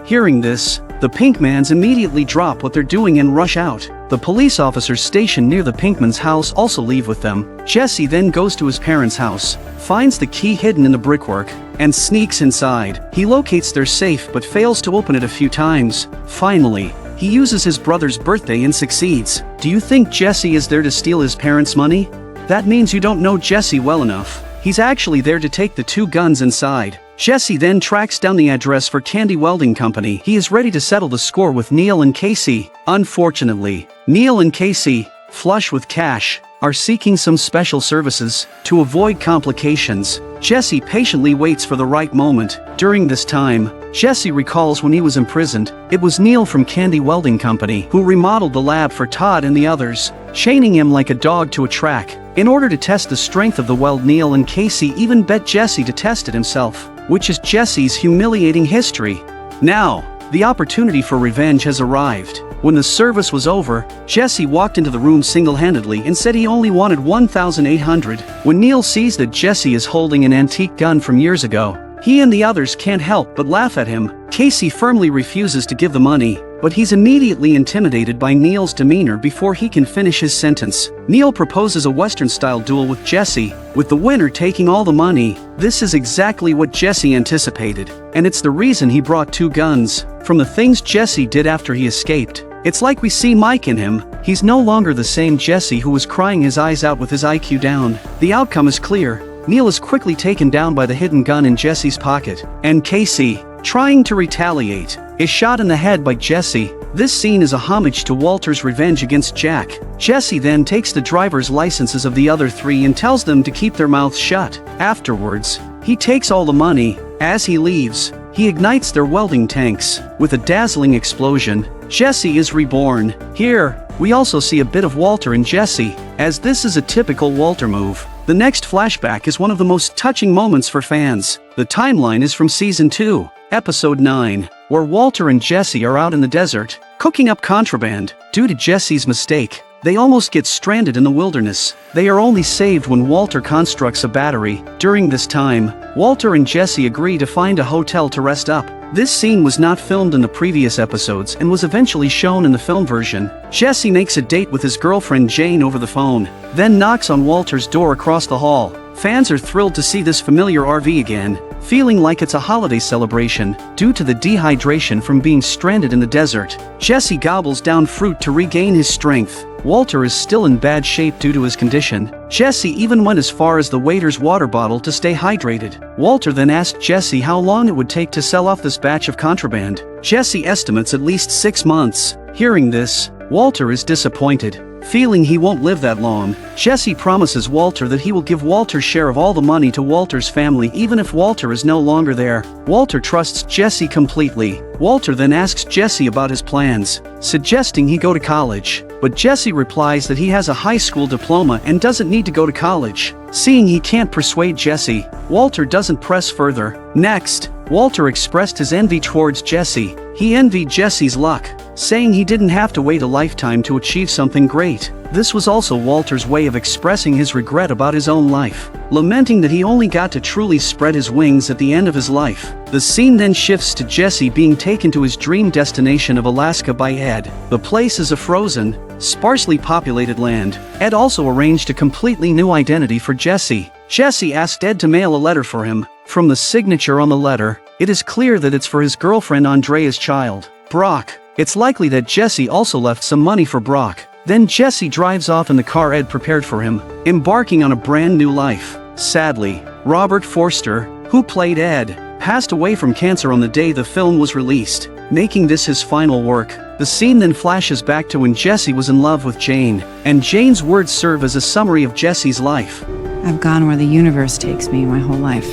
Hearing this, the Pinkmans immediately drop what they're doing and rush out. The police officers stationed near the Pinkmans' house also leave with them. Jesse then goes to his parents' house, finds the key hidden in the brickwork, and sneaks inside. He locates their safe but fails to open it a few times. Finally, he uses his brother's birthday and succeeds. Do you think Jesse is there to steal his parents' money? That means you don't know Jesse well enough. He's actually there to take the 2 guns inside. Jesse then tracks down the address for Candy Welding Company. He is ready to settle the score with Neil and Casey. Unfortunately, Neil and Casey, flush with cash, are seeking some special services. To avoid complications, Jesse patiently waits for the right moment. During this time, Jesse recalls when he was imprisoned. It was Neil from Candy Welding Company who remodeled the lab for Todd and the others, chaining him like a dog to a track. In order to test the strength of the weld, Neil and Casey even bet Jesse to test it himself, which is Jesse's humiliating history. Now, the opportunity for revenge has arrived. When the service was over, Jesse walked into the room single-handedly and said he only wanted $1,800. When Neil sees that Jesse is holding an antique gun from years ago, he and the others can't help but laugh at him. Casey firmly refuses to give the money, but he's immediately intimidated by Neil's demeanor before he can finish his sentence. Neil proposes a Western-style duel with Jesse, with the winner taking all the money. This is exactly what Jesse anticipated, and it's the reason he brought 2 guns. From the things Jesse did after he escaped, it's like we see Mike in him. He's no longer the same Jesse who was crying his eyes out with his IQ down. The outcome is clear. Neil is quickly taken down by the hidden gun in Jesse's pocket, and Casey, trying to retaliate, is shot in the head by Jesse. This scene is a homage to Walter's revenge against Jack. Jesse then takes the driver's licenses of the other 3 and tells them to keep their mouths shut. Afterwards, he takes all the money. As he leaves, he ignites their welding tanks. With a dazzling explosion, Jesse is reborn. Here, we also see a bit of Walter and Jesse, as this is a typical Walter move. The next flashback is one of the most touching moments for fans. The timeline is from Season 2, Episode 9, where Walter and Jesse are out in the desert, cooking up contraband. Due to Jesse's mistake, they almost get stranded in the wilderness. They are only saved when Walter constructs a battery. During this time, Walter and Jesse agree to find a hotel to rest up. This scene was not filmed in the previous episodes and was eventually shown in the film version. Jesse makes a date with his girlfriend Jane over the phone, then knocks on Walter's door across the hall. Fans are thrilled to see this familiar RV again, feeling like it's a holiday celebration. Due to the dehydration from being stranded in the desert, Jesse gobbles down fruit to regain his strength. Walter is still in bad shape due to his condition. Jesse even went as far as the waiter's water bottle to stay hydrated. Walter then asked Jesse how long it would take to sell off this batch of contraband. Jesse estimates at least 6 months. Hearing this, Walter is disappointed. Feeling he won't live that long, Jesse promises Walter that he will give Walter's share of all the money to Walter's family even if Walter is no longer there. Walter trusts Jesse completely. Walter then asks Jesse about his plans, suggesting he go to college, but Jesse replies that he has a high school diploma and doesn't need to go to college. Seeing he can't persuade Jesse, Walter doesn't press further. Next, Walter expressed his envy towards Jesse. He envied Jesse's luck, saying he didn't have to wait a lifetime to achieve something great. This was also Walter's way of expressing his regret about his own life, lamenting that he only got to truly spread his wings at the end of his life. The scene then shifts to Jesse being taken to his dream destination of Alaska by Ed. The place is a frozen, sparsely populated land. Ed also arranged a completely new identity for Jesse. Jesse asked Ed to mail a letter for him. From the signature on the letter, it is clear that it's for his girlfriend Andrea's child, Brock. It's likely that Jesse also left some money for Brock. Then Jesse drives off in the car Ed prepared for him, embarking on a brand new life. Sadly, Robert Forster, who played Ed, passed away from cancer on the day the film was released, making this his final work. The scene then flashes back to when Jesse was in love with Jane, and Jane's words serve as a summary of Jesse's life. I've gone where the universe takes me my whole life.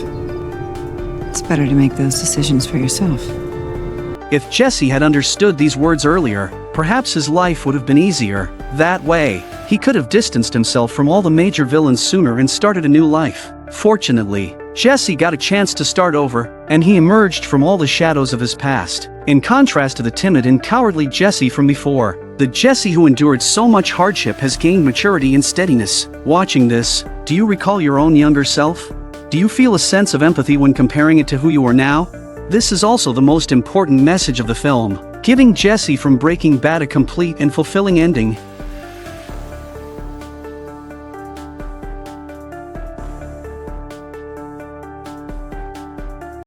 It's better to make those decisions for yourself. If Jesse had understood these words earlier, perhaps his life would have been easier. That way, he could have distanced himself from all the major villains sooner and started a new life. Fortunately, Jesse got a chance to start over, and he emerged from all the shadows of his past. In contrast to the timid and cowardly Jesse from before, the Jesse who endured so much hardship has gained maturity and steadiness. Watching this, do you recall your own younger self? Do you feel a sense of empathy when comparing it to who you are now? This is also the most important message of the film, giving Jesse from Breaking Bad a complete and fulfilling ending.